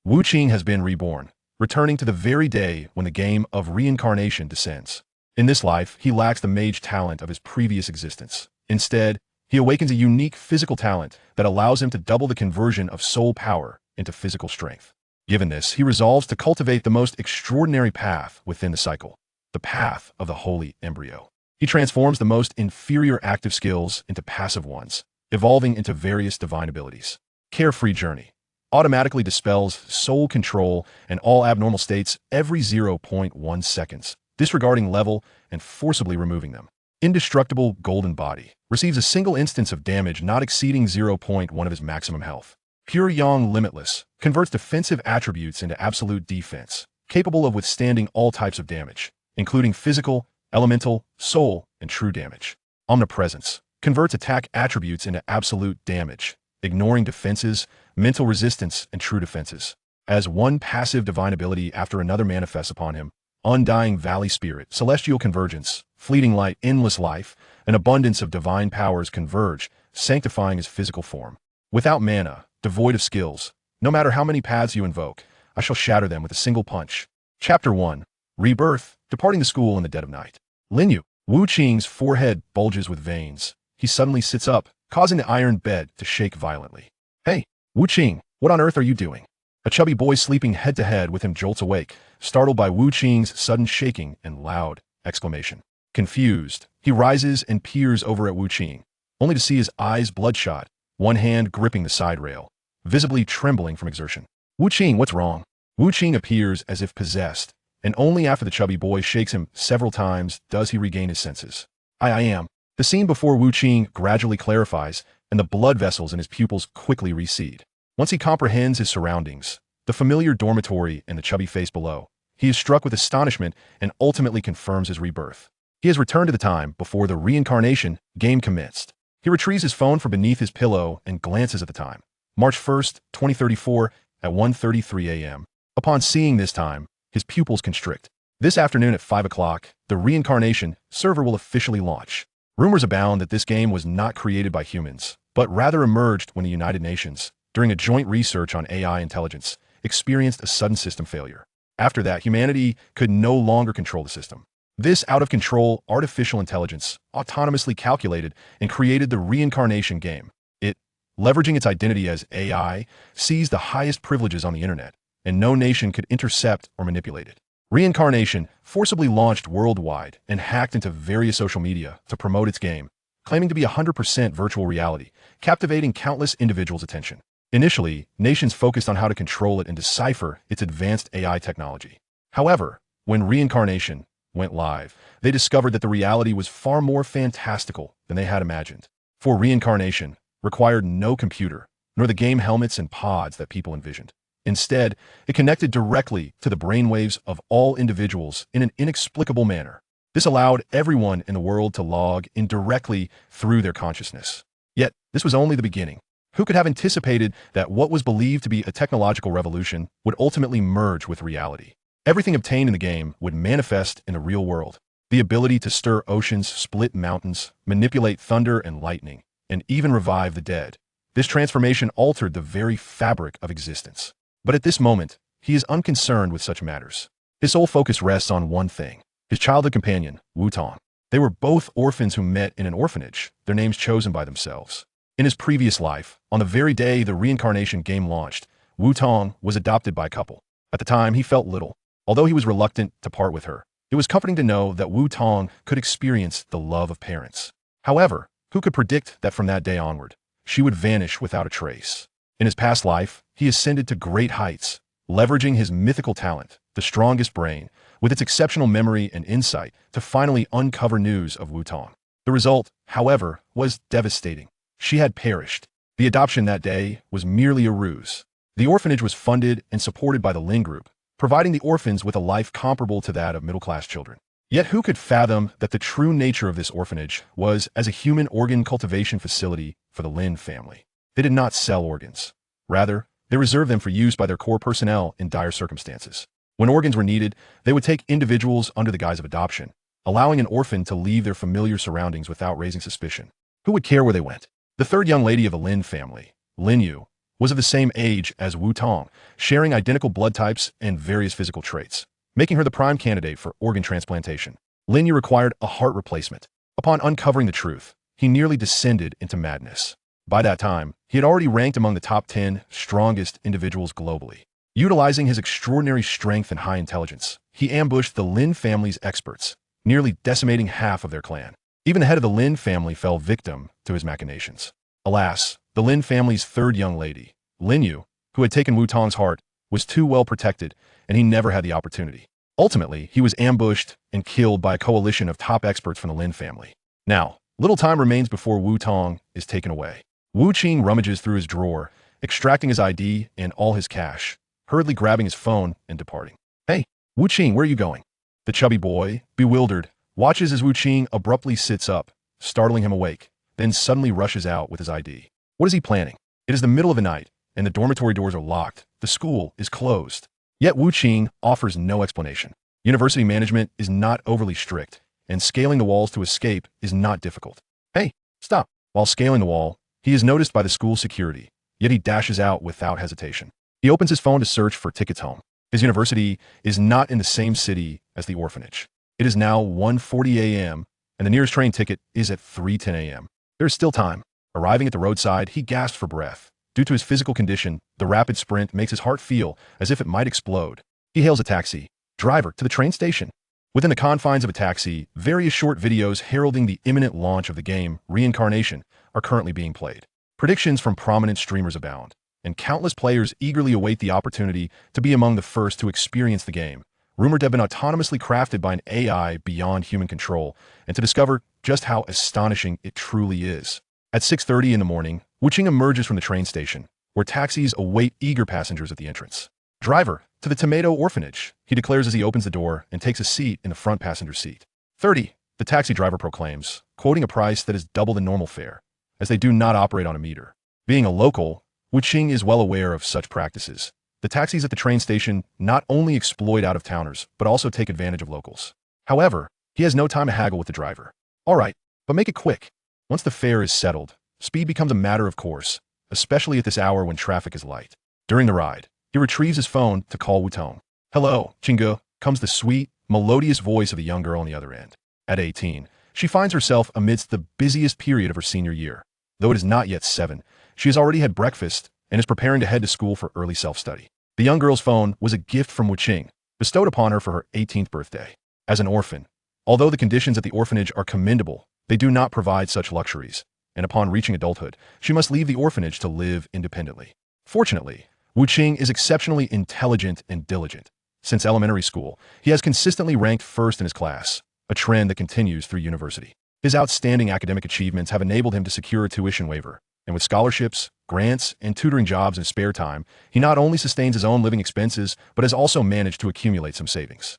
Wu Qing has been reborn, returning to the very day when the game of reincarnation descends. In this life, he lacks the mage talent of his previous existence. Instead, he awakens a unique physical talent that allows him to double the conversion of soul power into physical strength. Given this, he resolves to cultivate the most extraordinary path within the cycle, the path of the holy embryo. He transforms the most inferior active skills into passive ones, evolving into various divine abilities. Carefree Journey automatically dispels soul control and all abnormal states every 0.1 seconds, disregarding level and forcibly removing them. Indestructible Golden Body receives a single instance of damage not exceeding 0.1 of his maximum health. Pure Yang Limitless converts defensive attributes into absolute defense, capable of withstanding all types of damage, including physical, elemental, soul, and true damage. Omnipresence converts attack attributes into absolute damage, ignoring defenses, mental resistance, and true defenses. As one passive divine ability after another manifests upon him, Undying Valley Spirit, Celestial Convergence, Fleeting Light, Endless Life, an abundance of divine powers converge, sanctifying his physical form. Without mana, devoid of skills, no matter how many paths you invoke, I shall shatter them with a single punch. Chapter 1. Rebirth, departing the school in the dead of night. Linyu. Wu Qing's forehead bulges with veins. He suddenly sits up, causing the iron bed to shake violently. Hey, Wu Qing, what on earth are you doing? A chubby boy sleeping head-to-head with him jolts awake, startled by Wu Qing's sudden shaking and loud exclamation. Confused, he rises and peers over at Wu Qing, only to see his eyes bloodshot, one hand gripping the side rail, visibly trembling from exertion. Wu Qing, what's wrong? Wu Qing appears as if possessed, and only after the chubby boy shakes him several times does he regain his senses. I am. The scene before Wu Qing gradually clarifies, and the blood vessels in his pupils quickly recede. Once he comprehends his surroundings, the familiar dormitory and the chubby face below, he is struck with astonishment and ultimately confirms his rebirth. He has returned to the time before the reincarnation game commenced. He retrieves his phone from beneath his pillow and glances at the time. March 1st, 2034 at 1:33 a.m. Upon seeing this time, his pupils constrict. This afternoon at 5 o'clock, the reincarnation server will officially launch. Rumors abound that this game was not created by humans, but rather emerged when the United Nations, during a joint research on AI intelligence, experienced a sudden system failure. After that, humanity could no longer control the system. This out-of-control artificial intelligence autonomously calculated and created the Reincarnation Game. It, leveraging its identity as AI, seized the highest privileges on the internet, and no nation could intercept or manipulate it. Reincarnation forcibly launched worldwide and hacked into various social media to promote its game, claiming to be 100% virtual reality, captivating countless individuals' attention. Initially, nations focused on how to control it and decipher its advanced AI technology. However, when Reincarnation went live, they discovered that the reality was far more fantastical than they had imagined. For Reincarnation required no computer, nor the game helmets and pods that people envisioned. Instead, it connected directly to the brainwaves of all individuals in an inexplicable manner. This allowed everyone in the world to log in directly through their consciousness. Yet, this was only the beginning. Who could have anticipated that what was believed to be a technological revolution would ultimately merge with reality? Everything obtained in the game would manifest in the real world. The ability to stir oceans, split mountains, manipulate thunder and lightning, and even revive the dead. This transformation altered the very fabric of existence. But at this moment, he is unconcerned with such matters. His sole focus rests on one thing: his childhood companion, Wu Tong. They were both orphans who met in an orphanage, their names chosen by themselves. In his previous life, on the very day the Reincarnation Game launched, Wu Tong was adopted by a couple. At the time, he felt little. Although he was reluctant to part with her, it was comforting to know that Wu Tong could experience the love of parents. However, who could predict that from that day onward, she would vanish without a trace? In his past life, he ascended to great heights, leveraging his mythical talent, the strongest brain, with its exceptional memory and insight, to finally uncover news of Wu Tong. The result, however, was devastating. She had perished. The adoption that day was merely a ruse. The orphanage was funded and supported by the Lin Group, providing the orphans with a life comparable to that of middle-class children. Yet who could fathom that the true nature of this orphanage was as a human organ cultivation facility for the Lin family? They did not sell organs. Rather, they reserved them for use by their core personnel in dire circumstances. When organs were needed, they would take individuals under the guise of adoption, allowing an orphan to leave their familiar surroundings without raising suspicion. Who would care where they went? The third young lady of the Lin family, Linyu, was of the same age as Wu Tong, sharing identical blood types and various physical traits, making her the prime candidate for organ transplantation. Lin Yu required a heart replacement. Upon uncovering the truth, he nearly descended into madness. By that time, he had already ranked among the top 10 strongest individuals globally. Utilizing his extraordinary strength and high intelligence, he ambushed the Lin family's experts, nearly decimating half of their clan. Even the head of the Lin family fell victim to his machinations. Alas, the Lin family's third young lady, Lin Yu, who had taken Wu Tong's heart, was too well protected, and he never had the opportunity. Ultimately, he was ambushed and killed by a coalition of top experts from the Lin family. Now, little time remains before Wu Tong is taken away. Wu Qing rummages through his drawer, extracting his ID and all his cash, hurriedly grabbing his phone and departing. Hey, Wu Qing, where are you going? The chubby boy, bewildered, watches as Wu Qing abruptly sits up, startling him awake, then suddenly rushes out with his ID. What is he planning? It is the middle of the night, and the dormitory doors are locked. The school is closed. Yet Wu Qing offers no explanation. University management is not overly strict, and scaling the walls to escape is not difficult. Hey, stop. While scaling the wall, he is noticed by the school security, yet he dashes out without hesitation. He opens his phone to search for tickets home. His university is not in the same city as the orphanage. It is now 1:40 a.m., and the nearest train ticket is at 3:10 a.m. There is still time. Arriving at the roadside, he gasps for breath. Due to his physical condition, the rapid sprint makes his heart feel as if it might explode. He hails a taxi. Driver, to the train station. Within the confines of a taxi, various short videos heralding the imminent launch of the game, Reincarnation, are currently being played. Predictions from prominent streamers abound, and countless players eagerly await the opportunity to be among the first to experience the game, rumored to have been autonomously crafted by an AI beyond human control, and to discover just how astonishing it truly is. At 6:30 in the morning, Wu Qing emerges from the train station, where taxis await eager passengers at the entrance. Driver, to the Tomato Orphanage, he declares as he opens the door and takes a seat in the front passenger seat. 30, the taxi driver proclaims, quoting a price that is double the normal fare, as they do not operate on a meter. Being a local, Wu Qing is well aware of such practices. The taxis at the train station not only exploit out-of-towners, but also take advantage of locals. However, he has no time to haggle with the driver. All right, but make it quick. Once the fare is settled, speed becomes a matter of course, especially at this hour when traffic is light. During the ride, he retrieves his phone to call Wu Tong. Hello, Qingge, comes the sweet, melodious voice of a young girl on the other end. At 18, she finds herself amidst the busiest period of her senior year. Though it is not yet 7, she has already had breakfast and is preparing to head to school for early self-study. The young girl's phone was a gift from Wu Qing, bestowed upon her for her 18th birthday. As an orphan, although the conditions at the orphanage are commendable, they do not provide such luxuries, and upon reaching adulthood, she must leave the orphanage to live independently. Fortunately, Wu Qing is exceptionally intelligent and diligent. Since elementary school, he has consistently ranked first in his class, a trend that continues through university. His outstanding academic achievements have enabled him to secure a tuition waiver, and with scholarships, grants, and tutoring jobs in his spare time, he not only sustains his own living expenses, but has also managed to accumulate some savings.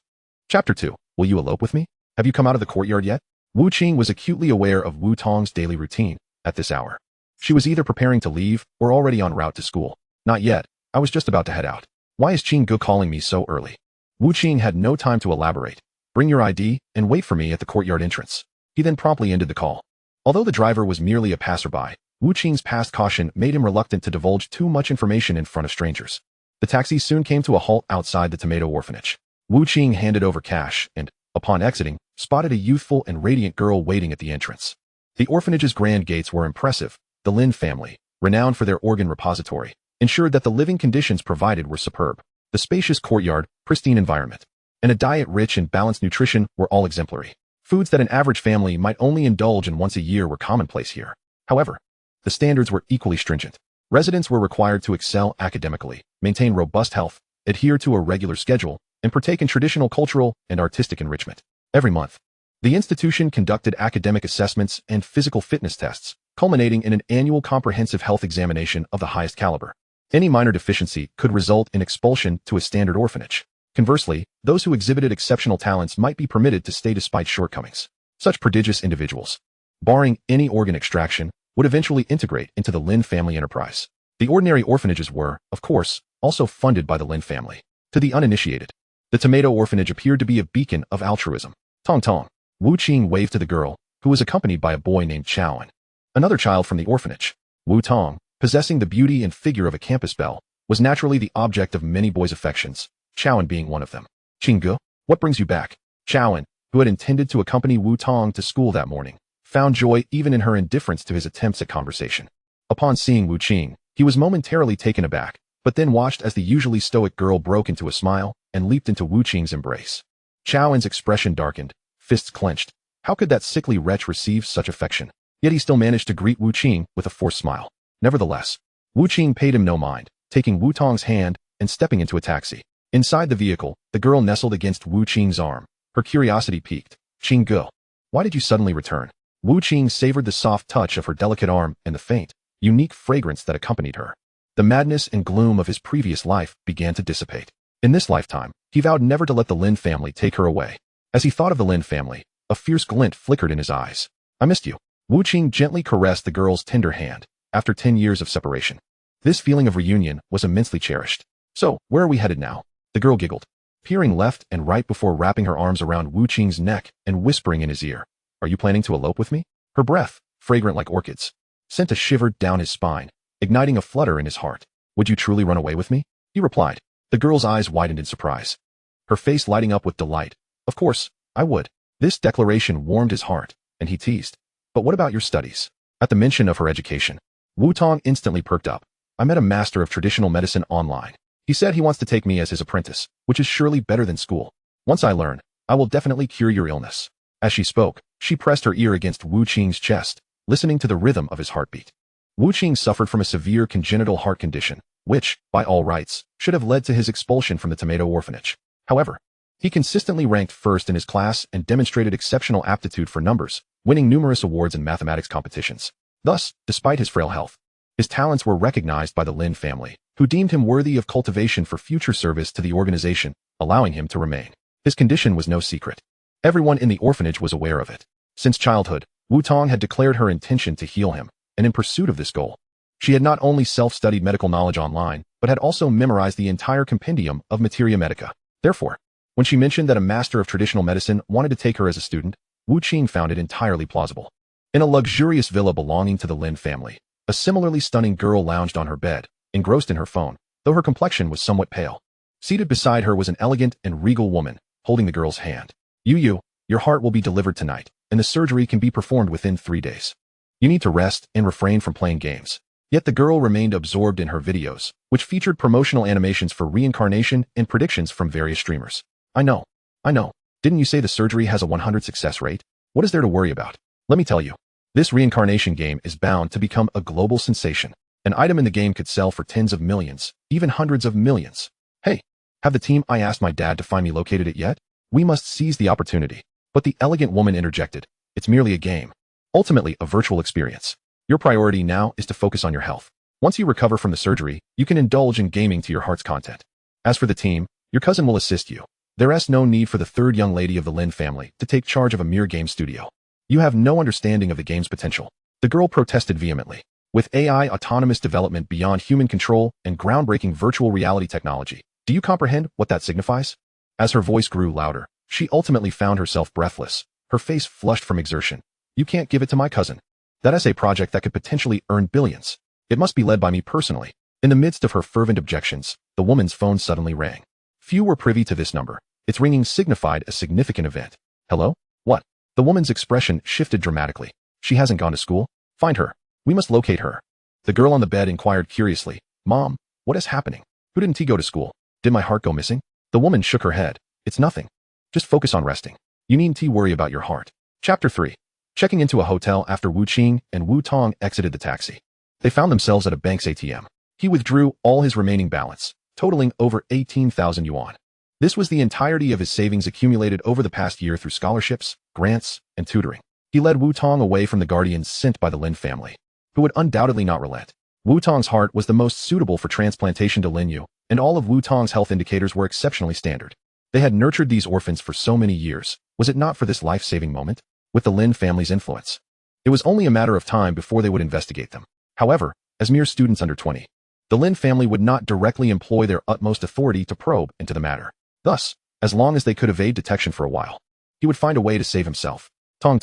Chapter 2. Will you elope with me? Have you come out of the courtyard yet? Wu Qing was acutely aware of Wu Tong's daily routine at this hour. She was either preparing to leave or already en route to school. Not yet. I was just about to head out. Why is Qingge calling me so early? Wu Qing had no time to elaborate. Bring your ID and wait for me at the courtyard entrance. He then promptly ended the call. Although the driver was merely a passerby, Wu Qing's past caution made him reluctant to divulge too much information in front of strangers. The taxi soon came to a halt outside the Tomato Orphanage. Wu Qing handed over cash and, upon exiting, spotted a youthful and radiant girl waiting at the entrance. The orphanage's grand gates were impressive. The Lin family, renowned for their organ repository, ensured that the living conditions provided were superb. The spacious courtyard, pristine environment, and a diet rich in balanced nutrition were all exemplary. Foods that an average family might only indulge in once a year were commonplace here. However, the standards were equally stringent. Residents were required to excel academically, maintain robust health, adhere to a regular schedule, and partake in traditional cultural and artistic enrichment. Every month, the institution conducted academic assessments and physical fitness tests, culminating in an annual comprehensive health examination of the highest caliber. Any minor deficiency could result in expulsion to a standard orphanage. Conversely, those who exhibited exceptional talents might be permitted to stay despite shortcomings. Such prodigious individuals, barring any organ extraction, would eventually integrate into the Lin family enterprise. The ordinary orphanages were, of course, also funded by the Lin family. To the uninitiated, the Tomato Orphanage appeared to be a beacon of altruism. Tong Tong. Wu Qing waved to the girl, who was accompanied by a boy named Chaoan. Another child from the orphanage. Wu Tong, Possessing the beauty and figure of a campus belle was naturally the object of many boys' affections, Chaoan being one of them. Qing, what brings you back? Chaoan, who had intended to accompany Wu Tong to school that morning, found joy even in her indifference to his attempts at conversation. Upon seeing Wu Qing, he was momentarily taken aback, but then watched as the usually stoic girl broke into a smile and leaped into Wu Qing's embrace. Chaoan's expression darkened, fists clenched. How could that sickly wretch receive such affection? Yet he still managed to greet Wu Qing with a forced smile. Nevertheless, Wu Qing paid him no mind, taking Wu Tong's hand and stepping into a taxi. Inside the vehicle, the girl nestled against Wu Qing's arm, her curiosity piqued. Qing, why did you suddenly return? Wu Qing savored the soft touch of her delicate arm and the faint, unique fragrance that accompanied her. The madness and gloom of his previous life began to dissipate. In this lifetime, he vowed never to let the Lin family take her away. As he thought of the Lin family, a fierce glint flickered in his eyes. I missed you. Wu Qing gently caressed the girl's tender hand, after 10 years of separation. This feeling of reunion was immensely cherished. So, where are we headed now? The girl giggled, peering left and right before wrapping her arms around Wu Qing's neck and whispering in his ear. Are you planning to elope with me? Her breath, fragrant like orchids, sent a shiver down his spine, igniting a flutter in his heart. Would you truly run away with me? He replied. The girl's eyes widened in surprise, her face lighting up with delight. Of course, I would. This declaration warmed his heart, and he teased. But what about your studies? At the mention of her education, Wu Tong instantly perked up. I met a master of traditional medicine online. He said he wants to take me as his apprentice, which is surely better than school. Once I learn, I will definitely cure your illness. As she spoke, she pressed her ear against Wu Qing's chest, listening to the rhythm of his heartbeat. Wu Qing suffered from a severe congenital heart condition, which, by all rights, should have led to his expulsion from the tomato orphanage. However, he consistently ranked first in his class and demonstrated exceptional aptitude for numbers, winning numerous awards in mathematics competitions. Thus, despite his frail health, his talents were recognized by the Lin family, who deemed him worthy of cultivation for future service to the organization, allowing him to remain. His condition was no secret. Everyone in the orphanage was aware of it. Since childhood, Wu Tong had declared her intention to heal him, and in pursuit of this goal, she had not only self-studied medical knowledge online, but had also memorized the entire compendium of Materia Medica. Therefore, when she mentioned that a master of traditional medicine wanted to take her as a student, Wu Qing found it entirely plausible. In a luxurious villa belonging to the Lin family, a similarly stunning girl lounged on her bed, engrossed in her phone, though her complexion was somewhat pale. Seated beside her was an elegant and regal woman, holding the girl's hand. Your heart will be delivered tonight, and the surgery can be performed within 3 days. You need to rest and refrain from playing games. Yet the girl remained absorbed in her videos, which featured promotional animations for reincarnation and predictions from various streamers. I know. Didn't you say the surgery has a 100 success rate? What is there to worry about? Let me tell you. This reincarnation game is bound to become a global sensation. An item in the game could sell for tens of millions, even hundreds of millions. Hey, have the team I asked my dad to find me located it yet? We must seize the opportunity. But the elegant woman interjected. It's merely a game. Ultimately, a virtual experience. Your priority now is to focus on your health. Once you recover from the surgery, you can indulge in gaming to your heart's content. As for the team, your cousin will assist you. There is no need for the third young lady of the Lin family to take charge of a mere game studio. You have no understanding of the game's potential. The girl protested vehemently. With AI autonomous development beyond human control and groundbreaking virtual reality technology, do you comprehend what that signifies? As her voice grew louder, she ultimately found herself breathless, her face flushed from exertion. You can't give it to my cousin. That is a project that could potentially earn billions. It must be led by me personally. In the midst of her fervent objections, the woman's phone suddenly rang. Few were privy to this number. Its ringing signified a significant event. Hello? What? The woman's expression shifted dramatically. She hasn't gone to school? Find her. We must locate her. The girl on the bed inquired curiously. Mom, what is happening? Who didn't he go to school? Did my heart go missing? The woman shook her head. It's nothing. Just focus on resting. You needn't worry about your heart. Chapter 3. Checking into a hotel after Wu Qing and Wu Tong exited the taxi. They found themselves at a bank's ATM. He withdrew all his remaining balance, totaling over 18,000 yuan. This was the entirety of his savings accumulated over the past year through scholarships, grants, and tutoring. He led Wu Tong away from the guardians sent by the Lin family, who would undoubtedly not relent. Wu Tong's heart was the most suitable for transplantation to Lin Yu, and all of Wu Tong's health indicators were exceptionally standard. They had nurtured these orphans for so many years. Was it not for this life-saving moment? With the Lin family's influence, it was only a matter of time before they would investigate them. However, as mere students under 20, the Lin family would not directly employ their utmost authority to probe into the matter. Thus, as long as they could evade detection for a while, he would find a way to save himself. Tong,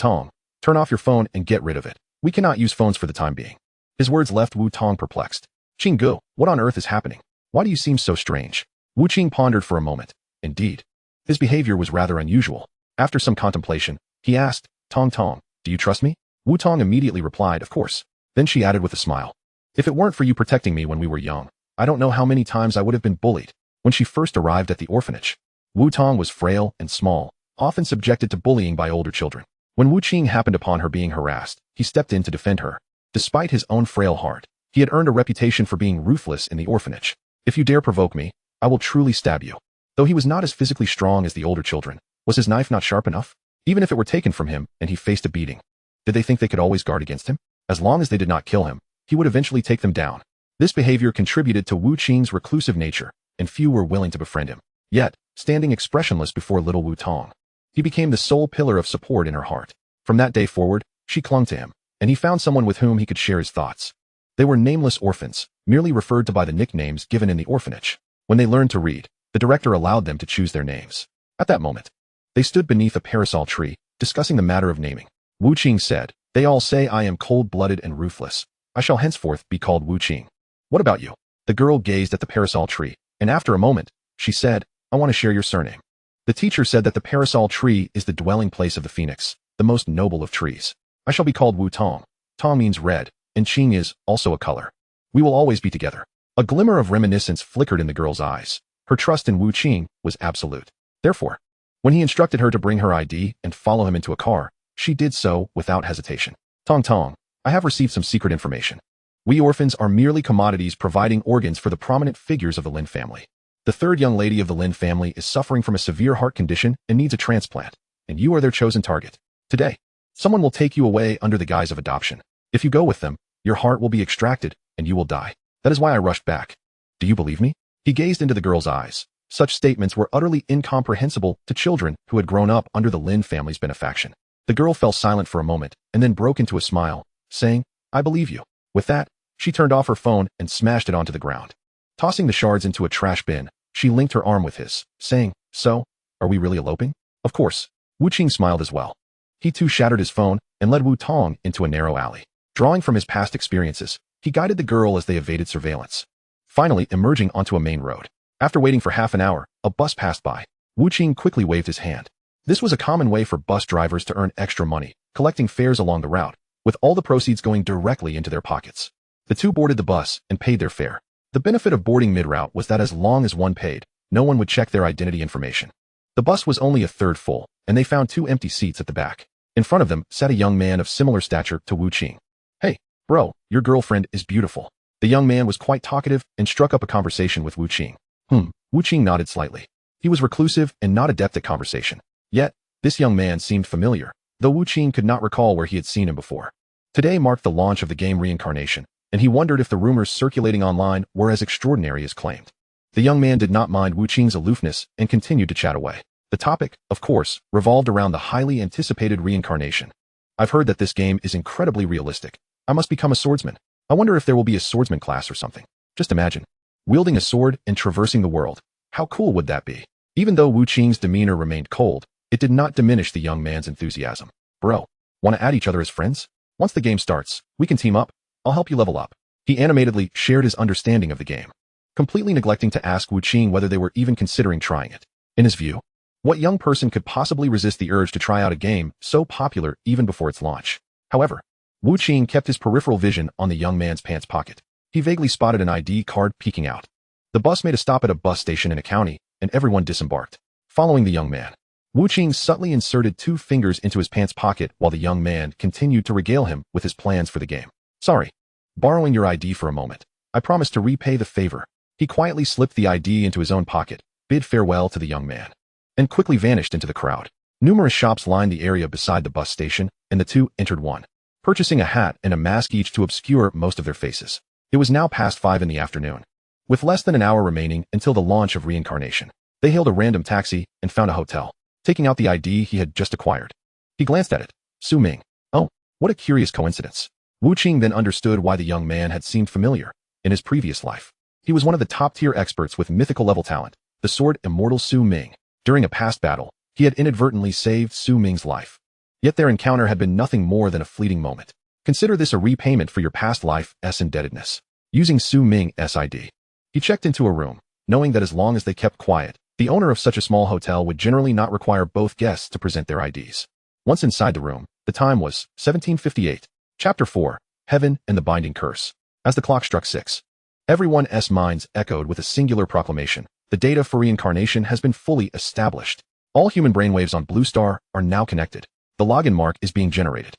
turn off your phone and get rid of it. We cannot use phones for the time being. His words left Wu Tong perplexed. Qing, what on earth is happening? Why do you seem so strange? Wu Qing pondered for a moment. Indeed, his behavior was rather unusual. After some contemplation, he asked, Tong, do you trust me? Wu Tong immediately replied, of course. Then she added with a smile. If it weren't for you protecting me when we were young, I don't know how many times I would have been bullied. When she first arrived at the orphanage, Wu Tong was frail and small, often subjected to bullying by older children. When Wu Qing happened upon her being harassed, he stepped in to defend her. Despite his own frail heart, he had earned a reputation for being ruthless in the orphanage. If you dare provoke me, I will truly stab you. Though he was not as physically strong as the older children, was his knife not sharp enough? Even if it were taken from him and he faced a beating, did they think they could always guard against him? As long as they did not kill him, he would eventually take them down. This behavior contributed to Wu Qing's reclusive nature, and few were willing to befriend him. Yet, standing expressionless before little Wu Tong, he became the sole pillar of support in her heart. From that day forward, she clung to him, and he found someone with whom he could share his thoughts. They were nameless orphans, merely referred to by the nicknames given in the orphanage. When they learned to read, the director allowed them to choose their names. At that moment, they stood beneath a parasol tree, discussing the matter of naming. Wu Qing said, they all say I am cold-blooded and ruthless. I shall henceforth be called Wu Qing. What about you? The girl gazed at the parasol tree, and after a moment, she said, I want to share your surname. The teacher said that the parasol tree is the dwelling place of the phoenix, the most noble of trees. I shall be called Wu Tong. Tong means red, and Qing is also a color. We will always be together. A glimmer of reminiscence flickered in the girl's eyes. Her trust in Wu Qing was absolute. Therefore, when he instructed her to bring her ID and follow him into a car, she did so without hesitation. Tong, I have received some secret information. We orphans are merely commodities providing organs for the prominent figures of the Lin family. The third young lady of the Lin family is suffering from a severe heart condition and needs a transplant, and you are their chosen target. Today, someone will take you away under the guise of adoption. If you go with them, your heart will be extracted and you will die. That is why I rushed back. Do you believe me? He gazed into the girl's eyes. Such statements were utterly incomprehensible to children who had grown up under the Lin family's benefaction. The girl fell silent for a moment and then broke into a smile, saying, I believe you. With that, she turned off her phone and smashed it onto the ground. Tossing the shards into a trash bin, she linked her arm with his, saying, so, are we really eloping? Of course. Wu Qing smiled as well. He too shattered his phone and led Wu Tong into a narrow alley. Drawing from his past experiences, he guided the girl as they evaded surveillance. Finally, emerging onto a main road. After waiting for half an hour, a bus passed by. Wu Qing quickly waved his hand. This was a common way for bus drivers to earn extra money, collecting fares along the route, with all the proceeds going directly into their pockets. The two boarded the bus and paid their fare. The benefit of boarding mid-route was that as long as one paid, no one would check their identity information. The bus was only a third full, and they found 2 empty seats at the back. In front of them sat a young man of similar stature to Wu Qing. Hey, bro, your girlfriend is beautiful. The young man was quite talkative and struck up a conversation with Wu Qing. Wu Qing nodded slightly. He was reclusive and not adept at conversation. Yet, this young man seemed familiar, though Wu Qing could not recall where he had seen him before. Today marked the launch of the game Reincarnation, and he wondered if the rumors circulating online were as extraordinary as claimed. The young man did not mind Wu Qing's aloofness and continued to chat away. The topic, of course, revolved around the highly anticipated Reincarnation. I've heard that this game is incredibly realistic. I must become a swordsman. I wonder if there will be a swordsman class or something. Just imagine. Wielding a sword and traversing the world. How cool would that be? Even though Wu Qing's demeanor remained cold, it did not diminish the young man's enthusiasm. Bro, want to add each other as friends? Once the game starts, we can team up. I'll help you level up. He animatedly shared his understanding of the game, completely neglecting to ask Wu Qing whether they were even considering trying it. In his view, what young person could possibly resist the urge to try out a game so popular even before its launch? However, Wu Qing kept his peripheral vision on the young man's pants pocket. He vaguely spotted an ID card peeking out. The bus made a stop at a bus station in a county, and everyone disembarked, following the young man. Wu Qing subtly inserted 2 fingers into his pants pocket while the young man continued to regale him with his plans for the game. Sorry. Borrowing your ID for a moment. I promise to repay the favor. He quietly slipped the ID into his own pocket, bid farewell to the young man, and quickly vanished into the crowd. Numerous shops lined the area beside the bus station, and the two entered one, purchasing a hat and a mask each to obscure most of their faces. It was now past 5 in the afternoon. With less than an hour remaining until the launch of Reincarnation, they hailed a random taxi and found a hotel, taking out the ID he had just acquired. He glanced at it. Su Ming. Oh, what a curious coincidence. Wu Qing then understood why the young man had seemed familiar in his previous life. He was one of the top-tier experts with mythical level talent, the sword Immortal Su Ming. During a past battle, he had inadvertently saved Su Ming's life. Yet their encounter had been nothing more than a fleeting moment. Consider this a repayment for your past life's indebtedness. Using Su Ming's ID. He checked into a room, knowing that as long as they kept quiet, the owner of such a small hotel would generally not require both guests to present their IDs. Once inside the room, the time was 1758. Chapter 4, Heaven and the Binding Curse. As the clock struck 6, everyone's minds echoed with a singular proclamation. The data for reincarnation has been fully established. All human brainwaves on Blue Star are now connected. The login mark is being generated.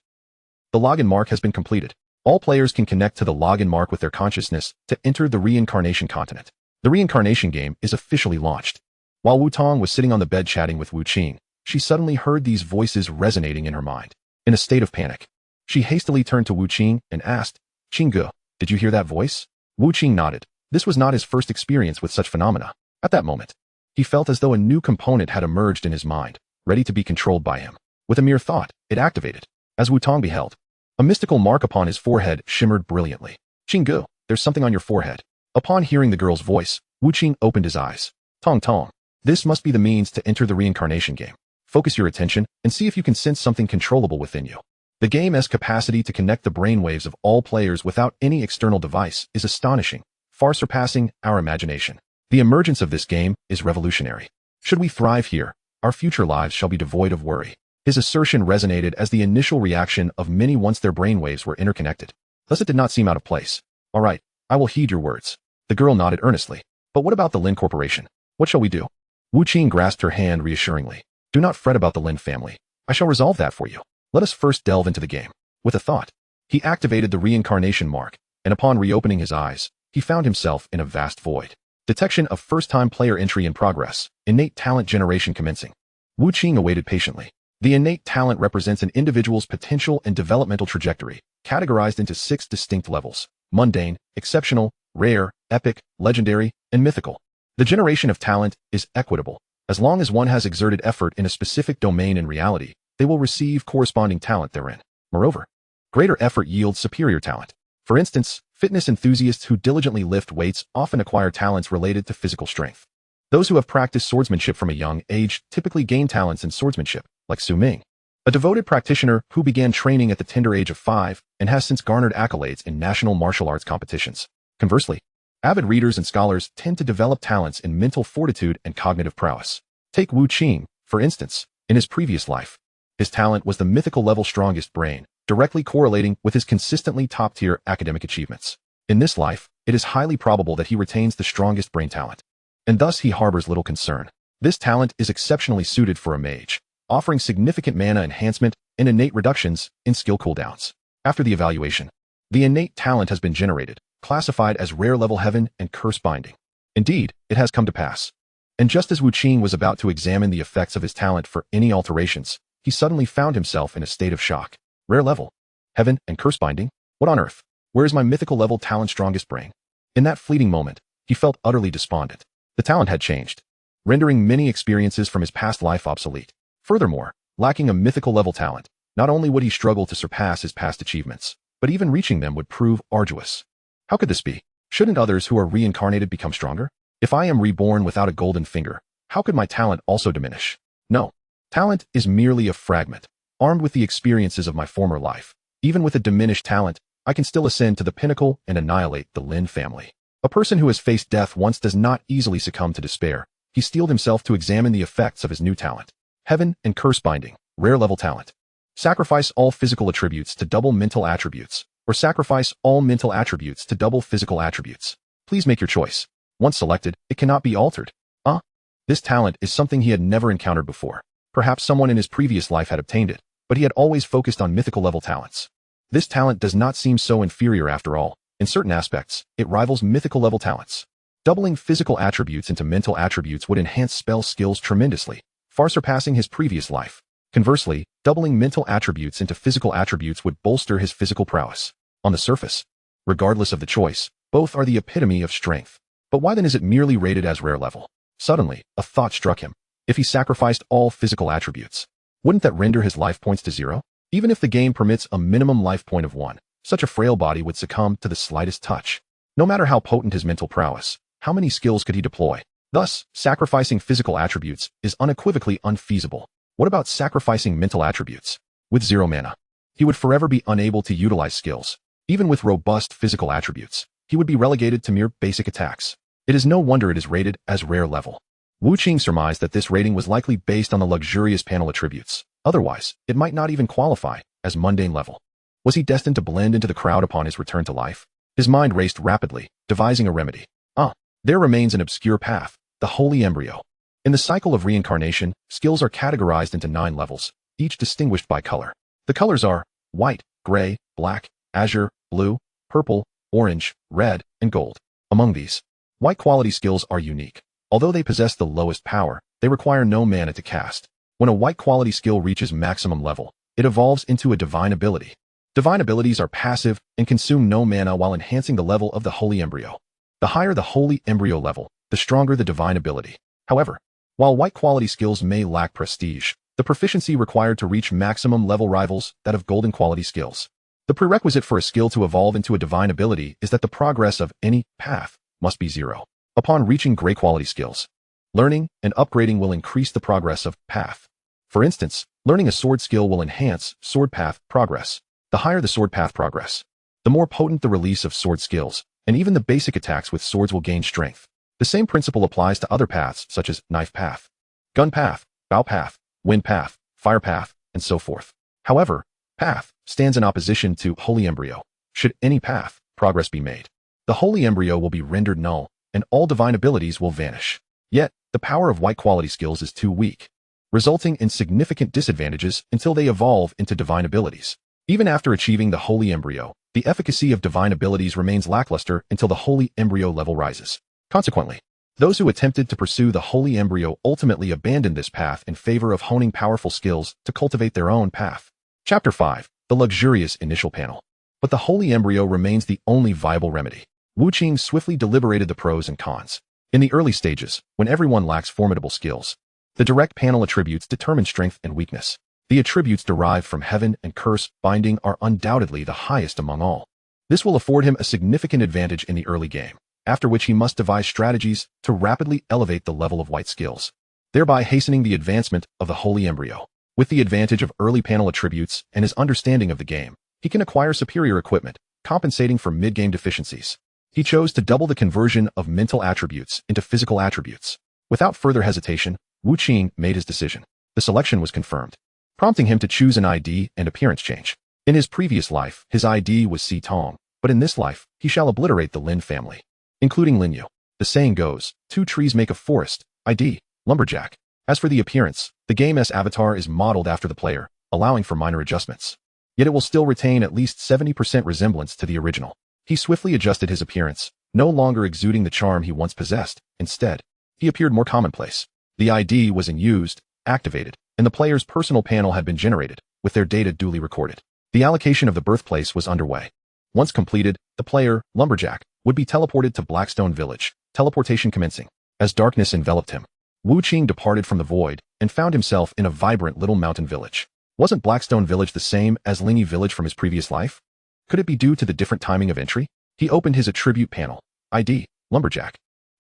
The login mark has been completed. All players can connect to the login mark with their consciousness to enter the reincarnation continent. The reincarnation game is officially launched. While Wu Tong was sitting on the bed chatting with Wu Qing, she suddenly heard these voices resonating in her mind. In a state of panic, she hastily turned to Wu Qing and asked, "Qing, did you hear that voice?" Wu Qing nodded. This was not his first experience with such phenomena. At that moment, he felt as though a new component had emerged in his mind, ready to be controlled by him. With a mere thought, it activated. As Wu Tong beheld, a mystical mark upon his forehead shimmered brilliantly. "Qing, there's something on your forehead." Upon hearing the girl's voice, Wu Qing opened his eyes. "Tong Tong, this must be the means to enter the reincarnation game. Focus your attention and see if you can sense something controllable within you." The game's capacity to connect the brainwaves of all players without any external device is astonishing, far surpassing our imagination. The emergence of this game is revolutionary. Should we thrive here, our future lives shall be devoid of worry. His assertion resonated as the initial reaction of many once their brainwaves were interconnected. Thus it did not seem out of place. "All right, I will heed your words." The girl nodded earnestly. "But what about the Lin Corporation? What shall we do?" Wu Qing grasped her hand reassuringly. "Do not fret about the Lin family. I shall resolve that for you. Let us first delve into the game." With a thought, he activated the reincarnation mark, and upon reopening his eyes, he found himself in a vast void. Detection of first-time player entry in progress. Innate talent generation commencing. Wu Qing awaited patiently. The innate talent represents an individual's potential and developmental trajectory, categorized into 6 distinct levels: mundane, exceptional, rare, epic, legendary, and mythical. The generation of talent is equitable. As long as one has exerted effort in a specific domain in reality, they will receive corresponding talent therein. Moreover, greater effort yields superior talent. For instance, fitness enthusiasts who diligently lift weights often acquire talents related to physical strength. Those who have practiced swordsmanship from a young age typically gain talents in swordsmanship, like Su Ming, a devoted practitioner who began training at the tender age of 5 and has since garnered accolades in national martial arts competitions. Conversely, avid readers and scholars tend to develop talents in mental fortitude and cognitive prowess. Take Wu Qing, for instance. In his previous life, his talent was the mythical level strongest brain, directly correlating with his consistently top-tier academic achievements. In this life, it is highly probable that he retains the strongest brain talent, and thus he harbors little concern. This talent is exceptionally suited for a mage, offering significant mana enhancement and innate reductions in skill cooldowns. After the evaluation, the innate talent has been generated, classified as rare level heaven and curse binding. Indeed, it has come to pass. And just as Wu Qing was about to examine the effects of his talent for any alterations, he suddenly found himself in a state of shock. Rare level, heaven and curse binding? What on earth? Where is my mythical level talent strongest brain? In that fleeting moment, he felt utterly despondent. The talent had changed, rendering many experiences from his past life obsolete. Furthermore, lacking a mythical level talent, not only would he struggle to surpass his past achievements, but even reaching them would prove arduous. How could this be? Shouldn't others who are reincarnated become stronger? If I am reborn without a golden finger, how could my talent also diminish? No. Talent is merely a fragment, armed with the experiences of my former life. Even with a diminished talent, I can still ascend to the pinnacle and annihilate the Lin family. A person who has faced death once does not easily succumb to despair. He steeled himself to examine the effects of his new talent. Heaven and curse binding, rare level talent. Sacrifice all physical attributes to double mental attributes, or sacrifice all mental attributes to double physical attributes. Please make your choice. Once selected, it cannot be altered. This talent is something he had never encountered before. Perhaps someone in his previous life had obtained it, but he had always focused on mythical level talents. This talent does not seem so inferior after all. In certain aspects, it rivals mythical level talents. Doubling physical attributes into mental attributes would enhance spell skills tremendously, far surpassing his previous life. Conversely, doubling mental attributes into physical attributes would bolster his physical prowess. On the surface, regardless of the choice, both are the epitome of strength. But why then is it merely rated as rare level? Suddenly, a thought struck him. If he sacrificed all physical attributes, wouldn't that render his life points to 0? Even if the game permits a minimum life point of 1, such a frail body would succumb to the slightest touch. No matter how potent his mental prowess, how many skills could he deploy? Thus, sacrificing physical attributes is unequivocally unfeasible. What about sacrificing mental attributes? With 0 mana, he would forever be unable to utilize skills. Even with robust physical attributes, he would be relegated to mere basic attacks. It is no wonder it is rated as rare level. Wu Qing surmised that this rating was likely based on the luxurious panel attributes. Otherwise, it might not even qualify as mundane level. Was he destined to blend into the crowd upon his return to life? His mind raced rapidly, devising a remedy. There remains an obscure path, the holy embryo. In the cycle of reincarnation, skills are categorized into 9 levels, each distinguished by color. The colors are white, gray, black, azure, blue, purple, orange, red, and gold. Among these, white quality skills are unique. Although they possess the lowest power, they require no mana to cast. When a white quality skill reaches maximum level, it evolves into a divine ability. Divine abilities are passive and consume no mana while enhancing the level of the holy embryo. The higher the holy embryo level, the stronger the divine ability. However, while white quality skills may lack prestige, the proficiency required to reach maximum level rivals that of golden quality skills. The prerequisite for a skill to evolve into a divine ability is that the progress of any path must be 0. Upon reaching gray quality skills, learning and upgrading will increase the progress of path. For instance, learning a sword skill will enhance sword path progress. The higher the sword path progress, the more potent the release of sword skills, and even the basic attacks with swords will gain strength. The same principle applies to other paths such as knife path, gun path, bow path, wind path, fire path, and so forth. However, path stands in opposition to holy embryo. Should any path progress be made, the holy embryo will be rendered null, and all divine abilities will vanish. Yet, the power of white quality skills is too weak, resulting in significant disadvantages until they evolve into divine abilities. Even after achieving the holy embryo, the efficacy of divine abilities remains lackluster until the holy embryo level rises. Consequently, those who attempted to pursue the holy embryo ultimately abandoned this path in favor of honing powerful skills to cultivate their own path. Chapter 5. The luxurious initial panel. But the holy embryo remains the only viable remedy. Wu Qing swiftly deliberated the pros and cons. In the early stages, when everyone lacks formidable skills, the direct panel attributes determine strength and weakness. The attributes derived from heaven and curse binding are undoubtedly the highest among all. This will afford him a significant advantage in the early game, after which he must devise strategies to rapidly elevate the level of white skills, thereby hastening the advancement of the holy embryo. With the advantage of early panel attributes and his understanding of the game, he can acquire superior equipment, compensating for mid-game deficiencies. He chose to double the conversion of mental attributes into physical attributes. Without further hesitation, Wu Qing made his decision. The selection was confirmed, prompting him to choose an ID and appearance change. In his previous life, his ID was Si Tong, but in this life, he shall obliterate the Lin family, including Lin Yu. The saying goes, 2 trees make a forest, ID, lumberjack. As for the appearance, the game's avatar is modeled after the player, allowing for minor adjustments. Yet it will still retain at least 70% resemblance to the original. He swiftly adjusted his appearance, no longer exuding the charm he once possessed. Instead, he appeared more commonplace. The ID was in used, activated, and the player's personal panel had been generated, with their data duly recorded. The allocation of the birthplace was underway. Once completed, the player, Lumberjack, would be teleported to Blackstone Village, teleportation commencing. As darkness enveloped him, Wu Qing departed from the void and found himself in a vibrant little mountain village. Wasn't Blackstone Village the same as Lingy Village from his previous life? Could it be due to the different timing of entry? He opened his attribute panel. ID, Lumberjack.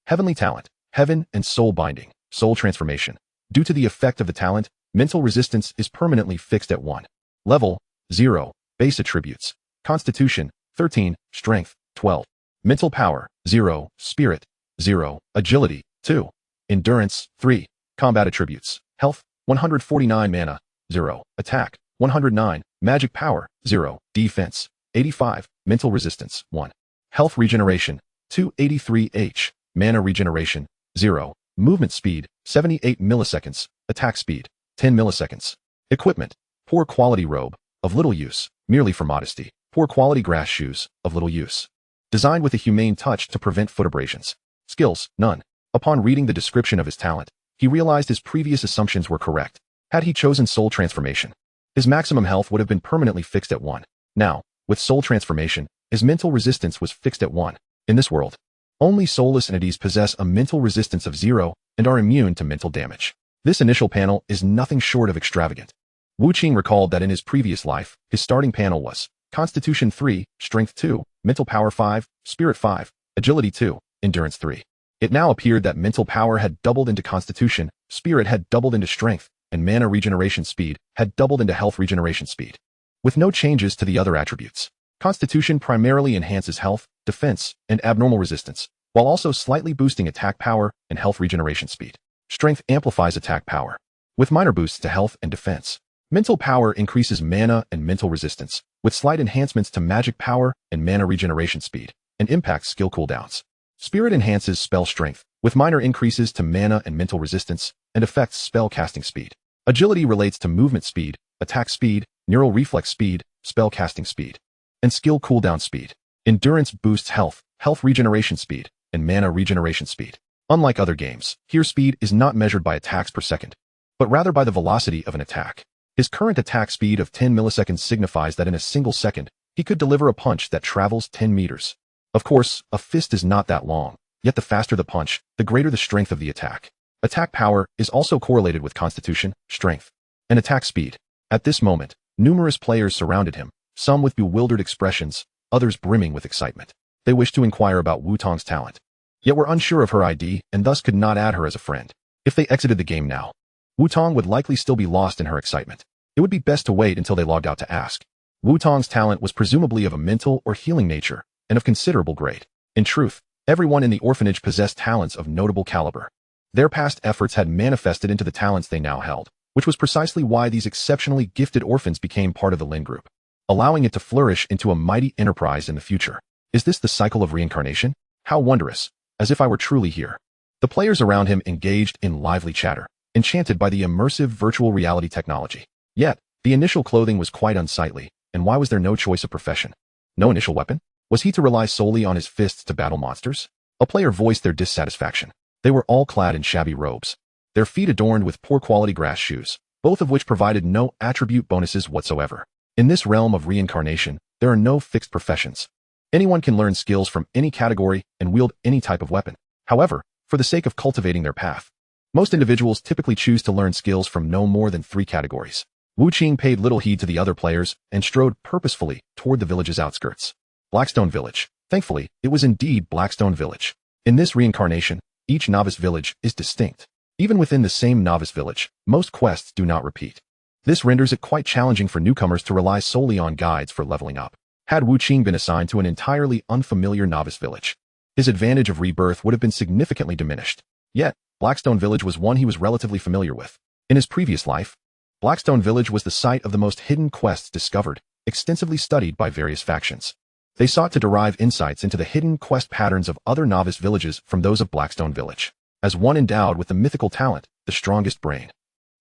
Heavenly talent, heaven and soul binding, soul transformation. Due to the effect of the talent, mental resistance is permanently fixed at 1. Level, 0. Base attributes. Constitution, 13. Strength, 12. Mental power, 0. Spirit, 0. Agility, 2. Endurance, 3. Combat attributes. Health, 149 mana, 0. Attack, 109. Magic power, 0. Defense, 85. Mental resistance, 1. Health regeneration, 283 H. Mana regeneration, 0. Movement speed, 78 milliseconds. Attack speed, 10 milliseconds. Equipment, poor quality robe, of little use, merely for modesty. Poor quality grass shoes, of little use. Designed with a humane touch to prevent foot abrasions. Skills, none. Upon reading the description of his talent, he realized his previous assumptions were correct. Had he chosen soul transformation, his maximum health would have been permanently fixed at 1. Now, with soul transformation, his mental resistance was fixed at 1. In this world, only soulless entities possess a mental resistance of 0 and are immune to mental damage. This initial panel is nothing short of extravagant. Wu Qing recalled that in his previous life, his starting panel was Constitution 3, Strength 2, Mental Power 5, Spirit 5, Agility 2, Endurance 3. It now appeared that mental power had doubled into Constitution, Spirit had doubled into Strength, and mana regeneration speed had doubled into health regeneration speed. with no changes to the other attributes. Constitution primarily enhances health, defense, and abnormal resistance, while also slightly boosting attack power and health regeneration speed. Strength amplifies attack power, with minor boosts to health and defense. Mental power increases mana and mental resistance, with slight enhancements to magic power and mana regeneration speed, and impacts skill cooldowns. Spirit enhances spell strength, with minor increases to mana and mental resistance, and affects spell casting speed. Agility relates to movement speed, attack speed, neural reflex speed, spell casting speed, and skill cooldown speed. Endurance boosts health, health regeneration speed, and mana regeneration speed. Unlike other games, here speed is not measured by attacks per second, but rather by the velocity of an attack. His current attack speed of 10 milliseconds signifies that in a single second, he could deliver a punch that travels 10 meters. Of course, a fist is not that long, yet the faster the punch, the greater the strength of the attack. Attack power is also correlated with constitution, strength, and attack speed. At this moment, numerous players surrounded him, some with bewildered expressions, others brimming with excitement. They wished to inquire about Wu Tong's talent, yet were unsure of her ID and thus could not add her as a friend. If they exited the game now, Wu Tong would likely still be lost in her excitement. It would be best to wait until they logged out to ask. Wu Tong's talent was presumably of a mental or healing nature, and of considerable grade. In truth, everyone in the orphanage possessed talents of notable caliber. Their past efforts had manifested into the talents they now held, which was precisely why these exceptionally gifted orphans became part of the Lin group, allowing it to flourish into a mighty enterprise in the future. Is this the cycle of reincarnation? How wondrous, as if I were truly here. The players around him engaged in lively chatter, enchanted by the immersive virtual reality technology. Yet, the initial clothing was quite unsightly, and why was there no choice of profession? No initial weapon? Was he to rely solely on his fists to battle monsters? A player voiced their dissatisfaction. They were all clad in shabby robes, their feet adorned with poor quality grass shoes, both of which provided no attribute bonuses whatsoever. In this realm of reincarnation, there are no fixed professions. Anyone can learn skills from any category and wield any type of weapon. However, for the sake of cultivating their path, most individuals typically choose to learn skills from no more than 3 categories. Wu Qing paid little heed to the other players and strode purposefully toward the village's outskirts. Blackstone Village. Thankfully, it was indeed Blackstone Village. In this reincarnation, each novice village is distinct. Even within the same novice village, most quests do not repeat. This renders it quite challenging for newcomers to rely solely on guides for leveling up. Had Wu Qing been assigned to an entirely unfamiliar novice village, his advantage of rebirth would have been significantly diminished. Yet, Blackstone Village was one he was relatively familiar with. In his previous life, Blackstone Village was the site of the most hidden quests discovered, extensively studied by various factions. They sought to derive insights into the hidden quest patterns of other novice villages from those of Blackstone Village. As one endowed with the mythical talent, the strongest brain,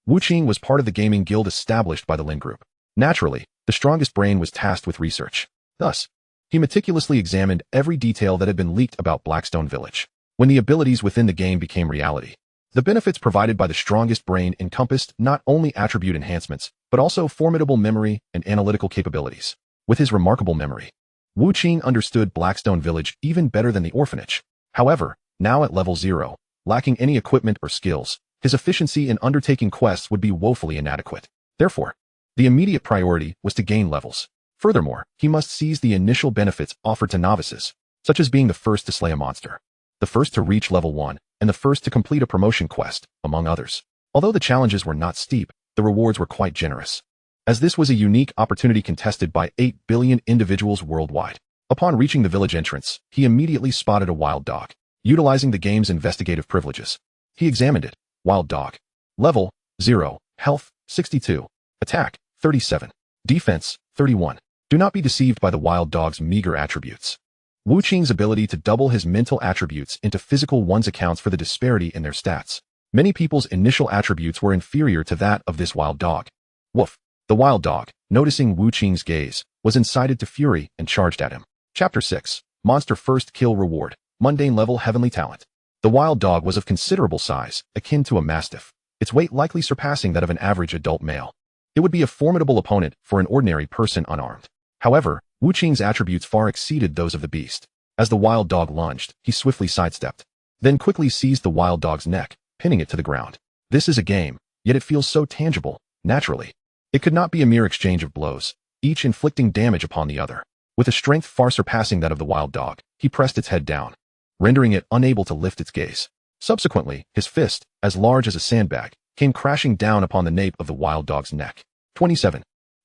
Wu Qing was part of the gaming guild established by the Lin group. Naturally, the strongest brain was tasked with research. Thus, he meticulously examined every detail that had been leaked about Blackstone Village. When the abilities within the game became reality, the benefits provided by the strongest brain encompassed not only attribute enhancements, but also formidable memory and analytical capabilities. With his remarkable memory, Wu Qing understood Blackstone Village even better than the orphanage. However, now at level 0, lacking any equipment or skills, his efficiency in undertaking quests would be woefully inadequate. Therefore, the immediate priority was to gain levels. Furthermore, he must seize the initial benefits offered to novices, such as being the first to slay a monster, the first to reach level 1, and the first to complete a promotion quest, among others. Although the challenges were not steep, the rewards were quite generous, as this was a unique opportunity contested by 8 billion individuals worldwide. Upon reaching the village entrance, he immediately spotted a wild dog. Utilizing the game's investigative privileges, he examined it. Wild dog. Level, 0. Health, 62. Attack, 37. Defense, 31. Do not be deceived by the wild dog's meager attributes. Wu Qing's ability to double his mental attributes into physical ones accounts for the disparity in their stats. Many people's initial attributes were inferior to that of this wild dog. Woof. The wild dog, noticing Wu Qing's gaze, was incited to fury and charged at him. Chapter 6. Monster First Kill Reward. Mundane Level Heavenly Talent. The wild dog was of considerable size, akin to a mastiff, its weight likely surpassing that of an average adult male. It would be a formidable opponent for an ordinary person unarmed. However, Wu Qing's attributes far exceeded those of the beast. As the wild dog lunged, he swiftly sidestepped, then quickly seized the wild dog's neck, pinning it to the ground. This is a game, yet it feels so tangible, naturally. It could not be a mere exchange of blows, each inflicting damage upon the other. With a strength far surpassing that of the wild dog, he pressed its head down, rendering it unable to lift its gaze. Subsequently, his fist, as large as a sandbag, came crashing down upon the nape of the wild dog's neck. 27.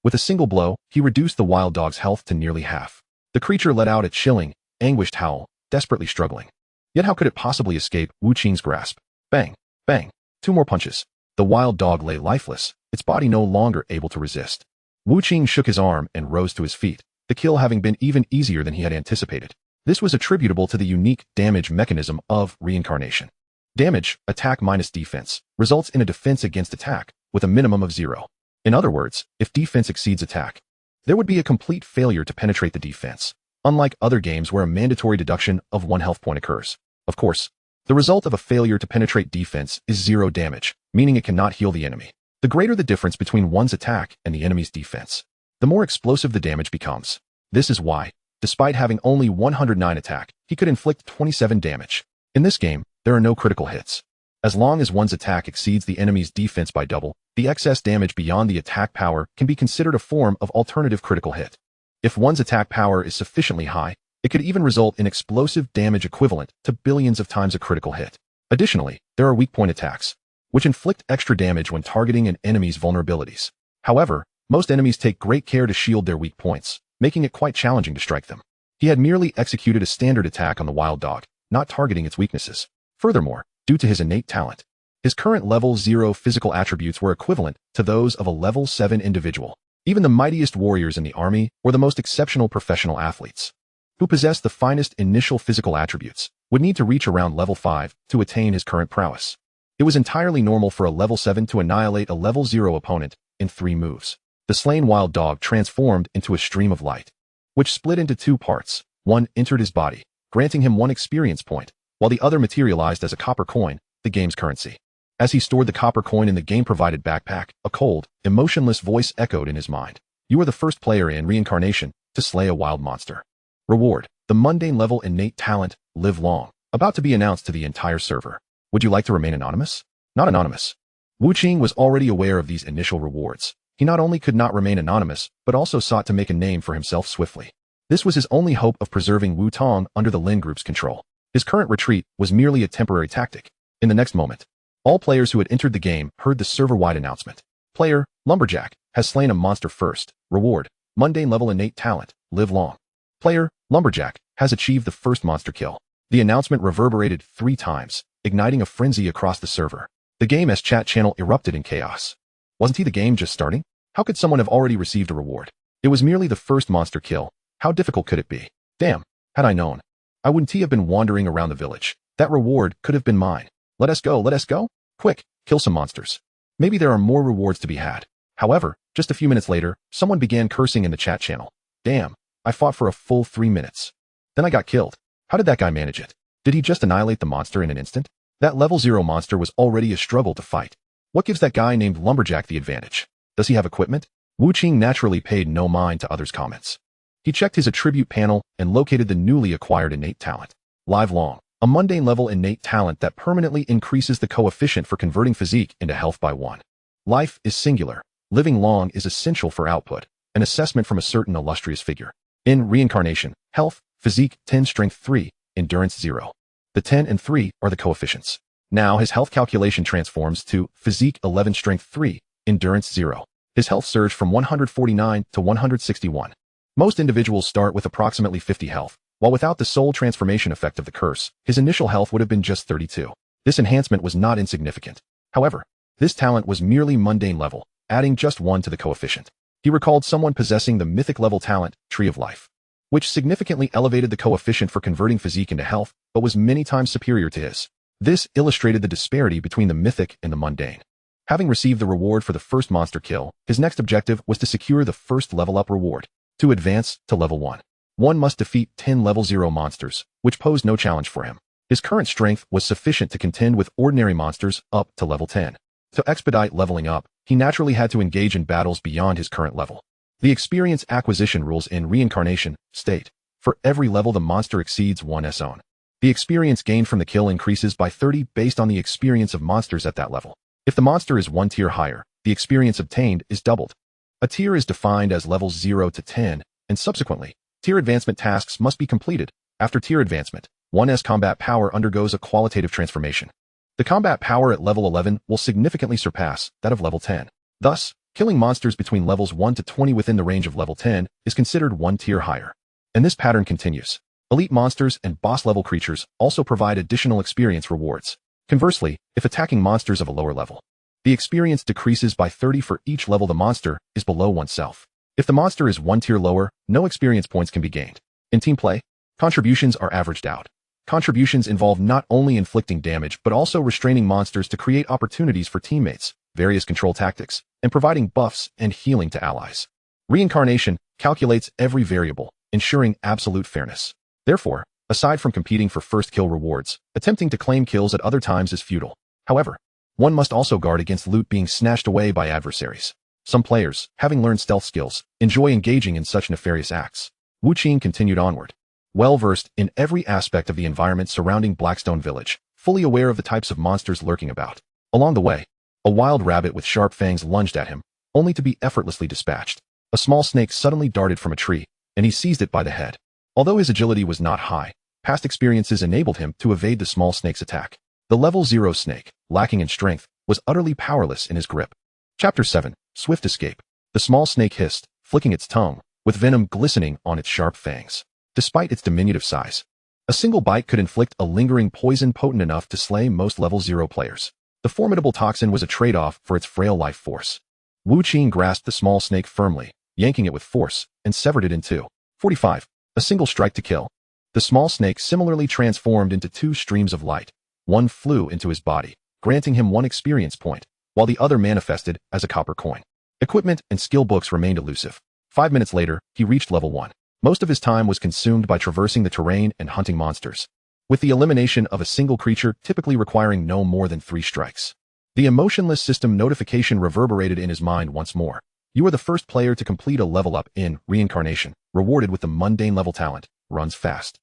With a single blow, he reduced the wild dog's health to nearly half. The creature let out a chilling, anguished howl, desperately struggling. Yet how could it possibly escape Wu Qing's grasp? Bang! Bang! 2 more punches. The wild dog lay lifeless, its body no longer able to resist. Wu Qing shook his arm and rose to his feet, the kill having been even easier than he had anticipated. This was attributable to the unique damage mechanism of reincarnation. Damage, attack minus defense, results in a defense against attack, with a minimum of 0. In other words, if defense exceeds attack, there would be a complete failure to penetrate the defense, unlike other games where a mandatory deduction of 1 health point occurs. Of course, the result of a failure to penetrate defense is 0 damage, meaning it cannot heal the enemy. The greater the difference between one's attack and the enemy's defense, the more explosive the damage becomes. This is why, despite having only 109 attack, he could inflict 27 damage. In this game, there are no critical hits. As long as one's attack exceeds the enemy's defense by double, the excess damage beyond the attack power can be considered a form of alternative critical hit. If one's attack power is sufficiently high, it could even result in explosive damage equivalent to billions of times a critical hit. Additionally, there are weak point attacks, which inflict extra damage when targeting an enemy's vulnerabilities. However, most enemies take great care to shield their weak points, making it quite challenging to strike them. He had merely executed a standard attack on the wild dog, not targeting its weaknesses. Furthermore, due to his innate talent, his current level 0 physical attributes were equivalent to those of a level 7 individual. Even the mightiest warriors in the army or the most exceptional professional athletes, who possess the finest initial physical attributes, would need to reach around level 5 to attain his current prowess. It was entirely normal for a level 7 to annihilate a level 0 opponent in 3 moves. The slain wild dog transformed into a stream of light, which split into 2 parts. One entered his body, granting him 1 experience point, while the other materialized as a copper coin, the game's currency. As he stored the copper coin in the game-provided backpack, a cold, emotionless voice echoed in his mind. You are the first player in Reincarnation to slay a wild monster. Reward, the mundane level innate talent, live long, about to be announced to the entire server. Would you like to remain anonymous? Not anonymous. Wu Qing was already aware of these initial rewards. He not only could not remain anonymous, but also sought to make a name for himself swiftly. This was his only hope of preserving Wu Tong under the Lin Group's control. His current retreat was merely a temporary tactic. In the next moment, all players who had entered the game heard the server-wide announcement. Player, Lumberjack, has slain a monster first. Reward, mundane level innate talent, live long. Player, Lumberjack, has achieved the first monster kill. The announcement reverberated 3 times, igniting a frenzy across the server. The game's chat channel erupted in chaos. Wasn't the game just starting? How could someone have already received a reward? It was merely the first monster kill. How difficult could it be? Damn, had I known, I wouldn't have been wandering around the village. That reward could have been mine. Let us go, let us go. Quick, kill some monsters. Maybe there are more rewards to be had. However, just a few minutes later, someone began cursing in the chat channel. Damn, I fought for a full 3 minutes. Then I got killed. How did that guy manage it? Did he just annihilate the monster in an instant? That level 0 monster was already a struggle to fight. What gives that guy named Lumberjack the advantage? Does he have equipment? Wu Qing naturally paid no mind to others' comments. He checked his attribute panel and located the newly acquired innate talent. Live long, a mundane level innate talent that permanently increases the coefficient for converting physique into health by 1. Life is singular. Living long is essential for output, an assessment from a certain illustrious figure. In Reincarnation, health, physique 10, strength 3, endurance 0. The 10 and 3 are the coefficients. Now his health calculation transforms to physique 11, strength 3, endurance 0. His health surged from 149 to 161. Most individuals start with approximately 50 health, while without the soul transformation effect of the curse, his initial health would have been just 32. This enhancement was not insignificant. However, this talent was merely mundane level, adding just 1 to the coefficient. He recalled someone possessing the mythic level talent, Tree of Life, which significantly elevated the coefficient for converting physique into health, but was many times superior to his. This illustrated the disparity between the mythic and the mundane. Having received the reward for the first monster kill, his next objective was to secure the first level up reward. To advance to level 1, one must defeat 10 level 0 monsters, which posed no challenge for him. His current strength was sufficient to contend with ordinary monsters up to level 10. To expedite leveling up, he naturally had to engage in battles beyond his current level. The experience acquisition rules in Reincarnation state, for every level the monster exceeds 1's own, the experience gained from the kill increases by 30 based on the experience of monsters at that level. If the monster is 1 tier higher, the experience obtained is doubled. A tier is defined as levels 0 to 10, and subsequently, tier advancement tasks must be completed. After tier advancement, 1's combat power undergoes a qualitative transformation. The combat power at level 11 will significantly surpass that of level 10. Thus, Killing monsters between levels 1 to 20 within the range of level 10 is considered one tier higher. And this pattern continues. Elite monsters and boss-level creatures also provide additional experience rewards. Conversely, if attacking monsters of a lower level, the experience decreases by 30 for each level the monster is below oneself. If the monster is one tier lower, no experience points can be gained. In team play, contributions are averaged out. Contributions involve not only inflicting damage but also restraining monsters to create opportunities for teammates, various control tactics, and providing buffs and healing to allies. Reincarnation calculates every variable, ensuring absolute fairness. Therefore, aside from competing for first kill rewards, attempting to claim kills at other times is futile. However, one must also guard against loot being snatched away by adversaries. Some players, having learned stealth skills, enjoy engaging in such nefarious acts. Qing continued onward, well-versed in every aspect of the environment surrounding Blackstone Village, fully aware of the types of monsters lurking about. Along the way, a wild rabbit with sharp fangs lunged at him, only to be effortlessly dispatched. A small snake suddenly darted from a tree, and he seized it by the head. Although his agility was not high, past experiences enabled him to evade the small snake's attack. The level 0 snake, lacking in strength, was utterly powerless in his grip. Chapter 7. Swift Escape. The small snake hissed, flicking its tongue, with venom glistening on its sharp fangs. Despite its diminutive size, a single bite could inflict a lingering poison potent enough to slay most level 0 players. The formidable toxin was a trade-off for its frail life force. Qing grasped the small snake firmly, yanking it with force, and severed it in two. 45. A single strike to kill. The small snake similarly transformed into two streams of light. One flew into his body, granting him 1 experience point, while the other manifested as a copper coin. Equipment and skill books remained elusive. 5 minutes later, he reached level 1. Most of his time was consumed by traversing the terrain and hunting monsters, with the elimination of a single creature typically requiring no more than 3 strikes. The emotionless system notification reverberated in his mind once more. You are the first player to complete a level up in Reincarnation, rewarded with the mundane level talent, runs fast.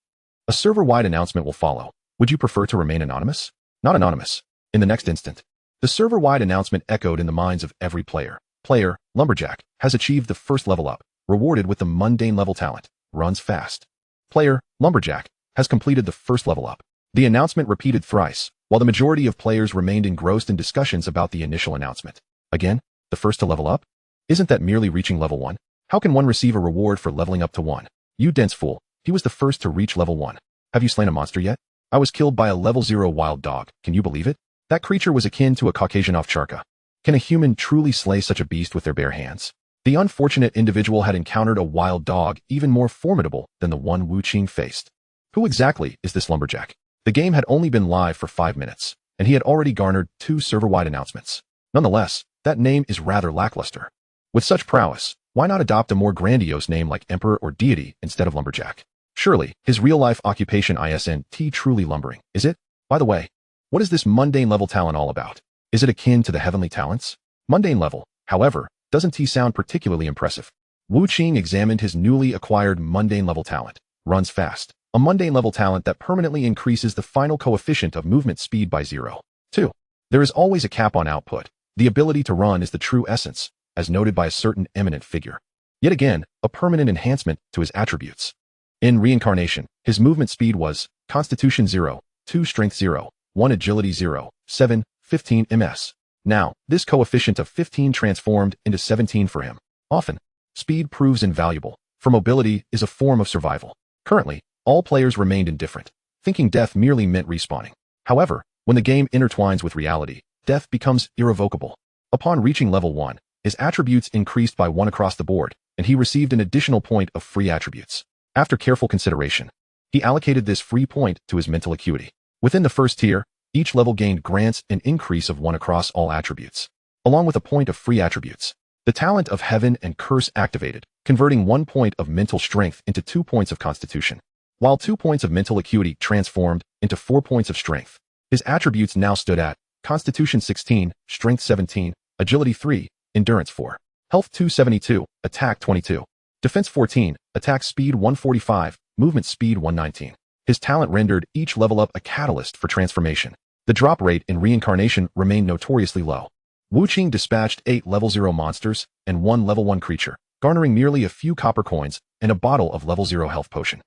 A server-wide announcement will follow. Would you prefer to remain anonymous? Not anonymous. In the next instant, the server-wide announcement echoed in the minds of every player. Player, Lumberjack, has achieved the first level up, rewarded with the mundane level talent, runs fast. Player, Lumberjack, has completed the first level up. The announcement repeated thrice, while the majority of players remained engrossed in discussions about the initial announcement. Again, the first to level up? Isn't that merely reaching level 1? How can one receive a reward for leveling up to 1? You dense fool, he was the first to reach level 1. Have you slain a monster yet? I was killed by a level 0 wild dog, can you believe it? That creature was akin to a Caucasian ovcharka. Can a human truly slay such a beast with their bare hands? The unfortunate individual had encountered a wild dog even more formidable than the one Qing faced. Who exactly is this lumberjack? The game had only been live for 5 minutes, and he had already garnered 2 server-wide announcements. Nonetheless, that name is rather lackluster. With such prowess, why not adopt a more grandiose name like Emperor or Deity instead of Lumberjack? Surely, his real-life occupation isn't truly lumbering, is it? By the way, what is this mundane level talent all about? Is it akin to the heavenly talents? Mundane level, however, doesn't sound particularly impressive. Qing examined his newly acquired mundane level talent, runs fast, a mundane level talent that permanently increases the final coefficient of movement speed by 0.2. There is always a cap on output. The ability to run is the true essence, as noted by a certain eminent figure. Yet again, a permanent enhancement to his attributes. In Reincarnation, his movement speed was Constitution 0, 2 Strength 0, 1 Agility 0, 7, 15 ms. Now, this coefficient of 15 transformed into 17 for him. Often, speed proves invaluable, for mobility is a form of survival. Currently, all players remained indifferent, thinking death merely meant respawning. However, when the game intertwines with reality, death becomes irrevocable. Upon reaching level 1, his attributes increased by 1 across the board, and he received an additional point of free attributes. After careful consideration, he allocated this free point to his mental acuity. Within the first tier, each level gained grants an increase of 1 across all attributes, along with a point of free attributes. The talent of Heaven and Curse activated, converting 1 point of mental strength into 2 points of constitution, while 2 points of mental acuity transformed into 4 points of strength. His attributes now stood at Constitution 16, Strength 17, Agility 3, Endurance 4, Health 272, Attack 22, Defense 14, Attack Speed 145, Movement Speed 119. His talent rendered each level up a catalyst for transformation. The drop rate in Reincarnation remained notoriously low. Qing dispatched 8 level 0 monsters and 1 level 1 creature, garnering merely a few copper coins and a bottle of level 0 health potion,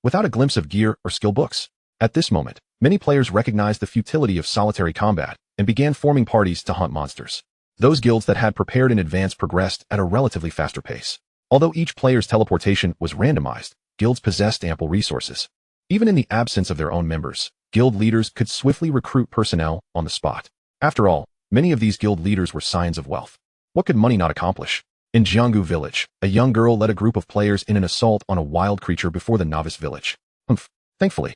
without a glimpse of gear or skill books. At this moment, many players recognized the futility of solitary combat and began forming parties to hunt monsters. Those guilds that had prepared in advance progressed at a relatively faster pace. Although each player's teleportation was randomized, guilds possessed ample resources. Even in the absence of their own members, guild leaders could swiftly recruit personnel on the spot. After all, many of these guild leaders were signs of wealth. What could money not accomplish? In Jianggu village, a young girl led a group of players in an assault on a wild creature before the novice village. Thankfully,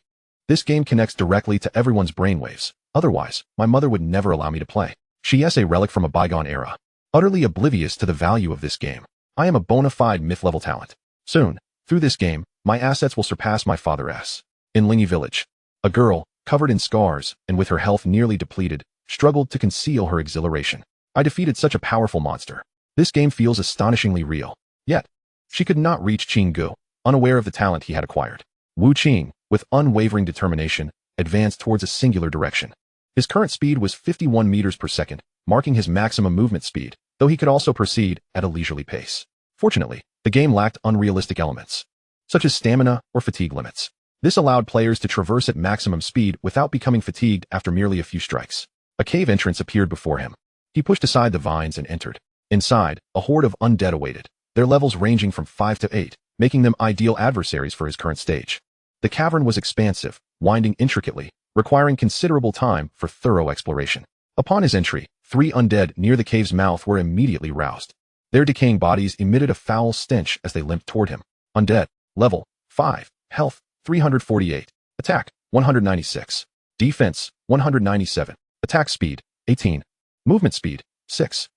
this game connects directly to everyone's brainwaves. Otherwise, my mother would never allow me to play. She is a relic from a bygone era. Utterly oblivious to the value of this game. I am a bona fide myth-level talent. Soon, through this game, my assets will surpass my father's. In Lingi village, a girl, covered in scars and with her health nearly depleted, struggled to conceal her exhilaration. I defeated such a powerful monster. This game feels astonishingly real. Yet, she could not reach Qing Gu, unaware of the talent he had acquired. Wu Qing, with unwavering determination, advanced towards a singular direction. His current speed was 51 meters per second, marking his maximum movement speed, though he could also proceed at a leisurely pace. Fortunately, the game lacked unrealistic elements, such as stamina or fatigue limits. This allowed players to traverse at maximum speed without becoming fatigued after merely a few strikes. A cave entrance appeared before him. He pushed aside the vines and entered. Inside, a horde of undead awaited, their levels ranging from 5 to 8, making them ideal adversaries for his current stage. The cavern was expansive, winding intricately, requiring considerable time for thorough exploration. Upon his entry, 3 undead near the cave's mouth were immediately roused. Their decaying bodies emitted a foul stench as they limped toward him. Undead, level 5, health 348, attack 196, defense 197, attack speed 18, movement speed 6.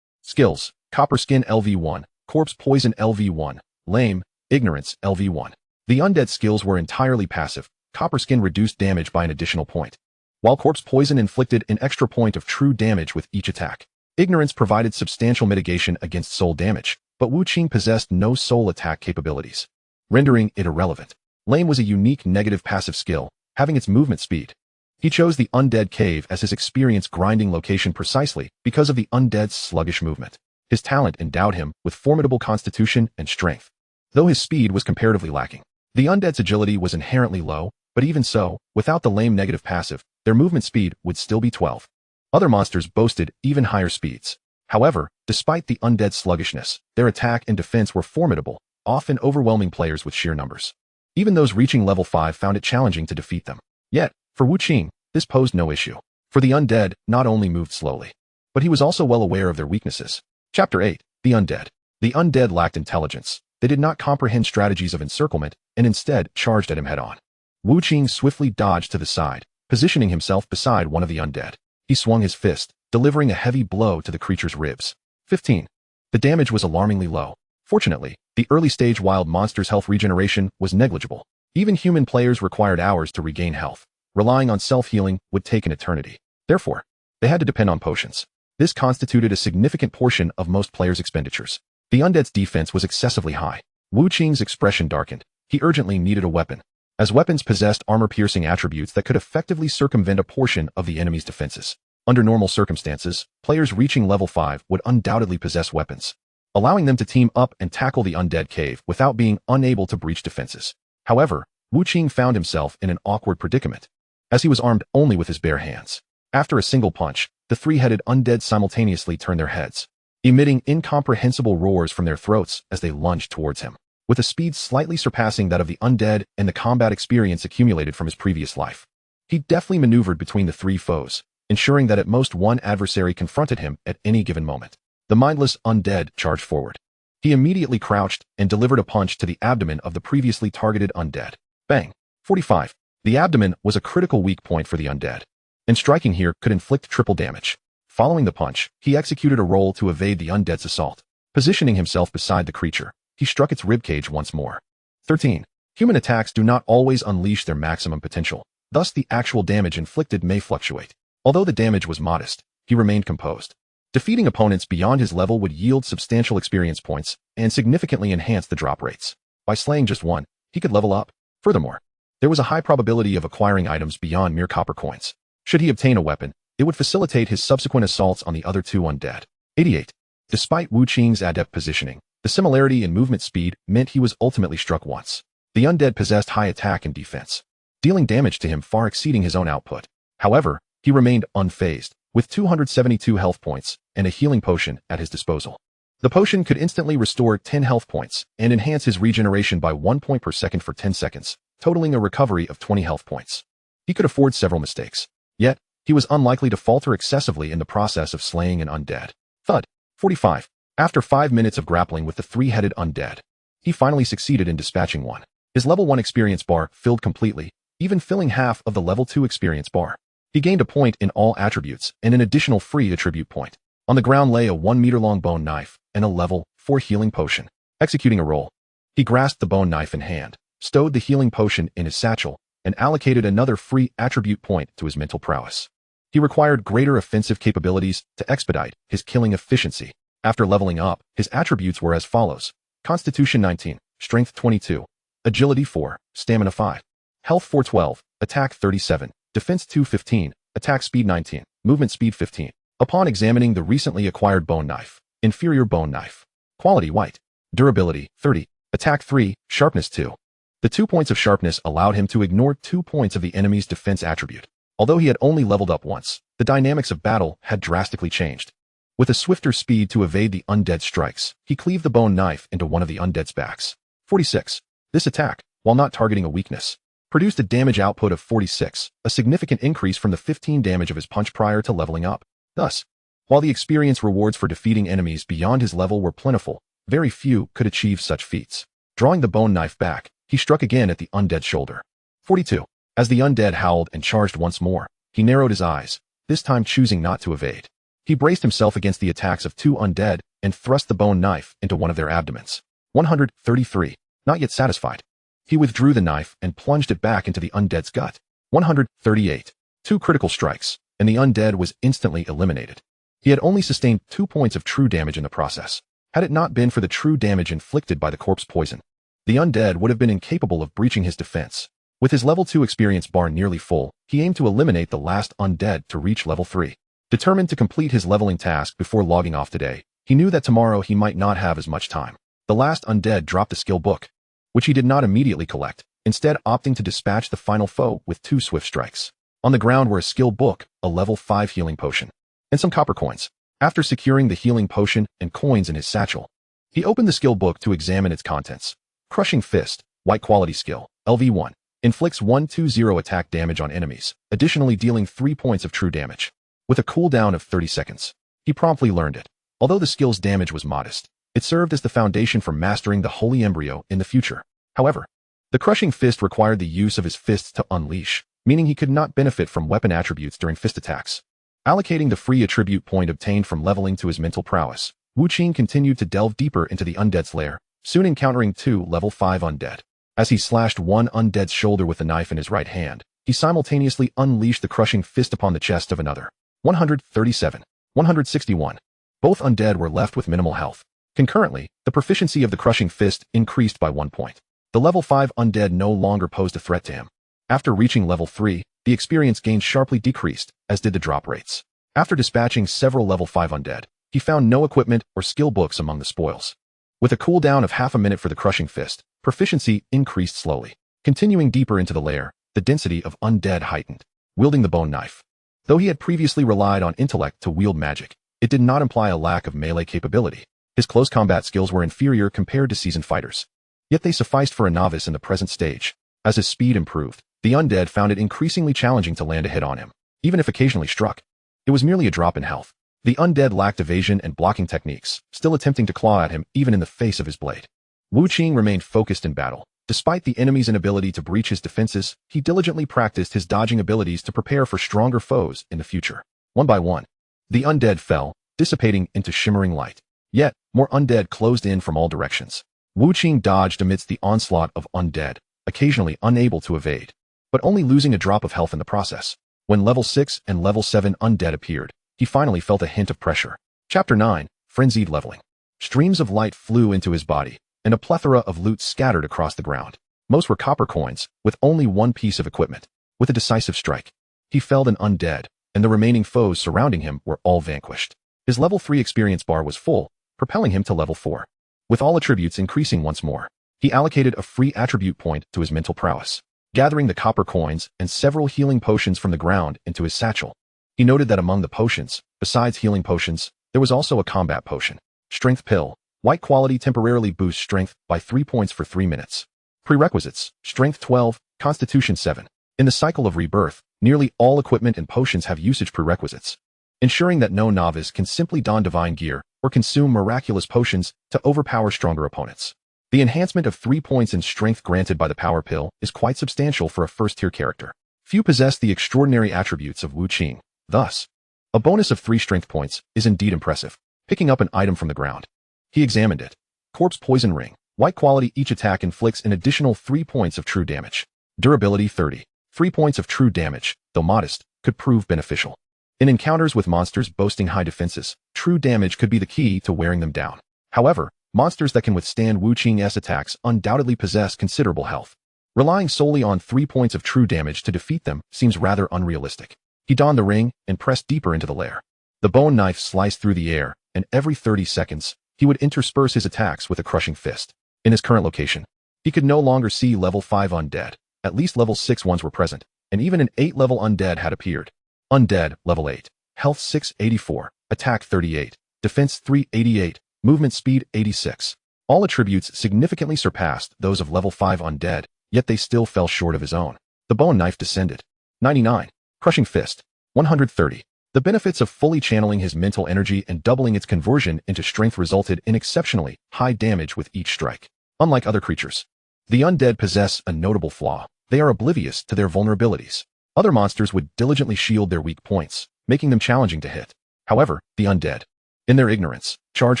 Skills: Copper Skin LV1, Corpse Poison LV1, Lame, Ignorance LV1. The undead skills were entirely passive. Copper Skin reduced damage by an additional point, while Corpse Poison inflicted an extra point of true damage with each attack. Ignorance provided substantial mitigation against soul damage, but Wu Qing possessed no soul attack capabilities, rendering it irrelevant. Lame was a unique negative passive skill, having its movement speed. He chose the undead cave as his experience grinding location precisely because of the undead's sluggish movement. His talent endowed him with formidable constitution and strength, though his speed was comparatively lacking. The undead's agility was inherently low, but even so, without the lame negative passive, their movement speed would still be 12. Other monsters boasted even higher speeds. However, despite the undead's sluggishness, their attack and defense were formidable, often overwhelming players with sheer numbers. Even those reaching level 5 found it challenging to defeat them. Yet, for Wu Qing, this posed no issue. For the undead not only moved slowly, but he was also well aware of their weaknesses. Chapter 8. The Undead. The undead lacked intelligence. They did not comprehend strategies of encirclement and instead charged at him head-on. Wu Qing swiftly dodged to the side, positioning himself beside one of the undead. He swung his fist, delivering a heavy blow to the creature's ribs. 15. The damage was alarmingly low. Fortunately, the early-stage wild monster's health regeneration was negligible. Even human players required hours to regain health. Relying on self-healing would take an eternity. Therefore, they had to depend on potions. This constituted a significant portion of most players' expenditures. The undead's defense was excessively high. Wu Qing's expression darkened. He urgently needed a weapon, as weapons possessed armor-piercing attributes that could effectively circumvent a portion of the enemy's defenses. Under normal circumstances, players reaching level 5 would undoubtedly possess weapons, allowing them to team up and tackle the undead cave without being unable to breach defenses. However, Wu Qing found himself in an awkward predicament, as he was armed only with his bare hands. After a single punch, the 3-headed undead simultaneously turned their heads, emitting incomprehensible roars from their throats as they lunged towards him, with a speed slightly surpassing that of the undead and the combat experience accumulated from his previous life. He deftly maneuvered between the 3 foes, ensuring that at most one adversary confronted him at any given moment. The mindless undead charged forward. He immediately crouched and delivered a punch to the abdomen of the previously targeted undead. Bang! 45. The abdomen was a critical weak point for the undead, and striking here could inflict triple damage. Following the punch, he executed a roll to evade the undead's assault. Positioning himself beside the creature, he struck its ribcage once more. 13. Human attacks do not always unleash their maximum potential, thus the actual damage inflicted may fluctuate. Although the damage was modest, he remained composed. Defeating opponents beyond his level would yield substantial experience points and significantly enhance the drop rates. By slaying just one, he could level up. Furthermore, there was a high probability of acquiring items beyond mere copper coins. Should he obtain a weapon, it would facilitate his subsequent assaults on the other 2 undead. 88. Despite Wu Qing's adept positioning, the similarity in movement speed meant he was ultimately struck once. The undead possessed high attack and defense, dealing damage to him far exceeding his own output. However, he remained unfazed, with 272 health points and a healing potion at his disposal. The potion could instantly restore 10 health points and enhance his regeneration by 1 point per second for 10 seconds, totaling a recovery of 20 health points. He could afford several mistakes. Yet, he was unlikely to falter excessively in the process of slaying an undead. Thud. 45. After 5 minutes of grappling with the three-headed undead, he finally succeeded in dispatching one. His level 1 experience bar filled completely, even filling half of the level 2 experience bar. He gained a point in all attributes and an additional free attribute point. On the ground lay a 1-meter-long bone knife and a level 4 healing potion. Executing a roll, he grasped the bone knife in hand, stowed the healing potion in his satchel, and allocated another free attribute point to his mental prowess. He required greater offensive capabilities to expedite his killing efficiency. After leveling up, his attributes were as follows: Constitution 19, Strength 22, Agility 4, Stamina 5, Health 412, Attack 37, Defense 215, Attack Speed 19, Movement Speed 15. Upon examining the recently acquired bone knife, inferior bone knife. Quality white. Durability 30, Attack 3, Sharpness 2. The 2 points of sharpness allowed him to ignore 2 points of the enemy's defense attribute. Although he had only leveled up once, the dynamics of battle had drastically changed. With a swifter speed to evade the undead strikes, he cleaved the bone knife into one of the undead's backs. 46. This attack, while not targeting a weakness, produced a damage output of 46, a significant increase from the 15 damage of his punch prior to leveling up. Thus, while the experience rewards for defeating enemies beyond his level were plentiful, very few could achieve such feats. Drawing the bone knife back, he struck again at the undead's shoulder. 42. As the undead howled and charged once more, he narrowed his eyes, this time choosing not to evade. He braced himself against the attacks of 2 undead and thrust the bone knife into one of their abdomens. 133. Not yet satisfied, he withdrew the knife and plunged it back into the undead's gut. 138. 2 critical strikes, and the undead was instantly eliminated. He had only sustained 2 points of true damage in the process. Had it not been for the true damage inflicted by the corpse poison, the undead would have been incapable of breaching his defense. With his level 2 experience bar nearly full, he aimed to eliminate the last undead to reach level 3. Determined to complete his leveling task before logging off today, he knew that tomorrow he might not have as much time. The last undead dropped the skill book, which he did not immediately collect, instead opting to dispatch the final foe with 2 swift strikes. On the ground were a skill book, a level 5 healing potion, and some copper coins. After securing the healing potion and coins in his satchel, he opened the skill book to examine its contents. Crushing Fist, white quality skill, LV1, inflicts 120 attack damage on enemies, additionally dealing 3 points of true damage. With a cooldown of 30 seconds, he promptly learned it. Although the skill's damage was modest, it served as the foundation for mastering the Holy Embryo in the future. However, the Crushing Fist required the use of his fists to unleash, meaning he could not benefit from weapon attributes during fist attacks. Allocating the free attribute point obtained from leveling to his mental prowess, Wu Qing continued to delve deeper into the undead's lair, soon encountering 2 level 5 undead. As he slashed one undead's shoulder with the knife in his right hand, he simultaneously unleashed the Crushing Fist upon the chest of another. 137. 161. Both undead were left with minimal health. Concurrently, the proficiency of the Crushing Fist increased by 1 point. The level 5 undead no longer posed a threat to him. After reaching level 3, the experience gain sharply decreased, as did the drop rates. After dispatching several level 5 undead, he found no equipment or skill books among the spoils. With a cooldown of half a minute for the Crushing Fist, proficiency increased slowly. Continuing deeper into the lair, the density of undead heightened. Wielding the bone knife. Though he had previously relied on intellect to wield magic, it did not imply a lack of melee capability. His close combat skills were inferior compared to seasoned fighters. Yet they sufficed for a novice in the present stage. As his speed improved, the undead found it increasingly challenging to land a hit on him, even if occasionally struck. It was merely a drop in health. The undead lacked evasion and blocking techniques, still attempting to claw at him even in the face of his blade. Wu Qing remained focused in battle. Despite the enemy's inability to breach his defenses, he diligently practiced his dodging abilities to prepare for stronger foes in the future. One by one, the undead fell, dissipating into shimmering light. Yet, more undead closed in from all directions. Wu Qing dodged amidst the onslaught of undead, occasionally unable to evade, but only losing a drop of health in the process. When level 6 and level 7 undead appeared, he finally felt a hint of pressure. Chapter 9, Frenzied Leveling. Streams of light flew into his body, and a plethora of loot scattered across the ground. Most were copper coins, with only one piece of equipment. With a decisive strike, he felled an undead, and the remaining foes surrounding him were all vanquished. His level 3 experience bar was full, propelling him to level 4. With all attributes increasing once more, he allocated a free attribute point to his mental prowess, gathering the copper coins and several healing potions from the ground into his satchel. He noted that among the potions, besides healing potions, there was also a combat potion. Strength Pill. White quality temporarily boosts strength by 3 points for 3 minutes. Prerequisites. Strength 12, Constitution 7. In the cycle of rebirth, nearly all equipment and potions have usage prerequisites, ensuring that no novice can simply don divine gear or consume miraculous potions to overpower stronger opponents. The enhancement of 3 points in strength granted by the power pill is quite substantial for a first-tier character. Few possess the extraordinary attributes of Wu Qing. Thus, a bonus of 3 strength points is indeed impressive. Picking up an item from the ground. He examined it. Corpse Poison Ring. White quality, each attack inflicts an additional 3 points of true damage. Durability 30. 3 points of true damage, though modest, could prove beneficial. In encounters with monsters boasting high defenses, true damage could be the key to wearing them down. However, monsters that can withstand Wu Qing's attacks undoubtedly possess considerable health. Relying solely on 3 points of true damage to defeat them seems rather unrealistic. He donned the ring and pressed deeper into the lair. The bone knife sliced through the air, and every 30 seconds, he would intersperse his attacks with a crushing fist. In his current location, he could no longer see level 5 undead. At least level 6 ones were present, and even an 8-level undead had appeared. Undead, level 8. Health 684, attack 38, defense 388, movement speed 86. All attributes significantly surpassed those of level 5 undead, yet they still fell short of his own. The bone knife descended. 99. Crushing fist. 130. The benefits of fully channeling his mental energy and doubling its conversion into strength resulted in exceptionally high damage with each strike. Unlike other creatures, the undead possess a notable flaw. They are oblivious to their vulnerabilities. Other monsters would diligently shield their weak points, making them challenging to hit. However, the undead, in their ignorance, charge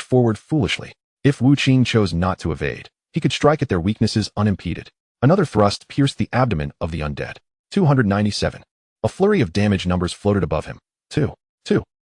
forward foolishly. If Wu Qing chose not to evade, he could strike at their weaknesses unimpeded. Another thrust pierced the abdomen of the undead. 297. A flurry of damage numbers floated above him. 2,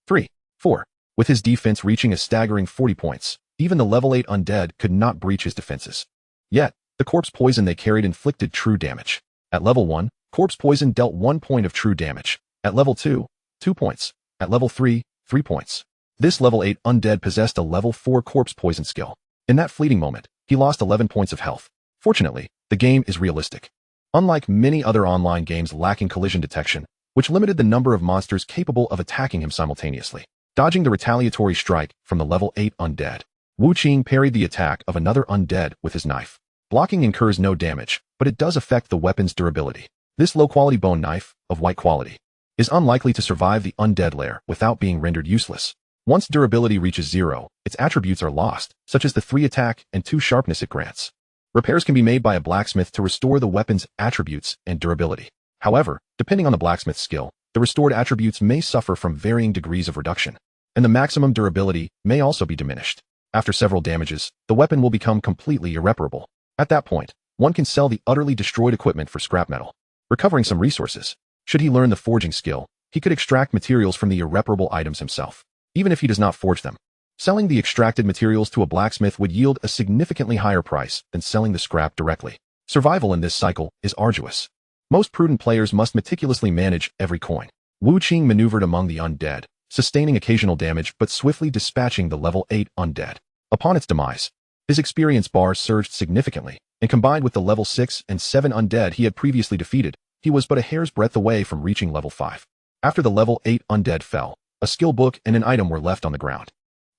3, 4. With his defense reaching a staggering 40 points, even the level 8 undead could not breach his defenses. Yet, the corpse poison they carried inflicted true damage. At level 1, corpse poison dealt 1 point of true damage. At level 2, 2 points. At level 3, 3 points. This level 8 undead possessed a level 4 corpse poison skill. In that fleeting moment, he lost 11 points of health. Fortunately, the game is realistic. Unlike many other online games lacking collision detection, which limited the number of monsters capable of attacking him simultaneously. Dodging the retaliatory strike from the level 8 undead, Wu Qing parried the attack of another undead with his knife. Blocking incurs no damage, but it does affect the weapon's durability. This low-quality bone knife, of white quality, is unlikely to survive the undead lair without being rendered useless. Once durability reaches 0, its attributes are lost, such as the 3 attack and 2 sharpness it grants. Repairs can be made by a blacksmith to restore the weapon's attributes and durability. However, depending on the blacksmith's skill, the restored attributes may suffer from varying degrees of reduction, and the maximum durability may also be diminished. After several damages, the weapon will become completely irreparable. At that point, one can sell the utterly destroyed equipment for scrap metal, recovering some resources. Should he learn the forging skill, he could extract materials from the irreparable items himself, even if he does not forge them. Selling the extracted materials to a blacksmith would yield a significantly higher price than selling the scrap directly. Survival in this cycle is arduous. Most prudent players must meticulously manage every coin. Wu Qing maneuvered among the undead, sustaining occasional damage but swiftly dispatching the level 8 undead. Upon its demise, his experience bar surged significantly, and combined with the level 6 and 7 undead he had previously defeated, he was but a hair's breadth away from reaching level 5. After the level 8 undead fell, a skill book and an item were left on the ground.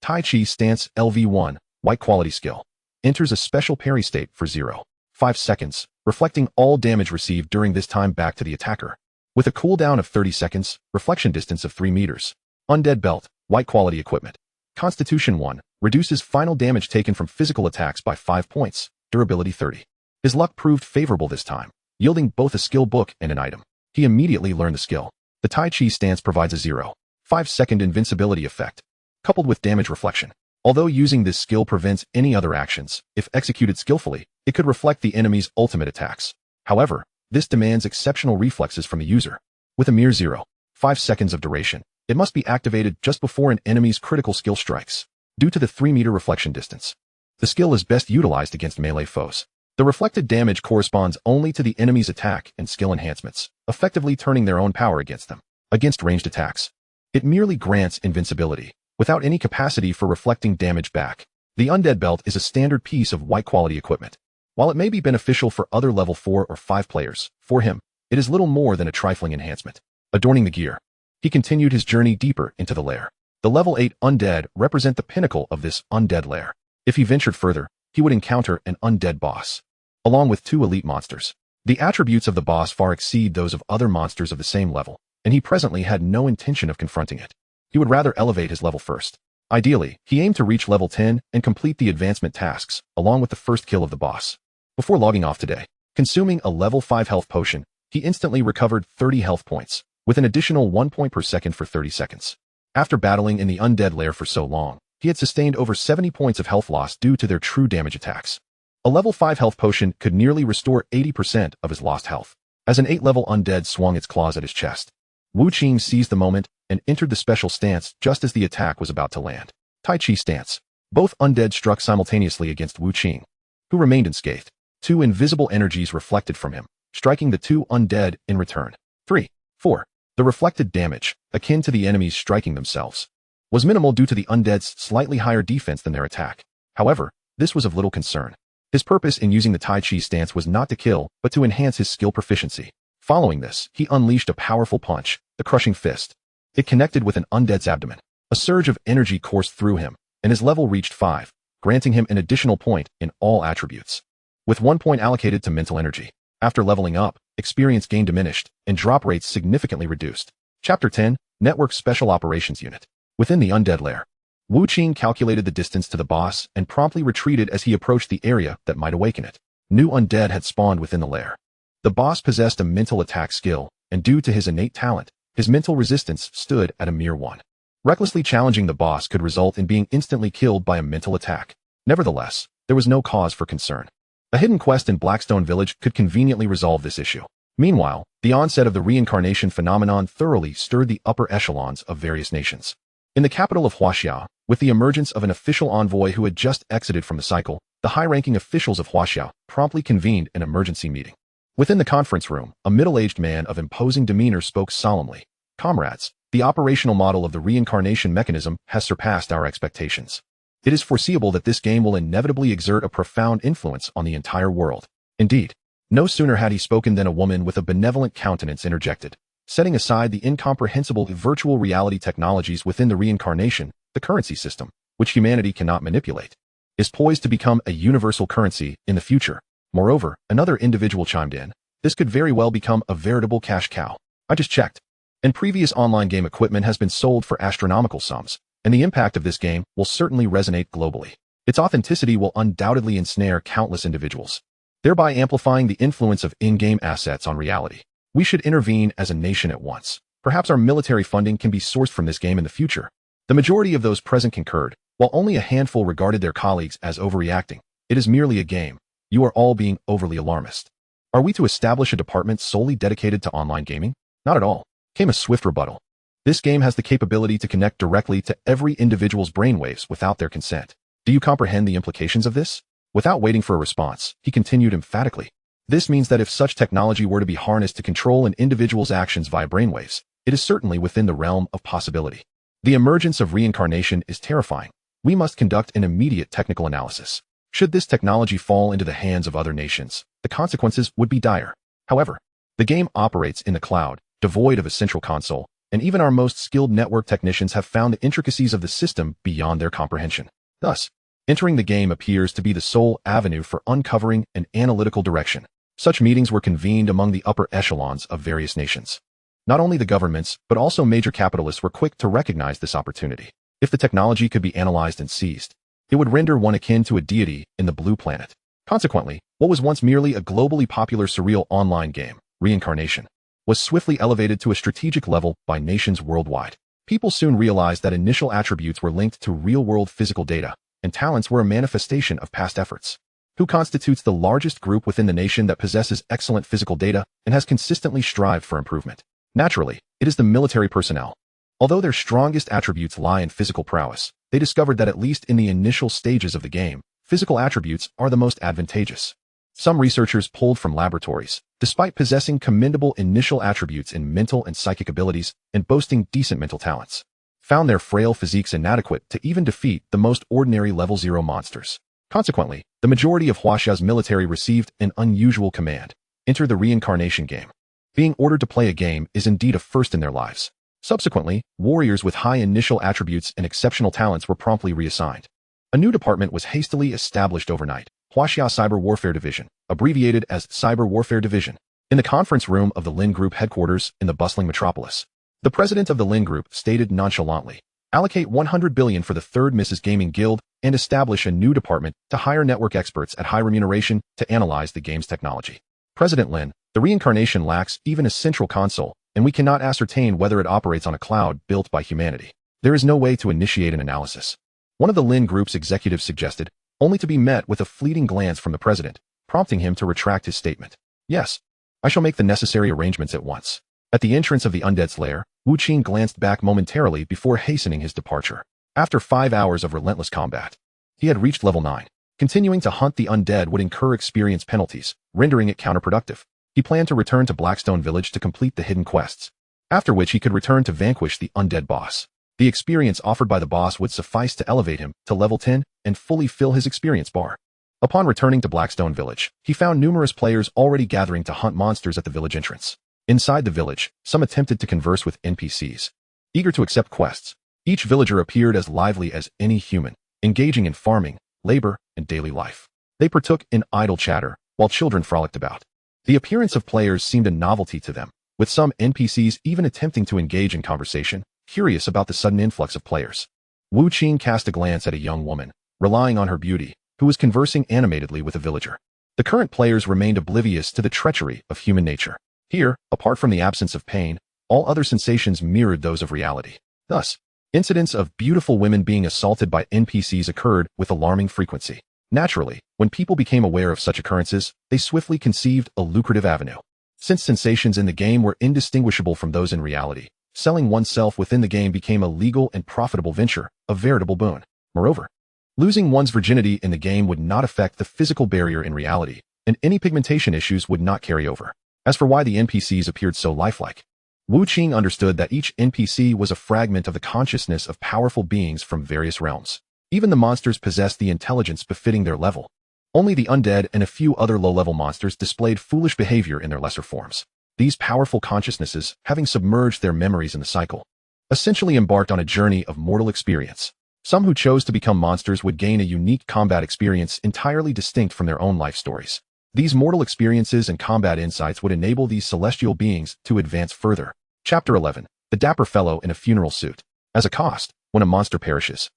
Tai Chi Stance LV1, white quality skill. Enters a special parry state for 0.5 seconds, reflecting all damage received during this time back to the attacker. With a cooldown of 30 seconds, reflection distance of 3 meters. Undead Belt, white quality equipment. Constitution 1, reduces final damage taken from physical attacks by 5 points, durability 30. His luck proved favorable this time, yielding both a skill book and an item. He immediately learned the skill. The Tai Chi Stance provides a 0.5 second invincibility effect, coupled with damage reflection. Although using this skill prevents any other actions, if executed skillfully, it could reflect the enemy's ultimate attacks. However, this demands exceptional reflexes from the user. With a mere 0.5 seconds of duration, it must be activated just before an enemy's critical skill strikes. Due to the 3-meter reflection distance, the skill is best utilized against melee foes. The reflected damage corresponds only to the enemy's attack and skill enhancements, effectively turning their own power against them. Against ranged attacks, it merely grants invincibility, without any capacity for reflecting damage back. The Undead Belt is a standard piece of white quality equipment. While it may be beneficial for other level 4 or 5 players, for him, it is little more than a trifling enhancement. Adorning the gear. he continued his journey deeper into the lair. The level 8 undead represent the pinnacle of this undead lair. If he ventured further, he would encounter an undead boss, along with 2 elite monsters. The attributes of the boss far exceed those of other monsters of the same level, and he presently had no intention of confronting it. He would rather elevate his level first. Ideally, he aimed to reach level 10 and complete the advancement tasks, along with the first kill of the boss. Before logging off today, consuming a level 5 health potion, he instantly recovered 30 health points, with an additional 1 point per second for 30 seconds. After battling in the undead lair for so long, he had sustained over 70 points of health loss due to their true damage attacks. A level 5 health potion could nearly restore 80% of his lost health. As an 8-level undead swung its claws at his chest, Qing seized the moment and entered the special stance just as the attack was about to land. Tai Chi stance. Both undead struck simultaneously against Qing, who remained unscathed. 2 invisible energies reflected from him, striking the 2 undead in return. 3. 4. The reflected damage, akin to the enemies striking themselves, was minimal due to the undead's slightly higher defense than their attack. However, this was of little concern. His purpose in using the Tai Chi stance was not to kill, but to enhance his skill proficiency. Following this, he unleashed a powerful punch, the crushing fist. It connected with an undead's abdomen. A surge of energy coursed through him, and his level reached 5, granting him an additional point in all attributes. With 1 point allocated to mental energy. After leveling up, experience gain diminished, and drop rates significantly reduced. Chapter 10, Network Special Operations Unit. Within the undead lair, Qing calculated the distance to the boss and promptly retreated as he approached the area that might awaken it. New undead had spawned within the lair. The boss possessed a mental attack skill, and due to his innate talent, his mental resistance stood at a mere 1. Recklessly challenging the boss could result in being instantly killed by a mental attack. Nevertheless, there was no cause for concern. A hidden quest in Blackstone Village could conveniently resolve this issue. Meanwhile, the onset of the reincarnation phenomenon thoroughly stirred the upper echelons of various nations. In the capital of Huaxiao, with the emergence of an official envoy who had just exited from the cycle, the high-ranking officials of Huaxiao promptly convened an emergency meeting. Within the conference room, a middle-aged man of imposing demeanor spoke solemnly. Comrades, the operational model of the reincarnation mechanism has surpassed our expectations. It is foreseeable that this game will inevitably exert a profound influence on the entire world. Indeed, no sooner had he spoken than a woman with a benevolent countenance interjected. Setting aside the incomprehensible virtual reality technologies within the reincarnation, the currency system, which humanity cannot manipulate, is poised to become a universal currency in the future. Moreover, another individual chimed in, this could very well become a veritable cash cow. I just checked, and previous online game equipment has been sold for astronomical sums, and the impact of this game will certainly resonate globally. Its authenticity will undoubtedly ensnare countless individuals, thereby amplifying the influence of in-game assets on reality. We should intervene as a nation at once. Perhaps our military funding can be sourced from this game in the future. The majority of those present concurred, while only a handful regarded their colleagues as overreacting. It is merely a game. You are all being overly alarmist. Are we to establish a department solely dedicated to online gaming? Not at all, came a swift rebuttal. This game has the capability to connect directly to every individual's brainwaves without their consent. Do you comprehend the implications of this? Without waiting for a response, he continued emphatically. This means that if such technology were to be harnessed to control an individual's actions via brainwaves, it is certainly within the realm of possibility. The emergence of reincarnation is terrifying. We must conduct an immediate technical analysis. Should this technology fall into the hands of other nations, the consequences would be dire. However, the game operates in the cloud, devoid of a central console, and even our most skilled network technicians have found the intricacies of the system beyond their comprehension. Thus, entering the game appears to be the sole avenue for uncovering an analytical direction. Such meetings were convened among the upper echelons of various nations. Not only the governments, but also major capitalists were quick to recognize this opportunity. If the technology could be analyzed and seized, it would render one akin to a deity in the blue planet. Consequently, what was once merely a globally popular surreal online game, Reincarnation, was swiftly elevated to a strategic level by nations worldwide. People soon realized that initial attributes were linked to real-world physical data, and talents were a manifestation of past efforts. Who constitutes the largest group within the nation that possesses excellent physical data and has consistently strived for improvement? Naturally, it is the military personnel. Although their strongest attributes lie in physical prowess, they discovered that at least in the initial stages of the game, physical attributes are the most advantageous. Some researchers pulled from laboratories, despite possessing commendable initial attributes in mental and psychic abilities and boasting decent mental talents, found their frail physiques inadequate to even defeat the most ordinary level 0 monsters. Consequently, the majority of Huaxiao's military received an unusual command: enter the reincarnation game. Being ordered to play a game is indeed a first in their lives. Subsequently, warriors with high initial attributes and exceptional talents were promptly reassigned. A new department was hastily established overnight, Huaxia Cyber Warfare Division, abbreviated as Cyber Warfare Division, in the conference room of the Lin Group headquarters in the bustling metropolis. The president of the Lin Group stated nonchalantly, allocate 100 billion for the third Mrs. Gaming Guild and establish a new department to hire network experts at high remuneration to analyze the game's technology. President Lin, the reincarnation lacks even a central console, and we cannot ascertain whether it operates on a cloud built by humanity. There is no way to initiate an analysis. One of the Lin Group's executives suggested, only to be met with a fleeting glance from the president, prompting him to retract his statement. Yes, I shall make the necessary arrangements at once. At the entrance of the undead's lair, Wu Qing glanced back momentarily before hastening his departure. After 5 hours of relentless combat, he had reached level 9. Continuing to hunt the undead would incur experience penalties, rendering it counterproductive. He planned to return to Blackstone Village to complete the hidden quests, after which he could return to vanquish the undead boss. The experience offered by the boss would suffice to elevate him to level 10 and fully fill his experience bar. Upon returning to Blackstone Village, he found numerous players already gathering to hunt monsters at the village entrance. Inside the village, some attempted to converse with NPCs, eager to accept quests. Each villager appeared as lively as any human, engaging in farming, labor, and daily life. They partook in idle chatter, while children frolicked about. The appearance of players seemed a novelty to them, with some NPCs even attempting to engage in conversation, curious about the sudden influx of players. Wu Qing cast a glance at a young woman, relying on her beauty, who was conversing animatedly with a villager. The current players remained oblivious to the treachery of human nature. Here, apart from the absence of pain, all other sensations mirrored those of reality. Thus, incidents of beautiful women being assaulted by NPCs occurred with alarming frequency. Naturally, when people became aware of such occurrences, they swiftly conceived a lucrative avenue. Since sensations in the game were indistinguishable from those in reality, selling oneself within the game became a legal and profitable venture, a veritable boon. Moreover, losing one's virginity in the game would not affect the physical barrier in reality, and any pigmentation issues would not carry over. As for why the NPCs appeared so lifelike, Wu Qing understood that each NPC was a fragment of the consciousness of powerful beings from various realms. Even the monsters possessed the intelligence befitting their level. Only the undead and a few other low-level monsters displayed foolish behavior in their lesser forms. These powerful consciousnesses, having submerged their memories in the cycle, essentially embarked on a journey of mortal experience. Some who chose to become monsters would gain a unique combat experience entirely distinct from their own life stories. These mortal experiences and combat insights would enable these celestial beings to advance further. Chapter 11. The Dapper Fellow in a Funeral Suit. As a cost, when a monster perishes,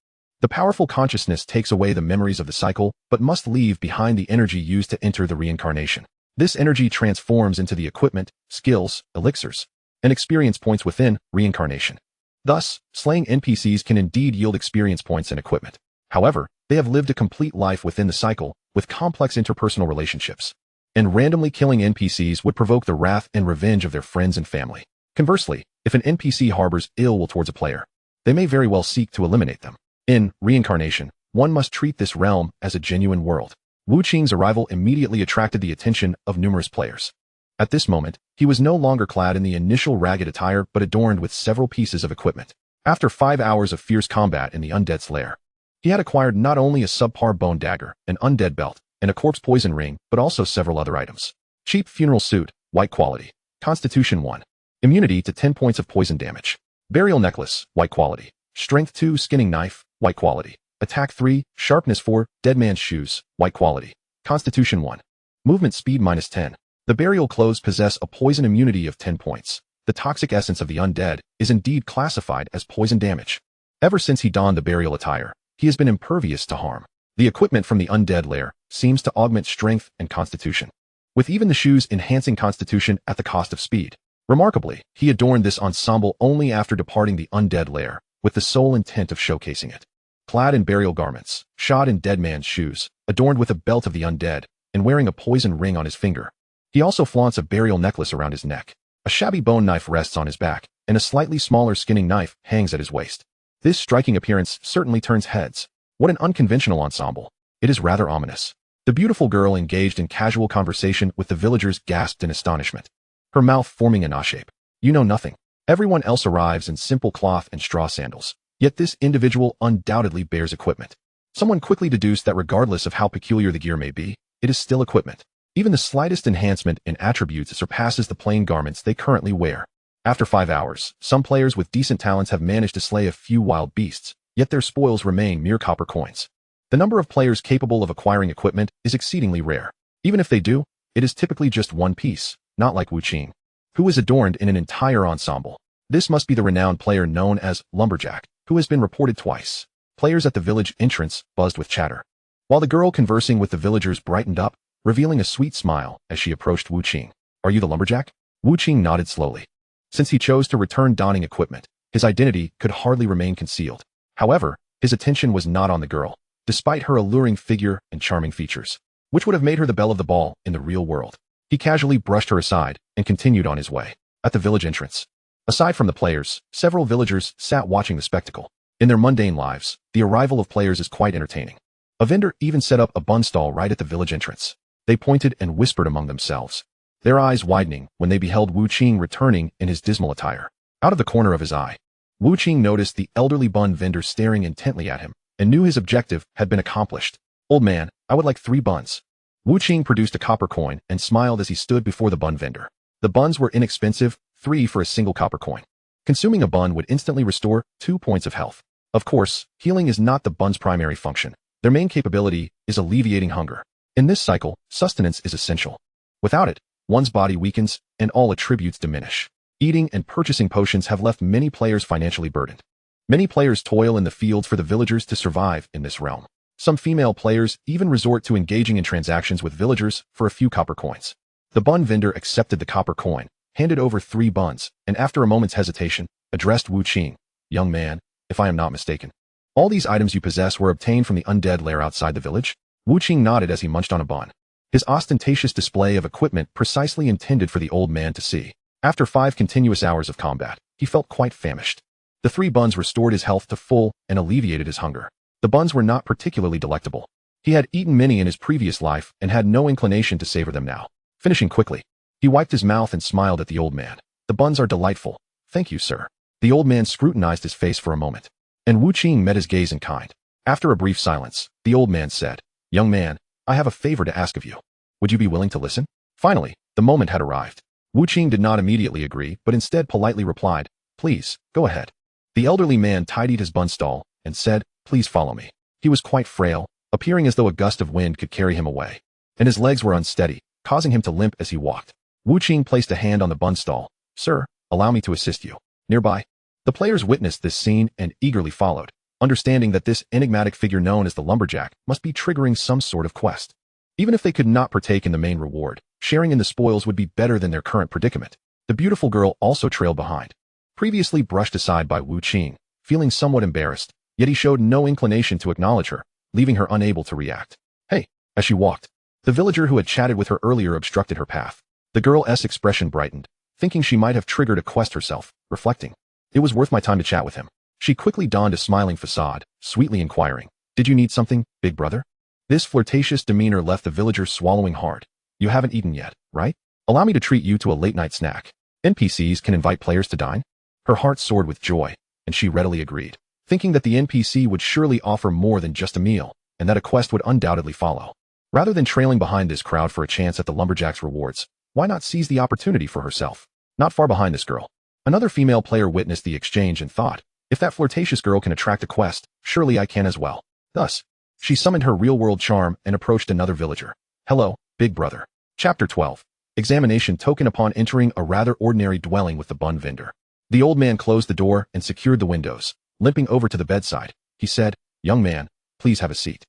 the powerful consciousness takes away the memories of the cycle, but must leave behind the energy used to enter the reincarnation. This energy transforms into the equipment, skills, elixirs, and experience points within reincarnation. Thus, slaying NPCs can indeed yield experience points and equipment. However, they have lived a complete life within the cycle, with complex interpersonal relationships. And randomly killing NPCs would provoke the wrath and revenge of their friends and family. Conversely, if an NPC harbors ill will towards a player, they may very well seek to eliminate them. In reincarnation, one must treat this realm as a genuine world. Wu Qing's arrival immediately attracted the attention of numerous players. At this moment, he was no longer clad in the initial ragged attire but adorned with several pieces of equipment. After 5 hours of fierce combat in the undead's lair, he had acquired not only a subpar bone dagger, an undead belt, and a corpse poison ring, but also several other items. Cheap funeral suit, white quality. Constitution 1. Immunity to 10 points of poison damage. Burial necklace, white quality. Strength 2, skinning knife, white quality. Attack 3, sharpness 4, dead man's shoes, white quality. Constitution 1. Movement speed -10. The burial clothes possess a poison immunity of 10 points. The toxic essence of the undead is indeed classified as poison damage. Ever since he donned the burial attire, he has been impervious to harm. The equipment from the undead lair seems to augment strength and constitution, with even the shoes enhancing constitution at the cost of speed. Remarkably, he adorned this ensemble only after departing the undead lair, with the sole intent of showcasing it. Clad in burial garments, shod in dead man's shoes, adorned with a belt of the undead, and wearing a poison ring on his finger, he also flaunts a burial necklace around his neck. A shabby bone knife rests on his back, and a slightly smaller skinning knife hangs at his waist. This striking appearance certainly turns heads. What an unconventional ensemble. It is rather ominous. The beautiful girl engaged in casual conversation with the villagers gasped in astonishment, her mouth forming an A shape. You know nothing. Everyone else arrives in simple cloth and straw sandals, yet this individual undoubtedly bears equipment. Someone quickly deduced that regardless of how peculiar the gear may be, it is still equipment. Even the slightest enhancement in attributes surpasses the plain garments they currently wear. After 5 hours, some players with decent talents have managed to slay a few wild beasts, yet their spoils remain mere copper coins. The number of players capable of acquiring equipment is exceedingly rare. Even if they do, it is typically just one piece, not like Qing, who is adorned in an entire ensemble. This must be the renowned player known as Lumberjack, who has been reported twice. Players at the village entrance buzzed with chatter, while the girl conversing with the villagers brightened up, revealing a sweet smile as she approached Qing. "Are you the lumberjack?" Qing nodded slowly. Since he chose to return donning equipment, his identity could hardly remain concealed. However, his attention was not on the girl, despite her alluring figure and charming features, which would have made her the belle of the ball in the real world. He casually brushed her aside and continued on his way. At the village entrance, aside from the players, several villagers sat watching the spectacle. In their mundane lives, the arrival of players is quite entertaining. A vendor even set up a bun stall right at the village entrance. They pointed and whispered among themselves, their eyes widening when they beheld Qing returning in his dismal attire. Out of the corner of his eye, Qing noticed the elderly bun vendor staring intently at him and knew his objective had been accomplished. "Old man, I would like 3 buns." Qing produced a copper coin and smiled as he stood before the bun vendor. The buns were inexpensive, 3 for a single copper coin. Consuming a bun would instantly restore 2 points of health. Of course, healing is not the bun's primary function. Their main capability is alleviating hunger. In this cycle, sustenance is essential. Without it, one's body weakens and all attributes diminish. Eating and purchasing potions have left many players financially burdened. Many players toil in the fields for the villagers to survive in this realm. Some female players even resort to engaging in transactions with villagers for a few copper coins. The bun vendor accepted the copper coin, handed over 3 buns, and after a moment's hesitation, addressed Qing. "Young man, if I am not mistaken, all these items you possess were obtained from the undead lair outside the village?" Qing nodded as he munched on a bun, his ostentatious display of equipment precisely intended for the old man to see. After 5 continuous hours of combat, he felt quite famished. The 3 buns restored his health to full and alleviated his hunger. The buns were not particularly delectable. He had eaten many in his previous life and had no inclination to savor them now. Finishing quickly, he wiped his mouth and smiled at the old man. "The buns are delightful. Thank you, sir." The old man scrutinized his face for a moment, and Qing met his gaze in kind. After a brief silence, the old man said, "Young man, I have a favor to ask of you. Would you be willing to listen?" Finally, the moment had arrived. Qing did not immediately agree, but instead politely replied, "Please, go ahead." The elderly man tidied his bun stall and said, "Please follow me." He was quite frail, appearing as though a gust of wind could carry him away, and his legs were unsteady, causing him to limp as he walked. Qing placed a hand on the bun stall. "Sir, allow me to assist you." Nearby, the players witnessed this scene and eagerly followed, understanding that this enigmatic figure known as the lumberjack must be triggering some sort of quest. Even if they could not partake in the main reward, sharing in the spoils would be better than their current predicament. The beautiful girl also trailed behind, previously brushed aside by Qing, feeling somewhat embarrassed, yet he showed no inclination to acknowledge her, leaving her unable to react. "Hey," as she walked, the villager who had chatted with her earlier obstructed her path. The girl's expression brightened, thinking she might have triggered a quest herself, reflecting, "It was worth my time to chat with him." She quickly donned a smiling facade, sweetly inquiring, "Did you need something, big brother?" This flirtatious demeanor left the villager swallowing hard. "You haven't eaten yet, right? Allow me to treat you to a late-night snack. NPCs can invite players to dine." Her heart soared with joy, and she readily agreed, thinking that the NPC would surely offer more than just a meal, and that a quest would undoubtedly follow. Rather than trailing behind this crowd for a chance at the lumberjack's rewards, why not seize the opportunity for herself? Not far behind this girl, another female player witnessed the exchange and thought, "If that flirtatious girl can attract a quest, surely I can as well." Thus, she summoned her real-world charm and approached another villager. "Hello, big brother." Chapter 12. Examination token. Upon entering a rather ordinary dwelling with the bun vendor, the old man closed the door and secured the windows. Limping over to the bedside, he said, "Young man, please have a seat."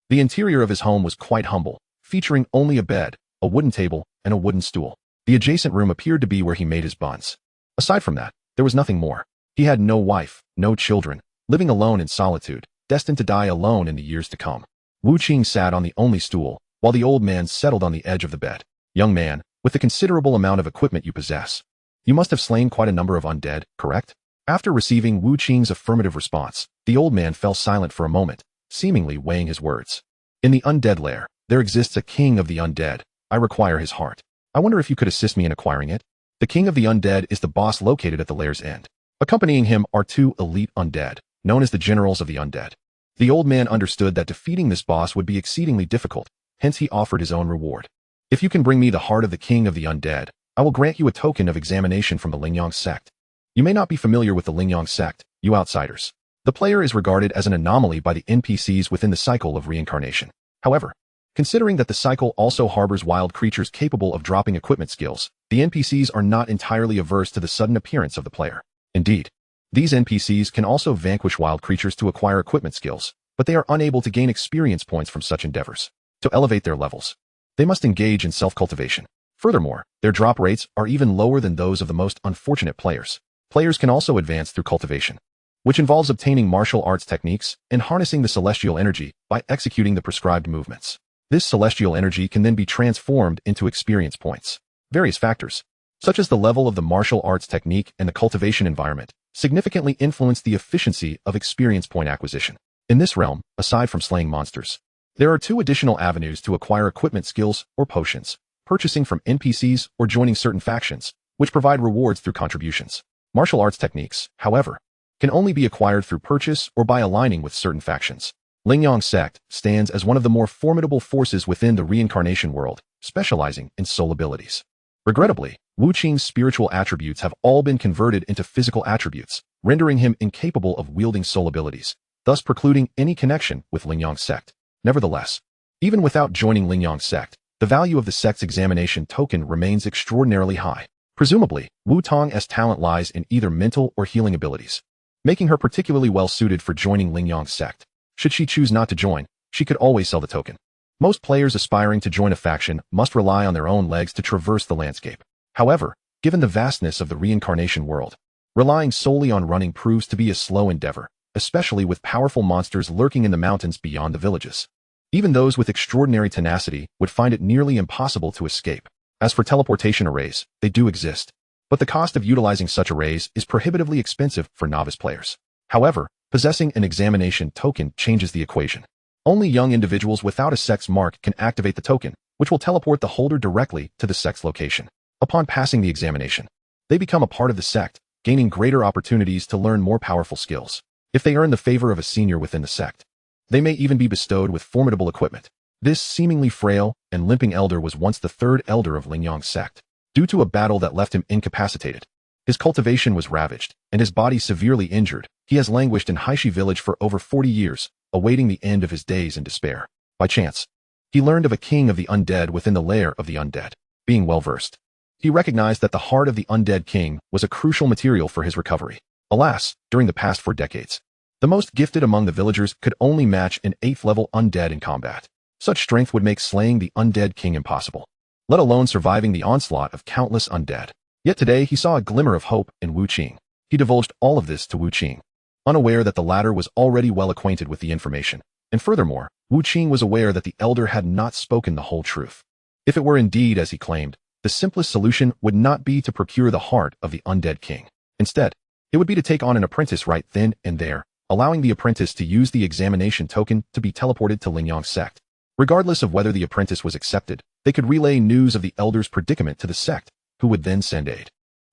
The interior of his home was quite humble, featuring only a bed, a wooden table, and a wooden stool. The adjacent room appeared to be where he made his buns. Aside from that, there was nothing more. He had no wife, no children, living alone in solitude, destined to die alone in the years to come. Qing sat on the only stool, while the old man settled on the edge of the bed. "Young man, with the considerable amount of equipment you possess, you must have slain quite a number of undead, correct?" After receiving Qing's affirmative response, the old man fell silent for a moment, seemingly weighing his words. "In the undead lair, there exists a king of the undead. I require his heart. I wonder if you could assist me in acquiring it?" The king of the undead is the boss located at the lair's end. Accompanying him are 2 elite undead, known as the generals of the undead. The old man understood that defeating this boss would be exceedingly difficult, hence he offered his own reward. "If you can bring me the heart of the king of the undead, I will grant you a token of examination from the Lingyang sect. You may not be familiar with the Lingyang sect, you outsiders. The player is regarded as an anomaly by the NPCs within the cycle of reincarnation. However, considering that the cycle also harbors wild creatures capable of dropping equipment skills, the NPCs are not entirely averse to the sudden appearance of the player. Indeed, these NPCs can also vanquish wild creatures to acquire equipment skills, but they are unable to gain experience points from such endeavors. To elevate their levels, they must engage in self-cultivation. Furthermore, their drop rates are even lower than those of the most unfortunate players. Players can also advance through cultivation, which involves obtaining martial arts techniques and harnessing the celestial energy by executing the prescribed movements. This celestial energy can then be transformed into experience points. Various factors, such as the level of the martial arts technique and the cultivation environment, significantly influence the efficiency of experience point acquisition. In this realm, aside from slaying monsters, there are two additional avenues to acquire equipment skills or potions: purchasing from NPCs or joining certain factions, which provide rewards through contributions. Martial arts techniques, however, can only be acquired through purchase or by aligning with certain factions. Lingyang sect stands as one of the more formidable forces within the reincarnation world, specializing in soul abilities. Regrettably, Wu Qing's spiritual attributes have all been converted into physical attributes, rendering him incapable of wielding soul abilities, thus precluding any connection with Lingyang sect. Nevertheless, even without joining Lingyang sect, the value of the sect's examination token remains extraordinarily high. Presumably, Wu Tong's talent lies in either mental or healing abilities, making her particularly well suited for joining Lingyang sect. Should she choose not to join, she could always sell the token. Most players aspiring to join a faction must rely on their own legs to traverse the landscape. However, given the vastness of the reincarnation world, relying solely on running proves to be a slow endeavor, especially with powerful monsters lurking in the mountains beyond the villages. Even those with extraordinary tenacity would find it nearly impossible to escape. As for teleportation arrays, they do exist, but the cost of utilizing such arrays is prohibitively expensive for novice players. However, possessing an examination token changes the equation. Only young individuals without a sex mark can activate the token, which will teleport the holder directly to the sex location. Upon passing the examination, they become a part of the sect, gaining greater opportunities to learn more powerful skills. If they earn the favor of a senior within the sect, they may even be bestowed with formidable equipment. This seemingly frail and limping elder was once the third elder of Lingyang sect. Due to a battle that left him incapacitated, his cultivation was ravaged, and his body severely injured. He has languished in Haishi village for over 40 years, awaiting the end of his days in despair. By chance, he learned of a king of the undead within the lair of the undead. Being well-versed, he recognized that the heart of the undead king was a crucial material for his recovery. Alas, during the past 4 decades, the most gifted among the villagers could only match an 8th-level undead in combat. Such strength would make slaying the undead king impossible, let alone surviving the onslaught of countless undead. Yet today he saw a glimmer of hope in Wu Qing. He divulged all of this to Wu Qing, unaware that the latter was already well acquainted with the information, and furthermore, Wu Qing was aware that the elder had not spoken the whole truth. If it were indeed as he claimed, the simplest solution would not be to procure the heart of the undead king. Instead, it would be to take on an apprentice right then and there, allowing the apprentice to use the examination token to be teleported to Lingyang sect. Regardless of whether the apprentice was accepted, they could relay news of the elder's predicament to the sect, who would then send aid.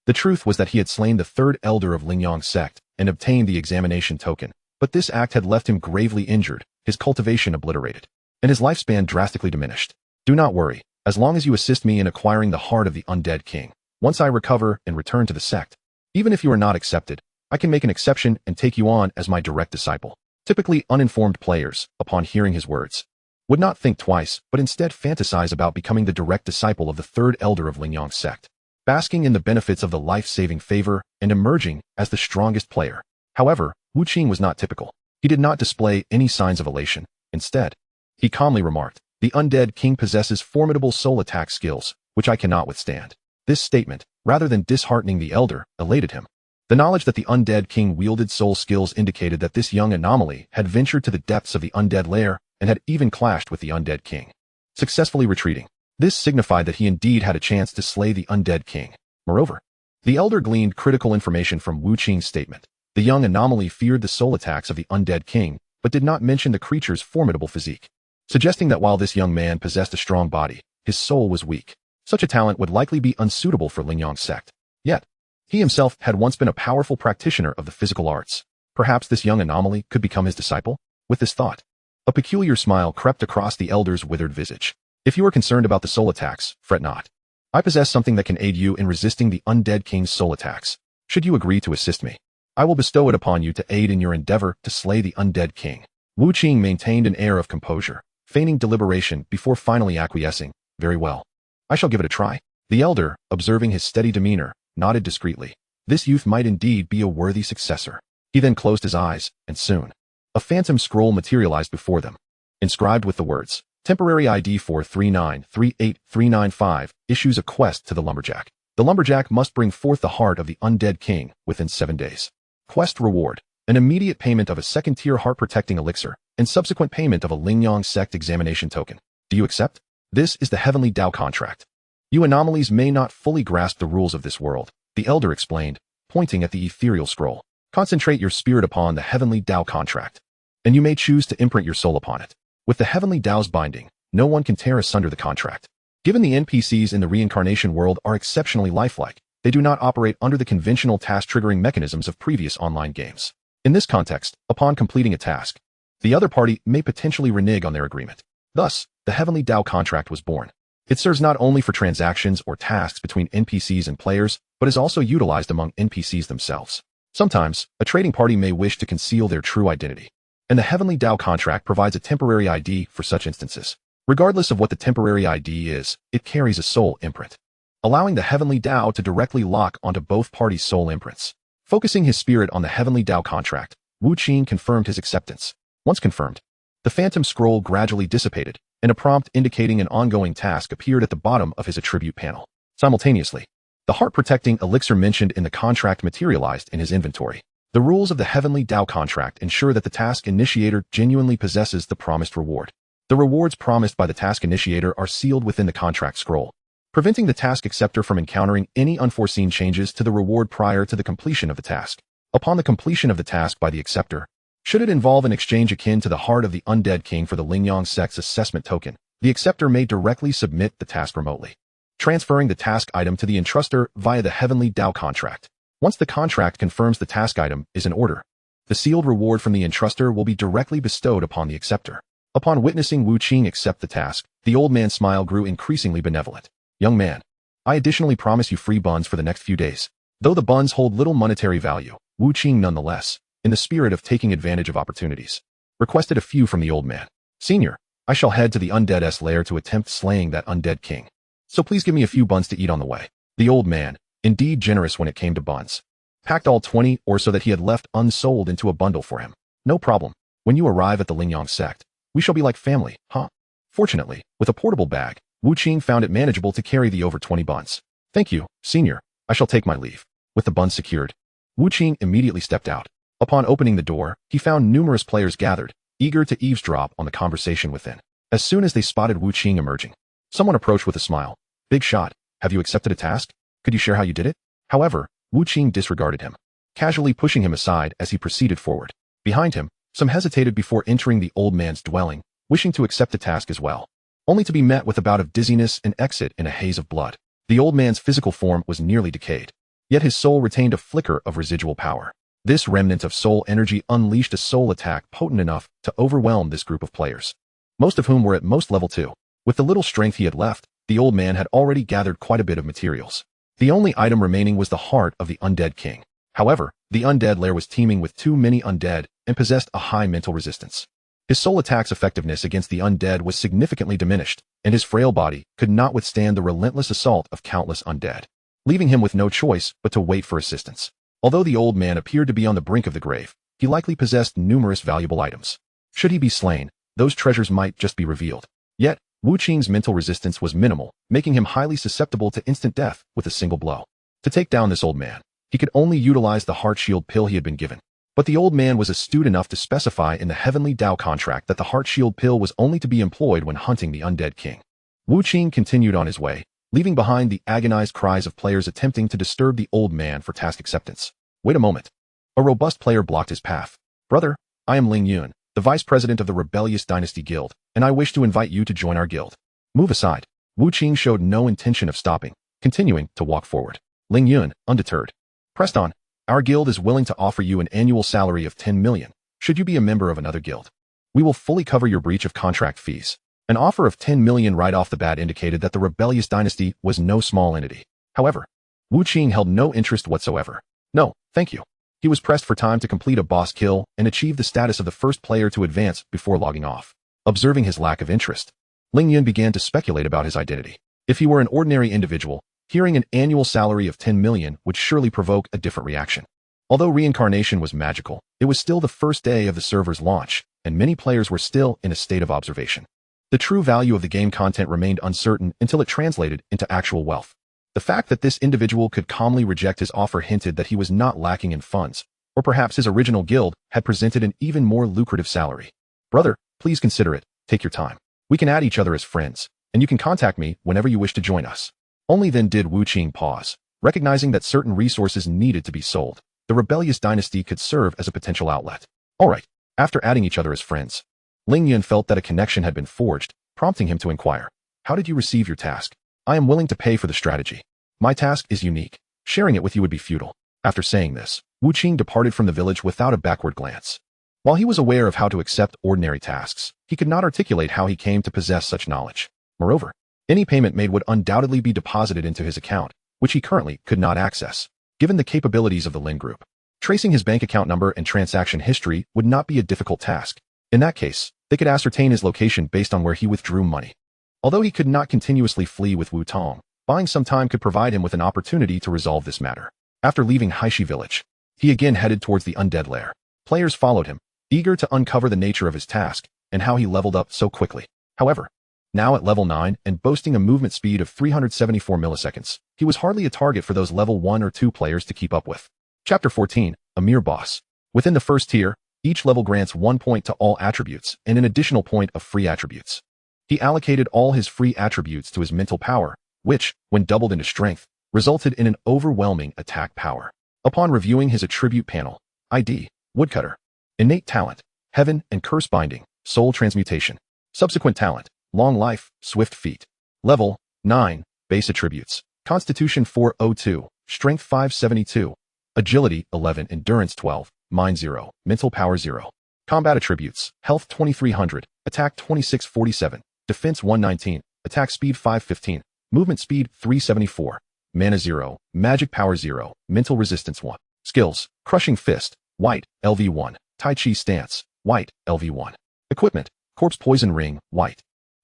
The truth was that he had slain the third elder of Lingyang sect and obtained the examination token, but this act had left him gravely injured, his cultivation obliterated, and his lifespan drastically diminished. Do not worry, as long as you assist me in acquiring the heart of the undead king. Once I recover and return to the sect, even if you are not accepted, I can make an exception and take you on as my direct disciple. Typically uninformed players, upon hearing his words, would not think twice, but instead fantasize about becoming the direct disciple of the third elder of Lingyang sect, basking in the benefits of the life-saving favor and emerging as the strongest player. However, Wu Qing was not typical. He did not display any signs of elation. Instead, he calmly remarked, "The undead king possesses formidable soul attack skills, which I cannot withstand." This statement, rather than disheartening the elder, elated him. The knowledge that the undead king wielded soul skills indicated that this young anomaly had ventured to the depths of the undead lair and had even clashed with the undead king, successfully retreating. This signified that he indeed had a chance to slay the undead king. Moreover, the elder gleaned critical information from Wu Qing's statement. The young anomaly feared the soul attacks of the undead king, but did not mention the creature's formidable physique, suggesting that while this young man possessed a strong body, his soul was weak. Such a talent would likely be unsuitable for Lingyang sect. Yet, he himself had once been a powerful practitioner of the physical arts. Perhaps this young anomaly could become his disciple? With this thought, a peculiar smile crept across the elder's withered visage. "If you are concerned about the soul attacks, fret not. I possess something that can aid you in resisting the undead king's soul attacks. Should you agree to assist me, I will bestow it upon you to aid in your endeavor to slay the undead king. Wu Qing maintained an air of composure, feigning deliberation before finally acquiescing. Very well. I shall give it a try. The elder, observing his steady demeanor, nodded discreetly. This youth might indeed be a worthy successor. He then closed his eyes, and soon, a phantom scroll materialized before them. Inscribed with the words, Temporary ID 439-38395 issues a quest to the lumberjack. The lumberjack must bring forth the heart of the undead king within 7 days. Quest reward, an immediate payment of a second-tier heart-protecting elixir, and subsequent payment of a Lingyang sect examination token. Do you accept? This is the Heavenly Dao contract. You anomalies may not fully grasp the rules of this world, the elder explained, pointing at the ethereal scroll. Concentrate your spirit upon the Heavenly Dao contract, and you may choose to imprint your soul upon it. With the Heavenly Dao's binding, no one can tear asunder the contract. Given the NPCs in the reincarnation world are exceptionally lifelike, they do not operate under the conventional task-triggering mechanisms of previous online games. In this context, upon completing a task, the other party may potentially renege on their agreement. Thus, the Heavenly Dao contract was born. It serves not only for transactions or tasks between NPCs and players, but is also utilized among NPCs themselves. Sometimes, a trading party may wish to conceal their true identity, and the Heavenly Dao contract provides a temporary ID for such instances. Regardless of what the temporary ID is, it carries a soul imprint, allowing the Heavenly Dao to directly lock onto both parties' soul imprints. Focusing his spirit on the Heavenly Dao contract, Wu Qing confirmed his acceptance. Once confirmed, the phantom scroll gradually dissipated, and a prompt indicating an ongoing task appeared at the bottom of his attribute panel. Simultaneously, the heart-protecting elixir mentioned in the contract materialized in his inventory. The rules of the Heavenly Dao contract ensure that the task initiator genuinely possesses the promised reward. The rewards promised by the task initiator are sealed within the contract scroll, preventing the task acceptor from encountering any unforeseen changes to the reward prior to the completion of the task. Upon the completion of the task by the acceptor, should it involve an exchange akin to the heart of the undead king for the Lingyang sect's assessment token, the acceptor may directly submit the task remotely, transferring the task item to the entruster via the Heavenly Dao contract. Once the contract confirms the task item is in order, the sealed reward from the entruster will be directly bestowed upon the acceptor. Upon witnessing Wu Qing accept the task, the old man's smile grew increasingly benevolent. Young man, I additionally promise you free buns for the next few days. Though the buns hold little monetary value, Wu Qing nonetheless, in the spirit of taking advantage of opportunities, requested a few from the old man. Senior, I shall head to the undead's lair to attempt slaying that undead king. So please give me a few buns to eat on the way. The old man, indeed generous when it came to buns, packed all 20 or so that he had left unsold into a bundle for him. No problem. When you arrive at the Lingyang sect, we shall be like family, huh? Fortunately, with a portable bag, Wu Qing found it manageable to carry the over 20 buns. Thank you, senior. I shall take my leave. With the buns secured, Wu Qing immediately stepped out. Upon opening the door, he found numerous players gathered, eager to eavesdrop on the conversation within. As soon as they spotted Wu Qing emerging, someone approached with a smile. Big shot, have you accepted a task? Could you share how you did it? However, Wu Qing disregarded him, casually pushing him aside as he proceeded forward. Behind him, some hesitated before entering the old man's dwelling, wishing to accept the task as well, only to be met with a bout of dizziness and exit in a haze of blood. The old man's physical form was nearly decayed, yet his soul retained a flicker of residual power. This remnant of soul energy unleashed a soul attack potent enough to overwhelm this group of players, most of whom were at most level 2. With the little strength he had left, the old man had already gathered quite a bit of materials. The only item remaining was the heart of the undead king. However, the undead lair was teeming with too many undead and possessed a high mental resistance. His soul attack's effectiveness against the undead was significantly diminished, and his frail body could not withstand the relentless assault of countless undead, leaving him with no choice but to wait for assistance. Although the old man appeared to be on the brink of the grave, he likely possessed numerous valuable items. Should he be slain, those treasures might just be revealed. Yet, Wu Qing's mental resistance was minimal, making him highly susceptible to instant death with a single blow. To take down this old man, he could only utilize the heart shield pill he had been given. But the old man was astute enough to specify in the Heavenly Dao contract that the heart shield pill was only to be employed when hunting the undead king. Wu Qing continued on his way, leaving behind the agonized cries of players attempting to disturb the old man for task acceptance. Wait a moment. A robust player blocked his path. Brother, I am Ling Yun, the vice president of the Rebellious Dynasty Guild, and I wish to invite you to join our guild. Move aside. Wu Qing showed no intention of stopping, continuing to walk forward. Ling Yun, undeterred, pressed on. Our guild is willing to offer you an annual salary of 10 million, should you be a member of another guild. We will fully cover your breach of contract fees. An offer of 10 million right off the bat indicated that the rebellious dynasty was no small entity. However, Wu Qing held no interest whatsoever. No, thank you. He was pressed for time to complete a boss kill and achieve the status of the first player to advance before logging off. Observing his lack of interest, Ling Yun began to speculate about his identity. If he were an ordinary individual, hearing an annual salary of 10 million would surely provoke a different reaction. Although reincarnation was magical, it was still the first day of the server's launch, and many players were still in a state of observation. The true value of the game content remained uncertain until it translated into actual wealth. The fact that this individual could calmly reject his offer hinted that he was not lacking in funds, or perhaps his original guild had presented an even more lucrative salary. Brother, please consider it. Take your time. We can add each other as friends, and you can contact me whenever you wish to join us. Only then did Wu Qing pause, recognizing that certain resources needed to be sold. The rebellious dynasty could serve as a potential outlet. All right. After adding each other as friends, Ling Yun felt that a connection had been forged, prompting him to inquire, "How did you receive your task? I am willing to pay for the strategy. My task is unique. Sharing it with you would be futile." After saying this, Wu Qing departed from the village without a backward glance. While he was aware of how to accept ordinary tasks, he could not articulate how he came to possess such knowledge. Moreover, any payment made would undoubtedly be deposited into his account, which he currently could not access. Given the capabilities of the Lin Group, tracing his bank account number and transaction history would not be a difficult task. In that case, they could ascertain his location based on where he withdrew money. Although he could not continuously flee with Wu Tong, buying some time could provide him with an opportunity to resolve this matter. After leaving Haishi village, he again headed towards the undead lair. Players followed him, eager to uncover the nature of his task and how he leveled up so quickly. However, now at level 9 and boasting a movement speed of 374 milliseconds, he was hardly a target for those level 1 or 2 players to keep up with. Chapter 14, a mere boss. Within the first tier, each level grants 1 point to all attributes and an additional point of free attributes. He allocated all his free attributes to his mental power, which, when doubled into strength, resulted in an overwhelming attack power. Upon reviewing his attribute panel, ID, Woodcutter, Innate Talent, Heaven and Curse Binding, Soul Transmutation. Subsequent Talent, Long Life, Swift Feet. Level, 9, Base Attributes, Constitution 402, Strength 572, Agility 11, Endurance 12, Mind 0, Mental Power 0. Combat Attributes, Health 2300, Attack 2647, Defense 119, Attack Speed 515, Movement Speed 374, Mana 0, Magic Power 0, Mental Resistance 1. Skills, Crushing Fist, White, LV1, Tai Chi Stance, White, LV1. Equipment, Corpse Poison Ring, White.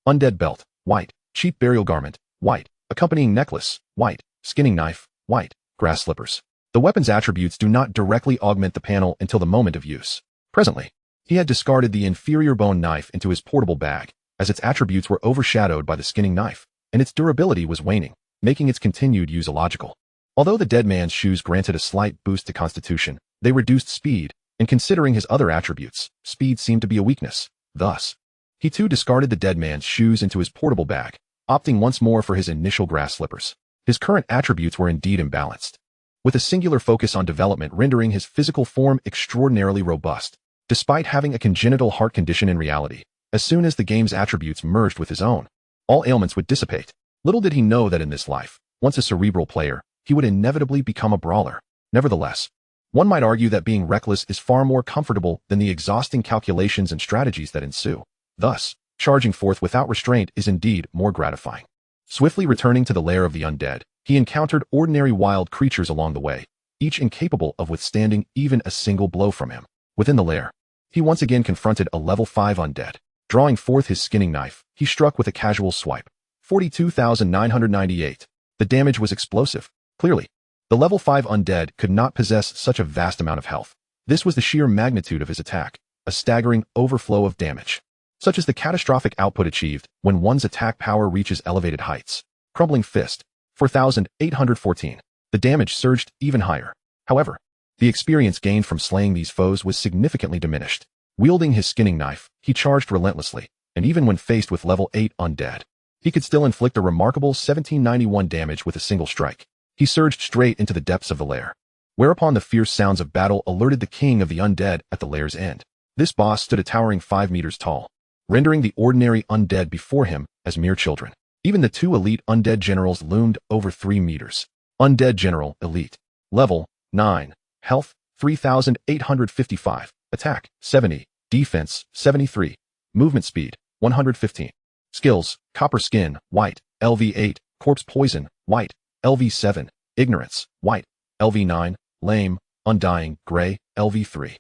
Undead Belt, White. Cheap Burial Garment, White. Accompanying Necklace, White. Skinning Knife, White. Grass Slippers. The weapon's attributes do not directly augment the panel until the moment of use. Presently, he had discarded the inferior bone knife into his portable bag, as its attributes were overshadowed by the skinning knife, and its durability was waning, making its continued use illogical. Although the dead man's shoes granted a slight boost to constitution, they reduced speed, and considering his other attributes, speed seemed to be a weakness. Thus, he too discarded the dead man's shoes into his portable bag, opting once more for his initial grass slippers. His current attributes were indeed imbalanced, with a singular focus on development rendering his physical form extraordinarily robust, despite having a congenital heart condition in reality. As soon as the game's attributes merged with his own, all ailments would dissipate. Little did he know that in this life, once a cerebral player, he would inevitably become a brawler. Nevertheless, one might argue that being reckless is far more comfortable than the exhausting calculations and strategies that ensue. Thus, charging forth without restraint is indeed more gratifying. Swiftly returning to the lair of the undead, he encountered ordinary wild creatures along the way, each incapable of withstanding even a single blow from him. Within the lair, he once again confronted a level 5 undead. Drawing forth his skinning knife, he struck with a casual swipe. 42,998. The damage was explosive. Clearly, the level 5 undead could not possess such a vast amount of health. This was the sheer magnitude of his attack, a staggering overflow of damage. Such as the catastrophic output achieved when one's attack power reaches elevated heights. Crumbling Fist, 4,814. The damage surged even higher. However, the experience gained from slaying these foes was significantly diminished. Wielding his skinning knife, he charged relentlessly, and even when faced with level 8 undead, he could still inflict a remarkable 1791 damage with a single strike. He surged straight into the depths of the lair, whereupon the fierce sounds of battle alerted the king of the undead at the lair's end. This boss stood a towering 5 meters tall, rendering the ordinary undead before him as mere children. Even the 2 elite undead generals loomed over 3 meters. Undead General Elite. Level 9. Health 3,855. Attack 70. Defense 73. Movement speed 115. Skills: Copper Skin, White, LV8, Corpse Poison, White, LV7, Ignorance, White, LV9, Lame, Undying, Gray, LV3.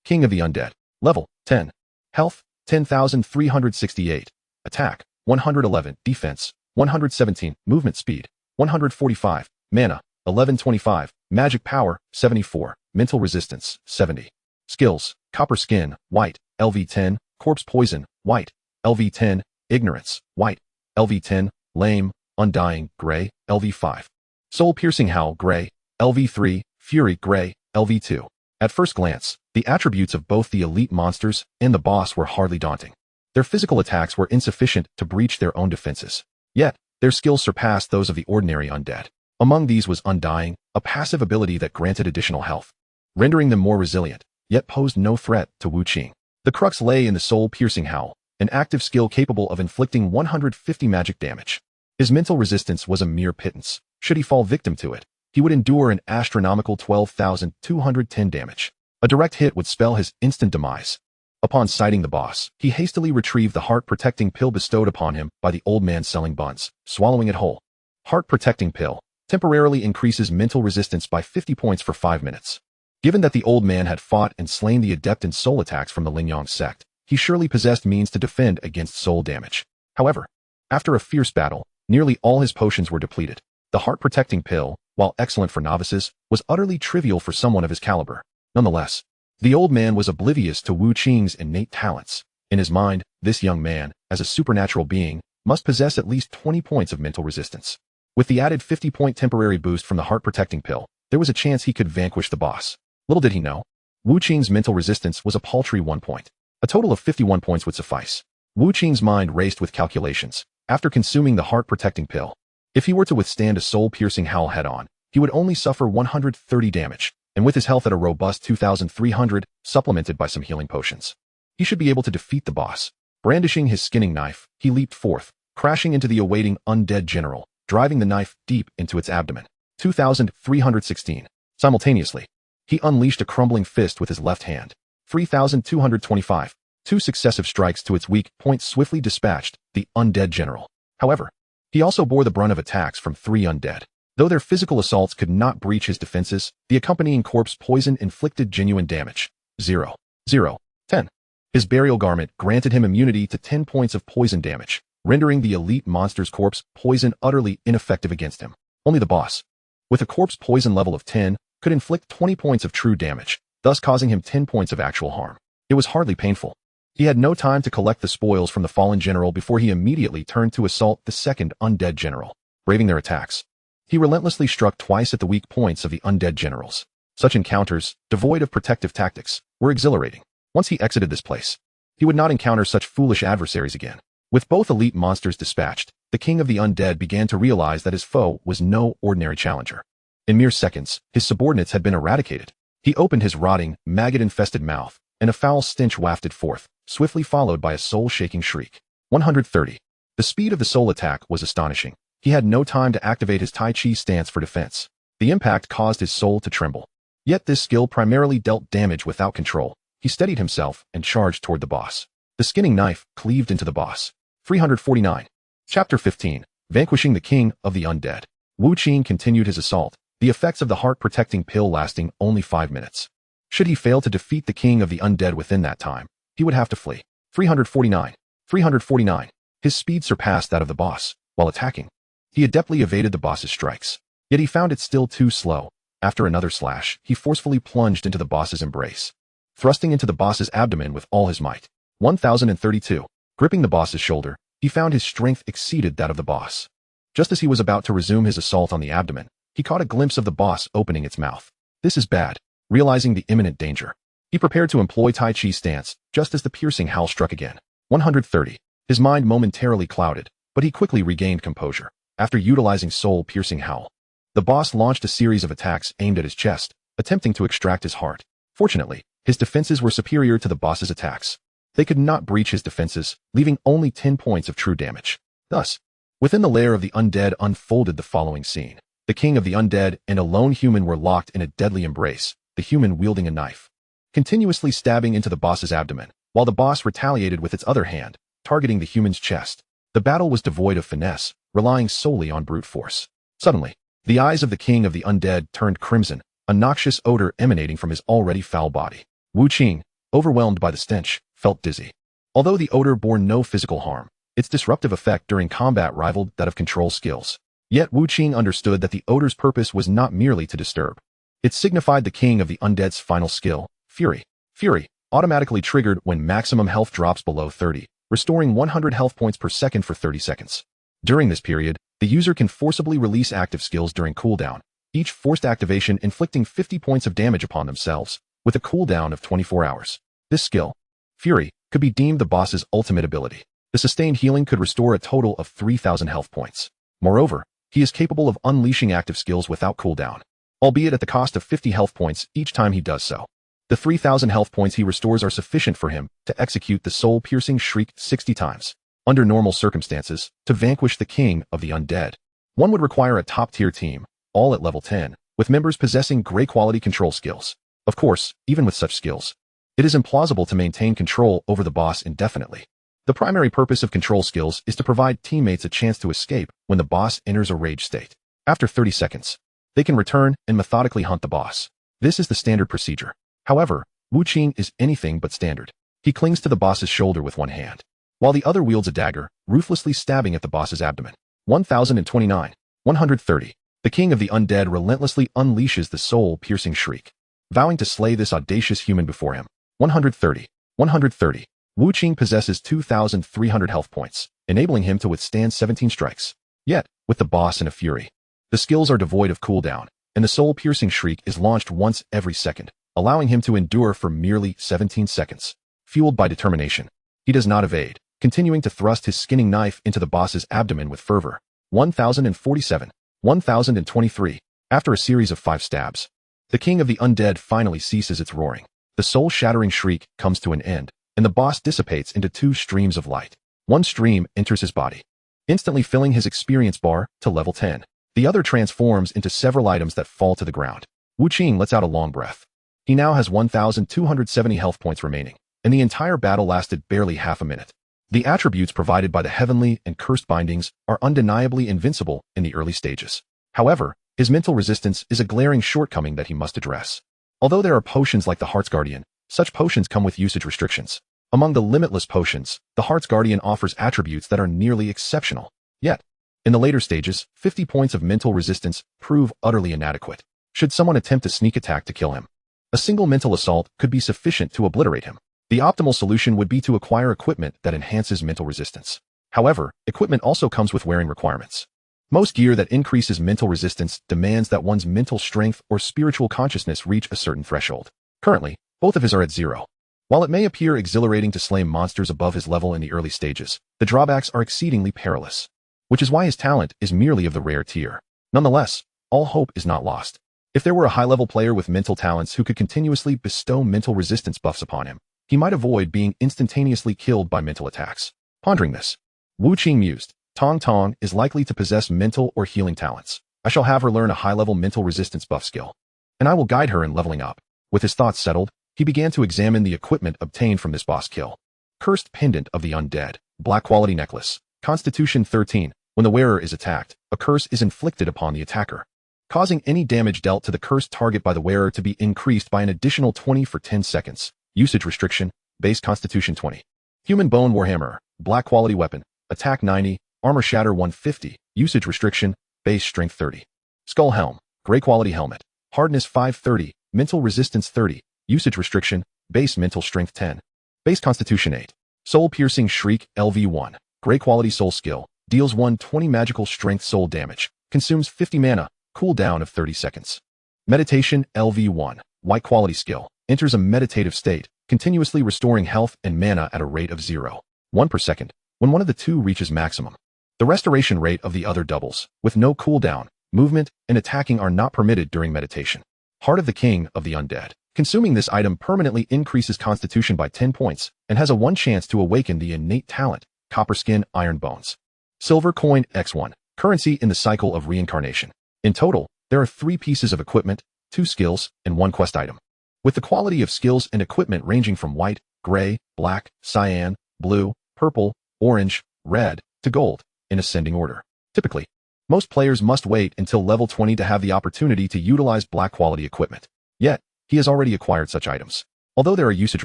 King of the Undead. Level, 10. Health, 10,368. Attack, 111. Defense, 117. Movement speed, 145. Mana, 1125. Magic power, 74. Mental resistance, 70. Skills: Copper Skin, White, LV10, Corpse Poison, White, LV10, Ignorance, White, LV10, Lame, Undying, Gray, LV5. Soul Piercing Howl, Gray, LV3, Fury, Gray, LV2. At first glance, the attributes of both the elite monsters and the boss were hardly daunting. Their physical attacks were insufficient to breach their own defenses. Yet, their skills surpassed those of the ordinary undead. Among these was Undying, a passive ability that granted additional health, rendering them more resilient, yet posed no threat to Wu Qing. The crux lay in the Soul Piercing Howl, an active skill capable of inflicting 150 magic damage. His mental resistance was a mere pittance. Should he fall victim to it, he would endure an astronomical 12,210 damage. A direct hit would spell his instant demise. Upon sighting the boss, he hastily retrieved the heart-protecting pill bestowed upon him by the old man selling buns, swallowing it whole. Heart-protecting pill temporarily increases mental resistance by 50 points for 5 minutes. Given that the old man had fought and slain the adept in soul attacks from the Lingyang sect, he surely possessed means to defend against soul damage. However, after a fierce battle, nearly all his potions were depleted. The heart-protecting pill, while excellent for novices, was utterly trivial for someone of his caliber. Nonetheless, the old man was oblivious to Wu Qing's innate talents. In his mind, this young man, as a supernatural being, must possess at least 20 points of mental resistance. With the added 50-point temporary boost from the heart-protecting pill, there was a chance he could vanquish the boss. Little did he know, Wu Qing's mental resistance was a paltry 1 point. A total of 51 points would suffice. Wu Qing's mind raced with calculations. After consuming the heart-protecting pill, if he were to withstand a soul-piercing howl head-on, he would only suffer 130 damage, and with his health at a robust 2,300, supplemented by some healing potions, he should be able to defeat the boss. Brandishing his skinning knife, he leaped forth, crashing into the awaiting undead general, driving the knife deep into its abdomen. 2,316. Simultaneously, he unleashed a crumbling fist with his left hand. 3,225. 2 successive strikes to its weak point swiftly dispatched the undead general. However, he also bore the brunt of attacks from 3 undead. Though their physical assaults could not breach his defenses, the accompanying corpse poison inflicted genuine damage. 0. 0. 10. His burial garment granted him immunity to 10 points of poison damage, rendering the elite monster's corpse poison utterly ineffective against him. Only the boss, with a corpse poison level of 10, could inflict 20 points of true damage, thus causing him 10 points of actual harm. It was hardly painful. He had no time to collect the spoils from the fallen general before he immediately turned to assault the second undead general. Braving their attacks, he relentlessly struck twice at the weak points of the undead generals. Such encounters, devoid of protective tactics, were exhilarating. Once he exited this place, he would not encounter such foolish adversaries again. With both elite monsters dispatched, the king of the undead began to realize that his foe was no ordinary challenger. In mere seconds, his subordinates had been eradicated. He opened his rotting, maggot-infested mouth, and a foul stench wafted forth, swiftly followed by a soul-shaking shriek. 130. The speed of the soul attack was astonishing. He had no time to activate his Tai Chi stance for defense. The impact caused his soul to tremble. Yet this skill primarily dealt damage without control. He steadied himself and charged toward the boss. The skinning knife cleaved into the boss. 349. Chapter 15. Vanquishing the King of the Undead. Wu Qing continued his assault, the effects of the heart-protecting pill lasting only 5 minutes. Should he fail to defeat the King of the Undead within that time, he would have to flee. 349. 349. His speed surpassed that of the boss. While attacking, he adeptly evaded the boss's strikes. Yet he found it still too slow. After another slash, he forcefully plunged into the boss's embrace, thrusting into the boss's abdomen with all his might. 1032. Gripping the boss's shoulder, he found his strength exceeded that of the boss. Just as he was about to resume his assault on the abdomen, he caught a glimpse of the boss opening its mouth. This is bad. Realizing the imminent danger, he prepared to employ Tai Chi stance, just as the piercing howl struck again. 130. His mind momentarily clouded, but he quickly regained composure. After utilizing soul-piercing howl, the boss launched a series of attacks aimed at his chest, attempting to extract his heart. Fortunately, his defenses were superior to the boss's attacks. They could not breach his defenses, leaving only 10 points of true damage. Thus, within the lair of the undead unfolded the following scene. The king of the undead and a lone human were locked in a deadly embrace, the human wielding a knife, continuously stabbing into the boss's abdomen, while the boss retaliated with its other hand, targeting the human's chest. The battle was devoid of finesse, relying solely on brute force. Suddenly, the eyes of the king of the undead turned crimson, a noxious odor emanating from his already foul body. Wu Qing, overwhelmed by the stench, felt dizzy. Although the odor bore no physical harm, its disruptive effect during combat rivaled that of control skills. Yet Wu Qing understood that the odor's purpose was not merely to disturb. It signified the king of the undead's final skill, Fury. Fury, automatically triggered when maximum health drops below 30, restoring 100 health points per second for 30 seconds. During this period, the user can forcibly release active skills during cooldown, each forced activation inflicting 50 points of damage upon themselves, with a cooldown of 24 hours. This skill, Fury, could be deemed the boss's ultimate ability. The sustained healing could restore a total of 3,000 health points. Moreover, he is capable of unleashing active skills without cooldown, albeit at the cost of 50 health points each time he does so. The 3,000 health points he restores are sufficient for him to execute the soul-piercing shriek 60 times. Under normal circumstances, to vanquish the king of the undead, one would require a top-tier team, all at level 10, with members possessing great-quality control skills. Of course, even with such skills, it is implausible to maintain control over the boss indefinitely. The primary purpose of control skills is to provide teammates a chance to escape when the boss enters a rage state. After 30 seconds, they can return and methodically hunt the boss. This is the standard procedure. However, Wu Qing is anything but standard. He clings to the boss's shoulder with one hand, while the other wields a dagger, ruthlessly stabbing at the boss's abdomen. 1029. 130. The king of the undead relentlessly unleashes the soul-piercing shriek, vowing to slay this audacious human before him. 130. 130. Wu Qing possesses 2,300 health points, enabling him to withstand 17 strikes. Yet, with the boss in a fury, the skills are devoid of cooldown, and the soul-piercing shriek is launched once every second, allowing him to endure for merely 17 seconds. Fueled by determination, he does not evade, continuing to thrust his skinning knife into the boss's abdomen with fervor. 1047. 1023. After a series of 5 stabs, the king of the undead finally ceases its roaring. The soul-shattering shriek comes to an end, and the boss dissipates into 2 streams of light. One stream enters his body, instantly filling his experience bar to level 10. The other transforms into several items that fall to the ground. Wu Qing lets out a long breath. He now has 1,270 health points remaining, and the entire battle lasted barely half a minute. The attributes provided by the heavenly and cursed bindings are undeniably invincible in the early stages. However, his mental resistance is a glaring shortcoming that he must address. Although there are potions like the Heart's Guardian, such potions come with usage restrictions. Among the limitless potions, the Heart's Guardian offers attributes that are nearly exceptional. Yet, in the later stages, 50 points of mental resistance prove utterly inadequate. Should someone attempt a sneak attack to kill him, a single mental assault could be sufficient to obliterate him. The optimal solution would be to acquire equipment that enhances mental resistance. However, equipment also comes with wearing requirements. Most gear that increases mental resistance demands that one's mental strength or spiritual consciousness reach a certain threshold. Currently, both of his are at 0. While it may appear exhilarating to slay monsters above his level in the early stages, the drawbacks are exceedingly perilous, which is why his talent is merely of the rare tier. Nonetheless, all hope is not lost. If there were a high-level player with mental talents who could continuously bestow mental resistance buffs upon him, he might avoid being instantaneously killed by mental attacks. Pondering this, Wu Qing mused, Tong Tong is likely to possess mental or healing talents. I shall have her learn a high-level mental resistance buff skill, and I will guide her in leveling up. With his thoughts settled, he began to examine the equipment obtained from this boss kill. Cursed Pendant of the Undead, Black Quality Necklace, Constitution 13. When the wearer is attacked, a curse is inflicted upon the attacker, causing any damage dealt to the cursed target by the wearer to be increased by an additional 20 for 10 seconds. Usage restriction, base Constitution 20. Human Bone Warhammer, Black Quality Weapon, Attack 90, Armor Shatter 150, Usage restriction, base Strength 30. Skull Helm, Gray Quality Helmet, Hardness 530, Mental Resistance 30, Usage restriction, base Mental Strength 10. Base Constitution 8. Soul Piercing Shriek, LV1, Gray Quality Soul Skill, deals 120 magical strength soul damage, consumes 50 mana, cooldown of 30 seconds. Meditation, LV1, White Quality Skill, enters a meditative state, continuously restoring health and mana at a rate of 0.1 per second, when one of the two reaches maximum. The restoration rate of the other doubles, with no cooldown. Movement and attacking are not permitted during meditation. Heart of the King of the Undead. Consuming this item permanently increases Constitution by 10 points, and has a 1 chance to awaken the innate talent, Copper Skin, Iron Bones. Silver Coin X1, currency in the cycle of reincarnation. In total, there are 3 pieces of equipment, 2 skills, and 1 quest item. With the quality of skills and equipment ranging from white, gray, black, cyan, blue, purple, orange, red, to gold, in ascending order. Typically, most players must wait until level 20 to have the opportunity to utilize black quality equipment. Yet, he has already acquired such items. Although there are usage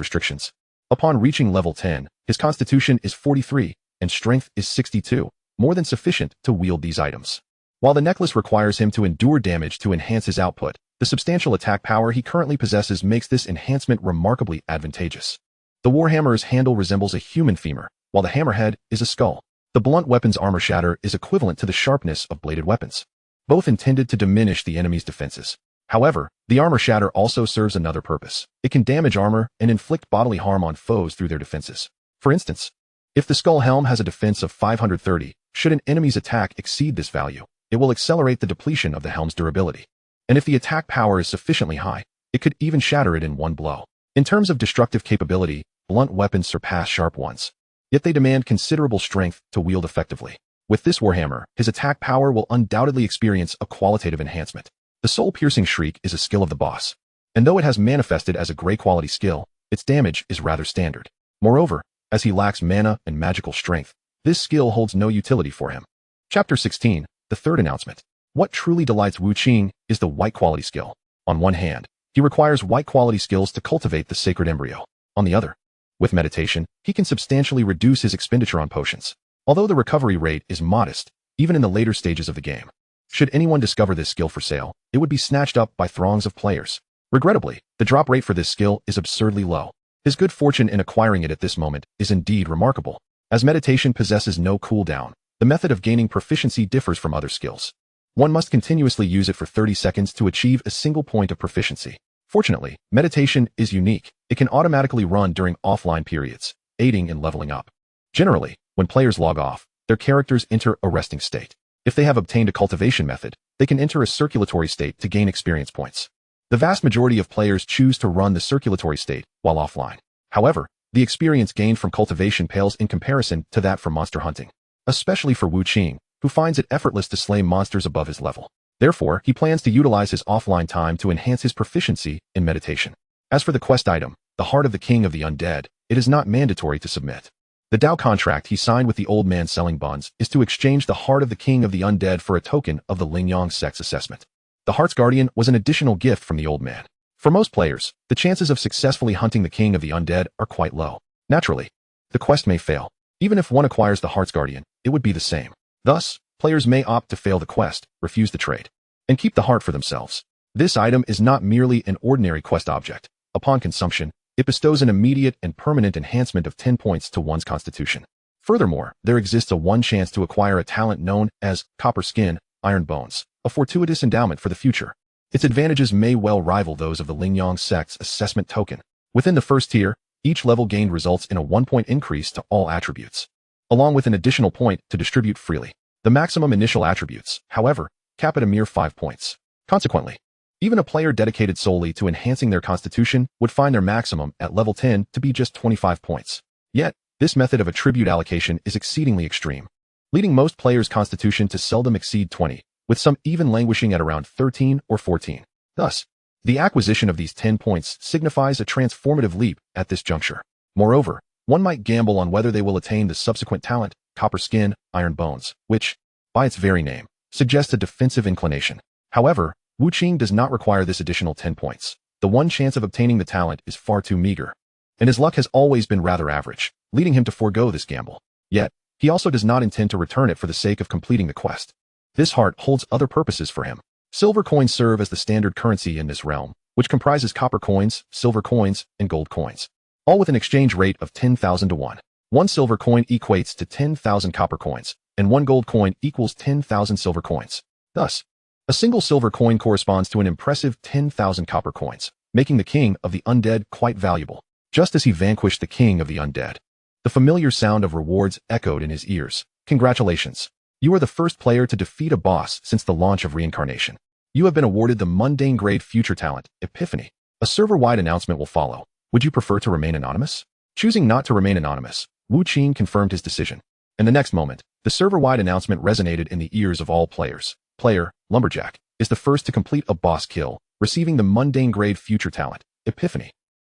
restrictions, upon reaching level 10, his constitution is 43 and strength is 62, more than sufficient to wield these items. While the necklace requires him to endure damage to enhance his output, the substantial attack power he currently possesses makes this enhancement remarkably advantageous. The Warhammer's handle resembles a human femur, while the hammerhead is a skull. The blunt weapon's armor shatter is equivalent to the sharpness of bladed weapons, both intended to diminish the enemy's defenses. However, the armor shatter also serves another purpose. It can damage armor and inflict bodily harm on foes through their defenses. For instance, if the skull helm has a defense of 530, should an enemy's attack exceed this value, it will accelerate the depletion of the helm's durability. And if the attack power is sufficiently high, it could even shatter it in one blow. In terms of destructive capability, blunt weapons surpass sharp ones. Yet they demand considerable strength to wield effectively. With this Warhammer, his attack power will undoubtedly experience a qualitative enhancement. The soul-piercing shriek is a skill of the boss, and though it has manifested as a grey-quality skill, its damage is rather standard. Moreover, as he lacks mana and magical strength, this skill holds no utility for him. Chapter 16, the third announcement. What truly delights Wu Qing is the white-quality skill. On one hand, he requires white-quality skills to cultivate the sacred embryo. On the other, with meditation, he can substantially reduce his expenditure on potions. Although the recovery rate is modest, even in the later stages of the game. Should anyone discover this skill for sale, it would be snatched up by throngs of players. Regrettably, the drop rate for this skill is absurdly low. His good fortune in acquiring it at this moment is indeed remarkable. As meditation possesses no cooldown, the method of gaining proficiency differs from other skills. One must continuously use it for 30 seconds to achieve a single point of proficiency. Fortunately, meditation is unique. It can automatically run during offline periods, aiding in leveling up. Generally, when players log off, their characters enter a resting state. If they have obtained a cultivation method, they can enter a circulatory state to gain experience points. The vast majority of players choose to run the circulatory state while offline. However, the experience gained from cultivation pales in comparison to that from monster hunting, especially for Wu Qing, who finds it effortless to slay monsters above his level. Therefore, he plans to utilize his offline time to enhance his proficiency in meditation. As for the quest item, the Heart of the King of the Undead, it is not mandatory to submit. The Dao contract he signed with the old man selling buns is to exchange the Heart of the King of the Undead for a token of the Lingyang sex assessment. The Heart's Guardian was an additional gift from the old man. For most players, the chances of successfully hunting the King of the Undead are quite low. Naturally, the quest may fail. Even if one acquires the Heart's Guardian, it would be the same. Thus, players may opt to fail the quest, refuse the trade, and keep the heart for themselves. This item is not merely an ordinary quest object. Upon consumption, it bestows an immediate and permanent enhancement of 10 points to one's constitution. Furthermore, there exists a one chance to acquire a talent known as Copper Skin, Iron Bones, a fortuitous endowment for the future. Its advantages may well rival those of the Lingyang Sect's assessment token. Within the first tier, each level gained results in a 1-point increase to all attributes, along with an additional point to distribute freely. The maximum initial attributes, however, cap at a mere 5 points. Consequently, even a player dedicated solely to enhancing their constitution would find their maximum at level 10 to be just 25 points. Yet, this method of attribute allocation is exceedingly extreme, leading most players' constitution to seldom exceed 20, with some even languishing at around 13 or 14. Thus, the acquisition of these 10 points signifies a transformative leap at this juncture. Moreover, one might gamble on whether they will attain the subsequent talent, Copper Skin, Iron Bones, which, by its very name, suggests a defensive inclination. However, Wu Qing does not require this additional 10 points. The one chance of obtaining the talent is far too meager, and his luck has always been rather average, leading him to forego this gamble. Yet, he also does not intend to return it for the sake of completing the quest. This heart holds other purposes for him. Silver coins serve as the standard currency in this realm, which comprises copper coins, silver coins, and gold coins, all with an exchange rate of 10,000 to 1. One silver coin equates to 10,000 copper coins, and one gold coin equals 10,000 silver coins. Thus, a single silver coin corresponds to an impressive 10,000 copper coins, making the King of the Undead quite valuable. Just as he vanquished the King of the Undead, the familiar sound of rewards echoed in his ears. Congratulations! You are the first player to defeat a boss since the launch of Reincarnation. You have been awarded the mundane grade future talent, Epiphany. A server-wide announcement will follow. Would you prefer to remain anonymous? Choosing not to remain anonymous, Wu Qing confirmed his decision. In the next moment, the server-wide announcement resonated in the ears of all players. Player, Lumberjack, is the first to complete a boss kill, receiving the mundane grade future talent, Epiphany.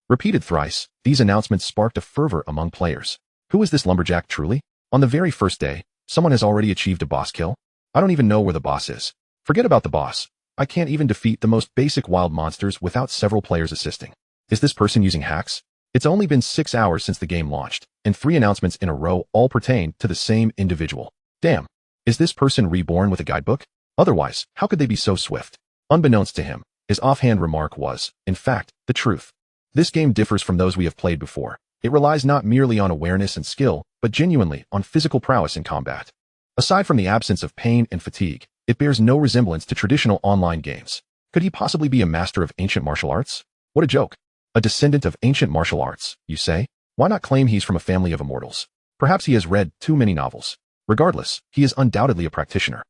Repeated thrice, these announcements sparked a fervor among players. Who is this Lumberjack truly? On the very first day, Someone has already achieved a boss kill? I don't even know where the boss is. Forget about the boss. I can't even defeat the most basic wild monsters without several players assisting. Is this person using hacks? It's only been 6 hours since the game launched, and 3 announcements in a row all pertain to the same individual. Damn. Is this person reborn with a guidebook? Otherwise, how could they be so swift? Unbeknownst to him, his offhand remark was, in fact, the truth. This game differs from those we have played before. It relies not merely on awareness and skill, but genuinely on physical prowess in combat. Aside from the absence of pain and fatigue, it bears no resemblance to traditional online games. Could he possibly be a master of ancient martial arts? What a joke. A descendant of ancient martial arts, you say? Why not claim he's from a family of immortals? Perhaps he has read too many novels. Regardless, he is undoubtedly a practitioner.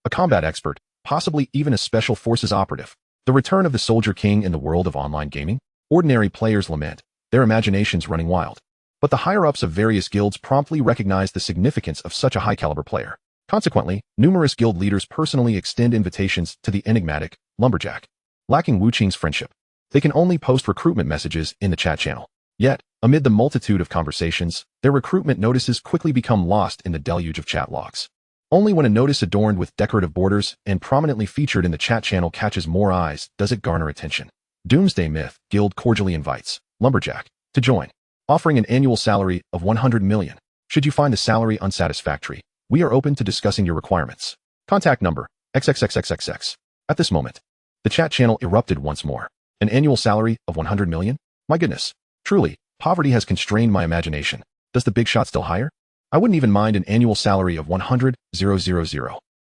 A combat expert, possibly even a special forces operative. The return of the Soldier King in the world of online gaming? Ordinary players lament, their imaginations running wild. But the higher-ups of various guilds promptly recognize the significance of such a high-caliber player. Consequently, numerous guild leaders personally extend invitations to the enigmatic lumberjack. Lacking Wu Qing's friendship, they can only post recruitment messages in the chat channel. Yet, amid the multitude of conversations, their recruitment notices quickly become lost in the deluge of chat logs. Only when a notice adorned with decorative borders and prominently featured in the chat channel catches more eyes does it garner attention. Doomsday Myth Guild cordially invites lumberjack to join, offering an annual salary of 100 million. Should you find the salary unsatisfactory, we are open to discussing your requirements. Contact number XXXXXX. At this moment, the chat channel erupted once more. An annual salary of 100 million? My goodness. Truly, poverty has constrained my imagination. Does the big shot still hire? I wouldn't even mind an annual salary of 100,000.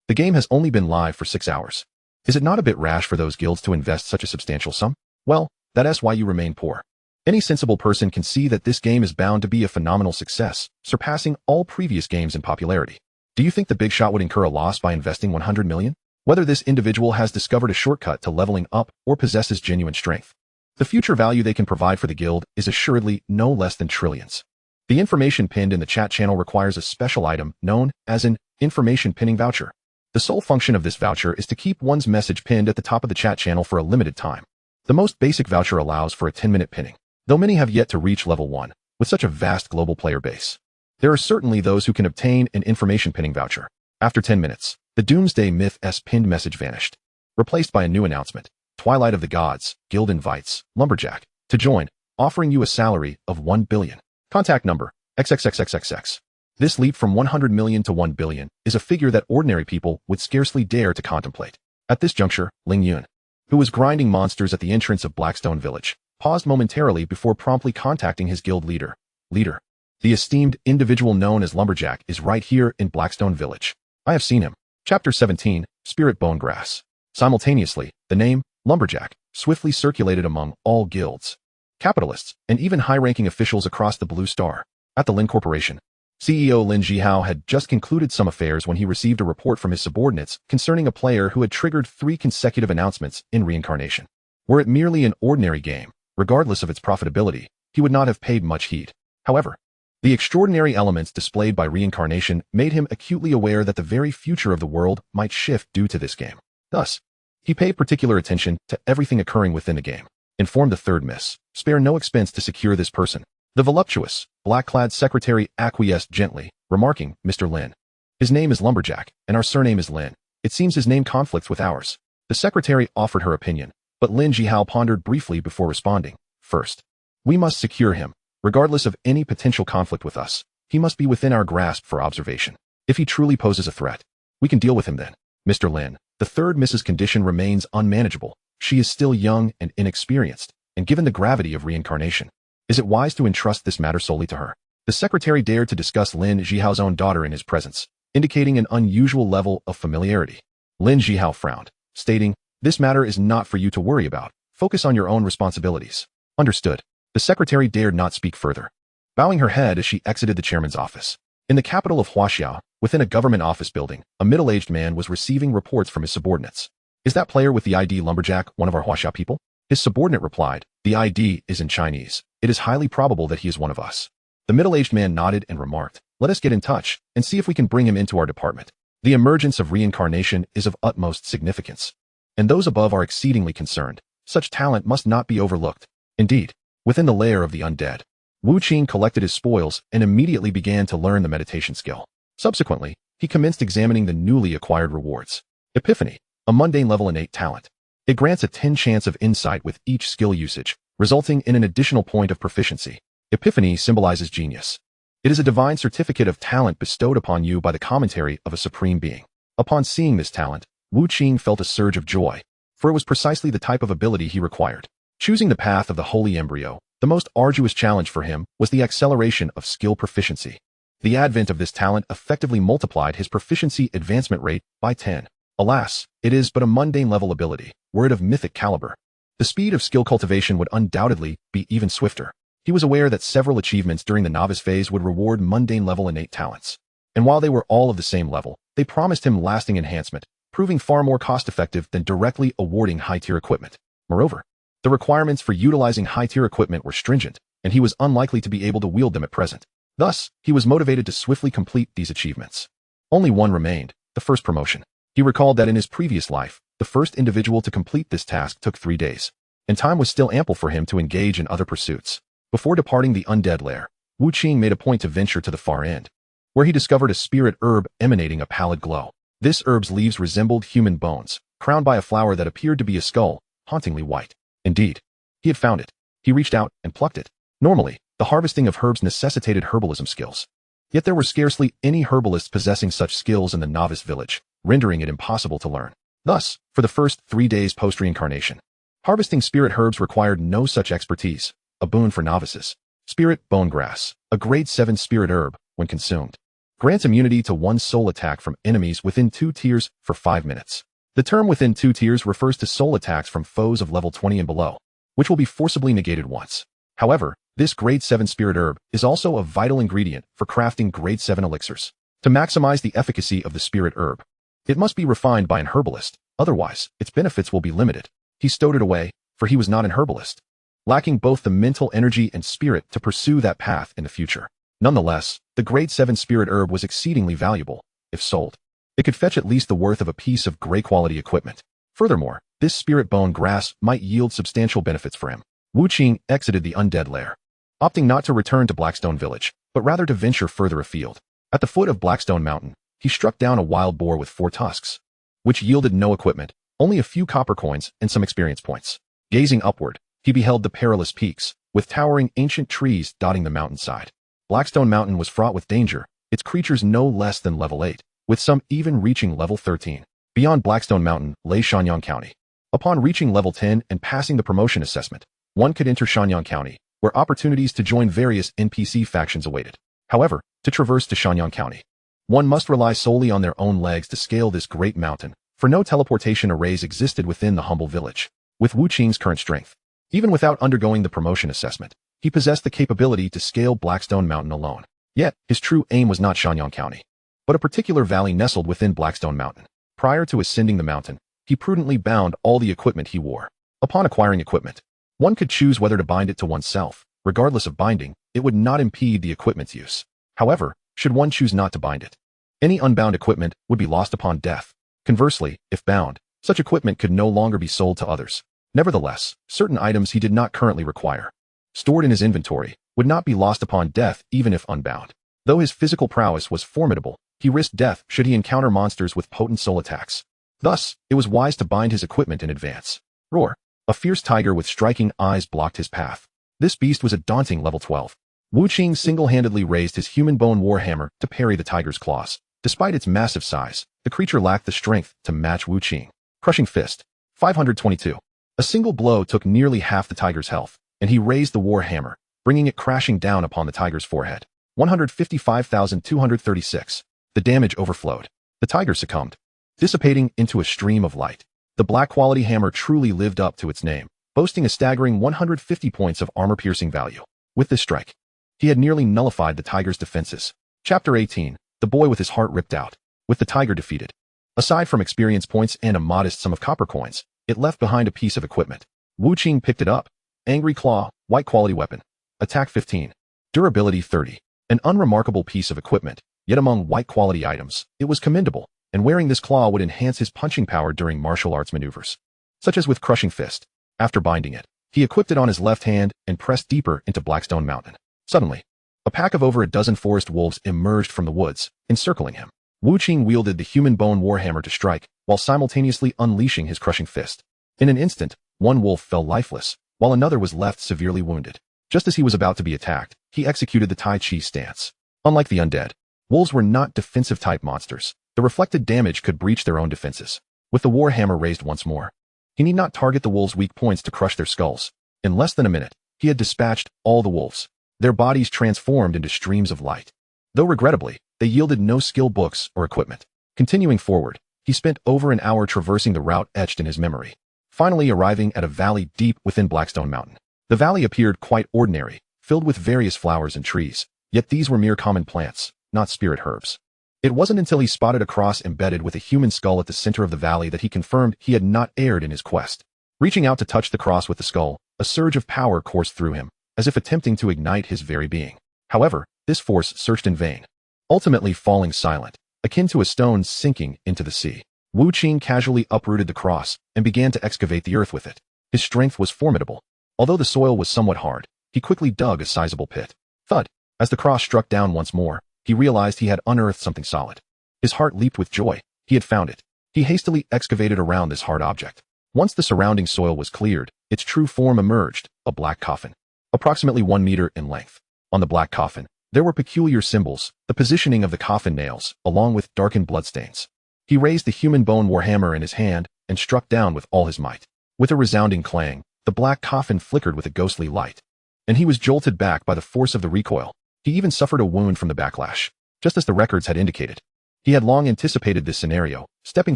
The game has only been live for 6 hours. Is it not a bit rash for those guilds to invest such a substantial sum? Well, that's why you remain poor. Any sensible person can see that this game is bound to be a phenomenal success, surpassing all previous games in popularity. Do you think the big shot would incur a loss by investing 100 million? Whether this individual has discovered a shortcut to leveling up or possesses genuine strength. The future value they can provide for the guild is assuredly no less than trillions. The information pinned in the chat channel requires a special item known as an information pinning voucher. The sole function of this voucher is to keep one's message pinned at the top of the chat channel for a limited time. The most basic voucher allows for a 10-minute pinning, though many have yet to reach level 1, with such a vast global player base. There are certainly those who can obtain an information pinning voucher. After 10 minutes, the Doomsday Myth's pinned message vanished, replaced by a new announcement. Twilight of the Gods, Guild invites lumberjack to join, offering you a salary of 1 billion. Contact number XXXXXX. This leap from 100 million to 1 billion is a figure that ordinary people would scarcely dare to contemplate. At this juncture, Ling Yun, who was grinding monsters at the entrance of Blackstone Village, paused momentarily before promptly contacting his guild leader. The esteemed individual known as Lumberjack is right here in Blackstone Village. I have seen him. Chapter 17, Spirit Bonegrass. Simultaneously, the name, Lumberjack, swiftly circulated among all guilds, capitalists, and even high-ranking officials across the Blue Star. At the Lin Corporation, CEO Lin Zhihao had just concluded some affairs when he received a report from his subordinates concerning a player who had triggered 3 consecutive announcements in Reincarnation. Were it merely an ordinary game, regardless of its profitability, he would not have paid much heed. However, the extraordinary elements displayed by Reincarnation made him acutely aware that the very future of the world might shift due to this game. Thus, he paid particular attention to everything occurring within the game. Informed the third miss, spare no expense to secure this person. The voluptuous, black-clad secretary acquiesced gently, remarking, Mr. Lin. His name is Lumberjack, and our surname is Lin. It seems his name conflicts with ours. The secretary offered her opinion, but Lin Zhihao pondered briefly before responding. First, we must secure him. Regardless of any potential conflict with us, he must be within our grasp for observation. If he truly poses a threat, we can deal with him then. Mr. Lin, the third Mrs. condition remains unmanageable. She is still young and inexperienced, and given the gravity of reincarnation, is it wise to entrust this matter solely to her? The secretary dared to discuss Lin Zhihao's own daughter in his presence, indicating an unusual level of familiarity. Lin Zhihao frowned, stating, this matter is not for you to worry about. Focus on your own responsibilities. Understood. The secretary dared not speak further, bowing her head as she exited the chairman's office. In the capital of Huaxiao, within a government office building, a middle-aged man was receiving reports from his subordinates. Is that player with the ID Lumberjack one of our Huaxiao people? His subordinate replied, the ID is in Chinese. It is highly probable that he is one of us. The middle-aged man nodded and remarked, let us get in touch and see if we can bring him into our department. The emergence of reincarnation is of utmost significance, and those above are exceedingly concerned. Such talent must not be overlooked. Indeed, within the lair of the undead, Wu Qing collected his spoils and immediately began to learn the meditation skill. Subsequently, he commenced examining the newly acquired rewards. Epiphany, a mundane level innate talent. It grants a 10 chance of insight with each skill usage, resulting in an additional point of proficiency. Epiphany symbolizes genius. It is a divine certificate of talent bestowed upon you by the commentary of a supreme being. Upon seeing this talent, Wu Qing felt a surge of joy, for it was precisely the type of ability he required. Choosing the path of the holy embryo, the most arduous challenge for him was the acceleration of skill proficiency. The advent of this talent effectively multiplied his proficiency advancement rate by 10. Alas, it is but a mundane level ability, were it of mythic caliber. The speed of skill cultivation would undoubtedly be even swifter. He was aware that several achievements during the novice phase would reward mundane level innate talents. And while they were all of the same level, they promised him lasting enhancement, proving far more cost-effective than directly awarding high-tier equipment. Moreover, the requirements for utilizing high-tier equipment were stringent, and he was unlikely to be able to wield them at present. Thus, he was motivated to swiftly complete these achievements. Only one remained, the first promotion. He recalled that in his previous life, the first individual to complete this task took 3 days, and time was still ample for him to engage in other pursuits. Before departing the undead lair, Wu Qing made a point to venture to the far end, where he discovered a spirit herb emanating a pallid glow. This herb's leaves resembled human bones, crowned by a flower that appeared to be a skull, hauntingly white. Indeed, he had found it. He reached out and plucked it. Normally, the harvesting of herbs necessitated herbalism skills. Yet there were scarcely any herbalists possessing such skills in the novice village, rendering it impossible to learn. Thus, for the first 3 days post-reincarnation, harvesting spirit herbs required no such expertise, a boon for novices. Spirit bone grass, a grade 7 spirit herb, when consumed, grants immunity to 1 soul attack from enemies within 2 tiers for 5 minutes. The term within 2 tiers refers to soul attacks from foes of level 20 and below, which will be forcibly negated once. However, this grade 7 spirit herb is also a vital ingredient for crafting grade 7 elixirs. To maximize the efficacy of the spirit herb, it must be refined by an herbalist, otherwise, its benefits will be limited. He stowed it away, for he was not an herbalist, lacking both the mental energy and spirit to pursue that path in the future. Nonetheless, the grade 7 spirit herb was exceedingly valuable, if sold. It could fetch at least the worth of a piece of gray-quality equipment. Furthermore, this spirit bone grass might yield substantial benefits for him. Wu Qing exited the undead lair, opting not to return to Blackstone Village, but rather to venture further afield. At the foot of Blackstone Mountain, he struck down a wild boar with 4 tusks, which yielded no equipment, only a few copper coins and some experience points. Gazing upward, he beheld the perilous peaks, with towering ancient trees dotting the mountainside. Blackstone Mountain was fraught with danger, its creatures no less than level 8, with some even reaching level 13. Beyond Blackstone Mountain lay Shanyang County. Upon reaching level 10 and passing the promotion assessment, one could enter Shanyang County, where opportunities to join various NPC factions awaited. However, to traverse to Shanyang County, one must rely solely on their own legs to scale this great mountain, for no teleportation arrays existed within the humble village. With Wu Qing's current strength, even without undergoing the promotion assessment, he possessed the capability to scale Blackstone Mountain alone. Yet, his true aim was not Shanyang County, but a particular valley nestled within Blackstone Mountain. Prior to ascending the mountain, he prudently bound all the equipment he wore. Upon acquiring equipment, one could choose whether to bind it to oneself. Regardless of binding, it would not impede the equipment's use. However, should one choose not to bind it, any unbound equipment would be lost upon death. Conversely, if bound, such equipment could no longer be sold to others. Nevertheless, certain items he did not currently require, stored in his inventory, would not be lost upon death even if unbound. Though his physical prowess was formidable, he risked death should he encounter monsters with potent soul attacks. Thus, it was wise to bind his equipment in advance. Roar! A fierce tiger with striking eyes blocked his path. This beast was a daunting level 12. Wu Qing single-handedly raised his human bone warhammer to parry the tiger's claws. Despite its massive size, the creature lacked the strength to match Wu Qing. Crushing Fist. 522. A single blow took nearly half the tiger's health, and he raised the warhammer, bringing it crashing down upon the tiger's forehead. 155,236. The damage overflowed. The tiger succumbed, dissipating into a stream of light. The black-quality hammer truly lived up to its name, boasting a staggering 150 points of armor-piercing value. With this strike, he had nearly nullified the tiger's defenses. Chapter 18. The boy with his heart ripped out. With the tiger defeated, aside from experience points and a modest sum of copper coins, it left behind a piece of equipment. Wu Qing picked it up. Angry Claw, white-quality weapon. Attack 15. Durability 30. An unremarkable piece of equipment, yet among white-quality items, it was commendable, and wearing this claw would enhance his punching power during martial arts maneuvers, such as with Crushing Fist. After binding it, he equipped it on his left hand and pressed deeper into Blackstone Mountain. Suddenly, a pack of over a dozen forest wolves emerged from the woods, encircling him. Wu Qing wielded the human bone warhammer to strike, while simultaneously unleashing his crushing fist. In an instant, one wolf fell lifeless, while another was left severely wounded. Just as he was about to be attacked, he executed the Tai Chi stance. Unlike the undead, wolves were not defensive-type monsters. The reflected damage could breach their own defenses. With the warhammer raised once more, he need not target the wolves' weak points to crush their skulls. In less than a minute, he had dispatched all the wolves, their bodies transformed into streams of light. Though regrettably, they yielded no skill books or equipment. Continuing forward, he spent over an hour traversing the route etched in his memory, finally arriving at a valley deep within Blackstone Mountain. The valley appeared quite ordinary, filled with various flowers and trees, yet these were mere common plants, not spirit herbs. It wasn't until he spotted a cross embedded with a human skull at the center of the valley that he confirmed he had not erred in his quest. Reaching out to touch the cross with the skull, a surge of power coursed through him, as if attempting to ignite his very being. However, this force searched in vain, ultimately falling silent, akin to a stone sinking into the sea. Wu Qing casually uprooted the cross and began to excavate the earth with it. His strength was formidable. Although the soil was somewhat hard, he quickly dug a sizable pit. Thud! As the cross struck down once more, he realized he had unearthed something solid. His heart leaped with joy. He had found it. He hastily excavated around this hard object. Once the surrounding soil was cleared, its true form emerged, a black coffin, approximately 1 meter in length. On the black coffin, there were peculiar symbols, the positioning of the coffin nails, along with darkened bloodstains. He raised the human bone warhammer in his hand and struck down with all his might. With a resounding clang, the black coffin flickered with a ghostly light, and he was jolted back by the force of the recoil. He even suffered a wound from the backlash, just as the records had indicated. He had long anticipated this scenario, stepping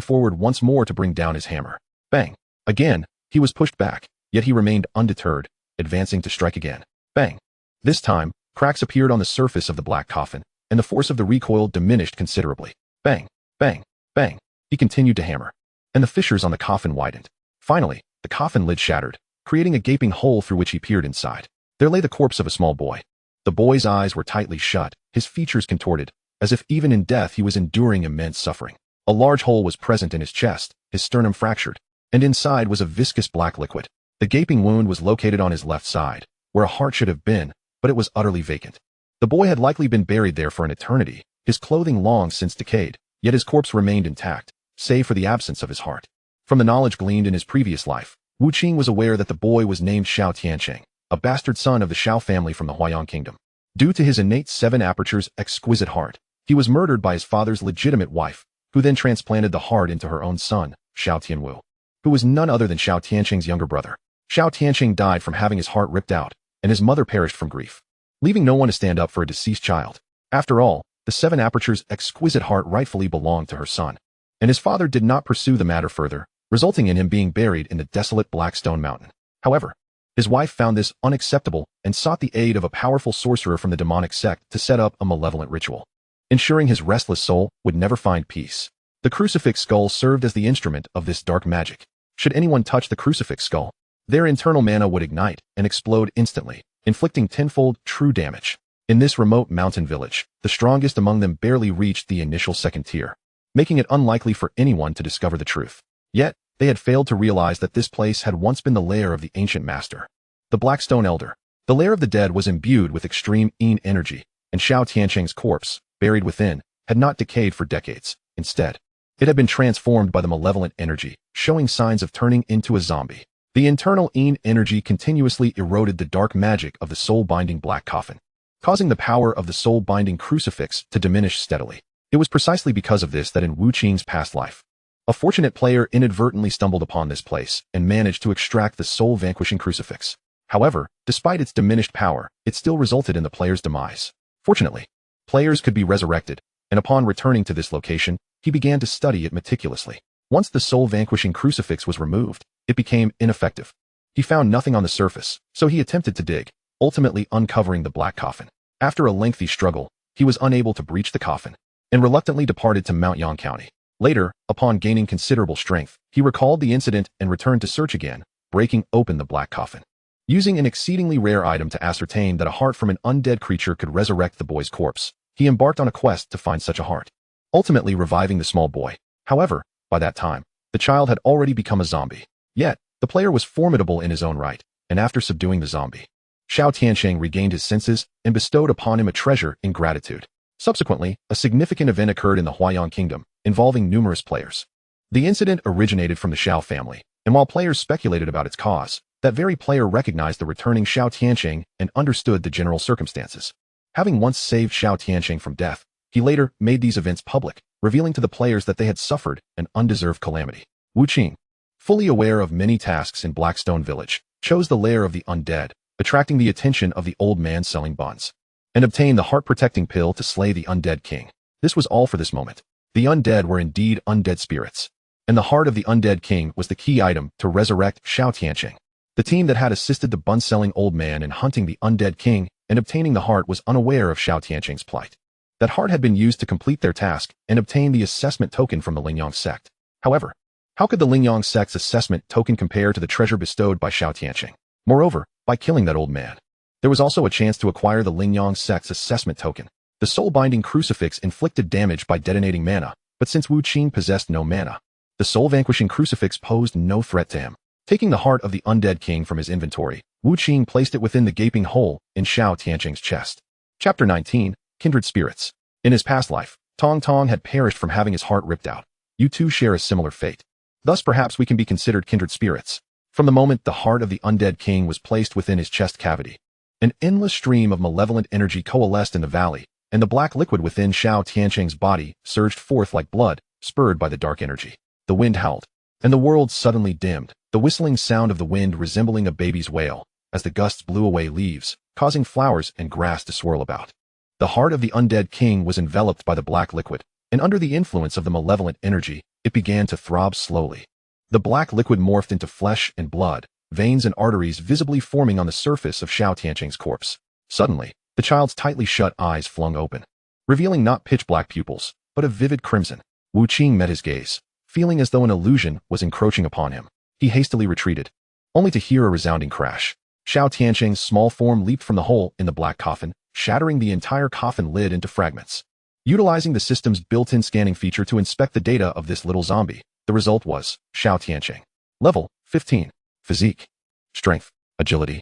forward once more to bring down his hammer. Bang! Again, he was pushed back, yet he remained undeterred, advancing to strike again. Bang! This time, cracks appeared on the surface of the black coffin, and the force of the recoil diminished considerably. Bang! Bang! Bang! He continued to hammer, and the fissures on the coffin widened. Finally, the coffin lid shattered, creating a gaping hole through which he peered inside. There lay the corpse of a small boy. The boy's eyes were tightly shut, his features contorted, as if even in death he was enduring immense suffering. A large hole was present in his chest, his sternum fractured, and inside was a viscous black liquid. The gaping wound was located on his left side, where a heart should have been, but it was utterly vacant. The boy had likely been buried there for an eternity, his clothing long since decayed, yet his corpse remained intact, save for the absence of his heart. From the knowledge gleaned in his previous life, Wu Qing was aware that the boy was named Xiao Tiancheng, a bastard son of the Shao family from the Huayan Kingdom. Due to his innate 7 apertures exquisite heart, he was murdered by his father's legitimate wife, who then transplanted the heart into her own son, Xiao Tianwu, who was none other than Xiao Tiancheng's younger brother. Xiao Tiancheng died from having his heart ripped out, and his mother perished from grief, leaving no one to stand up for a deceased child. After all, the 7 apertures exquisite heart rightfully belonged to her son, and his father did not pursue the matter further, resulting in him being buried in the desolate Blackstone Mountain. However, his wife found this unacceptable and sought the aid of a powerful sorcerer from the demonic sect to set up a malevolent ritual, ensuring his restless soul would never find peace. The crucifix skull served as the instrument of this dark magic. Should anyone touch the crucifix skull, their internal mana would ignite and explode instantly, inflicting tenfold true damage. In this remote mountain village, the strongest among them barely reached the initial 2nd tier, making it unlikely for anyone to discover the truth. Yet, they had failed to realize that this place had once been the lair of the ancient master, the Blackstone Elder. The lair of the dead was imbued with extreme Yin energy, and Xiao Tiancheng's corpse, buried within, had not decayed for decades. Instead, it had been transformed by the malevolent energy, showing signs of turning into a zombie. The internal Yin energy continuously eroded the dark magic of the soul-binding black coffin, causing the power of the soul-binding crucifix to diminish steadily. It was precisely because of this that in Wu Qing's past life, a fortunate player inadvertently stumbled upon this place and managed to extract the soul-vanquishing crucifix. However, despite its diminished power, it still resulted in the player's demise. Fortunately, players could be resurrected, and upon returning to this location, he began to study it meticulously. Once the soul-vanquishing crucifix was removed, it became ineffective. He found nothing on the surface, so he attempted to dig, ultimately uncovering the black coffin. After a lengthy struggle, he was unable to breach the coffin, and reluctantly departed to Mount Yang County. Later, upon gaining considerable strength, he recalled the incident and returned to search again, breaking open the black coffin. Using an exceedingly rare item to ascertain that a heart from an undead creature could resurrect the boy's corpse, he embarked on a quest to find such a heart, ultimately reviving the small boy. However, by that time, the child had already become a zombie. Yet, the player was formidable in his own right, and after subduing the zombie, Xiao Tiancheng regained his senses and bestowed upon him a treasure in gratitude. Subsequently, a significant event occurred in the Huayang Kingdom, involving numerous players. The incident originated from the Xiao family, and while players speculated about its cause, that very player recognized the returning Xiao Tianqing and understood the general circumstances. Having once saved Xiao Tianqing from death, he later made these events public, revealing to the players that they had suffered an undeserved calamity. Wu Qing, fully aware of many tasks in Blackstone Village, chose the lair of the undead, attracting the attention of the old man selling buns, and obtained the heart-protecting pill to slay the undead king. This was all for this moment. The undead were indeed undead spirits, and the heart of the undead king was the key item to resurrect Xiao Tianqing. The team that had assisted the bun-selling old man in hunting the undead king and obtaining the heart was unaware of Xiao Tianqing's plight. That heart had been used to complete their task and obtain the assessment token from the Lingyang sect. However, how could the Lingyang sect's assessment token compare to the treasure bestowed by Xiao Tianqing? Moreover, by killing that old man, there was also a chance to acquire the Lingyang sect's assessment token. The soul-binding crucifix inflicted damage by detonating mana, but since Wu Qing possessed no mana, the soul-vanquishing crucifix posed no threat to him. Taking the heart of the undead king from his inventory, Wu Qing placed it within the gaping hole in Xiao Tianqing's chest. Chapter 19, Kindred Spirits. In his past life, Tong Tong had perished from having his heart ripped out. You two share a similar fate. Thus perhaps we can be considered kindred spirits. From the moment the heart of the undead king was placed within his chest cavity, an endless stream of malevolent energy coalesced in the valley, and the black liquid within Xiao Tianqing's body surged forth like blood, spurred by the dark energy. The wind howled, and the world suddenly dimmed, the whistling sound of the wind resembling a baby's wail, as the gusts blew away leaves, causing flowers and grass to swirl about. The heart of the undead king was enveloped by the black liquid, and under the influence of the malevolent energy, it began to throb slowly. The black liquid morphed into flesh and blood, veins and arteries visibly forming on the surface of Xiao Tianqing's corpse. Suddenly, the child's tightly shut eyes flung open, revealing not pitch-black pupils, but a vivid crimson. Wu Qing met his gaze, feeling as though an illusion was encroaching upon him. He hastily retreated, only to hear a resounding crash. Xiao Tianqing's small form leaped from the hole in the black coffin, shattering the entire coffin lid into fragments. Utilizing the system's built-in scanning feature to inspect the data of this little zombie, the result was Xiao Tianqing. Level 15. Physique, strength, agility,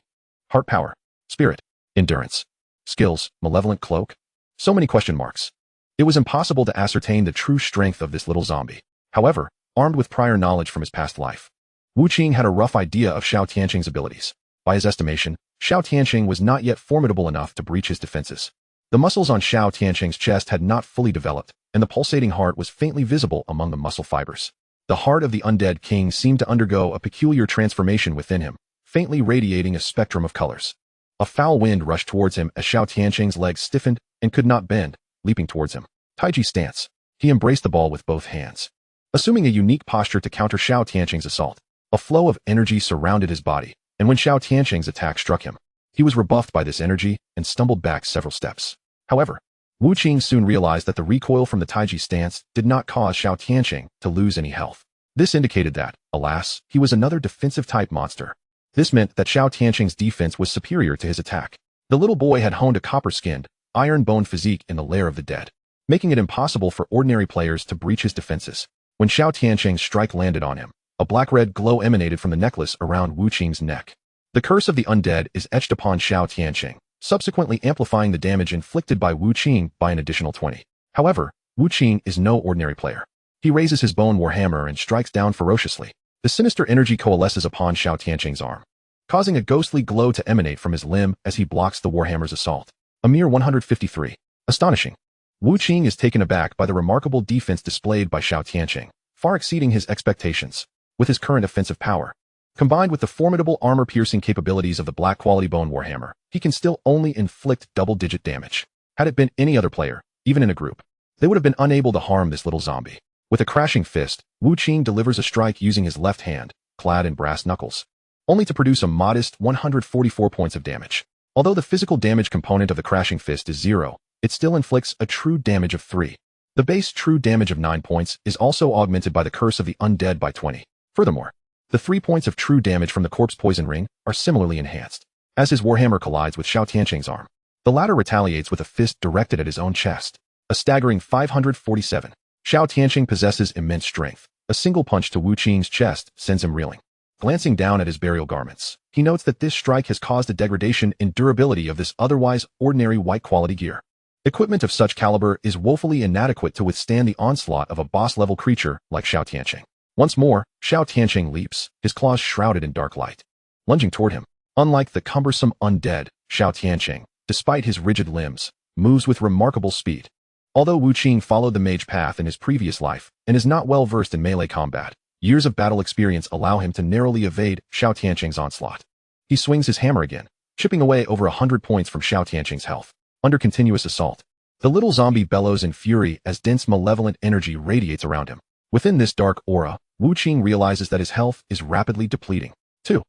heart power, spirit, endurance, skills, malevolent cloak. So many question marks. It was impossible to ascertain the true strength of this little zombie. However, armed with prior knowledge from his past life, Wu Qing had a rough idea of Xiao Tianqing's abilities. By his estimation, Xiao Tianqing was not yet formidable enough to breach his defenses. The muscles on Xiao Tianqing's chest had not fully developed, and the pulsating heart was faintly visible among the muscle fibers. The heart of the undead king seemed to undergo a peculiar transformation within him, faintly radiating a spectrum of colors. A foul wind rushed towards him as Xiao Tianqing's legs stiffened and could not bend, leaping towards him. Taiji stance. He embraced the ball with both hands, assuming a unique posture to counter Xiao Tianqing's assault. A flow of energy surrounded his body, and when Xiao Tianqing's attack struck him, he was rebuffed by this energy and stumbled back several steps. However, Wu Qing soon realized that the recoil from the Taiji stance did not cause Xiao Tianqing to lose any health. This indicated that, alas, he was another defensive-type monster. This meant that Xiao Tianqing's defense was superior to his attack. The little boy had honed a copper-skinned, iron-boned physique in the lair of the dead, making it impossible for ordinary players to breach his defenses. When Xiao Tianqing's strike landed on him, a black-red glow emanated from the necklace around Wu Qing's neck. The curse of the undead is etched upon Xiao Tianqing, subsequently amplifying the damage inflicted by Wu Qing by an additional 20. However, Wu Qing is no ordinary player. He raises his bone warhammer and strikes down ferociously. The sinister energy coalesces upon Xiao Tianqing's arm, causing a ghostly glow to emanate from his limb as he blocks the warhammer's assault. A mere 153. Astonishing. Wu Qing is taken aback by the remarkable defense displayed by Xiao Tianqing, far exceeding his expectations. With his current offensive power, combined with the formidable armor-piercing capabilities of the black-quality bone warhammer, he can still only inflict double-digit damage. Had it been any other player, even in a group, they would have been unable to harm this little zombie. With a crashing fist, Wu Qing delivers a strike using his left hand, clad in brass knuckles, only to produce a modest 144 points of damage. Although the physical damage component of the crashing fist is 0, it still inflicts a true damage of 3. The base true damage of 9 points is also augmented by the curse of the undead by 20. Furthermore, the 3 points of true damage from the corpse poison ring are similarly enhanced. As his warhammer collides with Xiao Tianqing's arm, the latter retaliates with a fist directed at his own chest. A staggering 547. Xiao Tianqing possesses immense strength. A single punch to Wu Qing's chest sends him reeling. Glancing down at his burial garments, he notes that this strike has caused a degradation in durability of this otherwise ordinary white quality gear. Equipment of such caliber is woefully inadequate to withstand the onslaught of a boss-level creature like Xiao Tianqing. Once more, Xiao Tianqing leaps, his claws shrouded in dark light, lunging toward him. Unlike the cumbersome undead, Xiao Tianqing, despite his rigid limbs, moves with remarkable speed. Although Wu Qing followed the mage path in his previous life and is not well versed in melee combat, years of battle experience allow him to narrowly evade Xiao Tianqing's onslaught. He swings his hammer again, chipping away over 100 points from Xiao Tianqing's health. Under continuous assault, the little zombie bellows in fury as dense malevolent energy radiates around him. Within this dark aura, Wu Qing realizes that his health is rapidly depleting. 2.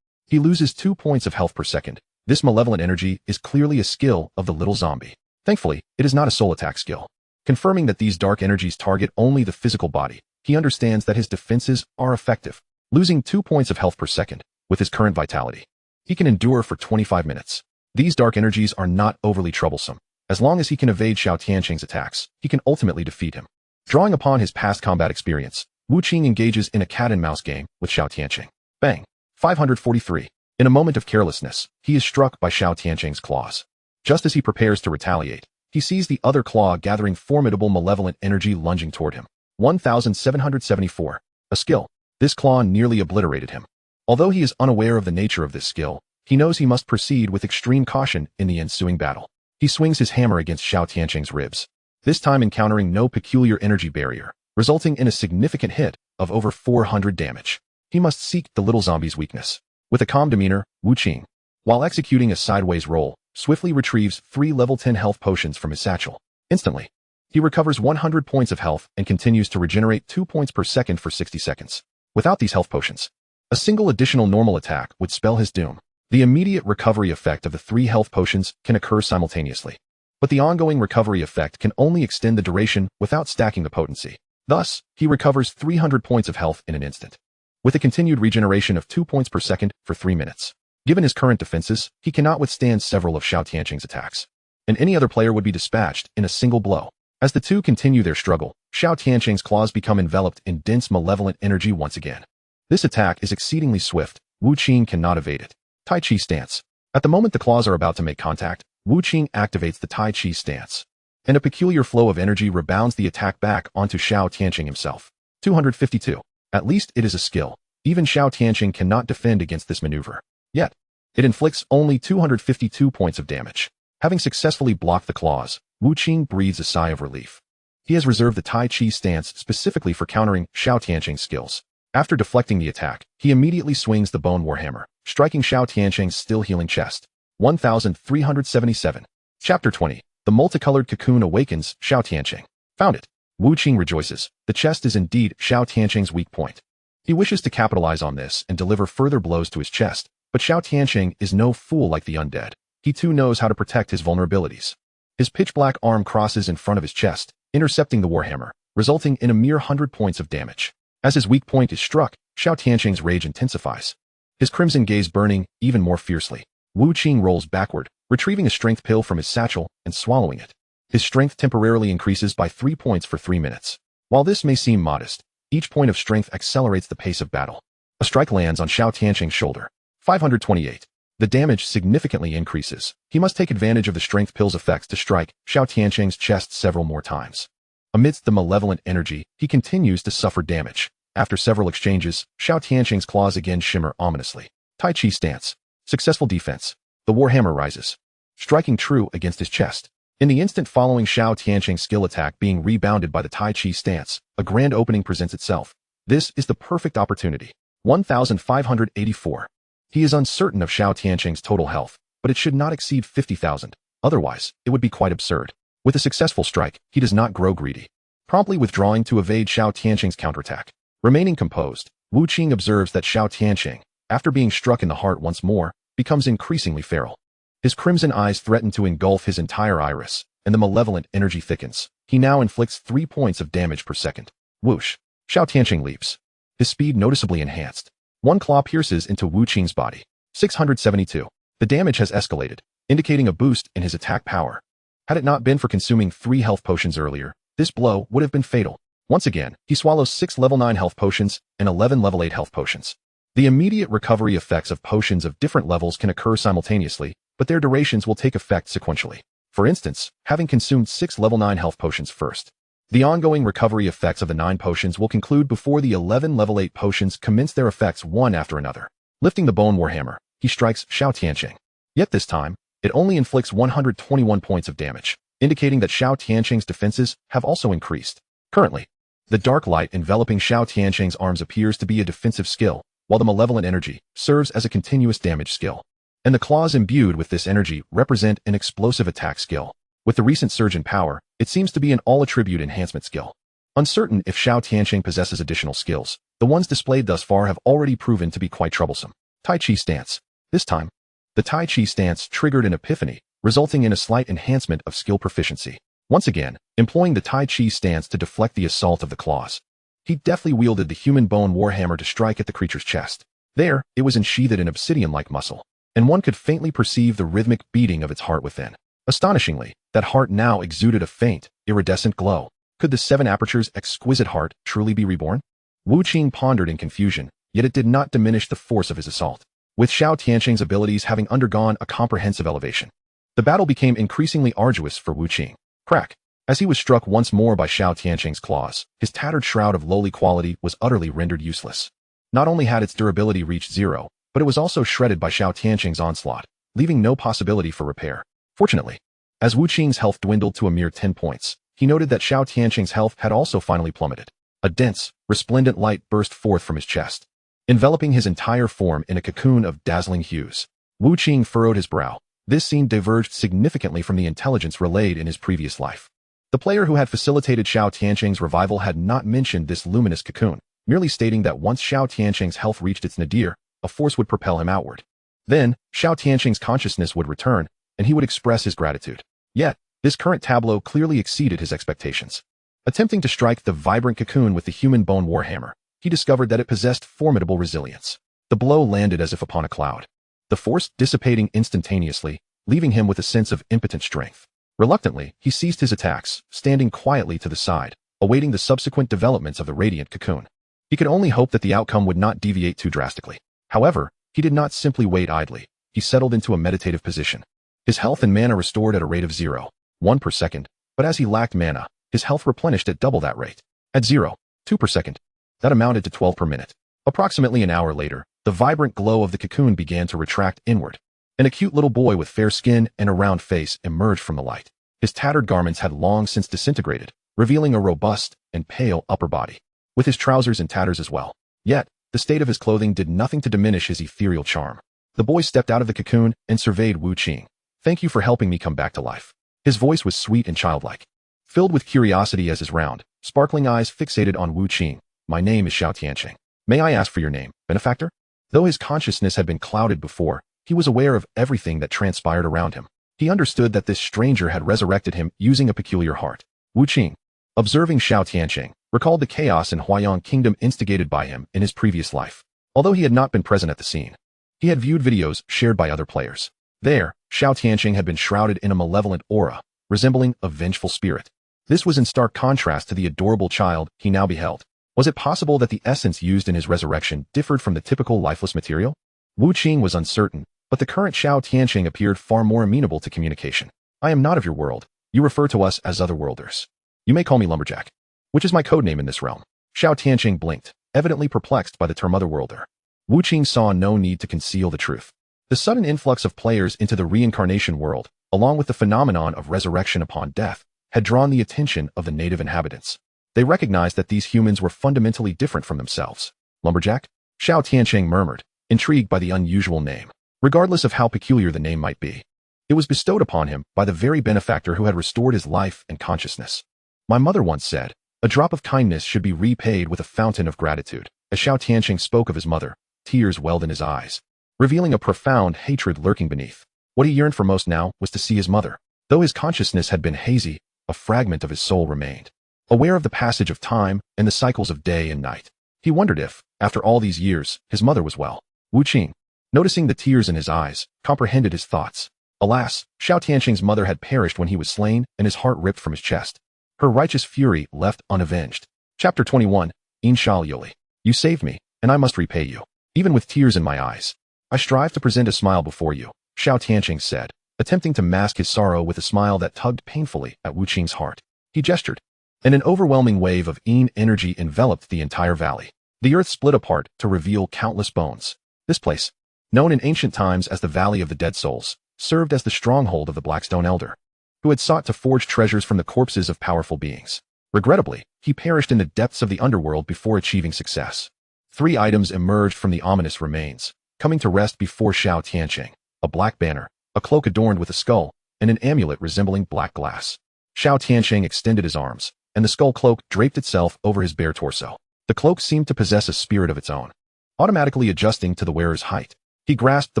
He loses 2 points of health per second. This malevolent energy is clearly a skill of the little zombie. Thankfully, it is not a soul attack skill. Confirming that these dark energies target only the physical body, he understands that his defenses are effective. Losing 2 points of health per second, with his current vitality, he can endure for 25 minutes. These dark energies are not overly troublesome. As long as he can evade Xiao Tianqing's attacks, he can ultimately defeat him. Drawing upon his past combat experience, Wu Qing engages in a cat-and-mouse game with Xiao Tianqing. Bang! 543. In a moment of carelessness, he is struck by Xiao Tianqing's claws. Just as he prepares to retaliate, he sees the other claw gathering formidable malevolent energy lunging toward him. 1774. A skill. This claw nearly obliterated him. Although he is unaware of the nature of this skill, he knows he must proceed with extreme caution in the ensuing battle. He swings his hammer against Xiao Tianqing's ribs, this time encountering no peculiar energy barrier, resulting in a significant hit of over 400 damage. He must seek the little zombie's weakness. With a calm demeanor, Wu Qing, while executing a sideways roll, swiftly retrieves 3 level 10 health potions from his satchel. Instantly, he recovers 100 points of health and continues to regenerate 2 points per second for 60 seconds. Without these health potions, a single additional normal attack would spell his doom. The immediate recovery effect of the 3 health potions can occur simultaneously, but the ongoing recovery effect can only extend the duration without stacking the potency. Thus, he recovers 300 points of health in an instant, with a continued regeneration of 2 points per second for 3 minutes. Given his current defenses, he cannot withstand several of Xiao Tianqing's attacks, and any other player would be dispatched in a single blow. As the two continue their struggle, Xiao Tianqing's claws become enveloped in dense malevolent energy once again. This attack is exceedingly swift. Wu Qing cannot evade it. Tai Chi stance. At the moment the claws are about to make contact, Wu Qing activates the Tai Chi stance, and a peculiar flow of energy rebounds the attack back onto Xiao Tianqing himself. 252. At least it is a skill. Even Xiao Tianqing cannot defend against this maneuver. Yet, it inflicts only 252 points of damage. Having successfully blocked the claws, Wu Qing breathes a sigh of relief. He has reserved the Tai Chi stance specifically for countering Xiao Tianqing's skills. After deflecting the attack, he immediately swings the bone warhammer, striking Xiao Tianqing's still healing chest. 1377. Chapter 20. The multicolored cocoon awakens Xiao Tianqing. Found it. Wu Qing rejoices. The chest is indeed Xiao Tianqing's weak point. He wishes to capitalize on this and deliver further blows to his chest, but Xiao Tianqing is no fool like the undead. He too knows how to protect his vulnerabilities. His pitch-black arm crosses in front of his chest, intercepting the warhammer, resulting in a mere 100 points of damage. As his weak point is struck, Xiao Tianqing's rage intensifies, his crimson gaze burning even more fiercely. Wu Qing rolls backward, retrieving a strength pill from his satchel and swallowing it. His strength temporarily increases by 3 points for 3 minutes. While this may seem modest, each point of strength accelerates the pace of battle. A strike lands on Xiao Tianqing's shoulder. 528. The damage significantly increases. He must take advantage of the strength pill's effects to strike Xiao Tianqing's chest several more times. Amidst the malevolent energy, he continues to suffer damage. After several exchanges, Xiao Tianqing's claws again shimmer ominously. Tai Chi stance. Successful defense. The warhammer rises, striking true against his chest. In the instant following Xiao Tianqing's skill attack being rebounded by the Tai Chi stance, a grand opening presents itself. This is the perfect opportunity. 1584. He is uncertain of Xiao Tianqing's total health, but it should not exceed 50,000. Otherwise, it would be quite absurd. With a successful strike, he does not grow greedy, promptly withdrawing to evade Xiao Tianqing's counterattack. Remaining composed, Wu Qing observes that Xiao Tianqing, after being struck in the heart once more, becomes increasingly feral. His crimson eyes threaten to engulf his entire iris, and the malevolent energy thickens. He now inflicts 3 points of damage per second. Whoosh! Xiao Tianqing leaps, his speed noticeably enhanced. One claw pierces into Wu Qing's body. 672. The damage has escalated, indicating a boost in his attack power. Had it not been for consuming 3 health potions earlier, this blow would have been fatal. Once again, he swallows 6 level 9 health potions and 11 level 8 health potions. The immediate recovery effects of potions of different levels can occur simultaneously, but their durations will take effect sequentially. For instance, having consumed 6 level 9 health potions first. The ongoing recovery effects of the 9 potions will conclude before the 11 level 8 potions commence their effects one after another. Lifting the bone warhammer, he strikes Xiao Tianqing. Yet this time, it only inflicts 121 points of damage, indicating that Xiao Tianqing's defenses have also increased. Currently, the dark light enveloping Xiao Tianqing's arms appears to be a defensive skill, while the malevolent energy serves as a continuous damage skill. And the claws imbued with this energy represent an explosive attack skill. With the recent surge in power, it seems to be an all-attribute enhancement skill. Uncertain if Xiao Tianqing possesses additional skills, the ones displayed thus far have already proven to be quite troublesome. Tai Chi Stance. This time, the Tai Chi Stance triggered an epiphany, resulting in a slight enhancement of skill proficiency. Once again, employing the Tai Chi Stance to deflect the assault of the claws. He deftly wielded the human bone warhammer to strike at the creature's chest. There, it was ensheathed in obsidian-like muscle, and one could faintly perceive the rhythmic beating of its heart within. Astonishingly, that heart now exuded a faint, iridescent glow. Could the 7 apertures' exquisite heart truly be reborn? Wu Qing pondered in confusion, yet it did not diminish the force of his assault. With Xiao Tianqing's abilities having undergone a comprehensive elevation, the battle became increasingly arduous for Wu Qing. Crack! As he was struck once more by Xiao Tianqing's claws, his tattered shroud of lowly quality was utterly rendered useless. Not only had its durability reached 0, but it was also shredded by Xiao Tianqing's onslaught, leaving no possibility for repair. Fortunately, as Wu Qing's health dwindled to a mere 10 points, he noted that Xiao Tianqing's health had also finally plummeted. A dense, resplendent light burst forth from his chest, enveloping his entire form in a cocoon of dazzling hues. Wu Qing furrowed his brow. This scene diverged significantly from the intelligence relayed in his previous life. The player who had facilitated Xiao Tianqing's revival had not mentioned this luminous cocoon, merely stating that once Xiao Tianqing's health reached its nadir, a force would propel him outward. Then, Xiao Tianqing's consciousness would return, and he would express his gratitude. Yet, this current tableau clearly exceeded his expectations. Attempting to strike the vibrant cocoon with the human bone warhammer, he discovered that it possessed formidable resilience. The blow landed as if upon a cloud, the force dissipating instantaneously, leaving him with a sense of impotent strength. Reluctantly, he ceased his attacks, standing quietly to the side, awaiting the subsequent developments of the radiant cocoon. He could only hope that the outcome would not deviate too drastically. However, he did not simply wait idly. He settled into a meditative position. His health and mana restored at a rate of 0.1 per second, but as he lacked mana, his health replenished at double that rate. At 0.2 per second, that amounted to 12 per minute. Approximately an hour later, the vibrant glow of the cocoon began to retract inward. An acute little boy with fair skin and a round face emerged from the light. His tattered garments had long since disintegrated, revealing a robust and pale upper body, with his trousers in tatters as well. Yet, the state of his clothing did nothing to diminish his ethereal charm. The boy stepped out of the cocoon and surveyed Wu Qing. "Thank you for helping me come back to life." His voice was sweet and childlike, filled with curiosity as his round, sparkling eyes fixated on Wu Qing. "My name is Xiao Tianqing. May I ask for your name, benefactor?" Though his consciousness had been clouded before, he was aware of everything that transpired around him. He understood that this stranger had resurrected him using a peculiar heart. Wu Qing, observing Xiao Tianqing, recalled the chaos in Huayang Kingdom instigated by him in his previous life. Although he had not been present at the scene, he had viewed videos shared by other players. There, Xiao Tianqing had been shrouded in a malevolent aura, resembling a vengeful spirit. This was in stark contrast to the adorable child he now beheld. Was it possible that the essence used in his resurrection differed from the typical lifeless material? Wu Qing was uncertain, but the current Xiao Tianqing appeared far more amenable to communication. "I am not of your world. You refer to us as otherworlders. You may call me Lumberjack, which is my codename in this realm." Xiao Tianqing blinked, evidently perplexed by the term otherworlder. Wu Qing saw no need to conceal the truth. The sudden influx of players into the reincarnation world, along with the phenomenon of resurrection upon death, had drawn the attention of the native inhabitants. They recognized that these humans were fundamentally different from themselves. "Lumberjack?" Xiao Tianqing murmured, intrigued by the unusual name. Regardless of how peculiar the name might be, it was bestowed upon him by the very benefactor who had restored his life and consciousness. "My mother once said, a drop of kindness should be repaid with a fountain of gratitude." As Xiao Tianqing spoke of his mother, tears welled in his eyes, revealing a profound hatred lurking beneath. What he yearned for most now was to see his mother. Though his consciousness had been hazy, a fragment of his soul remained. Aware of the passage of time and the cycles of day and night, he wondered if, after all these years, his mother was well. Wu Qing, noticing the tears in his eyes, comprehended his thoughts. Alas, Xiao Tianqing's mother had perished when he was slain, and his heart ripped from his chest. Her righteous fury left unavenged. Chapter 21, Inshallah. "You saved me, and I must repay you. Even with tears in my eyes, I strive to present a smile before you," Xiao Tianqing said, attempting to mask his sorrow with a smile that tugged painfully at Wu Qing's heart. He gestured, and an overwhelming wave of Yin energy enveloped the entire valley. The earth split apart to reveal countless bones. This place, known in ancient times as the Valley of the Dead Souls, served as the stronghold of the Blackstone Elder, who had sought to forge treasures from the corpses of powerful beings. Regrettably, he perished in the depths of the underworld before achieving success. 3 items emerged from the ominous remains, coming to rest before Xiao Tianqing: a black banner, a cloak adorned with a skull, and an amulet resembling black glass. Xiao Tianqing extended his arms, and the skull cloak draped itself over his bare torso. The cloak seemed to possess a spirit of its own, automatically adjusting to the wearer's height. He grasped the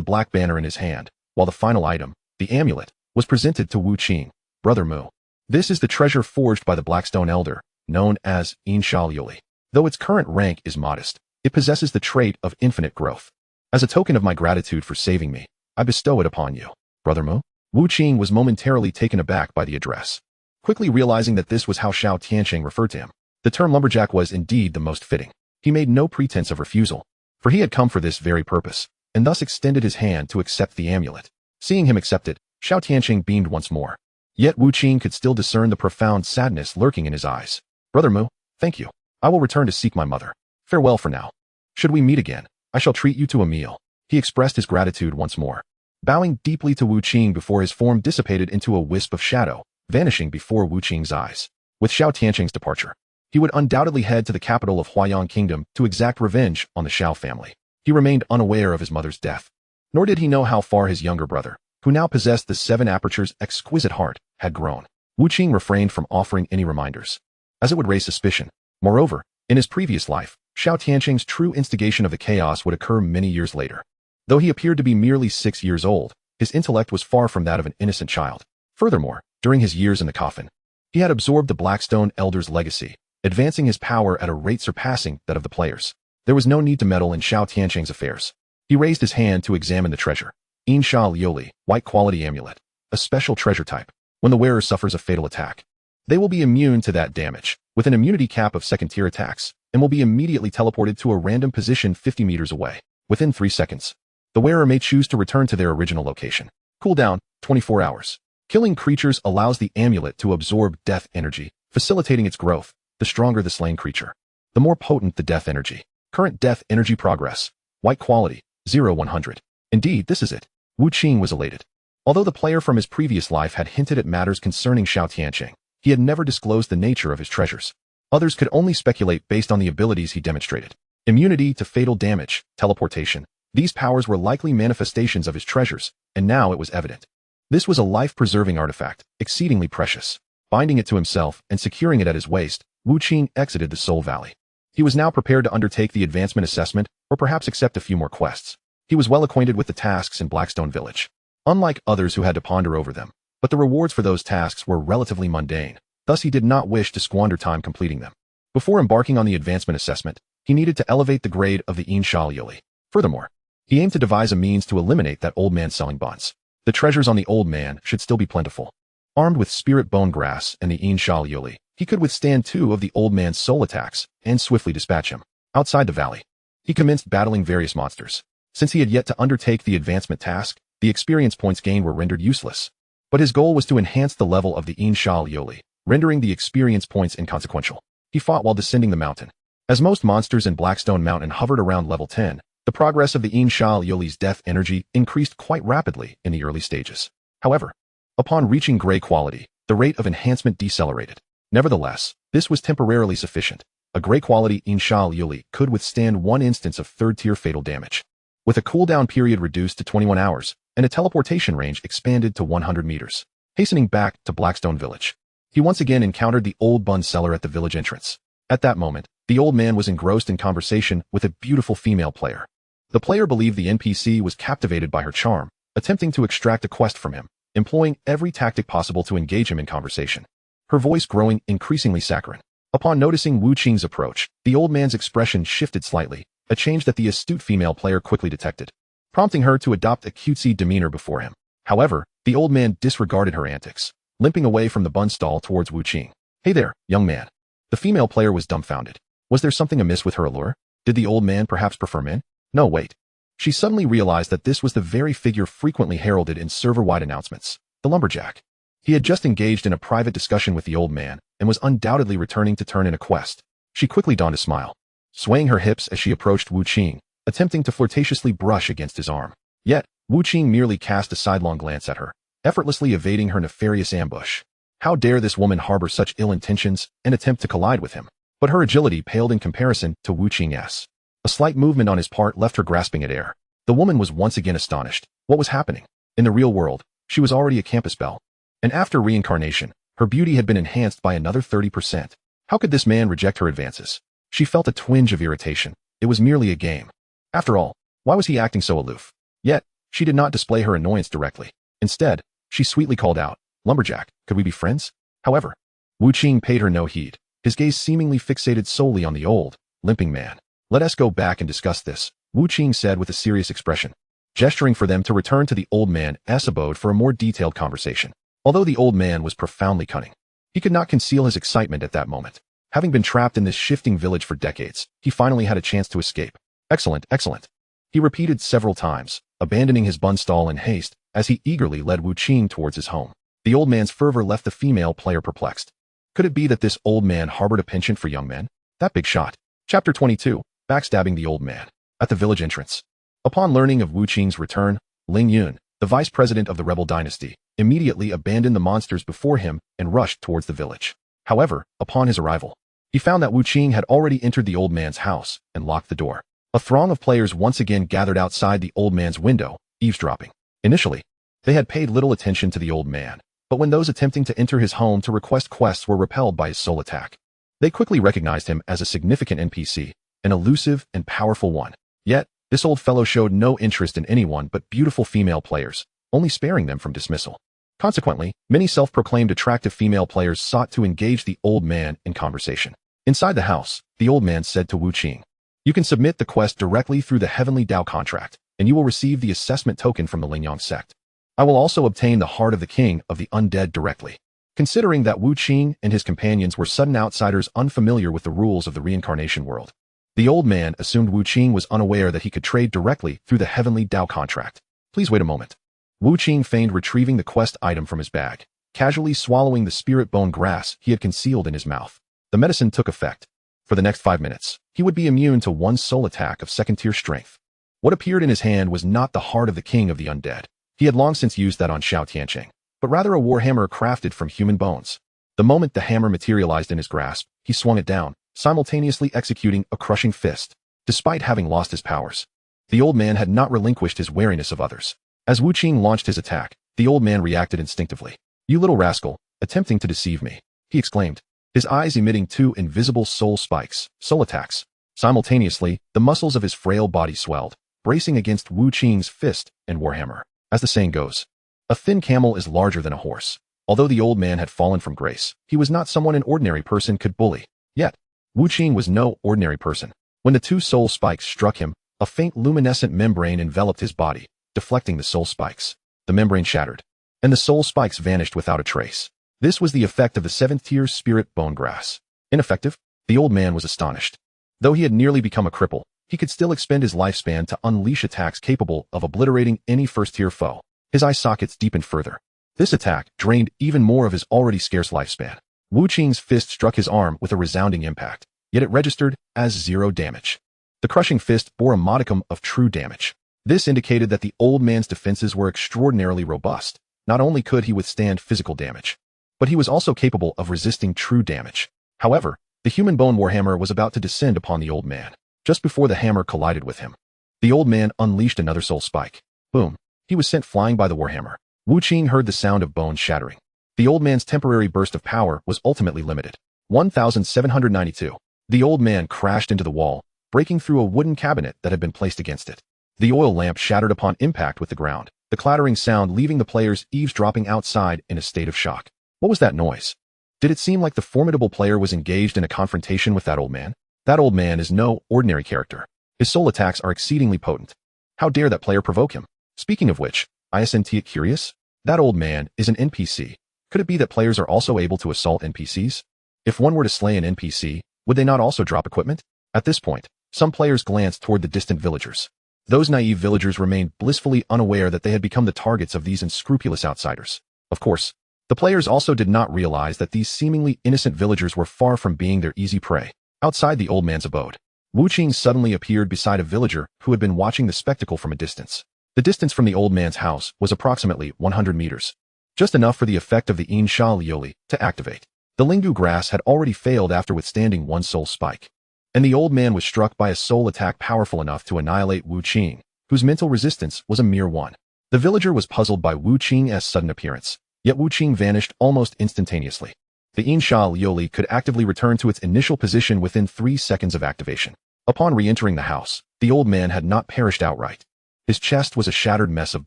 black banner in his hand, while the final item, the amulet, was presented to Wu Qing. Brother Mu. This is the treasure forged by the Blackstone Elder, known as Yuli. Though its current rank is modest, it possesses the trait of infinite growth. As a token of my gratitude for saving me, I bestow it upon you, Brother Mu. Wu Qing was momentarily taken aback by the address, quickly realizing that this was how Xiao Tianqing referred to him. The term lumberjack was indeed the most fitting. He made no pretense of refusal, for he had come for this very purpose, and thus extended his hand to accept the amulet. Seeing him accept it, Xiao Tianqing beamed once more. Yet Wu Qing could still discern the profound sadness lurking in his eyes. Brother Mu, thank you. I will return to seek my mother. Farewell for now. Should we meet again, I shall treat you to a meal. He expressed his gratitude once more, bowing deeply to Wu Qing before his form dissipated into a wisp of shadow, vanishing before Wu Qing's eyes. With Xiao Tianqing's departure, he would undoubtedly head to the capital of Huayang Kingdom to exact revenge on the Xiao family. He remained unaware of his mother's death, nor did he know how far his younger brother, who now possessed the 7 apertures exquisite heart, had grown. Wu Qing refrained from offering any reminders, as it would raise suspicion. Moreover, in his previous life, Xiao Tianqing's true instigation of the chaos would occur many years later. Though he appeared to be merely 6 years old, his intellect was far from that of an innocent child. Furthermore, during his years in the coffin, he had absorbed the Blackstone Elder's legacy, advancing his power at a rate surpassing that of the players. There was no need to meddle in Xiao Tianqing's affairs. He raised his hand to examine the treasure. Yuli, white quality amulet, a special treasure type. When the wearer suffers a fatal attack, they will be immune to that damage, with an immunity cap of second-tier attacks, and will be immediately teleported to a random position 50 meters away. Within 3 seconds, the wearer may choose to return to their original location. Cooldown, 24 hours. Killing creatures allows the amulet to absorb death energy, facilitating its growth. The stronger the slain creature, the more potent the death energy. Current death energy progress. White quality, 0-100. Indeed, this is it. Wu Qing was elated. Although the player from his previous life had hinted at matters concerning Xiao Tianqing, he had never disclosed the nature of his treasures. Others could only speculate based on the abilities he demonstrated. Immunity to fatal damage, teleportation. These powers were likely manifestations of his treasures, and now it was evident. This was a life-preserving artifact, exceedingly precious. Binding it to himself and securing it at his waist, Wu Qing exited the Soul Valley. He was now prepared to undertake the advancement assessment, or perhaps accept a few more quests. He was well acquainted with the tasks in Blackstone Village, unlike others who had to ponder over them, but the rewards for those tasks were relatively mundane, thus he did not wish to squander time completing them. Before embarking on the advancement assessment, he needed to elevate the grade of the Yuli. Furthermore, he aimed to devise a means to eliminate that old man selling buns. The treasures on the old man should still be plentiful. Armed with spirit bone grass and the Yuli, he could withstand 2 of the old man's soul attacks and swiftly dispatch him. Outside the valley, he commenced battling various monsters. Since he had yet to undertake the advancement task, the experience points gained were rendered useless. But his goal was to enhance the level of the Yuli, rendering the experience points inconsequential. He fought while descending the mountain. As most monsters in Blackstone Mountain hovered around level 10, the progress of the Yuli's death energy increased quite rapidly in the early stages. However, upon reaching gray quality, the rate of enhancement decelerated. Nevertheless, this was temporarily sufficient. A gray quality Yuli could withstand 1 instance of 3rd-tier fatal damage, with a cooldown period reduced to 21 hours, and a teleportation range expanded to 100 meters. Hastening back to Blackstone Village, he once again encountered the old bun seller at the village entrance. At that moment, the old man was engrossed in conversation with a beautiful female player. The player believed the NPC was captivated by her charm, attempting to extract a quest from him, employing every tactic possible to engage him in conversation. Her voice growing increasingly saccharine. Upon noticing Wu Qing's approach, the old man's expression shifted slightly, a change that the astute female player quickly detected, prompting her to adopt a cutesy demeanor before him. However, the old man disregarded her antics, limping away from the bun stall towards Wu Qing. Hey there, young man. The female player was dumbfounded. Was there something amiss with her allure? Did the old man perhaps prefer men? No, wait. She suddenly realized that this was the very figure frequently heralded in server-wide announcements, the lumberjack. He had just engaged in a private discussion with the old man and was undoubtedly returning to turn in a quest. She quickly donned a smile, swaying her hips as she approached Wu Qing, attempting to flirtatiously brush against his arm. Yet, Wu Qing merely cast a sidelong glance at her, effortlessly evading her nefarious ambush. How dare this woman harbor such ill intentions and attempt to collide with him? But her agility paled in comparison to Wu Qing's. A slight movement on his part left her grasping at air. The woman was once again astonished. What was happening? In the real world, she was already a campus belle. And after reincarnation, her beauty had been enhanced by another 30%. How could this man reject her advances? She felt a twinge of irritation. It was merely a game. After all, why was he acting so aloof? Yet, she did not display her annoyance directly. Instead, she sweetly called out, "Lumberjack, could we be friends?" However, Wu Qing paid her no heed, his gaze seemingly fixated solely on the old, limping man. "Let us go back and discuss this," Wu Qing said with a serious expression, gesturing for them to return to the old man's abode for a more detailed conversation. Although the old man was profoundly cunning, he could not conceal his excitement at that moment. Having been trapped in this shifting village for decades, he finally had a chance to escape. "Excellent, excellent," he repeated several times, abandoning his bun stall in haste as he eagerly led Wu Qing towards his home. The old man's fervor left the female player perplexed. Could it be that this old man harbored a penchant for young men? That big shot. Chapter 22, Backstabbing the Old Man. At the village entrance. Upon learning of Wu Qing's return, Ling Yun, the vice president of the rebel dynasty, immediately abandoned the monsters before him and rushed towards the village. However, upon his arrival, he found that Wu Qing had already entered the old man's house and locked the door. A throng of players once again gathered outside the old man's window, eavesdropping. Initially, they had paid little attention to the old man, but when those attempting to enter his home to request quests were repelled by his soul attack, they quickly recognized him as a significant NPC, an elusive and powerful one. Yet, this old fellow showed no interest in anyone but beautiful female players, only sparing them from dismissal. Consequently, many self-proclaimed attractive female players sought to engage the old man in conversation. Inside the house, the old man said to Wu Qing, "You can submit the quest directly through the Heavenly Dao contract, and you will receive the assessment token from the Lingyang sect. I will also obtain the heart of the king of the undead directly." Considering that Wu Qing and his companions were sudden outsiders unfamiliar with the rules of the reincarnation world, the old man assumed Wu Qing was unaware that he could trade directly through the Heavenly Dao contract. "Please wait a moment." Wu Qing feigned retrieving the quest item from his bag, casually swallowing the spirit bone grass he had concealed in his mouth. The medicine took effect. For the next 5 minutes, he would be immune to one soul attack of second-tier strength. What appeared in his hand was not the heart of the king of the undead. He had long since used that on Xiao Tiancheng, but rather a warhammer crafted from human bones. The moment the hammer materialized in his grasp, he swung it down, simultaneously executing a crushing fist. Despite having lost his powers, the old man had not relinquished his wariness of others. As Wu Qing launched his attack, the old man reacted instinctively. "You little rascal, attempting to deceive me," he exclaimed, his eyes emitting 2 invisible soul spikes, soul attacks. Simultaneously, the muscles of his frail body swelled, bracing against Wu Qing's fist and warhammer. As the saying goes, a thin camel is larger than a horse. Although the old man had fallen from grace, he was not someone an ordinary person could bully. Yet, Wu Qing was no ordinary person. When the 2 soul spikes struck him, a faint luminescent membrane enveloped his body, deflecting the soul spikes. The membrane shattered, and the soul spikes vanished without a trace. This was the effect of the 7th-tier spirit bone grass. Ineffective? The old man was astonished. Though he had nearly become a cripple, he could still expend his lifespan to unleash attacks capable of obliterating any first-tier foe. His eye sockets deepened further. This attack drained even more of his already scarce lifespan. Wu Qing's fist struck his arm with a resounding impact, yet it registered as 0 damage. The crushing fist bore a modicum of true damage. This indicated that the old man's defenses were extraordinarily robust. Not only could he withstand physical damage, but he was also capable of resisting true damage. However, the human bone warhammer was about to descend upon the old man. Just before the hammer collided with him, the old man unleashed another soul spike. Boom. He was sent flying by the warhammer. Wu Qing heard the sound of bones shattering. The old man's temporary burst of power was ultimately limited. 1792. The old man crashed into the wall, breaking through a wooden cabinet that had been placed against it. The oil lamp shattered upon impact with the ground, the clattering sound leaving the players eavesdropping outside in a state of shock. What was that noise? Did it seem like the formidable player was engaged in a confrontation with that old man? That old man is no ordinary character. His soul attacks are exceedingly potent. How dare that player provoke him? Speaking of which, isn't it curious? That old man is an NPC. Could it be that players are also able to assault NPCs? If one were to slay an NPC, would they not also drop equipment? At this point, some players glanced toward the distant villagers. Those naive villagers remained blissfully unaware that they had become the targets of these unscrupulous outsiders. Of course, the players also did not realize that these seemingly innocent villagers were far from being their easy prey. Outside the old man's abode, Wu Qing suddenly appeared beside a villager who had been watching the spectacle from a distance. The distance from the old man's house was approximately 100 meters, just enough for the effect of the In Sha Lioli to activate. The Lingu grass had already failed after withstanding one soul spike, and the old man was struck by a soul attack powerful enough to annihilate Wu Qing, whose mental resistance was a mere 1. The villager was puzzled by Wu Qing's sudden appearance, yet Wu Qing vanished almost instantaneously. The In Sha Lioli could actively return to its initial position within 3 seconds of activation. Upon re-entering the house, the old man had not perished outright. His chest was a shattered mess of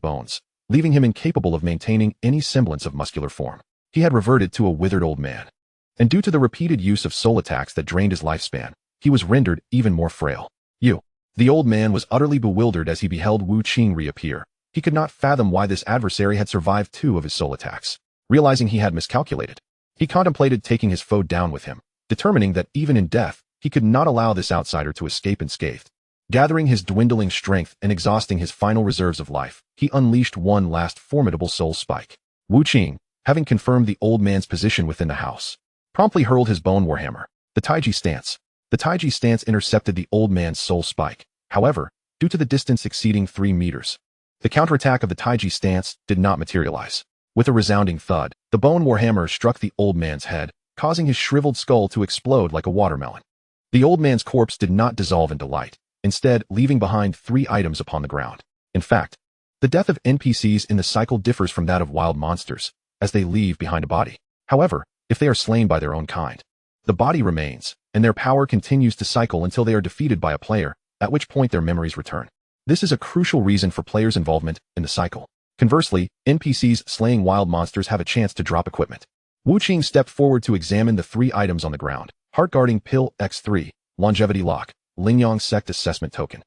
bones, leaving him incapable of maintaining any semblance of muscular form. He had reverted to a withered old man, and due to the repeated use of soul attacks that drained his lifespan, he was rendered even more frail. The old man was utterly bewildered as he beheld Wu Qing reappear. He could not fathom why this adversary had survived 2 of his soul attacks. Realizing he had miscalculated, he contemplated taking his foe down with him, determining that even in death, he could not allow this outsider to escape unscathed. Gathering his dwindling strength and exhausting his final reserves of life, he unleashed one last formidable soul spike. Wu Qing, having confirmed the old man's position within the house, promptly hurled his bone warhammer, the Taiji stance. The Taiji stance intercepted the old man's soul spike. However, due to the distance exceeding 3 meters, the counterattack of the Taiji stance did not materialize. With a resounding thud, the bone warhammer struck the old man's head, causing his shriveled skull to explode like a watermelon. The old man's corpse did not dissolve into light, instead leaving behind 3 items upon the ground. In fact, the death of NPCs in the cycle differs from that of wild monsters, as they leave behind a body. However, if they are slain by their own kind, the body remains, and their power continues to cycle until they are defeated by a player, at which point their memories return. This is a crucial reason for players' involvement in the cycle. Conversely, NPCs slaying wild monsters have a chance to drop equipment. Wu Qing stepped forward to examine the 3 items on the ground: Heart-Guarding Pill X3, Longevity Lock, Lingyang Sect Assessment Token.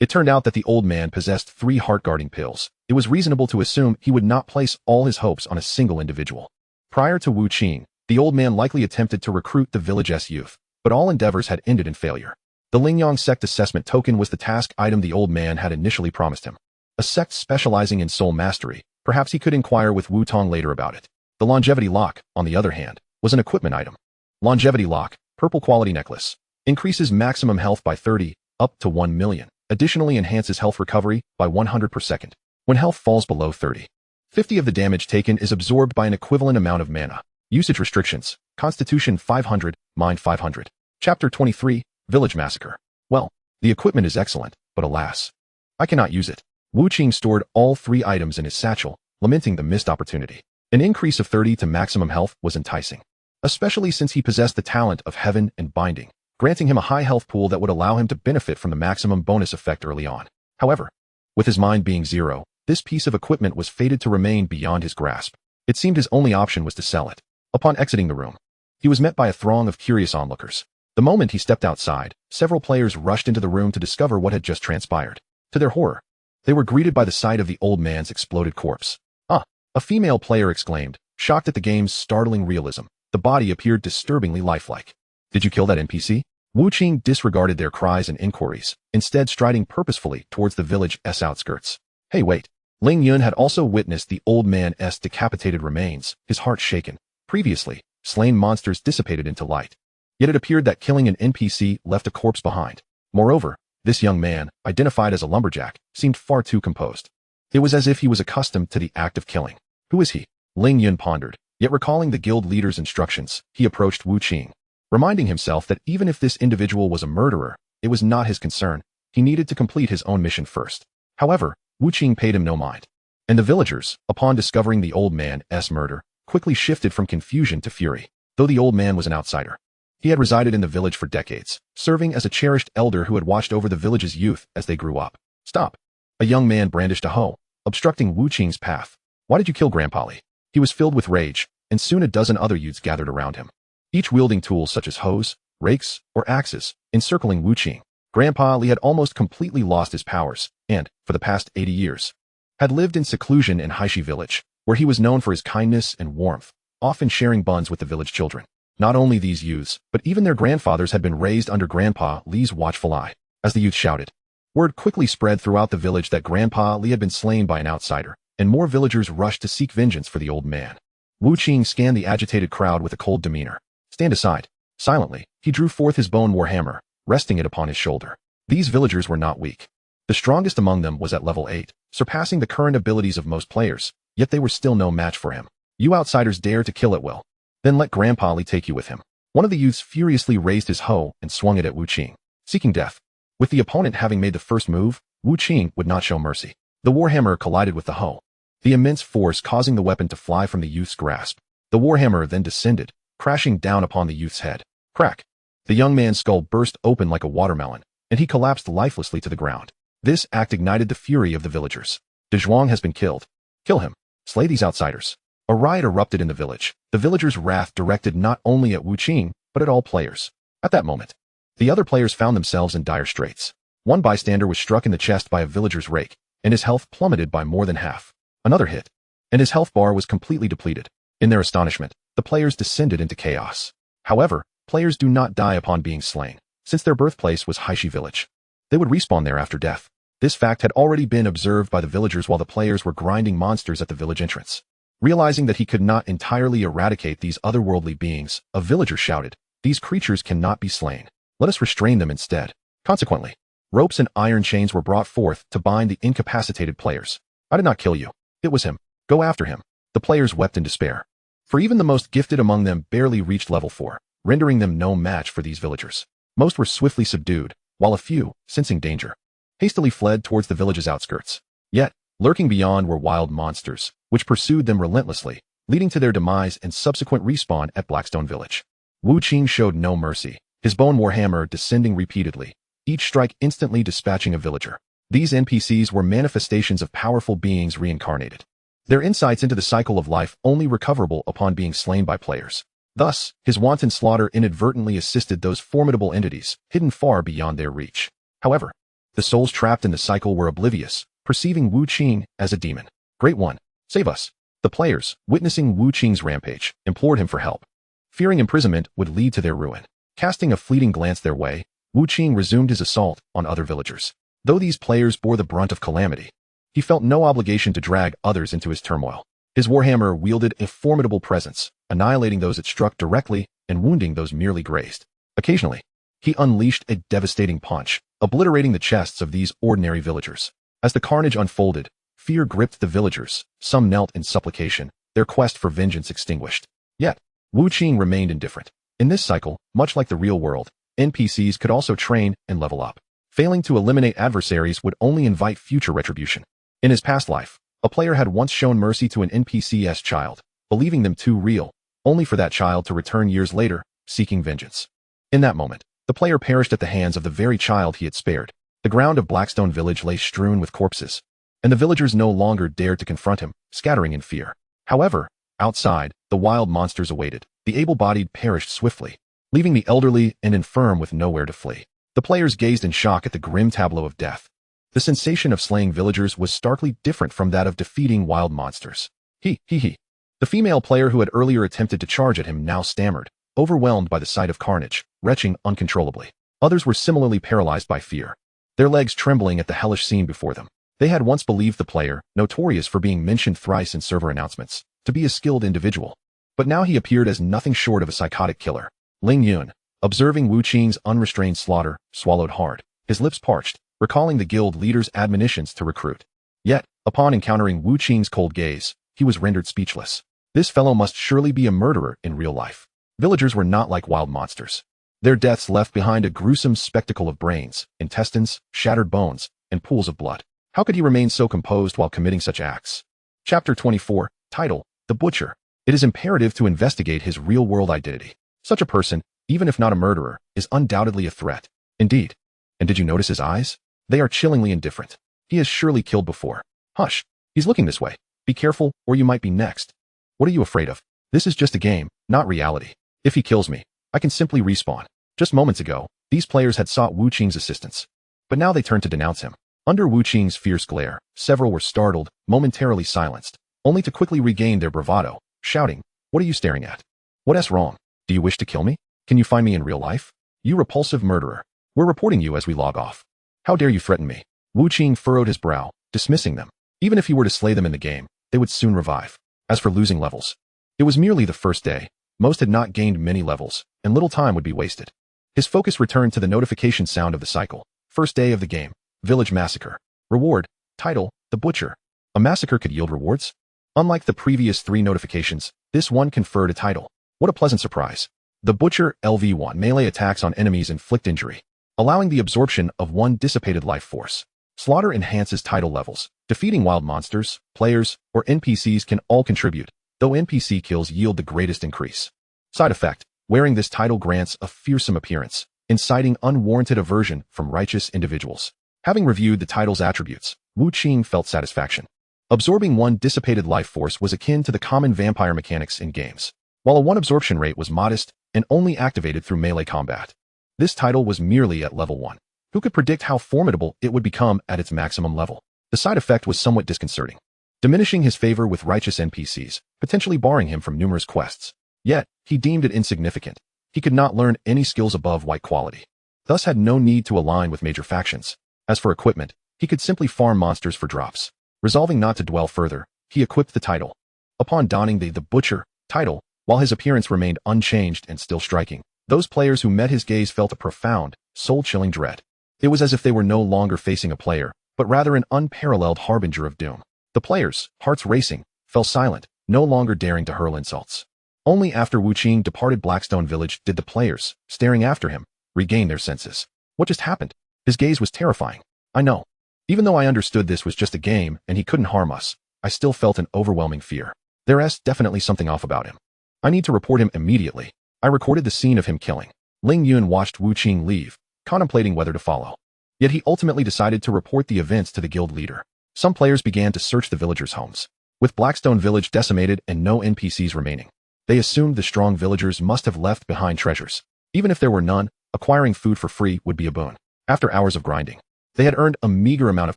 It turned out that the old man possessed 3 heart-guarding pills. It was reasonable to assume he would not place all his hopes on a single individual. Prior to Wu Qing, the old man likely attempted to recruit the village's youth, but all endeavors had ended in failure. The Lingyang Sect Assessment Token was the task item the old man had initially promised him. A sect specializing in soul mastery. Perhaps he could inquire with Wu Tong later about it. The Longevity Lock, on the other hand, was an equipment item. Longevity Lock, Purple Quality Necklace. Increases maximum health by 30, up to 1 million. Additionally enhances health recovery by 100 per second. When health falls below 30, 50 of the damage taken is absorbed by an equivalent amount of mana. Usage restrictions: Constitution 500, Mind 500. Chapter 23, Village Massacre. Well, the equipment is excellent, but alas, I cannot use it. Wu Qing stored all 3 items in his satchel, lamenting the missed opportunity. An increase of 30 to maximum health was enticing, especially since he possessed the talent of Heaven and Binding, granting him a high health pool that would allow him to benefit from the maximum bonus effect early on. However, with his mind being 0, this piece of equipment was fated to remain beyond his grasp. It seemed his only option was to sell it. Upon exiting the room, he was met by a throng of curious onlookers. The moment he stepped outside, several players rushed into the room to discover what had just transpired. To their horror, they were greeted by the sight of the old man's exploded corpse. "Ah!" a female player exclaimed, shocked at the game's startling realism. The body appeared disturbingly lifelike. "Did you kill that NPC?" Wu Qing disregarded their cries and inquiries, instead striding purposefully towards the village's outskirts. "Hey, wait." Ling Yun had also witnessed the old man's decapitated remains, his heart shaken. Previously, slain monsters dissipated into light. Yet it appeared that killing an NPC left a corpse behind. Moreover, this young man, identified as a lumberjack, seemed far too composed. It was as if he was accustomed to the act of killing. Who is he? Ling Yun pondered, yet recalling the guild leader's instructions, he approached Wu Qing, reminding himself that even if this individual was a murderer, it was not his concern. He needed to complete his own mission first. However, Wu Qing paid him no mind, and the villagers, upon discovering the old man's murder, quickly shifted from confusion to fury. Though the old man was an outsider, he had resided in the village for decades, serving as a cherished elder who had watched over the village's youth as they grew up. "Stop!" A young man brandished a hoe, obstructing Wu Qing's path. "Why did you kill Grandpa Li?" He was filled with rage, and soon a dozen other youths gathered around him, each wielding tools such as hoes, rakes, or axes, encircling Wu Qing. Grandpa Li had almost completely lost his powers, and, for the past 80 years, had lived in seclusion in Haishi village, where he was known for his kindness and warmth, often sharing buns with the village children. Not only these youths, but even their grandfathers had been raised under Grandpa Li's watchful eye. As the youth shouted, Word quickly spread throughout the village that Grandpa Li had been slain by an outsider, and more villagers rushed to seek vengeance for the old man. Wu Qing scanned the agitated crowd with a cold demeanor. Stand aside. Silently, he drew forth his bone warhammer, resting it upon his shoulder. These villagers were not weak. The strongest among them was at level 8, surpassing the current abilities of most players, yet they were still no match for him. You outsiders dare to kill at will. Then let Grandpa Li take you with him. One of the youths furiously raised his hoe and swung it at Wu Qing, seeking death. With the opponent having made the first move, Wu Qing would not show mercy. The warhammer collided with the hoe, the immense force causing the weapon to fly from the youth's grasp. The warhammer then descended, crashing down upon the youth's head. Crack! The young man's skull burst open like a watermelon, and he collapsed lifelessly to the ground. This act ignited the fury of the villagers. De Zhuang has been killed. Kill him. Slay these outsiders. A riot erupted in the village. The villagers' wrath directed not only at Wu Qing, but at all players. At that moment, the other players found themselves in dire straits. One bystander was struck in the chest by a villager's rake, and his health plummeted by more than half. Another hit, and his health bar was completely depleted. In their astonishment, the players descended into chaos. However, players do not die upon being slain, since their birthplace was Haishi village. They would respawn there after death. This fact had already been observed by the villagers while the players were grinding monsters at the village entrance. Realizing that he could not entirely eradicate these otherworldly beings, a villager shouted, "These creatures cannot be slain. Let us restrain them instead." Consequently, ropes and iron chains were brought forth to bind the incapacitated players. "I did not kill you. It was him. Go after him." The players wept in despair. For even the most gifted among them barely reached level 4, rendering them no match for these villagers. Most were swiftly subdued, while a few, sensing danger, hastily fled towards the village's outskirts. Yet, lurking beyond were wild monsters, which pursued them relentlessly, leading to their demise and subsequent respawn at Blackstone Village. Wu Qing showed no mercy, his bone warhammer descending repeatedly, each strike instantly dispatching a villager. These NPCs were manifestations of powerful beings reincarnated. Their insights into the cycle of life only recoverable upon being slain by players. Thus, his wanton slaughter inadvertently assisted those formidable entities, hidden far beyond their reach. However, the souls trapped in the cycle were oblivious, perceiving Wu Qing as a demon. "Great One, save us." The players, witnessing Wu Qing's rampage, implored him for help, fearing imprisonment would lead to their ruin. Casting a fleeting glance their way, Wu Qing resumed his assault on other villagers. Though these players bore the brunt of calamity, he felt no obligation to drag others into his turmoil. His warhammer wielded a formidable presence, annihilating those it struck directly and wounding those merely grazed. Occasionally, he unleashed a devastating punch, obliterating the chests of these ordinary villagers. As the carnage unfolded, fear gripped the villagers. Some knelt in supplication, their quest for vengeance extinguished. Yet, Wu Qing remained indifferent. In this cycle, much like the real world, NPCs could also train and level up. Failing to eliminate adversaries would only invite future retribution. In his past life, a player had once shown mercy to an NPC's child, believing them too real, only for that child to return years later, seeking vengeance. In that moment, the player perished at the hands of the very child he had spared. The ground of Blackstone Village lay strewn with corpses, and the villagers no longer dared to confront him, scattering in fear. However, outside, the wild monsters awaited. The able-bodied perished swiftly, leaving the elderly and infirm with nowhere to flee. The players gazed in shock at the grim tableau of death. The sensation of slaying villagers was starkly different from that of defeating wild monsters. He. The female player who had earlier attempted to charge at him now stammered, overwhelmed by the sight of carnage, retching uncontrollably. Others were similarly paralyzed by fear, their legs trembling at the hellish scene before them. They had once believed the player, notorious for being mentioned thrice in server announcements, to be a skilled individual. But now he appeared as nothing short of a psychotic killer. Ling Yun, observing Wu Qing's unrestrained slaughter, swallowed hard, his lips parched, recalling the guild leader's admonitions to recruit. Yet, upon encountering Wu Qing's cold gaze, he was rendered speechless. This fellow must surely be a murderer in real life. Villagers were not like wild monsters. Their deaths left behind a gruesome spectacle of brains, intestines, shattered bones, and pools of blood. How could he remain so composed while committing such acts? Chapter 24, title, The Butcher. It is imperative to investigate his real-world identity. Such a person, even if not a murderer, is undoubtedly a threat. Indeed. And did you notice his eyes? They are chillingly indifferent. He has surely killed before. Hush. He's looking this way. Be careful, or you might be next. What are you afraid of? This is just a game, not reality. If he kills me, I can simply respawn. Just moments ago, these players had sought Wu Qing's assistance. But now they turned to denounce him. Under Wu Qing's fierce glare, several were startled, momentarily silenced, only to quickly regain their bravado, shouting, "What are you staring at? What's wrong? Do you wish to kill me? Can you find me in real life? You repulsive murderer. We're reporting you as we log off." How dare you threaten me? Wu Qing furrowed his brow, dismissing them. Even if he were to slay them in the game, they would soon revive. As for losing levels, it was merely the first day. Most had not gained many levels, and little time would be wasted. His focus returned to the notification sound of the cycle. First day of the game. Village massacre. Reward. Title, The Butcher. A massacre could yield rewards? Unlike the previous 3 notifications, this one conferred a title. What a pleasant surprise. The Butcher LV1 melee attacks on enemies inflict injury, allowing the absorption of 1 dissipated life force. Slaughter enhances title levels. Defeating wild monsters, players, or NPCs can all contribute, though NPC kills yield the greatest increase. Side effect. Wearing this title grants a fearsome appearance, inciting unwarranted aversion from righteous individuals. Having reviewed the title's attributes, Wu Qing felt satisfaction. Absorbing 1 dissipated life force was akin to the common vampire mechanics in games, while a 1 absorption rate was modest and only activated through melee combat. This title was merely at level 1. Who could predict how formidable it would become at its maximum level? The side effect was somewhat disconcerting, diminishing his favor with righteous NPCs, potentially barring him from numerous quests. Yet, he deemed it insignificant. He could not learn any skills above white quality, thus had no need to align with major factions. As for equipment, he could simply farm monsters for drops. Resolving not to dwell further, he equipped the title. Upon donning the Butcher title, while his appearance remained unchanged and still striking, those players who met his gaze felt a profound, soul-chilling dread. It was as if they were no longer facing a player, but rather an unparalleled harbinger of doom. The players, hearts racing, fell silent, no longer daring to hurl insults. Only after Wu Qing departed Blackstone Village did the players, staring after him, regain their senses. What just happened? His gaze was terrifying. I know. Even though I understood this was just a game and he couldn't harm us, I still felt an overwhelming fear. There's definitely something off about him. I need to report him immediately. I recorded the scene of him killing. Ling Yun watched Wu Qing leave, contemplating whether to follow. Yet he ultimately decided to report the events to the guild leader. Some players began to search the villagers' homes. With Blackstone Village decimated and no NPCs remaining, they assumed the strong villagers must have left behind treasures. Even if there were none, acquiring food for free would be a boon. After hours of grinding, they had earned a meager amount of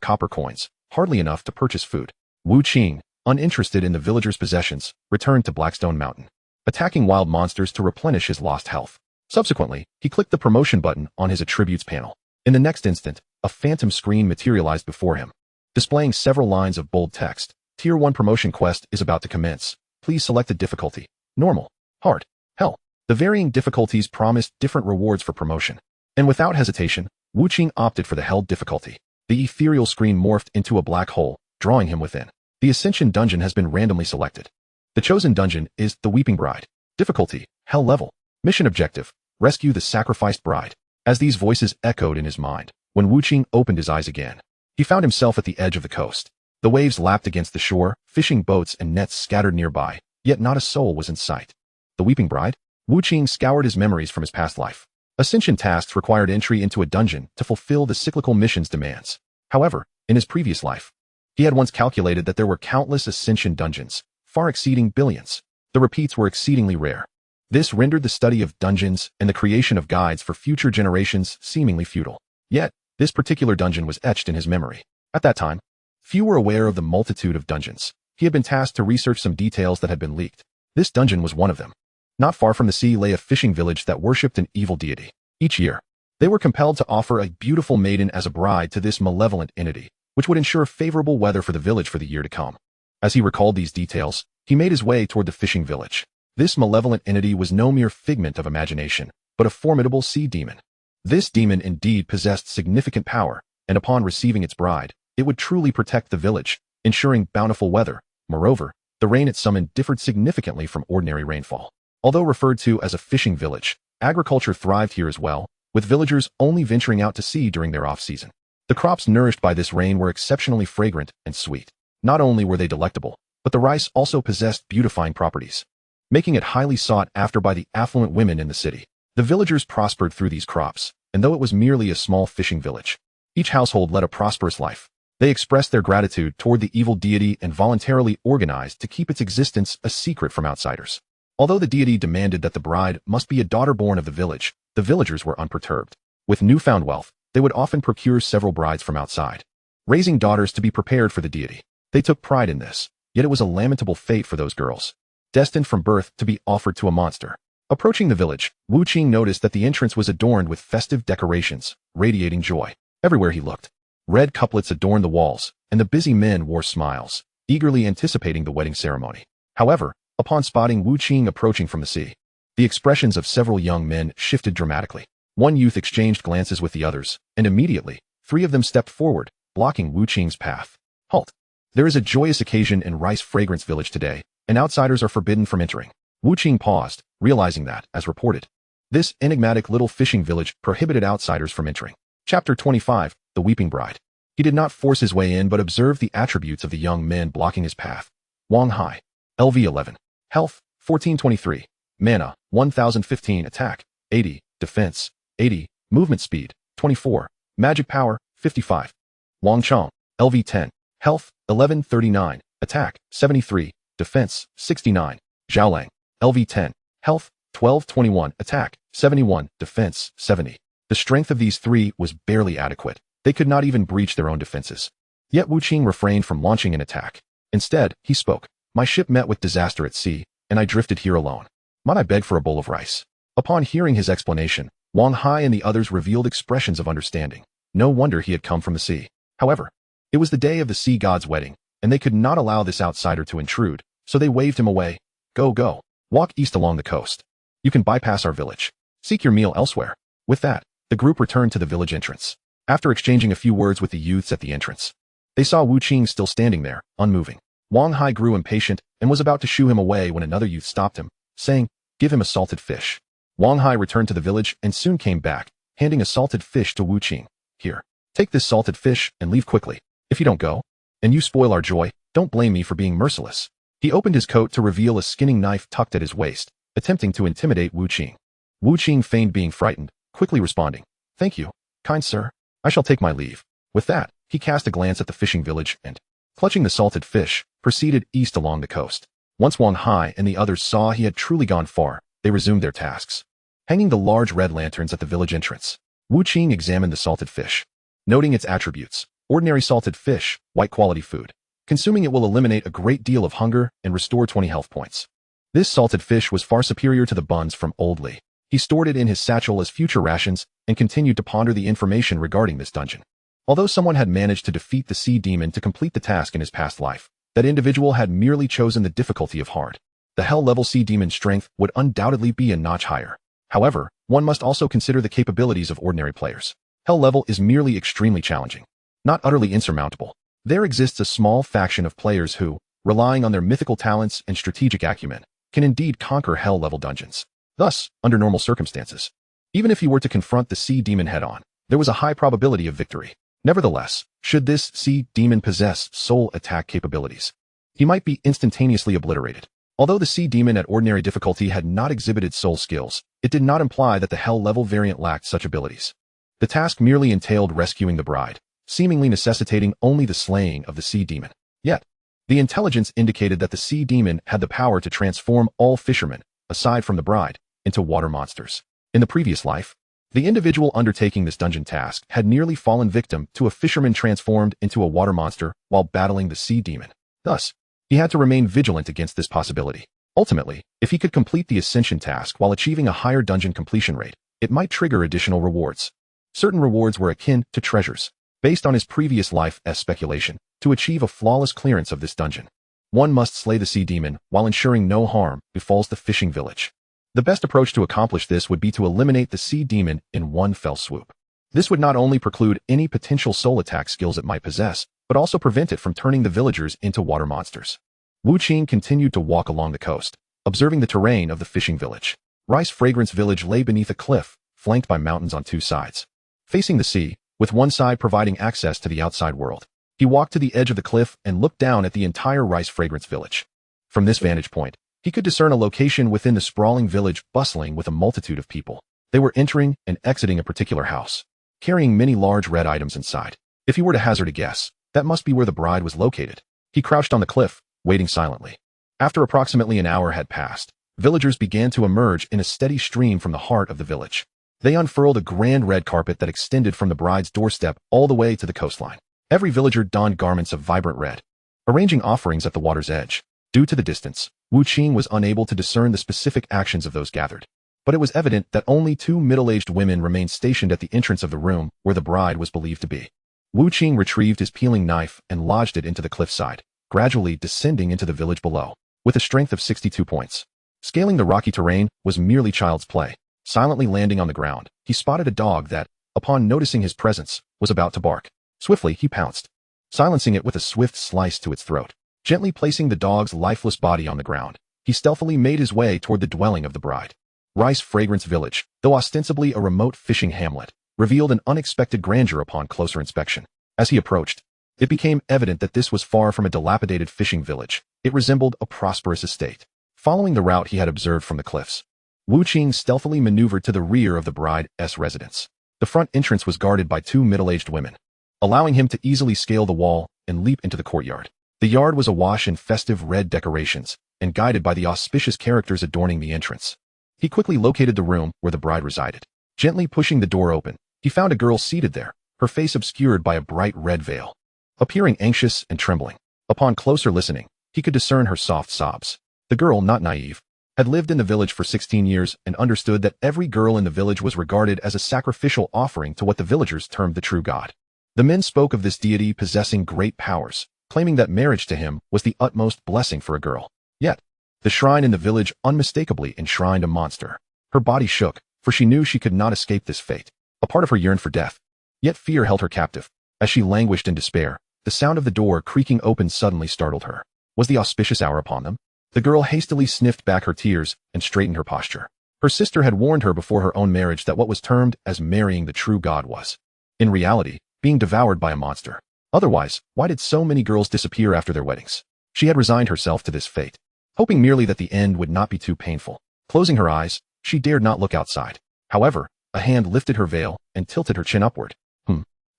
copper coins, hardly enough to purchase food. Wu Qing, uninterested in the villagers' possessions, returned to Blackstone Mountain, attacking wild monsters to replenish his lost health. Subsequently, he clicked the promotion button on his attributes panel. In the next instant, a phantom screen materialized before him, displaying several lines of bold text. Tier 1 promotion quest is about to commence. Please select a difficulty. Normal, hard, hell. The varying difficulties promised different rewards for promotion. And without hesitation, Wu Qing opted for the hell difficulty. The ethereal screen morphed into a black hole, drawing him within. The Ascension dungeon has been randomly selected. The chosen dungeon is the Weeping Bride. Difficulty, hell level. Mission objective, rescue the sacrificed bride. As these voices echoed in his mind, when Wu Qing opened his eyes again, he found himself at the edge of the coast. The waves lapped against the shore, fishing boats and nets scattered nearby, yet not a soul was in sight. The Weeping Bride? Wu Qing scoured his memories from his past life. Ascension tasks required entry into a dungeon to fulfill the cyclical mission's demands. However, in his previous life, he had once calculated that there were countless Ascension dungeons, far exceeding billions. The repeats were exceedingly rare. This rendered the study of dungeons and the creation of guides for future generations seemingly futile. Yet, this particular dungeon was etched in his memory. At that time, few were aware of the multitude of dungeons. He had been tasked to research some details that had been leaked. This dungeon was one of them. Not far from the sea lay a fishing village that worshipped an evil deity. Each year, they were compelled to offer a beautiful maiden as a bride to this malevolent entity, which would ensure favorable weather for the village for the year to come. As he recalled these details, he made his way toward the fishing village. This malevolent entity was no mere figment of imagination, but a formidable sea demon. This demon indeed possessed significant power, and upon receiving its bride, it would truly protect the village, ensuring bountiful weather. Moreover, the rain it summoned differed significantly from ordinary rainfall. Although referred to as a fishing village, agriculture thrived here as well, with villagers only venturing out to sea during their off-season. The crops nourished by this rain were exceptionally fragrant and sweet. Not only were they delectable, but the rice also possessed beautifying properties, making it highly sought after by the affluent women in the city. The villagers prospered through these crops, and though it was merely a small fishing village, each household led a prosperous life. They expressed their gratitude toward the evil deity and voluntarily organized to keep its existence a secret from outsiders. Although the deity demanded that the bride must be a daughter born of the village, the villagers were unperturbed. With newfound wealth, they would often procure several brides from outside, raising daughters to be prepared for the deity. They took pride in this, yet it was a lamentable fate for those girls, destined from birth to be offered to a monster. Approaching the village, Wu Qing noticed that the entrance was adorned with festive decorations, radiating joy. Everywhere he looked, red couplets adorned the walls, and the busy men wore smiles, eagerly anticipating the wedding ceremony. However, upon spotting Wu Qing approaching from the sea, the expressions of several young men shifted dramatically. One youth exchanged glances with the others, and immediately, 3 of them stepped forward, blocking Wu Qing's path. Halt! There is a joyous occasion in Rice Fragrance Village today, and outsiders are forbidden from entering. Wu Qing paused, realizing that, as reported, this enigmatic little fishing village prohibited outsiders from entering. Chapter 25, The Weeping Bride. He did not force his way in but observed the attributes of the young men blocking his path. Wang Hai. LV 11. Health, 1423. Mana, 1015. Attack, 80. Defense, 80. Movement speed, 24. Magic power, 55. Wang Chong. LV 10. Health, 1139. Attack, 73. Defense, 69. Zhaolang. LV 10. Health, 1221. Attack, 71. Defense, 70. The strength of these 3 was barely adequate. They could not even breach their own defenses. Yet Wu Qing refrained from launching an attack. Instead, he spoke. My ship met with disaster at sea, and I drifted here alone. Might I beg for a bowl of rice? Upon hearing his explanation, Wang Hai and the others revealed expressions of understanding. No wonder he had come from the sea. However, it was the day of the sea god's wedding, and they could not allow this outsider to intrude, so they waved him away. Go. Walk east along the coast. You can bypass our village. Seek your meal elsewhere. With that, the group returned to the village entrance. After exchanging a few words with the youths at the entrance, they saw Wu Qing still standing there, unmoving. Wang Hai grew impatient and was about to shoo him away when another youth stopped him, saying, Give him a salted fish. Wang Hai returned to the village and soon came back, handing a salted fish to Wu Qing. Here, take this salted fish and leave quickly. If you don't go, and you spoil our joy, don't blame me for being merciless. He opened his coat to reveal a skinning knife tucked at his waist, attempting to intimidate Wu Qing. Wu Qing feigned being frightened, quickly responding, Thank you, kind sir. I shall take my leave. With that, he cast a glance at the fishing village and, clutching the salted fish, proceeded east along the coast. Once Wang Hai and the others saw he had truly gone far, they resumed their tasks. Hanging the large red lanterns at the village entrance, Wu Qing examined the salted fish. Noting its attributes, ordinary salted fish, white quality food. Consuming it will eliminate a great deal of hunger and restore 20 health points. This salted fish was far superior to the buns from Old Li. He stored it in his satchel as future rations and continued to ponder the information regarding this dungeon. Although someone had managed to defeat the sea demon to complete the task in his past life, that individual had merely chosen the difficulty of hard. The hell-level sea demon's strength would undoubtedly be a notch higher. However, one must also consider the capabilities of ordinary players. Hell level is merely extremely challenging, not utterly insurmountable. There exists a small faction of players who, relying on their mythical talents and strategic acumen, can indeed conquer hell-level dungeons. Thus, under normal circumstances, even if he were to confront the sea demon head-on, there was a high probability of victory. Nevertheless, should this sea demon possess soul attack capabilities, he might be instantaneously obliterated. Although the sea demon at ordinary difficulty had not exhibited soul skills, it did not imply that the hell-level variant lacked such abilities. The task merely entailed rescuing the bride, seemingly necessitating only the slaying of the sea demon. Yet, the intelligence indicated that the sea demon had the power to transform all fishermen, aside from the bride, into water monsters. In the previous life, the individual undertaking this dungeon task had nearly fallen victim to a fisherman transformed into a water monster while battling the sea demon. Thus, he had to remain vigilant against this possibility. Ultimately, if he could complete the ascension task while achieving a higher dungeon completion rate, it might trigger additional rewards. Certain rewards were akin to treasures, based on his previous life's speculation. To achieve a flawless clearance of this dungeon, one must slay the sea demon while ensuring no harm befalls the fishing village. The best approach to accomplish this would be to eliminate the sea demon in one fell swoop. This would not only preclude any potential soul attack skills it might possess, but also prevent it from turning the villagers into water monsters. Wu Qing continued to walk along the coast, observing the terrain of the fishing village. Rice Fragrance Village lay beneath a cliff, flanked by mountains on 2 sides. Facing the sea, with one side providing access to the outside world, he walked to the edge of the cliff and looked down at the entire Rice Fragrance Village. From this vantage point, he could discern a location within the sprawling village bustling with a multitude of people. They were entering and exiting a particular house, carrying many large red items inside. If he were to hazard a guess, that must be where the bride was located. He crouched on the cliff, waiting silently. After approximately an hour had passed, villagers began to emerge in a steady stream from the heart of the village. They unfurled a grand red carpet that extended from the bride's doorstep all the way to the coastline. Every villager donned garments of vibrant red, arranging offerings at the water's edge. Due to the distance, Wu Qing was unable to discern the specific actions of those gathered. but it was evident that only 2 middle-aged women remained stationed at the entrance of the room where the bride was believed to be. Wu Qing retrieved his peeling knife and lodged it into the cliffside, gradually descending into the village below, with a strength of 62 points. Scaling the rocky terrain was merely child's play. Silently landing on the ground, he spotted a dog that, upon noticing his presence, was about to bark. Swiftly, he pounced, silencing it with a swift slice to its throat. Gently placing the dog's lifeless body on the ground, he stealthily made his way toward the dwelling of the bride. Rice Fragrance Village, though ostensibly a remote fishing hamlet, revealed an unexpected grandeur upon closer inspection. As he approached, it became evident that this was far from a dilapidated fishing village. It resembled a prosperous estate. Following the route he had observed from the cliffs, Wu Qing stealthily maneuvered to the rear of the bride's residence. The front entrance was guarded by 2 middle-aged women, allowing him to easily scale the wall and leap into the courtyard. The yard was awash in festive red decorations and guided by the auspicious characters adorning the entrance. He quickly located the room where the bride resided. Gently pushing the door open, he found a girl seated there, her face obscured by a bright red veil, appearing anxious and trembling. Upon closer listening, he could discern her soft sobs. The girl, not naive, had lived in the village for 16 years and understood that every girl in the village was regarded as a sacrificial offering to what the villagers termed the true god. The men spoke of this deity possessing great powers, claiming that marriage to him was the utmost blessing for a girl. Yet, the shrine in the village unmistakably enshrined a monster. Her body shook, for she knew she could not escape this fate. A part of her yearned for death. Yet fear held her captive. As she languished in despair, the sound of the door creaking open suddenly startled her. Was the auspicious hour upon them? The girl hastily sniffed back her tears and straightened her posture. Her sister had warned her before her own marriage that what was termed as marrying the true god was, in reality, being devoured by a monster. Otherwise, why did so many girls disappear after their weddings? She had resigned herself to this fate, hoping merely that the end would not be too painful. Closing her eyes, she dared not look outside. However, a hand lifted her veil and tilted her chin upward.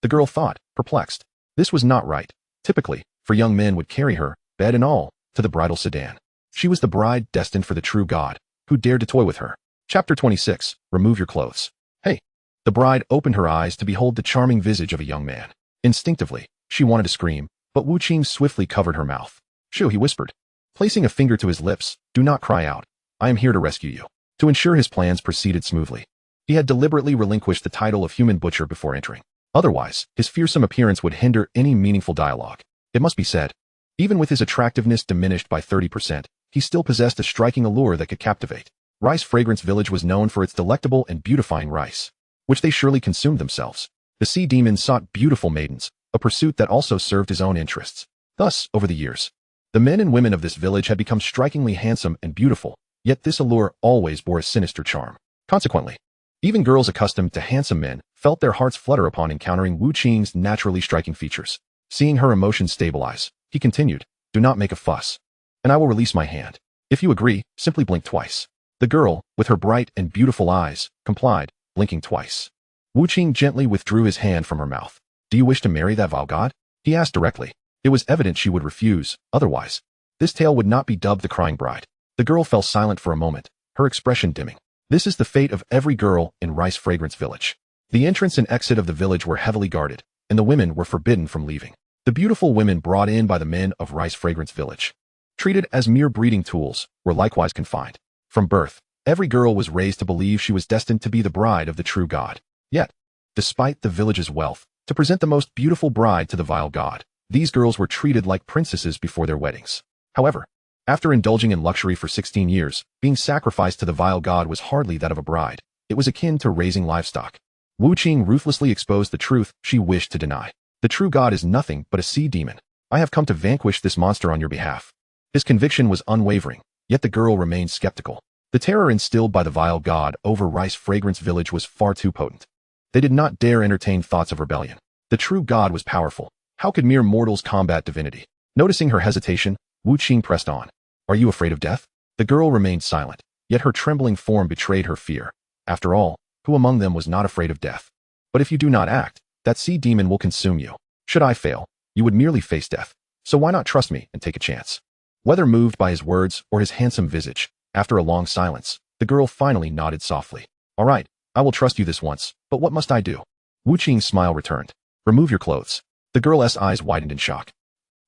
The girl thought, perplexed. This was not right. Typically, for young men would carry her, bed and all, to the bridal sedan. She was the bride destined for the true god, who dared to toy with her. Chapter 26, Remove Your Clothes. Hey. The bride opened her eyes to behold the charming visage of a young man. Instinctively, she wanted to scream, but Wu Qing swiftly covered her mouth. Shoo, he whispered, placing a finger to his lips. Do not cry out. I am here to rescue you. To ensure his plans proceeded smoothly, he had deliberately relinquished the title of human butcher before entering. Otherwise, his fearsome appearance would hinder any meaningful dialogue. It must be said, even with his attractiveness diminished by 30%, he still possessed a striking allure that could captivate. Rice Fragrance Village was known for its delectable and beautifying rice, which they surely consumed themselves. The sea demon sought beautiful maidens, a pursuit that also served his own interests. Thus, over the years, the men and women of this village had become strikingly handsome and beautiful, yet this allure always bore a sinister charm. Consequently, even girls accustomed to handsome men felt their hearts flutter upon encountering Wu Qing's naturally striking features. Seeing her emotions stabilize, he continued, do not make a fuss, and I will release my hand. If you agree, simply blink twice. The girl, with her bright and beautiful eyes, complied, blinking twice. Wu Qing gently withdrew his hand from her mouth. Do you wish to marry that vile god? He asked directly. It was evident she would refuse, otherwise, this tale would not be dubbed the crying bride. The girl fell silent for a moment, her expression dimming. This is the fate of every girl in Rice Fragrance Village. The entrance and exit of the village were heavily guarded, and the women were forbidden from leaving. The beautiful women brought in by the men of Rice Fragrance Village, treated as mere breeding tools, were likewise confined. From birth, every girl was raised to believe she was destined to be the bride of the true god. Yet, despite the village's wealth, to present the most beautiful bride to the vile god, these girls were treated like princesses before their weddings. However, after indulging in luxury for 16 years, being sacrificed to the vile god was hardly that of a bride. It was akin to raising livestock. Wu Qing ruthlessly exposed the truth she wished to deny. The true god is nothing but a sea demon. I have come to vanquish this monster on your behalf. His conviction was unwavering, yet the girl remained skeptical. The terror instilled by the vile god over Rice Fragrance Village was far too potent. They did not dare entertain thoughts of rebellion. The true god was powerful. How could mere mortals combat divinity? Noticing her hesitation, Wu Qing pressed on. Are you afraid of death? The girl remained silent, yet her trembling form betrayed her fear. After all, who among them was not afraid of death? But if you do not act, that sea demon will consume you. Should I fail, you would merely face death. So why not trust me and take a chance? Whether moved by his words or his handsome visage, after a long silence, the girl finally nodded softly. All right, I will trust you this once, but what must I do? Wu Qing's smile returned. Remove your clothes. The girl's eyes widened in shock.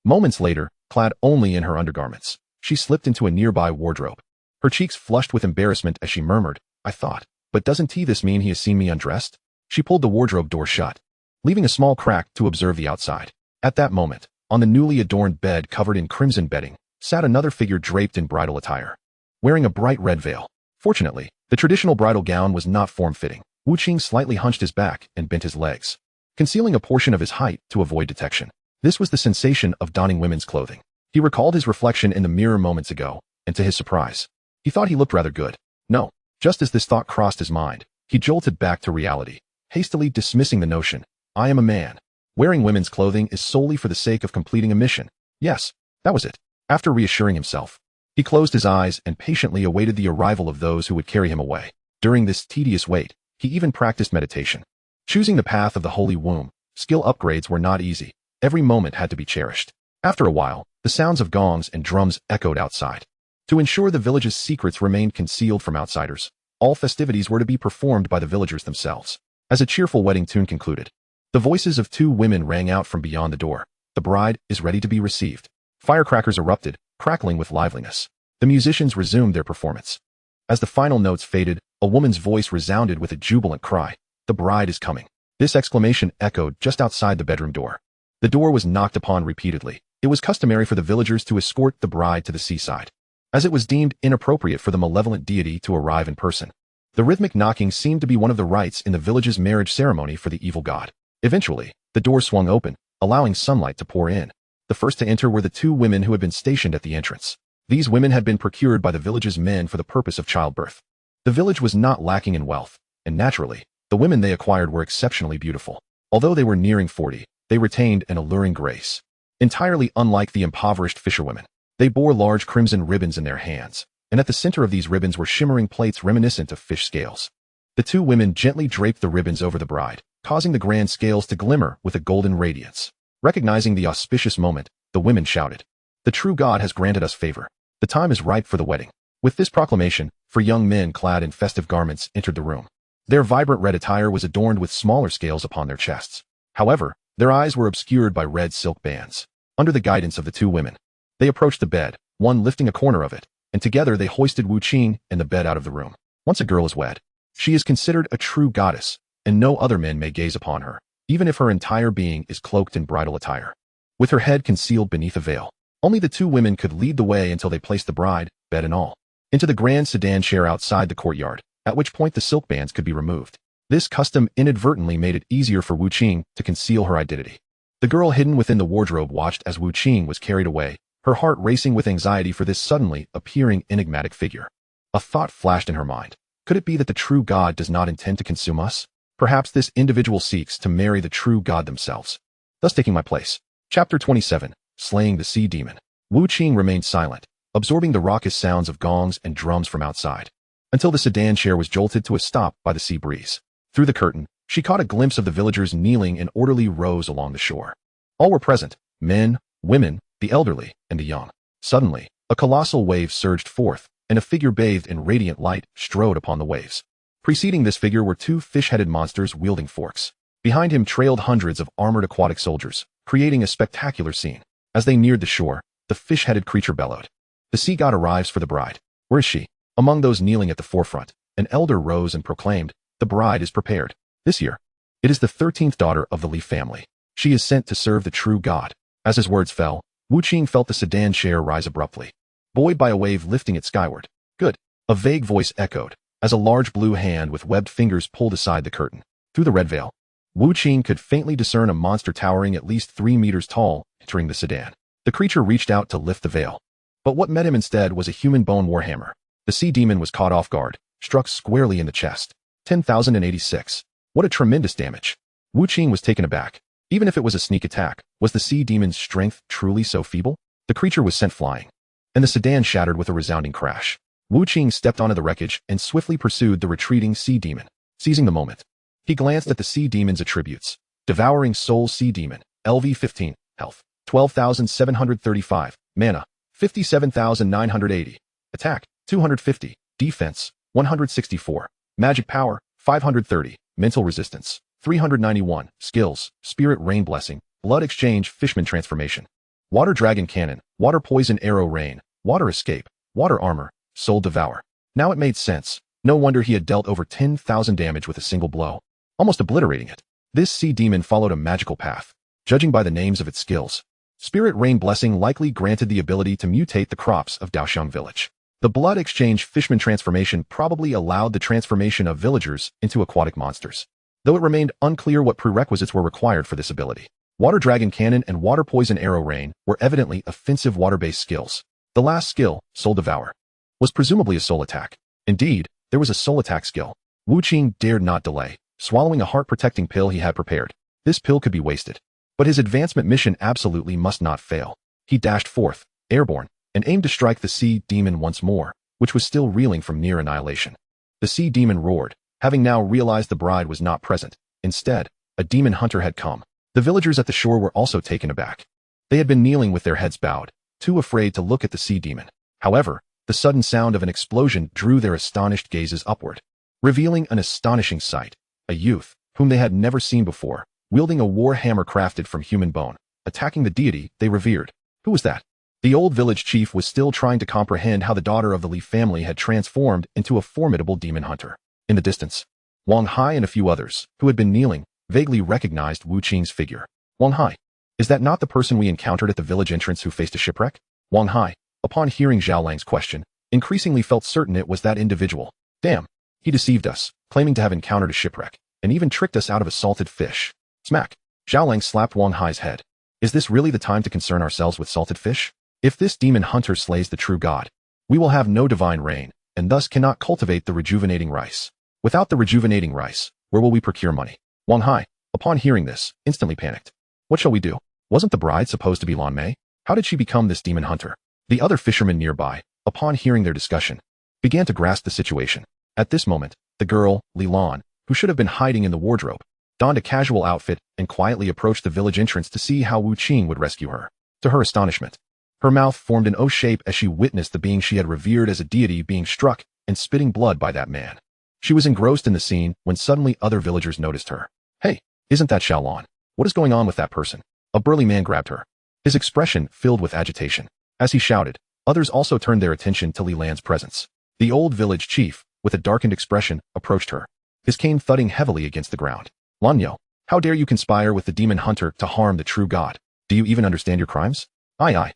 Moments later, clad only in her undergarments, she slipped into a nearby wardrobe. Her cheeks flushed with embarrassment as she murmured, I thought. But doesn't this mean he has seen me undressed? She pulled the wardrobe door shut, leaving a small crack to observe the outside. At that moment, on the newly adorned bed covered in crimson bedding, sat another figure draped in bridal attire, wearing a bright red veil. Fortunately, the traditional bridal gown was not form-fitting. Wu Qing slightly hunched his back and bent his legs, concealing a portion of his height to avoid detection. This was the sensation of donning women's clothing. He recalled his reflection in the mirror moments ago, and to his surprise, he thought he looked rather good. No, just as this thought crossed his mind, he jolted back to reality, hastily dismissing the notion. I am a man. Wearing women's clothing is solely for the sake of completing a mission. Yes, that was it. After reassuring himself, he closed his eyes and patiently awaited the arrival of those who would carry him away. During this tedious wait, he even practiced meditation. Choosing the path of the holy womb, skill upgrades were not easy. Every moment had to be cherished. After a while, the sounds of gongs and drums echoed outside. To ensure the village's secrets remained concealed from outsiders, all festivities were to be performed by the villagers themselves. As a cheerful wedding tune concluded, the voices of two women rang out from beyond the door. The bride is ready to be received. Firecrackers erupted, crackling with liveliness. The musicians resumed their performance. As the final notes faded, a woman's voice resounded with a jubilant cry. The bride is coming. This exclamation echoed just outside the bedroom door. The door was knocked upon repeatedly. It was customary for the villagers to escort the bride to the seaside, as it was deemed inappropriate for the malevolent deity to arrive in person. The rhythmic knocking seemed to be one of the rites in the village's marriage ceremony for the evil god. Eventually, the door swung open, allowing sunlight to pour in. The first to enter were the two women who had been stationed at the entrance. These women had been procured by the village's men for the purpose of childbirth. The village was not lacking in wealth, and naturally, the women they acquired were exceptionally beautiful. Although they were nearing 40, they retained an alluring grace. Entirely unlike the impoverished fisherwomen, they bore large crimson ribbons in their hands, and at the center of these ribbons were shimmering plates reminiscent of fish scales. The two women gently draped the ribbons over the bride, causing the grand scales to glimmer with a golden radiance. Recognizing the auspicious moment, the women shouted, "The true God has granted us favor. The time is ripe for the wedding." With this proclamation, four young men clad in festive garments entered the room. Their vibrant red attire was adorned with smaller scales upon their chests. However, their eyes were obscured by red silk bands. Under the guidance of the two women, they approached the bed, one lifting a corner of it, and together they hoisted Wu Qing and the bed out of the room. Once a girl is wed, she is considered a true goddess, and no other men may gaze upon her, even if her entire being is cloaked in bridal attire. With her head concealed beneath a veil, only the two women could lead the way until they placed the bride, bed and all, into the grand sedan chair outside the courtyard, at which point the silk bands could be removed. This custom inadvertently made it easier for Wu Qing to conceal her identity. The girl hidden within the wardrobe watched as Wu Qing was carried away, her heart racing with anxiety for this suddenly appearing enigmatic figure. A thought flashed in her mind. Could it be that the true God does not intend to consume us? Perhaps this individual seeks to marry the true God themselves, thus taking my place. Chapter 27, Slaying the Sea Demon. Wu Qing remained silent, absorbing the raucous sounds of gongs and drums from outside, until the sedan chair was jolted to a stop by the sea breeze. Through the curtain, she caught a glimpse of the villagers kneeling in orderly rows along the shore. All were present, men, women, the elderly, and the young. Suddenly, a colossal wave surged forth, and a figure bathed in radiant light strode upon the waves. Preceding this figure were two fish-headed monsters wielding forks. Behind him trailed hundreds of armored aquatic soldiers, creating a spectacular scene. As they neared the shore, the fish-headed creature bellowed, "The sea god arrives for the bride. Where is she?" Among those kneeling at the forefront, an elder rose and proclaimed, "The bride is prepared. This year, it is the 13th daughter of the Li family. She is sent to serve the true God." As his words fell, Wu Qing felt the sedan chair rise abruptly, buoyed by a wave lifting it skyward. "Good," a vague voice echoed, as a large blue hand with webbed fingers pulled aside the curtain. Through the red veil, Wu Qing could faintly discern a monster towering at least 3 meters tall, entering the sedan. The creature reached out to lift the veil, but what met him instead was a human bone warhammer. The sea demon was caught off guard, struck squarely in the chest. 10,086. What a tremendous damage. Wu Qing was taken aback. Even if it was a sneak attack, was the sea demon's strength truly so feeble? The creature was sent flying, and the sedan shattered with a resounding crash. Wu Qing stepped onto the wreckage and swiftly pursued the retreating sea demon. Seizing the moment, he glanced at the sea demon's attributes. Devouring Soul Sea Demon, LV 15, Health, 12,735, Mana, 57,980, Attack, 250, Defense, 164, Magic Power, 530, Mental Resistance, 391, Skills, Spirit Rain Blessing, Blood Exchange Fishman Transformation, Water Dragon Cannon, Water Poison Arrow Rain, Water Escape, Water Armor, Soul Devour. Now it made sense. No wonder he had dealt over 10,000 damage with a single blow, almost obliterating it. This sea demon followed a magical path. Judging by the names of its skills, Spirit Rain Blessing likely granted the ability to mutate the crops of Daoxiang Village. The Blood Exchange Fishman transformation probably allowed the transformation of villagers into aquatic monsters, though it remained unclear what prerequisites were required for this ability. Water Dragon Cannon and Water Poison Arrow Rain were evidently offensive water-based skills. The last skill, Soul Devour, was presumably a soul attack. Indeed, there was a soul attack skill. Wu Qing dared not delay, swallowing a heart-protecting pill he had prepared. This pill could be wasted, but his advancement mission absolutely must not fail. He dashed forth, airborne, and aimed to strike the sea demon once more, which was still reeling from near annihilation. The sea demon roared, having now realized the bride was not present. Instead, a demon hunter had come. The villagers at the shore were also taken aback. They had been kneeling with their heads bowed, too afraid to look at the sea demon. However, the sudden sound of an explosion drew their astonished gazes upward, revealing an astonishing sight. A youth, whom they had never seen before, wielding a war hammer crafted from human bone, attacking the deity they revered. Who was that? The old village chief was still trying to comprehend how the daughter of the Li family had transformed into a formidable demon hunter. In the distance, Wang Hai and a few others, who had been kneeling, vaguely recognized Wu Qing's figure. Wang Hai, is that not the person we encountered at the village entrance who faced a shipwreck? Wang Hai, upon hearing Zhao Lang's question, increasingly felt certain it was that individual. Damn, he deceived us, claiming to have encountered a shipwreck, and even tricked us out of a salted fish. Smack! Zhao Lang slapped Wang Hai's head. Is this really the time to concern ourselves with salted fish? If this demon hunter slays the true god, we will have no divine rain, and thus cannot cultivate the rejuvenating rice. Without the rejuvenating rice, where will we procure money? Wang Hai, upon hearing this, instantly panicked. What shall we do? Wasn't the bride supposed to be Lan Mei? How did she become this demon hunter? The other fishermen nearby, upon hearing their discussion, began to grasp the situation. At this moment, the girl, Li Lan, who should have been hiding in the wardrobe, donned a casual outfit and quietly approached the village entrance to see how Wu Qing would rescue her. To her astonishment, her mouth formed an O shape as she witnessed the being she had revered as a deity being struck and spitting blood by that man. She was engrossed in the scene when suddenly other villagers noticed her. Hey, isn't that Xiaolan? What is going on with that person? A burly man grabbed her, his expression filled with agitation. As he shouted, others also turned their attention to Li Lan's presence. The old village chief, with a darkened expression, approached her, his cane thudding heavily against the ground. Lanyo, how dare you conspire with the demon hunter to harm the true god? Do you even understand your crimes? Aye.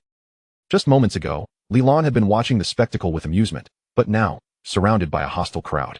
Just moments ago, Li Lan had been watching the spectacle with amusement, but now, surrounded by a hostile crowd,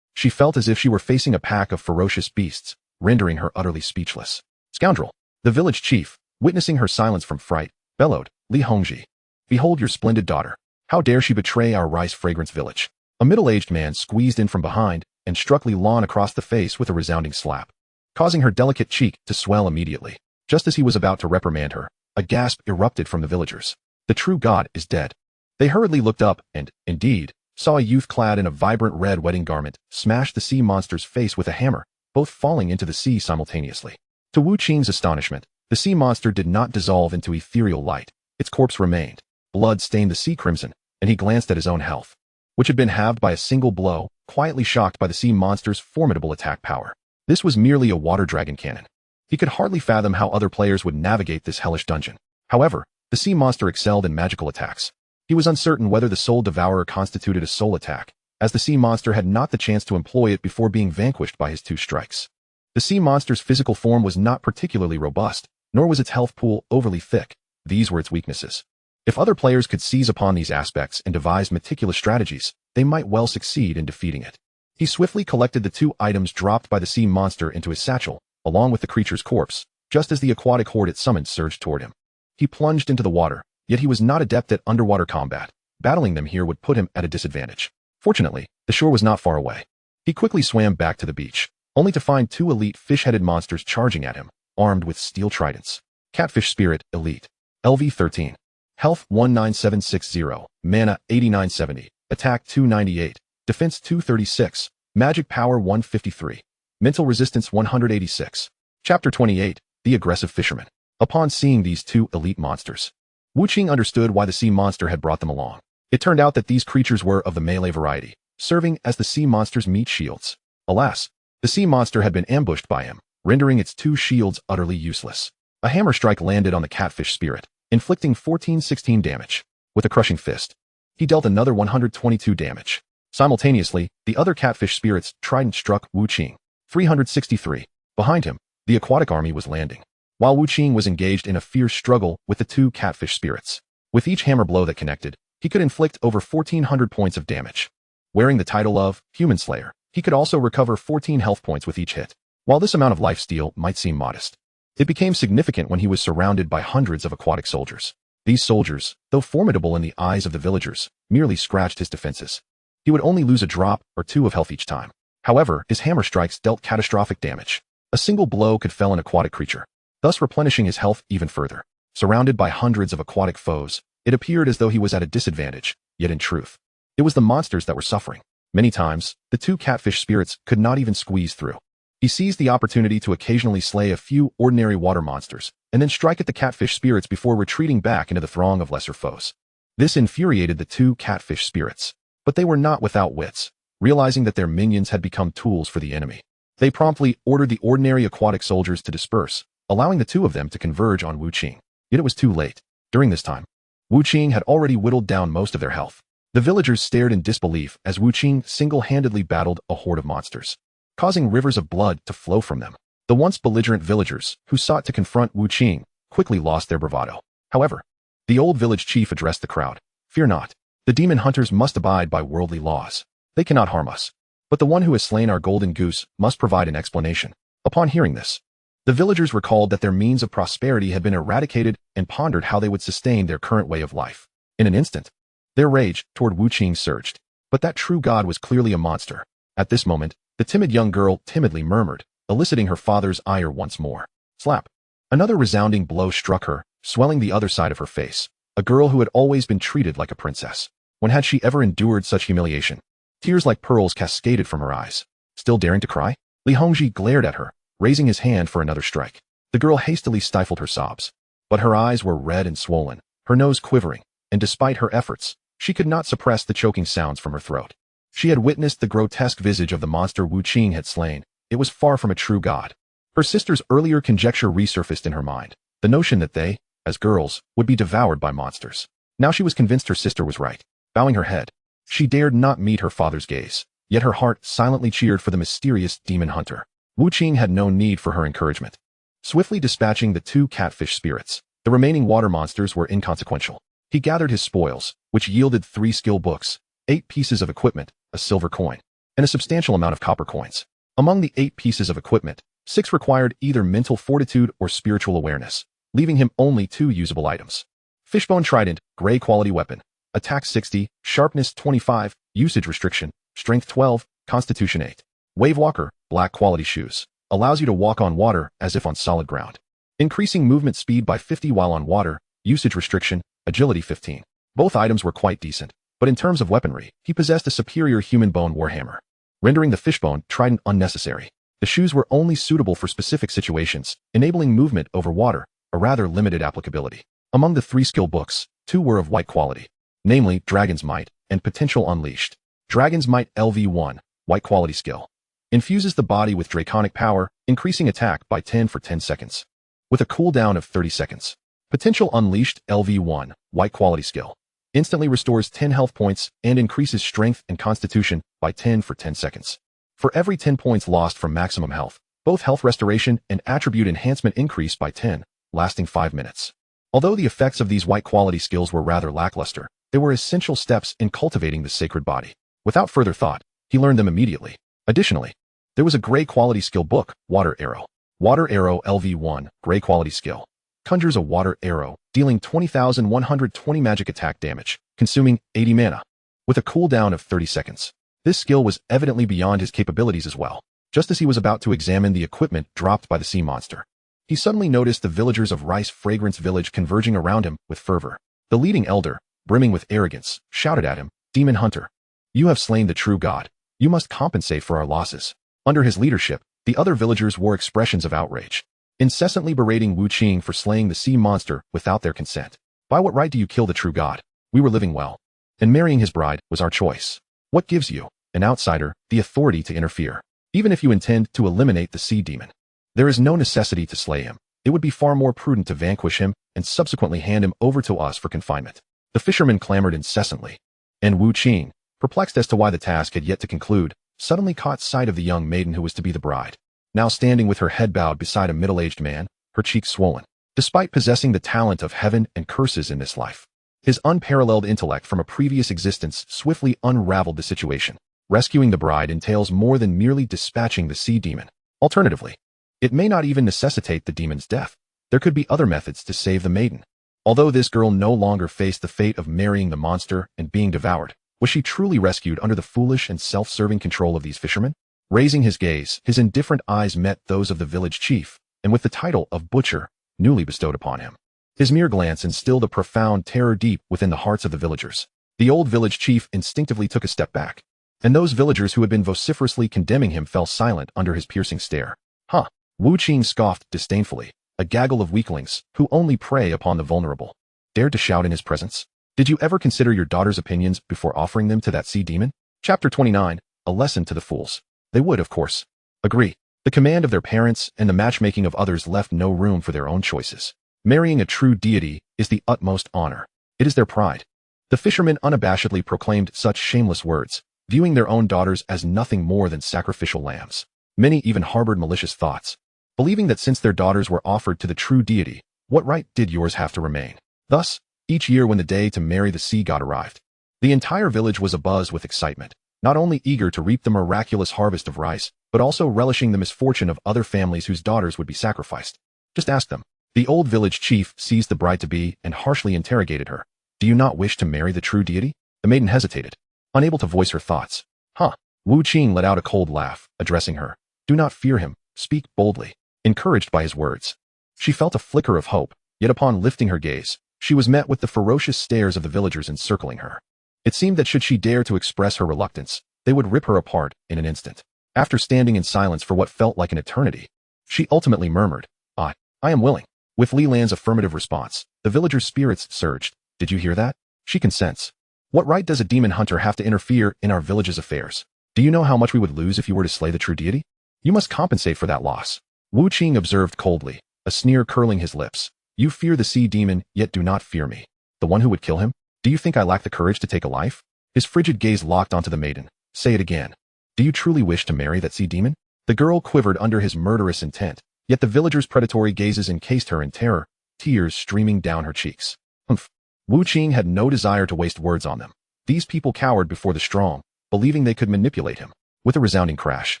she felt as if she were facing a pack of ferocious beasts, rendering her utterly speechless. Scoundrel! The village chief, witnessing her silence from fright, bellowed, Li Hongji, behold your splendid daughter. How dare she betray our rice fragrance village? A middle-aged man squeezed in from behind and struck Li Lan across the face with a resounding slap, causing her delicate cheek to swell immediately. Just as he was about to reprimand her, a gasp erupted from the villagers. The true god is dead. They hurriedly looked up and, indeed, saw a youth clad in a vibrant red wedding garment smash the sea monster's face with a hammer, both falling into the sea simultaneously. To Wu Qing's astonishment, the sea monster did not dissolve into ethereal light. Its corpse remained. Blood stained the sea crimson, and he glanced at his own health, which had been halved by a single blow, quietly shocked by the sea monster's formidable attack power. This was merely a water dragon cannon. He could hardly fathom how other players would navigate this hellish dungeon. However, the sea monster excelled in magical attacks. He was uncertain whether the Soul Devourer constituted a soul attack, as the sea monster had not the chance to employ it before being vanquished by his 2 strikes. The sea monster's physical form was not particularly robust, nor was its health pool overly thick. These were its weaknesses. If other players could seize upon these aspects and devise meticulous strategies, they might well succeed in defeating it. He swiftly collected the 2 items dropped by the sea monster into his satchel, along with the creature's corpse, just as the aquatic horde it summoned surged toward him. He plunged into the water, yet he was not adept at underwater combat. Battling them here would put him at a disadvantage. Fortunately, the shore was not far away. He quickly swam back to the beach, only to find 2 elite fish-headed monsters charging at him, armed with steel tridents. Catfish Spirit, Elite. LV 13. Health 19760, Mana 8970, Attack 298, Defense 236, Magic Power 153, Mental Resistance 186. Chapter 28, The Aggressive Fisherman. Upon seeing these 2 elite monsters, Wu Qing understood why the sea monster had brought them along. It turned out that these creatures were of the melee variety, serving as the sea monster's meat shields. Alas, the sea monster had been ambushed by him, rendering its 2 shields utterly useless. A hammer strike landed on the catfish spirit, inflicting 1416 damage. With a crushing fist, he dealt another 122 damage. Simultaneously, the other catfish spirits trident struck Wu Qing. 363. Behind him, the aquatic army was landing, while Wu Qing was engaged in a fierce struggle with the two catfish spirits. With each hammer blow that connected, he could inflict over 1,400 points of damage. Wearing the title of Human Slayer, he could also recover 14 health points with each hit. While this amount of lifesteal might seem modest, it became significant when he was surrounded by hundreds of aquatic soldiers. These soldiers, though formidable in the eyes of the villagers, merely scratched his defenses. He would only lose a drop or two of health each time. However, his hammer strikes dealt catastrophic damage. A single blow could fell an aquatic creature, thus replenishing his health even further. Surrounded by hundreds of aquatic foes, it appeared as though he was at a disadvantage, yet in truth, it was the monsters that were suffering. Many times, the two catfish spirits could not even squeeze through. He seized the opportunity to occasionally slay a few ordinary water monsters, and then strike at the catfish spirits before retreating back into the throng of lesser foes. This infuriated the two catfish spirits, but they were not without wits. Realizing that their minions had become tools for the enemy, they promptly ordered the ordinary aquatic soldiers to disperse, allowing the two of them to converge on Wu Qing. Yet it was too late. During this time, Wu Qing had already whittled down most of their health. The villagers stared in disbelief as Wu Qing single-handedly battled a horde of monsters, causing rivers of blood to flow from them. The once belligerent villagers, who sought to confront Wu Qing, quickly lost their bravado. However, the old village chief addressed the crowd. "Fear not. The demon hunters must abide by worldly laws. They cannot harm us. But the one who has slain our golden goose must provide an explanation." Upon hearing this, the villagers recalled that their means of prosperity had been eradicated and pondered how they would sustain their current way of life. In an instant, their rage toward Wu Qing surged. But that true god was clearly a monster. At this moment, the timid young girl timidly murmured, eliciting her father's ire once more. Slap. Another resounding blow struck her, swelling the other side of her face. A girl who had always been treated like a princess. When had she ever endured such humiliation? Tears like pearls cascaded from her eyes. Still daring to cry? Li Hongji glared at her, raising his hand for another strike. The girl hastily stifled her sobs. But her eyes were red and swollen, her nose quivering, and despite her efforts, she could not suppress the choking sounds from her throat. She had witnessed the grotesque visage of the monster Wu Qing had slain. It was far from a true god. Her sister's earlier conjecture resurfaced in her mind, the notion that they, as girls, would be devoured by monsters. Now she was convinced her sister was right. Bowing her head, she dared not meet her father's gaze, yet her heart silently cheered for the mysterious demon hunter. Wu Qing had no need for her encouragement. Swiftly dispatching the two catfish spirits, the remaining water monsters were inconsequential. He gathered his spoils, which yielded 3 skill books, 8 pieces of equipment, a silver coin, and a substantial amount of copper coins. Among the 8 pieces of equipment, 6 required either mental fortitude or spiritual awareness, leaving him only 2 usable items. Fishbone Trident, gray quality weapon. Attack 60, Sharpness 25, Usage Restriction, Strength 12, Constitution 8. Wave Walker, black quality shoes. Allows you to walk on water as if on solid ground. Increasing movement speed by 50 while on water, Usage Restriction, Agility 15. Both items were quite decent, but in terms of weaponry, he possessed a superior human bone warhammer, rendering the Fishbone Trident unnecessary. The shoes were only suitable for specific situations, enabling movement over water, a rather limited applicability. Among the 3 skill books, 2 were of white quality, namely Dragon's Might and Potential Unleashed. Dragon's Might LV1, white quality skill. Infuses the body with draconic power, increasing attack by 10 for 10 seconds. With a cooldown of 30 seconds. Potential Unleashed LV1, white quality skill. Instantly restores 10 health points and increases strength and constitution by 10 for 10 seconds. For every 10 points lost from maximum health, both health restoration and attribute enhancement increase by 10, lasting 5 minutes. Although the effects of these white quality skills were rather lackluster, they were essential steps in cultivating the sacred body. Without further thought, he learned them immediately. Additionally, there was a gray quality skill book, Water Arrow. Water Arrow LV1, gray quality skill. Conjures a water arrow, dealing 20,120 magic attack damage, consuming 80 mana, with a cooldown of 30 seconds. This skill was evidently beyond his capabilities as well. Just as he was about to examine the equipment dropped by the sea monster, he suddenly noticed the villagers of Rice Fragrance Village converging around him with fervor. The leading elder, brimming with arrogance, shouted at him, "Demon Hunter, you have slain the true god. You must compensate for our losses." Under his leadership, the other villagers wore expressions of outrage, incessantly berating Wu Qing for slaying the sea monster without their consent. "By what right do you kill the true god? We were living well, and marrying his bride was our choice. What gives you, an outsider, the authority to interfere? Even if you intend to eliminate the sea demon, there is no necessity to slay him. It would be far more prudent to vanquish him and subsequently hand him over to us for confinement." The fishermen clamored incessantly, and Wu Qing, perplexed as to why the task had yet to conclude, suddenly caught sight of the young maiden who was to be the bride. Now standing with her head bowed beside a middle-aged man, her cheeks swollen. Despite possessing the talent of heaven and curses in this life, his unparalleled intellect from a previous existence swiftly unraveled the situation. Rescuing the bride entails more than merely dispatching the sea demon. Alternatively, it may not even necessitate the demon's death. There could be other methods to save the maiden. Although this girl no longer faced the fate of marrying the monster and being devoured, was she truly rescued under the foolish and self-serving control of these fishermen? Raising his gaze, his indifferent eyes met those of the village chief, and with the title of butcher newly bestowed upon him, his mere glance instilled a profound terror deep within the hearts of the villagers. The old village chief instinctively took a step back, and those villagers who had been vociferously condemning him fell silent under his piercing stare. Huh? Wu Qing scoffed disdainfully. A gaggle of weaklings, who only prey upon the vulnerable, dared to shout in his presence. Did you ever consider your daughter's opinions before offering them to that sea demon? Chapter 29, A Lesson to the Fools. They would, of course, agree. The command of their parents and the matchmaking of others left no room for their own choices. Marrying a true deity is the utmost honor. It is their pride. The fishermen unabashedly proclaimed such shameless words, viewing their own daughters as nothing more than sacrificial lambs. Many even harbored malicious thoughts, believing that since their daughters were offered to the true deity, what right did yours have to remain? Thus, each year when the day to marry the sea god arrived, the entire village was abuzz with excitement, not only eager to reap the miraculous harvest of rice, but also relishing the misfortune of other families whose daughters would be sacrificed. Just ask them. The old village chief seized the bride-to-be and harshly interrogated her. Do you not wish to marry the true deity? The maiden hesitated, unable to voice her thoughts. Huh? Wu Qing let out a cold laugh, addressing her. Do not fear him. Speak boldly. Encouraged by his words, she felt a flicker of hope, yet upon lifting her gaze, she was met with the ferocious stares of the villagers encircling her. It seemed that should she dare to express her reluctance, they would rip her apart in an instant. After standing in silence for what felt like an eternity, she ultimately murmured, I am willing. With Li Lan's affirmative response, the villagers' spirits surged. Did you hear that? She consents. What right does a demon hunter have to interfere in our village's affairs? Do you know how much we would lose if you were to slay the true deity? You must compensate for that loss. Wu Qing observed coldly, a sneer curling his lips. You fear the sea demon, yet do not fear me. The one who would kill him? Do you think I lack the courage to take a life? His frigid gaze locked onto the maiden. Say it again. Do you truly wish to marry that sea demon? The girl quivered under his murderous intent, yet the villagers' predatory gazes encased her in terror, tears streaming down her cheeks. Humph. Wu Qing had no desire to waste words on them. These people cowered before the strong, believing they could manipulate him. With a resounding crash,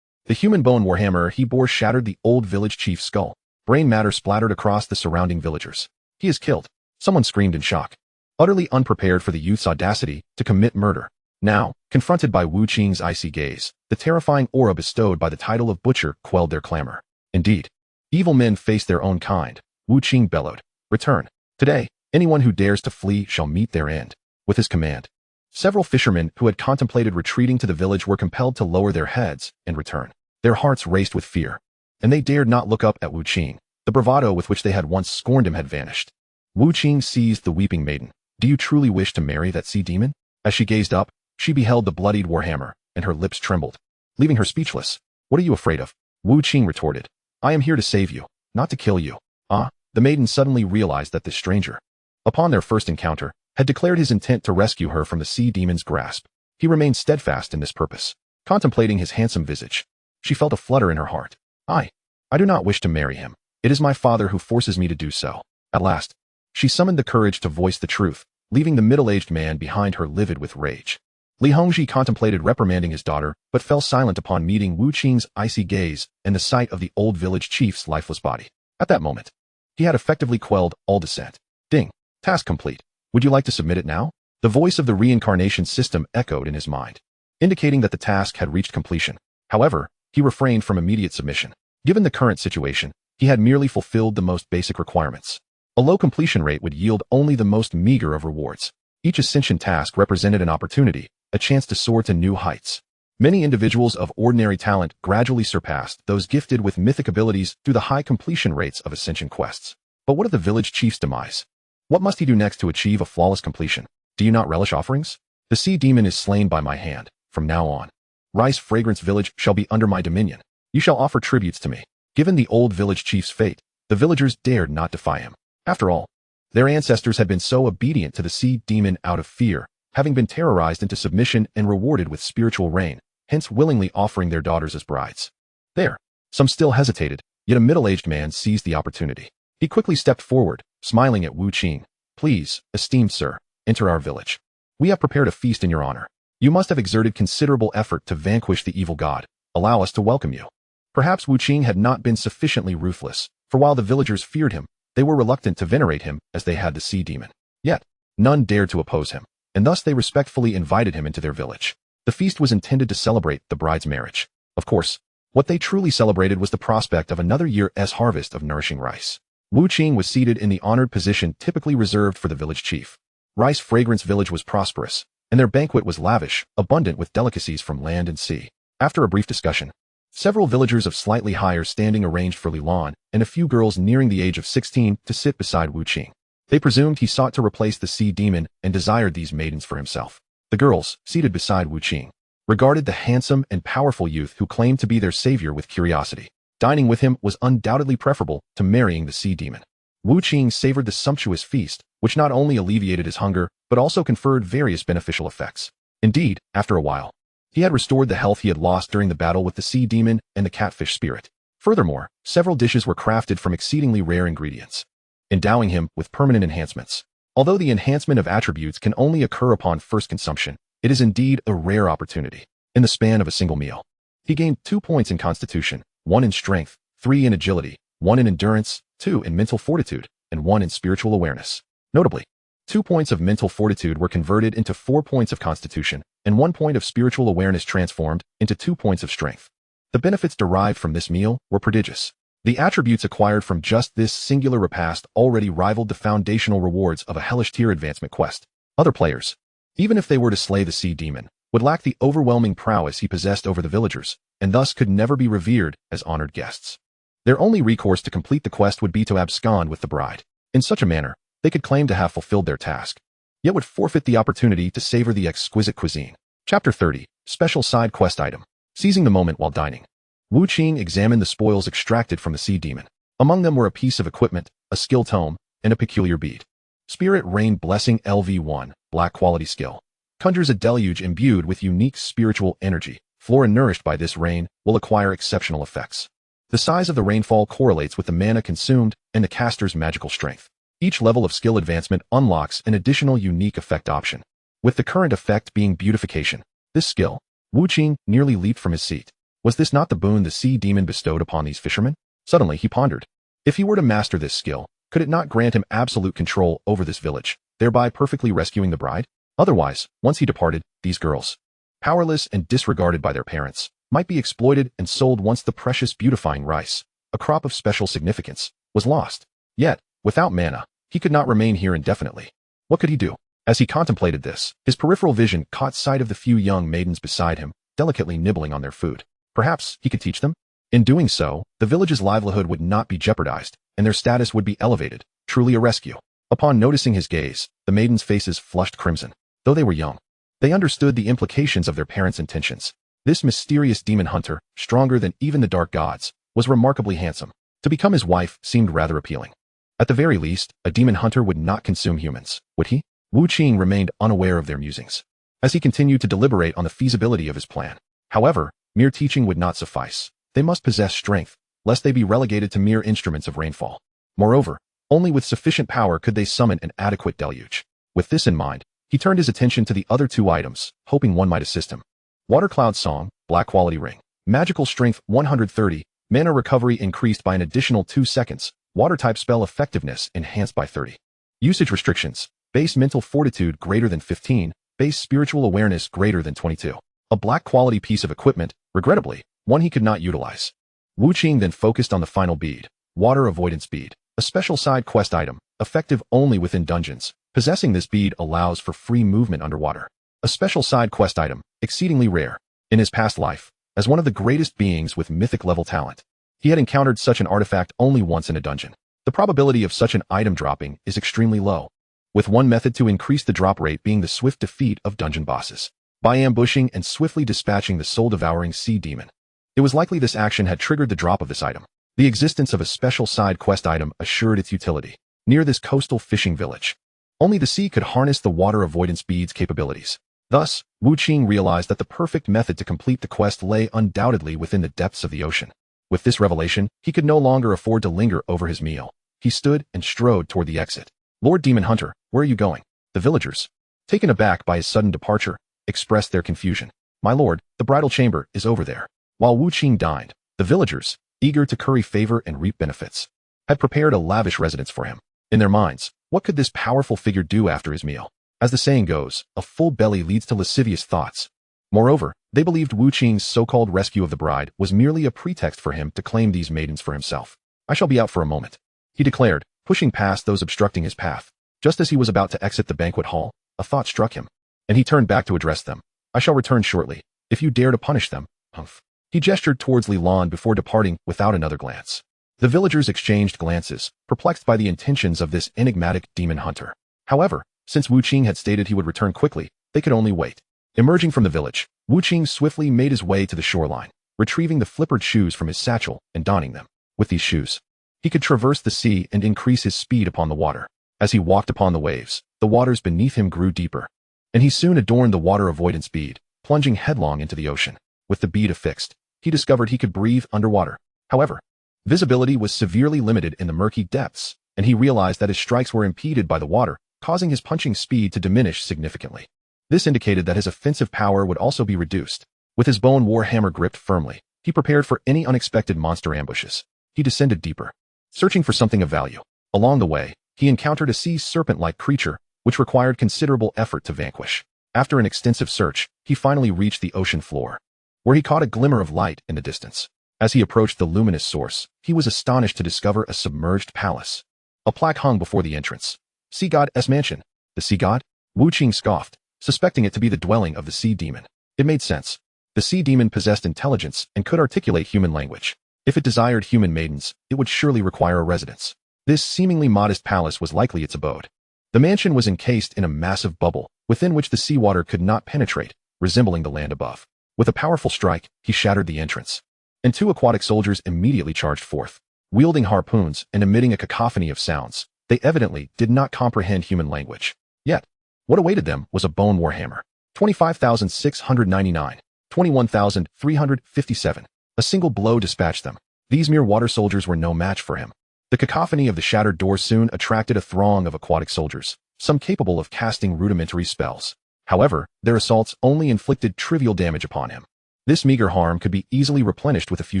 the human bone warhammer he bore shattered the old village chief's skull. Brain matter splattered across the surrounding villagers. He is killed. Someone screamed in shock, utterly unprepared for the youth's audacity to commit murder. Now, confronted by Wu Qing's icy gaze, the terrifying aura bestowed by the title of butcher quelled their clamor. Indeed, evil men face their own kind. Wu Qing bellowed. Return. Today, anyone who dares to flee shall meet their end. With his command, several fishermen who had contemplated retreating to the village were compelled to lower their heads and return. Their hearts raced with fear, and they dared not look up at Wu Qing. The bravado with which they had once scorned him had vanished. Wu Qing seized the weeping maiden. Do you truly wish to marry that sea demon? As she gazed up, she beheld the bloodied warhammer, and her lips trembled, leaving her speechless. What are you afraid of? Wu Qing retorted. I am here to save you, not to kill you. Ah, the maiden suddenly realized that this stranger, upon their first encounter, had declared his intent to rescue her from the sea demon's grasp. He remained steadfast in this purpose. Contemplating his handsome visage, she felt a flutter in her heart. I do not wish to marry him. It is my father who forces me to do so. At last, she summoned the courage to voice the truth, leaving the middle-aged man behind her livid with rage. Li Hongji contemplated reprimanding his daughter, but fell silent upon meeting Wu Qing's icy gaze and the sight of the old village chief's lifeless body. At that moment, he had effectively quelled all dissent. Ding. Task complete. Would you like to submit it now? The voice of the reincarnation system echoed in his mind, indicating that the task had reached completion. However, he refrained from immediate submission. Given the current situation, he had merely fulfilled the most basic requirements. A low completion rate would yield only the most meager of rewards. Each ascension task represented an opportunity, a chance to soar to new heights. Many individuals of ordinary talent gradually surpassed those gifted with mythic abilities through the high completion rates of ascension quests. But what of the village chief's demise? What must he do next to achieve a flawless completion? Do you not relish offerings? The sea demon is slain by my hand. From now on, Rice Fragrance Village shall be under my dominion. You shall offer tributes to me. Given the old village chief's fate, the villagers dared not defy him. After all, their ancestors had been so obedient to the sea demon out of fear, having been terrorized into submission and rewarded with spiritual rain, hence willingly offering their daughters as brides. There, some still hesitated, yet a middle-aged man seized the opportunity. He quickly stepped forward, smiling at Wu Qing. "Please, esteemed sir, enter our village. We have prepared a feast in your honor. You must have exerted considerable effort to vanquish the evil god. Allow us to welcome you." Perhaps Wu Qing had not been sufficiently ruthless, for while the villagers feared him, they were reluctant to venerate him as they had the sea demon. Yet, none dared to oppose him, and thus they respectfully invited him into their village. The feast was intended to celebrate the bride's marriage. Of course, what they truly celebrated was the prospect of another year's harvest of nourishing rice. Wu Qing was seated in the honored position typically reserved for the village chief. Rice Fragrance Village was prosperous, and their banquet was lavish, abundant with delicacies from land and sea. After a brief discussion, several villagers of slightly higher standing arranged for Li Lan and a few girls nearing the age of 16 to sit beside Wu Qing. They presumed he sought to replace the sea demon and desired these maidens for himself. The girls, seated beside Wu Qing, regarded the handsome and powerful youth who claimed to be their savior with curiosity. Dining with him was undoubtedly preferable to marrying the sea demon. Wu Qing savored the sumptuous feast, which not only alleviated his hunger, but also conferred various beneficial effects. Indeed, after a while, he had restored the health he had lost during the battle with the sea demon and the catfish spirit. Furthermore, several dishes were crafted from exceedingly rare ingredients, endowing him with permanent enhancements. Although the enhancement of attributes can only occur upon first consumption, it is indeed a rare opportunity. In the span of a single meal, he gained 2 points in constitution, 1 in strength, 3 in agility, 1 in endurance, 2 in mental fortitude, and 1 in spiritual awareness. Notably, 2 points of mental fortitude were converted into 4 points of constitution, and 1 point of spiritual awareness transformed into 2 points of strength. The benefits derived from this meal were prodigious. The attributes acquired from just this singular repast already rivaled the foundational rewards of a hellish tier advancement quest. Other players, even if they were to slay the sea demon, would lack the overwhelming prowess he possessed over the villagers, and thus could never be revered as honored guests. Their only recourse to complete the quest would be to abscond with the bride. In such a manner, they could claim to have fulfilled their task, yet would forfeit the opportunity to savor the exquisite cuisine. Chapter 30, Special Side Quest Item. Seizing the moment while dining, Wu Qing examined the spoils extracted from the sea demon. Among them were a piece of equipment, a skill tome, and a peculiar bead. Spirit Rain Blessing LV1, Black Quality Skill. Conjures a deluge imbued with unique spiritual energy. Flora nourished by this rain will acquire exceptional effects. The size of the rainfall correlates with the mana consumed and the caster's magical strength. Each level of skill advancement unlocks an additional unique effect option, with the current effect being beautification. This skill, Wu Qing nearly leaped from his seat. Was this not the boon the sea demon bestowed upon these fishermen? Suddenly he pondered. If he were to master this skill, could it not grant him absolute control over this village, thereby perfectly rescuing the bride? Otherwise, once he departed, these girls, powerless and disregarded by their parents, might be exploited and sold once the precious beautifying rice, a crop of special significance, was lost. Yet, without mana, he could not remain here indefinitely. What could he do? As he contemplated this, his peripheral vision caught sight of the few young maidens beside him, delicately nibbling on their food. Perhaps he could teach them? In doing so, the village's livelihood would not be jeopardized, and their status would be elevated, truly a rescue. Upon noticing his gaze, the maidens' faces flushed crimson. Though they were young, they understood the implications of their parents' intentions. This mysterious demon hunter, stronger than even the dark gods, was remarkably handsome. To become his wife seemed rather appealing. At the very least, a demon hunter would not consume humans, would he? Wu Qing remained unaware of their musings, as he continued to deliberate on the feasibility of his plan. However, mere teaching would not suffice. They must possess strength, lest they be relegated to mere instruments of rainfall. Moreover, only with sufficient power could they summon an adequate deluge. With this in mind, he turned his attention to the other 2 items, hoping one might assist him. Water Cloud Song, Black Quality Ring. Magical Strength 130, Mana Recovery increased by an additional 2 seconds, Water-type spell effectiveness enhanced by 30. Usage restrictions, base mental fortitude greater than 15, base spiritual awareness greater than 22. A black quality piece of equipment, regrettably, one he could not utilize. Wu Qing then focused on the final bead, Water Avoidance Bead, a special side quest item, effective only within dungeons. Possessing this bead allows for free movement underwater. A special side quest item, exceedingly rare. In his past life, as one of the greatest beings with mythic level talent, he had encountered such an artifact only once in a dungeon. The probability of such an item dropping is extremely low, with one method to increase the drop rate being the swift defeat of dungeon bosses, by ambushing and swiftly dispatching the soul-devouring sea demon. It was likely this action had triggered the drop of this item. The existence of a special side quest item assured its utility. Near this coastal fishing village, Only the sea could harness the water avoidance bead's capabilities. Thus, Wu Qing realized that the perfect method to complete the quest lay undoubtedly within the depths of the ocean. With this revelation, he could no longer afford to linger over his meal. He stood and strode toward the exit. Lord Demon Hunter, where are you going? The villagers, taken aback by his sudden departure, expressed their confusion. My lord, the bridal chamber is over there. While Wu Qing dined, the villagers, eager to curry favor and reap benefits, had prepared a lavish residence for him. In their minds, what could this powerful figure do after his meal? As the saying goes, a full belly leads to lascivious thoughts. Moreover, they believed Wu Qing's so-called rescue of the bride was merely a pretext for him to claim these maidens for himself. I shall be out for a moment, he declared, pushing past those obstructing his path. Just as he was about to exit the banquet hall, a thought struck him, and he turned back to address them. I shall return shortly, if you dare to punish them. Humph. He gestured towards Li Lan before departing without another glance. The villagers exchanged glances, perplexed by the intentions of this enigmatic demon hunter. However, since Wu Qing had stated he would return quickly, they could only wait. Emerging from the village, Wu Qing swiftly made his way to the shoreline, retrieving the flippered shoes from his satchel and donning them. With these shoes, he could traverse the sea and increase his speed upon the water. As he walked upon the waves, the waters beneath him grew deeper, and he soon adorned the water avoidance bead, plunging headlong into the ocean. With the bead affixed, he discovered he could breathe underwater. However, visibility was severely limited in the murky depths, and he realized that his strikes were impeded by the water, causing his punching speed to diminish significantly. This indicated that his offensive power would also be reduced. With his bone warhammer gripped firmly, he prepared for any unexpected monster ambushes. He descended deeper, searching for something of value. Along the way, he encountered a sea serpent-like creature, which required considerable effort to vanquish. After an extensive search, he finally reached the ocean floor, where he caught a glimmer of light in the distance. As he approached the luminous source, he was astonished to discover a submerged palace. A plaque hung before the entrance. Sea God's Mansion. The Sea God? Wu Qing scoffed, suspecting it to be the dwelling of the sea demon. It made sense. The sea demon possessed intelligence and could articulate human language. If it desired human maidens, it would surely require a residence. This seemingly modest palace was likely its abode. The mansion was encased in a massive bubble, within which the seawater could not penetrate, resembling the land above. With a powerful strike, he shattered the entrance, and two aquatic soldiers immediately charged forth, wielding harpoons and emitting a cacophony of sounds. They evidently did not comprehend human language. Yet, what awaited them was a bone warhammer. 25,699, 21,357. A single blow dispatched them. These mere water soldiers were no match for him. The cacophony of the shattered door soon attracted a throng of aquatic soldiers, some capable of casting rudimentary spells. However, their assaults only inflicted trivial damage upon him. This meager harm could be easily replenished with a few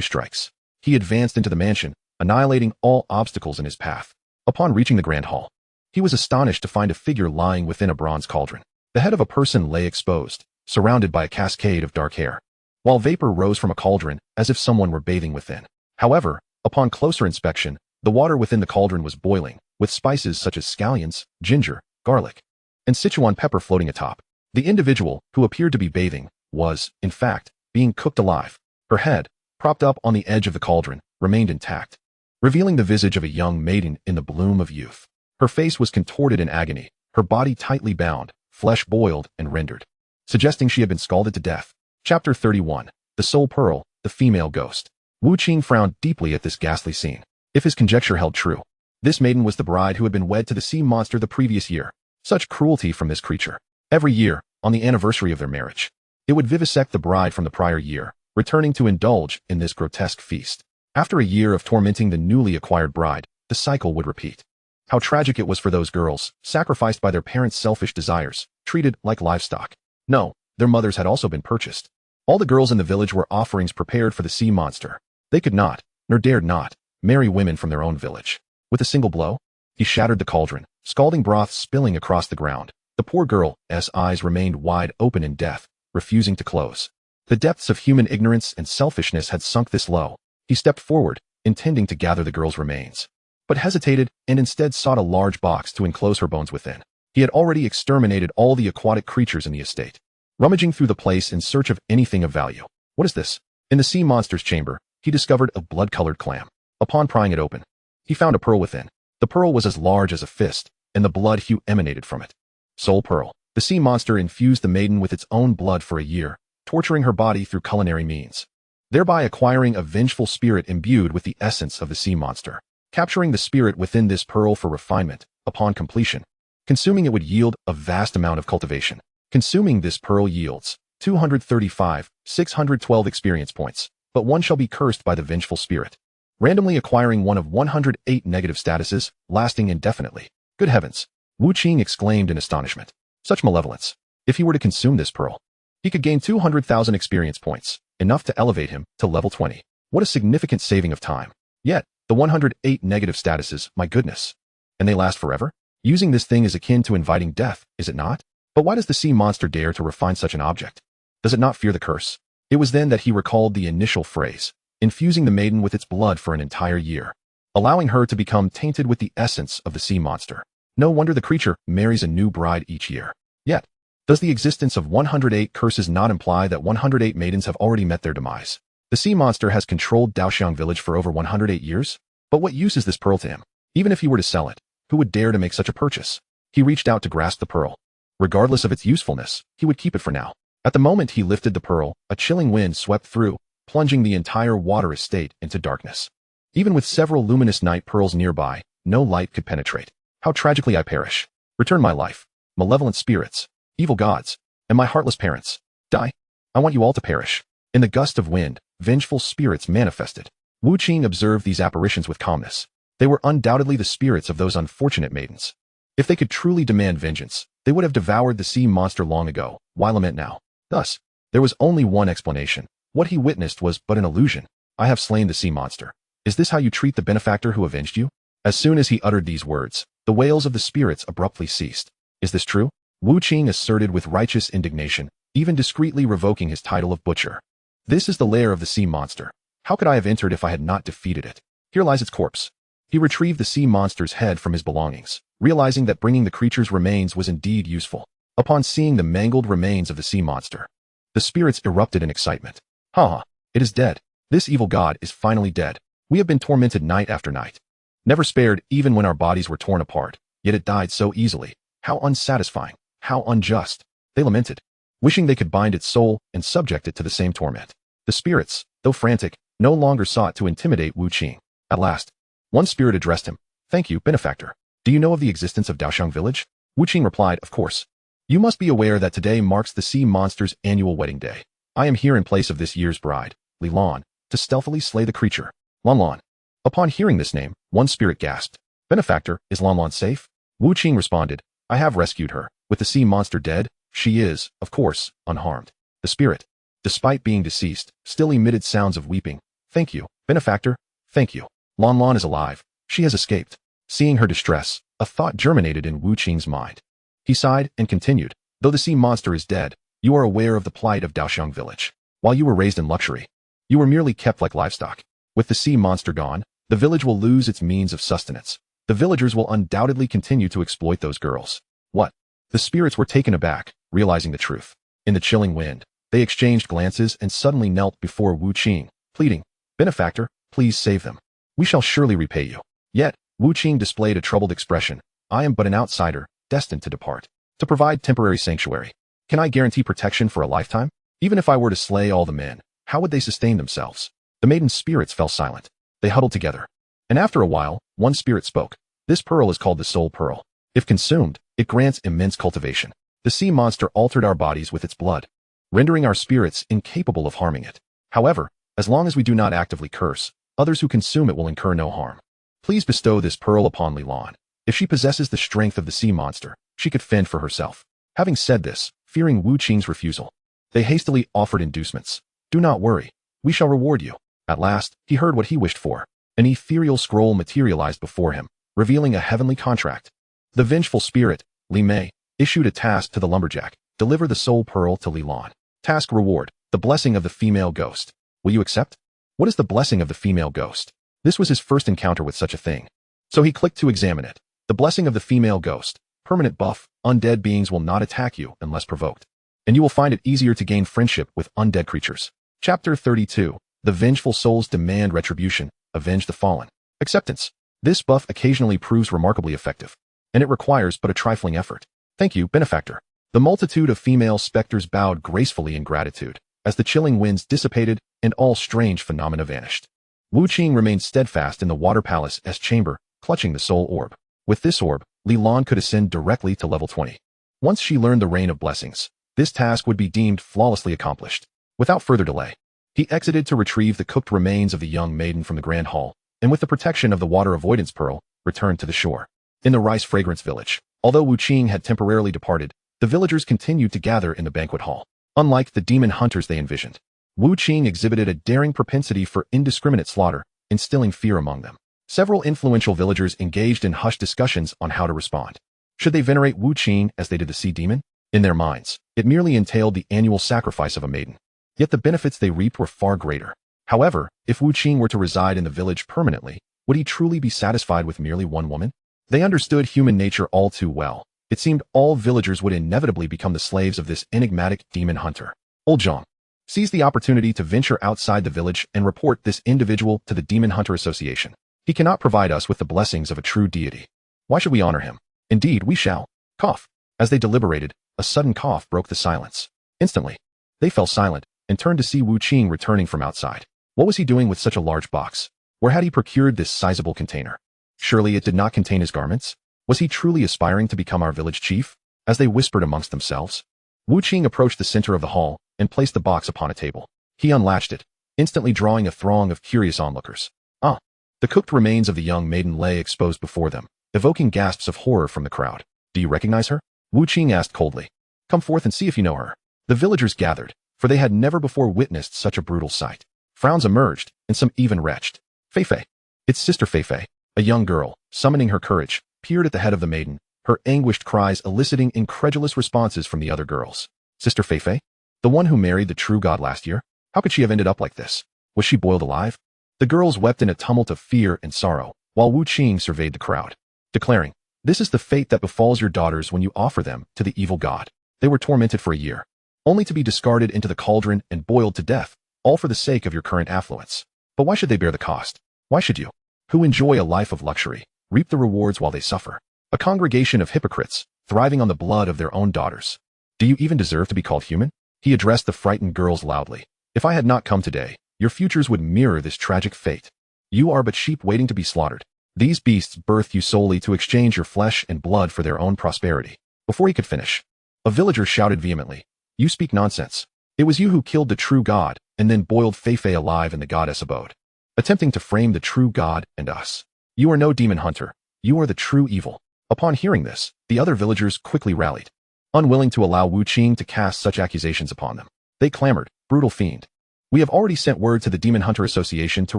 strikes. He advanced into the mansion, annihilating all obstacles in his path. Upon reaching the grand hall, he was astonished to find a figure lying within a bronze cauldron. The head of a person lay exposed, surrounded by a cascade of dark hair, while vapor rose from a cauldron as if someone were bathing within. However, upon closer inspection, the water within the cauldron was boiling, with spices such as scallions, ginger, garlic, and Sichuan pepper floating atop. The individual, who appeared to be bathing, was, in fact, being cooked alive. Her head, propped up on the edge of the cauldron, remained intact, revealing the visage of a young maiden in the bloom of youth. Her face was contorted in agony, her body tightly bound, flesh boiled and rendered, suggesting she had been scalded to death. Chapter 31. The Soul Pearl, the Female Ghost. Wu Qing frowned deeply at this ghastly scene. If his conjecture held true, this maiden was the bride who had been wed to the sea monster the previous year. Such cruelty from this creature. Every year, on the anniversary of their marriage, it would vivisect the bride from the prior year, returning to indulge in this grotesque feast. After a year of tormenting the newly acquired bride, the cycle would repeat. How tragic it was for those girls, sacrificed by their parents' selfish desires, treated like livestock. No, their mothers had also been purchased. All the girls in the village were offerings prepared for the sea monster. They could not, nor dared not, marry women from their own village. With a single blow, he shattered the cauldron, scalding broth spilling across the ground. The poor girl's eyes remained wide open in death, refusing to close. The depths of human ignorance and selfishness had sunk this low. He stepped forward, intending to gather the girl's remains, but hesitated and instead sought a large box to enclose her bones within. He had already exterminated all the aquatic creatures in the estate, rummaging through the place in search of anything of value. What is this? In the sea monster's chamber, he discovered a blood-colored clam. Upon prying it open, he found a pearl within. The pearl was as large as a fist, and the blood hue emanated from it. Soul Pearl. The sea monster infused the maiden with its own blood for a year, torturing her body through culinary means, thereby acquiring a vengeful spirit imbued with the essence of the sea monster. Capturing the spirit within this pearl for refinement, upon completion, Consuming it would yield a vast amount of cultivation. Consuming this pearl yields 235, 612 experience points, but one shall be cursed by the vengeful spirit, randomly acquiring one of 108 negative statuses, lasting indefinitely. Good heavens! Wu Qing exclaimed in astonishment. Such malevolence. If he were to consume this pearl, he could gain 200,000 experience points, enough to elevate him to level 20. What a significant saving of time. Yet, the 108 negative statuses, my goodness. And they last forever? Using this thing is akin to inviting death, is it not? But why does the sea monster dare to refine such an object? Does it not fear the curse? It was then that he recalled the initial phrase, infusing the maiden with its blood for an entire year, allowing her to become tainted with the essence of the sea monster. No wonder the creature marries a new bride each year. Yet, does the existence of 108 curses not imply that 108 maidens have already met their demise? The sea monster has controlled Daoxiang village for over 108 years? But what use is this pearl to him? Even if he were to sell it, who would dare to make such a purchase? He reached out to grasp the pearl. Regardless of its usefulness, he would keep it for now. At the moment he lifted the pearl, a chilling wind swept through, plunging the entire water estate into darkness. Even with several luminous night pearls nearby, no light could penetrate. How tragically I perish. Return my life. Malevolent spirits, evil gods, and my heartless parents. Die. I want you all to perish. In the gust of wind, vengeful spirits manifested. Wu Qing observed these apparitions with calmness. They were undoubtedly the spirits of those unfortunate maidens. If they could truly demand vengeance, they would have devoured the sea monster long ago. Why lament now? Thus, there was only one explanation. What he witnessed was but an illusion. I have slain the sea monster. Is this how you treat the benefactor who avenged you? As soon as he uttered these words, the wails of the spirits abruptly ceased. Is this true? Wu Qing asserted with righteous indignation, even discreetly revoking his title of butcher. This is the lair of the sea monster. How could I have entered if I had not defeated it? Here lies its corpse. He retrieved the sea monster's head from his belongings, realizing that bringing the creature's remains was indeed useful. Upon seeing the mangled remains of the sea monster, the spirits erupted in excitement. Ha! It is dead. This evil god is finally dead. We have been tormented night after night, never spared even when our bodies were torn apart, yet it died so easily. How unsatisfying. How unjust. They lamented, wishing they could bind its soul and subject it to the same torment. The spirits, though frantic, no longer sought to intimidate Wu Qing. At last, one spirit addressed him. Thank you, benefactor. Do you know of the existence of Daoxiang village? Wu Qing replied, of course. You must be aware that today marks the sea monster's annual wedding day. I am here in place of this year's bride, Li Lan, to stealthily slay the creature. Lan Lan. Upon hearing this name, one spirit gasped. Benefactor, is Lan Lan safe? Wu Qing responded, I have rescued her. With the sea monster dead, she is, of course, unharmed. The spirit, despite being deceased, still emitted sounds of weeping. Thank you, benefactor, thank you. Lan Lan is alive. She has escaped. Seeing her distress, a thought germinated in Wu Qing's mind. He sighed and continued, though the sea monster is dead, you are aware of the plight of Daoxiang village. While you were raised in luxury, you were merely kept like livestock. With the sea monster gone, the village will lose its means of sustenance. The villagers will undoubtedly continue to exploit those girls. What? The spirits were taken aback, realizing the truth. In the chilling wind, they exchanged glances and suddenly knelt before Wu Qing, pleading, benefactor, please save them. We shall surely repay you. Yet, Wu Qing displayed a troubled expression. I am but an outsider, destined to depart. To provide temporary sanctuary. Can I guarantee protection for a lifetime? Even if I were to slay all the men, how would they sustain themselves? The maiden's spirits fell silent. They huddled together. And after a while, one spirit spoke. This pearl is called the soul pearl. If consumed, it grants immense cultivation. The sea monster altered our bodies with its blood, rendering our spirits incapable of harming it. However, as long as we do not actively curse, others who consume it will incur no harm. Please bestow this pearl upon Li Lan. If she possesses the strength of the sea monster, she could fend for herself. Having said this, fearing Wu Qing's refusal, they hastily offered inducements. Do not worry. We shall reward you. At last, he heard what he wished for. An ethereal scroll materialized before him, revealing a heavenly contract. The vengeful spirit, Li Mei, issued a task to the lumberjack. Deliver the soul pearl to Li Lan. Task reward, the blessing of the female ghost. Will you accept? What is the blessing of the female ghost? This was his first encounter with such a thing. So he clicked to examine it. The blessing of the female ghost. Permanent buff, undead beings will not attack you unless provoked. And you will find it easier to gain friendship with undead creatures. Chapter 32. The vengeful souls demand retribution. Avenge the fallen. Acceptance. This buff occasionally proves remarkably effective, and it requires but a trifling effort. Thank you, benefactor. The multitude of female specters bowed gracefully in gratitude, as the chilling winds dissipated and all strange phenomena vanished. Wu Qing remained steadfast in the water palace as chamber, clutching the soul orb. With this orb, Li Lan could ascend directly to level 20. Once she learned the Rain of Blessings, this task would be deemed flawlessly accomplished. Without further delay, he exited to retrieve the cooked remains of the young maiden from the Grand Hall, and with the protection of the Water Avoidance Pearl, returned to the shore. In the Rice Fragrance Village, although Wu Qing had temporarily departed, the villagers continued to gather in the banquet hall. Unlike the demon hunters they envisioned, Wu Qing exhibited a daring propensity for indiscriminate slaughter, instilling fear among them. Several influential villagers engaged in hushed discussions on how to respond. Should they venerate Wu Qing as they did the sea demon? In their minds, it merely entailed the annual sacrifice of a maiden. Yet the benefits they reaped were far greater. However, if Wu Qing were to reside in the village permanently, would he truly be satisfied with merely one woman? They understood human nature all too well. It seemed all villagers would inevitably become the slaves of this enigmatic demon hunter. Old Zhang seized the opportunity to venture outside the village and report this individual to the Demon Hunter Association. He cannot provide us with the blessings of a true deity. Why should we honor him? Indeed, we shall. Cough. As they deliberated, a sudden cough broke the silence. Instantly, they fell silent and turned to see Wu Qing returning from outside. What was he doing with such a large box? Where had he procured this sizable container? Surely it did not contain his garments? Was he truly aspiring to become our village chief? As they whispered amongst themselves, Wu Qing approached the center of the hall and placed the box upon a table. He unlatched it, instantly drawing a throng of curious onlookers. Ah! The cooked remains of the young maiden lay exposed before them, evoking gasps of horror from the crowd. Do you recognize her? Wu Qing asked coldly. Come forth and see if you know her. The villagers gathered, for they had never before witnessed such a brutal sight. Frowns emerged, and some even retched. Feifei. It's Sister Feifei, a young girl, summoning her courage, peered at the head of the maiden, her anguished cries eliciting incredulous responses from the other girls. Sister Feifei? The one who married the true god last year? How could she have ended up like this? Was she boiled alive? The girls wept in a tumult of fear and sorrow, while Wu Qing surveyed the crowd, declaring, This is the fate that befalls your daughters when you offer them to the evil god. They were tormented for a year, only to be discarded into the cauldron and boiled to death, all for the sake of your current affluence. But why should they bear the cost? Why should you, who enjoy a life of luxury, reap the rewards while they suffer? A congregation of hypocrites, thriving on the blood of their own daughters. Do you even deserve to be called human? He addressed the frightened girls loudly. If I had not come today, your futures would mirror this tragic fate. You are but sheep waiting to be slaughtered. These beasts birthed you solely to exchange your flesh and blood for their own prosperity. Before he could finish, a villager shouted vehemently, You speak nonsense. It was you who killed the true god, and then boiled Feifei alive in the goddess abode, attempting to frame the true god and us. You are no demon hunter. You are the true evil. Upon hearing this, the other villagers quickly rallied, unwilling to allow Wu Qing to cast such accusations upon them. They clamored, Brutal fiend. We have already sent word to the Demon Hunter Association to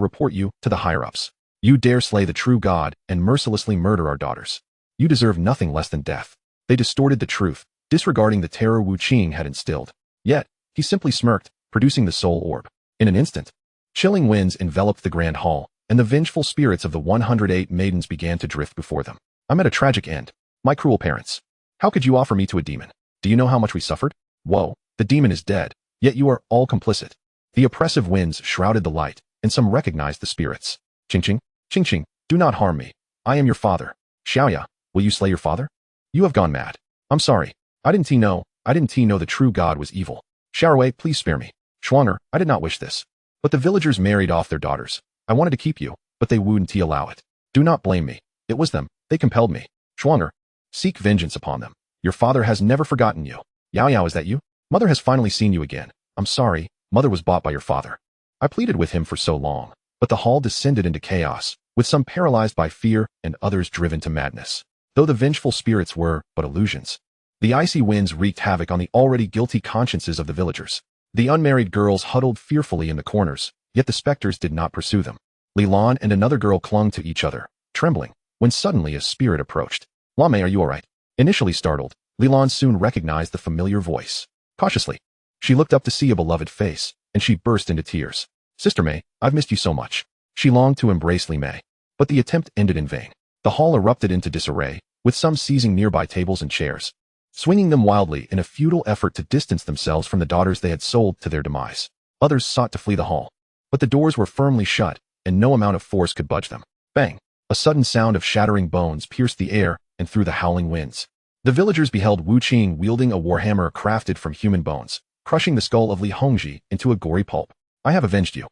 report you to the higher-ups. You dare slay the true god and mercilessly murder our daughters. You deserve nothing less than death. They distorted the truth, disregarding the terror Wu Qing had instilled. Yet, he simply smirked, producing the soul orb. In an instant, chilling winds enveloped the grand hall, and the vengeful spirits of the 108 maidens began to drift before them. I'm at a tragic end. My cruel parents. How could you offer me to a demon? Do you know how much we suffered? Whoa, the demon is dead, yet you are all complicit. The oppressive winds shrouded the light, and some recognized the spirits. Ching Ching, Ching Ching, do not harm me. I am your father. Xiaoya, will you slay your father? You have gone mad. I'm sorry. I didn't know the true god was evil. Xiaowei, please spare me. Schwanger, I did not wish this. But the villagers married off their daughters. I wanted to keep you, but they wouldn't allow it. Do not blame me. It was them. They compelled me. Schwanger, seek vengeance upon them. Your father has never forgotten you. Yao Yao, is that you? Mother has finally seen you again. I'm sorry. Mother was bought by your father. I pleaded with him for so long, but the hall descended into chaos, with some paralyzed by fear and others driven to madness. Though the vengeful spirits were but illusions, the icy winds wreaked havoc on the already guilty consciences of the villagers. The unmarried girls huddled fearfully in the corners, yet the specters did not pursue them. Li Lan and another girl clung to each other, trembling, when suddenly a spirit approached. Lame, are you all right? Initially startled, Li Lan soon recognized the familiar voice. Cautiously, she looked up to see a beloved face, and she burst into tears. Sister Mei, I've missed you so much. She longed to embrace Li Mei, but the attempt ended in vain. The hall erupted into disarray, with some seizing nearby tables and chairs, swinging them wildly in a futile effort to distance themselves from the daughters they had sold to their demise. Others sought to flee the hall, but the doors were firmly shut, and no amount of force could budge them. Bang! A sudden sound of shattering bones pierced the air and through the howling winds. The villagers beheld Wu Qing wielding a warhammer crafted from human bones, crushing the skull of Li Hongji into a gory pulp. I have avenged you.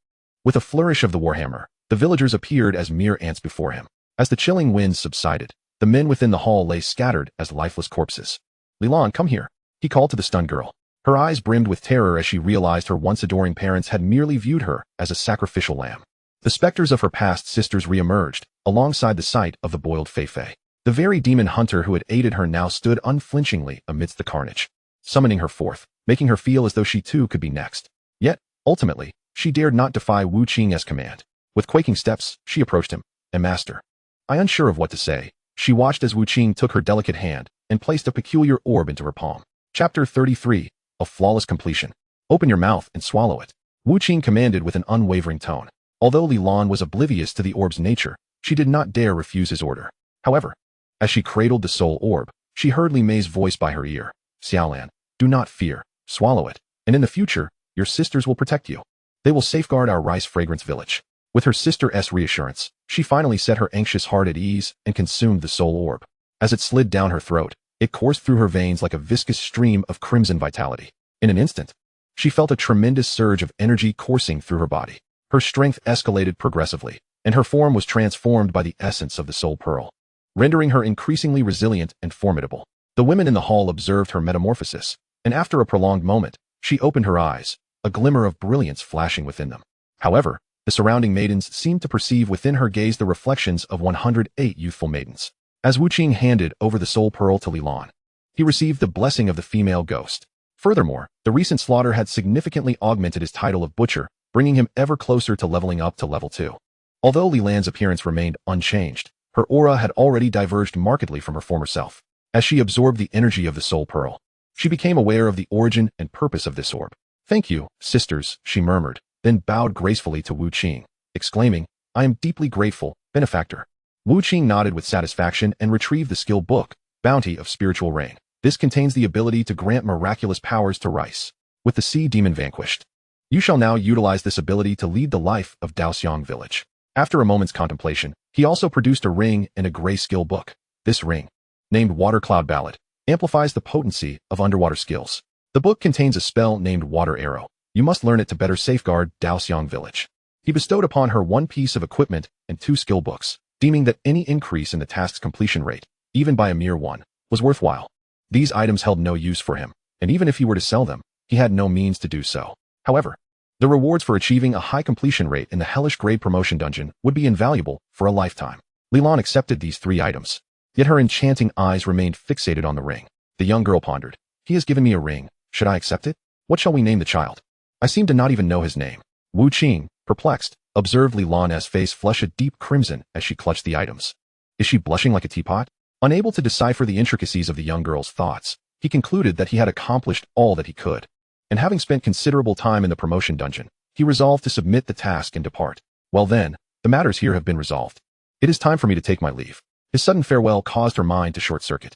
With a flourish of the warhammer, the villagers appeared as mere ants before him. As the chilling winds subsided, The men within the hall lay scattered as lifeless corpses. "Lilan, come here," he called to the stunned girl. Her eyes brimmed with terror as she realized her once adoring parents had merely viewed her as a sacrificial lamb. The specters of her past sisters re-emerged, alongside the sight of the boiled Fei-Fei. The very demon hunter who had aided her now stood unflinchingly amidst the carnage, summoning her forth, making her feel as though she too could be next. Yet, ultimately, she dared not defy Wu Qing's command. With quaking steps, she approached him. "A master." Unsure of what to say, she watched as Wu Qing took her delicate hand and placed a peculiar orb into her palm. Chapter 33. A flawless completion. "Open your mouth and swallow it," Wu Qing commanded with an unwavering tone. Although Lilan was oblivious to the orb's nature, she did not dare refuse his order. However, as she cradled the soul orb, she heard Li Mei's voice by her ear. "Xiaolan, do not fear, swallow it, and in the future, your sisters will protect you. They will safeguard our rice fragrance village." With her sister's reassurance, she finally set her anxious heart at ease and consumed the soul orb. As it slid down her throat, it coursed through her veins like a viscous stream of crimson vitality. In an instant, she felt a tremendous surge of energy coursing through her body. Her strength escalated progressively, and her form was transformed by the essence of the soul pearl, rendering her increasingly resilient and formidable. The women in the hall observed her metamorphosis, and after a prolonged moment, she opened her eyes, a glimmer of brilliance flashing within them. However, the surrounding maidens seemed to perceive within her gaze the reflections of 108 youthful maidens. As Wu Qing handed over the soul pearl to Lilan, he received the blessing of the female ghost. Furthermore, the recent slaughter had significantly augmented his title of butcher, bringing him ever closer to leveling up to level 2. Although Lilan's appearance remained unchanged, her aura had already diverged markedly from her former self. As she absorbed the energy of the soul pearl, she became aware of the origin and purpose of this orb. "Thank you, sisters," she murmured, then bowed gracefully to Wu Qing, exclaiming, "I am deeply grateful, benefactor." Wu Qing nodded with satisfaction and retrieved the skill book, Bounty of Spiritual Rain. This contains the ability to grant miraculous powers to Rice. With the sea demon vanquished, you shall now utilize this ability to lead the life of Daoxiang village. After a moment's contemplation, he also produced a ring and a gray skill book. This ring, named Water Cloud Ballad, amplifies the potency of underwater skills. The book contains a spell named Water Arrow. You must learn it to better safeguard Daoxiang village. He bestowed upon her one piece of equipment and 2 skill books, deeming that any increase in the task's completion rate, even by a mere 1, was worthwhile. These items held no use for him, and even if he were to sell them, he had no means to do so. However, the rewards for achieving a high completion rate in the Hellish Grade Promotion Dungeon would be invaluable for a lifetime. Lilan accepted these 3 items, yet her enchanting eyes remained fixated on the ring. The young girl pondered. "He has given me a ring. Should I accept it? What shall we name the child? I seem to not even know his name." Wu Qing, perplexed, observed Lilan's face flush a deep crimson as she clutched the items. Is she blushing like a teapot? Unable to decipher the intricacies of the young girl's thoughts, he concluded that he had accomplished all that he could. And having spent considerable time in the promotion dungeon, he resolved to submit the task and depart. "Well then, the matters here have been resolved. It is time for me to take my leave." His sudden farewell caused her mind to short-circuit.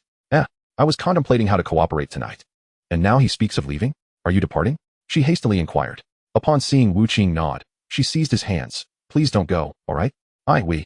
I was contemplating how to cooperate tonight. And now he speaks of leaving? Are you departing?" she hastily inquired. Upon seeing Wu Qing nod, she seized his hands. "Please don't go, all right? We."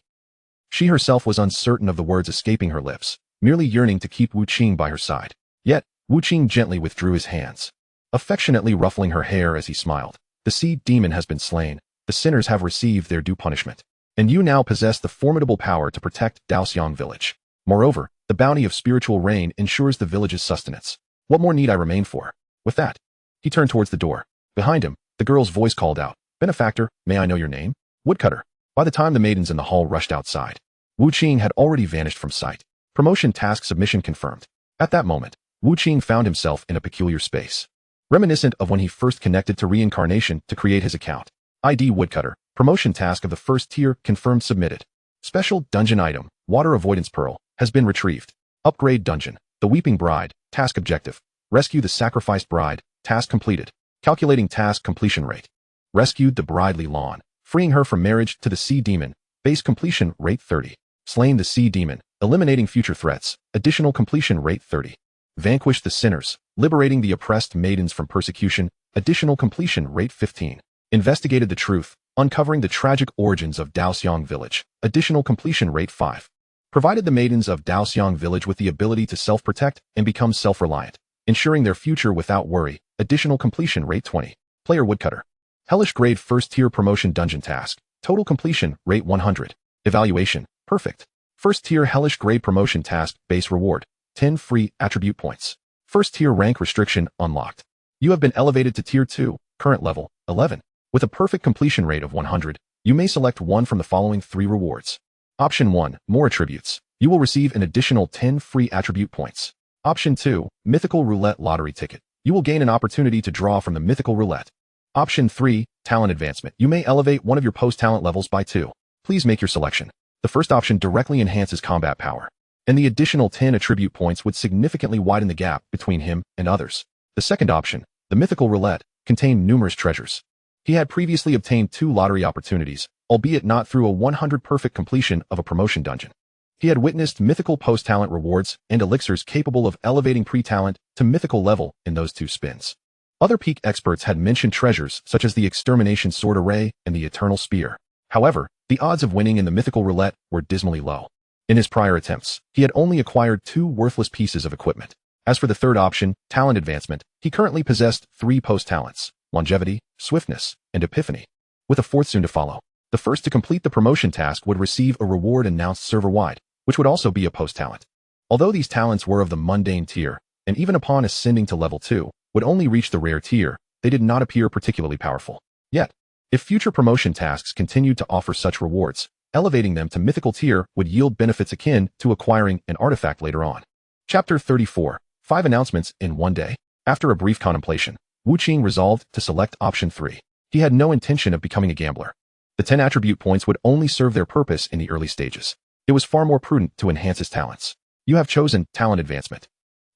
She herself was uncertain of the words escaping her lips, merely yearning to keep Wu Qing by her side. Yet, Wu Qing gently withdrew his hands, affectionately ruffling her hair as he smiled. "The sea demon has been slain, the sinners have received their due punishment, and you now possess the formidable power to protect Daoxiang village. Moreover, the bounty of spiritual rain ensures the village's sustenance. What more need I remain for?" With that, he turned towards the door. Behind him, the girl's voice called out, "Benefactor, may I know your name?" "Woodcutter." By the time the maidens in the hall rushed outside, Wu Qing had already vanished from sight. Promotion task submission confirmed. At that moment, Wu Qing found himself in a peculiar space, reminiscent of when he first connected to Reincarnation to create his account. ID Woodcutter, promotion task of the first tier confirmed submitted. Special dungeon item, Water Avoidance Pearl, has been retrieved. Upgrade dungeon, The Weeping Bride, task objective. Rescue the sacrificed bride, task completed. Calculating task completion rate. Rescued the bride Lilan, freeing her from marriage to the sea demon, base completion rate 30. Slain the sea demon, eliminating future threats, additional completion rate 30. Vanquished the sinners, liberating the oppressed maidens from persecution, additional completion rate 15. Investigated the truth, uncovering the tragic origins of Daoxiang village, additional completion rate 5. Provided the maidens of Daoxiang village with the ability to self-protect and become self-reliant, ensuring their future without worry, additional completion rate 20. Player Woodcutter. Hellish Grade First Tier Promotion Dungeon Task, total completion rate 100. Evaluation, perfect. First tier Hellish Grade Promotion Task Base Reward, 10 free attribute points. First tier rank restriction unlocked. You have been elevated to tier 2, current level, 11. With a perfect completion rate of 100, you may select one from the following 3 rewards. Option 1, more attributes. You will receive an additional 10 free attribute points. Option 2, Mythical Roulette Lottery Ticket. You will gain an opportunity to draw from the Mythical Roulette. Option 3, Talent Advancement. You may elevate one of your post-talent levels by 2. Please make your selection. The first option directly enhances combat power, and the additional 10 attribute points would significantly widen the gap between him and others. The second option, the Mythical Roulette, contained numerous treasures. He had previously obtained 2 lottery opportunities, albeit not through a 100 perfect completion of a promotion dungeon. He had witnessed mythical post-talent rewards and elixirs capable of elevating pre-talent to mythical level in those 2 spins. Other peak experts had mentioned treasures such as the Extermination Sword Array and the Eternal Spear. However, the odds of winning in the Mythical Roulette were dismally low. In his prior attempts, he had only acquired 2 worthless pieces of equipment. As for the third option, Talent Advancement, he currently possessed 3 post-talents, Longevity, Swiftness, and Epiphany, with a 4th soon to follow. The first to complete the promotion task would receive a reward announced server-wide, which would also be a post-talent. Although these talents were of the mundane tier, and even upon ascending to level 2, would only reach the rare tier, they did not appear particularly powerful. Yet, if future promotion tasks continued to offer such rewards, elevating them to mythical tier would yield benefits akin to acquiring an artifact later on. Chapter 34, 5 Announcements in One Day. After a brief contemplation, Wu Qing resolved to select option 3. He had no intention of becoming a gambler. The 10 attribute points would only serve their purpose in the early stages. It was far more prudent to enhance his talents. You have chosen Talent Advancement,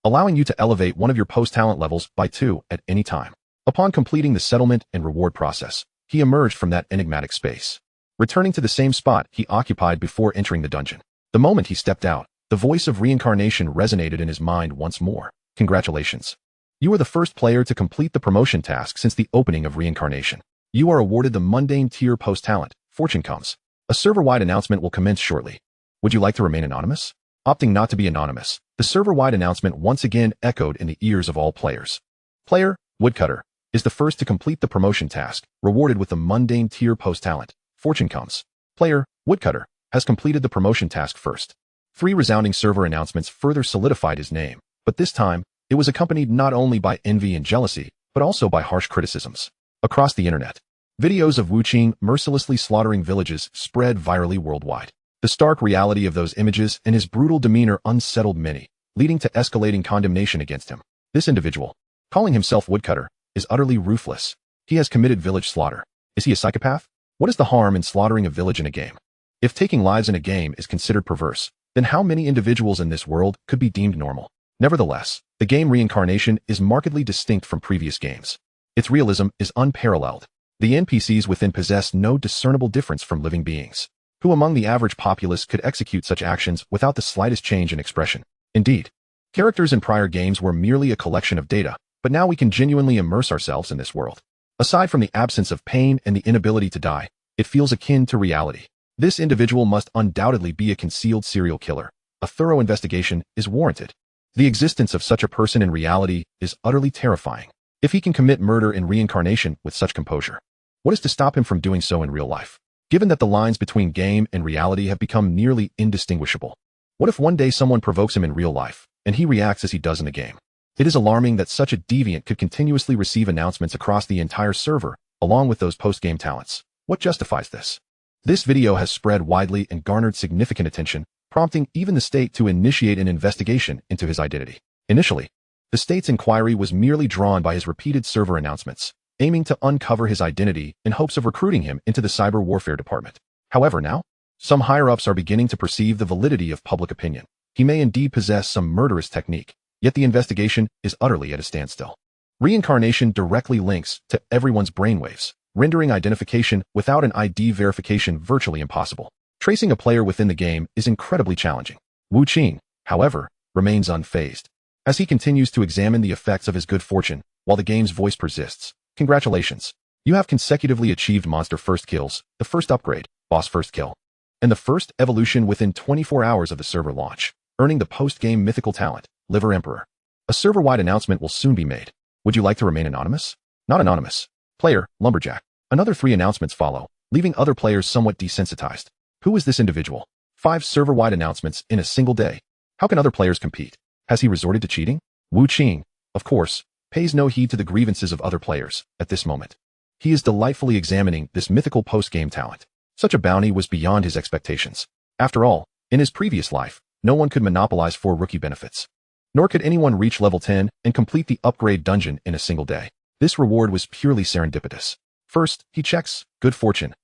allowing you to elevate one of your post-talent levels by 2 at any time. Upon completing the settlement and reward process, he emerged from that enigmatic space, returning to the same spot he occupied before entering the dungeon. The moment he stepped out, the voice of reincarnation resonated in his mind once more. Congratulations. You are the first player to complete the promotion task since the opening of Reincarnation. You are awarded the mundane tier post-talent, Fortune Comes. A server-wide announcement will commence shortly. Would you like to remain anonymous? Opting not to be anonymous, the server-wide announcement once again echoed in the ears of all players. Player, Woodcutter, is the first to complete the promotion task, rewarded with the mundane tier post-talent, Fortune Comes. Player, Woodcutter, has completed the promotion task first. 3 resounding server announcements further solidified his name, but this time, it was accompanied not only by envy and jealousy, but also by harsh criticisms. Across the internet, videos of Wu Qing mercilessly slaughtering villages spread virally worldwide. The stark reality of those images and his brutal demeanor unsettled many, leading to escalating condemnation against him. This individual, calling himself Woodcutter, is utterly ruthless. He has committed village slaughter. Is he a psychopath? What is the harm in slaughtering a village in a game? If taking lives in a game is considered perverse, then how many individuals in this world could be deemed normal? Nevertheless, the game Reincarnation is markedly distinct from previous games. Its realism is unparalleled. The NPCs within possess no discernible difference from living beings. Who among the average populace could execute such actions without the slightest change in expression? Indeed, characters in prior games were merely a collection of data, but now we can genuinely immerse ourselves in this world. Aside from the absence of pain and the inability to die, it feels akin to reality. This individual must undoubtedly be a concealed serial killer. A thorough investigation is warranted. The existence of such a person in reality is utterly terrifying. If he can commit murder in Reincarnation with such composure, what is to stop him from doing so in real life? Given that the lines between game and reality have become nearly indistinguishable, what if one day someone provokes him in real life, and he reacts as he does in the game? It is alarming that such a deviant could continuously receive announcements across the entire server, along with those post-game talents. What justifies this? This video has spread widely and garnered significant attention, prompting even the state to initiate an investigation into his identity. Initially, the state's inquiry was merely drawn by his repeated server announcements, aiming to uncover his identity in hopes of recruiting him into the cyber warfare department. However, now, some higher-ups are beginning to perceive the validity of public opinion. He may indeed possess some murderous technique, yet the investigation is utterly at a standstill. Reincarnation directly links to everyone's brainwaves, rendering identification without an ID verification virtually impossible. Tracing a player within the game is incredibly challenging. Wu Qing, however, remains unfazed. As he continues to examine the effects of his good fortune, while the game's voice persists. Congratulations. You have consecutively achieved monster first kills, the first upgrade, boss first kill, and the first evolution within 24 hours of the server launch, earning the post-game mythical talent, Liver Emperor. A server-wide announcement will soon be made. Would you like to remain anonymous? Not anonymous. Player, Lumberjack. Another 3 announcements follow, leaving other players somewhat desensitized. Who is this individual? 5 server-wide announcements in a single day. How can other players compete? Has he resorted to cheating? Wu Qing, of course, pays no heed to the grievances of other players at this moment. He is delightfully examining this mythical post-game talent. Such a bounty was beyond his expectations. After all, in his previous life, no one could monopolize 4 rookie benefits. Nor could anyone reach level 10 and complete the upgrade dungeon in a single day. This reward was purely serendipitous. First, he checks, good fortune,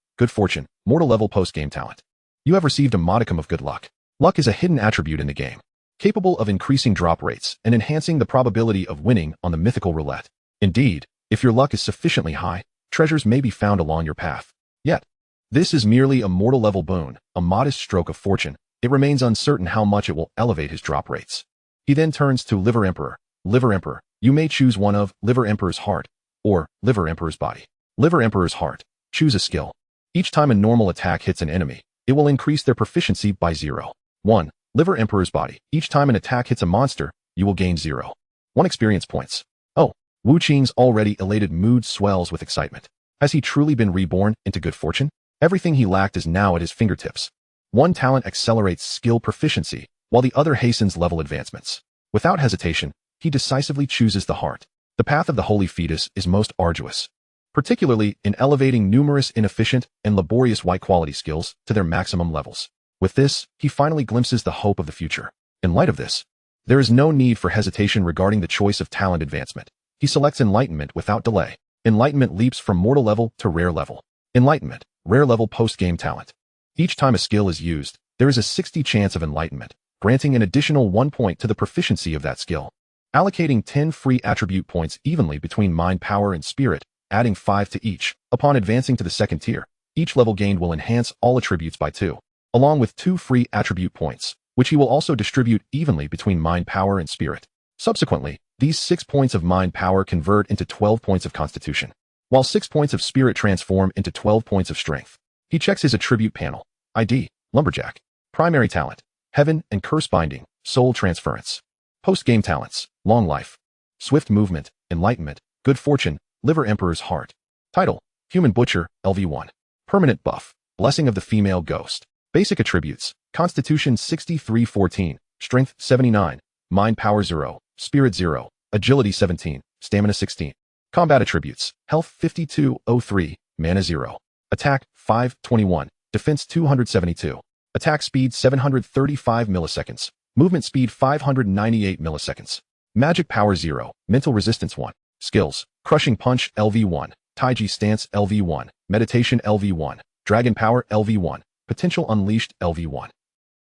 mortal level post-game talent. You have received a modicum of good luck. Luck is a hidden attribute in the game, capable of increasing drop rates and enhancing the probability of winning on the mythical roulette. Indeed, if your luck is sufficiently high, treasures may be found along your path. Yet, this is merely a mortal level boon, a modest stroke of fortune. It remains uncertain how much it will elevate his drop rates. He then turns to Liver Emperor. Liver Emperor, you may choose one of Liver Emperor's Heart or Liver Emperor's Body. Liver Emperor's Heart. Choose a skill. Each time a normal attack hits an enemy, it will increase their proficiency by 0. 1. Liver Emperor's Body. Each time an attack hits a monster, you will gain 0. 1 experience points. Oh, Wu Qing's already elated mood swells with excitement. Has he truly been reborn into good fortune? Everything he lacked is now at his fingertips. One talent accelerates skill proficiency, while the other hastens level advancements. Without hesitation, he decisively chooses the heart. The path of the holy fetus is most arduous, particularly in elevating numerous inefficient and laborious white-quality skills to their maximum levels. With this, he finally glimpses the hope of the future. In light of this, there is no need for hesitation regarding the choice of talent advancement. He selects Enlightenment without delay. Enlightenment leaps from mortal level to rare level. Enlightenment, rare level post-game talent. Each time a skill is used, there is a 60 chance of enlightenment, granting an additional 1 point to the proficiency of that skill. Allocating 10 free attribute points evenly between mind power and spirit, adding 5 to each. Upon advancing to the second tier, each level gained will enhance all attributes by 2, along with 2 free attribute points, which he will also distribute evenly between mind power and spirit. Subsequently, these 6 points of mind power convert into 12 points of constitution, while 6 points of spirit transform into 12 points of strength. He checks his attribute panel. ID, Lumberjack. Primary talent, Heaven and Curse Binding, Soul Transference. Post-game talents, Long Life, Swift Movement, Enlightenment, Good Fortune, Liver Emperor's Heart. Title, Human Butcher, LV1. Permanent buff, Blessing of the Female Ghost. Basic attributes, Constitution 6314, Strength 79, Mind Power 0, Spirit 0, Agility 17, Stamina 16. Combat attributes, Health 5203, Mana 0. Attack 521, Defense 272. Attack speed 735 milliseconds. Movement speed 598 milliseconds. Magic power 0, Mental resistance 1. Skills, Crushing Punch LV1, Taiji Stance LV1, Meditation LV1, Dragon Power LV1, Potential Unleashed LV1.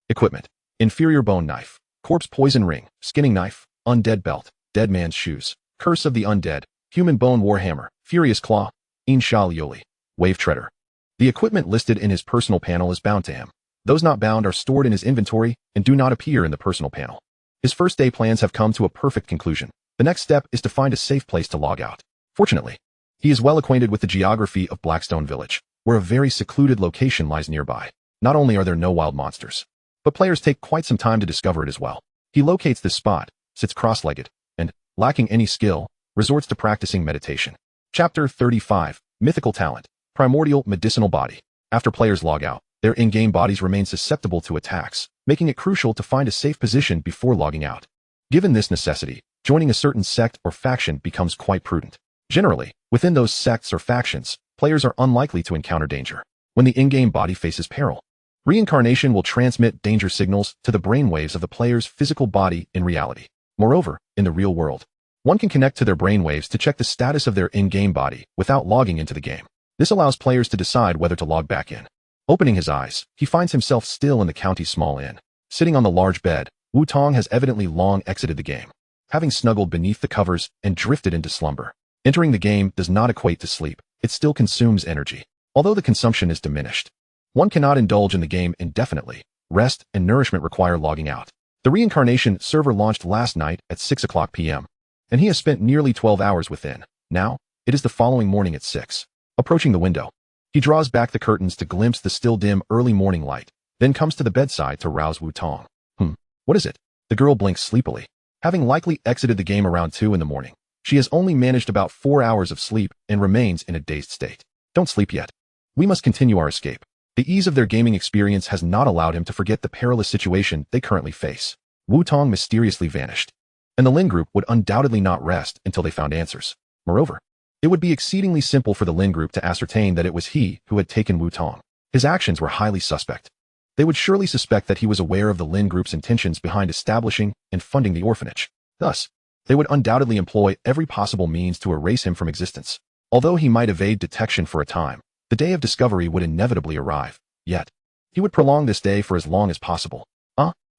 Equipment, Inferior Bone Knife, Corpse Poison Ring, Skinning Knife, Undead Belt, Dead Man's Shoes, Curse of the Undead, Human Bone Warhammer, Furious Claw, Inshal Yoli, Wave Treader. The equipment listed in his personal panel is bound to him. Those not bound are stored in his inventory and do not appear in the personal panel. His first day plans have come to a perfect conclusion. The next step is to find a safe place to log out. Fortunately, he is well acquainted with the geography of Blackstone Village, where a very secluded location lies nearby. Not only are there no wild monsters, but players take quite some time to discover it as well. He locates this spot, sits cross-legged, and, lacking any skill, resorts to practicing meditation. Chapter 35, Mythical Talent, Primordial Medicinal Body. After players log out, their in-game bodies remain susceptible to attacks, making it crucial to find a safe position before logging out. Given this necessity, joining a certain sect or faction becomes quite prudent. Generally, within those sects or factions, players are unlikely to encounter danger. When the in-game body faces peril, reincarnation will transmit danger signals to the brainwaves of the player's physical body in reality. Moreover, in the real world, one can connect to their brainwaves to check the status of their in-game body without logging into the game. This allows players to decide whether to log back in. Opening his eyes, he finds himself still in the county's small inn. Sitting on the large bed, Wu Tong has evidently long exited the game, having snuggled beneath the covers and drifted into slumber. Entering the game does not equate to sleep. It still consumes energy, although the consumption is diminished. One cannot indulge in the game indefinitely. Rest and nourishment require logging out. The Reincarnation server launched last night at 6 o'clock p.m., and he has spent nearly 12 hours within. Now, it is the following morning at 6. Approaching the window, he draws back the curtains to glimpse the still dim early morning light, then comes to the bedside to rouse Wu Tong. What is it? The girl blinks sleepily. Having likely exited the game around 2 in the morning, she has only managed about 4 hours of sleep and remains in a dazed state. Don't sleep yet. We must continue our escape. The ease of their gaming experience has not allowed him to forget the perilous situation they currently face. Wu Tong mysteriously vanished, and the Lin group would undoubtedly not rest until they found answers. Moreover, it would be exceedingly simple for the Lin group to ascertain that it was he who had taken Wu Tong. His actions were highly suspect. They would surely suspect that he was aware of the Lin group's intentions behind establishing and funding the orphanage. Thus, they would undoubtedly employ every possible means to erase him from existence. Although he might evade detection for a time, the day of discovery would inevitably arrive. Yet, he would prolong this day for as long as possible.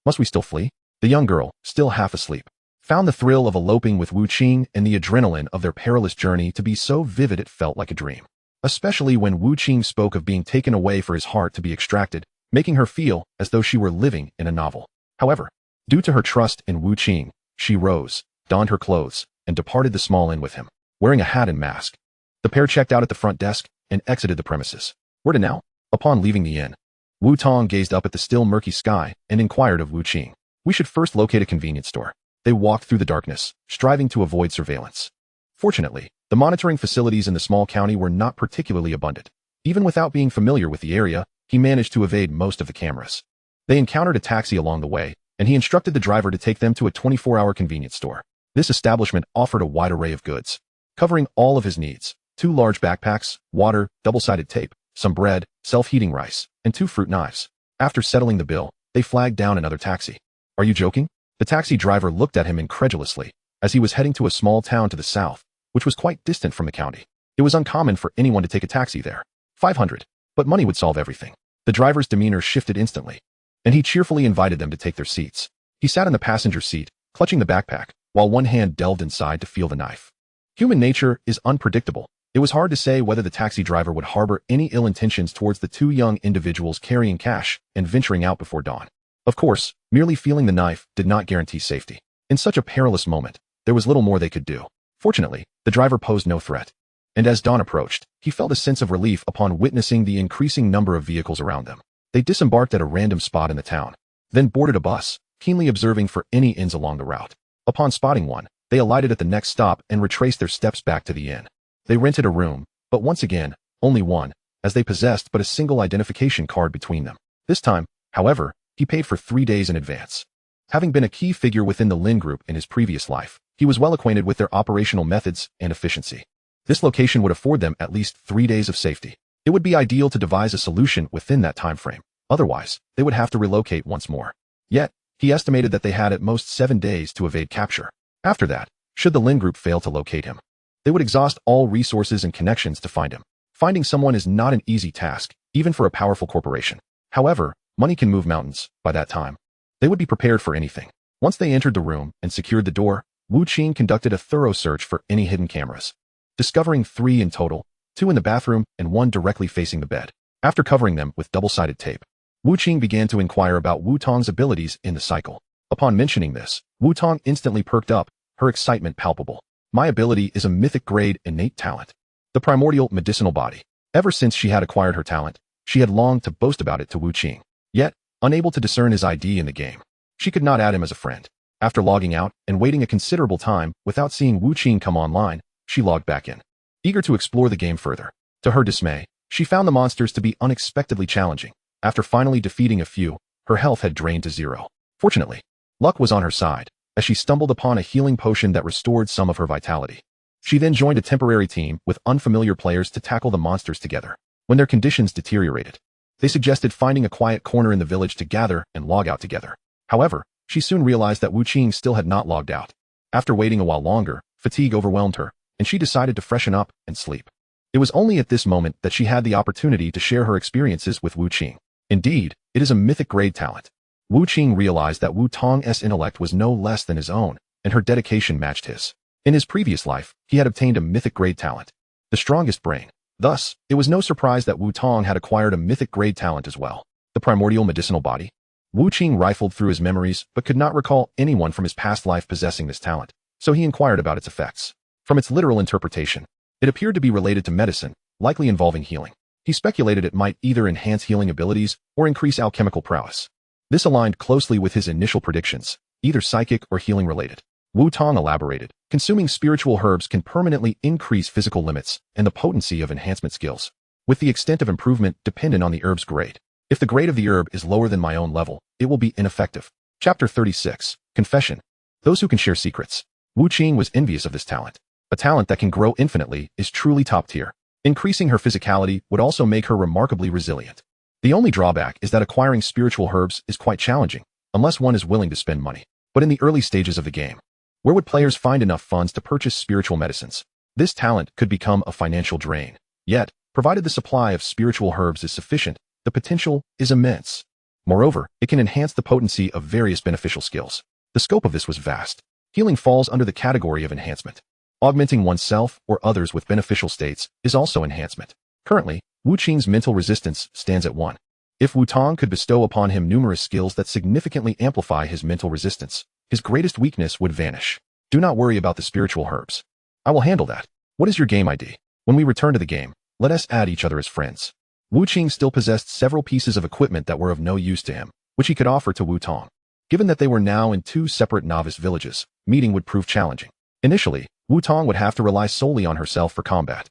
Must we still flee? The young girl, still half asleep, found the thrill of eloping with Wu Qing and the adrenaline of their perilous journey to be so vivid it felt like a dream. Especially when Wu Qing spoke of being taken away for his heart to be extracted, making her feel as though she were living in a novel. However, due to her trust in Wu Qing, she rose, donned her clothes, and departed the small inn with him, wearing a hat and mask. The pair checked out at the front desk and exited the premises. Where to now? Upon leaving the inn, Wu Tong gazed up at the still murky sky and inquired of Wu Qing. We should first locate a convenience store. They walked through the darkness, striving to avoid surveillance. Fortunately, the monitoring facilities in the small county were not particularly abundant. Even without being familiar with the area, he managed to evade most of the cameras. They encountered a taxi along the way, and he instructed the driver to take them to a 24-hour convenience store. This establishment offered a wide array of goods, covering all of his needs: 2 large backpacks, water, double-sided tape, some bread, self-heating rice, and 2 fruit knives. After settling the bill, they flagged down another taxi. Are you joking? The taxi driver looked at him incredulously, as he was heading to a small town to the south, which was quite distant from the county. It was uncommon for anyone to take a taxi there. 500. But money would solve everything. The driver's demeanor shifted instantly, and he cheerfully invited them to take their seats. He sat in the passenger seat, clutching the backpack, while one hand delved inside to feel the knife. Human nature is unpredictable. It was hard to say whether the taxi driver would harbor any ill intentions towards the 2 young individuals carrying cash and venturing out before dawn. Of course, merely feeling the knife did not guarantee safety. In such a perilous moment, there was little more they could do. Fortunately, the driver posed no threat, and as dawn approached, he felt a sense of relief upon witnessing the increasing number of vehicles around them. They disembarked at a random spot in the town, then boarded a bus, keenly observing for any inns along the route. Upon spotting one, they alighted at the next stop and retraced their steps back to the inn. They rented a room, but once again, only one, as they possessed but a single identification card between them. This time, however, he paid for 3 days in advance. Having been a key figure within the Lin group in his previous life, he was well acquainted with their operational methods and efficiency. This location would afford them at least 3 days of safety. It would be ideal to devise a solution within that time frame. Otherwise, they would have to relocate once more. Yet, he estimated that they had at most 7 days to evade capture. After that, should the Lin group fail to locate him, they would exhaust all resources and connections to find him. Finding someone is not an easy task, even for a powerful corporation. However, money can move mountains. By that time, they would be prepared for anything. Once they entered the room and secured the door, Wu Qing conducted a thorough search for any hidden cameras, discovering 3 in total, 2 in the bathroom and 1 directly facing the bed. After covering them with double-sided tape, Wu Qing began to inquire about Wu Tong's abilities in the cycle. Upon mentioning this, Wu Tong instantly perked up, her excitement palpable. My ability is a mythic-grade innate talent, the primordial medicinal body. Ever since she had acquired her talent, she had longed to boast about it to Wu Qing. Yet, unable to discern his ID in the game, she could not add him as a friend. After logging out and waiting a considerable time without seeing Wu Qing come online, she logged back in, eager to explore the game further. To her dismay, she found the monsters to be unexpectedly challenging. After finally defeating a few, her health had drained to 0. Fortunately, luck was on her side, as she stumbled upon a healing potion that restored some of her vitality. She then joined a temporary team with unfamiliar players to tackle the monsters together. When their conditions deteriorated, they suggested finding a quiet corner in the village to gather and log out together. However, she soon realized that Wu Qing still had not logged out. After waiting a while longer, fatigue overwhelmed her, and she decided to freshen up and sleep. It was only at this moment that she had the opportunity to share her experiences with Wu Qing. Indeed, it is a mythic-grade talent. Wu Qing realized that Wu Tong's intellect was no less than his own, and her dedication matched his. In his previous life, he had obtained a mythic-grade talent, the strongest brain. Thus, it was no surprise that Wu Tong had acquired a mythic-grade talent as well, the primordial medicinal body. Wu Qing rifled through his memories but could not recall anyone from his past life possessing this talent, so he inquired about its effects. From its literal interpretation, it appeared to be related to medicine, likely involving healing. He speculated it might either enhance healing abilities or increase alchemical prowess. This aligned closely with his initial predictions, either psychic or healing related. Wu Tong elaborated, consuming spiritual herbs can permanently increase physical limits and the potency of enhancement skills. with the extent of improvement dependent on the herb's grade. If the grade of the herb is lower than my own level, it will be ineffective. Chapter 36. Confession. Those who can share secrets. Wu Qing was envious of this talent. A talent that can grow infinitely is truly top tier. Increasing her physicality would also make her remarkably resilient. The only drawback is that acquiring spiritual herbs is quite challenging, unless one is willing to spend money. But in the early stages of the game, where would players find enough funds to purchase spiritual medicines? This talent could become a financial drain. Yet, provided the supply of spiritual herbs is sufficient, the potential is immense. Moreover, it can enhance the potency of various beneficial skills. The scope of this was vast. Healing falls under the category of enhancement. Augmenting oneself or others with beneficial states is also enhancement. Currently, Wu Qing's mental resistance stands at 1. If Wu Tong could bestow upon him numerous skills that significantly amplify his mental resistance, his greatest weakness would vanish. Do not worry about the spiritual herbs. I will handle that. What is your game ID? When we return to the game, let us add each other as friends. Wu Qing still possessed several pieces of equipment that were of no use to him, which he could offer to Wu Tong. Given that they were now in 2 separate novice villages, meeting would prove challenging. Initially, Wu Tong would have to rely solely on herself for combat.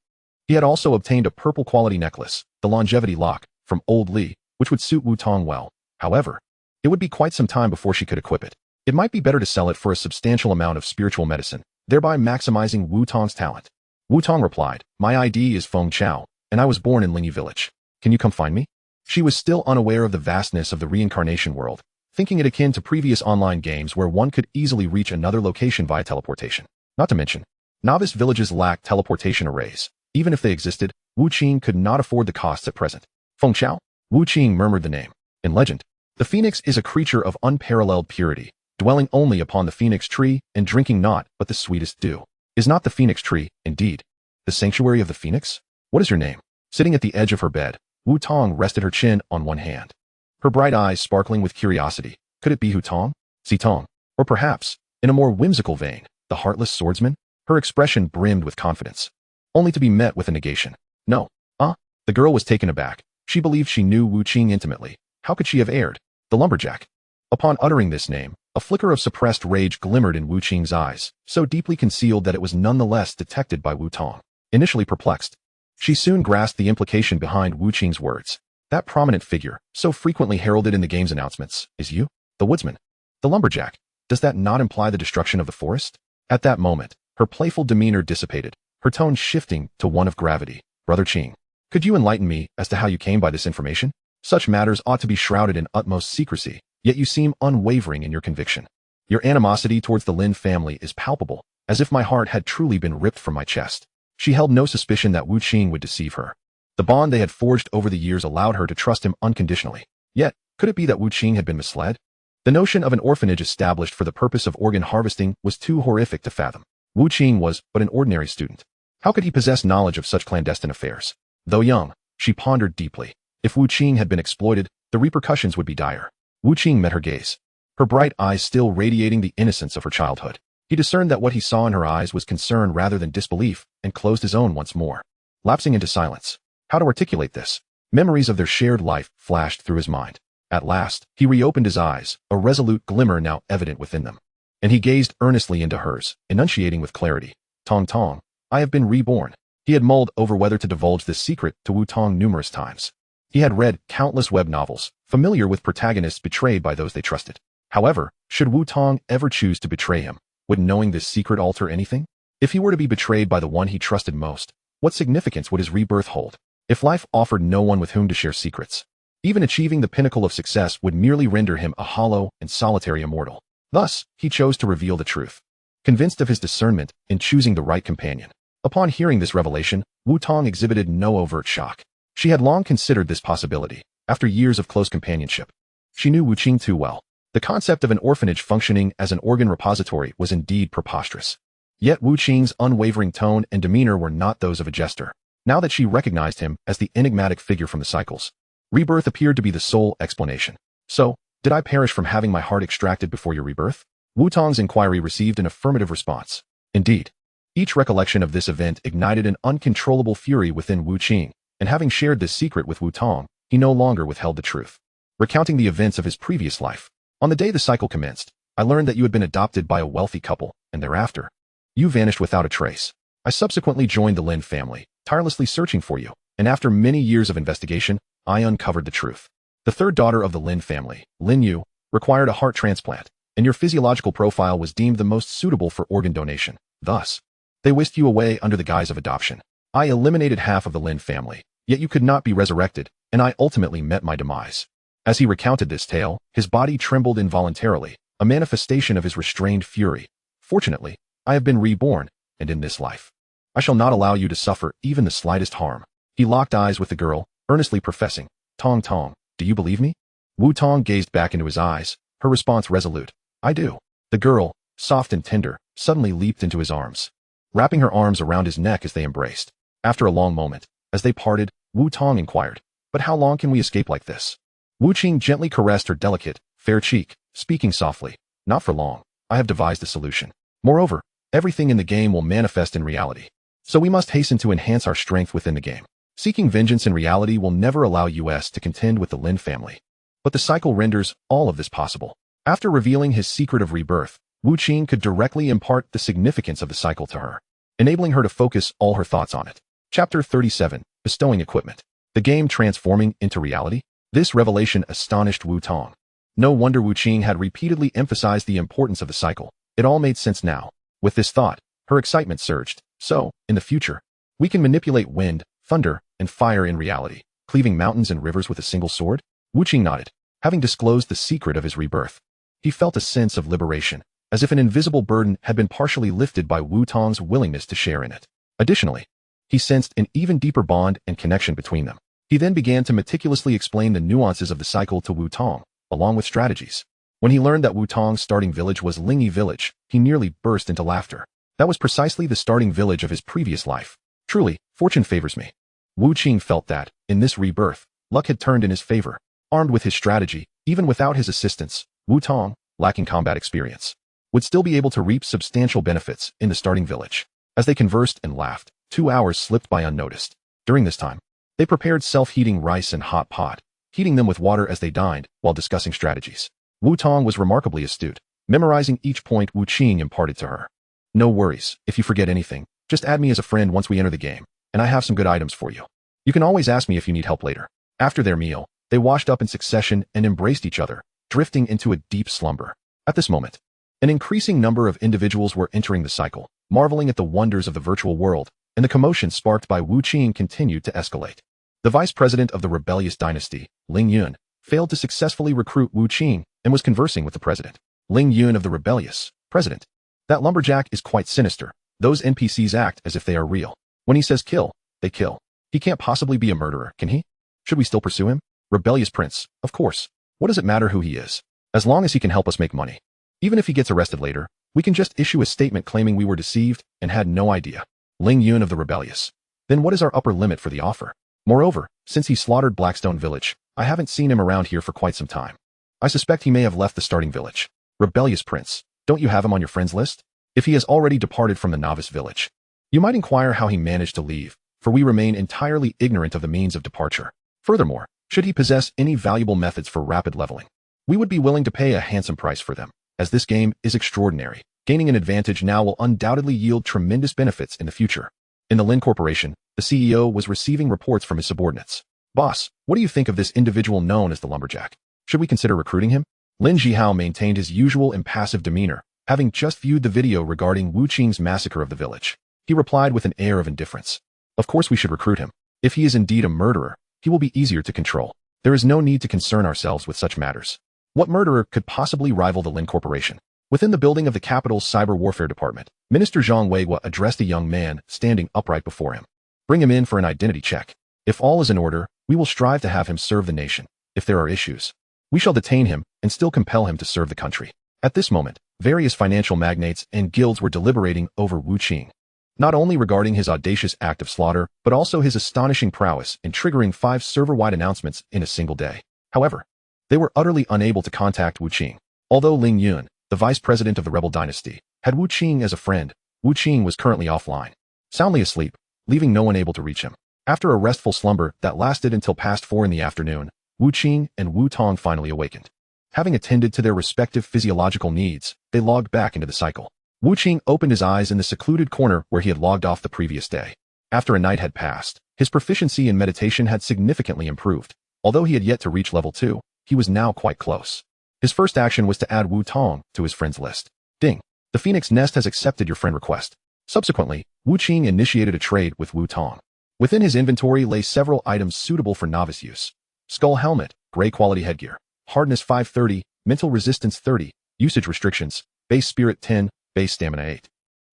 He had also obtained a purple quality necklace, the longevity lock, from Old Li, which would suit Wu Tong well. However, it would be quite some time before she could equip it. It might be better to sell it for a substantial amount of spiritual medicine, thereby maximizing Wu Tong's talent. Wu Tong replied, "My ID is Feng Chao, and I was born in Lingyi village. Can you come find me?" She was still unaware of the vastness of the reincarnation world, thinking it akin to previous online games where one could easily reach another location via teleportation. Not to mention, novice villages lack teleportation arrays. Even if they existed, Wu Qing could not afford the costs at present. Feng Chao? Wu Qing murmured the name. In legend, the phoenix is a creature of unparalleled purity, dwelling only upon the phoenix tree and drinking naught but the sweetest dew. Is not the phoenix tree, indeed, the sanctuary of the phoenix? What is your name? Sitting at the edge of her bed, Wu Tong rested her chin on one hand, her bright eyes sparkling with curiosity. Could it be Hu Tong? Si Tong? Or perhaps, in a more whimsical vein, the heartless swordsman? Her expression brimmed with confidence, only to be met with a negation. No. The girl was taken aback. She believed she knew Wu Qing intimately. How could she have erred? The lumberjack. Upon uttering this name, a flicker of suppressed rage glimmered in Wu Qing's eyes, so deeply concealed that it was nonetheless detected by Wu Tong. Initially perplexed, she soon grasped the implication behind Wu Qing's words. That prominent figure, so frequently heralded in the game's announcements, is you? The woodsman? The lumberjack? Does that not imply the destruction of the forest? At that moment, her playful demeanor dissipated, her tone shifting to one of gravity. Brother Qing, could you enlighten me as to how you came by this information? Such matters ought to be shrouded in utmost secrecy, yet you seem unwavering in your conviction. Your animosity towards the Lin family is palpable, as if my heart had truly been ripped from my chest. She held no suspicion that Wu Qing would deceive her. The bond they had forged over the years allowed her to trust him unconditionally. Yet, could it be that Wu Qing had been misled? The notion of an orphanage established for the purpose of organ harvesting was too horrific to fathom. Wu Qing was but an ordinary student. How could he possess knowledge of such clandestine affairs? Though young, she pondered deeply. If Wu Qing had been exploited, the repercussions would be dire. Wu Qing met her gaze, her bright eyes still radiating the innocence of her childhood. He discerned that what he saw in her eyes was concern rather than disbelief, and closed his own once more, lapsing into silence. How to articulate this? Memories of their shared life flashed through his mind. At last, he reopened his eyes, a resolute glimmer now evident within them, and he gazed earnestly into hers, enunciating with clarity. Tong Tong, I have been reborn. He had mulled over whether to divulge this secret to Wu Tong numerous times. He had read countless web novels, familiar with protagonists betrayed by those they trusted. However, should Wu Tong ever choose to betray him, would knowing this secret alter anything? If he were to be betrayed by the one he trusted most, what significance would his rebirth hold? If life offered no one with whom to share secrets, even achieving the pinnacle of success would merely render him a hollow and solitary immortal. Thus, he chose to reveal the truth, convinced of his discernment in choosing the right companion. Upon hearing this revelation, Wu Tong exhibited no overt shock. She had long considered this possibility, after years of close companionship. She knew Wu Qing too well. The concept of an orphanage functioning as an organ repository was indeed preposterous. Yet Wu Qing's unwavering tone and demeanor were not those of a jester. Now that she recognized him as the enigmatic figure from the cycles, rebirth appeared to be the sole explanation. So, did I perish from having my heart extracted before your rebirth? Wu Tong's inquiry received an affirmative response. Indeed. Each recollection of this event ignited an uncontrollable fury within Wu Qing, and having shared this secret with Wu Tong, he no longer withheld the truth. Recounting the events of his previous life. On the day the cycle commenced, I learned that you had been adopted by a wealthy couple, and thereafter, you vanished without a trace. I subsequently joined the Lin family, tirelessly searching for you, and after many years of investigation, I uncovered the truth. The third daughter of the Lin family, Lin Yu, required a heart transplant, and your physiological profile was deemed the most suitable for organ donation. Thus, they whisked you away under the guise of adoption. I eliminated half of the Lin family, yet you could not be resurrected, and I ultimately met my demise. As he recounted this tale, his body trembled involuntarily, a manifestation of his restrained fury. Fortunately, I have been reborn, and in this life, I shall not allow you to suffer even the slightest harm. He locked eyes with the girl, earnestly professing, "Tong Tong, do you believe me?" Wu Tong gazed back into his eyes, her response resolute. "I do." The girl, soft and tender, suddenly leaped into his arms, wrapping her arms around his neck as they embraced. After a long moment, as they parted, Wu Tong inquired, "But how long can we escape like this?" Wu Qing gently caressed her delicate, fair cheek, speaking softly, "Not for long. I have devised a solution. Moreover, everything in the game will manifest in reality. So we must hasten to enhance our strength within the game. Seeking vengeance in reality will never allow us to contend with the Lin family. But the cycle renders all of this possible." After revealing his secret of rebirth, Wu Qing could directly impart the significance of the cycle to her, enabling her to focus all her thoughts on it. Chapter 37, Bestowing Equipment. The game transforming into reality? This revelation astonished Wu Tong. No wonder Wu Qing had repeatedly emphasized the importance of the cycle. It all made sense now. With this thought, her excitement surged. So, in the future, we can manipulate wind, thunder, and fire in reality, cleaving mountains and rivers with a single sword? Wu Qing nodded, having disclosed the secret of his rebirth. He felt a sense of liberation, as if an invisible burden had been partially lifted by Wu Tong's willingness to share in it. Additionally, he sensed an even deeper bond and connection between them. He then began to meticulously explain the nuances of the cycle to Wu Tong, along with strategies. When he learned that Wu Tong's starting village was Lingyi village, he nearly burst into laughter. That was precisely the starting village of his previous life. Truly, fortune favors me. Wu Qing felt that, in this rebirth, luck had turned in his favor. Armed with his strategy, even without his assistance, Wu Tong, lacking combat experience, would still be able to reap substantial benefits in the starting village. As they conversed and laughed, 2 hours slipped by unnoticed. During this time, they prepared self-heating rice and hot pot, heating them with water as they dined, while discussing strategies. Wu Tong was remarkably astute, memorizing each point Wu Qing imparted to her. "No worries, if you forget anything, just add me as a friend once we enter the game, and I have some good items for you. You can always ask me if you need help later." After their meal, they washed up in succession and embraced each other, drifting into a deep slumber. At this moment, an increasing number of individuals were entering the cycle, marveling at the wonders of the virtual world, and the commotion sparked by Wu Qing continued to escalate. The vice president of the rebellious dynasty, Ling Yun, failed to successfully recruit Wu Qing and was conversing with the president. Ling Yun of the rebellious, "President, that lumberjack is quite sinister. Those NPCs act as if they are real. When he says kill, they kill. He can't possibly be a murderer, can he? Should we still pursue him?" "Rebellious prince, of course. What does it matter who he is? As long as he can help us make money. Even if he gets arrested later, we can just issue a statement claiming we were deceived and had no idea." Ling Yun of the rebellious. "Then what is our upper limit for the offer? Moreover, since he slaughtered Blackstone Village, I haven't seen him around here for quite some time. I suspect he may have left the starting village." "Rebellious prince, don't you have him on your friends list? If he has already departed from the novice village, you might inquire how he managed to leave, for we remain entirely ignorant of the means of departure. Furthermore, should he possess any valuable methods for rapid leveling, we would be willing to pay a handsome price for them, as this game is extraordinary. Gaining an advantage now will undoubtedly yield tremendous benefits in the future." In the Lin Corporation, the CEO was receiving reports from his subordinates. "Boss, what do you think of this individual known as the lumberjack? Should we consider recruiting him?" Lin Jihao maintained his usual impassive demeanor, having just viewed the video regarding Wu Qing's massacre of the village. He replied with an air of indifference. "Of course we should recruit him. If he is indeed a murderer, he will be easier to control. There is no need to concern ourselves with such matters. What murderer could possibly rival the Lin Corporation?" Within the building of the capital's cyber warfare department, Minister Zhang Weigua addressed a young man standing upright before him. "Bring him in for an identity check. If all is in order, we will strive to have him serve the nation. If there are issues, we shall detain him and still compel him to serve the country." At this moment, various financial magnates and guilds were deliberating over Wu Qing, not only regarding his audacious act of slaughter, but also his astonishing prowess in triggering 5 server-wide announcements in a single day. However, they were utterly unable to contact Wu Qing. Although Ling Yun, the vice president of the rebel dynasty, had Wu Qing as a friend, Wu Qing was currently offline, soundly asleep, leaving no one able to reach him. After a restful slumber that lasted until past 4 in the afternoon, Wu Qing and Wu Tong finally awakened. Having attended to their respective physiological needs, they logged back into the cycle. Wu Qing opened his eyes in the secluded corner where he had logged off the previous day. After a night had passed, His proficiency in meditation had significantly improved. Although he had yet to reach level 2, he was now quite close. His first action was to add Wu Tong to his friends list. Ding. The Phoenix Nest has accepted your friend request. Subsequently, Wu Qing initiated a trade with Wu Tong. Within his inventory lay several items suitable for novice use. Skull helmet, gray quality headgear, hardness 530, mental resistance 30, usage restrictions, base spirit 10, base stamina 8.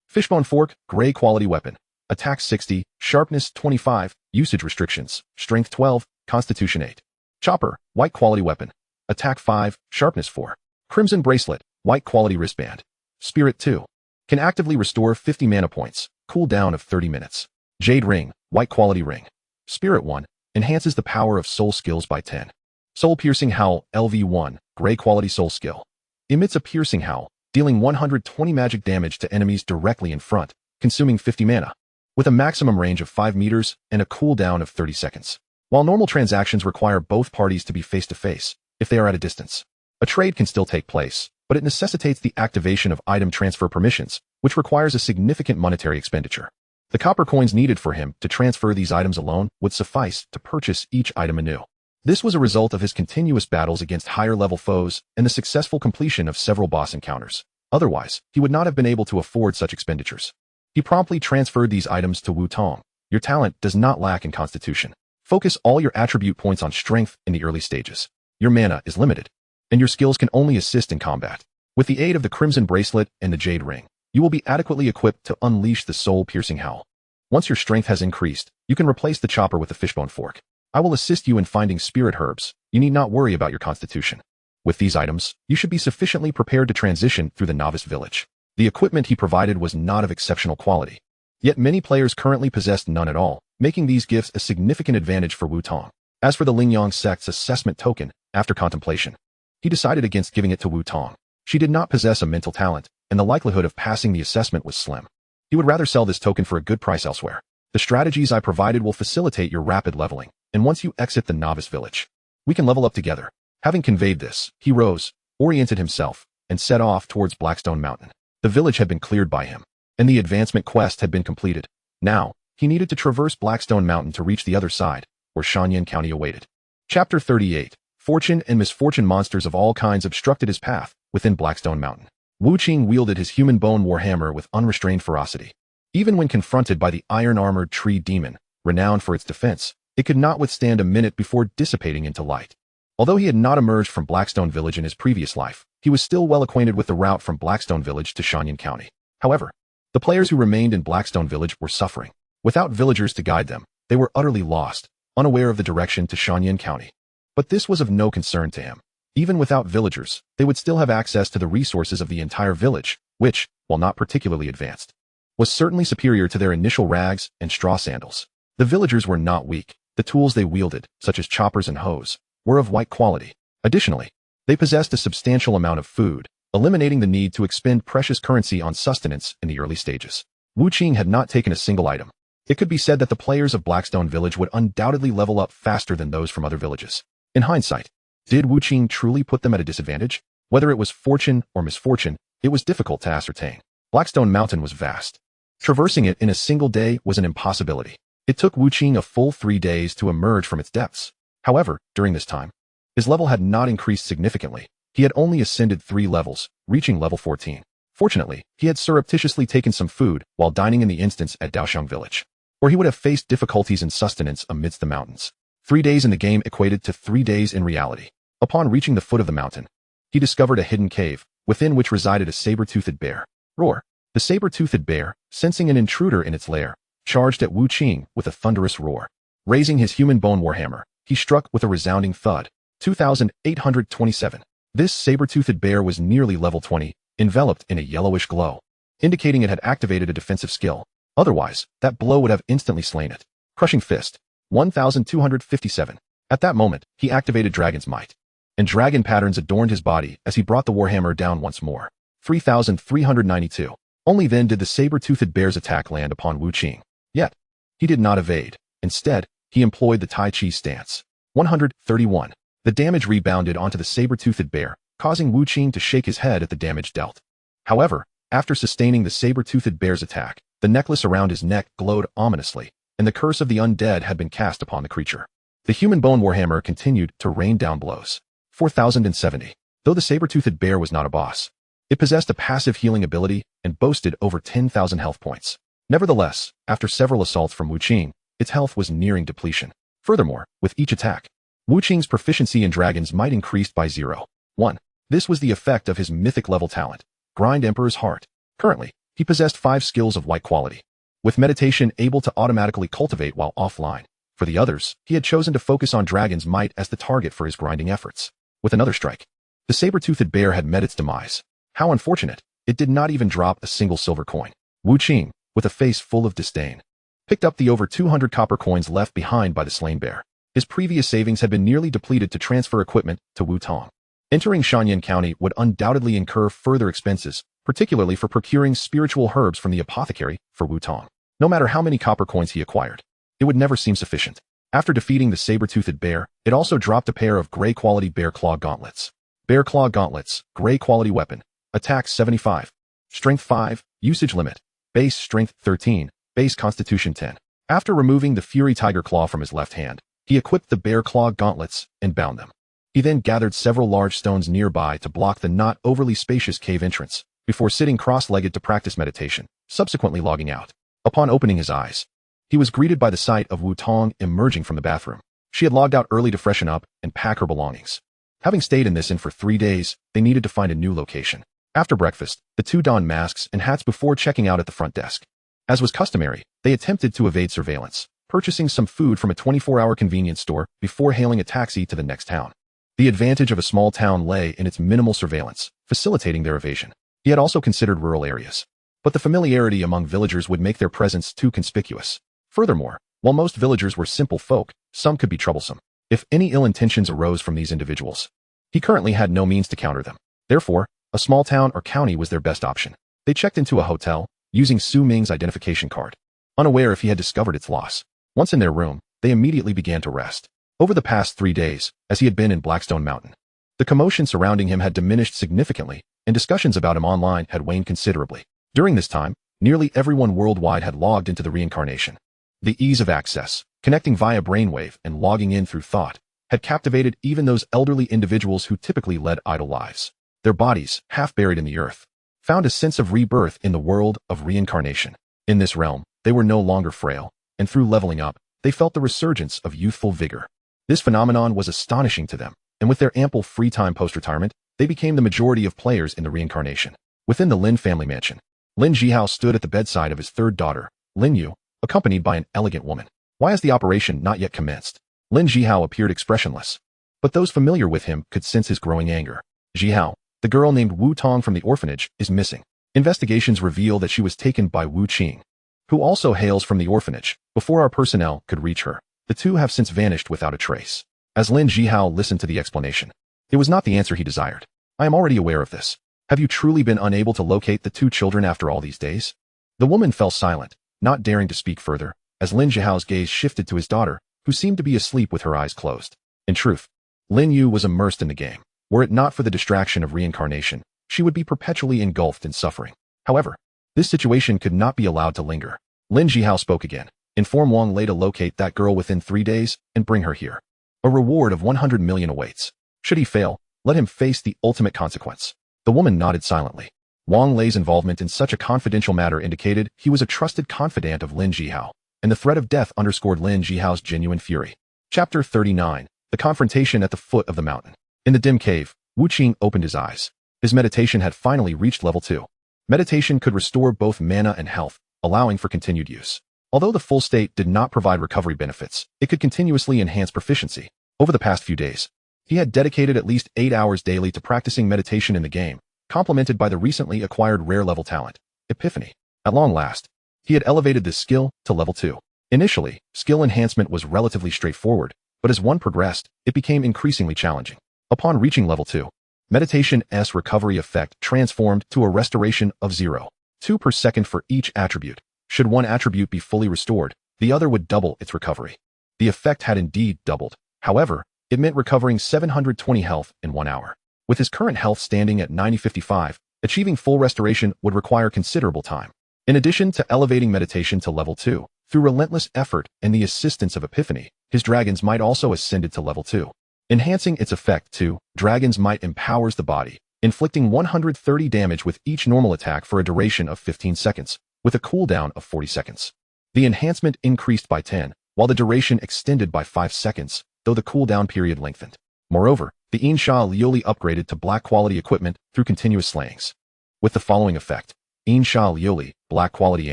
Fishbone fork, gray quality weapon, attack 60, sharpness 25, usage restrictions, strength 12, constitution 8. Chopper, white quality weapon, attack 5, sharpness 4. Crimson bracelet, white quality wristband, spirit 2. Can actively restore 50 mana points, cooldown of 30 minutes. Jade ring, white quality ring, spirit 1, enhances the power of soul skills by 10. Soul piercing howl, LV1, gray quality soul skill. Emits a piercing howl, dealing 120 magic damage to enemies directly in front, consuming 50 mana, with a maximum range of 5 meters and a cooldown of 30 seconds. While normal transactions require both parties to be face-to-face, if they are at a distance, a trade can still take place, but it necessitates the activation of item transfer permissions, which requires a significant monetary expenditure. The copper coins needed for him to transfer these items alone would suffice to purchase each item anew. This was a result of his continuous battles against higher-level foes and the successful completion of several boss encounters. Otherwise, he would not have been able to afford such expenditures. He promptly transferred these items to Wu Tong. Your talent does not lack in constitution. Focus all your attribute points on strength in the early stages. Your mana is limited, and your skills can only assist in combat. With the aid of the Crimson Bracelet and the Jade Ring, you will be adequately equipped to unleash the soul-piercing howl. Once your strength has increased, you can replace the chopper with the fishbone fork. I will assist you in finding spirit herbs. You need not worry about your constitution. With these items, you should be sufficiently prepared to transition through the novice village. The equipment he provided was not of exceptional quality. Yet many players currently possessed none at all, making these gifts a significant advantage for Wu Tong. As for the Lingyang sect's assessment token, after contemplation, he decided against giving it to Wu Tong. She did not possess a mental talent, and the likelihood of passing the assessment was slim. He would rather sell this token for a good price elsewhere. The strategies I provided will facilitate your rapid leveling, and once you exit the novice village, we can level up together. Having conveyed this, he rose, oriented himself, and set off towards Blackstone Mountain. The village had been cleared by him, and the advancement quest had been completed. Now, he needed to traverse Blackstone Mountain to reach the other side, where Shanyan County awaited. Chapter 38. Fortune and misfortune monsters of all kinds obstructed his path within Blackstone Mountain. Wu Qing wielded his human bone warhammer with unrestrained ferocity. Even when confronted by the iron-armored tree demon, renowned for its defense, it could not withstand a minute before dissipating into light. Although he had not emerged from Blackstone Village in his previous life, he was still well acquainted with the route from Blackstone Village to Shanyan County. However, the players who remained in Blackstone Village were suffering. Without villagers to guide them, they were utterly lost, unaware of the direction to Shanyan County. But this was of no concern to him. Even without villagers, they would still have access to the resources of the entire village, which, while not particularly advanced, was certainly superior to their initial rags and straw sandals. The villagers were not weak. The tools they wielded, such as choppers and hoes, were of white quality. Additionally, they possessed a substantial amount of food, eliminating the need to expend precious currency on sustenance in the early stages. Wu Qing had not taken a single item. It could be said that the players of Blackstone Village would undoubtedly level up faster than those from other villages. In hindsight, did Wu Qing truly put them at a disadvantage? Whether it was fortune or misfortune, it was difficult to ascertain. Blackstone Mountain was vast. Traversing it in a single day was an impossibility. It took Wu Qing a full 3 days to emerge from its depths. However, during this time, his level had not increased significantly. He had only ascended 3 levels, reaching level 14. Fortunately, he had surreptitiously taken some food while dining in the instance at Daoxiang Village, or he would have faced difficulties in sustenance amidst the mountains. 3 days in the game equated to 3 days in reality. Upon reaching the foot of the mountain, he discovered a hidden cave, within which resided a saber-toothed bear. Roar! The saber-toothed bear, sensing an intruder in its lair, charged at Wu Qing with a thunderous roar. Raising his human bone warhammer, he struck with a resounding thud. 2,827. This saber-toothed bear was nearly level 20, enveloped in a yellowish glow, indicating it had activated a defensive skill. Otherwise, that blow would have instantly slain it. Crushing fist. 1,257. At that moment, he activated Dragon's Might, and dragon patterns adorned his body as he brought the warhammer down once more. 3,392. Only then did the saber-toothed bear's attack land upon Wu Qing. Yet, he did not evade. Instead, he employed the Tai Chi stance. 131. The damage rebounded onto the saber-toothed bear, causing Wu Qing to shake his head at the damage dealt. However, after sustaining the saber-toothed bear's attack, the necklace around his neck glowed ominously, and the curse of the undead had been cast upon the creature. The human bone warhammer continued to rain down blows. 4070. Though the saber-toothed bear was not a boss, it possessed a passive healing ability and boasted over 10,000 health points. Nevertheless, after several assaults from Wu Qing, its health was nearing depletion. Furthermore, with each attack, Wu Qing's proficiency in dragons might increase by 0.1. This was the effect of his mythic level talent, Grind Emperor's Heart. Currently, he possessed 5 skills of like quality, with meditation able to automatically cultivate while offline. For the others, he had chosen to focus on Dragon's Might as the target for his grinding efforts. With another strike, the saber-toothed bear had met its demise. How unfortunate, it did not even drop a single silver coin. Wu Qing, with a face full of disdain, picked up the over 200 copper coins left behind by the slain bear. His previous savings had been nearly depleted to transfer equipment to Wu Tong. Entering Shanyan County would undoubtedly incur further expenses, particularly for procuring spiritual herbs from the apothecary for Wu Tong. No matter how many copper coins he acquired, it would never seem sufficient. After defeating the saber-toothed bear, it also dropped a pair of gray quality bear claw gauntlets. Bear claw gauntlets, gray quality weapon, attack 75, strength 5, usage limit, base strength 13, base constitution 10. After removing the fury tiger claw from his left hand, he equipped the bear claw gauntlets and bound them. He then gathered several large stones nearby to block the not overly spacious cave entrance, before sitting cross-legged to practice meditation, subsequently logging out. Upon opening his eyes, he was greeted by the sight of Wu Tong emerging from the bathroom. She had logged out early to freshen up and pack her belongings. Having stayed in this inn for 3 days, they needed to find a new location. After breakfast, the two donned masks and hats before checking out at the front desk. As was customary, they attempted to evade surveillance, purchasing some food from a 24-hour convenience store before hailing a taxi to the next town. The advantage of a small town lay in its minimal surveillance, facilitating their evasion. He had also considered rural areas, but the familiarity among villagers would make their presence too conspicuous. Furthermore, while most villagers were simple folk, some could be troublesome. If any ill intentions arose from these individuals, he currently had no means to counter them. Therefore, a small town or county was their best option. They checked into a hotel, using Su Ming's identification card, unaware if he had discovered its loss. Once in their room, they immediately began to rest. Over the past 3 days, as he had been in Blackstone Mountain, the commotion surrounding him had diminished significantly, and discussions about him online had waned considerably. During this time, nearly everyone worldwide had logged into the reincarnation. The ease of access, connecting via brainwave and logging in through thought, had captivated even those elderly individuals who typically led idle lives. Their bodies, half buried in the earth, found a sense of rebirth in the world of reincarnation. In this realm, they were no longer frail, and through leveling up, they felt the resurgence of youthful vigor. This phenomenon was astonishing to them, and with their ample free time post-retirement, they became the majority of players in the reincarnation. Within the Lin family mansion, Lin Jihao stood at the bedside of his third daughter, Lin Yu, accompanied by an elegant woman. Why has the operation not yet commenced? Lin Jihao appeared expressionless, but those familiar with him could sense his growing anger. Jihao, the girl named Wu Tong from the orphanage, is missing. Investigations reveal that she was taken by Wu Qing, who also hails from the orphanage. Before our personnel could reach her, the two have since vanished without a trace. As Lin Jihao listened to the explanation, it was not the answer he desired. I am already aware of this. Have you truly been unable to locate the 2 children after all these days? The woman fell silent, not daring to speak further, as Lin Jihao's gaze shifted to his daughter, who seemed to be asleep with her eyes closed. In truth, Lin Yu was immersed in the game. Were it not for the distraction of reincarnation, she would be perpetually engulfed in suffering. However, this situation could not be allowed to linger. Lin Jihao spoke again. Inform Wang Lei to locate that girl within 3 days and bring her here. A reward of 100 million awaits. Should he fail, let him face the ultimate consequence. The woman nodded silently. Wang Lei's involvement in such a confidential matter indicated he was a trusted confidant of Lin Jihao, and the threat of death underscored Lin Jihao's genuine fury. Chapter 39. The confrontation at the foot of the mountain. In the dim cave, Wu Qing opened his eyes. His meditation had finally reached level 2. Meditation could restore both mana and health, allowing for continued use. Although the full state did not provide recovery benefits, it could continuously enhance proficiency. Over the past few days, he had dedicated at least 8 hours daily to practicing meditation in the game, complemented by the recently acquired rare level talent, Epiphany. At long last, he had elevated this skill to level 2. Initially, skill enhancement was relatively straightforward, but as one progressed, it became increasingly challenging. Upon reaching level 2, Meditation's recovery effect transformed to a restoration of 0.2 per second for each attribute. Should one attribute be fully restored, the other would double its recovery. The effect had indeed doubled. However, it meant recovering 720 health in 1 hour. With his current health standing at 9055, achieving full restoration would require considerable time. In addition to elevating meditation to level 2, Through relentless effort and the assistance of Epiphany, his Dragon's Might also ascended to level 2. Enhancing its effect to Dragon's Might empowers the body, inflicting 130 damage with each normal attack for a duration of 15 seconds, with a cooldown of 40 seconds. The enhancement increased by 10, while the duration extended by 5 seconds, though the cooldown period lengthened. Moreover, the Immortal upgraded to black quality equipment through continuous slayings. With the following effect: Immortal Black Quality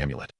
Amulet.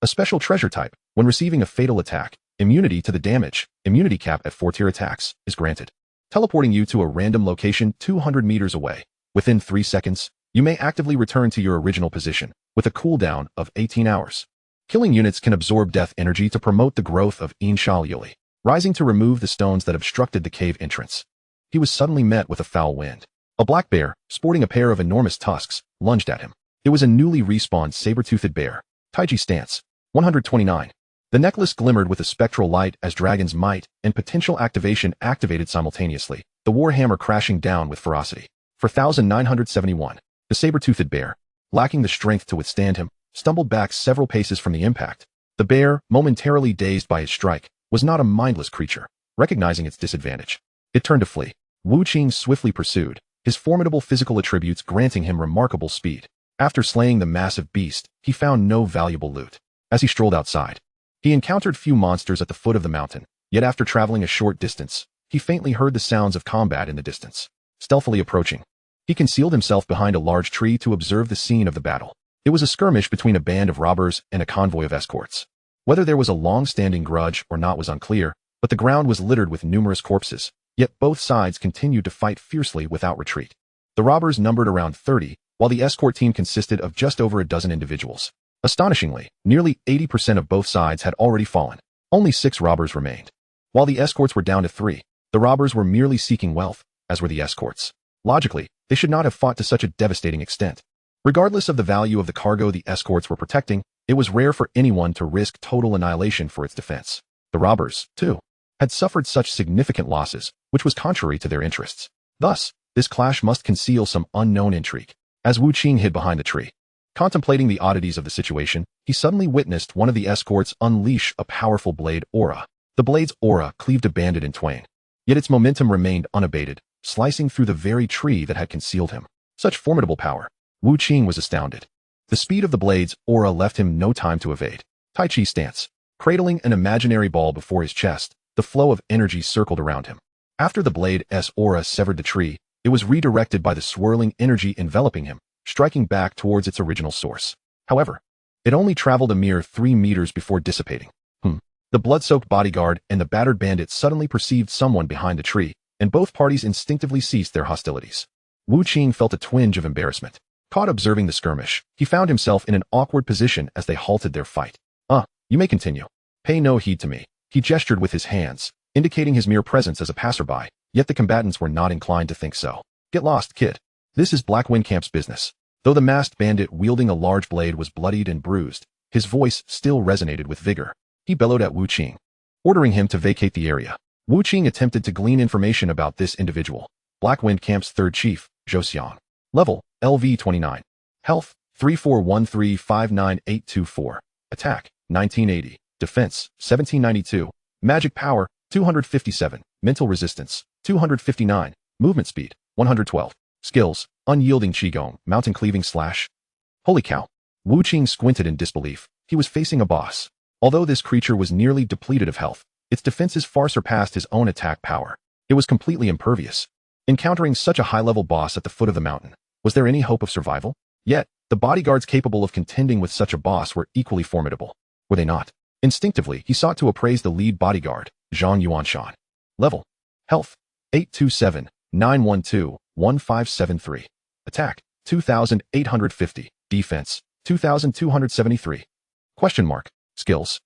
A special treasure type, when receiving a fatal attack, immunity to the damage, immunity cap at 4-tier attacks, is granted, teleporting you to a random location 200 meters away. Within 3 seconds, you may actively return to your original position, with a cooldown of 18 hours. Killing units can absorb death energy to promote the growth of Immortal, rising to remove the stones that obstructed the cave entrance. He was suddenly met with a foul wind. A black bear, sporting a pair of enormous tusks, lunged at him. It was a newly respawned saber-toothed bear. Taiji stance. 129. The necklace glimmered with a spectral light as Dragon's Might and potential activation activated simultaneously, the warhammer crashing down with ferocity. 4971. The saber-toothed bear, lacking the strength to withstand him, stumbled back several paces from the impact. The bear, momentarily dazed by his strike, was not a mindless creature. Recognizing its disadvantage, it turned to flee. Wu Qing swiftly pursued, his formidable physical attributes granting him remarkable speed. After slaying the massive beast, he found no valuable loot. As he strolled outside, he encountered few monsters at the foot of the mountain, yet after traveling a short distance, he faintly heard the sounds of combat in the distance. Stealthily approaching, he concealed himself behind a large tree to observe the scene of the battle. It was a skirmish between a band of robbers and a convoy of escorts. Whether there was a long-standing grudge or not was unclear, but the ground was littered with numerous corpses, yet both sides continued to fight fiercely without retreat. The robbers numbered around 30, while the escort team consisted of just over a dozen individuals. Astonishingly, nearly 80% of both sides had already fallen. Only 6 robbers remained. While the escorts were down to 3, the robbers were merely seeking wealth, as were the escorts. Logically, they should not have fought to such a devastating extent. Regardless of the value of the cargo the escorts were protecting, it was rare for anyone to risk total annihilation for its defense. The robbers, too, had suffered such significant losses, which was contrary to their interests. Thus, this clash must conceal some unknown intrigue. As Wu Qing hid behind the tree, contemplating the oddities of the situation, he suddenly witnessed one of the escorts unleash a powerful blade aura. The blade's aura cleaved a bandit in twain, yet its momentum remained unabated, slicing through the very tree that had concealed him. Such formidable power. Wu Qing was astounded. The speed of the blade's aura left him no time to evade. Tai Chi stance. Cradling an imaginary ball before his chest, the flow of energy circled around him. After the blade's aura severed the tree, it was redirected by the swirling energy enveloping him, striking back towards its original source. However, it only traveled a mere 3 meters before dissipating. The blood-soaked bodyguard and the battered bandit suddenly perceived someone behind the tree, and both parties instinctively ceased their hostilities. Wu Qing felt a twinge of embarrassment. Caught observing the skirmish, he found himself in an awkward position as they halted their fight. You may continue. Pay no heed to me. He gestured with his hands, indicating his mere presence as a passerby, yet the combatants were not inclined to think so. Get lost, kid. This is Black Windcamp's business. Though the masked bandit wielding a large blade was bloodied and bruised, his voice still resonated with vigor. He bellowed at Wu Qing, ordering him to vacate the area. Wu Qing attempted to glean information about this individual. Black Windcamp's third chief, Zhou Xiang. Level, LV 29. Health, 3413598824. Attack, 1980. Defense, 1792. Magic power, 257. Mental resistance, 259. Movement speed, 112. Skills, unyielding qigong, mountain cleaving slash. Holy cow. Wu Qing squinted in disbelief. He was facing a boss. Although this creature was nearly depleted of health, its defenses far surpassed his own attack power. It was completely impervious. Encountering such a high-level boss at the foot of the mountain, was there any hope of survival? Yet, the bodyguards capable of contending with such a boss were equally formidable. Were they not? Instinctively, he sought to appraise the lead bodyguard, Zhang Yuanshan. Level. Health. 827-912-1573. Attack. 2850. Defense. 2273. Question mark. Skills.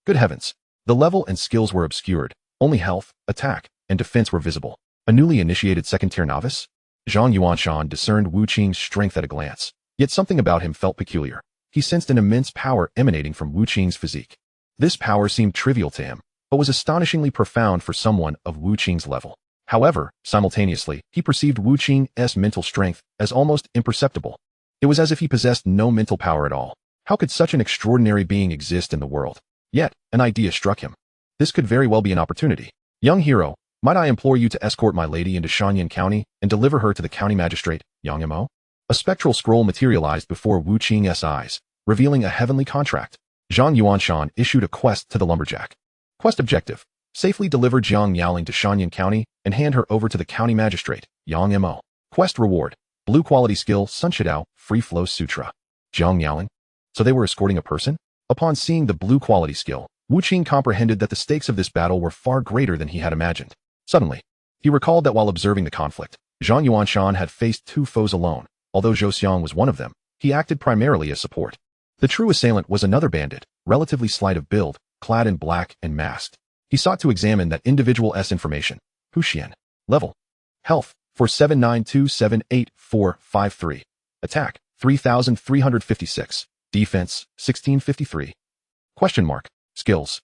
Good heavens. The level and skills were obscured. Only health, attack, and defense were visible. A newly initiated second-tier novice? Zhang Yuanshan discerned Wu Qing's strength at a glance. Yet something about him felt peculiar. He sensed an immense power emanating from Wu Qing's physique. This power seemed trivial to him, but was astonishingly profound for someone of Wu Qing's level. However, simultaneously, he perceived Wu Qing's mental strength as almost imperceptible. It was as if he possessed no mental power at all. How could such an extraordinary being exist in the world? Yet, an idea struck him. This could very well be an opportunity. Young hero, might I implore you to escort my lady into Shanyan County and deliver her to the county magistrate, Yang Mo? A spectral scroll materialized before Wu Qing's eyes, revealing a heavenly contract. Zhang Yuanshan issued a quest to the lumberjack. Quest objective: safely deliver Jiang Yaling to Shanyan County and hand her over to the county magistrate, Yang Mo. Quest reward: blue quality skill Sunshidao, Free Flow Sutra. Jiang Yaling? So they were escorting a person? Upon seeing the blue quality skill, Wu Qing comprehended that the stakes of this battle were far greater than he had imagined. Suddenly, he recalled that while observing the conflict, Zhang Yuanshan had faced two foes alone. Although Zhou Xiang was one of them, he acted primarily as support. The true assailant was another bandit, relatively slight of build, clad in black and masked. He sought to examine that individual's information. Huxian. Level. Health, 4792788453. Attack, 3356. Defense, 1653. Question mark. Skills.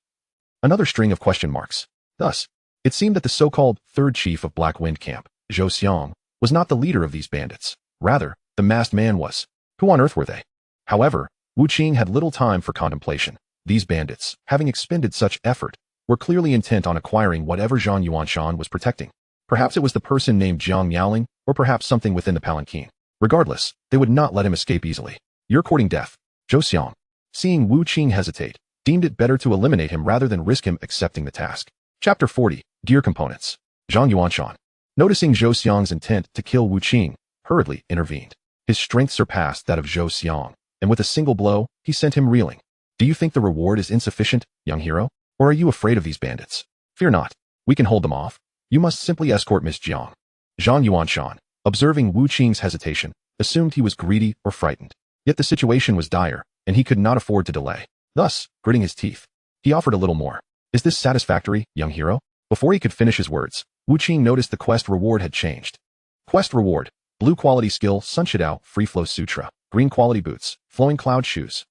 Another string of question marks. Thus, it seemed that the so-called third chief of Black Wind Camp, Zhou Xiang, was not the leader of these bandits. Rather, the masked man was. Who on earth were they? However, Wu Qing had little time for contemplation. These bandits, having expended such effort, were clearly intent on acquiring whatever Zhang Yuanshan was protecting. Perhaps it was the person named Jiang Yaling, or perhaps something within the palanquin. Regardless, they would not let him escape easily. You're courting death. Zhou Xiang, seeing Wu Qing hesitate, deemed it better to eliminate him rather than risk him accepting the task. Chapter 40, Gear Components. Zhang Yuanshan, noticing Zhou Xiang's intent to kill Wu Qing, hurriedly intervened. His strength surpassed that of Zhou Xiang, and with a single blow, he sent him reeling. Do you think the reward is insufficient, young hero? Or are you afraid of these bandits? Fear not. We can hold them off. You must simply escort Miss Jiang. Zhang Yuanshan, observing Wu Qing's hesitation, assumed he was greedy or frightened. Yet the situation was dire, and he could not afford to delay. Thus, gritting his teeth, he offered a little more. Is this satisfactory, young hero? Before he could finish his words, Wu Qing noticed the quest reward had changed. Quest reward: blue quality skill Sunshidao, Free Flow Sutra. Green quality boots, Flowing Cloud Shoes.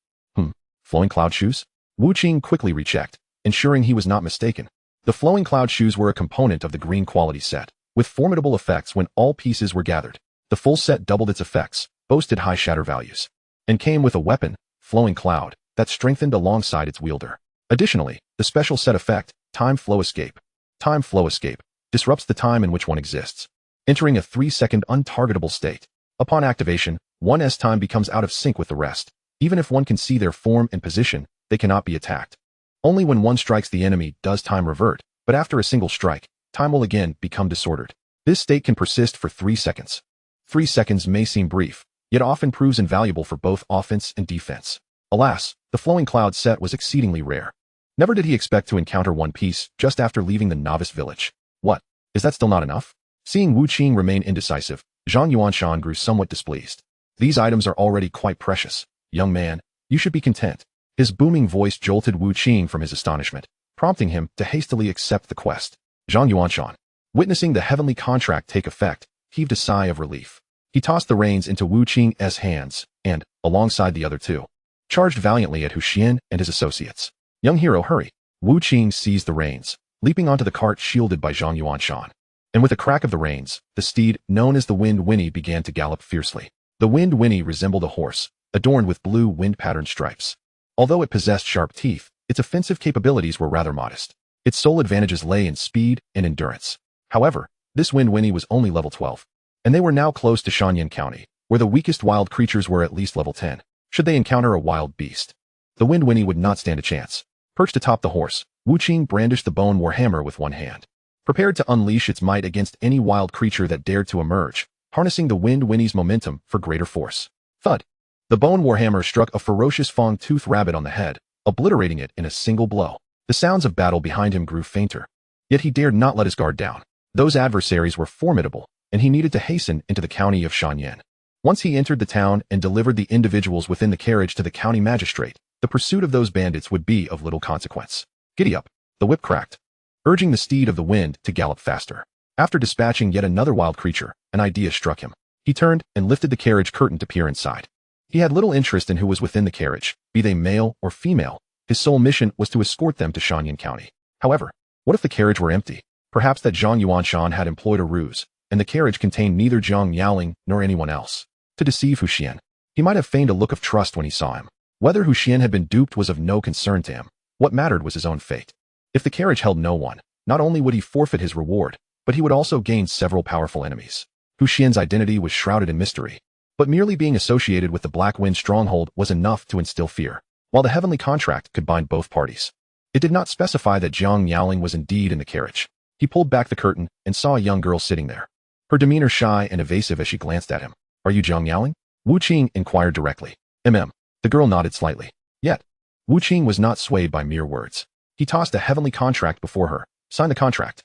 Flowing Cloud Shoes? Wu Qing quickly rechecked, ensuring he was not mistaken. The Flowing Cloud Shoes were a component of the green quality set, with formidable effects when all pieces were gathered. The full set doubled its effects, boasted high shatter values, and came with a weapon, Flowing Cloud, that strengthened alongside its wielder. Additionally, the special set effect, Time Flow Escape. Time Flow Escape disrupts the time in which one exists, entering a 3-second untargetable state. Upon activation, one's time becomes out of sync with the rest. Even if one can see their form and position, they cannot be attacked. Only when one strikes the enemy does time revert, but after a single strike, time will again become disordered. This state can persist for 3 seconds. 3 seconds may seem brief, yet often proves invaluable for both offense and defense. Alas, the Flowing Cloud set was exceedingly rare. Never did he expect to encounter one piece just after leaving the novice village. What? Is that still not enough? Seeing Wu Qing remain indecisive, Zhang Yuanshan grew somewhat displeased. These items are already quite precious. Young man, you should be content. His booming voice jolted Wu Qing from his astonishment, prompting him to hastily accept the quest. Zhang Yuanshan, witnessing the heavenly contract take effect, heaved a sigh of relief. He tossed the reins into Wu Qing's hands and, alongside the other two, charged valiantly at Huxian and his associates. Young hero, hurry. Wu Qing seized the reins, leaping onto the cart shielded by Zhang Yuanshan. And with a crack of the reins, the steed, known as the Wind Winnie, began to gallop fiercely. The Wind Winnie resembled a horse, adorned with blue wind-patterned stripes. Although it possessed sharp teeth, its offensive capabilities were rather modest. Its sole advantages lay in speed and endurance. However, this Wind Winnie was only level 12, and they were now close to Shanyan County, where the weakest wild creatures were at least level 10. Should they encounter a wild beast, the Wind Winnie would not stand a chance. Perched atop the horse, Wu Qing brandished the bone warhammer with one hand, prepared to unleash its might against any wild creature that dared to emerge, harnessing the Wind Winnie's momentum for greater force. Thud! The bone warhammer struck a ferocious fang-toothed rabbit on the head, obliterating it in a single blow. The sounds of battle behind him grew fainter. Yet he dared not let his guard down. Those adversaries were formidable, and he needed to hasten into the county of Shanyan. Once he entered the town and delivered the individuals within the carriage to the county magistrate, the pursuit of those bandits would be of little consequence. Giddy up! The whip cracked, urging the steed of the wind to gallop faster. After dispatching yet another wild creature, an idea struck him. He turned and lifted the carriage curtain to peer inside. He had little interest in who was within the carriage, be they male or female. His sole mission was to escort them to Shanyan County. However, what if the carriage were empty? Perhaps that Zhang Yuanshan had employed a ruse, and the carriage contained neither Jiang Yaling nor anyone else. To deceive Huxian, he might have feigned a look of trust when he saw him. Whether Hu Xian had been duped was of no concern to him. What mattered was his own fate. If the carriage held no one, not only would he forfeit his reward, but he would also gain several powerful enemies. Hu Xian's identity was shrouded in mystery, but merely being associated with the Black Wind stronghold was enough to instill fear, while the heavenly contract could bind both parties. It did not specify that Jiang Miaoling was indeed in the carriage. He pulled back the curtain and saw a young girl sitting there, her demeanor shy and evasive as she glanced at him. "Are you Jiang Miaoling?" Wu Qing inquired directly. The girl nodded slightly. Yet, Wu Qing was not swayed by mere words. He tossed a heavenly contract before her. "Sign the contract."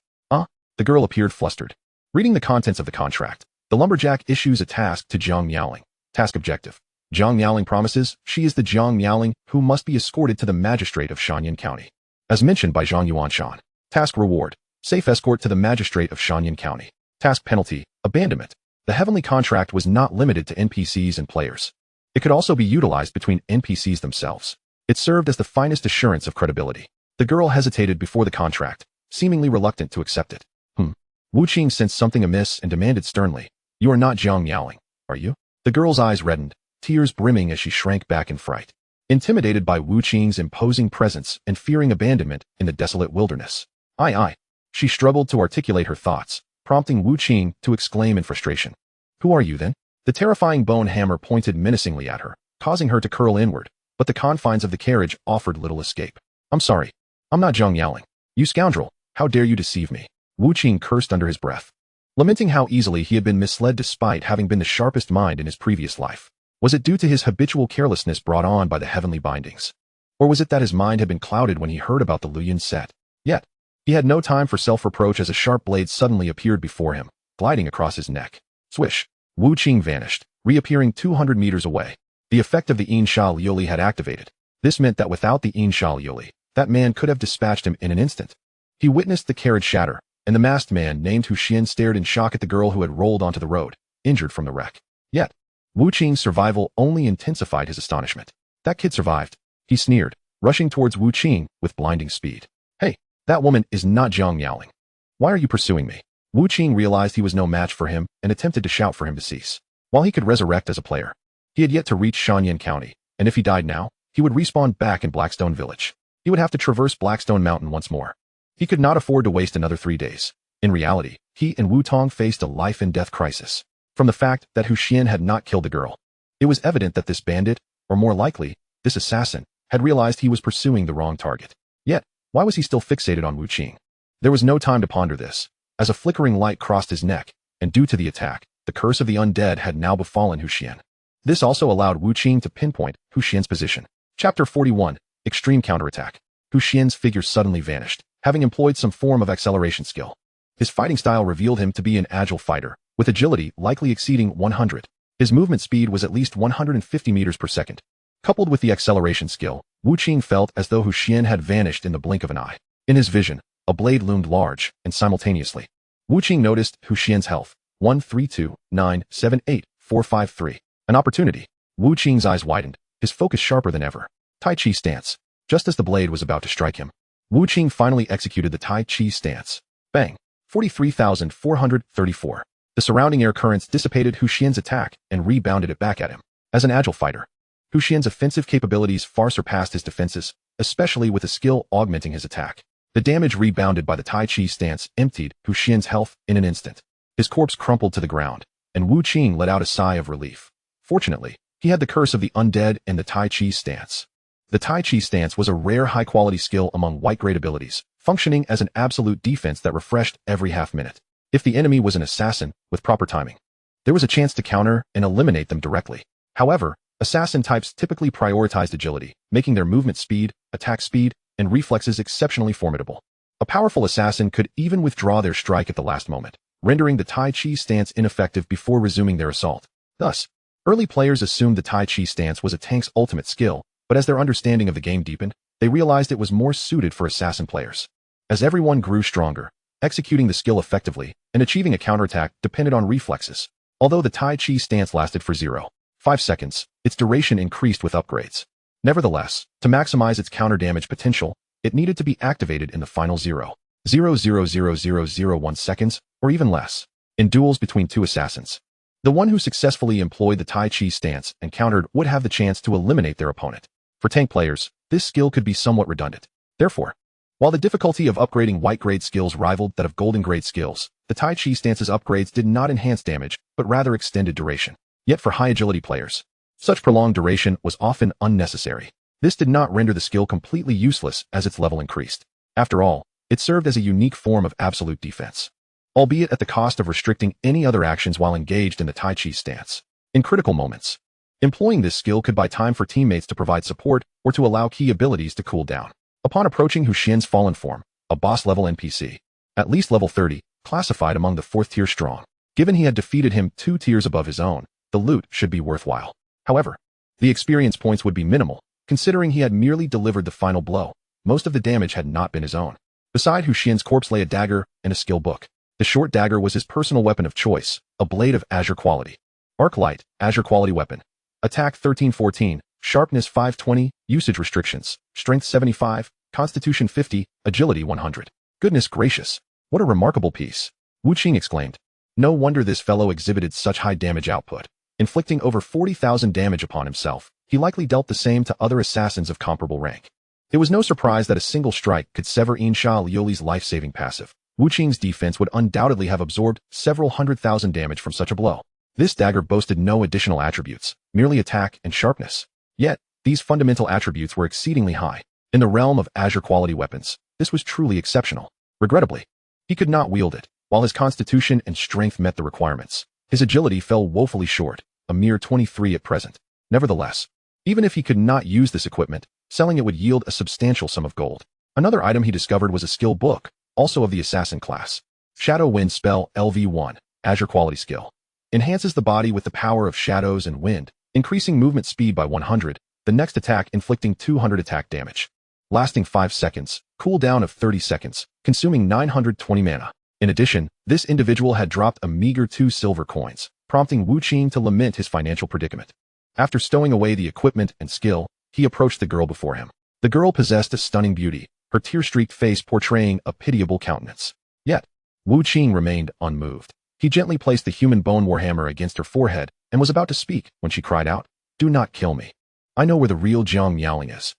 The girl appeared flustered. Reading the contents of the contract, the lumberjack issues a task to Jiang Miaoling. Task objective. Jiang Miaoling promises she is the Jiang Miaoling who must be escorted to the magistrate of Shanyan County, as mentioned by Zhang Yuanshan. Task reward. Safe escort to the magistrate of Shanyan County. Task penalty. Abandonment. The heavenly contract was not limited to NPCs and players. It could also be utilized between NPCs themselves. It served as the finest assurance of credibility. The girl hesitated before the contract, seemingly reluctant to accept it. Wu Qing sensed something amiss and demanded sternly, "You are not Jiang Miaoling, are you?" The girl's eyes reddened, tears brimming as she shrank back in fright. Intimidated by Wu Qing's imposing presence and fearing abandonment in the desolate wilderness. I. She struggled to articulate her thoughts, prompting Wu Qing to exclaim in frustration. "Who are you then?" The terrifying bone hammer pointed menacingly at her, causing her to curl inward, but the confines of the carriage offered little escape. "I'm sorry. I'm not Jiang Miaoling. You scoundrel, how dare you deceive me?" Wu Qing cursed under his breath, lamenting how easily he had been misled despite having been the sharpest mind in his previous life. Was it due to his habitual carelessness brought on by the heavenly bindings? Or was it that his mind had been clouded when he heard about the Luyan set? Yet, he had no time for self-reproach as a sharp blade suddenly appeared before him, gliding across his neck. Swish! Wu Qing vanished, reappearing 200 meters away. The effect of the Yin Sha Liuli had activated. This meant that without the Yin Sha Liuli, that man could have dispatched him in an instant. He witnessed the carriage shatter, and the masked man named Hu Xian stared in shock at the girl who had rolled onto the road, injured from the wreck. Yet, Wu Qing's survival only intensified his astonishment. That kid survived. He sneered, rushing towards Wu Qing with blinding speed. "Hey, that woman is not Jiang Miaoling. Why are you pursuing me?" Wu Qing realized he was no match for him and attempted to shout for him to cease. While he could resurrect as a player, he had yet to reach Shanyan County, and if he died now, he would respawn back in Blackstone Village. He would have to traverse Blackstone Mountain once more. He could not afford to waste another 3 days. In reality, he and Wu Tong faced a life-and-death crisis. From the fact that Hu Xian had not killed the girl, it was evident that this bandit, or more likely, this assassin, had realized he was pursuing the wrong target. Yet, why was he still fixated on Wu Qing? There was no time to ponder this, as a flickering light crossed his neck, and due to the attack, the curse of the undead had now befallen Hu Xian. This also allowed Wu Qing to pinpoint Hu Xian's position. Chapter 41, Extreme Counterattack. Hu Xian's figure suddenly vanished, having employed some form of acceleration skill. His fighting style revealed him to be an agile fighter, with agility likely exceeding 100. His movement speed was at least 150 meters per second. Coupled with the acceleration skill, Wu Qing felt as though Hu Xian had vanished in the blink of an eye. In his vision, a blade loomed large, and simultaneously, Wu Qing noticed Hu Xian's health, 132978453. An opportunity. Wu Qing's eyes widened, his focus sharper than ever. Tai Chi stance. Just as the blade was about to strike him, Wu Qing finally executed the Tai Chi stance. Bang! 43,434. The surrounding air currents dissipated Hu Xian's attack and rebounded it back at him. As an agile fighter, Hu Xian's offensive capabilities far surpassed his defenses, especially with a skill augmenting his attack. The damage rebounded by the Tai Chi stance emptied Hu Xian's health in an instant. His corpse crumpled to the ground, and Wu Qing let out a sigh of relief. Fortunately, he had the curse of the undead and the Tai Chi stance. The Tai Chi stance was a rare high-quality skill among white-grade abilities, functioning as an absolute defense that refreshed every half-minute. If the enemy was an assassin, with proper timing, there was a chance to counter and eliminate them directly. However, assassin types typically prioritized agility, making their movement speed, attack speed, and reflexes exceptionally formidable. A powerful assassin could even withdraw their strike at the last moment, rendering the Tai Chi stance ineffective before resuming their assault. Thus, early players assumed the Tai Chi stance was a tank's ultimate skill, but as their understanding of the game deepened, they realized it was more suited for assassin players. As everyone grew stronger, executing the skill effectively and achieving a counterattack depended on reflexes. Although the Tai Chi stance lasted for 0.5 seconds, its duration increased with upgrades. Nevertheless, to maximize its counter damage potential, it needed to be activated in the final 0.0000001 seconds, or even less, in duels between two assassins. The one who successfully employed the Tai Chi stance and countered would have the chance to eliminate their opponent. For tank players, this skill could be somewhat redundant. Therefore, while the difficulty of upgrading white-grade skills rivaled that of golden-grade skills, the Tai Chi stance's upgrades did not enhance damage, but rather extended duration. Yet for high-agility players, such prolonged duration was often unnecessary. This did not render the skill completely useless as its level increased. After all, it served as a unique form of absolute defense, albeit at the cost of restricting any other actions while engaged in the Tai Chi stance. In critical moments, employing this skill could buy time for teammates to provide support or to allow key abilities to cool down. Upon approaching Gu Shen's fallen form, a boss-level NPC, at least level 30, classified among the 4th tier strong, given he had defeated him 2 tiers above his own, the loot should be worthwhile. However, the experience points would be minimal, considering he had merely delivered the final blow. Most of the damage had not been his own. Beside Gu Shen's corpse lay a dagger and a skill book. The short dagger was his personal weapon of choice, a blade of Azure quality. Arc Light, Azure quality weapon. Attack 1314, Sharpness 520, Usage restrictions, Strength 75, Constitution 50, Agility 100. Goodness gracious, what a remarkable piece! Wu Qing exclaimed. No wonder this fellow exhibited such high damage output. Inflicting over 40,000 damage upon himself, he likely dealt the same to other assassins of comparable rank. It was no surprise that a single strike could sever Insha Lioli's life-saving passive. Wu Qing's defense would undoubtedly have absorbed several 100,000 damage from such a blow. This dagger boasted no additional attributes, merely attack and sharpness. Yet, these fundamental attributes were exceedingly high. In the realm of Azure quality weapons, this was truly exceptional. Regrettably, he could not wield it. While his constitution and strength met the requirements, his agility fell woefully short, a mere 23 at present. Nevertheless, even if he could not use this equipment, selling it would yield a substantial sum of gold. Another item he discovered was a skill book, also of the assassin class. Shadow Wind Spell LV1, Azure quality skill. Enhances the body with the power of shadows and wind, increasing movement speed by 100, the next attack inflicting 200 attack damage. Lasting 5 seconds, cooldown of 30 seconds, consuming 920 mana. In addition, this individual had dropped a meager 2 silver coins, prompting Wu Qing to lament his financial predicament. After stowing away the equipment and skill, he approached the girl before him. The girl possessed a stunning beauty, her tear-streaked face portraying a pitiable countenance. Yet, Wu Qing remained unmoved. He gently placed the human bone warhammer against her forehead and was about to speak when she cried out, "Do not kill me. I know where the real Jiang Miaoling is."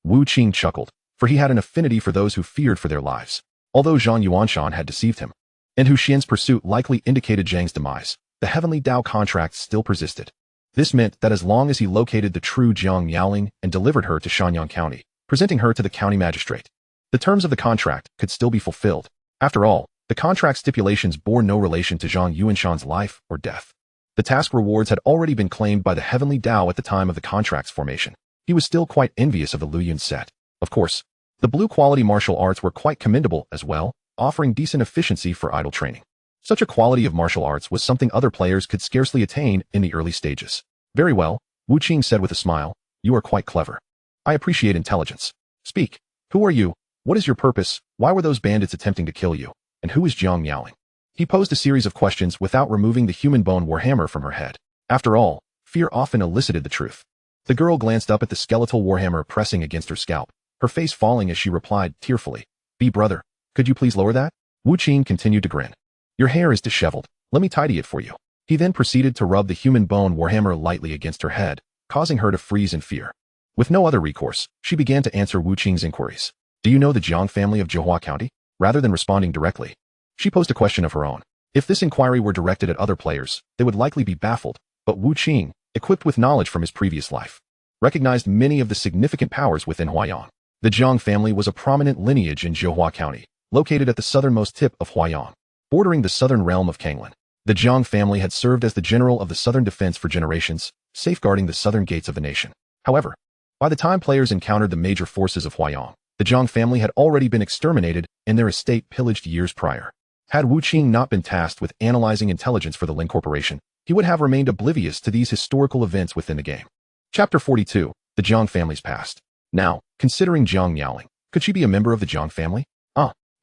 Wu Qing chuckled, for he had an affinity for those who feared for their lives. Although Zhang Yuanshan had deceived him, and Gu Shen's pursuit likely indicated Zhang's demise, the Heavenly Dao contract still persisted. This meant that as long as he located the true Jiang Miaoling and delivered her to Shanyang County, presenting her to the county magistrate, the terms of the contract could still be fulfilled. After all, the contract stipulations bore no relation to Zhang Yuanshan's life or death. The task rewards had already been claimed by the Heavenly Dao at the time of the contract's formation. He was still quite envious of the Luyun set. Of course, the blue-quality martial arts were quite commendable as well, offering decent efficiency for idle training. Such a quality of martial arts was something other players could scarcely attain in the early stages. Very well, Wu Qing said with a smile, you are quite clever. I appreciate intelligence. Speak. Who are you? What is your purpose? Why were those bandits attempting to kill you? And who is Jiang Miaoling? He posed a series of questions without removing the human bone warhammer from her head. After all, fear often elicited the truth. The girl glanced up at the skeletal warhammer pressing against her scalp, her face falling as she replied tearfully, brother, could you please lower that? Wu Qing continued to grin. Your hair is disheveled. Let me tidy it for you. He then proceeded to rub the human bone warhammer lightly against her head, causing her to freeze in fear. With no other recourse, she began to answer Wu Qing's inquiries. Do you know the Jiang family of Zhohua County? Rather than responding directly, she posed a question of her own. If this inquiry were directed at other players, they would likely be baffled, but Wu Qing, equipped with knowledge from his previous life, recognized many of the significant powers within Huaiyang. The Jiang family was a prominent lineage in Zhohua County, located at the southernmost tip of Huaiyang, bordering the southern realm of Kanglan. The Jiang family had served as the general of the southern defense for generations, safeguarding the southern gates of the nation. However, by the time players encountered the major forces of Huaiyang, the Jiang family had already been exterminated and their estate pillaged years prior. Had Wu Qing not been tasked with analyzing intelligence for the Lin Corporation, he would have remained oblivious to these historical events within the game. Chapter 42, The Jiang Family's Past. Now, considering Jiang Miaoling, could she be a member of the Jiang family?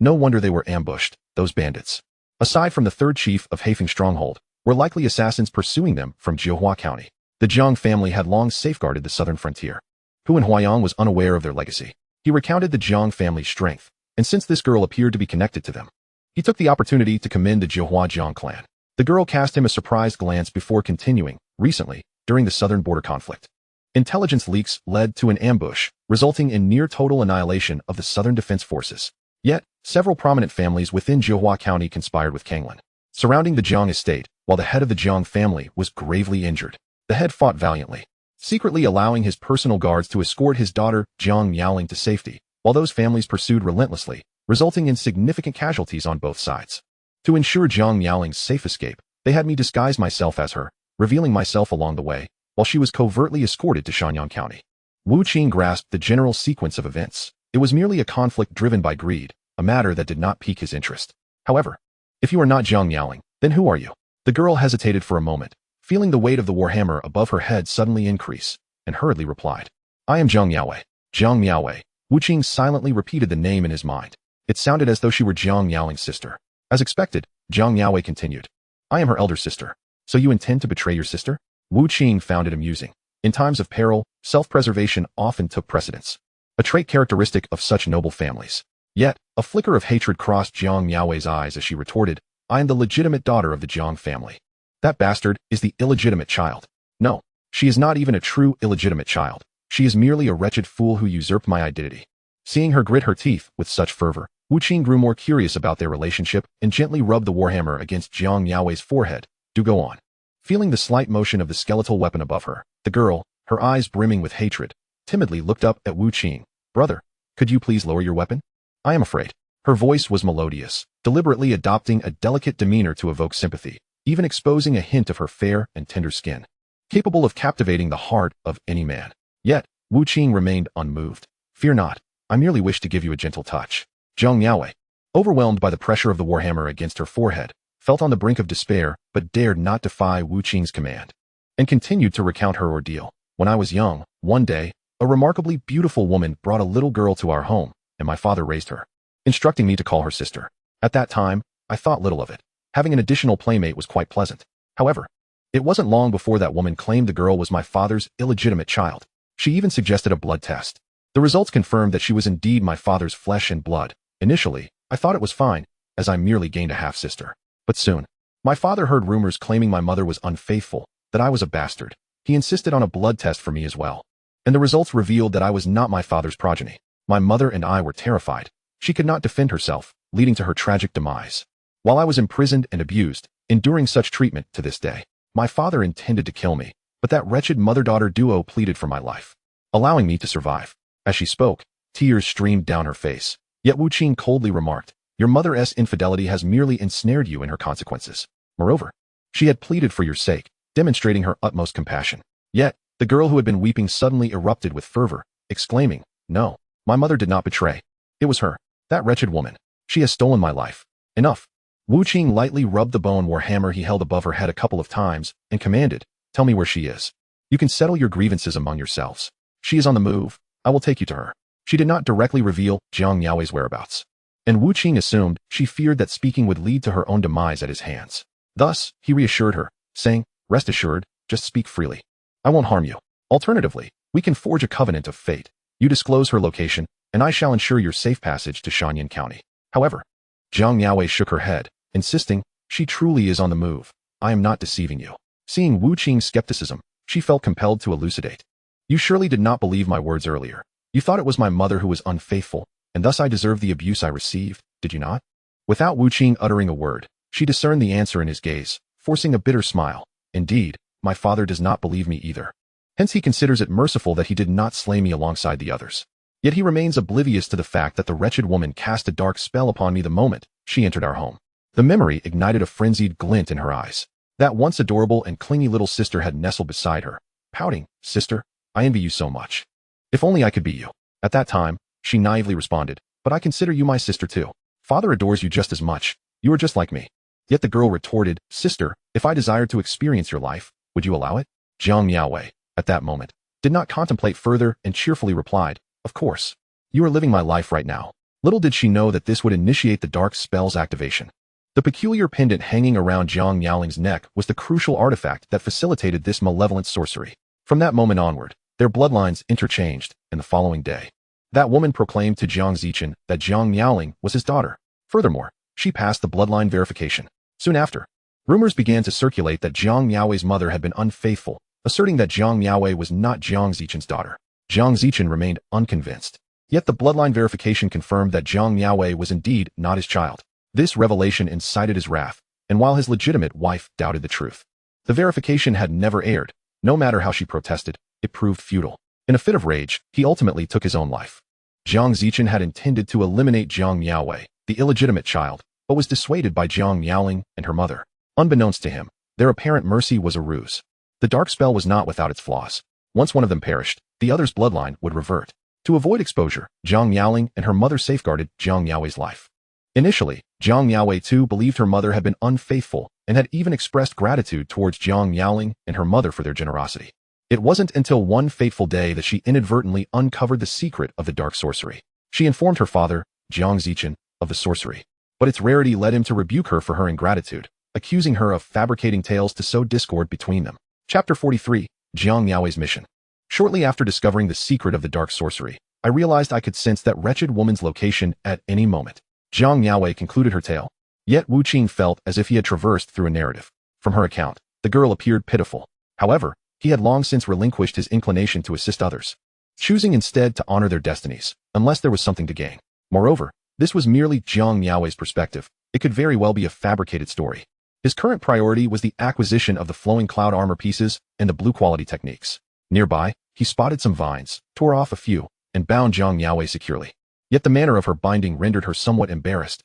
No wonder they were ambushed, those bandits. Aside from the third chief of Heifeng Stronghold, were likely assassins pursuing them from Zhohua County. The Jiang family had long safeguarded the southern frontier. Hu Huaiyang was unaware of their legacy. He recounted the Jiang family's strength, and since this girl appeared to be connected to them, he took the opportunity to commend the Zhohua Jiang clan. The girl cast him a surprised glance before continuing, recently, during the southern border conflict, Intelligence leaks led to an ambush, resulting in near-total annihilation of the Southern Defense Forces. Yet, several prominent families within Jiuhua County conspired with Kanglan, surrounding the Jiang estate, while the head of the Jiang family was gravely injured. The head fought valiantly, secretly allowing his personal guards to escort his daughter Jiang Miaoling to safety, while those families pursued relentlessly, resulting in significant casualties on both sides. To ensure Jiang Miaoling's safe escape, they had me disguise myself as her, revealing myself along the way, while she was covertly escorted to Shanyang County. Wu Qing grasped the general sequence of events. It was merely a conflict driven by greed, a matter that did not pique his interest. However, if you are not Jiang Miaoling, then who are you? The girl hesitated for a moment, feeling the weight of the warhammer above her head suddenly increase, and hurriedly replied, I am Jiang Miaowei. Jiang Miaowei. Wu Qing silently repeated the name in his mind. It sounded as though she were Jiang Miaoling's sister. As expected, Jiang Miaowei continued, I am her elder sister. So you intend to betray your sister? Wu Qing found it amusing. In times of peril, self-preservation often took precedence, a trait characteristic of such noble families. Yet, a flicker of hatred crossed Jiang Miaowei's eyes as she retorted, I am the legitimate daughter of the Jiang family. That bastard is the illegitimate child. No, she is not even a true illegitimate child. She is merely a wretched fool who usurped my identity. Seeing her grit her teeth with such fervor, Wu Qing grew more curious about their relationship and gently rubbed the warhammer against Jiang Miaowei's forehead. Do go on. Feeling the slight motion of the skeletal weapon above her, the girl, her eyes brimming with hatred, timidly looked up at Wu Qing. Brother, could you please lower your weapon? I am afraid. Her voice was melodious, deliberately adopting a delicate demeanor to evoke sympathy, even exposing a hint of her fair and tender skin, capable of captivating the heart of any man. Yet, Wu Qing remained unmoved. Fear not, I merely wish to give you a gentle touch. Jiang Miaowei, overwhelmed by the pressure of the warhammer against her forehead, felt on the brink of despair but dared not defy Wu Qing's command, and continued to recount her ordeal. When I was young, one day, a remarkably beautiful woman brought a little girl to our home, and my father raised her, instructing me to call her sister. At that time, I thought little of it. Having an additional playmate was quite pleasant. However, it wasn't long before that woman claimed the girl was my father's illegitimate child. She even suggested a blood test. The results confirmed that she was indeed my father's flesh and blood. Initially, I thought it was fine, as I merely gained a half-sister. But soon, my father heard rumors claiming my mother was unfaithful, that I was a bastard. He insisted on a blood test for me as well. And the results revealed that I was not my father's progeny. My mother and I were terrified. She could not defend herself, leading to her tragic demise. While I was imprisoned and abused, enduring such treatment to this day, my father intended to kill me, but that wretched mother-daughter duo pleaded for my life, allowing me to survive. As she spoke, tears streamed down her face. Yet Wu Qing coldly remarked, your mother's infidelity has merely ensnared you in her consequences. Moreover, she had pleaded for your sake, demonstrating her utmost compassion. Yet, the girl who had been weeping suddenly erupted with fervor, exclaiming, no, my mother did not betray. It was her, that wretched woman. She has stolen my life. Enough. Wu Qing lightly rubbed the bone warhammer he held above her head a couple of times and commanded, tell me where she is. You can settle your grievances among yourselves. She is on the move. I will take you to her. She did not directly reveal Jiang Miaowei's whereabouts, and Wu Qing assumed she feared that speaking would lead to her own demise at his hands. Thus, he reassured her, saying, rest assured, just speak freely. I won't harm you. Alternatively, we can forge a covenant of fate. You disclose her location, and I shall ensure your safe passage to Shanyang County. However, Jiang Miaowei shook her head, insisting, she truly is on the move. I am not deceiving you. Seeing Wu Qing's skepticism, she felt compelled to elucidate. You surely did not believe my words earlier. You thought it was my mother who was unfaithful, and thus I deserved the abuse I received, did you not? Without Wu Qing uttering a word, she discerned the answer in his gaze, forcing a bitter smile. Indeed, my father does not believe me either. Hence he considers it merciful that he did not slay me alongside the others. Yet he remains oblivious to the fact that the wretched woman cast a dark spell upon me the moment she entered our home. The memory ignited a frenzied glint in her eyes. That once adorable and clingy little sister had nestled beside her, pouting, sister, I envy you so much. If only I could be you. At that time, she naively responded, but I consider you my sister too. Father adores you just as much. You are just like me. Yet the girl retorted, sister, if I desired to experience your life, would you allow it? Jiang Miaowei, at that moment, did not contemplate further and cheerfully replied, of course. You are living my life right now. Little did she know that this would initiate the dark spell's activation. The peculiar pendant hanging around Jiang Miaoling's neck was the crucial artifact that facilitated this malevolent sorcery. From that moment onward, their bloodlines interchanged, and the following day, that woman proclaimed to Jiang Zichen that Jiang Miaoling was his daughter. Furthermore, she passed the bloodline verification. Soon after, rumors began to circulate that Jiang Miaowei's mother had been unfaithful, asserting that Jiang Miaowei was not Jiang Zichen's daughter. Jiang Zichen remained unconvinced. Yet the bloodline verification confirmed that Jiang Miaowei was indeed not his child. This revelation incited his wrath, and while his legitimate wife doubted the truth, the verification had never aired. No matter how she protested, it proved futile. In a fit of rage, he ultimately took his own life. Jiang Zichen had intended to eliminate Jiang Miaowei, the illegitimate child, but was dissuaded by Jiang Miaoling and her mother. Unbeknownst to him, their apparent mercy was a ruse. The dark spell was not without its flaws. Once one of them perished, the other's bloodline would revert. To avoid exposure, Jiang Miaoling and her mother safeguarded Jiang Miaowei's life. Initially, Jiang Miaowei too believed her mother had been unfaithful and had even expressed gratitude towards Jiang Miaoling and her mother for their generosity. It wasn't until one fateful day that she inadvertently uncovered the secret of the dark sorcery. She informed her father, Jiang Zichen, of the sorcery, but its rarity led him to rebuke her for her ingratitude, accusing her of fabricating tales to sow discord between them. Chapter 43, Jiang Miaowei's Mission. Shortly after discovering the secret of the dark sorcery, I realized I could sense that wretched woman's location at any moment. Jiang Miaowei concluded her tale. Yet Wu Qing felt as if he had traversed through a narrative. From her account, the girl appeared pitiful. However, he had long since relinquished his inclination to assist others, choosing instead to honor their destinies, unless there was something to gain. Moreover, this was merely Jiang Miaowei's perspective. It could very well be a fabricated story. His current priority was the acquisition of the flowing cloud armor pieces and the blue quality techniques. Nearby, he spotted some vines, tore off a few, and bound Jiang Miaowei securely. Yet the manner of her binding rendered her somewhat embarrassed.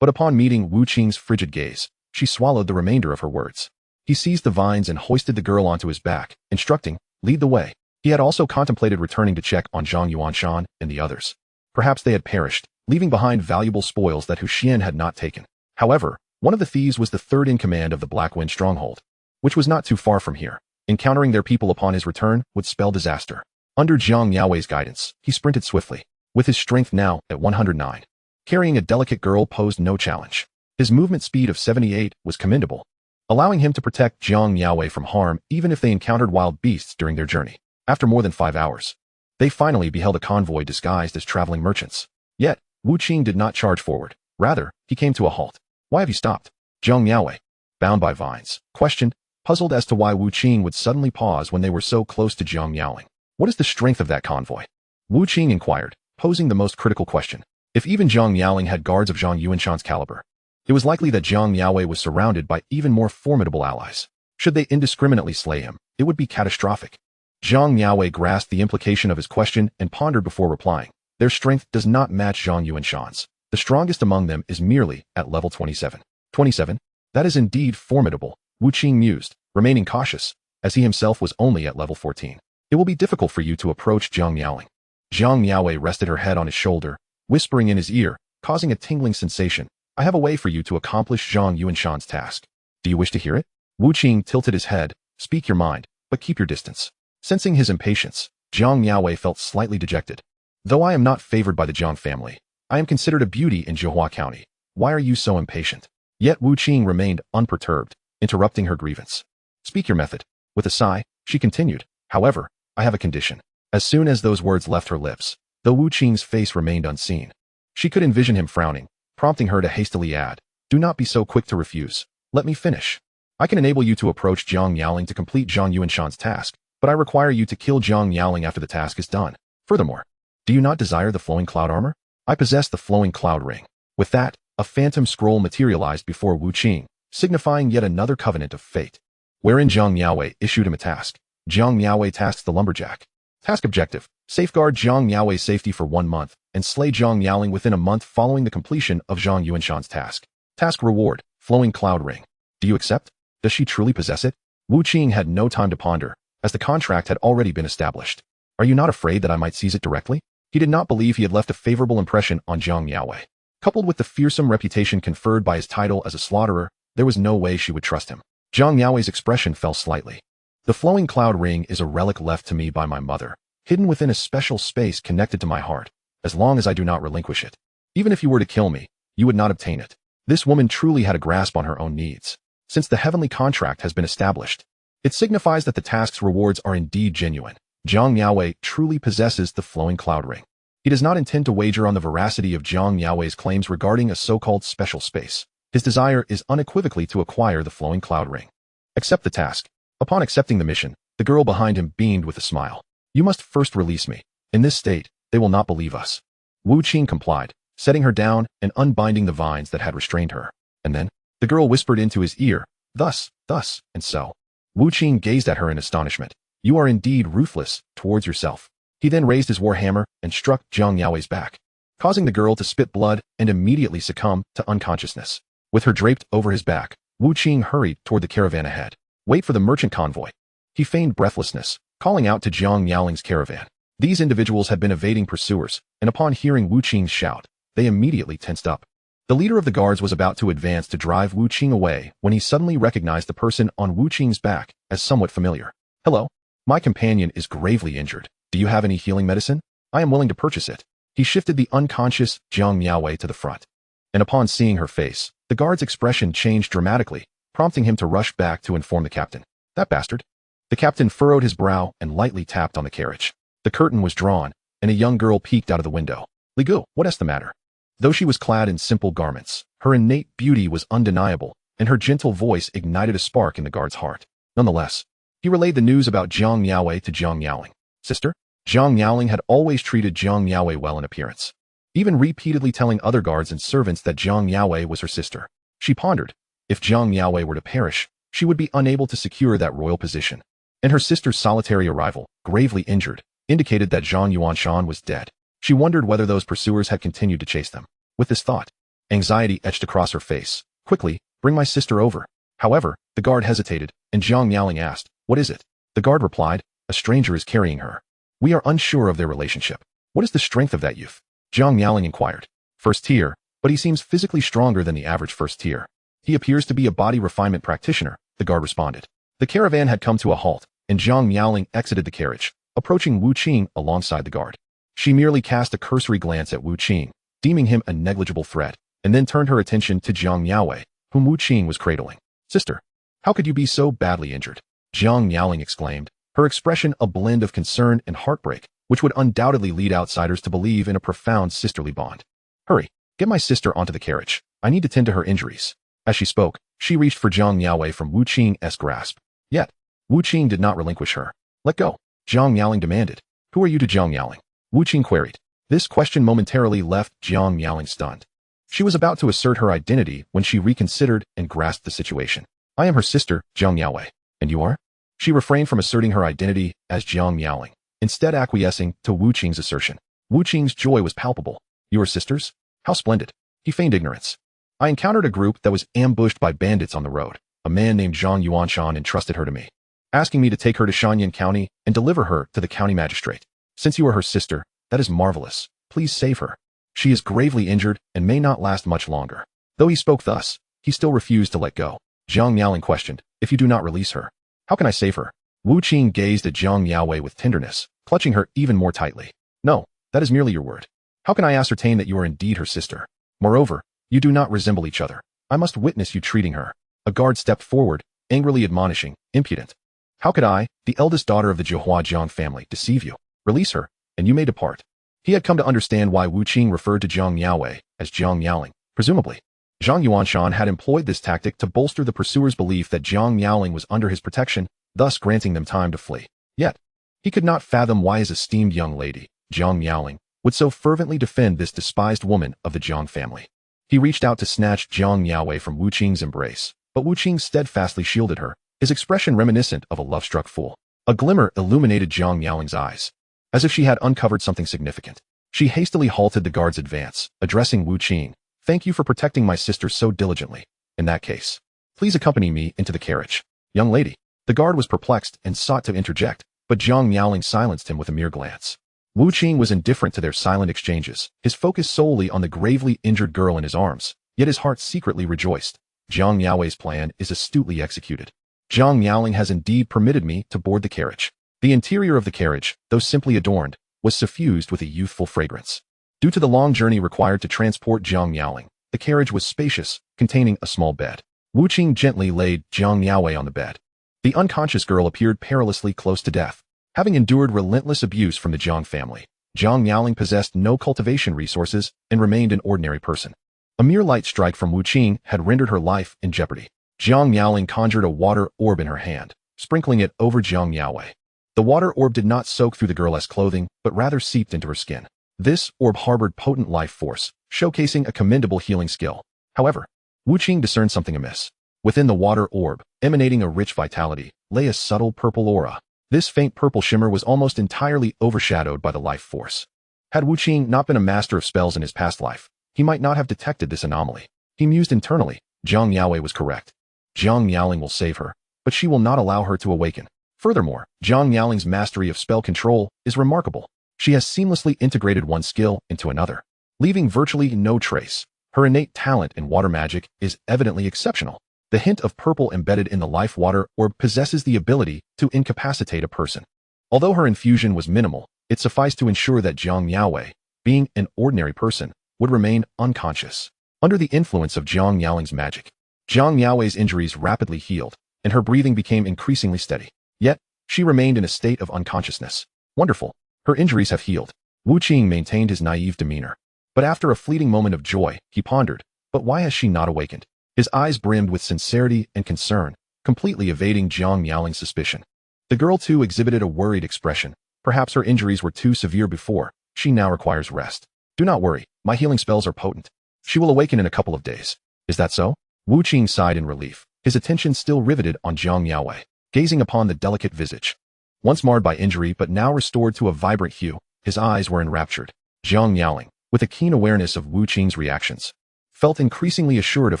But upon meeting Wu Qing's frigid gaze, she swallowed the remainder of her words. He seized the vines and hoisted the girl onto his back, instructing, "Lead the way." He had also contemplated returning to check on Zhang Yuanshan and the others. Perhaps they had perished, leaving behind valuable spoils that Hu Xian had not taken. However, one of the thieves was the third in command of the Black Wind stronghold, which was not too far from here. Encountering their people upon his return would spell disaster. Under Jiang Miaowei's guidance, he sprinted swiftly. With his strength now at 109, carrying a delicate girl posed no challenge. His movement speed of 78 was commendable, allowing him to protect Jiang Miaowei from harm even if they encountered wild beasts during their journey. After more than 5 hours, they finally beheld a convoy disguised as traveling merchants. Yet, Wu Qing did not charge forward. Rather, he came to a halt. "Why have you stopped?" Jiang Miaowei, bound by vines, questioned, puzzled as to why Wu Qing would suddenly pause when they were so close to Jiang Miaoling. "What is the strength of that convoy?" Wu Qing inquired, posing the most critical question. If even Jiang Miaoling had guards of Zhang Yuanshan's caliber, it was likely that Jiang Miaowei was surrounded by even more formidable allies. Should they indiscriminately slay him, it would be catastrophic. Jiang Miaowei grasped the implication of his question and pondered before replying. Their strength does not match Zhang Yuanshan's. The strongest among them is merely at level 27. 27? That is indeed formidable, Wu Qing mused, remaining cautious, as he himself was only at level 14. It will be difficult for you to approach Jiang Miaoling. Jiang Miaowei rested her head on his shoulder, whispering in his ear, causing a tingling sensation. "I have a way for you to accomplish Zhang Yuanshan's task. Do you wish to hear it?" Wu Qing tilted his head. "Speak your mind, but keep your distance." Sensing his impatience, Jiang Miaowei felt slightly dejected. "Though I am not favored by the Jiang family, I am considered a beauty in Zhuhua County. Why are you so impatient?" Yet Wu Qing remained unperturbed, interrupting her grievance. "Speak your method." With a sigh, she continued, "However, I have a condition." As soon as those words left her lips, though Wu Qing's face remained unseen, she could envision him frowning, prompting her to hastily add, "Do not be so quick to refuse. Let me finish. I can enable you to approach Jiang Miaoling to complete Zhang Yuanshan's task, but I require you to kill Jiang Miaoling after the task is done. Furthermore, do you not desire the flowing cloud armor? I possess the flowing cloud ring." With that, a phantom scroll materialized before Wu Qing, signifying yet another covenant of fate, wherein Jiang Miaowei issued him a task. Jiang Miaowei tasks the lumberjack. Task objective: safeguard Jiang Miaowei's safety for 1 month, and slay Jiang Miaoling within a month following the completion of Zhang Yuanshan's task. Task reward: flowing cloud ring. Do you accept? Does she truly possess it? Wu Qing had no time to ponder, as the contract had already been established. Are you not afraid that I might seize it directly? He did not believe he had left a favorable impression on Jiang Miaowei. Coupled with the fearsome reputation conferred by his title as a slaughterer, there was no way she would trust him. Jiang Miaowei's expression fell slightly. "The flowing cloud ring is a relic left to me by my mother, hidden within a special space connected to my heart. As long as I do not relinquish it, even if you were to kill me, you would not obtain it." This woman truly had a grasp on her own needs. Since the heavenly contract has been established, it signifies that the task's rewards are indeed genuine. Jiang Miaowei truly possesses the flowing cloud ring. He does not intend to wager on the veracity of Jiang Miaowei's claims regarding a so-called special space. His desire is unequivocally to acquire the flowing cloud ring. Accept the task. Upon accepting the mission, The girl behind him beamed with a smile. You must first release me. In this state, they will not believe us. Wu Qing complied, setting her down and unbinding the vines that had restrained her. And then, the girl whispered into his ear, thus, and so. Wu Qing gazed at her in astonishment. You are indeed ruthless towards yourself. He then raised his warhammer and struck Zhang Yaowei's back, causing the girl to spit blood and immediately succumb to unconsciousness. With her draped over his back, Wu Qing hurried toward the caravan ahead. Wait for the merchant convoy. He feigned breathlessness, calling out to Zhang Yaoling's caravan. These individuals had been evading pursuers, and upon hearing Wu Qing's shout, they immediately tensed up. The leader of the guards was about to advance to drive Wu Qing away when he suddenly recognized the person on Wu Qing's back as somewhat familiar. Hello? My companion is gravely injured. Do you have any healing medicine? I am willing to purchase it. He shifted the unconscious Zhang Yaowei to the front. And upon seeing her face, the guard's expression changed dramatically, prompting him to rush back to inform the captain. That bastard. The captain furrowed his brow and lightly tapped on the carriage. The curtain was drawn, and a young girl peeked out of the window. Li Gu, what is the matter? Though she was clad in simple garments, her innate beauty was undeniable, and her gentle voice ignited a spark in the guard's heart. Nonetheless, he relayed the news about Zhang Yaowei to Zhang Yaoling. Sister? Zhang Yaoling had always treated Zhang Yaowei well in appearance, even repeatedly telling other guards and servants that Zhang Yaowei was her sister. She pondered, if Zhang Yaowei were to perish, she would be unable to secure that royal position. And her sister's solitary arrival, gravely injured, indicated that Zhang Yuanshan was dead. She wondered whether those pursuers had continued to chase them. With this thought, anxiety etched across her face. Quickly, bring my sister over. However, the guard hesitated, and Zhang Yaoling asked, what is it? The guard replied, a stranger is carrying her. We are unsure of their relationship. What is the strength of that youth? Zhang Yaoling inquired. First tier, but he seems physically stronger than the average first tier. He appears to be a body refinement practitioner, the guard responded. The caravan had come to a halt, and Zhang Yaoling exited the carriage, approaching Wu Qing alongside the guard. She merely cast a cursory glance at Wu Qing, deeming him a negligible threat, and then turned her attention to Zhang Yaowei, whom Wu Qing was cradling. Sister, how could you be so badly injured? Zhang Yaoling exclaimed, her expression a blend of concern and heartbreak, which would undoubtedly lead outsiders to believe in a profound sisterly bond. Hurry, get my sister onto the carriage. I need to tend to her injuries. As she spoke, she reached for Zhang Yaowei from Wu Qing's grasp. Yet, Wu Qing did not relinquish her. Let go, Zhang Yaoling demanded. Who are you to Zhang Yaoling? Wu Qing queried. This question momentarily left Zhang Yaoling stunned. She was about to assert her identity when she reconsidered and grasped the situation. I am her sister, Zhang Yaowei. And you are? She refrained from asserting her identity as Zhang Yaoling, instead acquiescing to Wu Qing's assertion. Wu Qing's joy was palpable. You are sisters? How splendid. He feigned ignorance. I encountered a group that was ambushed by bandits on the road. A man named Zhang Yuanshan entrusted her to me, asking me to take her to Shanyan County and deliver her to the county magistrate. Since you are her sister, that is marvelous. Please save her. She is gravely injured and may not last much longer. Though he spoke thus, he still refused to let go. Zhang Yaoling questioned, if you do not release her, how can I save her? Wu Qing gazed at Zhang Yaowei with tenderness, clutching her even more tightly. No, that is merely your word. How can I ascertain that you are indeed her sister? Moreover, you do not resemble each other. I must witness you treating her. A guard stepped forward, angrily admonishing, impudent. How could I, the eldest daughter of the Zhuhua family, deceive you? Release her, and you may depart. He had come to understand why Wu Qing referred to Zhang Yaowei as Zhang Yaoling. Presumably, Zhang Yuanshan had employed this tactic to bolster the pursuer's belief that Zhang Yaoling was under his protection, thus granting them time to flee. Yet, he could not fathom why his esteemed young lady, Zhang Yaoling, would so fervently defend this despised woman of the Zhang family. He reached out to snatch Zhang Yaowei from Wu Qing's embrace, but Wu Qing steadfastly shielded her, his expression reminiscent of a love-struck fool. A glimmer illuminated Zhang Yaoling's eyes, as if she had uncovered something significant. She hastily halted the guard's advance, addressing Wu Qing. Thank you for protecting my sister so diligently. In that case, please accompany me into the carriage. Young lady. The guard was perplexed and sought to interject, but Zhang Yaoling silenced him with a mere glance. Wu Qing was indifferent to their silent exchanges, his focus solely on the gravely injured girl in his arms, yet his heart secretly rejoiced. Zhang Yaowei's plan is astutely executed. Zhang Yaoling has indeed permitted me to board the carriage. The interior of the carriage, though simply adorned, was suffused with a youthful fragrance. Due to the long journey required to transport Zhang Yaoling, the carriage was spacious, containing a small bed. Wu Qing gently laid Zhang Yaowei on the bed. The unconscious girl appeared perilously close to death. Having endured relentless abuse from the Zhang family, Zhang Yaoling possessed no cultivation resources and remained an ordinary person. A mere light strike from Wu Qing had rendered her life in jeopardy. Zhang Yaoling conjured a water orb in her hand, sprinkling it over Jiang Yaowei. The water orb did not soak through the girl's clothing, but rather seeped into her skin. This orb harbored potent life force, showcasing a commendable healing skill. However, Wu Qing discerned something amiss. Within the water orb, emanating a rich vitality, lay a subtle purple aura. This faint purple shimmer was almost entirely overshadowed by the life force. Had Wu Qing not been a master of spells in his past life, he might not have detected this anomaly. He mused internally. Jiang Yaowei was correct. Jiang Yaoling will save her, but she will not allow her to awaken. Furthermore, Jiang Yaoling's mastery of spell control is remarkable. She has seamlessly integrated one skill into another, leaving virtually no trace. Her innate talent in water magic is evidently exceptional. The hint of purple embedded in the life water orb possesses the ability to incapacitate a person. Although her infusion was minimal, it sufficed to ensure that Jiang Yaowei, being an ordinary person, would remain unconscious. Under the influence of Jiang Yaoling's magic, Jiang Yaowei's injuries rapidly healed, and her breathing became increasingly steady. Yet, she remained in a state of unconsciousness. Wonderful. Her injuries have healed. Wu Qing maintained his naive demeanor. But after a fleeting moment of joy, he pondered, but why has she not awakened? His eyes brimmed with sincerity and concern, completely evading Jiang Yaoling's suspicion. The girl too exhibited a worried expression. Perhaps her injuries were too severe before. She now requires rest. Do not worry, my healing spells are potent. She will awaken in a couple of days. Is that so? Wu Qing sighed in relief, his attention still riveted on Jiang Yaowei, gazing upon the delicate visage. Once marred by injury but now restored to a vibrant hue, his eyes were enraptured. Jiang Yaoling, with a keen awareness of Wu Qing's reactions, felt increasingly assured of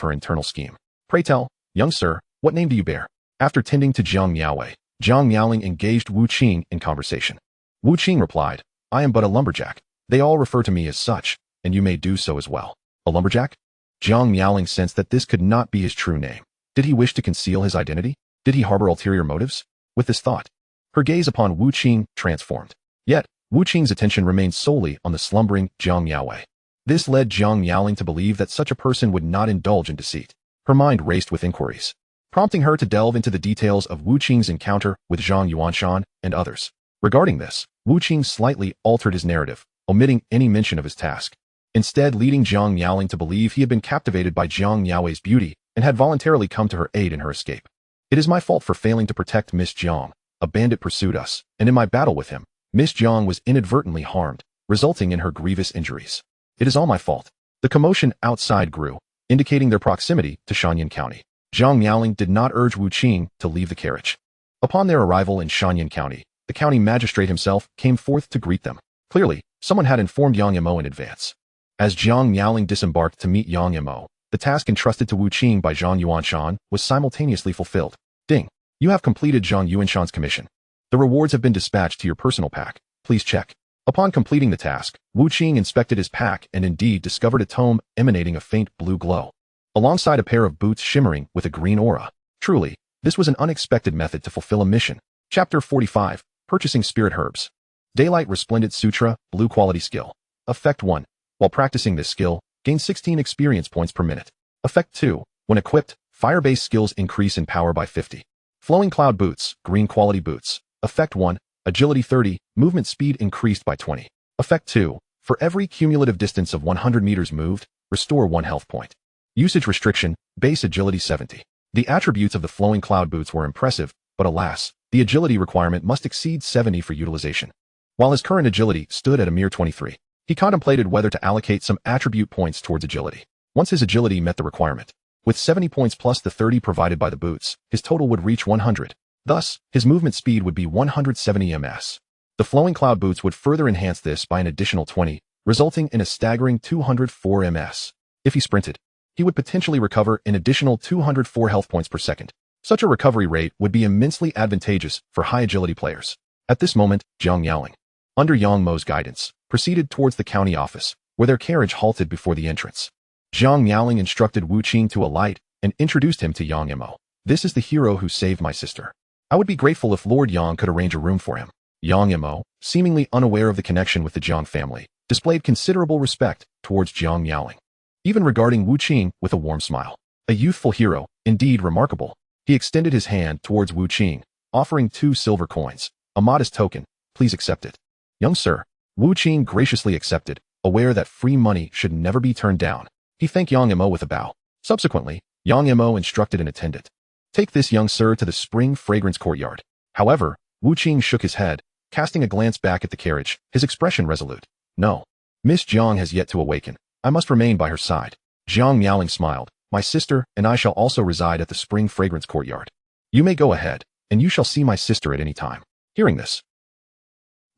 her internal scheme. Pray tell, young sir, what name do you bear? After tending to Jiang Yaowei, Jiang Yaoling engaged Wu Qing in conversation. Wu Qing replied, I am but a lumberjack. They all refer to me as such, and you may do so as well. A lumberjack? Jiang Yaoling sensed that this could not be his true name. Did he wish to conceal his identity? Did he harbor ulterior motives? With this thought, her gaze upon Wu Qing transformed. Yet, Wu Qing's attention remained solely on the slumbering Jiang Yaowei. This led Jiang Yaoling to believe that such a person would not indulge in deceit. Her mind raced with inquiries, prompting her to delve into the details of Wu Qing's encounter with Zhang Yuanshan and others. Regarding this, Wu Qing slightly altered his narrative, omitting any mention of his task, instead leading Jiang Yaoling to believe he had been captivated by Jiang Yaowei's beauty and had voluntarily come to her aid in her escape. It is my fault for failing to protect Miss Jiang. A bandit pursued us, and in my battle with him, Miss Jiang was inadvertently harmed, resulting in her grievous injuries. It is all my fault. The commotion outside grew, indicating their proximity to Shanyan County. Jiang Yaoling did not urge Wu Qing to leave the carriage. Upon their arrival in Shanyan County, the county magistrate himself came forth to greet them. Clearly, someone had informed Yang Emo in advance. As Jiang Yaoling disembarked to meet Yang Emo, the task entrusted to Wu Qing by Zhang Yuanshan was simultaneously fulfilled. Ding! You have completed Zhang Yuanshan's commission. The rewards have been dispatched to your personal pack. Please check. Upon completing the task, Wu Qing inspected his pack and indeed discovered a tome emanating a faint blue glow, alongside a pair of boots shimmering with a green aura. Truly, this was an unexpected method to fulfill a mission. Chapter 45, Purchasing Spirit Herbs. Daylight Resplendent Sutra, Blue Quality Skill. Effect 1. While practicing this skill, gain 16 experience points per minute. Effect 2. When equipped, fire-based skills increase in power by 50. Flowing Cloud Boots, Green Quality Boots. Effect 1. Agility 30, movement speed increased by 20. Effect 2. For every cumulative distance of 100 meters moved, restore 1 health point. Usage restriction, base agility 70. The attributes of the Flowing Cloud Boots were impressive, but alas, the agility requirement must exceed 70 for utilization. While his current agility stood at a mere 23, he contemplated whether to allocate some attribute points towards agility. Once his agility met the requirement, with 70 points plus the 30 provided by the boots, his total would reach 100. Thus, his movement speed would be 170 ms. The Flowing Cloud Boots would further enhance this by an additional 20, resulting in a staggering 204 ms. If he sprinted, he would potentially recover an additional 204 health points per second. Such a recovery rate would be immensely advantageous for high agility players. At this moment, Jiang Yaoling, under Yang Mo's guidance, proceeded towards the county office, where their carriage halted before the entrance. Jiang Yaoling instructed Wu Qing to alight and introduced him to Yang Mo. This is the hero who saved my sister. I would be grateful if Lord Yang could arrange a room for him. Yang Mo, seemingly unaware of the connection with the Jiang family, displayed considerable respect towards Jiang Yaoling, even regarding Wu Qing with a warm smile. A youthful hero, indeed remarkable. He extended his hand towards Wu Qing, offering 2 silver coins. A modest token, please accept it. Young sir. Wu Qing graciously accepted, aware that free money should never be turned down. He thanked Yang Mo with a bow. Subsequently, Yang Mo instructed an attendant, Take this, young sir, to the spring fragrance courtyard. However, Wu Qing shook his head, casting a glance back at the carriage, his expression resolute. No. Miss Jiang has yet to awaken. I must remain by her side. Jiang Miaoling smiled. My sister and I shall also reside at the spring fragrance courtyard. You may go ahead, and you shall see my sister at any time. Hearing this,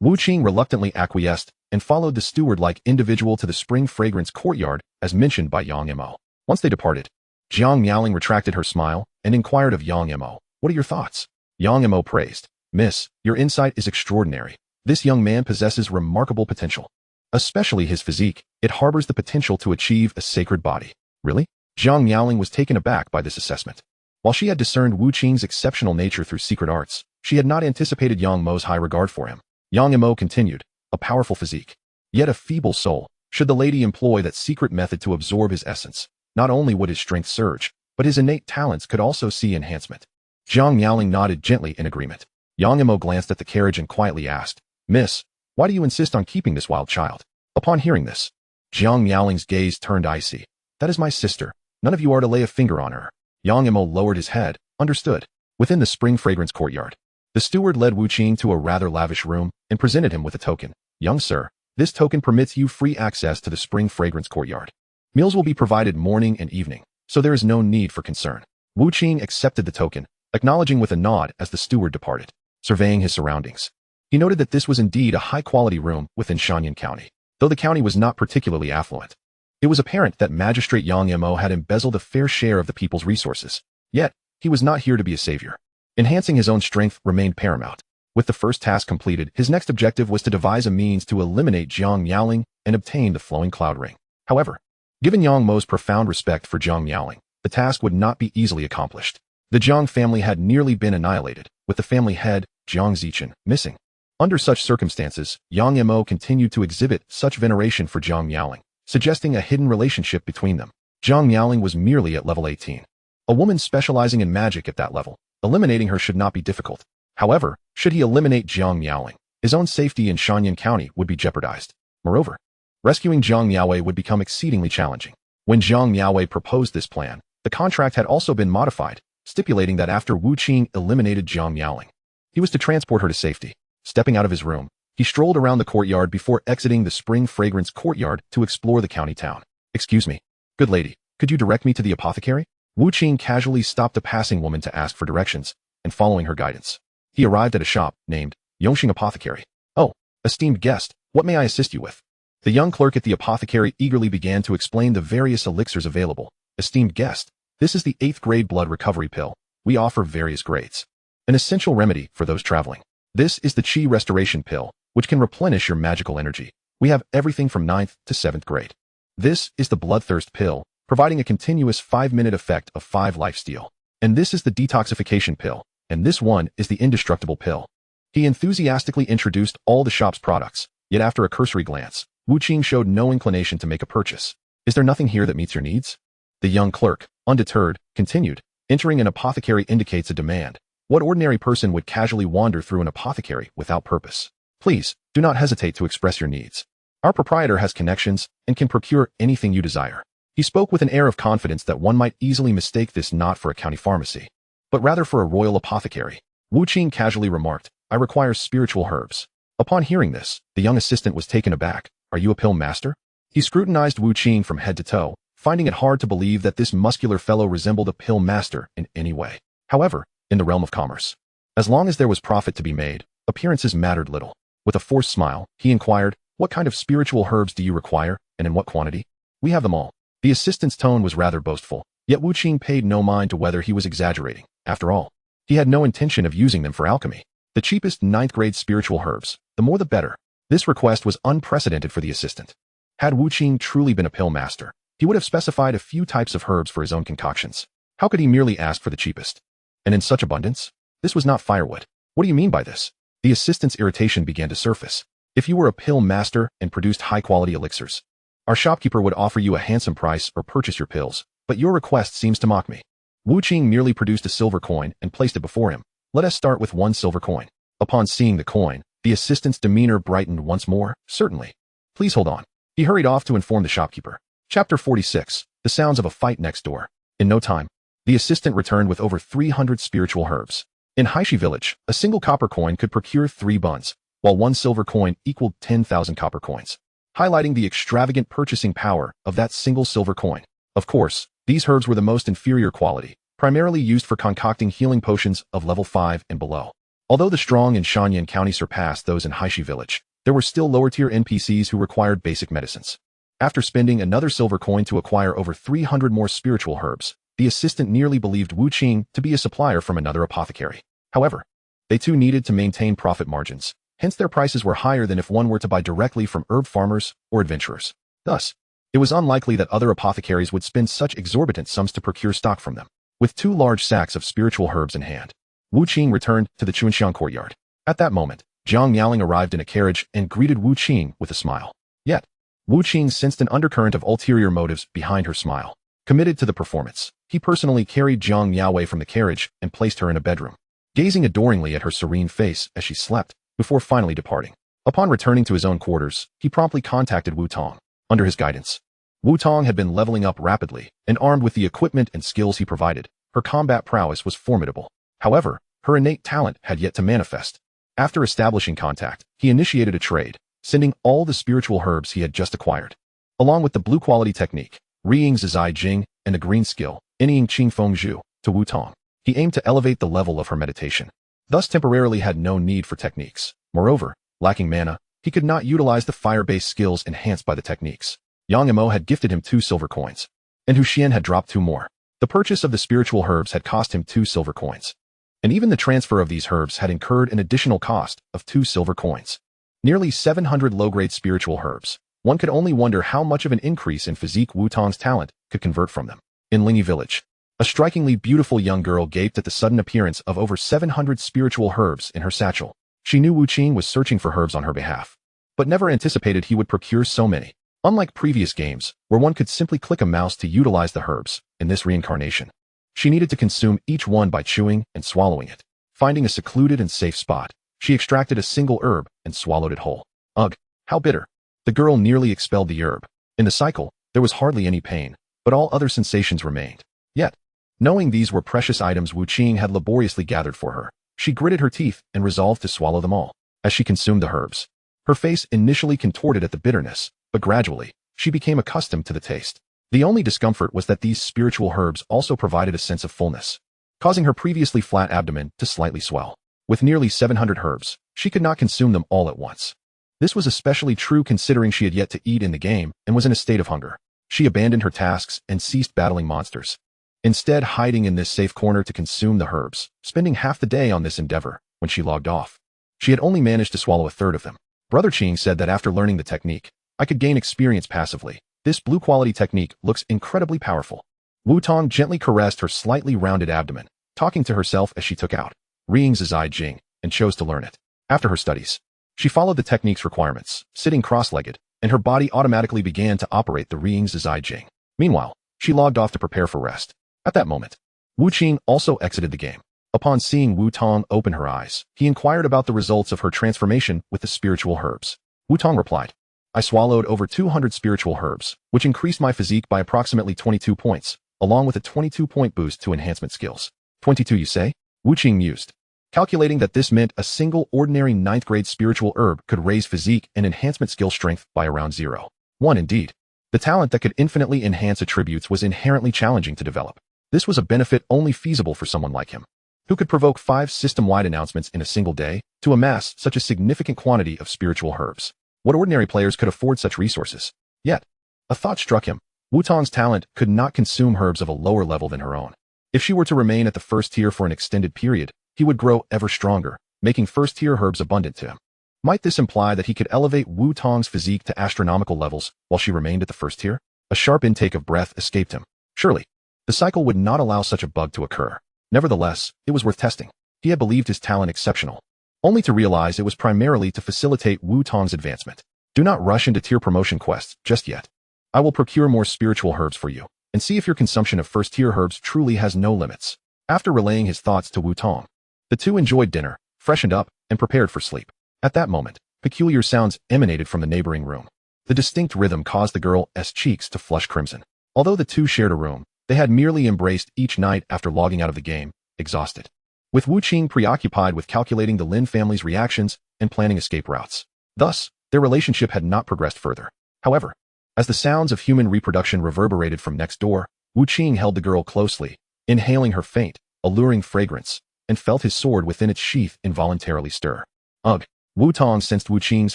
Wu Qing reluctantly acquiesced and followed the steward-like individual to the spring fragrance courtyard as mentioned by Yang Mo. Once they departed, Jiang Miaoling retracted her smile and inquired of Yang Mo, what are your thoughts? Yang Mo praised. Miss, your insight is extraordinary. This young man possesses remarkable potential. Especially his physique, it harbors the potential to achieve a sacred body. Really? Jiang Miaoling was taken aback by this assessment. While she had discerned Wu Qing's exceptional nature through secret arts, she had not anticipated Yang Mo's high regard for him. Yang Mo continued, a powerful physique, yet a feeble soul. Should the lady employ that secret method to absorb his essence, not only would his strength surge, but his innate talents could also see enhancement. Jiang Miaoling nodded gently in agreement. Yang Mo glanced at the carriage and quietly asked, Miss, why do you insist on keeping this wild child? Upon hearing this, Jiang Miaoling's gaze turned icy. That is my sister. None of you are to lay a finger on her. Yang Mo lowered his head. Understood. Within the spring fragrance courtyard, the steward led Wu Qing to a rather lavish room and presented him with a token. Young sir, this token permits you free access to the spring fragrance courtyard. Meals will be provided morning and evening, so there is no need for concern. Wu Qing accepted the token, acknowledging with a nod as the steward departed. Surveying his surroundings, he noted that this was indeed a high-quality room within Shanyan County, though the county was not particularly affluent. It was apparent that Magistrate Yang Mo had embezzled a fair share of the people's resources. Yet, he was not here to be a savior. Enhancing his own strength remained paramount. With the first task completed, his next objective was to devise a means to eliminate Jiang Miaoling and obtain the flowing cloud ring. However, given Yang Mo's profound respect for Jiang Miaoling, the task would not be easily accomplished. The Jiang family had nearly been annihilated, with the family head, Jiang Zichen, missing. Under such circumstances, Yang Mo continued to exhibit such veneration for Jiang Miaoling, suggesting a hidden relationship between them. Jiang Miaoling was merely at level 18. A woman specializing in magic at that level, eliminating her should not be difficult. However, should he eliminate Jiang Miaoling, his own safety in Shanyan County would be jeopardized. Moreover, rescuing Jiang Miaowei would become exceedingly challenging. When Jiang Miaowei proposed this plan, the contract had also been modified, stipulating that after Wu Qing eliminated Jiang Miaoling, he was to transport her to safety. Stepping out of his room, he strolled around the courtyard before exiting the spring fragrance courtyard to explore the county town. Excuse me, good lady, could you direct me to the apothecary? Wu Qing casually stopped a passing woman to ask for directions, and following her guidance, he arrived at a shop named Yongxing Apothecary. Oh, esteemed guest, what may I assist you with? The young clerk at the apothecary eagerly began to explain the various elixirs available. Esteemed guest, this is the 8th grade blood recovery pill. We offer various grades. An essential remedy for those traveling. This is the Qi restoration pill, which can replenish your magical energy. We have everything from 9th to 7th grade. This is the bloodthirst pill, providing a continuous 5-minute effect of 5 lifesteal. And this is the detoxification pill, and this one is the indestructible pill. He enthusiastically introduced all the shop's products, yet after a cursory glance, Wu Qing showed no inclination to make a purchase. Is there nothing here that meets your needs? The young clerk, undeterred, continued. Entering an apothecary indicates a demand. What ordinary person would casually wander through an apothecary without purpose? Please, do not hesitate to express your needs. Our proprietor has connections and can procure anything you desire. He spoke with an air of confidence that one might easily mistake this not for a county pharmacy, but rather for a royal apothecary. Wu Qing casually remarked, I require spiritual herbs. Upon hearing this, the young assistant was taken aback. Are you a pill master? He scrutinized Wu Qing from head to toe, finding it hard to believe that this muscular fellow resembled a pill master in any way. However, in the realm of commerce, as long as there was profit to be made, appearances mattered little. With a forced smile, he inquired, what kind of spiritual herbs do you require, and in what quantity? We have them all. The assistant's tone was rather boastful, yet Wu Qing paid no mind to whether he was exaggerating. After all, he had no intention of using them for alchemy. The cheapest 9th grade spiritual herbs, the more the better. This request was unprecedented for the assistant. Had Wu Qing truly been a pill master, he would have specified a few types of herbs for his own concoctions. How could he merely ask for the cheapest? And in such abundance? This was not firewood. What do you mean by this? The assistant's irritation began to surface. If you were a pill master and produced high-quality elixirs, our shopkeeper would offer you a handsome price or purchase your pills, but your request seems to mock me. Wu Qing merely produced a silver coin and placed it before him. Let us start with 1 silver coin. Upon seeing the coin, the assistant's demeanor brightened once more. Certainly. Please hold on. He hurried off to inform the shopkeeper. Chapter 46. The sounds of a fight next door. In no time, The assistant returned with over 300 spiritual herbs. In Haishi village, a single copper coin could procure 3 buns, while 1 silver coin equaled 10,000 copper coins, highlighting the extravagant purchasing power of that single silver coin. Of course, these herbs were the most inferior quality, primarily used for concocting healing potions of level 5 and below. Although the strong in Shanyan County surpassed those in Haishi village, there were still lower-tier NPCs who required basic medicines. After spending another silver coin to acquire over 300 more spiritual herbs, the assistant nearly believed Wu Qing to be a supplier from another apothecary. However, they too needed to maintain profit margins, hence their prices were higher than if one were to buy directly from herb farmers or adventurers. Thus, it was unlikely that other apothecaries would spend such exorbitant sums to procure stock from them. With 2 large sacks of spiritual herbs in hand, Wu Qing returned to the Chuanxiang courtyard. At that moment, Jiang Miaoling arrived in a carriage and greeted Wu Qing with a smile. Yet, Wu Qing sensed an undercurrent of ulterior motives behind her smile. Committed to the performance, he personally carried Jiang Miaowei from the carriage and placed her in a bedroom, gazing adoringly at her serene face as she slept, before finally departing. Upon returning to his own quarters, he promptly contacted Wu Tong. Under his guidance, Wu Tong had been leveling up rapidly, and armed with the equipment and skills he provided, her combat prowess was formidable. However, her innate talent had yet to manifest. After establishing contact, he initiated a trade, sending all the spiritual herbs he had just acquired, along with the blue-quality technique, Riying Zizai Jing, and the green skill, Inying Qing Feng Zhu, to Wu Tong. He aimed to elevate the level of her meditation, thus temporarily had no need for techniques. Moreover, lacking mana, he could not utilize the fire-based skills enhanced by the techniques. Yang Imo had gifted him 2 silver coins, and Hu Xian had dropped 2 more. The purchase of the spiritual herbs had cost him 2 silver coins, and even the transfer of these herbs had incurred an additional cost of 2 silver coins. Nearly 700 low-grade spiritual herbs. One could only wonder how much of an increase in physique Wu Tong's talent could convert from them. In Lingyi village, a strikingly beautiful young girl gaped at the sudden appearance of over 700 spiritual herbs in her satchel. She knew Wu Qing was searching for herbs on her behalf, but never anticipated he would procure so many. Unlike previous games, where one could simply click a mouse to utilize the herbs, in this reincarnation, she needed to consume each one by chewing and swallowing it. Finding a secluded and safe spot, she extracted a single herb and swallowed it whole. Ugh, how bitter. The girl nearly expelled the herb. In the cycle, there was hardly any pain, but all other sensations remained. Yet, knowing these were precious items Wu Qing had laboriously gathered for her, she gritted her teeth and resolved to swallow them all. As she consumed the herbs, her face initially contorted at the bitterness, but gradually, she became accustomed to the taste. The only discomfort was that these spiritual herbs also provided a sense of fullness, causing her previously flat abdomen to slightly swell. With nearly 700 herbs, she could not consume them all at once. This was especially true considering she had yet to eat in the game and was in a state of hunger. She abandoned her tasks and ceased battling monsters, instead hiding in this safe corner to consume the herbs, spending half the day on this endeavor. When she logged off, she had only managed to swallow a third of them. Brother Qing said that after learning the technique, I could gain experience passively. This blue-quality technique looks incredibly powerful. Wu Tong gently caressed her slightly rounded abdomen, talking to herself as she took out Riying Zizai Jing and chose to learn it. After her studies, she followed the technique's requirements, sitting cross-legged, and her body automatically began to operate the Riying Zizai Jing. Meanwhile, she logged off to prepare for rest. At that moment, Wu Qing also exited the game. Upon seeing Wu Tong open her eyes, he inquired about the results of her transformation with the spiritual herbs. Wu Tong replied, I swallowed over 200 spiritual herbs, which increased my physique by approximately 22 points, along with a 22-point boost to enhancement skills. 22, you say? Wu Qing mused, calculating that this meant a single ordinary 9th-grade spiritual herb could raise physique and enhancement skill strength by around 0.1. Indeed, the talent that could infinitely enhance attributes was inherently challenging to develop. This was a benefit only feasible for someone like him, who could provoke 5 system-wide announcements in a single day to amass such a significant quantity of spiritual herbs. What ordinary players could afford such resources? Yet, a thought struck him. Wu Tong's talent could not consume herbs of a lower level than her own. If she were to remain at the first tier for an extended period, he would grow ever stronger, making first-tier herbs abundant to him. Might this imply that he could elevate Wu Tong's physique to astronomical levels while she remained at the first tier? A sharp intake of breath escaped him. Surely, the cycle would not allow such a bug to occur. Nevertheless, it was worth testing. He had believed his talent exceptional, only to realize it was primarily to facilitate Wu Tong's advancement. Do not rush into tier promotion quests just yet. I will procure more spiritual herbs for you, and see if your consumption of first-tier herbs truly has no limits. After relaying his thoughts to Wu Tong, the two enjoyed dinner, freshened up, and prepared for sleep. At that moment, peculiar sounds emanated from the neighboring room. The distinct rhythm caused the girl's cheeks to flush crimson. Although the two shared a room, They had merely embraced each night after logging out of the game, exhausted. With Wu Qing preoccupied with calculating the Lin family's reactions and planning escape routes. Thus, their relationship had not progressed further. However, as the sounds of human reproduction reverberated from next door, Wu Qing held the girl closely, inhaling her faint, alluring fragrance, and felt his sword within its sheath involuntarily stir. Ugh! Wu Tong sensed Wu Qing's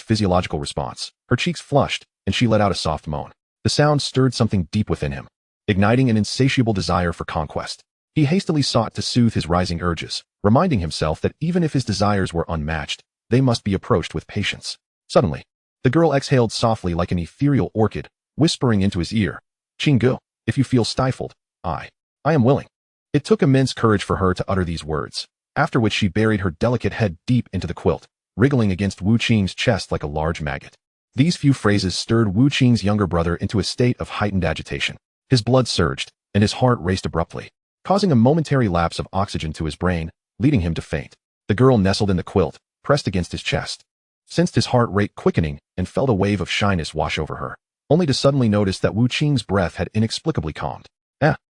physiological response. Her cheeks flushed, and she let out a soft moan. The sound stirred something deep within him, igniting an insatiable desire for conquest. He hastily sought to soothe his rising urges, reminding himself that even if his desires were unmatched, they must be approached with patience. Suddenly, the girl exhaled softly like an ethereal orchid, whispering into his ear, "Qinggu, if you feel stifled, I am willing." It took immense courage for her to utter these words, after which she buried her delicate head deep into the quilt, wriggling against Wu Qing's chest like a large maggot. These few phrases stirred Wu Qing's younger brother into a state of heightened agitation. His blood surged, and his heart raced abruptly, causing a momentary lapse of oxygen to his brain, leading him to faint. The girl nestled in the quilt, pressed against his chest, sensed his heart rate quickening, and felt a wave of shyness wash over her, only to suddenly notice that Wu Qing's breath had inexplicably calmed.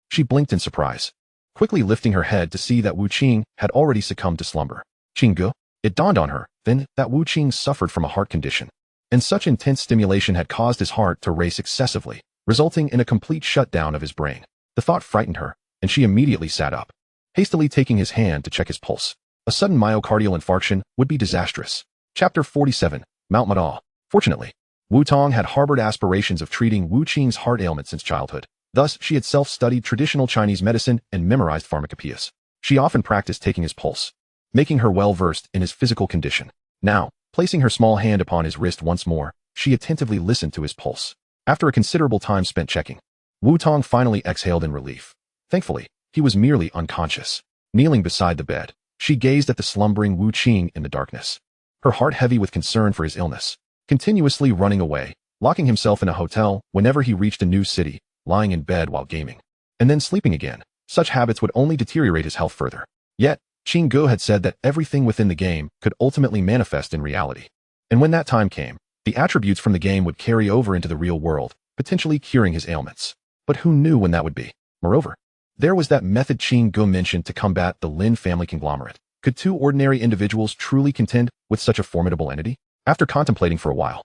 She blinked in surprise, quickly lifting her head to see that Wu Qing had already succumbed to slumber. "Qinggu?" It dawned on her, then, that Wu Qing suffered from a heart condition, and such intense stimulation had caused his heart to race excessively, resulting in a complete shutdown of his brain. The thought frightened her, and she immediately sat up, hastily taking his hand to check his pulse. A sudden myocardial infarction would be disastrous. Chapter 47, Mount Madal. Fortunately, Wu Tong had harbored aspirations of treating Wu Qing's heart ailment since childhood. Thus, she had self-studied traditional Chinese medicine and memorized pharmacopoeias. She often practiced taking his pulse, making her well-versed in his physical condition. Now, placing her small hand upon his wrist once more, she attentively listened to his pulse. After a considerable time spent checking, Wu Tong finally exhaled in relief. Thankfully, he was merely unconscious. Kneeling beside the bed, she gazed at the slumbering Wu Qing in the darkness, her heart heavy with concern for his illness, continuously running away, locking himself in a hotel whenever he reached a new city, lying in bed while gaming, and then sleeping again. Such habits would only deteriorate his health further. Yet, Qinggu had said that everything within the game could ultimately manifest in reality. And when that time came, the attributes from the game would carry over into the real world, potentially curing his ailments. But who knew when that would be? Moreover, there was that method Qinggu mentioned to combat the Lin family conglomerate. Could two ordinary individuals truly contend with such a formidable entity? After contemplating for a while,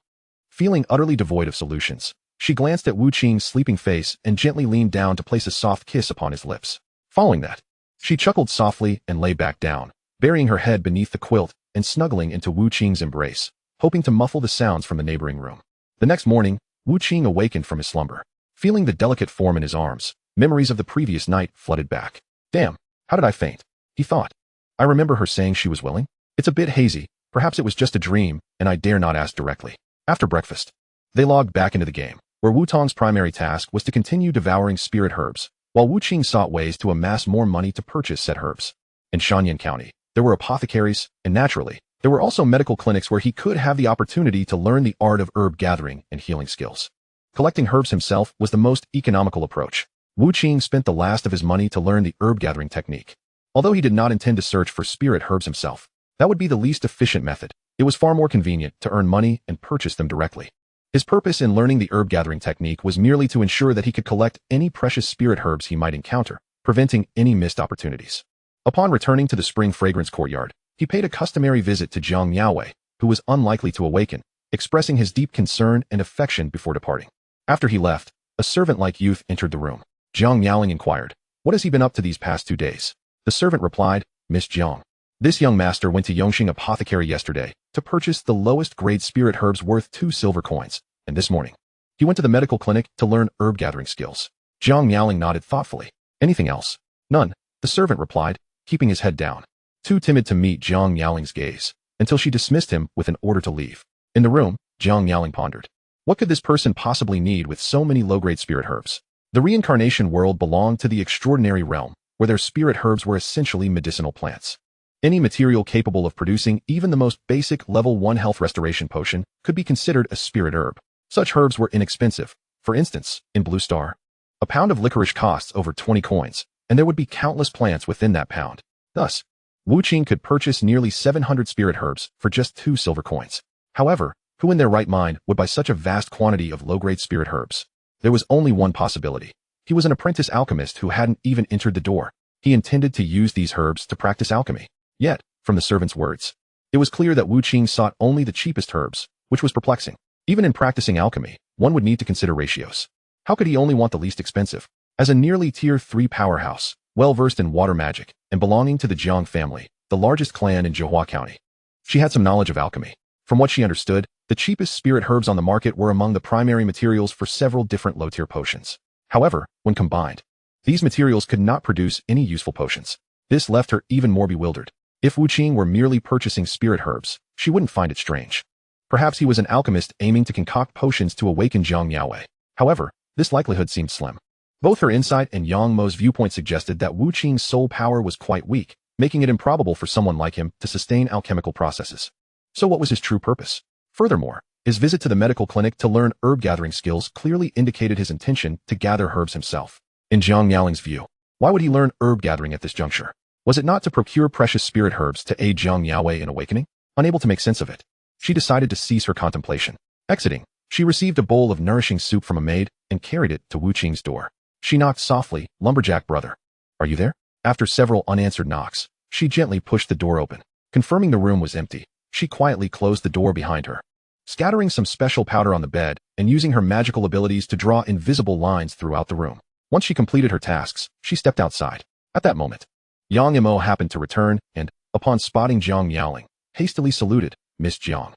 feeling utterly devoid of solutions, she glanced at Wu Qing's sleeping face and gently leaned down to place a soft kiss upon his lips. Following that, she chuckled softly and lay back down, burying her head beneath the quilt and snuggling into Wu Qing's embrace, hoping to muffle the sounds from the neighboring room. The next morning, Wu Qing awakened from his slumber. Feeling the delicate form in his arms, memories of the previous night flooded back. Damn, how did I faint? He thought. I remember her saying she was willing. It's a bit hazy, perhaps it was just a dream, and I dare not ask directly. After breakfast, they logged back into the game, where Wu Tong's primary task was to continue devouring spirit herbs, while Wu Qing sought ways to amass more money to purchase said herbs. In Shanyan County, there were apothecaries, and naturally, there were also medical clinics where he could have the opportunity to learn the art of herb gathering and healing skills. Collecting herbs himself was the most economical approach. Wu Qing spent the last of his money to learn the herb gathering technique. Although he did not intend to search for spirit herbs himself, that would be the least efficient method. It was far more convenient to earn money and purchase them directly. His purpose in learning the herb gathering technique was merely to ensure that he could collect any precious spirit herbs he might encounter, preventing any missed opportunities. Upon returning to the spring fragrance courtyard, he paid a customary visit to Jiang Miaowei, who was unlikely to awaken, expressing his deep concern and affection before departing. After he left, a servant-like youth entered the room. Jiang Miaoling inquired, "What has he been up to these past 2 days?" The servant replied, "Miss Jiang. This young master went to Yongxing Apothecary yesterday to purchase the lowest grade spirit herbs worth 2 silver coins, and this morning, he went to the medical clinic to learn herb gathering skills." Jiang Miaoling nodded thoughtfully. "Anything else?" "None," the servant replied, keeping his head down, too timid to meet Jiang Miaoling's gaze, until she dismissed him with an order to leave. In the room, Jiang Miaoling pondered. What could this person possibly need with so many low-grade spirit herbs? The reincarnation world belonged to the extraordinary realm, where their spirit herbs were essentially medicinal plants. Any material capable of producing even the most basic level 1 health restoration potion could be considered a spirit herb. Such herbs were inexpensive. For instance, in Blue Star, a pound of licorice costs over 20 coins, and there would be countless plants within that pound. Thus, Wu Qing could purchase nearly 700 spirit herbs for just 2 silver coins. However, who in their right mind would buy such a vast quantity of low-grade spirit herbs? There was only one possibility. He was an apprentice alchemist who hadn't even entered the door. He intended to use these herbs to practice alchemy. Yet, from the servant's words, it was clear that Wu Qing sought only the cheapest herbs, which was perplexing. Even in practicing alchemy, one would need to consider ratios. How could he only want the least expensive? As a nearly tier 3 powerhouse, well-versed in water magic, and belonging to the Jiang family, the largest clan in Zhuhua County, she had some knowledge of alchemy. From what she understood, the cheapest spirit herbs on the market were among the primary materials for several different low-tier potions. However, when combined, these materials could not produce any useful potions. This left her even more bewildered. If Wu Qing were merely purchasing spirit herbs, she wouldn't find it strange. Perhaps he was an alchemist aiming to concoct potions to awaken Jiang Miaowei. However, this likelihood seemed slim. Both her insight and Yang Mo's viewpoint suggested that Wu Qing's soul power was quite weak, making it improbable for someone like him to sustain alchemical processes. So what was his true purpose? Furthermore, his visit to the medical clinic to learn herb-gathering skills clearly indicated his intention to gather herbs himself. In Jiang Miaoling's view, why would he learn herb-gathering at this juncture? Was it not to procure precious spirit herbs to aid Jiang Miaowei in awakening? Unable to make sense of it, she decided to cease her contemplation. Exiting, she received a bowl of nourishing soup from a maid and carried it to Wu Qing's door. She knocked softly. "Lumberjack brother, are you there?" After several unanswered knocks, she gently pushed the door open. Confirming the room was empty, she quietly closed the door behind her. Scattering some special powder on the bed and using her magical abilities to draw invisible lines throughout the room. Once she completed her tasks, she stepped outside. At that moment, Yang Mo happened to return and, upon spotting Jiang Miaoling, hastily saluted, "Miss Jiang."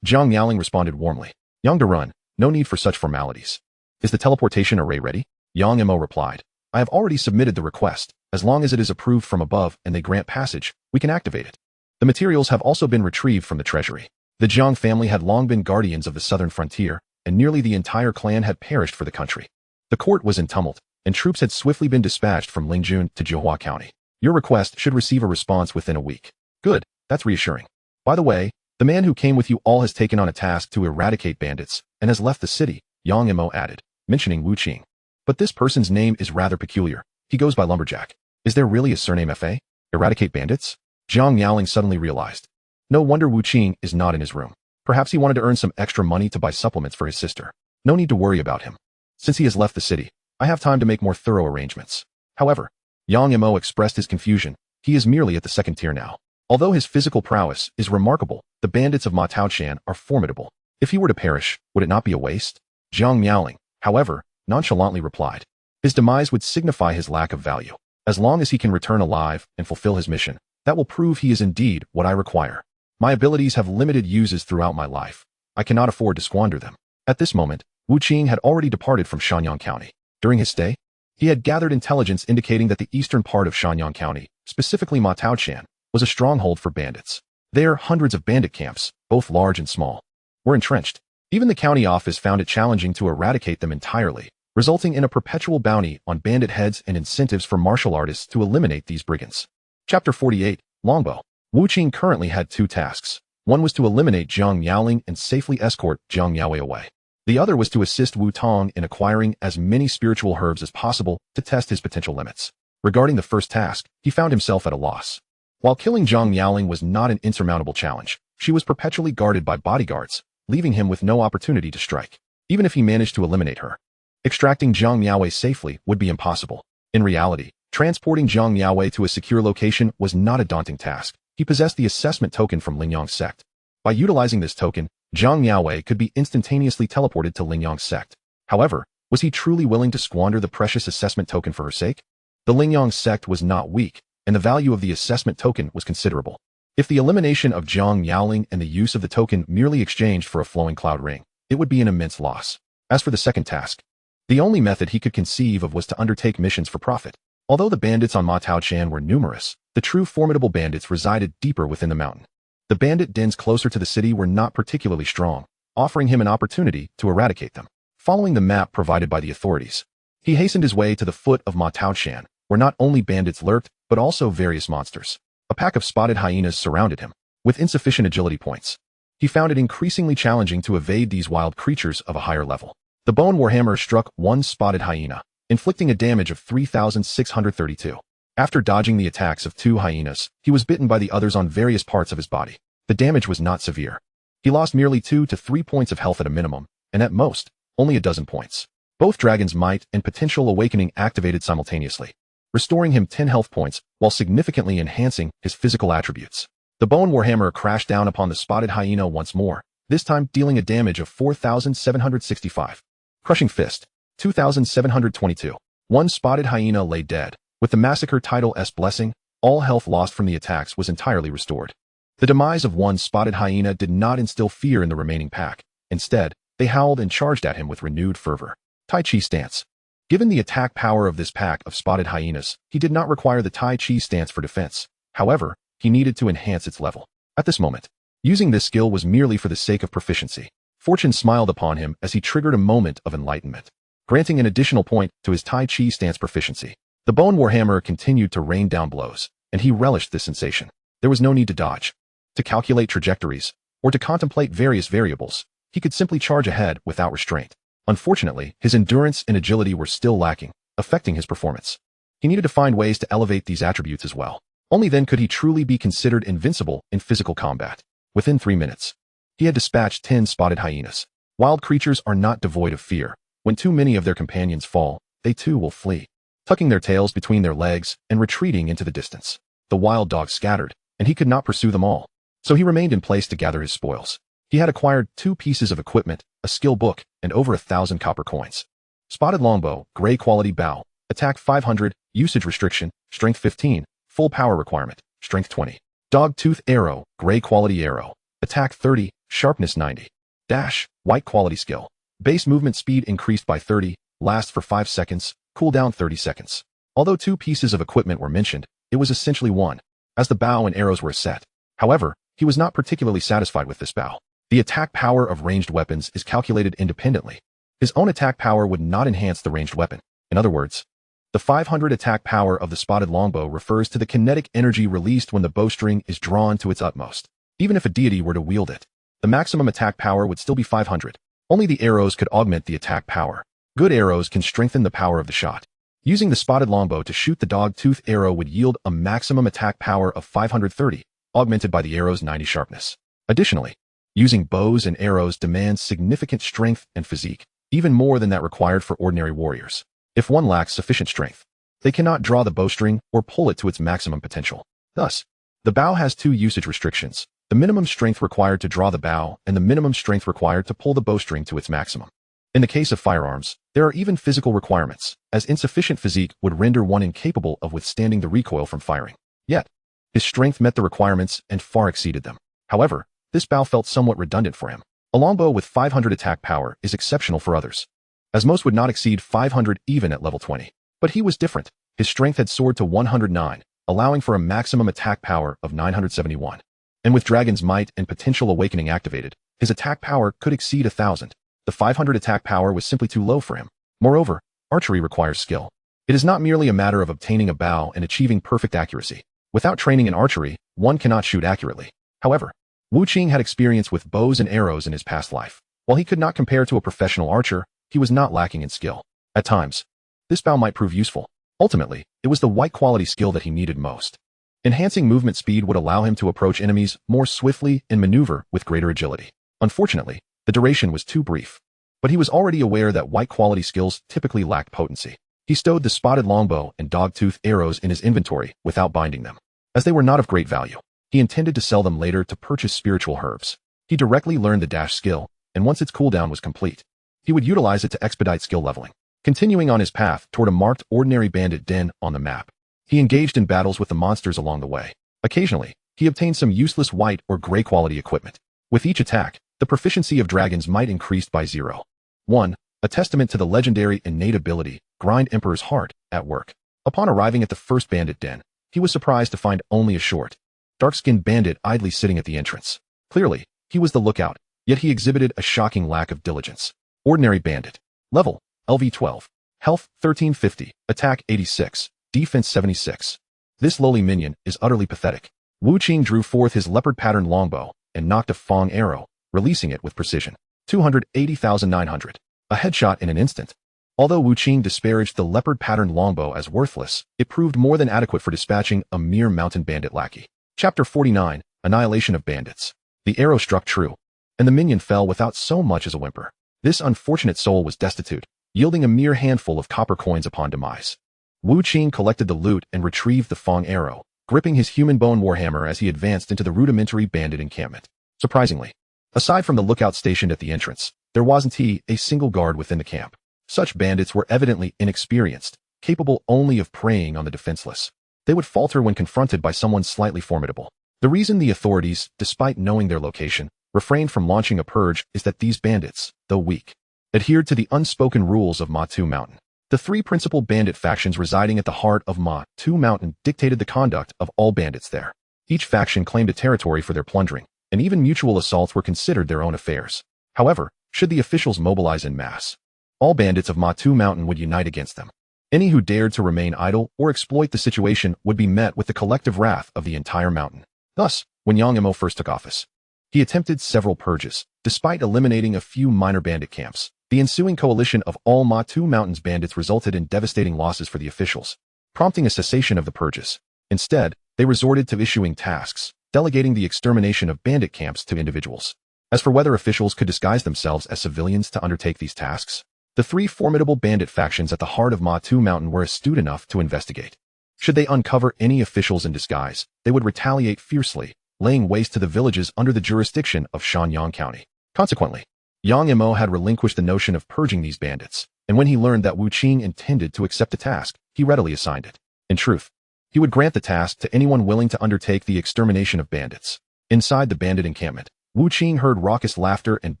Jiang Miaoling responded warmly. "Yang de run, no need for such formalities. Is the teleportation array ready?" Yang Mo replied, "I have already submitted the request. As long as it is approved from above and they grant passage, we can activate it. The materials have also been retrieved from the treasury." The Jiang family had long been guardians of the southern frontier, and nearly the entire clan had perished for the country. The court was in tumult, and troops had swiftly been dispatched from Lingjun to Zhuhua County. "Your request should receive a response within a week." "Good, that's reassuring. By the way, the man who came with you all has taken on a task to eradicate bandits and has left the city," Yang Mo added, mentioning Wu Qing. "But this person's name is rather peculiar. He goes by Lumberjack. Is there really a surname Fa? Eradicate bandits?" Jiang Miaoling suddenly realized. No wonder Wu Qing is not in his room. Perhaps he wanted to earn some extra money to buy supplements for his sister. No need to worry about him. Since he has left the city, I have time to make more thorough arrangements. However, Yang Mo expressed his confusion. He is merely at the second tier now. Although his physical prowess is remarkable, the bandits of Ma Taoshan are formidable. If he were to perish, would it not be a waste? Jiang Miaoling, however, nonchalantly replied. His demise would signify his lack of value. As long as he can return alive and fulfill his mission, that will prove he is indeed what I require. My abilities have limited uses throughout my life. I cannot afford to squander them. At this moment, Wu Qing had already departed from Shanyang County. During his stay, he had gathered intelligence indicating that the eastern part of Shanyang County, specifically Ma Taoshan, was a stronghold for bandits. There, hundreds of bandit camps, both large and small, were entrenched. Even the county office found it challenging to eradicate them entirely, resulting in a perpetual bounty on bandit heads and incentives for martial artists to eliminate these brigands. Chapter 48, Longbow. Wu Qing currently had two tasks. One was to eliminate Jiang Miaoling and safely escort Jiang Miaowei away. The other was to assist Wu Tong in acquiring as many spiritual herbs as possible to test his potential limits. Regarding the first task, he found himself at a loss. While killing Jiang Miaoling was not an insurmountable challenge, she was perpetually guarded by bodyguards, leaving him with no opportunity to strike. Even if he managed to eliminate her, extracting Jiang Miaowei safely would be impossible. In reality, transporting Jiang Miaowei to a secure location was not a daunting task. He possessed the assessment token from Lingyang's sect. By utilizing this token, Jiang Miaowei could be instantaneously teleported to Lingyang's sect. However, was he truly willing to squander the precious assessment token for her sake? The Lingyang sect was not weak, and the value of the assessment token was considerable. If the elimination of Jiang Miaoling and the use of the token merely exchanged for a flowing cloud ring, it would be an immense loss. As for the second task, the only method he could conceive of was to undertake missions for profit. Although the bandits on Ma Taoshan were numerous, the true formidable bandits resided deeper within the mountain. The bandit dens closer to the city were not particularly strong, offering him an opportunity to eradicate them. Following the map provided by the authorities, he hastened his way to the foot of Ma Taoshan, where not only bandits lurked, but also various monsters. A pack of spotted hyenas surrounded him, with insufficient agility points. He found it increasingly challenging to evade these wild creatures of a higher level. The bone warhammer struck one spotted hyena, inflicting a damage of 3,632. After dodging the attacks of two hyenas, he was bitten by the others on various parts of his body. The damage was not severe. He lost merely 2 to 3 points of health at a minimum, and at most, only a dozen points. Both Dragon's Might and Potential Awakening activated simultaneously, restoring him 10 health points while significantly enhancing his physical attributes. The Bone Warhammer crashed down upon the spotted hyena once more, this time dealing a damage of 4,765. Crushing Fist, 2,722. One spotted hyena lay dead. With the massacre title's blessing, all health lost from the attacks was entirely restored. The demise of one spotted hyena did not instill fear in the remaining pack. Instead, they howled and charged at him with renewed fervor. Tai Chi Stance. Given the attack power of this pack of spotted hyenas, he did not require the Tai Chi Stance for defense. However, he needed to enhance its level. At this moment, using this skill was merely for the sake of proficiency. Fortune smiled upon him as he triggered a moment of enlightenment, granting an additional point to his Tai Chi Stance proficiency. The Bone Warhammer continued to rain down blows, and he relished this sensation. There was no need to dodge, to calculate trajectories, or to contemplate various variables. He could simply charge ahead without restraint. Unfortunately, his endurance and agility were still lacking, affecting his performance. He needed to find ways to elevate these attributes as well. Only then could he truly be considered invincible in physical combat. Within 3 minutes, he had dispatched 10 spotted hyenas. Wild creatures are not devoid of fear. When too many of their companions fall, they too will flee, tucking their tails between their legs and retreating into the distance. The wild dogs scattered, and he could not pursue them all, so he remained in place to gather his spoils. He had acquired 2 pieces of equipment, a skill book, and over 1,000 copper coins. Spotted Longbow, Gray Quality Bow, Attack 500, Usage Restriction, Strength 15, Full Power Requirement, Strength 20. Dog-Tooth Arrow, Gray Quality Arrow, Attack 30, Sharpness 90. Dash, White Quality Skill. Base movement speed increased by 30, lasts for 5 seconds, cooldown 30 seconds. Although 2 pieces of equipment were mentioned, it was essentially one, as the bow and arrows were set. However, he was not particularly satisfied with this bow. The attack power of ranged weapons is calculated independently. His own attack power would not enhance the ranged weapon. In other words, the 500 attack power of the spotted longbow refers to the kinetic energy released when the bowstring is drawn to its utmost. Even if a deity were to wield it, the maximum attack power would still be 500. Only the arrows could augment the attack power. Good arrows can strengthen the power of the shot. Using the spotted longbow to shoot the dog-tooth arrow would yield a maximum attack power of 530, augmented by the arrow's 90 sharpness. Additionally, using bows and arrows demands significant strength and physique, even more than that required for ordinary warriors. If one lacks sufficient strength, they cannot draw the bowstring or pull it to its maximum potential. Thus, the bow has 2 usage restrictions: the minimum strength required to draw the bow and the minimum strength required to pull the bowstring to its maximum. In the case of firearms, there are even physical requirements, as insufficient physique would render one incapable of withstanding the recoil from firing. Yet, his strength met the requirements and far exceeded them. However, this bow felt somewhat redundant for him. A longbow with 500 attack power is exceptional for others, as most would not exceed 500 even at level 20. But he was different. His strength had soared to 109, allowing for a maximum attack power of 971. And with Dragon's Might and Potential Awakening activated, his attack power could exceed 1,000. The 500 attack power was simply too low for him. Moreover, archery requires skill. It is not merely a matter of obtaining a bow and achieving perfect accuracy. Without training in archery, one cannot shoot accurately. However, Wu Qing had experience with bows and arrows in his past life. While he could not compare to a professional archer, he was not lacking in skill. At times, this bow might prove useful. Ultimately, it was the white quality skill that he needed most. Enhancing movement speed would allow him to approach enemies more swiftly and maneuver with greater agility. Unfortunately, the duration was too brief. But he was already aware that white quality skills typically lacked potency. He stowed the spotted longbow and dog-tooth arrows in his inventory without binding them, as they were not of great value. He intended to sell them later to purchase spiritual herbs. He directly learned the dash skill, and once its cooldown was complete, he would utilize it to expedite skill leveling. Continuing on his path toward a marked ordinary bandit den on the map, he engaged in battles with the monsters along the way. Occasionally, he obtained some useless white or gray quality equipment. With each attack, the proficiency of Dragon's Might increased by 0.1, a testament to the legendary innate ability, Grind Emperor's Heart, at work. Upon arriving at the first bandit den, he was surprised to find only a short, dark-skinned bandit idly sitting at the entrance. Clearly, he was the lookout, yet he exhibited a shocking lack of diligence. Ordinary bandit. Level, LV 12. Health, 1350. Attack, 86. Defense, 76. This lowly minion is utterly pathetic. Wu Qing drew forth his leopard-patterned longbow and knocked a fong arrow, releasing it with precision. 280,900. A headshot in an instant. Although Wu Qing disparaged the leopard-patterned longbow as worthless, it proved more than adequate for dispatching a mere mountain bandit lackey. Chapter 49, Annihilation of Bandits. The arrow struck true, and the minion fell without so much as a whimper. This unfortunate soul was destitute, yielding a mere handful of copper coins upon demise. Wu Qing collected the loot and retrieved the Fong arrow, gripping his human bone warhammer as he advanced into the rudimentary bandit encampment. Surprisingly, aside from the lookout stationed at the entrance, there wasn't a single guard within the camp. Such bandits were evidently inexperienced, capable only of preying on the defenseless. They would falter when confronted by someone slightly formidable. The reason the authorities, despite knowing their location, refrained from launching a purge is that these bandits, though weak, adhered to the unspoken rules of Ma-Tu Mountain. The three principal bandit factions residing at the heart of Ma-Tu Mountain dictated the conduct of all bandits there. Each faction claimed a territory for their plundering, and even mutual assaults were considered their own affairs. However, should the officials mobilize en masse, all bandits of Ma-Tu Mountain would unite against them. Any who dared to remain idle or exploit the situation would be met with the collective wrath of the entire mountain. Thus, when Yang Emo first took office, he attempted several purges. Despite eliminating a few minor bandit camps, the ensuing coalition of all Ma-Tu Mountain's bandits resulted in devastating losses for the officials, prompting a cessation of the purges. Instead, they resorted to issuing tasks, delegating the extermination of bandit camps to individuals. As for whether officials could disguise themselves as civilians to undertake these tasks, the three formidable bandit factions at the heart of Ma-Tu Mountain were astute enough to investigate. Should they uncover any officials in disguise, they would retaliate fiercely, laying waste to the villages under the jurisdiction of Shanyang County. Consequently, Yang Emo had relinquished the notion of purging these bandits, and when he learned that Wu Qing intended to accept the task, he readily assigned it. In truth, he would grant the task to anyone willing to undertake the extermination of bandits. Inside the bandit encampment, Wu Qing heard raucous laughter and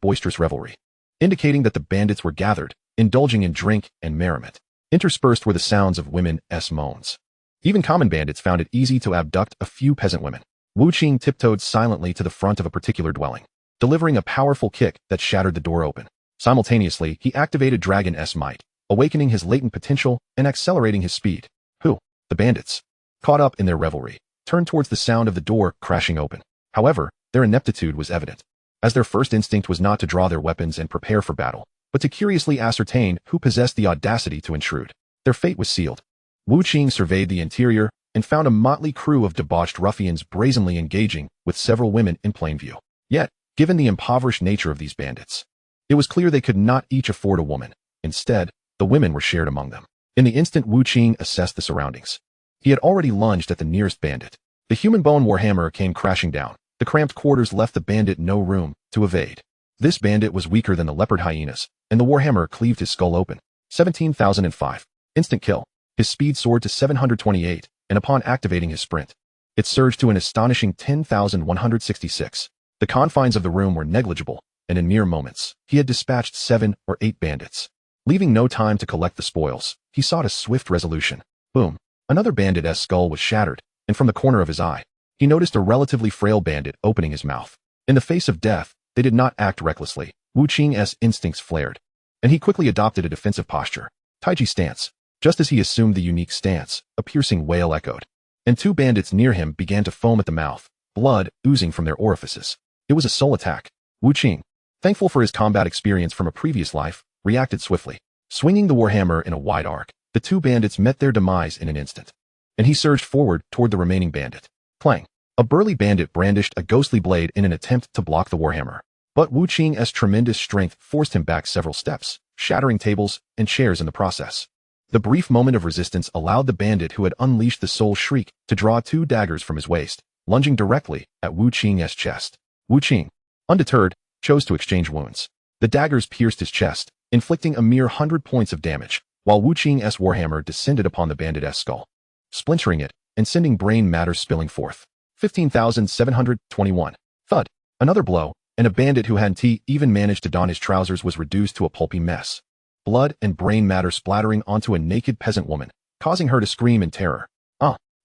boisterous revelry, indicating that the bandits were gathered, indulging in drink and merriment. Interspersed were the sounds of women's moans. Even common bandits found it easy to abduct a few peasant women. Wu Qing tiptoed silently to the front of a particular dwelling, delivering a powerful kick that shattered the door open. Simultaneously, he activated Dragon's Might, awakening his latent potential and accelerating his speed. The bandits, caught up in their revelry, turned towards the sound of the door crashing open. However, their ineptitude was evident, as their first instinct was not to draw their weapons and prepare for battle, but to curiously ascertain who possessed the audacity to intrude. Their fate was sealed. Wu Qing surveyed the interior and found a motley crew of debauched ruffians brazenly engaging with several women in plain view. Yet, given the impoverished nature of these bandits, it was clear they could not each afford a woman. Instead, the women were shared among them. In the instant Wu Qing assessed the surroundings, he had already lunged at the nearest bandit. The human bone warhammer came crashing down. The cramped quarters left the bandit no room to evade. This bandit was weaker than the leopard hyenas, and the warhammer cleaved his skull open. 17,005. Instant kill. His speed soared to 728, and upon activating his sprint, it surged to an astonishing 10,166. The confines of the room were negligible, and in mere moments, he had dispatched 7 or 8 bandits. Leaving no time to collect the spoils, he sought a swift resolution. Boom. Another bandit's skull was shattered, and from the corner of his eye, he noticed a relatively frail bandit opening his mouth. In the face of death, they did not act recklessly. Wu Qing's instincts flared, and he quickly adopted a defensive posture. Taiji stance. Just as he assumed the unique stance, a piercing wail echoed, and 2 bandits near him began to foam at the mouth, blood oozing from their orifices. It was a soul attack. Wu Qing, thankful for his combat experience from a previous life, reacted swiftly. Swinging the warhammer in a wide arc, the 2 bandits met their demise in an instant, and he surged forward toward the remaining bandit. Clang! A burly bandit brandished a ghostly blade in an attempt to block the warhammer, but Wu Qing's tremendous strength forced him back several steps, shattering tables and chairs in the process. The brief moment of resistance allowed the bandit who had unleashed the soul shriek to draw 2 daggers from his waist, lunging directly at Wu Qing's chest. Wu Qing, undeterred, chose to exchange wounds. The daggers pierced his chest, inflicting a mere 100 points of damage, while Wu Qing's warhammer descended upon the bandit's skull, splintering it and sending brain matter spilling forth. 15,721. Thud. Another blow, and a bandit who hadn't even managed to don his trousers was reduced to a pulpy mess. Blood and brain matter splattering onto a naked peasant woman, causing her to scream in terror.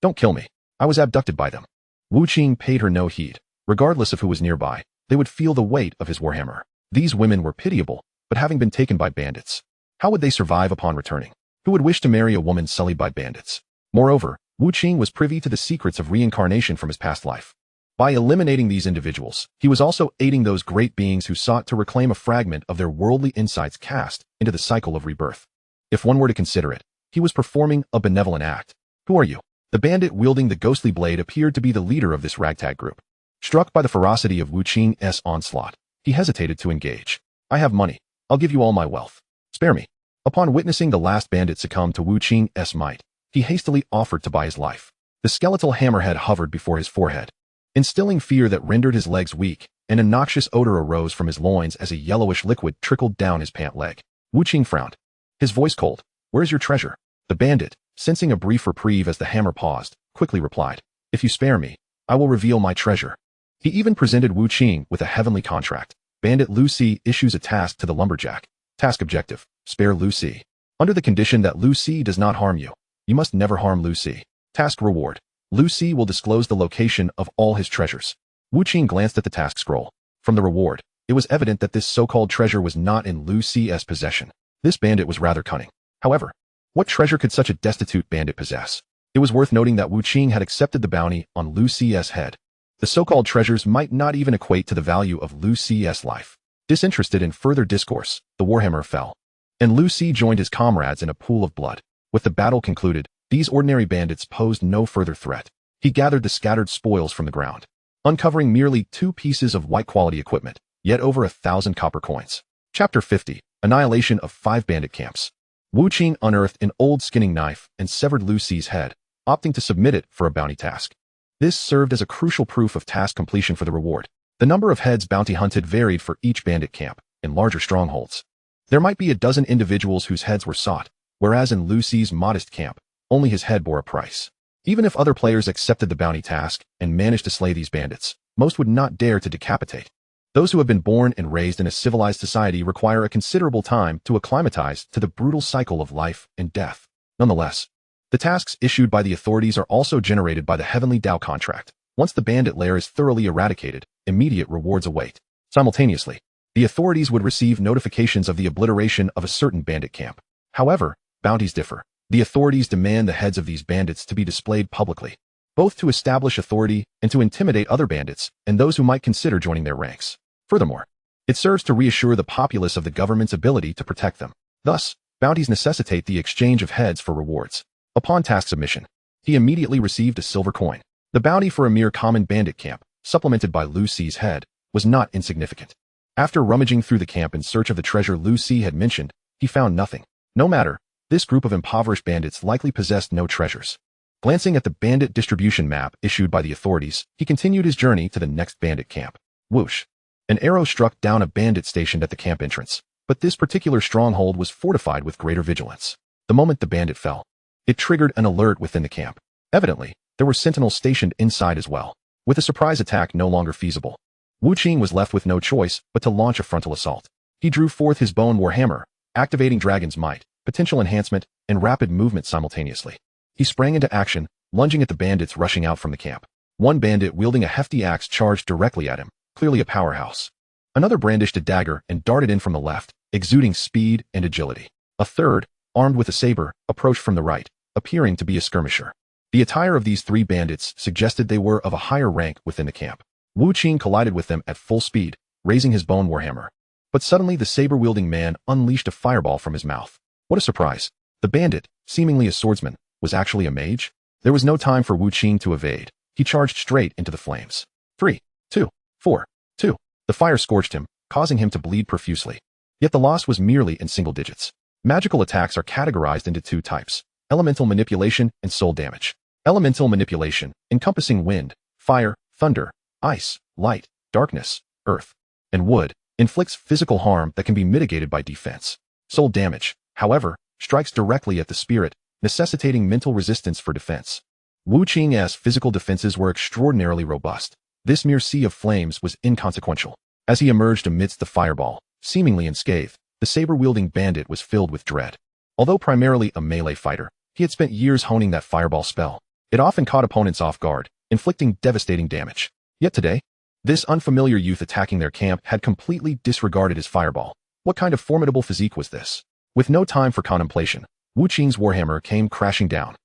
Don't kill me. I was abducted by them. Wu Qing paid her no heed. Regardless of who was nearby, they would feel the weight of his warhammer. These women were pitiable, but having been taken by bandits, how would they survive upon returning? Who would wish to marry a woman sullied by bandits? Moreover, Wu Qing was privy to the secrets of reincarnation from his past life. By eliminating these individuals, he was also aiding those great beings who sought to reclaim a fragment of their worldly insights cast into the cycle of rebirth. If one were to consider it, he was performing a benevolent act. Who are you? The bandit wielding the ghostly blade appeared to be the leader of this ragtag group. Struck by the ferocity of Wu Qing's onslaught, he hesitated to engage. I have money. I'll give you all my wealth. Spare me. Upon witnessing the last bandit succumb to Wu Qing's might, he hastily offered to buy his life. The skeletal hammerhead hovered before his forehead, instilling fear that rendered his legs weak, and a noxious odor arose from his loins as a yellowish liquid trickled down his pant leg. Wu Qing frowned, his voice cold. "Where's your treasure?" The bandit, sensing a brief reprieve as the hammer paused, quickly replied, "If you spare me, I will reveal my treasure." He even presented Wu Qing with a heavenly contract. Bandit Lu Si issues a task to the lumberjack. Task objective: spare Lu Si. Under the condition that Lu Si does not harm you, you must never harm Lu Si. Task reward: Lu Si will disclose the location of all his treasures. Wu Qing glanced at the task scroll. From the reward, it was evident that this so-called treasure was not in Lu Si's possession. This bandit was rather cunning. However, what treasure could such a destitute bandit possess? It was worth noting that Wu Qing had accepted the bounty on Lu Si's head. The so-called treasures might not even equate to the value of Lu Si's life. Disinterested in further discourse, the warhammer fell, and Lu Si joined his comrades in a pool of blood. With the battle concluded, these ordinary bandits posed no further threat. He gathered the scattered spoils from the ground, uncovering merely 2 pieces of white-quality equipment, yet over 1,000 copper coins. Chapter 50: Annihilation of 5 Bandit Camps. Wu Qing unearthed an old skinning knife and severed Lu Si's head, opting to submit it for a bounty task. This served as a crucial proof of task completion for the reward. The number of heads bounty hunted varied for each bandit camp. In larger strongholds, there might be a dozen individuals whose heads were sought, whereas in Lu Si's modest camp, only his head bore a price. Even if other players accepted the bounty task and managed to slay these bandits, most would not dare to decapitate. Those who have been born and raised in a civilized society require a considerable time to acclimatize to the brutal cycle of life and death. Nonetheless, the tasks issued by the authorities are also generated by the Heavenly Dao contract. Once the bandit lair is thoroughly eradicated, immediate rewards await. Simultaneously, the authorities would receive notifications of the obliteration of a certain bandit camp. However, bounties differ. The authorities demand the heads of these bandits to be displayed publicly, both to establish authority and to intimidate other bandits and those who might consider joining their ranks. Furthermore, it serves to reassure the populace of the government's ability to protect them. Thus, bounties necessitate the exchange of heads for rewards. Upon task submission, he immediately received a silver coin. The bounty for a mere common bandit camp, supplemented by Lu Si's head, was not insignificant. After rummaging through the camp in search of the treasure Lu Si had mentioned, he found nothing. No matter, this group of impoverished bandits likely possessed no treasures. Glancing at the bandit distribution map issued by the authorities, he continued his journey to the next bandit camp. Whoosh! An arrow struck down a bandit stationed at the camp entrance, but this particular stronghold was fortified with greater vigilance. The moment the bandit fell, it triggered an alert within the camp. Evidently, there were sentinels stationed inside as well. With a surprise attack no longer feasible, Wu Qing was left with no choice but to launch a frontal assault. He drew forth his bone warhammer, activating Dragon's Might, potential enhancement, and rapid movement simultaneously. He sprang into action, lunging at the bandits rushing out from the camp. One bandit wielding a hefty axe charged directly at him, clearly a powerhouse. Another brandished a dagger and darted in from the left, exuding speed and agility. A third, armed with a saber, approached from the right, appearing to be a skirmisher. The attire of these 3 bandits suggested they were of a higher rank within the camp. Wu Qing collided with them at full speed, raising his bone warhammer. But suddenly the saber-wielding man unleashed a fireball from his mouth. What a surprise! The bandit, seemingly a swordsman, was actually a mage? There was no time for Wu Qing to evade. He charged straight into the flames. 3, 2, 4, 2. The fire scorched him, causing him to bleed profusely. Yet the loss was merely in single digits. Magical attacks are categorized into 2 types: elemental manipulation and soul damage. Elemental manipulation, encompassing wind, fire, thunder, ice, light, darkness, earth, and wood, inflicts physical harm that can be mitigated by defense. Soul damage, however, strikes directly at the spirit, necessitating mental resistance for defense. Wu Qing's physical defenses were extraordinarily robust. This mere sea of flames was inconsequential. As he emerged amidst the fireball, seemingly unscathed, the saber-wielding bandit was filled with dread. Although primarily a melee fighter, he had spent years honing that fireball spell. It often caught opponents off guard, inflicting devastating damage. Yet today, this unfamiliar youth attacking their camp had completely disregarded his fireball. What kind of formidable physique was this? With no time for contemplation, Wu Qing's warhammer came crashing down.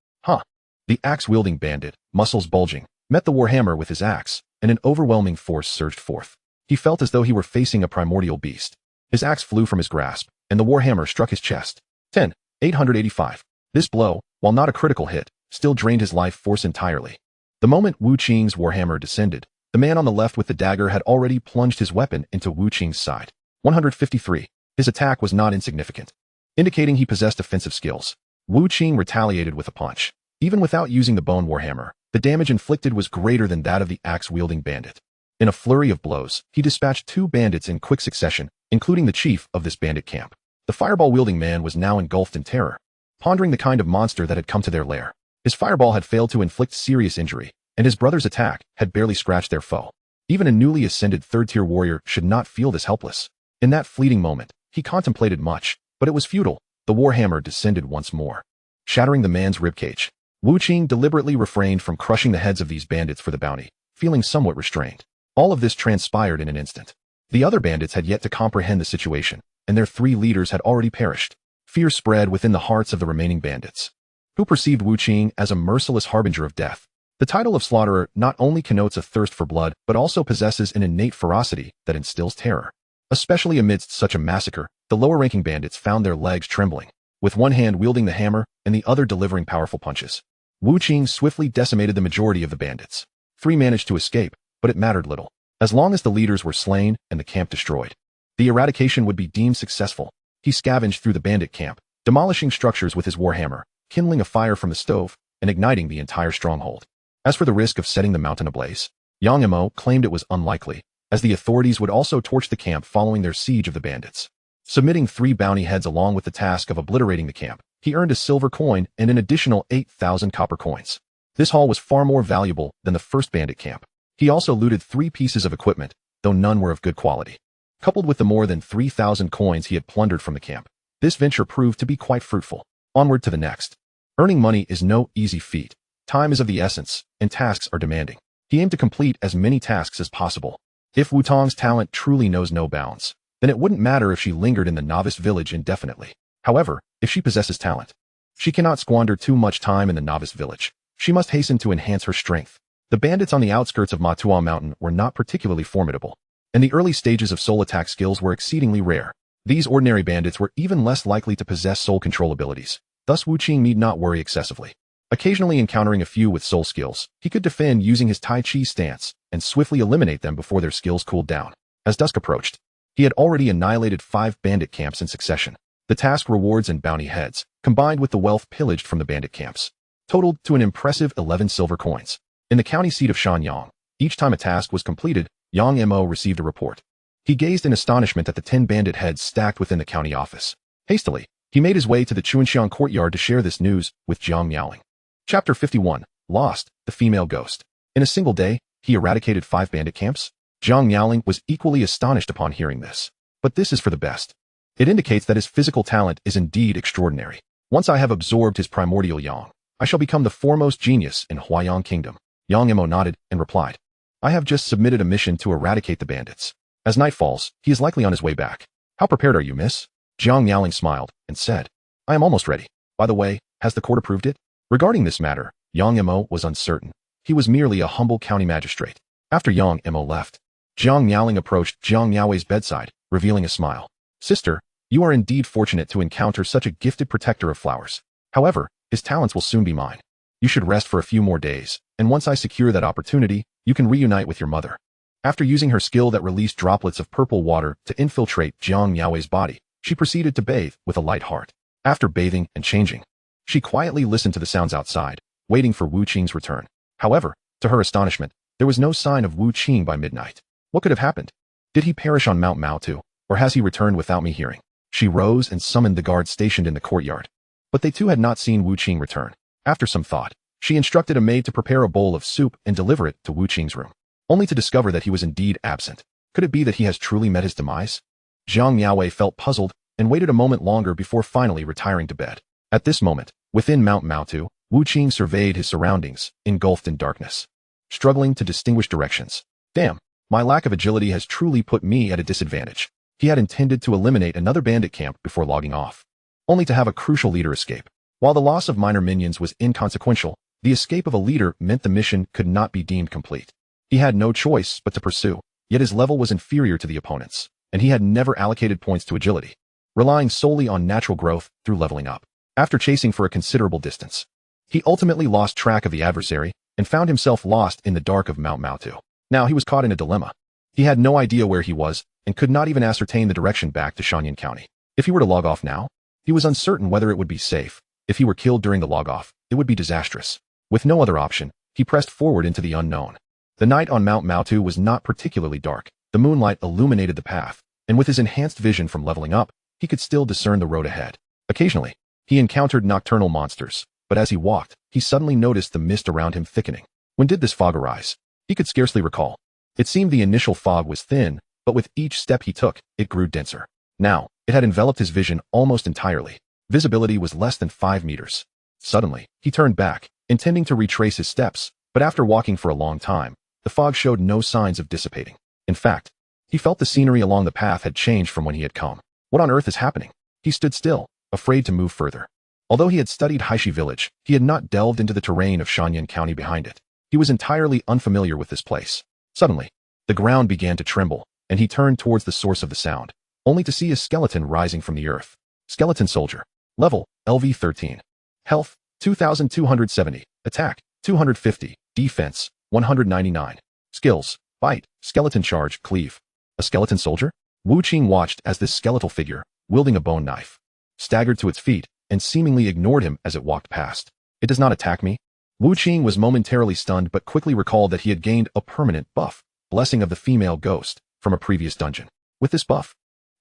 The axe-wielding bandit, muscles bulging, met the warhammer with his axe, and an overwhelming force surged forth. He felt as though he were facing a primordial beast. His axe flew from his grasp, and the warhammer struck his chest. 885. This blow, while not a critical hit, still drained his life force entirely. The moment Wu Qing's warhammer descended, the man on the left with the dagger had already plunged his weapon into Wu Qing's side. 153. His attack was not insignificant. indicating he possessed offensive skills. Wu Qing retaliated with a punch. Even without using the bone warhammer, the damage inflicted was greater than that of the axe-wielding bandit. In a flurry of blows, he dispatched 2 bandits in quick succession, including the chief of this bandit camp. The fireball-wielding man was now engulfed in terror, pondering the kind of monster that had come to their lair. His fireball had failed to inflict serious injury, and his brother's attack had barely scratched their foe. Even a newly ascended third-tier warrior should not feel this helpless. In that fleeting moment, he contemplated much, but it was futile. The warhammer descended once more, shattering the man's ribcage. Wu Qing deliberately refrained from crushing the heads of these bandits for the bounty, feeling somewhat restrained. All of this transpired in an instant. The other bandits had yet to comprehend the situation, and their 3 leaders had already perished. Fear spread within the hearts of the remaining bandits, who perceived Wu Qing as a merciless harbinger of death. The title of slaughterer not only connotes a thirst for blood, but also possesses an innate ferocity that instills terror. Especially amidst such a massacre, the lower-ranking bandits found their legs trembling, with one hand wielding the hammer and the other delivering powerful punches. Wu Qing swiftly decimated the majority of the bandits. 3 managed to escape, but it mattered little. As long as the leaders were slain and the camp destroyed, the eradication would be deemed successful. He scavenged through the bandit camp, demolishing structures with his warhammer, kindling a fire from the stove, and igniting the entire stronghold. As for the risk of setting the mountain ablaze, Yang Mo claimed it was unlikely, as the authorities would also torch the camp following their siege of the bandits. Submitting 3 bounty heads along with the task of obliterating the camp, he earned a silver coin and an additional 8,000 copper coins. This haul was far more valuable than the first bandit camp. He also looted 3 pieces of equipment, though none were of good quality. Coupled with the more than 3,000 coins he had plundered from the camp, this venture proved to be quite fruitful. Onward to the next. Earning money is no easy feat. Time is of the essence, and tasks are demanding. He aimed to complete as many tasks as possible. If Wu Tong's talent truly knows no bounds, then it wouldn't matter if she lingered in the novice village indefinitely. However, if she possesses talent, she cannot squander too much time in the novice village. She must hasten to enhance her strength. The bandits on the outskirts of Matua Mountain were not particularly formidable, and the early stages of soul attack skills were exceedingly rare. These ordinary bandits were even less likely to possess soul control abilities. Thus Wu Qing need not worry excessively. Occasionally encountering a few with soul skills, he could defend using his Tai Chi stance and swiftly eliminate them before their skills cooled down. As dusk approached, he had already annihilated 5 bandit camps in succession. The task rewards and bounty heads, combined with the wealth pillaged from the bandit camps, totaled to an impressive 11 silver coins. In the county seat of Shanyang, each time a task was completed, Yang Mo received a report. He gazed in astonishment at the 10 bandit heads stacked within the county office. Hastily, he made his way to the Chuanxiang courtyard to share this news with Jiang Miaoling. Chapter 51. Lost, the female ghost. In a single day, he eradicated 5 bandit camps? Jiang Miaoling was equally astonished upon hearing this. But this is for the best. It indicates that his physical talent is indeed extraordinary. Once I have absorbed his primordial yang, I shall become the foremost genius in Huayang Kingdom. Yang Mo nodded and replied, I have just submitted a mission to eradicate the bandits. As night falls, he is likely on his way back. How prepared are you, miss? Jiang Miaoling smiled and said, I am almost ready. By the way, has the court approved it? Regarding this matter, Yang Mo was uncertain. He was merely a humble county magistrate. After Yang Mo left, Jiang Miaoling approached Jiang Miaowei's bedside, revealing a smile. Sister, you are indeed fortunate to encounter such a gifted protector of flowers. However, his talents will soon be mine. You should rest for a few more days, and once I secure that opportunity, you can reunite with your mother. After using her skill that released droplets of purple water to infiltrate Jiang Miaowei's body, she proceeded to bathe with a light heart. After bathing and changing, she quietly listened to the sounds outside, waiting for Wu Qing's return. However, to her astonishment, there was no sign of Wu Qing by midnight. What could have happened? Did he perish on Mount Maotu, or has he returned without me hearing? She rose and summoned the guards stationed in the courtyard. But they too had not seen Wu Qing return. After some thought, she instructed a maid to prepare a bowl of soup and deliver it to Wu Qing's room, only to discover that he was indeed absent. Could it be that he has truly met his demise? Jiang Miaowei felt puzzled and waited a moment longer before finally retiring to bed. At this moment, within Mount Maotu, Wu Qing surveyed his surroundings, engulfed in darkness, struggling to distinguish directions. Damn, my lack of agility has truly put me at a disadvantage. He had intended to eliminate another bandit camp before logging off, only to have a crucial leader escape. While the loss of minor minions was inconsequential, the escape of a leader meant the mission could not be deemed complete. He had no choice but to pursue, yet his level was inferior to the opponent's, and he had never allocated points to agility, relying solely on natural growth through leveling up. After chasing for a considerable distance, he ultimately lost track of the adversary and found himself lost in the dark of Mount Maotu. Now he was caught in a dilemma. He had no idea where he was and could not even ascertain the direction back to Shanyan County. If he were to log off now, He was uncertain whether it would be safe. If he were killed during the log-off, it would be disastrous. With no other option, he pressed forward into the unknown. The night on Mount Mautu was not particularly dark. The moonlight illuminated the path, and with his enhanced vision from leveling up, he could still discern the road ahead. Occasionally, he encountered nocturnal monsters, but as he walked, he suddenly noticed the mist around him thickening. When did this fog arise? He could scarcely recall. It seemed the initial fog was thin, but with each step he took, it grew denser. Now, it had enveloped his vision almost entirely. Visibility was less than 5 meters. Suddenly, he turned back, intending to retrace his steps, but after walking for a long time, the fog showed no signs of dissipating. In fact, he felt the scenery along the path had changed from when he had come. What on earth is happening? He stood still, afraid to move further. Although he had studied Haishi village, he had not delved into the terrain of Shanyan County behind it. He was entirely unfamiliar with this place. Suddenly, the ground began to tremble, and he turned towards the source of the sound, only to see a skeleton rising from the earth. Skeleton soldier. Level, LV 13. Health, 2270. Attack, 250. Defense, 199. Skills, bite, skeleton charge, cleave. A skeleton soldier? Wu Qing watched as this skeletal figure, wielding a bone knife, staggered to its feet and seemingly ignored him as it walked past. It does not attack me? Wu Qing was momentarily stunned but quickly recalled that he had gained a permanent buff, Blessing of the Female Ghost, from a previous dungeon. With this buff,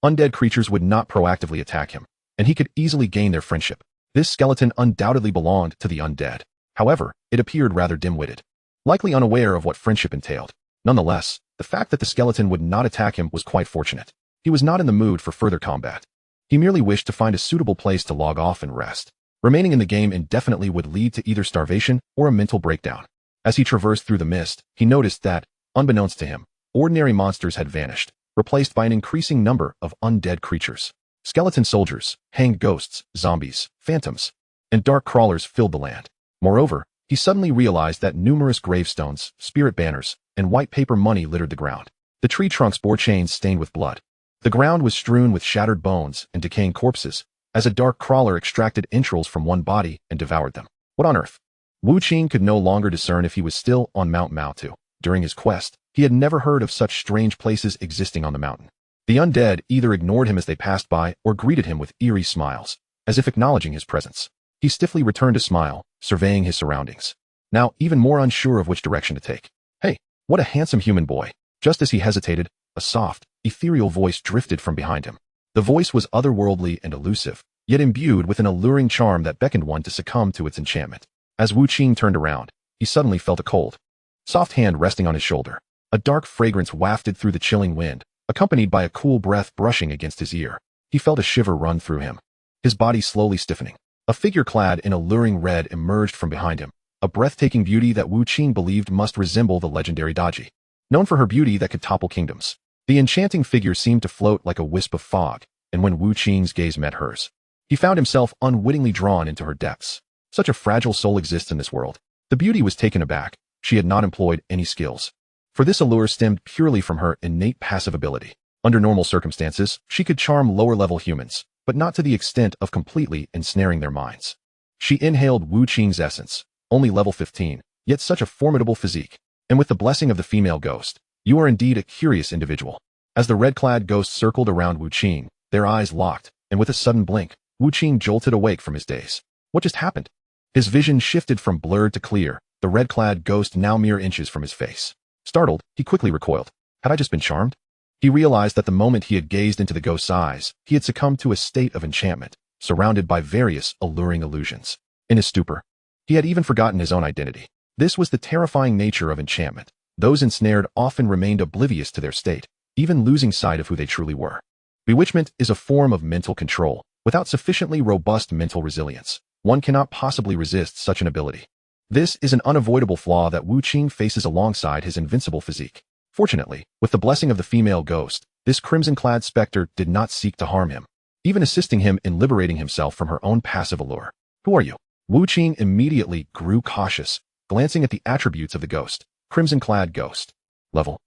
undead creatures would not proactively attack him, and he could easily gain their friendship. This skeleton undoubtedly belonged to the undead. However, it appeared rather dim-witted, likely unaware of what friendship entailed. Nonetheless, the fact that the skeleton would not attack him was quite fortunate. He was not in the mood for further combat. He merely wished to find a suitable place to log off and rest. Remaining in the game indefinitely would lead to either starvation or a mental breakdown. As he traversed through the mist, he noticed that, unbeknownst to him, ordinary monsters had vanished, replaced by an increasing number of undead creatures. Skeleton soldiers, hanged ghosts, zombies, phantoms, and dark crawlers filled the land. Moreover, he suddenly realized that numerous gravestones, spirit banners, and white paper money littered the ground. The tree trunks bore chains stained with blood. The ground was strewn with shattered bones and decaying corpses, as a dark crawler extracted entrails from one body and devoured them. What on earth? Wu Qing could no longer discern if he was still on Mount Mautu. During his quest, he had never heard of such strange places existing on the mountain. The undead either ignored him as they passed by or greeted him with eerie smiles, as if acknowledging his presence. He stiffly returned a smile, surveying his surroundings, now even more unsure of which direction to take. Hey, what a handsome human boy. Just as he hesitated, a soft, ethereal voice drifted from behind him. The voice was otherworldly and elusive, yet imbued with an alluring charm that beckoned one to succumb to its enchantment. As Wu Qing turned around, he suddenly felt a cold, soft hand resting on his shoulder. A dark fragrance wafted through the chilling wind, accompanied by a cool breath brushing against his ear. He felt a shiver run through him, his body slowly stiffening. A figure clad in alluring red emerged from behind him, a breathtaking beauty that Wu Qing believed must resemble the legendary Daji, known for her beauty that could topple kingdoms. The enchanting figure seemed to float like a wisp of fog, and when Wu Qing's gaze met hers, he found himself unwittingly drawn into her depths. Such a fragile soul exists in this world. The beauty was taken aback. She had not employed any skills, for this allure stemmed purely from her innate passive ability. Under normal circumstances, she could charm lower-level humans, but not to the extent of completely ensnaring their minds. She inhaled Wu Qing's essence, only level 15, yet such a formidable physique. And with the blessing of the female ghost, you are indeed a curious individual. As the red-clad ghost circled around Wu Qing, their eyes locked, and with a sudden blink, Wu Qing jolted awake from his daze. What just happened? His vision shifted from blurred to clear, the red-clad ghost now mere inches from his face. Startled, he quickly recoiled. Had I just been charmed? He realized that the moment he had gazed into the ghost's eyes, he had succumbed to a state of enchantment, surrounded by various alluring illusions. In his stupor, he had even forgotten his own identity. This was the terrifying nature of enchantment. Those ensnared often remained oblivious to their state, even losing sight of who they truly were. Bewitchment is a form of mental control. Without sufficiently robust mental resilience, one cannot possibly resist such an ability. This is an unavoidable flaw that Wu Qing faces alongside his invincible physique. Fortunately, with the blessing of the female ghost, this crimson-clad specter did not seek to harm him, even assisting him in liberating himself from her own passive allure. Who are you? Wu Qing immediately grew cautious, glancing at the attributes of the ghost. Crimson-clad ghost. Level.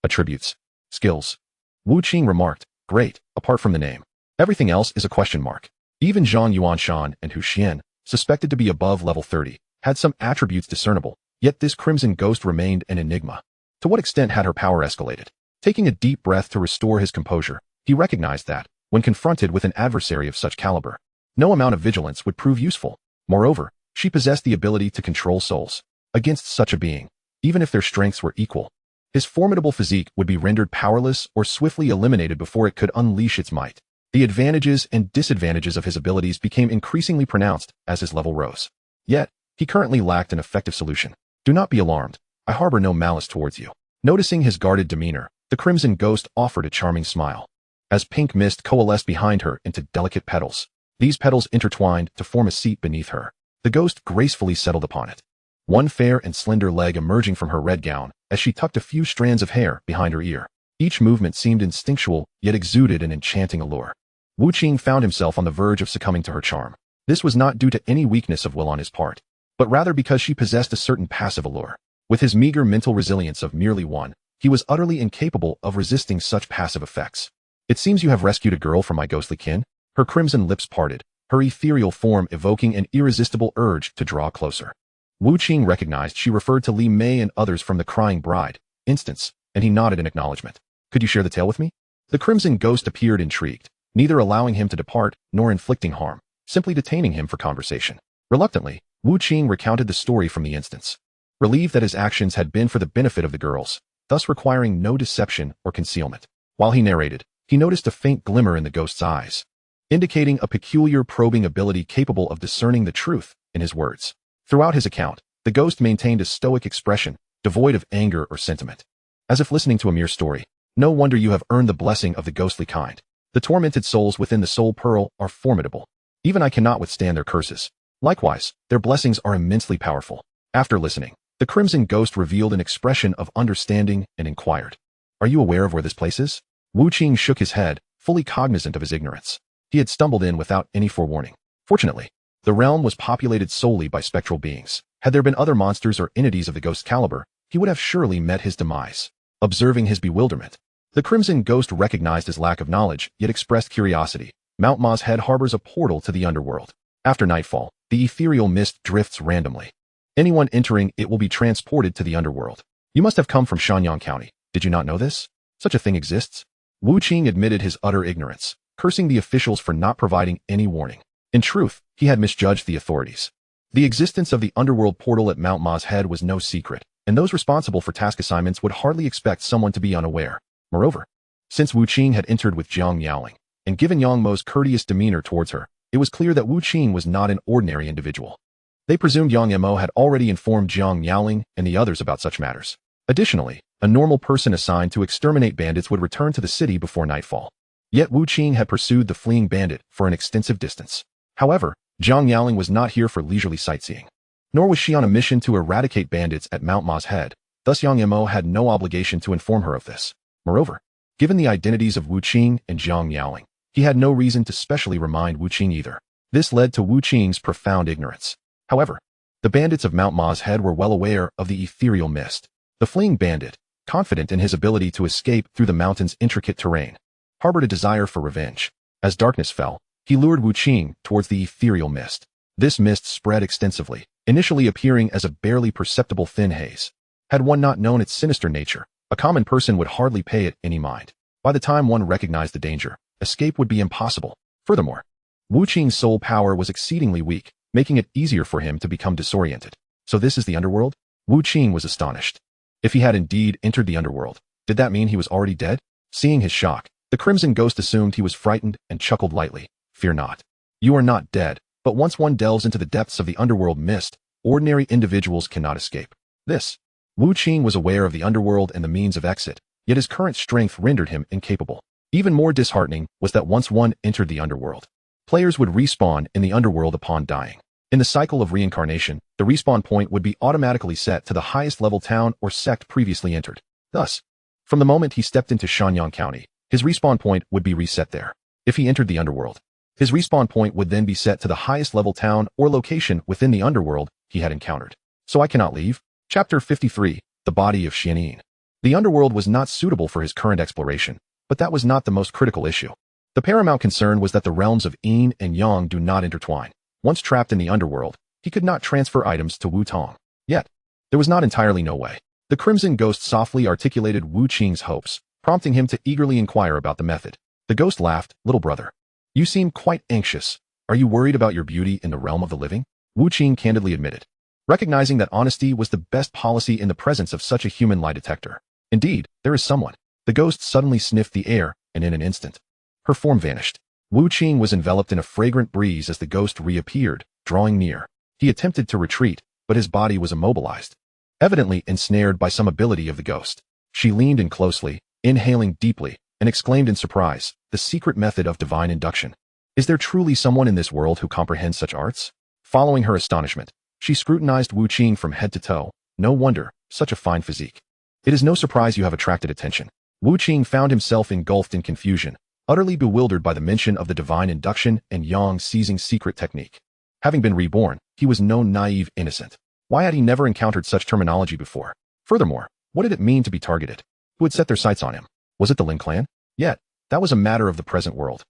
Attributes. Skills. Wu Qing remarked, great, apart from the name. Everything else is a question mark. Even Zhang Yuanshan and Hu Xian, suspected to be above level 30, had some attributes discernible, yet this crimson ghost remained an enigma. To what extent had her power escalated? Taking a deep breath to restore his composure, he recognized that, when confronted with an adversary of such caliber. No amount of vigilance would prove useful. Moreover, she possessed the ability to control souls. Against such a being, even if their strengths were equal, his formidable physique would be rendered powerless or swiftly eliminated before it could unleash its might. The advantages and disadvantages of his abilities became increasingly pronounced as his level rose. Yet, he currently lacked an effective solution. Do not be alarmed. I harbor no malice towards you. Noticing his guarded demeanor, the Crimson Ghost offered a charming smile. As pink mist coalesced behind her into delicate petals, these petals intertwined to form a seat beneath her. The ghost gracefully settled upon it, one fair and slender leg emerging from her red gown as she tucked a few strands of hair behind her ear. Each movement seemed instinctual, yet exuded an enchanting allure. Wu Qing found himself on the verge of succumbing to her charm. This was not due to any weakness of will on his part, but rather because she possessed a certain passive allure. With his meager mental resilience of merely one, he was utterly incapable of resisting such passive effects. It seems you have rescued a girl from my ghostly kin. Her crimson lips parted, her ethereal form evoking an irresistible urge to draw closer. Wu Qing recognized she referred to Li Mei and others from the Crying Bride instance, and he nodded in acknowledgement. Could you share the tale with me? The Crimson Ghost appeared intrigued, neither allowing him to depart nor inflicting harm, simply detaining him for conversation. Reluctantly, Wu Qing recounted the story from the instance, relieved that his actions had been for the benefit of the girls, thus requiring no deception or concealment. While he narrated, he noticed a faint glimmer in the ghost's eyes, indicating a peculiar probing ability capable of discerning the truth in his words. Throughout his account, the ghost maintained a stoic expression, devoid of anger or sentiment. As if listening to a mere story. No wonder you have earned the blessing of the ghostly kind. The tormented souls within the soul pearl are formidable. Even I cannot withstand their curses. Likewise, their blessings are immensely powerful. After listening, the Crimson Ghost revealed an expression of understanding and inquired, "Are you aware of where this place is?" Wu Qing shook his head, fully cognizant of his ignorance. He had stumbled in without any forewarning. Fortunately, the realm was populated solely by spectral beings. Had there been other monsters or entities of the ghost caliber, he would have surely met his demise. Observing his bewilderment, the Crimson Ghost recognized his lack of knowledge, yet expressed curiosity. Mount Ma's head harbors a portal to the underworld. After nightfall, the ethereal mist drifts randomly. Anyone entering it will be transported to the underworld. You must have come from Shanyang County. Did you not know this? Such a thing exists? Wu Qing admitted his utter ignorance, cursing the officials for not providing any warning. In truth, he had misjudged the authorities. The existence of the underworld portal at Mount Ma's head was no secret, and those responsible for task assignments would hardly expect someone to be unaware. Moreover, since Wu Qing had entered with Jiang Yaoling, and given Yang Mo's courteous demeanor towards her, it was clear that Wu Qing was not an ordinary individual. They presumed Yang Mo had already informed Jiang Yaoling and the others about such matters. Additionally, a normal person assigned to exterminate bandits would return to the city before nightfall. Yet Wu Qing had pursued the fleeing bandit for an extensive distance. However, Jiang Yaoling was not here for leisurely sightseeing. Nor was she on a mission to eradicate bandits at Mount Ma's head, thus Yang Mo had no obligation to inform her of this. Moreover, given the identities of Wu Qing and Jiang Yaoling, he had no reason to specially remind Wu Qing either. This led to Wu Qing's profound ignorance. However, the bandits of Mount Ma's head were well aware of the ethereal mist. The fleeing bandit, confident in his ability to escape through the mountain's intricate terrain, harbored a desire for revenge. As darkness fell, he lured Wu Qing towards the ethereal mist. This mist spread extensively, initially appearing as a barely perceptible thin haze. Had one not known its sinister nature, a common person would hardly pay it any mind. By the time one recognized the danger, escape would be impossible. Furthermore, Wu Qing's soul power was exceedingly weak, making it easier for him to become disoriented. So this is the underworld? Wu Qing was astonished. If he had indeed entered the underworld, did that mean he was already dead? Seeing his shock, the Crimson Ghost assumed he was frightened and chuckled lightly. Fear not. You are not dead, but once one delves into the depths of the underworld mist, ordinary individuals cannot escape. Wu Qing was aware of the underworld and the means of exit, yet his current strength rendered him incapable. Even more disheartening was that once one entered the underworld, players would respawn in the underworld upon dying. In the cycle of reincarnation, the respawn point would be automatically set to the highest level town or sect previously entered. Thus, from the moment he stepped into Shanyang County, his respawn point would be reset there. If he entered the underworld, his respawn point would then be set to the highest level town or location within the underworld he had encountered. So I cannot leave. Chapter 53, The Body of Xianyin. The underworld was not suitable for his current exploration, but that was not the most critical issue. The paramount concern was that the realms of Yin and Yang do not intertwine. Once trapped in the underworld, he could not transfer items to Wu Tong. Yet, there was not entirely no way. The Crimson Ghost softly articulated Wu Qing's hopes, prompting him to eagerly inquire about the method. The ghost laughed. Little brother, you seem quite anxious. Are you worried about your beauty in the realm of the living? Wu Qing candidly admitted, recognizing that honesty was the best policy in the presence of such a human lie detector. Indeed, there is someone. The ghost suddenly sniffed the air, and in an instant, her form vanished. Wu Qing was enveloped in a fragrant breeze as the ghost reappeared, drawing near. He attempted to retreat, but his body was immobilized, evidently ensnared by some ability of the ghost. She leaned in closely, inhaling deeply, and exclaimed in surprise, the secret method of divine induction. Is there truly someone in this world who comprehends such arts? Following her astonishment, she scrutinized Wu Qing from head to toe. No wonder, such a fine physique. It is no surprise you have attracted attention. Wu Qing found himself engulfed in confusion, utterly bewildered by the mention of the divine induction and yang seizing secret technique. Having been reborn, he was no naive innocent. Why had he never encountered such terminology before? Furthermore, what did it mean to be targeted? Who had set their sights on him? Was it the Lin clan? Yet, that was a matter of the present world.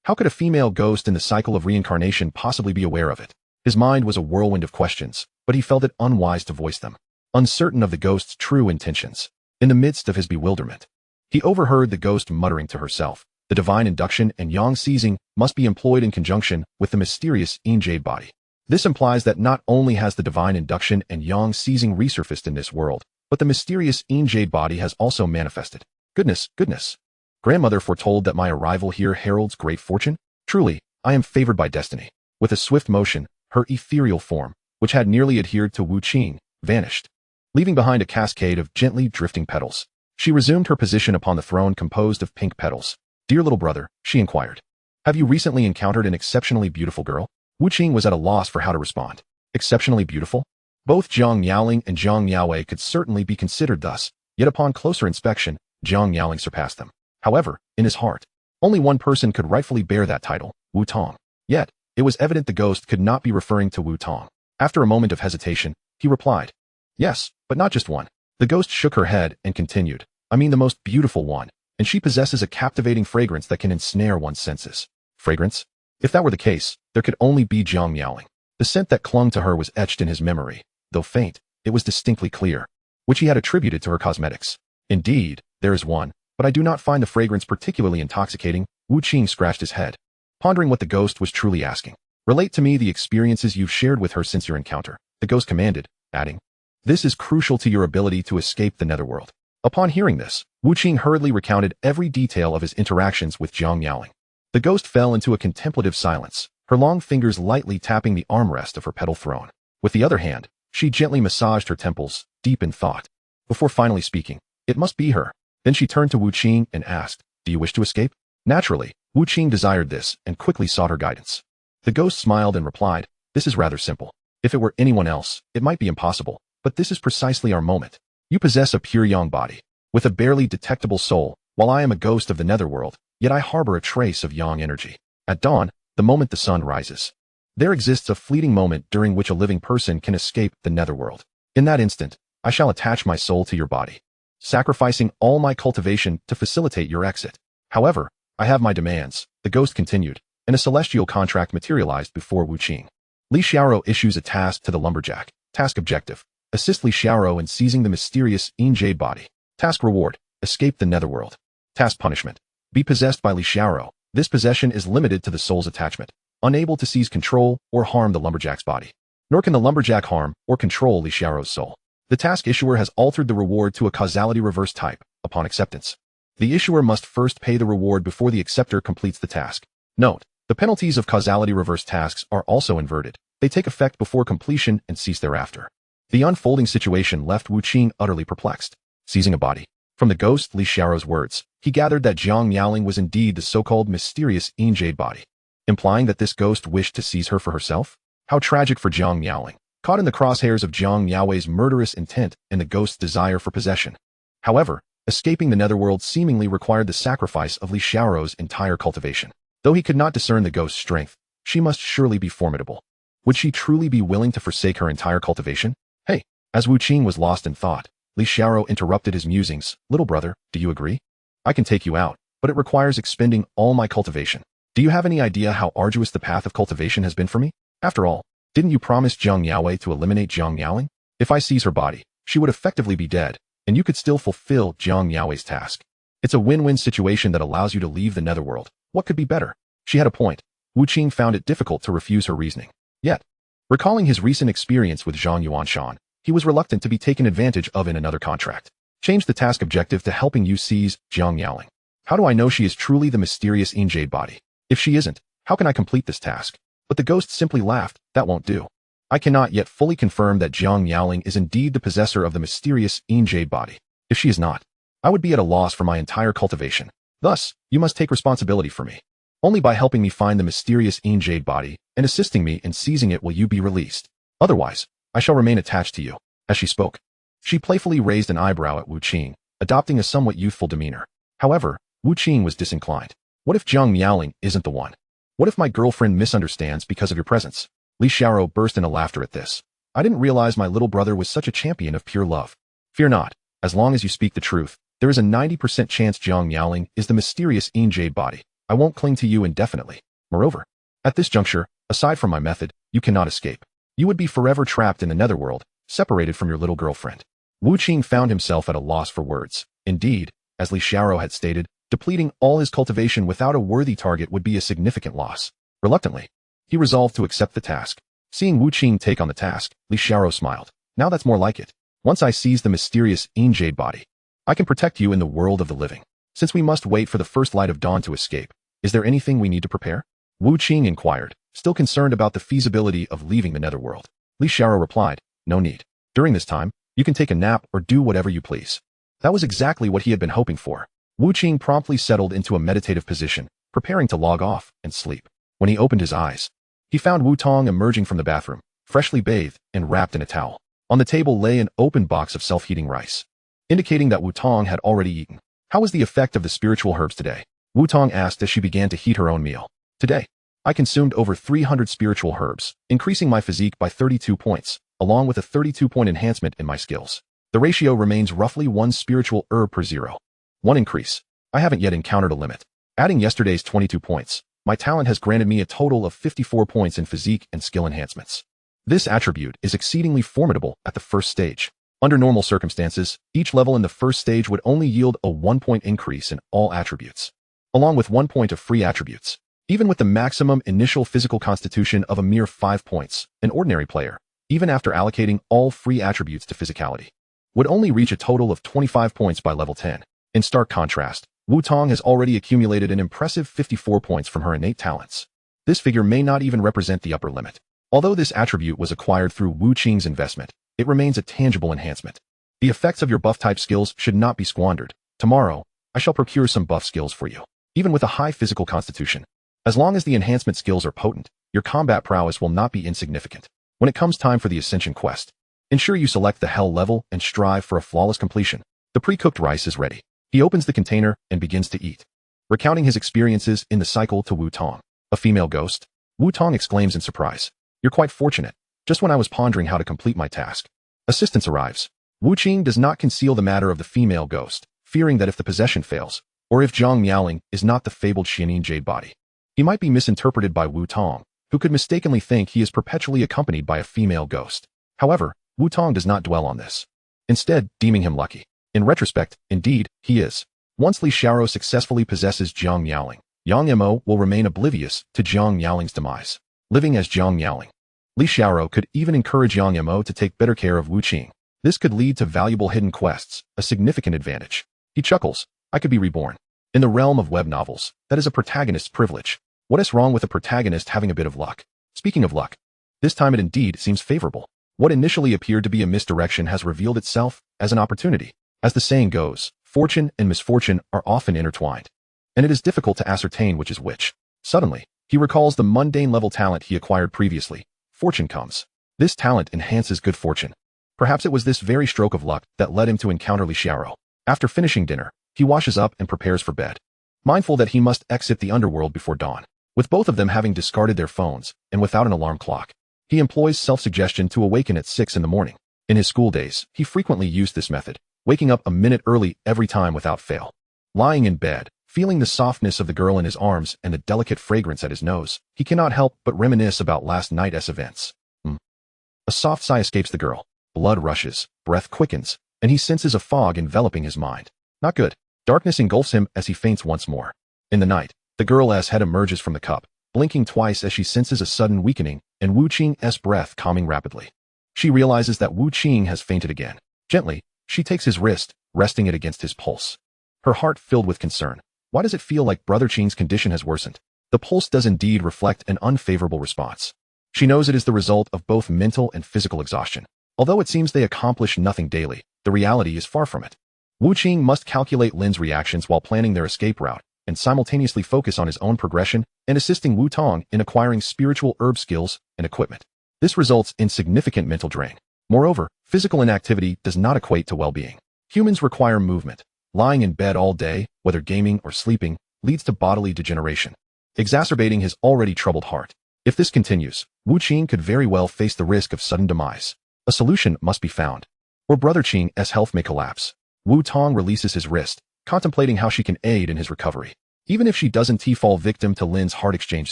How could a female ghost in the cycle of reincarnation possibly be aware of it? His mind was a whirlwind of questions, but he felt it unwise to voice them. Uncertain of the ghost's true intentions, in the midst of his bewilderment, he overheard the ghost muttering to herself, the divine induction and yang seizing must be employed in conjunction with the mysterious Jade body. This implies that not only has the divine induction and yang seizing resurfaced in this world, but the mysterious Jade body has also manifested. Goodness, goodness. Grandmother foretold that my arrival here heralds great fortune? Truly, I am favored by destiny. With a swift motion, her ethereal form, which had nearly adhered to Wu Qing, vanished, leaving behind a cascade of gently drifting petals. She resumed her position upon the throne composed of pink petals. Dear little brother, she inquired, have you recently encountered an exceptionally beautiful girl? Wu Qing was at a loss for how to respond. Exceptionally beautiful? Both Zhang Yaoling and Zhang Yaowei could certainly be considered thus, yet upon closer inspection, Zhang Yaoling surpassed them. However, in his heart, only one person could rightfully bear that title, Wu Tong. Yet, it was evident the ghost could not be referring to Wu Tong. After a moment of hesitation, he replied, yes, but not just one. The ghost shook her head and continued, I mean the most beautiful one, and she possesses a captivating fragrance that can ensnare one's senses. Fragrance? If that were the case, there could only be Zhang Yaoling. The scent that clung to her was etched in his memory. Though faint, it was distinctly clear, which he had attributed to her cosmetics. Indeed, there is one, but I do not find the fragrance particularly intoxicating. Wu Qing scratched his head, pondering what the ghost was truly asking. Relate to me the experiences you've shared with her since your encounter, the ghost commanded, adding, this is crucial to your ability to escape the netherworld. Upon hearing this, Wu Qing hurriedly recounted every detail of his interactions with Zhang Yaoling. The ghost fell into a contemplative silence, her long fingers lightly tapping the armrest of her petal throne. With the other hand, she gently massaged her temples, deep in thought. Before finally speaking, it must be her. Then she turned to Wu Qing and asked, do you wish to escape? Naturally, Wu Qing desired this and quickly sought her guidance. The ghost smiled and replied, this is rather simple. If it were anyone else, it might be impossible, but this is precisely our moment. You possess a pure yang body, with a barely detectable soul, while I am a ghost of the netherworld, yet I harbor a trace of yang energy. At dawn, the moment the sun rises, there exists a fleeting moment during which a living person can escape the netherworld. In that instant, I shall attach my soul to your body, sacrificing all my cultivation to facilitate your exit. However, I have my demands, the ghost continued, and a celestial contract materialized before Wu Qing. Li Xiaoro issues a task to the lumberjack. Task objective, assist Li Xiaoro in seizing the mysterious Jade body. Task reward, escape the netherworld. Task punishment, be possessed by Li Xiaoro. This possession is limited to the soul's attachment, unable to seize control or harm the lumberjack's body. Nor can the lumberjack harm or control Li Xiaoro's soul. The task issuer has altered the reward to a causality reverse type. Upon acceptance, the issuer must first pay the reward before the acceptor completes the task. Note, the penalties of causality reverse tasks are also inverted. They take effect before completion and cease thereafter. The unfolding situation left Wu Qing utterly perplexed. Seizing a body. From the ghost Li Xiaoro's words, he gathered that Zhang Yaoling was indeed the so-called mysterious Jade body, implying that this ghost wished to seize her for herself? How tragic for Zhang Yaoling, caught in the crosshairs of Zhang Yaowei's murderous intent and the ghost's desire for possession. However, escaping the netherworld seemingly required the sacrifice of Li Xiaoro's entire cultivation. Though he could not discern the ghost's strength, she must surely be formidable. Would she truly be willing to forsake her entire cultivation? Hey, as Wu Qing was lost in thought, Li Xiaoro interrupted his musings. Little brother, do you agree? I can take you out, but it requires expending all my cultivation. Do you have any idea how arduous the path of cultivation has been for me? After all, didn't you promise Zhang Yaowei to eliminate Zhang Yaoling? If I seize her body, she would effectively be dead, and you could still fulfill Zhang Yaowei's task. It's a win-win situation that allows you to leave the netherworld. What could be better? She had a point. Wu Qing found it difficult to refuse her reasoning. Yet, recalling his recent experience with Zhang Yuanshan, he was reluctant to be taken advantage of in another contract. Change the task objective to helping you seize Jiang Yaoling. How do I know she is truly the mysterious Jade Body? If she isn't, how can I complete this task? But the ghost simply laughed. That won't do. I cannot yet fully confirm that Jiang Yaoling is indeed the possessor of the mysterious Jade Body. If she is not, I would be at a loss for my entire cultivation. Thus, you must take responsibility for me. Only by helping me find the mysterious Jade Body and assisting me in seizing it will you be released. Otherwise, I shall remain attached to you. As she spoke, she playfully raised an eyebrow at Wu Qing, adopting a somewhat youthful demeanor. However, Wu Qing was disinclined. What if Jiang Yaoling isn't the one? What if my girlfriend misunderstands because of your presence? Li Xiaoro burst into laughter at this. I didn't realize my little brother was such a champion of pure love. Fear not. As long as you speak the truth, there is a 90% chance Jiang Yaoling is the mysterious Jade Body. I won't cling to you indefinitely. Moreover, at this juncture, aside from my method, you cannot escape. You would be forever trapped in the netherworld, separated from your little girlfriend. Wu Qing found himself at a loss for words. Indeed, as Li Xiaoro had stated, depleting all his cultivation without a worthy target would be a significant loss. Reluctantly, he resolved to accept the task. Seeing Wu Qing take on the task, Li Xiaoro smiled. Now that's more like it. Once I seize the mysterious Jade Body, I can protect you in the world of the living. Since we must wait for the first light of dawn to escape, is there anything we need to prepare? Wu Qing inquired, still concerned about the feasibility of leaving the netherworld. Li Xiaoro replied, no need. During this time, you can take a nap or do whatever you please. That was exactly what he had been hoping for. Wu Qing promptly settled into a meditative position, preparing to log off and sleep. When he opened his eyes, he found Wu Tong emerging from the bathroom, freshly bathed and wrapped in a towel. On the table lay an open box of self-heating rice, indicating that Wu Tong had already eaten. How was the effect of the spiritual herbs today? Wu Tong asked as she began to heat her own meal. Today, I consumed over 300 spiritual herbs, increasing my physique by 32 points, along with a 32-point enhancement in my skills. The ratio remains roughly 1 spiritual herb per 0. 1 increase. I haven't yet encountered a limit. Adding yesterday's 22 points, my talent has granted me a total of 54 points in physique and skill enhancements. This attribute is exceedingly formidable at the first stage. Under normal circumstances, each level in the first stage would only yield a 1-point increase in all attributes, along with 1 point of free attributes. Even with the maximum initial physical constitution of a mere 5 points, an ordinary player, even after allocating all free attributes to physicality, would only reach a total of 25 points by level 10. In stark contrast, Wu Tong has already accumulated an impressive 54 points from her innate talents. This figure may not even represent the upper limit. Although this attribute was acquired through Wu Qing's investment, it remains a tangible enhancement. The effects of your buff-type skills should not be squandered. Tomorrow, I shall procure some buff skills for you, even with a high physical constitution. As long as the enhancement skills are potent, your combat prowess will not be insignificant. When it comes time for the Ascension quest, ensure you select the Hell level and strive for a flawless completion. The pre-cooked rice is ready. He opens the container and begins to eat, recounting his experiences in the cycle to Wu Tong. A female ghost? Wu Tong exclaims in surprise. You're quite fortunate. Just when I was pondering how to complete my task, assistance arrives. Wu Qing does not conceal the matter of the female ghost, fearing that if the possession fails, or if Jiang Yaoling is not the fabled Xianin Jade Body, he might be misinterpreted by Wu Tong, who could mistakenly think he is perpetually accompanied by a female ghost. However, Wu Tong does not dwell on this, instead deeming him lucky. In retrospect, indeed, he is. Once Li Xiaoro successfully possesses Jiang Yaoling, Yang Mo will remain oblivious to Jiang Yaoling's demise, living as Jiang Yaoling. Li Xiaoro could even encourage Yang Mo to take better care of Wu Qing. This could lead to valuable hidden quests, a significant advantage. He chuckles. I could be reborn. In the realm of web novels, that is a protagonist's privilege. What is wrong with a protagonist having a bit of luck? Speaking of luck, this time it indeed seems favorable. What initially appeared to be a misdirection has revealed itself as an opportunity. As the saying goes, fortune and misfortune are often intertwined, and it is difficult to ascertain which is which. Suddenly, he recalls the mundane level talent he acquired previously. Fortune comes. This talent enhances good fortune. Perhaps it was this very stroke of luck that led him to encounter Li Xiaoro. After finishing dinner, he washes up and prepares for bed, mindful that he must exit the underworld before dawn. With both of them having discarded their phones, and without an alarm clock, he employs self-suggestion to awaken at 6 in the morning. In his school days, he frequently used this method, waking up a minute early every time without fail. Lying in bed, feeling the softness of the girl in his arms and the delicate fragrance at his nose, he cannot help but reminisce about last night's events. A soft sigh escapes the girl. Blood rushes, breath quickens, and he senses a fog enveloping his mind. Not good. Darkness engulfs him as he faints once more. In the night, the girl's head emerges from the cup, blinking twice as she senses a sudden weakening and Wu Qing's breath calming rapidly. She realizes that Wu Qing has fainted again. Gently, she takes his wrist, resting it against his pulse. Her heart filled with concern. Why does it feel like Brother Qing's condition has worsened? The pulse does indeed reflect an unfavorable response. She knows it is the result of both mental and physical exhaustion. Although it seems they accomplish nothing daily, the reality is far from it. Wu Qing must calculate Lin's reactions while planning their escape route, and simultaneously focus on his own progression and assisting Wu Tong in acquiring spiritual herb skills and equipment. This results in significant mental drain. Moreover, physical inactivity does not equate to well-being. Humans require movement. Lying in bed all day, whether gaming or sleeping, leads to bodily degeneration, exacerbating his already troubled heart. If this continues, Wu Qing could very well face the risk of sudden demise. A solution must be found, or Brother Qing's health may collapse. Wu Tong releases his wrist, contemplating how she can aid in his recovery. Even if she doesn't fall victim to Lin's heart exchange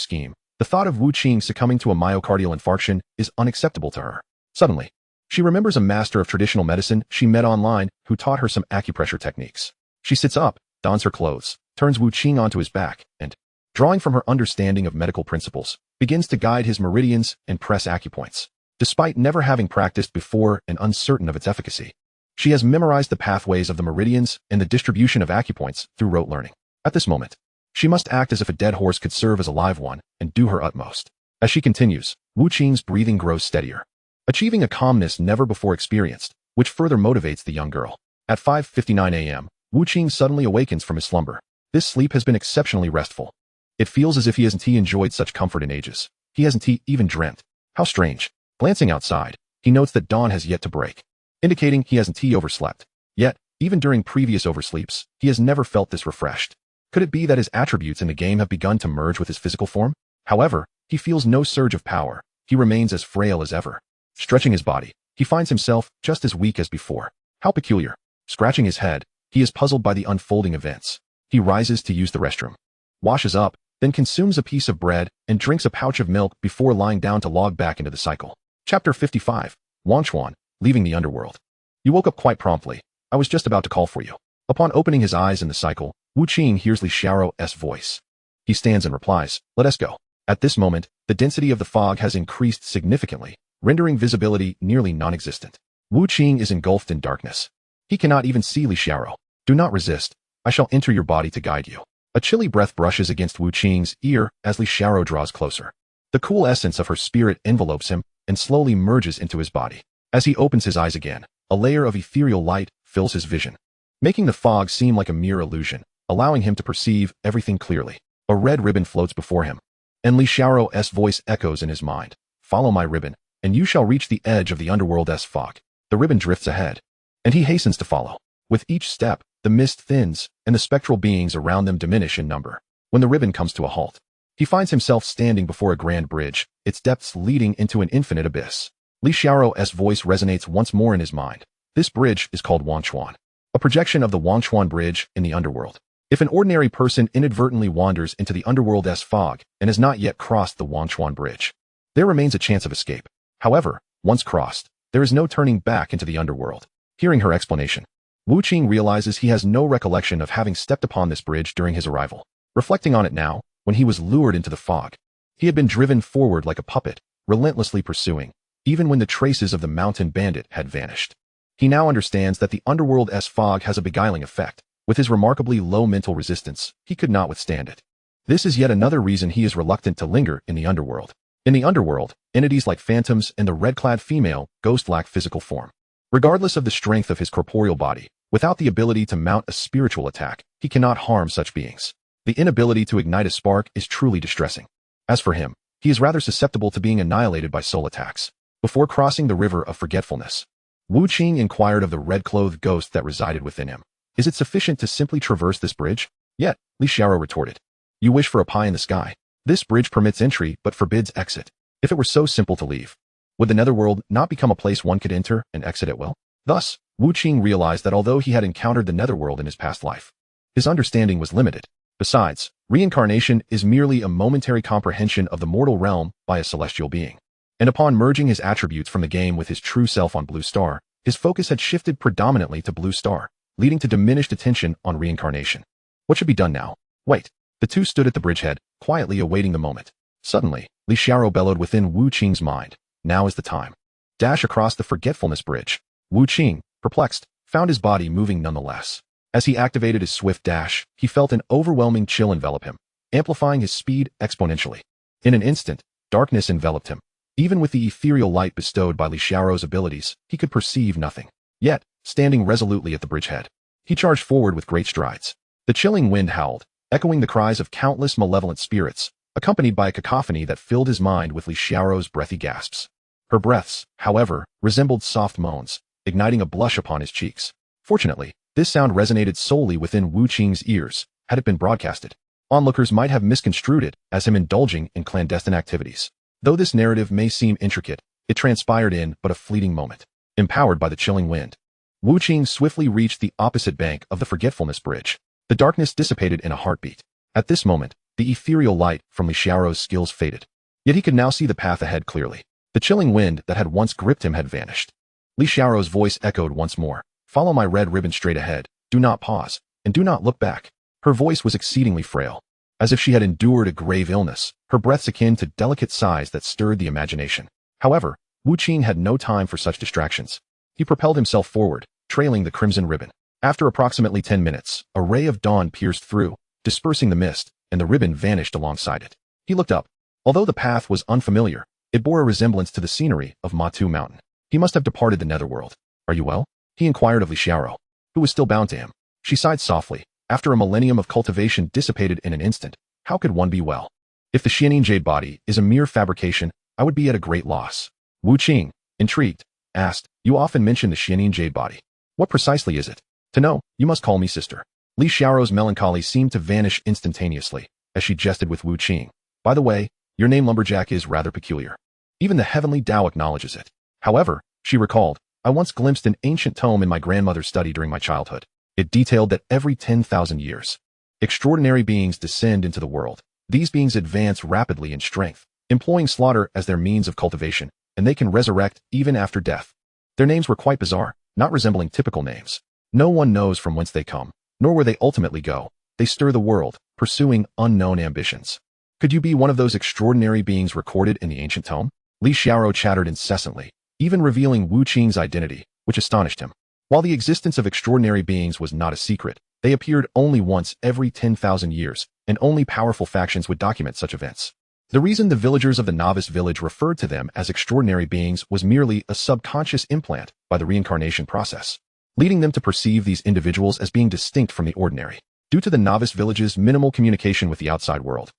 scheme, the thought of Wu Qing succumbing to a myocardial infarction is unacceptable to her. Suddenly, she remembers a master of traditional medicine she met online who taught her some acupressure techniques. She sits up, dons her clothes, turns Wu Qing onto his back, and, drawing from her understanding of medical principles, begins to guide his meridians and press acupoints. Despite never having practiced before and uncertain of its efficacy, she has memorized the pathways of the meridians and the distribution of acupoints through rote learning. At this moment, she must act as if a dead horse could serve as a live one and do her utmost. As she continues, Wu Qing's breathing grows steadier, achieving a calmness never before experienced, which further motivates the young girl. At 5:59 a.m., Wu Qing suddenly awakens from his slumber. This sleep has been exceptionally restful. It feels as if he hasn't enjoyed such comfort in ages. He hasn't even dreamt. How strange. Glancing outside, he notes that dawn has yet to break, indicating he hasn't overslept. Yet, even during previous oversleeps, he has never felt this refreshed. Could it be that his attributes in the game have begun to merge with his physical form? However, he feels no surge of power. He remains as frail as ever. Stretching his body, he finds himself just as weak as before. How peculiar. Scratching his head, he is puzzled by the unfolding events. He rises to use the restroom, washes up, then consumes a piece of bread and drinks a pouch of milk before lying down to log back into the cycle. Chapter 55. Wangchuan, leaving the underworld. You woke up quite promptly. I was just about to call for you. Upon opening his eyes in the cycle, Wu Qing hears Li Xiao's voice. He stands and replies, "Let us go." At this moment, the density of the fog has increased significantly, rendering visibility nearly non-existent. Wu Qing is engulfed in darkness. He cannot even see Li Xiao. Do not resist. I shall enter your body to guide you. A chilly breath brushes against Wu Qing's ear as Li Xiao draws closer. The cool essence of her spirit envelopes him and slowly merges into his body. As he opens his eyes again, a layer of ethereal light fills his vision, making the fog seem like a mere illusion, allowing him to perceive everything clearly. A red ribbon floats before him, and Li Xiao's voice echoes in his mind. Follow my ribbon, and you shall reach the edge of the underworld's fog. The ribbon drifts ahead, and he hastens to follow. With each step, the mist thins, and the spectral beings around them diminish in number. When the ribbon comes to a halt, he finds himself standing before a grand bridge, its depths leading into an infinite abyss. Li Xiao's voice resonates once more in his mind. This bridge is called Wangchuan, a projection of the Wangchuan Bridge in the underworld. If an ordinary person inadvertently wanders into the underworld's fog and has not yet crossed the Wangchuan Bridge, there remains a chance of escape. However, once crossed, there is no turning back into the underworld. Hearing her explanation, Wu Qing realizes he has no recollection of having stepped upon this bridge during his arrival. Reflecting on it now, when he was lured into the fog, he had been driven forward like a puppet, relentlessly pursuing, even when the traces of the mountain bandit had vanished. He now understands that the underworld's fog has a beguiling effect. With his remarkably low mental resistance, he could not withstand it. This is yet another reason he is reluctant to linger in the underworld. In the underworld, entities like phantoms and the red-clad female ghost lack physical form. Regardless of the strength of his corporeal body, without the ability to mount a spiritual attack, he cannot harm such beings. The inability to ignite a spark is truly distressing. As for him, he is rather susceptible to being annihilated by soul attacks. Before crossing the river of forgetfulness, Wu Qing inquired of the red-clothed ghost that resided within him. Is it sufficient to simply traverse this bridge? Yet, Li Xiao retorted. You wish for a pie in the sky. This bridge permits entry but forbids exit. If it were so simple to leave, would the netherworld not become a place one could enter and exit at will? Thus, Wu Qing realized that although he had encountered the netherworld in his past life, his understanding was limited. Besides, reincarnation is merely a momentary comprehension of the mortal realm by a celestial being. And upon merging his attributes from the game with his true self on Blue Star, his focus had shifted predominantly to Blue Star. leading to diminished attention on reincarnation. What should be done now? Wait. The two stood at the bridgehead, quietly awaiting the moment. Suddenly, Li Xiaoro bellowed within Wu Qing's mind. Now is the time. Dash across the forgetfulness bridge. Wu Qing, perplexed, found his body moving nonetheless. As he activated his swift dash, he felt an overwhelming chill envelop him, amplifying his speed exponentially. In an instant, darkness enveloped him. Even with the ethereal light bestowed by Li Xiaoro's abilities, he could perceive nothing. Yet, standing resolutely at the bridgehead, he charged forward with great strides. The chilling wind howled, echoing the cries of countless malevolent spirits, accompanied by a cacophony that filled his mind with Li Xiaoro's breathy gasps. Her breaths, however, resembled soft moans, igniting a blush upon his cheeks. Fortunately, this sound resonated solely within Wu Qing's ears. Had it been broadcasted, onlookers might have misconstrued it as him indulging in clandestine activities. Though this narrative may seem intricate, it transpired in but a fleeting moment. Empowered by the chilling wind, Wu Qing swiftly reached the opposite bank of the forgetfulness bridge. The darkness dissipated in a heartbeat. At this moment, the ethereal light from Li Xiaoro's skills faded. Yet he could now see the path ahead clearly. The chilling wind that had once gripped him had vanished. Li Xiaoro's voice echoed once more. Follow my red ribbon straight ahead. Do not pause, and do not look back. Her voice was exceedingly frail. As if she had endured a grave illness, her breaths akin to delicate sighs that stirred the imagination. However, Wu Qing had no time for such distractions. He propelled himself forward, trailing the crimson ribbon. After approximately 10 minutes, a ray of dawn pierced through, dispersing the mist, and the ribbon vanished alongside it. He looked up. Although the path was unfamiliar, it bore a resemblance to the scenery of Matu Mountain. He must have departed the netherworld. Are you well? He inquired of Li Xiaoro, who was still bound to him. She sighed softly. After a millennium of cultivation dissipated in an instant, how could one be well? If the Xianing Jade Body is a mere fabrication, I would be at a great loss. Wu Qing, intrigued, asked, You often mention the Xianing Jade Body. What precisely is it? To know, you must call me sister. Li Xiaoro's melancholy seemed to vanish instantaneously, as she jested with Wu Qing. By the way, your name lumberjack is rather peculiar. Even the heavenly Tao acknowledges it. However, she recalled, I once glimpsed an ancient tome in my grandmother's study during my childhood. It detailed that every 10,000 years, extraordinary beings descend into the world. These beings advance rapidly in strength, employing slaughter as their means of cultivation, and they can resurrect even after death. Their names were quite bizarre, not resembling typical names. No one knows from whence they come, nor where they ultimately go. They stir the world, pursuing unknown ambitions. Could you be one of those extraordinary beings recorded in the ancient tome? Li Xiaoro chattered incessantly, even revealing Wu Qing's identity, which astonished him. While the existence of extraordinary beings was not a secret, they appeared only once every 10,000 years, and only powerful factions would document such events. The reason the villagers of the novice village referred to them as extraordinary beings was merely a subconscious implant by the reincarnation process, leading them to perceive these individuals as being distinct from the ordinary. Due to the novice village's minimal communication with the outside world,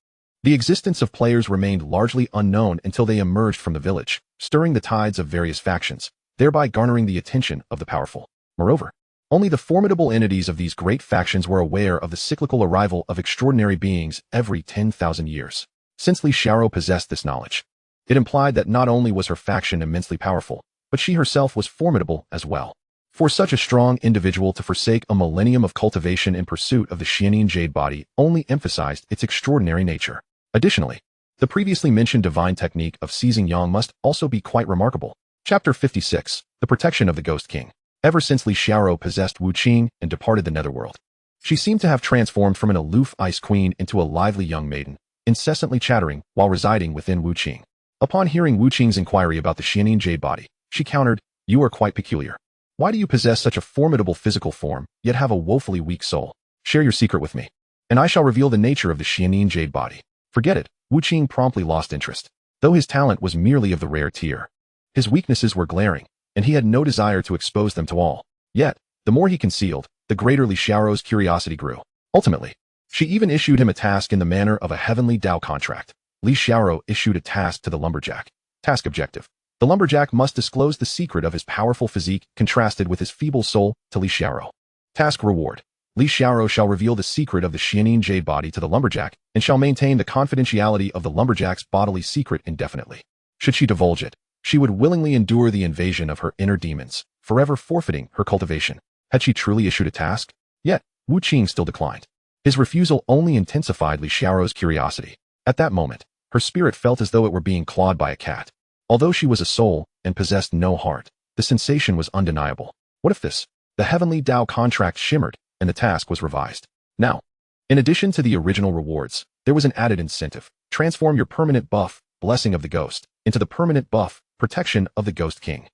the existence of players remained largely unknown until they emerged from the village, stirring the tides of various factions, thereby garnering the attention of the powerful. Moreover, only the formidable entities of these great factions were aware of the cyclical arrival of extraordinary beings every 10,000 years. Since Li Xiaoro possessed this knowledge, it implied that not only was her faction immensely powerful, but she herself was formidable as well. For such a strong individual to forsake a millennium of cultivation in pursuit of the Xianing Jade Body only emphasized its extraordinary nature. Additionally, the previously mentioned divine technique of seizing yang must also be quite remarkable. Chapter 56, The Protection of the Ghost King. Ever since Li Xiaoro possessed Wu Qing and departed the netherworld, she seemed to have transformed from an aloof ice queen into a lively young maiden, incessantly chattering while residing within Wu Qing. Upon hearing Wu Qing's inquiry about the Xianing Jade Body, she countered, You are quite peculiar. Why do you possess such a formidable physical form, yet have a woefully weak soul? Share your secret with me, and I shall reveal the nature of the Xianing Jade Body. Forget it. Wu Qing promptly lost interest. Though his talent was merely of the rare tier, his weaknesses were glaring, and he had no desire to expose them to all. Yet, the more he concealed, the greater Li Xiaoro's curiosity grew. Ultimately, she even issued him a task in the manner of a heavenly Tao contract. Li Xiaoro issued a task to the lumberjack. Task objective. The lumberjack must disclose the secret of his powerful physique contrasted with his feeble soul to Li Xiaoro. Task reward. Li Xiaoro shall reveal the secret of the Xianing Jade Body to the lumberjack and shall maintain the confidentiality of the lumberjack's bodily secret indefinitely. Should she divulge it, she would willingly endure the invasion of her inner demons, forever forfeiting her cultivation. Had she truly issued a task? Yet, Wu Qing still declined. His refusal only intensified Li Xiaoro's curiosity. At that moment, her spirit felt as though it were being clawed by a cat. Although she was a soul and possessed no heart, the sensation was undeniable. What if this The heavenly Tao contract shimmered, and the task was revised. Now, in addition to the original rewards, there was an added incentive. Transform your permanent buff, Blessing of the Ghost, into the permanent buff, Protection of the Ghost King.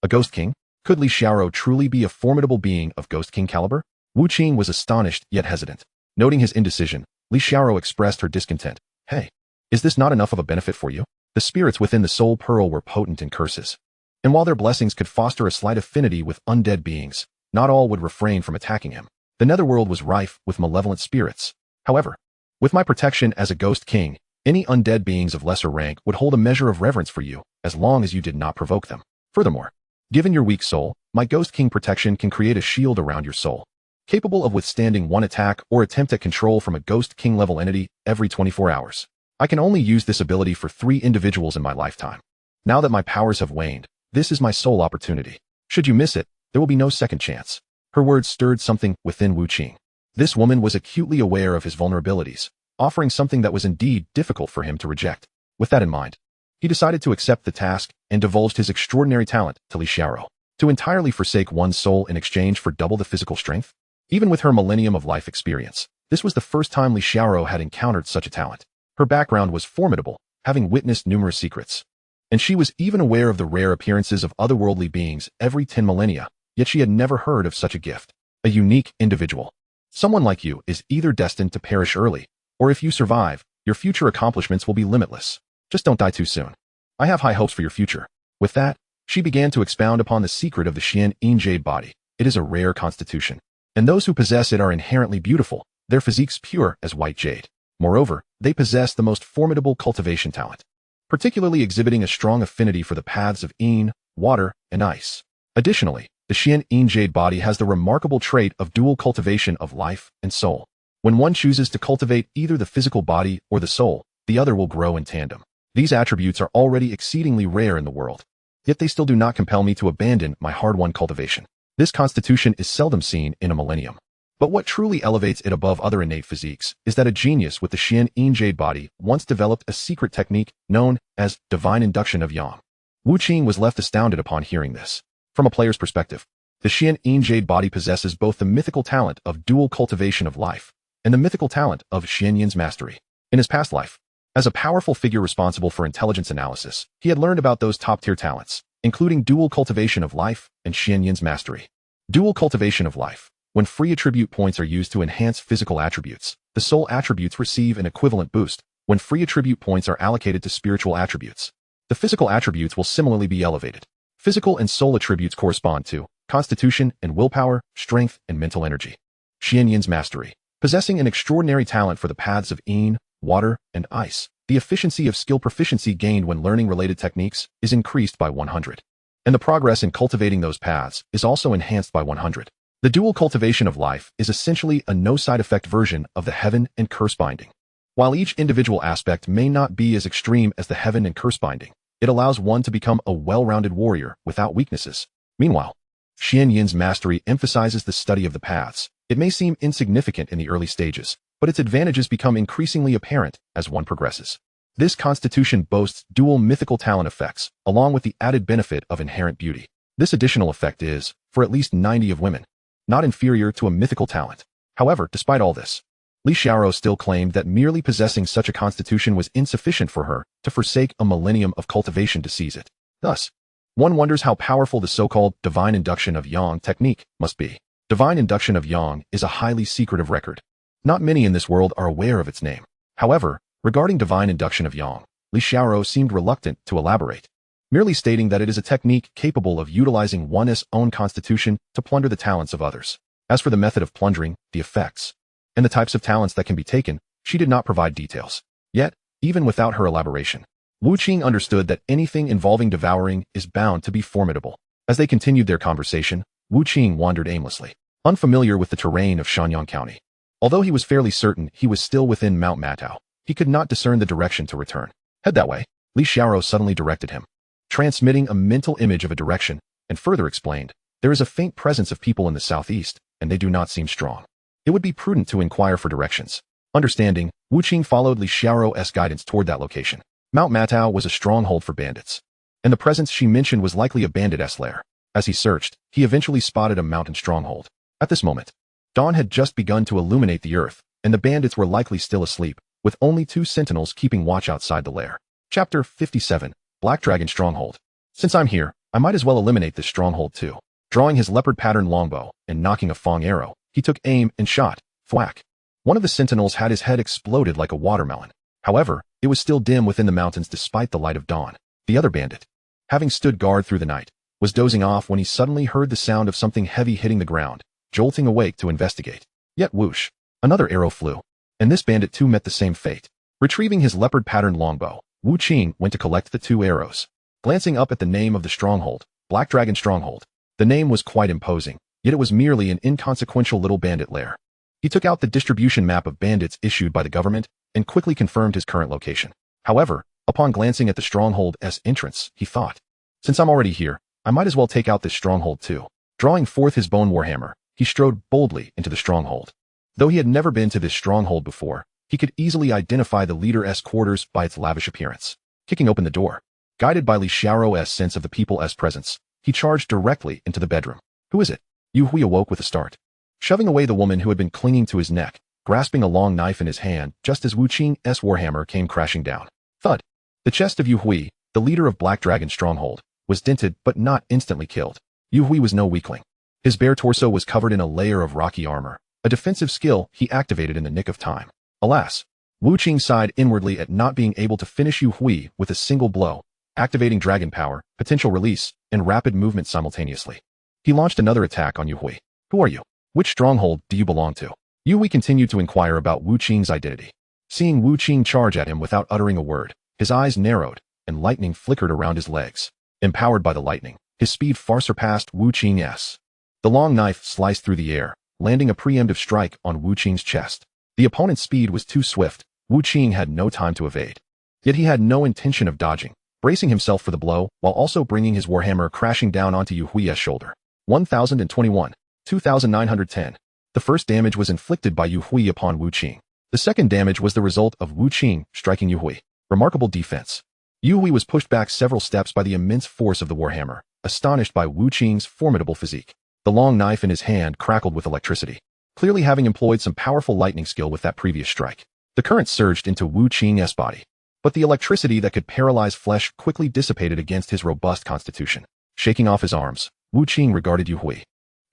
A Ghost King? Could Li Xiaoro truly be a formidable being of Ghost King caliber? Wu Qing was astonished yet hesitant. Noting his indecision, Li Xiaoro expressed her discontent. Hey, is this not enough of a benefit for you? The spirits within the Soul Pearl were potent in curses. And while their blessings could foster a slight affinity with undead beings, not all would refrain from attacking him. The netherworld was rife with malevolent spirits. However, with my protection as a Ghost King, any undead beings of lesser rank would hold a measure of reverence for you, as long as you did not provoke them. Furthermore, given your weak soul, my Ghost King protection can create a shield around your soul, capable of withstanding one attack or attempt at control from a Ghost King level entity every 24 hours. I can only use this ability for 3 individuals in my lifetime. Now that my powers have waned, this is my sole opportunity. Should you miss it, there will be no second chance. Her words stirred something within Wu Qing. This woman was acutely aware of his vulnerabilities, offering something that was indeed difficult for him to reject. With that in mind, he decided to accept the task and divulged his extraordinary talent to Li Xiaoro. To entirely forsake one's soul in exchange for double the physical strength? Even with her millennium of life experience, this was the first time Li Xiaoro had encountered such a talent. Her background was formidable, having witnessed numerous secrets. And she was even aware of the rare appearances of otherworldly beings every 10 millennia, yet she had never heard of such a gift. A unique individual. Someone like you is either destined to perish early, or if you survive, your future accomplishments will be limitless. Just don't die too soon. I have high hopes for your future. With that, she began to expound upon the secret of the Qian Jade body. It is a rare constitution, and those who possess it are inherently beautiful, their physiques pure as white jade. Moreover, they possess the most formidable cultivation talent, particularly exhibiting a strong affinity for the paths of Yin, water, and ice. Additionally, the Qian Jade body has the remarkable trait of dual cultivation of life and soul. When one chooses to cultivate either the physical body or the soul, the other will grow in tandem. These attributes are already exceedingly rare in the world, yet they still do not compel me to abandon my hard-won cultivation. This constitution is seldom seen in a millennium. But what truly elevates it above other innate physiques is that a genius with the Qian Jade body once developed a secret technique known as divine induction of yang. Wu Qing was left astounded upon hearing this. From a player's perspective, the Qian Jade body possesses both the mythical talent of dual cultivation of life and the mythical talent of Xianyin's mastery. In his past life, as a powerful figure responsible for intelligence analysis, he had learned about those top-tier talents, including dual cultivation of life and Xianyin's mastery. Dual cultivation of life. When free attribute points are used to enhance physical attributes, the soul attributes receive an equivalent boost. When free attribute points are allocated to spiritual attributes, the physical attributes will similarly be elevated. Physical and soul attributes correspond to constitution and willpower, strength and mental energy. Xianyin's mastery. Possessing an extraordinary talent for the paths of Yin, water, and ice, the efficiency of skill proficiency gained when learning related techniques is increased by 100. And the progress in cultivating those paths is also enhanced by 100. The dual cultivation of life is essentially a no-side effect version of the heaven and curse binding. While each individual aspect may not be as extreme as the heaven and curse binding, it allows one to become a well-rounded warrior without weaknesses. Meanwhile, Xianyin's mastery emphasizes the study of the paths. It may seem insignificant in the early stages, but its advantages become increasingly apparent as one progresses. This constitution boasts dual mythical talent effects, along with the added benefit of inherent beauty. This additional effect is, for at least 90 of women, not inferior to a mythical talent. However, despite all this, Li Xiaoro still claimed that merely possessing such a constitution was insufficient for her to forsake a millennium of cultivation to seize it. Thus, one wonders how powerful the so-called divine induction of yang technique must be. Divine induction of yang is a highly secretive record. Not many in this world are aware of its name. However, regarding divine induction of yang, Li Xiaoro seemed reluctant to elaborate, merely stating that it is a technique capable of utilizing one's own constitution to plunder the talents of others. As for the method of plundering, the effects, and the types of talents that can be taken, she did not provide details. Yet, even without her elaboration, Wu Qing understood that anything involving devouring is bound to be formidable. As they continued their conversation, Wu Qing wandered aimlessly, unfamiliar with the terrain of Shanyang County. Although he was fairly certain he was still within Mount Matao, he could not discern the direction to return. Head that way, Li Xiaoro suddenly directed him, transmitting a mental image of a direction, and further explained, there is a faint presence of people in the southeast, and they do not seem strong. It would be prudent to inquire for directions. Understanding, Wu Qing followed Li Xiaoro's guidance toward that location. Mount Matao was a stronghold for bandits, and the presence she mentioned was likely a bandit lair. As he searched, he eventually spotted a mountain stronghold. At this moment, dawn had just begun to illuminate the earth, and the bandits were likely still asleep, with only 2 sentinels keeping watch outside the lair. Chapter 57, Black Dragon Stronghold. Since I'm here, I might as well eliminate this stronghold too. Drawing his leopard pattern longbow and knocking a fong arrow, he took aim and shot. Thwack. One of the sentinels had his head exploded like a watermelon. However, it was still dim within the mountains despite the light of dawn. The other bandit, having stood guard through the night, was dozing off when he suddenly heard the sound of something heavy hitting the ground, jolting awake to investigate. Yet whoosh, another arrow flew, and this bandit too met the same fate. Retrieving his leopard pattern longbow, Wu Qing went to collect the 2 arrows. Glancing up at the name of the stronghold, Black Dragon Stronghold, the name was quite imposing, yet it was merely an inconsequential little bandit lair. He took out the distribution map of bandits issued by the government and quickly confirmed his current location. However, upon glancing at the stronghold's entrance, he thought, since I'm already here, I might as well take out this stronghold too. Drawing forth his bone warhammer, he strode boldly into the stronghold. Though he had never been to this stronghold before, he could easily identify the leader's quarters by its lavish appearance. Kicking open the door, guided by Li Xiaoro's sense of the people's presence, he charged directly into the bedroom. Who is it? Yu Hui awoke with a start. Shoving away the woman who had been clinging to his neck, grasping a long knife in his hand just as Wu Qing's warhammer came crashing down. Thud. The chest of Yu Hui, the leader of Black Dragon Stronghold, was dented but not instantly killed. Yu Hui was no weakling. His bare torso was covered in a layer of rocky armor, a defensive skill he activated in the nick of time. Alas, Wu Qing sighed inwardly at not being able to finish Yu Hui with a single blow, activating dragon power, potential release, and rapid movement simultaneously. He launched another attack on Yu Hui. Who are you? Which stronghold do you belong to? Yu Hui continued to inquire about Wu Qing's identity. Seeing Wu Qing charge at him without uttering a word, his eyes narrowed, and lightning flickered around his legs. Empowered by the lightning, his speed far surpassed Wu Qing's. The long knife sliced through the air, landing a preemptive strike on Wu Qing's chest. The opponent's speed was too swift, Wu Qing had no time to evade. Yet he had no intention of dodging, bracing himself for the blow while also bringing his warhammer crashing down onto Yu Hui's shoulder. 1021. 2910. The first damage was inflicted by Yu Hui upon Wu Qing. The second damage was the result of Wu Qing striking Yu Hui. Remarkable defense. Yu Hui was pushed back several steps by the immense force of the warhammer, astonished by Wu Qing's formidable physique. The long knife in his hand crackled with electricity, clearly having employed some powerful lightning skill with that previous strike. The current surged into Wu Qing's body, but the electricity that could paralyze flesh quickly dissipated against his robust constitution. Shaking off his arms, Wu Qing regarded Yu Hui,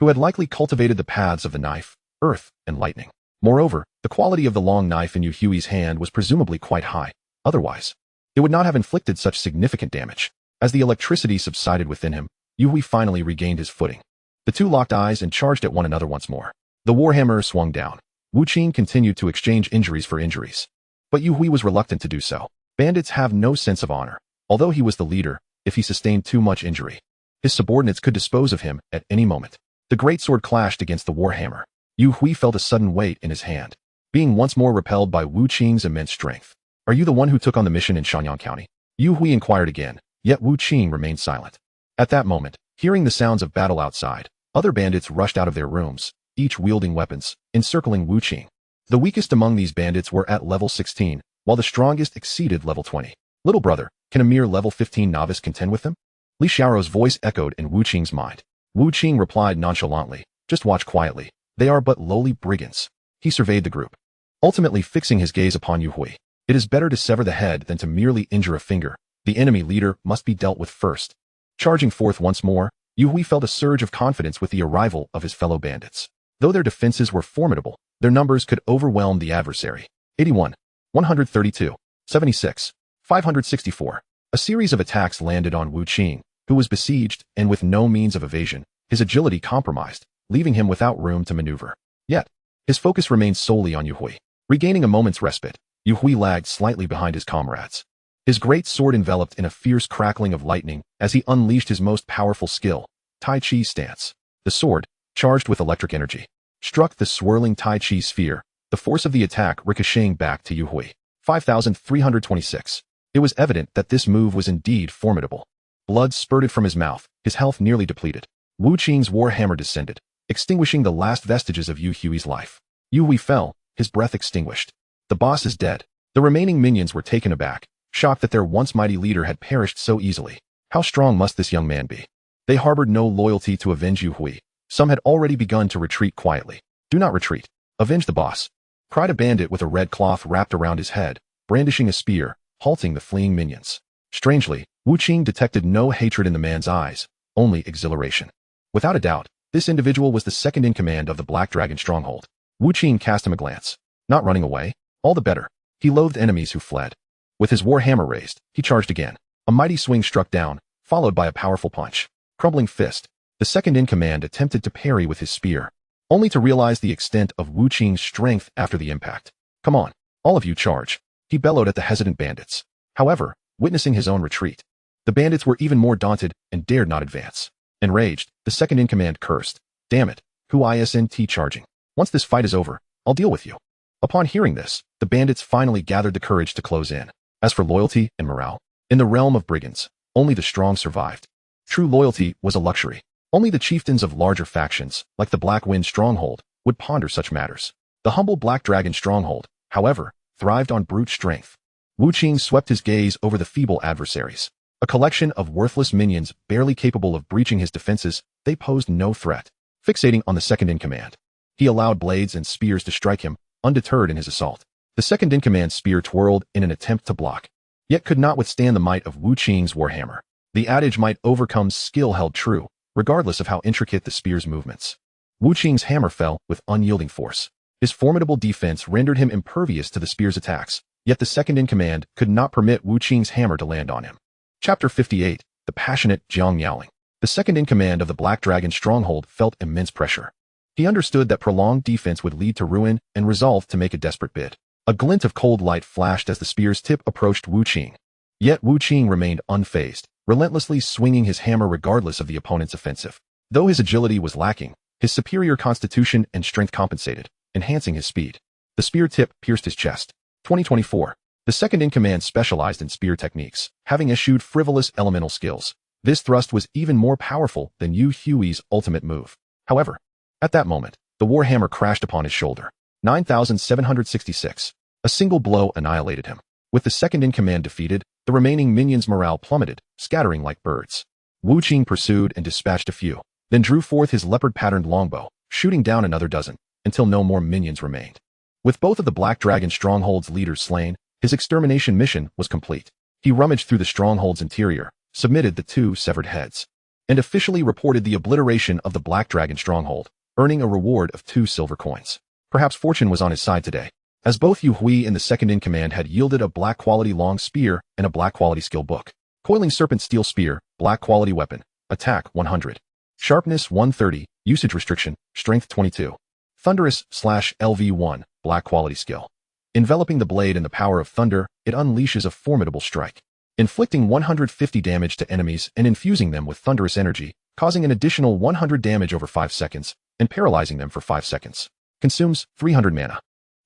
who had likely cultivated the paths of the knife, earth, and lightning. Moreover, the quality of the long knife in Yu Hui's hand was presumably quite high. Otherwise, it would not have inflicted such significant damage. As the electricity subsided within him, Yu Hui finally regained his footing. The two locked eyes and charged at one another once more. The warhammer swung down. Wu Qing continued to exchange injuries for injuries, but Yu Hui was reluctant to do so. Bandits have no sense of honor. Although he was the leader, if he sustained too much injury, his subordinates could dispose of him at any moment. The great sword clashed against the warhammer. Yu Hui felt a sudden weight in his hand, being once more repelled by Wu Qing's immense strength. Are you the one who took on the mission in Shanyang County? Yu Hui inquired again, yet Wu Qing remained silent. At that moment, hearing the sounds of battle outside, other bandits rushed out of their rooms, each wielding weapons, encircling Wu Qing. The weakest among these bandits were at level 16, while the strongest exceeded level 20. Little brother, can a mere level 15 novice contend with them? Li Xiaoro's voice echoed in Wu Qing's mind. Wu Qing replied nonchalantly, just watch quietly. They are but lowly brigands. He surveyed the group, ultimately fixing his gaze upon Yu Hui. It is better to sever the head than to merely injure a finger. The enemy leader must be dealt with first. Charging forth once more, Yu Hui felt a surge of confidence with the arrival of his fellow bandits. Though their defenses were formidable, their numbers could overwhelm the adversary. 81, 132, 76, 564. A series of attacks landed on Wu Qing, who was besieged and with no means of evasion, his agility compromised, leaving him without room to maneuver. Yet, his focus remained solely on Yu Hui. Regaining a moment's respite, Yu Hui lagged slightly behind his comrades. His great sword enveloped in a fierce crackling of lightning as he unleashed his most powerful skill, Tai Chi stance. The sword, charged with electric energy, struck the swirling Tai Chi sphere, the force of the attack ricocheting back to Yu Hui. 5326. It was evident that this move was indeed formidable. Blood spurted from his mouth, his health nearly depleted. Wu Qing's warhammer descended, extinguishing the last vestiges of Yu Hui's life. Yu Hui fell, his breath extinguished. The boss is dead. The remaining minions were taken aback, shocked that their once mighty leader had perished so easily. How strong must this young man be? They harbored no loyalty to avenge Yu Hui. Some had already begun to retreat quietly. Do not retreat. Avenge the boss, cried a bandit with a red cloth wrapped around his head, brandishing a spear, halting the fleeing minions. Strangely, Wu Qing detected no hatred in the man's eyes, only exhilaration. Without a doubt, this individual was the second in command of the Black Dragon stronghold. Wu Qing cast him a glance. Not running away? All the better. He loathed enemies who fled. With his war hammer raised, he charged again. A mighty swing struck down, followed by a powerful punch. Crumbling fist. The second in command attempted to parry with his spear, only to realize the extent of Wu Qing's strength after the impact. Come on, all of you charge. He bellowed at the hesitant bandits. However, witnessing his own retreat, the bandits were even more daunted and dared not advance. Enraged, the second in command cursed. Damn it, who isn't charging? Once this fight is over, I'll deal with you. Upon hearing this, the bandits finally gathered the courage to close in. As for loyalty and morale, in the realm of brigands, only the strong survived. True loyalty was a luxury. Only the chieftains of larger factions, like the Black Wind Stronghold, would ponder such matters. The humble Black Dragon Stronghold, however, thrived on brute strength. Wu Qing swept his gaze over the feeble adversaries. A collection of worthless minions barely capable of breaching his defenses, they posed no threat. Fixating on the second in command, he allowed blades and spears to strike him, undeterred in his assault. The second in command's spear twirled in an attempt to block, yet could not withstand the might of Wu Qing's warhammer. The adage might overcome skill held true, regardless of how intricate the spear's movements. Wu Qing's hammer fell with unyielding force. His formidable defense rendered him impervious to the spear's attacks, yet the second in command could not permit Wu Qing's hammer to land on him. Chapter 58, The Passionate Jiang Miaoling. The second in command of the Black Dragon stronghold felt immense pressure. He understood that prolonged defense would lead to ruin and resolved to make a desperate bid. A glint of cold light flashed as the spear's tip approached Wu Qing. Yet Wu Qing remained unfazed, relentlessly swinging his hammer regardless of the opponent's offensive. Though his agility was lacking, his superior constitution and strength compensated, enhancing his speed. The spear tip pierced his chest. 2024. The second in command specialized in spear techniques, having eschewed frivolous elemental skills. This thrust was even more powerful than Yu Hui's ultimate move. However, at that moment, the warhammer crashed upon his shoulder. 9,766. A single blow annihilated him. With the second in command defeated, the remaining minions' morale plummeted, scattering like birds. Wu Qing pursued and dispatched a few, then drew forth his leopard-patterned longbow, shooting down another dozen, until no more minions remained. With both of the Black Dragon stronghold's leaders slain, his extermination mission was complete. He rummaged through the stronghold's interior, submitted the two severed heads, and officially reported the obliteration of the Black Dragon stronghold, earning a reward of 2 silver coins. Perhaps fortune was on his side today, as both Yu Hui and the second in command had yielded a black quality long spear and a black quality skill book. Coiling Serpent Steel Spear, black quality weapon, attack 100, sharpness 130, usage restriction, strength 22. Thunderous/LV1, black quality skill. Enveloping the blade in the power of thunder, it unleashes a formidable strike, inflicting 150 damage to enemies and infusing them with thunderous energy, causing an additional 100 damage over 5 seconds, and paralyzing them for 5 seconds. Consumes 300 mana.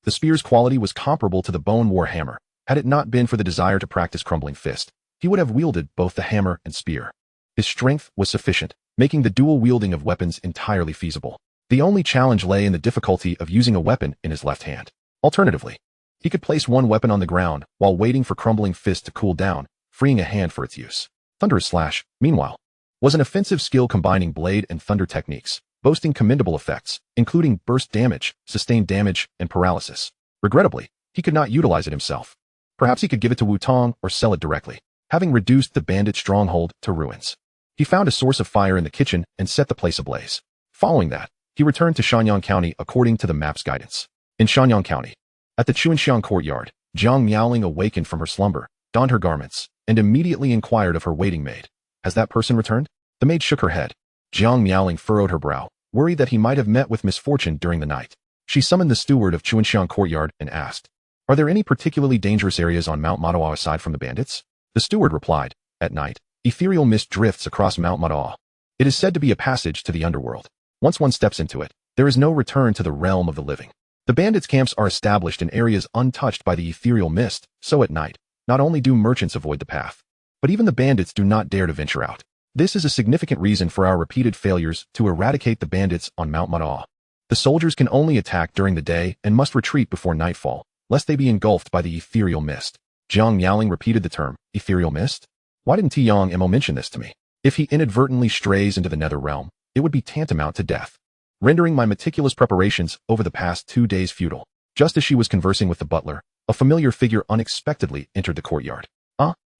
The spear's quality was comparable to the bone war hammer. Had it not been for the desire to practice Crumbling Fist, he would have wielded both the hammer and spear. His strength was sufficient, making the dual wielding of weapons entirely feasible. The only challenge lay in the difficulty of using a weapon in his left hand. Alternatively, he could place one weapon on the ground while waiting for Crumbling Fist to cool down, freeing a hand for its use. Thunderous Slash, meanwhile, was an offensive skill combining blade and thunder techniques, boasting commendable effects, including burst damage, sustained damage, and paralysis. Regrettably, he could not utilize it himself. Perhaps he could give it to Wu Tong or sell it directly, having reduced the bandit stronghold to ruins. He found a source of fire in the kitchen and set the place ablaze. Following that, he returned to Shanyang County according to the map's guidance. In Shanyang County, at the Chuanxiang courtyard, Jiang Miaoling awakened from her slumber, donned her garments, and immediately inquired of her waiting maid. Has that person returned? The maid shook her head. Jiang Miaoling furrowed her brow, worried that he might have met with misfortune during the night. She summoned the steward of Chuanxiang courtyard and asked, "Are there any particularly dangerous areas on Mount Manhwaedit aside from the bandits?" The steward replied, "At night, ethereal mist drifts across Mount Manhwaedit. It is said to be a passage to the underworld. Once one steps into it, there is no return to the realm of the living. The bandits' camps are established in areas untouched by the ethereal mist, so at night, not only do merchants avoid the path, but even the bandits do not dare to venture out. This is a significant reason for our repeated failures to eradicate the bandits on Mount Manhwaedit. The soldiers can only attack during the day and must retreat before nightfall, lest they be engulfed by the ethereal mist." Jiang Miaoling repeated the term, ethereal mist? Why didn't Tiang Mo mention this to me? If he inadvertently strays into the nether realm, it would be tantamount to death, rendering my meticulous preparations over the past 2 days futile. Just as she was conversing with the butler, a familiar figure unexpectedly entered the courtyard.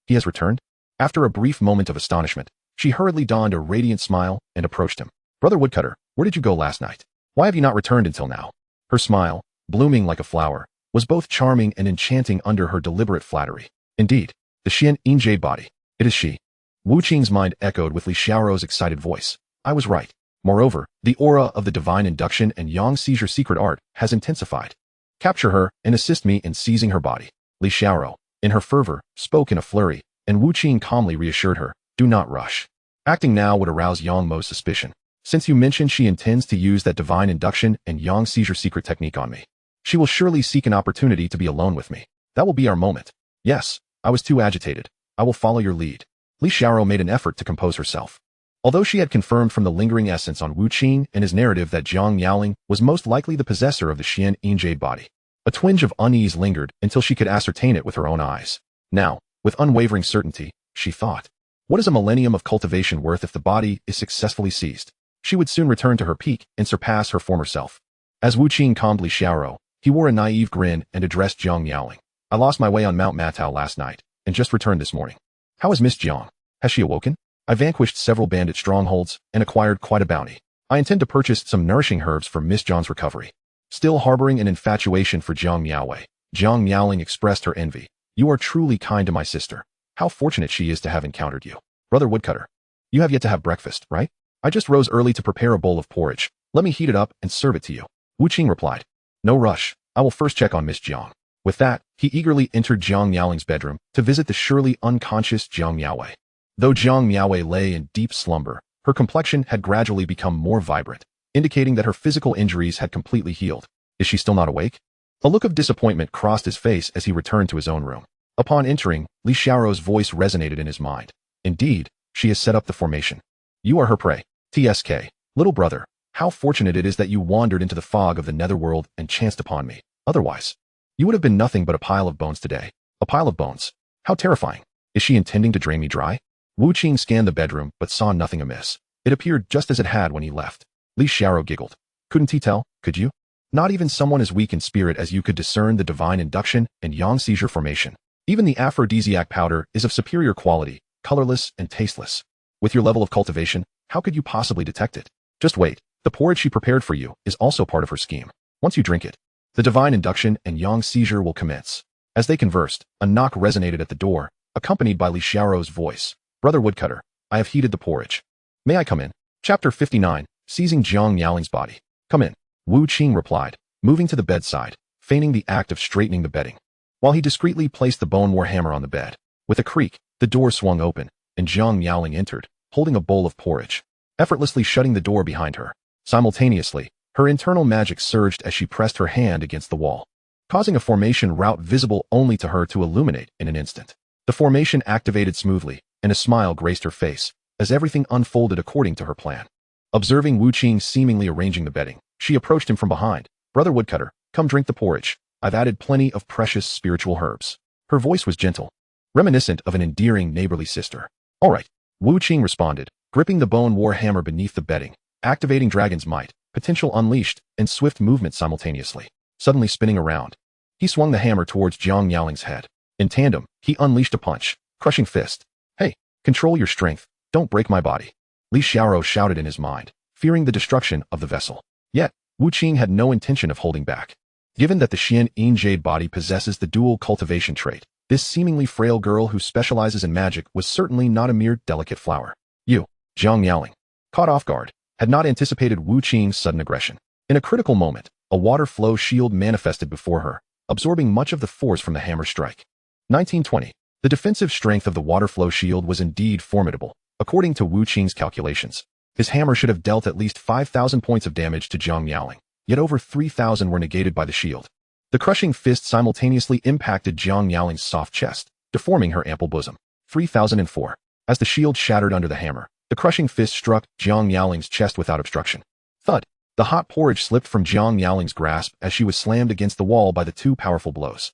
He has returned? After a brief moment of astonishment, she hurriedly donned a radiant smile and approached him. Brother Woodcutter, where did you go last night? Why have you not returned until now? Her smile, blooming like a flower, was both charming and enchanting under her deliberate flattery. Indeed, the Gu Shen Body. It is she. Wu Qing's mind echoed with Li Xiaoro's excited voice. I was right. Moreover, the aura of the divine induction and yang seizure secret art has intensified. Capture her and assist me in seizing her body. Li Xiaoro, in her fervor, spoke in a flurry, and Wu Qing calmly reassured her, do not rush. Acting now would arouse Yang Mo's suspicion. Since you mentioned she intends to use that divine induction and yang seizure secret technique on me, she will surely seek an opportunity to be alone with me. That will be our moment. Yes, I was too agitated. I will follow your lead. Li Xiaoro made an effort to compose herself. Although she had confirmed from the lingering essence on Wu Qing and his narrative that Jiang Yaoling was most likely the possessor of the Gu Shen Body, a twinge of unease lingered until she could ascertain it with her own eyes. Now, with unwavering certainty, she thought, what is a millennium of cultivation worth if the body is successfully seized? She would soon return to her peak and surpass her former self. As Wu Qing calmed Li Xiaoro, he wore a naive grin and addressed Jiang Yaoling. I lost my way on Mount Matao last night, and just returned this morning. How is Miss Jiang? Has she awoken? I vanquished several bandit strongholds and acquired quite a bounty. I intend to purchase some nourishing herbs for Miss Jiang's recovery. Still harboring an infatuation for Jiang Miaowei, Jiang Yaoling expressed her envy. You are truly kind to my sister. How fortunate she is to have encountered you. Brother Woodcutter, you have yet to have breakfast, right? I just rose early to prepare a bowl of porridge. Let me heat it up and serve it to you. Wu Qing replied. No rush. I will first check on Miss Jiang. With that, he eagerly entered Jiang Yaoling's bedroom to visit the surely unconscious Jiang Miaowei. Though Jiang Miaowei lay in deep slumber, her complexion had gradually become more vibrant, indicating that her physical injuries had completely healed. Is she still not awake? A look of disappointment crossed his face as he returned to his own room. Upon entering, Li Xiaoro's voice resonated in his mind. Indeed, she has set up the formation. You are her prey. TSK, little brother, how fortunate it is that you wandered into the fog of the netherworld and chanced upon me. Otherwise, you would have been nothing but a pile of bones today. A pile of bones. How terrifying. Is she intending to drain me dry? Wu Qing scanned the bedroom but saw nothing amiss. It appeared just as it had when he left. Li Xiaoro giggled. Couldn't he tell, could you? Not even someone as weak in spirit as you could discern the divine induction and yang seizure formation. Even the aphrodisiac powder is of superior quality, colorless and tasteless. With your level of cultivation, how could you possibly detect it? Just wait, the porridge she prepared for you is also part of her scheme. Once you drink it, the divine induction and yang seizure will commence. As they conversed, a knock resonated at the door, accompanied by Li Xiaoro's voice. Brother Woodcutter, I have heated the porridge. May I come in? Chapter 59, Seizing Jiang Yaoling's Body. Come in. Wu Qing replied, moving to the bedside, feigning the act of straightening the bedding. While he discreetly placed the bone war hammer on the bed, with a creak, the door swung open, and Jiang Yaoling entered, holding a bowl of porridge, effortlessly shutting the door behind her. Simultaneously, her internal magic surged as she pressed her hand against the wall, causing a formation route visible only to her to illuminate in an instant. The formation activated smoothly, and a smile graced her face, as everything unfolded according to her plan. Observing Wu Qing seemingly arranging the bedding, she approached him from behind. Brother Woodcutter, come drink the porridge. I've added plenty of precious spiritual herbs. Her voice was gentle, reminiscent of an endearing neighborly sister. All right, Wu Qing responded, gripping the bone war hammer beneath the bedding, activating Dragon's Might, potential unleashed, and swift movement simultaneously. Suddenly spinning around, he swung the hammer towards Jiang Yaoling's head. In tandem, he unleashed a punch, crushing fist. Hey, control your strength, don't break my body. Li Xiaoro shouted in his mind, fearing the destruction of the vessel. Yet, Wu Qing had no intention of holding back. Given that the Gu Shen Body possesses the dual cultivation trait, this seemingly frail girl who specializes in magic was certainly not a mere delicate flower. You, Jiang Yaoling, caught off guard, had not anticipated Wu Qing's sudden aggression. In a critical moment, a water flow shield manifested before her, absorbing much of the force from the hammer strike. 1920. The defensive strength of the water flow shield was indeed formidable, according to Wu Qing's calculations. His hammer should have dealt at least 5,000 points of damage to Jiang Yaoling, yet over 3,000 were negated by the shield. The crushing fist simultaneously impacted Jiang Yaoling's soft chest, deforming her ample bosom. 3004. As the shield shattered under the hammer, the crushing fist struck Jiang Yaoling's chest without obstruction. Thud! The hot porridge slipped from Jiang Yaoling's grasp as she was slammed against the wall by the two powerful blows.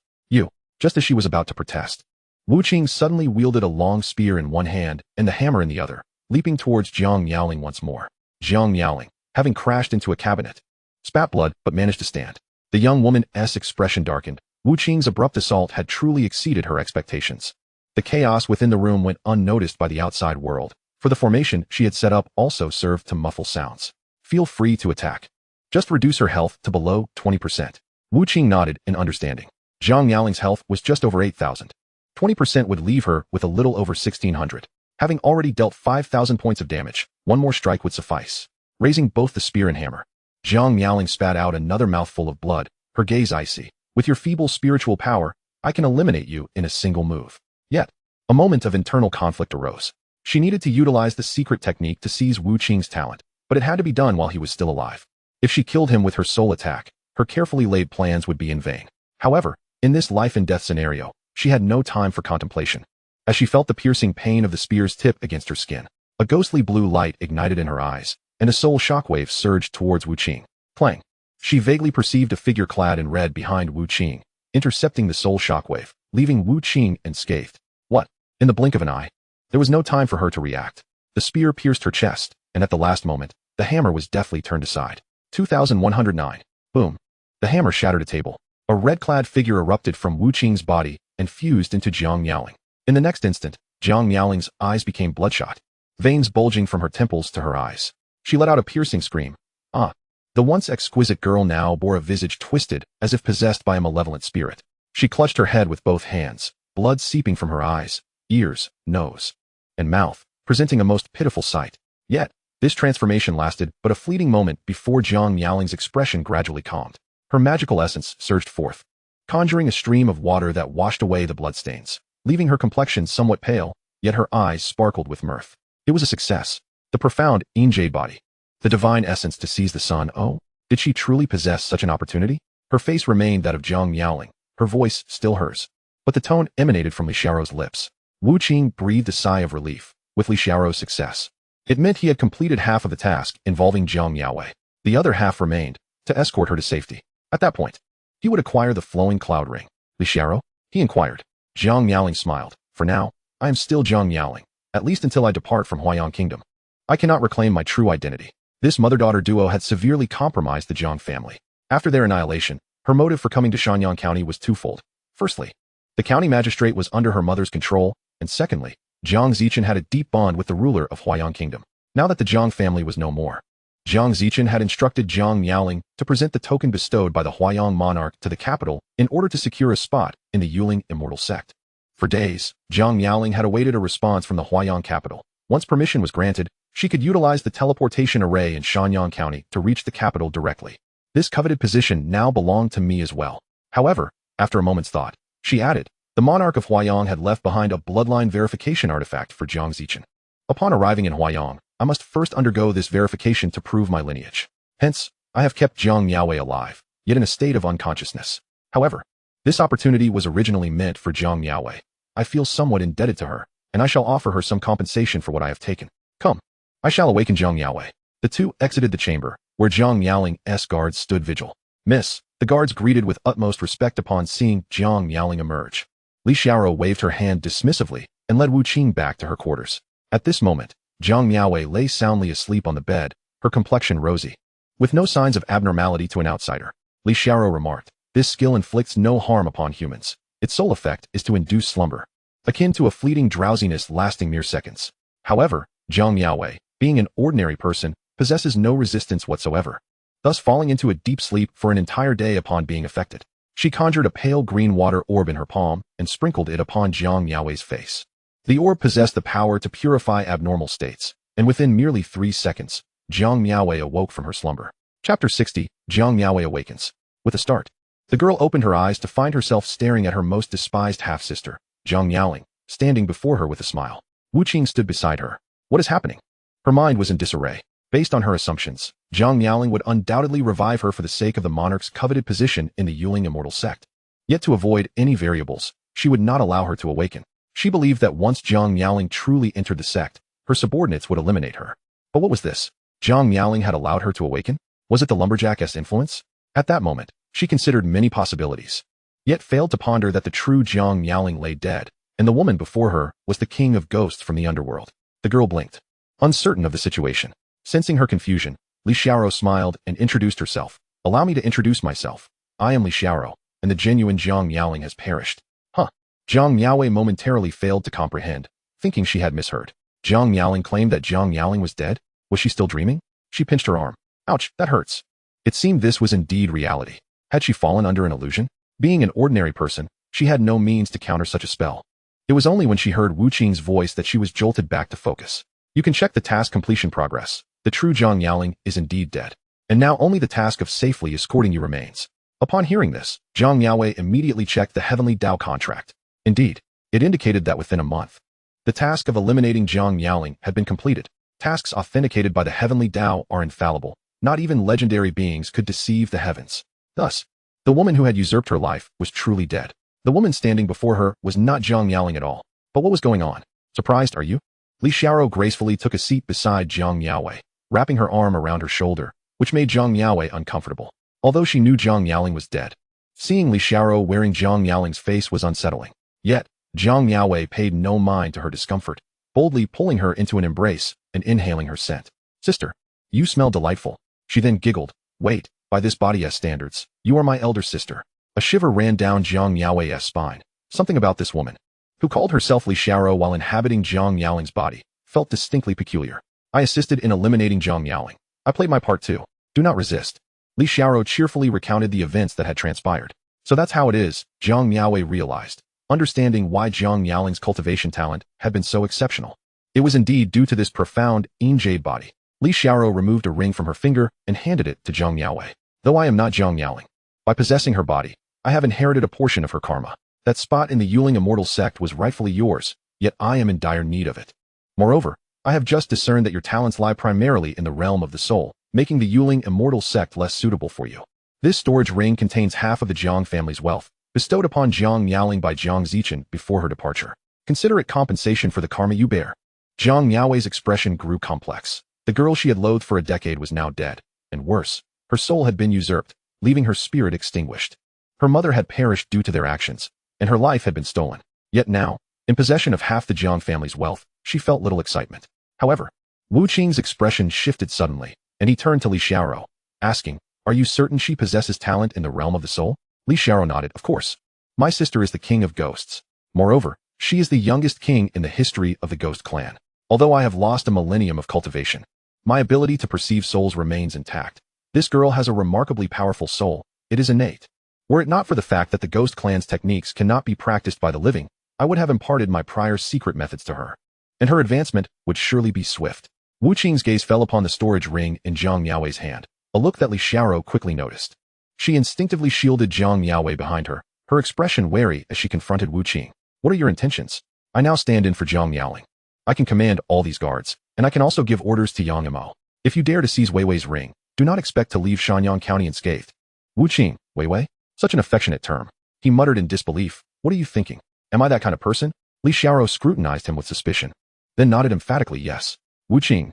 Just as she was about to protest, Wu Qing suddenly wielded a long spear in one hand and the hammer in the other, leaping towards Jiang Yaoling once more. Jiang Yaoling, having crashed into a cabinet, spat blood but managed to stand. The young woman's expression darkened. Wu Qing's abrupt assault had truly exceeded her expectations. The chaos within the room went unnoticed by the outside world, for the formation she had set up also served to muffle sounds. Feel free to attack. Just reduce her health to below 20%. Wu Qing nodded in understanding. Jiang Yaoling's health was just over 8,000. 20% would leave her with a little over 1,600. Having already dealt 5,000 points of damage, one more strike would suffice. Raising both the spear and hammer, Jiang Yaoling spat out another mouthful of blood, her gaze icy. With your feeble spiritual power, I can eliminate you in a single move. Yet, a moment of internal conflict arose. She needed to utilize the secret technique to seize Wu Qing's talent, but it had to be done while he was still alive. If she killed him with her sole attack, her carefully laid plans would be in vain. However, in this life-and-death scenario, she had no time for contemplation. As she felt the piercing pain of the spear's tip against her skin, a ghostly blue light ignited in her eyes, and a soul shockwave surged towards Wu Qing. Clang! She vaguely perceived a figure clad in red behind Wu Qing, intercepting the soul shockwave, leaving Wu Qing unscathed. What? In the blink of an eye? There was no time for her to react. The spear pierced her chest, and at the last moment, the hammer was deftly turned aside. 2109. Boom. The hammer shattered a table. A red-clad figure erupted from Wu Qing's body and fused into Jiang Yaoling. In the next instant, Jiang Yaoling's eyes became bloodshot, veins bulging from her temples to her eyes. She let out a piercing scream. Ah! The once exquisite girl now bore a visage twisted as if possessed by a malevolent spirit. She clutched her head with both hands, blood seeping from her eyes, ears, nose, and mouth, presenting a most pitiful sight. Yet, this transformation lasted but a fleeting moment before Jiang Yaoling's expression gradually calmed. Her magical essence surged forth, conjuring a stream of water that washed away the bloodstains, leaving her complexion somewhat pale, yet her eyes sparkled with mirth. It was a success. The profound Immortal Body, the divine essence to seize the sun. Oh, did she truly possess such an opportunity? Her face remained that of Jiang Yaoling, her voice still hers, but the tone emanated from Li Xiaorou's lips. Wu Qing breathed a sigh of relief. With Li Xiaorou's success, it meant he had completed half of the task involving Jiang Yaoling. The other half remained, to escort her to safety. At that point, he would acquire the flowing cloud ring. Li Xiaorou? He inquired. Jiang Yaoling smiled. For now, I am still Jiang Yaoling, at least until I depart from Huayang Kingdom. I cannot reclaim my true identity. This mother-daughter duo had severely compromised the Jiang family. After their annihilation, her motive for coming to Shanyang County was twofold. Firstly, the county magistrate was under her mother's control, and secondly, Jiang Zichen had a deep bond with the ruler of Huayang Kingdom. Now that the Jiang family was no more, Jiang Zichen had instructed Jiang Yaoling to present the token bestowed by the Huayang monarch to the capital in order to secure a spot in the Yuling Immortal sect. For days, Jiang Yaoling had awaited a response from the Huayang capital. Once permission was granted, she could utilize the teleportation array in Shanyang County to reach the capital directly. This coveted position now belonged to me as well. However, after a moment's thought, she added, the monarch of Huayang had left behind a bloodline verification artifact for Jiang Zichen. Upon arriving in Huayang, I must first undergo this verification to prove my lineage. Hence, I have kept Jiang Yaoling alive, yet in a state of unconsciousness. However, this opportunity was originally meant for Jiang Yaoling. I feel somewhat indebted to her, and I shall offer her some compensation for what I have taken. Come. I shall awaken Jiang Yaoling. The two exited the chamber, where Jiang Yaoling's guards stood vigil. Miss, the guards greeted with utmost respect upon seeing Jiang Yaoling emerge. Li Xiaorou waved her hand dismissively and led Wu Qing back to her quarters. At this moment, Jiang Yaoling lay soundly asleep on the bed, her complexion rosy. With no signs of abnormality to an outsider, Li Xiaorou remarked, this skill inflicts no harm upon humans. Its sole effect is to induce slumber, akin to a fleeting drowsiness lasting mere seconds. However, Jiang Yaoling, being an ordinary person, possesses no resistance whatsoever, thus falling into a deep sleep for an entire day upon being affected. She conjured a pale green water orb in her palm and sprinkled it upon Jiang Yaoing's face. The orb possessed the power to purify abnormal states, and within merely 3 seconds, Jiang Yaoling awoke from her slumber. Chapter 60, Jiang Yaoling Awakens. With a start, the girl opened her eyes to find herself staring at her most despised half-sister, Jiang Yaoling, standing before her with a smile. Wu Qing stood beside her. What is happening? Her mind was in disarray. Based on her assumptions, Jiang Yaoling would undoubtedly revive her for the sake of the monarch's coveted position in the Yuling Immortal sect. Yet to avoid any variables, she would not allow her to awaken. She believed that once Jiang Yaoling truly entered the sect, her subordinates would eliminate her. But what was this? Jiang Yaoling had allowed her to awaken? Was it the lumberjack's influence? At that moment, she considered many possibilities, yet failed to ponder that the true Jiang Yaoling lay dead, and the woman before her was the king of ghosts from the underworld. The girl blinked. uncertain of the situation. Sensing her confusion, Li Xiaoro smiled and introduced herself. Allow me to introduce myself. I am Li Xiaoro, and the genuine Zhang Miaoling has perished. Huh. Zhang Miaowei momentarily failed to comprehend, thinking she had misheard. Zhang Miaoling claimed that Zhang Miaoling was dead? Was she still dreaming? She pinched her arm. Ouch, that hurts. It seemed this was indeed reality. Had she fallen under an illusion? Being an ordinary person, she had no means to counter such a spell. It was only when she heard Wu Qing's voice that she was jolted back to focus. You can check the task completion progress. The true Zhang Miaoling is indeed dead. And now only the task of safely escorting you remains. Upon hearing this, Zhang Miaowei immediately checked the Heavenly Dao contract. Indeed, it indicated that within a month, the task of eliminating Zhang Miaoling had been completed. Tasks authenticated by the Heavenly Dao are infallible. Not even legendary beings could deceive the heavens. Thus, the woman who had usurped her life was truly dead. The woman standing before her was not Zhang Miaoling at all. But what was going on? Surprised, are you? Li Xiaoro gracefully took a seat beside Zhang Miaowei, wrapping her arm around her shoulder, which made Zhang Miaowei uncomfortable. Although she knew Zhang Miaoling was dead, seeing Li Xiaoro wearing Zhang Miaoling's face was unsettling. Yet, Zhang Miaowei paid no mind to her discomfort, boldly pulling her into an embrace and inhaling her scent. Sister, you smell delightful. She then giggled. Wait, by this body's standards, you are my elder sister. A shiver ran down Zhang Miaowei's spine. Something about this woman, who called herself Li Xiaoro while inhabiting Zhang Miaoling's body, felt distinctly peculiar. I assisted in eliminating Zhang Miaoling. I played my part too. Do not resist. Li Xiaoro cheerfully recounted the events that had transpired. So that's how it is, Zhang Miaowei realized, understanding why Zhang Miaoling's cultivation talent had been so exceptional. It was indeed due to this profound jade body. Li Xiaoro removed a ring from her finger and handed it to Zhang Miaowei. Though I am not Zhang Miaoling, by possessing her body, I have inherited a portion of her karma. That spot in the Yuling Immortal sect was rightfully yours, yet I am in dire need of it. Moreover, I have just discerned that your talents lie primarily in the realm of the soul, making the Yuling Immortal sect less suitable for you. This storage ring contains half of the Jiang family's wealth, bestowed upon Zhang Miaoling by Jiang Zichen before her departure. Consider it compensation for the karma you bear. Zhang Miaowei's expression grew complex. The girl she had loathed for a decade was now dead, and worse, her soul had been usurped, leaving her spirit extinguished. Her mother had perished due to their actions, and her life had been stolen. Yet now, in possession of half the Jiang family's wealth, she felt little excitement. However, Wu Qing's expression shifted suddenly, and he turned to Li Xiaoro, asking, are you certain she possesses talent in the realm of the soul? Li Xiaoro nodded, of course. My sister is the king of ghosts. Moreover, she is the youngest king in the history of the ghost clan. Although I have lost a millennium of cultivation, my ability to perceive souls remains intact. This girl has a remarkably powerful soul. It is innate. Were it not for the fact that the ghost clan's techniques cannot be practiced by the living, I would have imparted my prior secret methods to her, and her advancement would surely be swift. Wu Qing's gaze fell upon the storage ring in Zhang Miaowei's hand, a look that Li Xiaoro quickly noticed. She instinctively shielded Zhang Miaowei behind her, her expression wary as she confronted Wu Qing. What are your intentions? I now stand in for Zhang Miaoling. I can command all these guards, and I can also give orders to Yang Imo. If you dare to seize Weiwei's ring, do not expect to leave Shanyang County unscathed. Wu Qing, Weiwei? Such an affectionate term. He muttered in disbelief. What are you thinking? Am I that kind of person? Li Xiaoro scrutinized him with suspicion, then nodded emphatically yes. Wu Qing.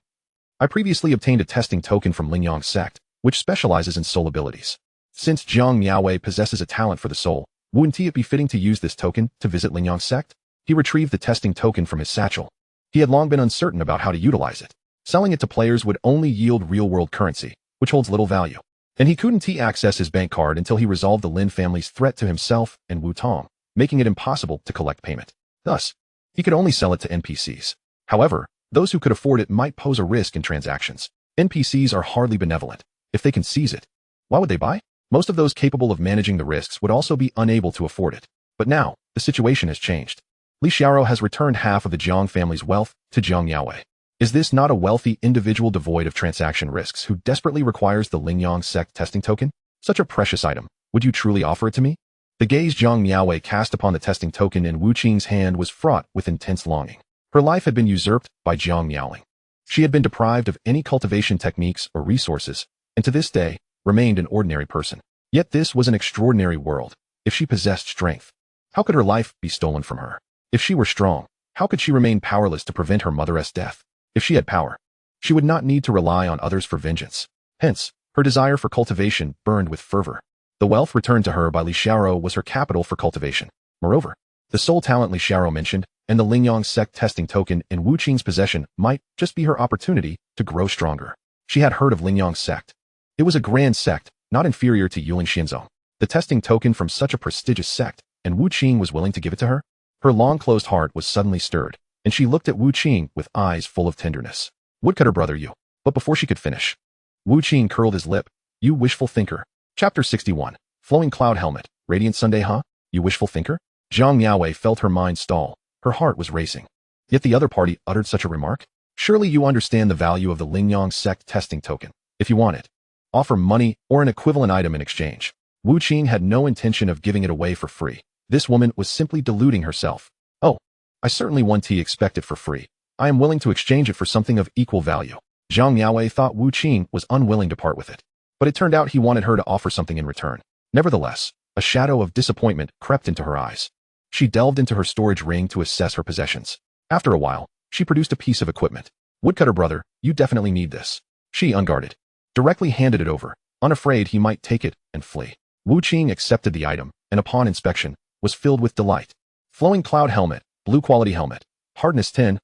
I previously obtained a testing token from Lingyang's sect, which specializes in soul abilities. Since Zhang Miaowei possesses a talent for the soul, wouldn't it be fitting to use this token to visit Lingyang's sect? He retrieved the testing token from his satchel. He had long been uncertain about how to utilize it. Selling it to players would only yield real-world currency, which holds little value. And he couldn't access his bank card until he resolved the Lin family's threat to himself and Wu Tong, making it impossible to collect payment. Thus, he could only sell it to NPCs. However, those who could afford it might pose a risk in transactions. NPCs are hardly benevolent. If they can seize it, why would they buy? Most of those capable of managing the risks would also be unable to afford it. But now, the situation has changed. Li Xiaoro has returned half of the Jiang family's wealth to Zhang Miaowei. Is this not a wealthy individual devoid of transaction risks who desperately requires the Lingyang sect testing token? Such a precious item. Would you truly offer it to me? The gaze Zhang Miaowei cast upon the testing token in Wu Qing's hand was fraught with intense longing. Her life had been usurped by Zhang Miaoling. She had been deprived of any cultivation techniques or resources, and to this day, remained an ordinary person. Yet this was an extraordinary world. If she possessed strength, how could her life be stolen from her? If she were strong, how could she remain powerless to prevent her mother's death? If she had power, she would not need to rely on others for vengeance. Hence, her desire for cultivation burned with fervor. The wealth returned to her by Li Xiaoro was her capital for cultivation. Moreover, The soul talent Li Xiaoro mentioned, and the Lingyang sect testing token in Wu Qing's possession might just be her opportunity to grow stronger. She had heard of Lingyang sect. It was a grand sect, not inferior to Yuling Xianzong. The testing token from such a prestigious sect, and Wu Qing was willing to give it to her? Her long-closed heart was suddenly stirred, and she looked at Wu Qing with eyes full of tenderness. Woodcutter brother, you. But before she could finish, Wu Qing curled his lip. You wishful thinker. Chapter 61. Flowing Cloud Helmet. Radiant Sunday, huh? You wishful thinker? Zhang Miaowei felt her mind stall. Her heart was racing. Yet the other party uttered such a remark? Surely you understand the value of the Lingyang sect testing token. If you want it, offer money or an equivalent item in exchange. Wu Qing had no intention of giving it away for free. This woman was simply deluding herself. Oh, I certainly want to expect it for free. I am willing to exchange it for something of equal value. Zhang Miaowei thought Wu Qing was unwilling to part with it. But it turned out he wanted her to offer something in return. Nevertheless, a shadow of disappointment crept into her eyes. She delved into her storage ring to assess her possessions. After a while, she produced a piece of equipment. Woodcutter brother, you definitely need this. She, unguarded, directly handed it over, unafraid he might take it and flee. Wu Qing accepted the item, and upon inspection, was filled with delight. Flowing Cloud Helmet, Blue Quality Helmet, Hardness 10,000.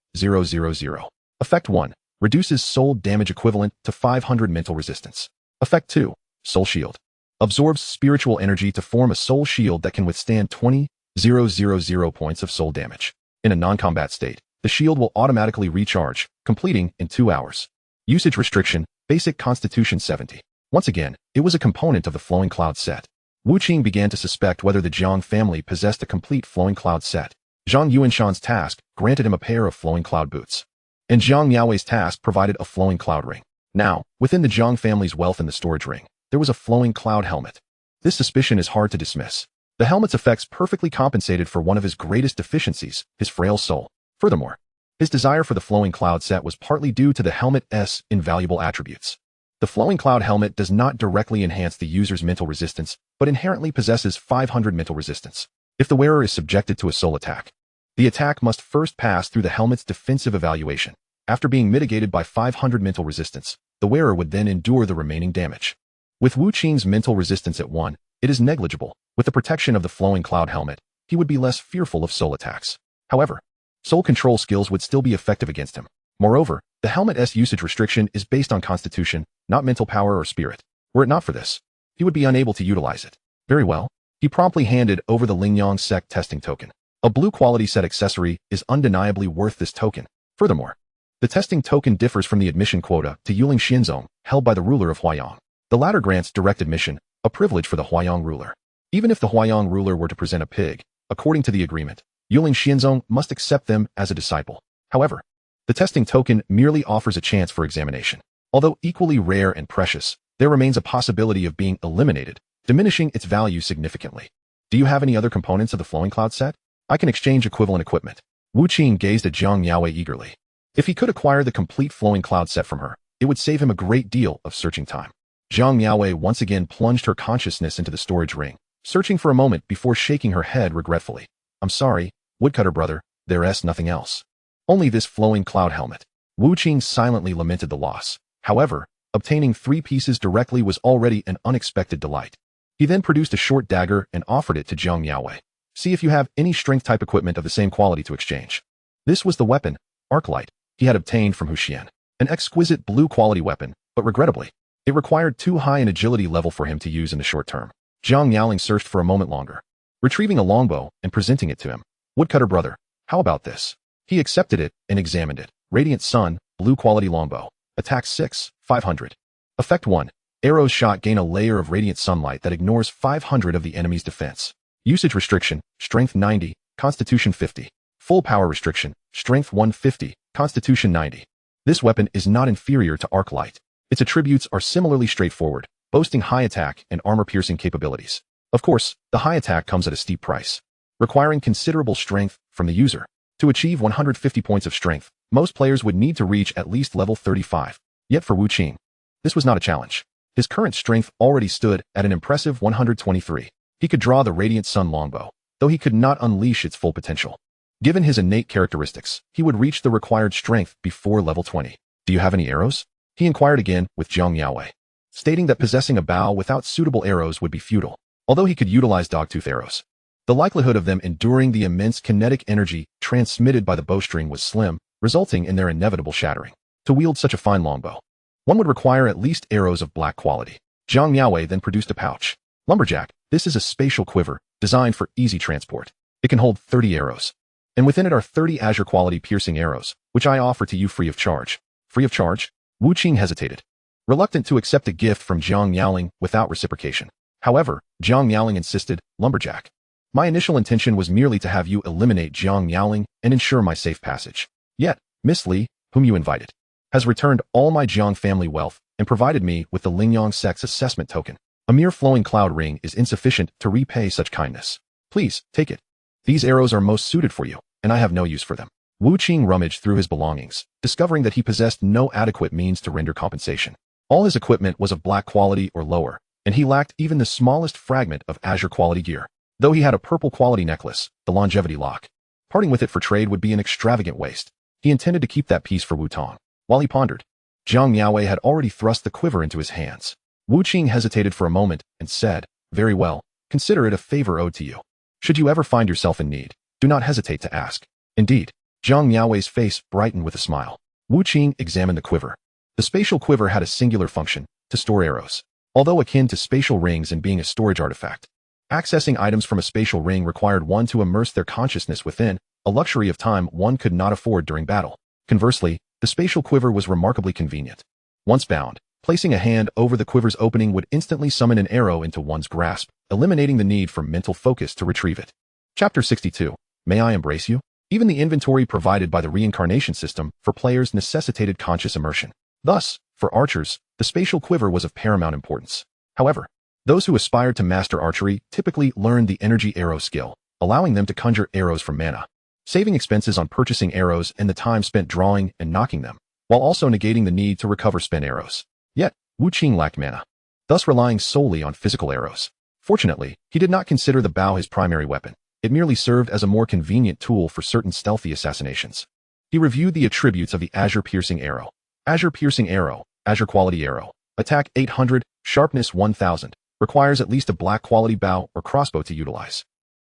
Effect 1. Reduces soul damage equivalent to 500 mental resistance. Effect 2. Soul Shield. Absorbs spiritual energy to form a soul shield that can withstand 20,000 points of soul damage. In a non-combat state, the shield will automatically recharge, completing in 2 hours. Usage restriction, Basic Constitution 70. Once again, it was a component of the Flowing Cloud set. Wu Qing began to suspect whether the Jiang family possessed a complete Flowing Cloud set. Zhang Yuanshan's task granted him a pair of Flowing Cloud boots, and Zhang Miaowei's task provided a Flowing Cloud ring. Now, within the Jiang family's wealth in the storage ring, there was a Flowing Cloud helmet. This suspicion is hard to dismiss. The helmet's effects perfectly compensated for one of his greatest deficiencies, his frail soul. Furthermore, his desire for the Flowing Cloud set was partly due to the helmet's invaluable attributes. The Flowing Cloud helmet does not directly enhance the user's mental resistance, but inherently possesses 500 mental resistance. If the wearer is subjected to a soul attack, the attack must first pass through the helmet's defensive evaluation. After being mitigated by 500 mental resistance, the wearer would then endure the remaining damage. With Wu Qing's mental resistance at 1, it is negligible. With the protection of the Flowing Cloud helmet, he would be less fearful of soul attacks. However, soul control skills would still be effective against him. Moreover, the helmet's usage restriction is based on constitution, not mental power or spirit. Were it not for this, he would be unable to utilize it. Very well. He promptly handed over the Lingyang sect testing token. A blue quality set accessory is undeniably worth this token. Furthermore, the testing token differs from the admission quota to Yuling Xianzong, held by the ruler of Huayang. The latter grants direct admission, a privilege for the Huayang ruler. Even if the Huayang ruler were to present a pig, according to the agreement, Yuling Xianzong must accept them as a disciple. However, the testing token merely offers a chance for examination. Although equally rare and precious, there remains a possibility of being eliminated, diminishing its value significantly. Do you have any other components of the Flowing Cloud set? I can exchange equivalent equipment. Wu Qing gazed at Zhang Miaowei eagerly. If he could acquire the complete Flowing Cloud set from her, it would save him a great deal of searching time. Zhang Miaowei once again plunged her consciousness into the storage ring, searching for a moment before shaking her head regretfully. I'm sorry, Woodcutter brother, there's nothing else. Only this Flowing Cloud helmet. Wu Qing silently lamented the loss. However, obtaining 3 pieces directly was already an unexpected delight. He then produced a short dagger and offered it to Zhang Miaowei. See if you have any strength-type equipment of the same quality to exchange. This was the weapon, Arclight, he had obtained from Huxian. An exquisite blue-quality weapon, but regrettably, it required too high an agility level for him to use in the short term. Zhang Miaoling searched for a moment longer, retrieving a longbow and presenting it to him. Woodcutter brother, how about this? He accepted it and examined it. Radiant Sun, blue-quality longbow. Attack 6, 500. Effect 1. Arrows shot gain a layer of radiant sunlight that ignores 500 of the enemy's defense. Usage restriction, Strength 90, Constitution 50. Full power restriction, Strength 150, Constitution 90. This weapon is not inferior to Arclight. Its attributes are similarly straightforward, boasting high attack and armor-piercing capabilities. Of course, the high attack comes at a steep price, requiring considerable strength from the user. To achieve 150 points of strength, most players would need to reach at least level 35. Yet for Wu Qing, this was not a challenge. His current strength already stood at an impressive 123. He could draw the Radiant Sun longbow, though he could not unleash its full potential. Given his innate characteristics, he would reach the required strength before level 20. Do you have any arrows? He inquired again with Zhang Miaowei, stating that possessing a bow without suitable arrows would be futile, although he could utilize dogtooth arrows. The likelihood of them enduring the immense kinetic energy transmitted by the bowstring was slim, resulting in their inevitable shattering. To wield such a fine longbow, one would require at least arrows of black quality. Zhang Miaowei then produced a pouch. Lumberjack, this is a spatial quiver designed for easy transport. It can hold 30 arrows. And within it are 30 azure quality piercing arrows, which I offer to you free of charge. Free of charge? Wu Qing hesitated, reluctant to accept a gift from Zhang Miaoling without reciprocation. However, Zhang Miaoling insisted, Lumberjack, my initial intention was merely to have you eliminate Zhang Miaoling and ensure my safe passage. Yet, Miss Li, whom you invited, has returned all my Jiang family wealth and provided me with the Lingyang sex assessment token. A mere flowing cloud ring is insufficient to repay such kindness. Please, take it. These arrows are most suited for you, and I have no use for them. Wu Qing rummaged through his belongings, discovering that he possessed no adequate means to render compensation. All his equipment was of black quality or lower, and he lacked even the smallest fragment of azure quality gear. Though he had a purple quality necklace, the longevity lock, parting with it for trade would be an extravagant waste. He intended to keep that piece for Wu Tong. While he pondered, Zhang Miaowei had already thrust the quiver into his hands. Wu Qing hesitated for a moment and said, very well, consider it a favor owed to you. Should you ever find yourself in need, do not hesitate to ask. Indeed, Zhang Miaowei's face brightened with a smile. Wu Qing examined the quiver. The spatial quiver had a singular function, to store arrows. Although akin to spatial rings and being a storage artifact, accessing items from a spatial ring required one to immerse their consciousness within, a luxury of time one could not afford during battle. Conversely, the spatial quiver was remarkably convenient. Once bound, placing a hand over the quiver's opening would instantly summon an arrow into one's grasp, eliminating the need for mental focus to retrieve it. Chapter 62. May I embrace you? Even the inventory provided by the reincarnation system for players necessitated conscious immersion. Thus, for archers, the spatial quiver was of paramount importance. However, those who aspired to master archery typically learned the energy arrow skill, allowing them to conjure arrows from mana, saving expenses on purchasing arrows and the time spent drawing and knocking them, while also negating the need to recover spent arrows. Yet, Wu Qing lacked mana, thus relying solely on physical arrows. Fortunately, he did not consider the bow his primary weapon. It merely served as a more convenient tool for certain stealthy assassinations. He reviewed the attributes of the azure piercing arrow. Azure piercing arrow, azure quality arrow, attack 800, sharpness 1000, requires at least a black quality bow or crossbow to utilize.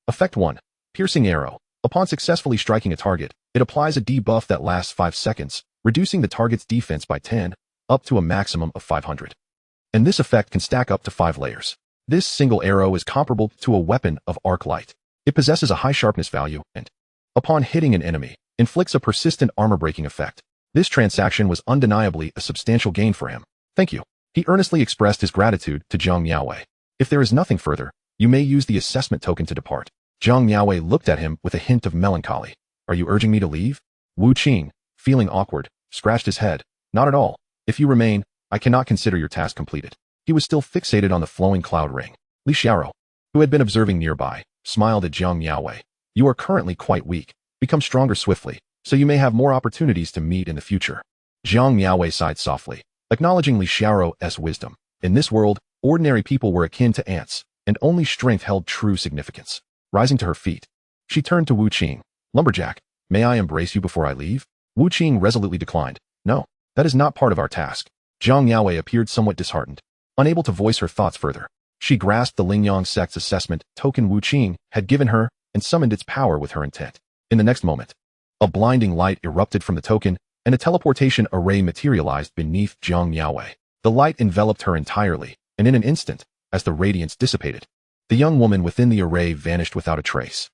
Effect 1. Piercing arrow. Upon successfully striking a target, it applies a debuff that lasts 5 seconds, reducing the target's defense by 10, up to a maximum of 500. And this effect can stack up to 5 layers. This single arrow is comparable to a weapon of arc light. It possesses a high sharpness value and, upon hitting an enemy, inflicts a persistent armor-breaking effect. This transaction was undeniably a substantial gain for him. Thank you. He earnestly expressed his gratitude to Zhang Miaowei. If there is nothing further, you may use the assessment token to depart. Zhang Miaowei looked at him with a hint of melancholy. Are you urging me to leave? Wu Qing, feeling awkward, scratched his head. Not at all. If you remain, I cannot consider your task completed. He was still fixated on the flowing cloud ring. Li Xiaoro, who had been observing nearby, smiled at Zhang Miaowei. You are currently quite weak. Become stronger swiftly, so you may have more opportunities to meet in the future. Zhang Miaowei sighed softly, acknowledging Li Xiaoro's wisdom. In this world, ordinary people were akin to ants, and only strength held true significance. Rising to her feet, she turned to Wu Qing. Lumberjack, may I embrace you before I leave? Wu Qing resolutely declined. No, that is not part of our task. Zhang Miaowei appeared somewhat disheartened, unable to voice her thoughts further. She grasped the Lingyang sex assessment token Wu Qing had given her and summoned its power with her intent. In the next moment, a blinding light erupted from the token, and a teleportation array materialized beneath Zhang Miaowei. The light enveloped her entirely, and in an instant, as the radiance dissipated, the young woman within the array vanished without a trace.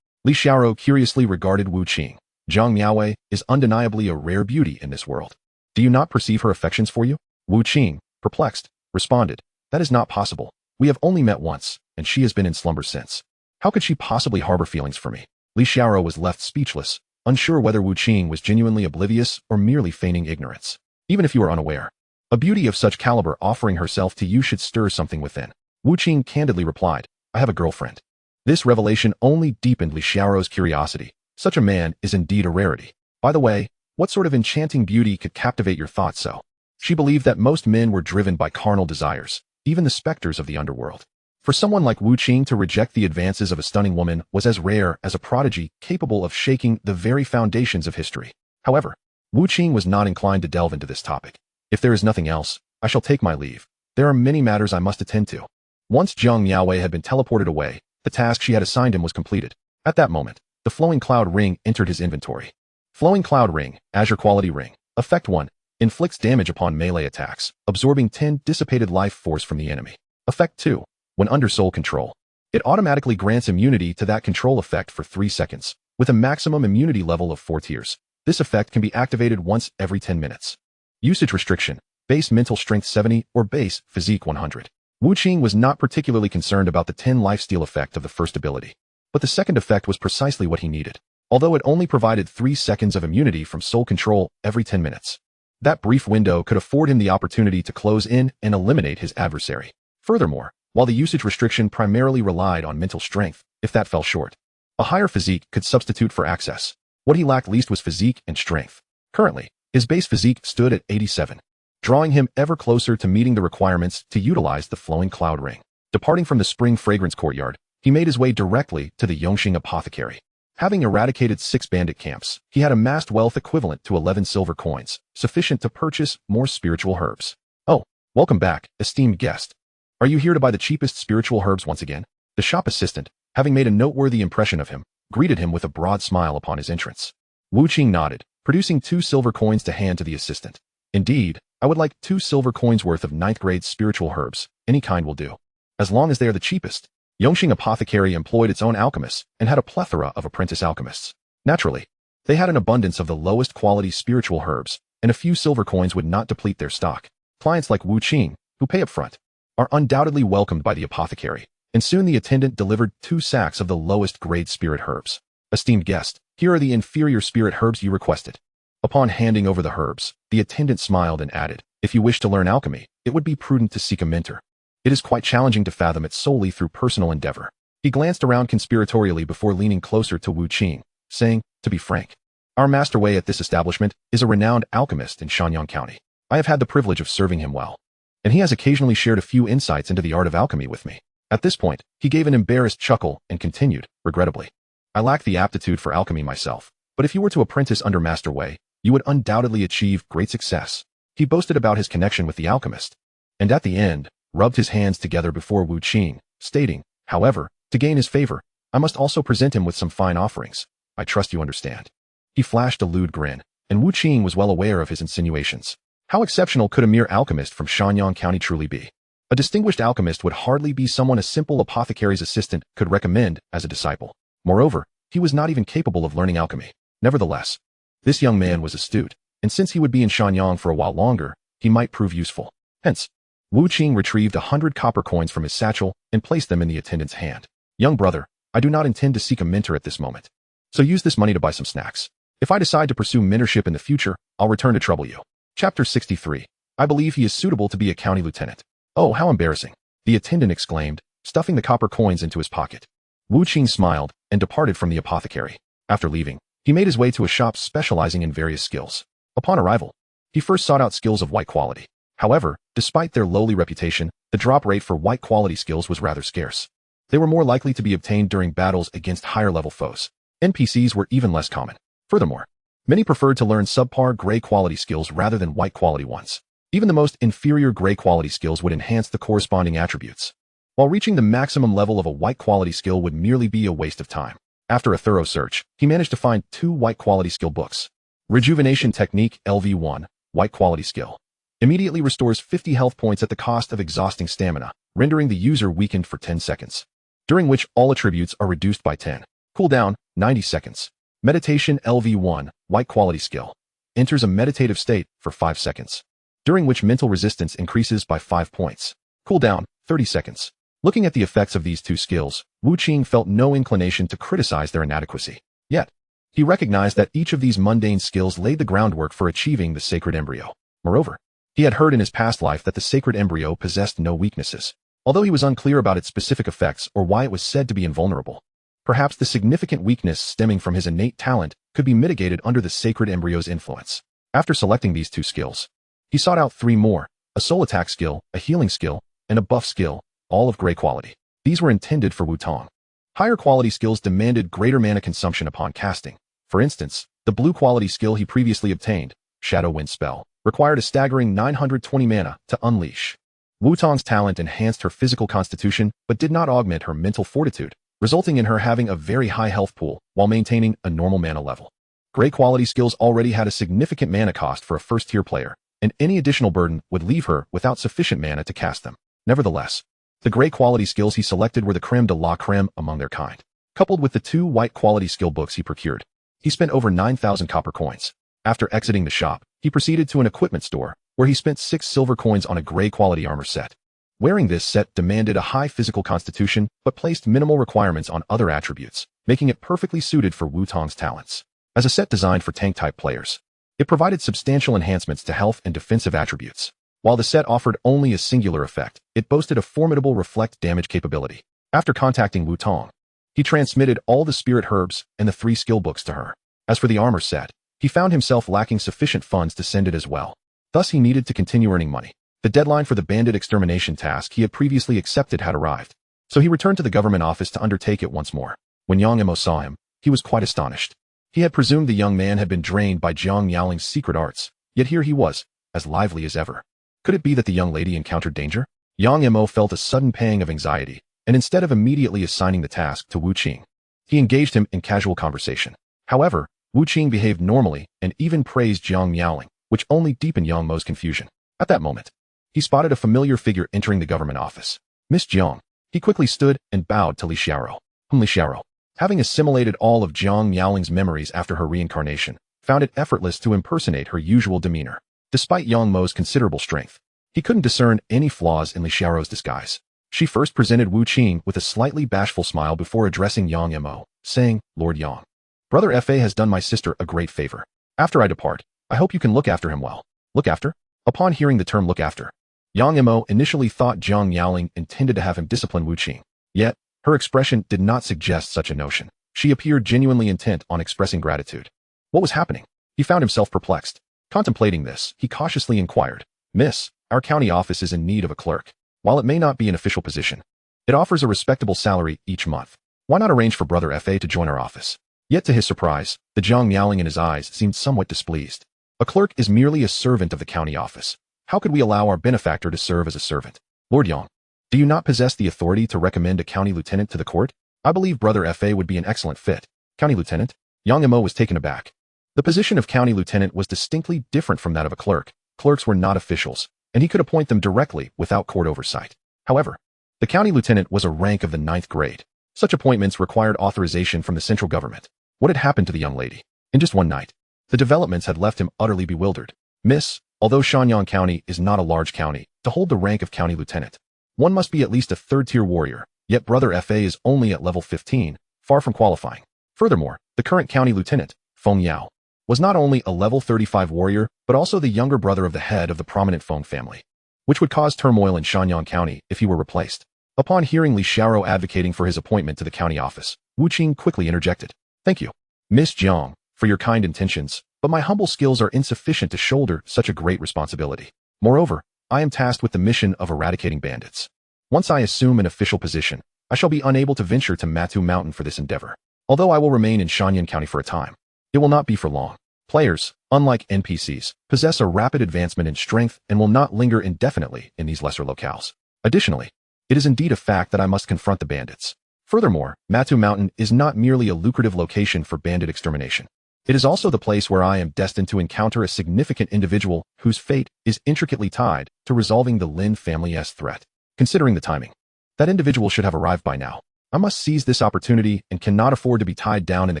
Li Xiaoro curiously regarded Wu Qing. Zhang Miaowei is undeniably a rare beauty in this world. Do you not perceive her affections for you? Wu Qing, perplexed, responded, that is not possible. We have only met once, and she has been in slumber since. How could she possibly harbor feelings for me? Li Xiaoro was left speechless, unsure whether Wu Qing was genuinely oblivious or merely feigning ignorance. Even if you are unaware, a beauty of such caliber offering herself to you should stir something within. Wu Qing candidly replied, I have a girlfriend. This revelation only deepened Li Xiaoro's curiosity. Such a man is indeed a rarity. By the way, what sort of enchanting beauty could captivate your thoughts so? She believed that most men were driven by carnal desires, even the specters of the underworld. For someone like Wu Qing to reject the advances of a stunning woman was as rare as a prodigy capable of shaking the very foundations of history. However, Wu Qing was not inclined to delve into this topic. If there is nothing else, I shall take my leave. There are many matters I must attend to. Once Zhang Miaowei had been teleported away, The task she had assigned him was completed. At that moment, the Flowing Cloud Ring entered his inventory. Flowing Cloud Ring, Azure Quality Ring. Effect 1. Inflicts damage upon melee attacks, absorbing 10 dissipated life force from the enemy. Effect 2. When under soul control, it automatically grants immunity to that control effect for 3 seconds, with a maximum immunity level of 4 tiers. This effect can be activated once every 10 minutes. Usage restriction. Base mental strength 70 or base physique 100. Wu Qing was not particularly concerned about the 10 lifesteal effect of the first ability, but the second effect was precisely what he needed, although it only provided 3 seconds of immunity from soul control every 10 minutes. That brief window could afford him the opportunity to close in and eliminate his adversary. Furthermore, while the usage restriction primarily relied on mental strength, if that fell short, a higher physique could substitute for access. What he lacked least was physique and strength. Currently, his base physique stood at 87, drawing him ever closer to meeting the requirements to utilize the Flowing Cloud Ring. Departing from the Spring Fragrance Courtyard, he made his way directly to the Yongxing Apothecary. Having eradicated 6 bandit camps, he had amassed wealth equivalent to 11 silver coins, sufficient to purchase more spiritual herbs. Oh, welcome back, esteemed guest. Are you here to buy the cheapest spiritual herbs once again? The shop assistant, having made a noteworthy impression of him, greeted him with a broad smile upon his entrance. Wu Qing nodded, producing 2 silver coins to hand to the assistant. Indeed, I would like 2 silver coins worth of 9th grade spiritual herbs. Any kind will do, as long as they are the cheapest. Yongxing Apothecary employed its own alchemists and had a plethora of apprentice alchemists. Naturally, they had an abundance of the lowest quality spiritual herbs, and a few silver coins would not deplete their stock. Clients like Wu Qing, who pay up front, are undoubtedly welcomed by the apothecary, and soon the attendant delivered 2 sacks of the lowest grade spirit herbs. Esteemed guest, here are the inferior spirit herbs you requested. Upon handing over the herbs, the attendant smiled and added, if you wish to learn alchemy, it would be prudent to seek a mentor. It is quite challenging to fathom it solely through personal endeavor. He glanced around conspiratorially before leaning closer to Wu Qing, saying, to be frank, our master Wei at this establishment is a renowned alchemist in Shanyang County. I have had the privilege of serving him well, and he has occasionally shared a few insights into the art of alchemy with me. At this point, he gave an embarrassed chuckle and continued, regrettably, I lack the aptitude for alchemy myself, but if you were to apprentice under Master Wei, you would undoubtedly achieve great success. He boasted about his connection with the alchemist, and at the end, rubbed his hands together before Wu Qing, stating, however, to gain his favor, I must also present him with some fine offerings. I trust you understand. He flashed a lewd grin, and Wu Qing was well aware of his insinuations. How exceptional could a mere alchemist from Shanyang County truly be? A distinguished alchemist would hardly be someone a simple apothecary's assistant could recommend as a disciple. Moreover, he was not even capable of learning alchemy. Nevertheless, this young man was astute, and since he would be in Shanyang for a while longer, he might prove useful. Hence, Wu Qing retrieved 100 copper coins from his satchel and placed them in the attendant's hand. Young brother, I do not intend to seek a mentor at this moment, so use this money to buy some snacks. If I decide to pursue mentorship in the future, I'll return to trouble you. Chapter 63. I believe he is suitable to be a county lieutenant. Oh, how embarrassing, the attendant exclaimed, stuffing the copper coins into his pocket. Wu Qing smiled and departed from the apothecary. After leaving, he made his way to a shop specializing in various skills. Upon arrival, he first sought out skills of white quality. However, despite their lowly reputation, the drop rate for white quality skills was rather scarce. They were more likely to be obtained during battles against higher level foes. NPCs were even less common. Furthermore, many preferred to learn subpar gray quality skills rather than white quality ones. Even the most inferior gray quality skills would enhance the corresponding attributes, while reaching the maximum level of a white quality skill would merely be a waste of time. After a thorough search, he managed to find 2 white quality skill books. Rejuvenation Technique LV1, white quality skill. Immediately restores 50 health points at the cost of exhausting stamina, rendering the user weakened for 10 seconds, during which all attributes are reduced by 10. Cooldown, 90 seconds. Meditation LV1, white quality skill. Enters a meditative state for 5 seconds, during which mental resistance increases by 5 points. Cooldown, 30 seconds. Looking at the effects of these 2 skills, Wu Qing felt no inclination to criticize their inadequacy. Yet, he recognized that each of these mundane skills laid the groundwork for achieving the sacred embryo. Moreover, he had heard in his past life that the sacred embryo possessed no weaknesses, although he was unclear about its specific effects or why it was said to be invulnerable. Perhaps the significant weakness stemming from his innate talent could be mitigated under the sacred embryo's influence. After selecting these 2 skills, he sought out 3 more, a soul attack skill, a healing skill, and a buff skill, all of gray quality. These were intended for Wu Tong. Higher quality skills demanded greater mana consumption upon casting. For instance, the blue quality skill he previously obtained, Shadow Wind Spell, required a staggering 920 mana to unleash. Wu Tong's talent enhanced her physical constitution but did not augment her mental fortitude, resulting in her having a very high health pool while maintaining a normal mana level. Gray quality skills already had a significant mana cost for a first-tier player, and any additional burden would leave her without sufficient mana to cast them. Nevertheless, the gray quality skills he selected were the creme de la creme among their kind. Coupled with the 2 white quality skill books he procured, he spent over 9,000 copper coins. After exiting the shop, he proceeded to an equipment store, where he spent 6 silver coins on a gray quality armor set. Wearing this set demanded a high physical constitution, but placed minimal requirements on other attributes, making it perfectly suited for Wu Tong's talents. As a set designed for tank-type players, it provided substantial enhancements to health and defensive attributes. While the set offered only a singular effect, it boasted a formidable reflect damage capability. After contacting Wu Tong, he transmitted all the spirit herbs and the 3 skill books to her. As for the armor set, he found himself lacking sufficient funds to send it as well. Thus he needed to continue earning money. The deadline for the bandit extermination task he had previously accepted had arrived, so he returned to the government office to undertake it once more. When Yang Emo saw him, he was quite astonished. He had presumed the young man had been drained by Jiang Miaoling's secret arts, yet here he was, as lively as ever. Could it be that the young lady encountered danger? Yang Emo felt a sudden pang of anxiety, and instead of immediately assigning the task to Wu Qing, he engaged him in casual conversation. However, Wu Qing behaved normally and even praised Jiang Miaoling, which only deepened Yang Mo's confusion. At that moment, he spotted a familiar figure entering the government office. Miss Jiang. He quickly stood and bowed to Li Xiaoro. Li Xiaoro, having assimilated all of Jiang Miaoling's memories after her reincarnation, found it effortless to impersonate her usual demeanor. Despite Yang Mo's considerable strength, he couldn't discern any flaws in Li Xiaoro's disguise. She first presented Wu Qing with a slightly bashful smile before addressing Yang Mo, saying, Lord Yang, Brother Fa has done my sister a great favor. After I depart, I hope you can look after him well. Look after? Upon hearing the term look after, Yang Mo initially thought Jiang Miaoling intended to have him discipline Wu Qing. Yet, her expression did not suggest such a notion. She appeared genuinely intent on expressing gratitude. What was happening? He found himself perplexed. Contemplating this, he cautiously inquired, Miss, our county office is in need of a clerk. While it may not be an official position, it offers a respectable salary each month. Why not arrange for Brother Fa to join our office? Yet to his surprise, the Jiang Miaoling in his eyes seemed somewhat displeased. A clerk is merely a servant of the county office. How could we allow our benefactor to serve as a servant? Lord Yang, do you not possess the authority to recommend a county lieutenant to the court? I believe Brother Fa would be an excellent fit. County lieutenant? Yang Mo was taken aback. The position of county lieutenant was distinctly different from that of a clerk. Clerks were not officials, and he could appoint them directly without court oversight. However, the county lieutenant was a rank of the 9th grade. Such appointments required authorization from the central government. What had happened to the young lady? In just one night, the developments had left him utterly bewildered. Miss, although Shanyang County is not a large county, to hold the rank of county lieutenant, one must be at least a 3rd-tier warrior, yet Brother Fa is only at level 15, far from qualifying. Furthermore, the current county lieutenant, Feng Yao, was not only a level 35 warrior, but also the younger brother of the head of the prominent Feng family, which would cause turmoil in Shanyang County if he were replaced. Upon hearing Li Xiaoro advocating for his appointment to the county office, Wu Qing quickly interjected. Thank you, Miss Jiang, for your kind intentions, but my humble skills are insufficient to shoulder such a great responsibility. Moreover, I am tasked with the mission of eradicating bandits. Once I assume an official position, I shall be unable to venture to Matu Mountain for this endeavor. Although I will remain in Shanyang County for a time, it will not be for long. Players, unlike NPCs, possess a rapid advancement in strength and will not linger indefinitely in these lesser locales. Additionally, it is indeed a fact that I must confront the bandits. Furthermore, Matu Mountain is not merely a lucrative location for bandit extermination. It is also the place where I am destined to encounter a significant individual whose fate is intricately tied to resolving the Lin family's threat. Considering the timing, that individual should have arrived by now. I must seize this opportunity and cannot afford to be tied down in the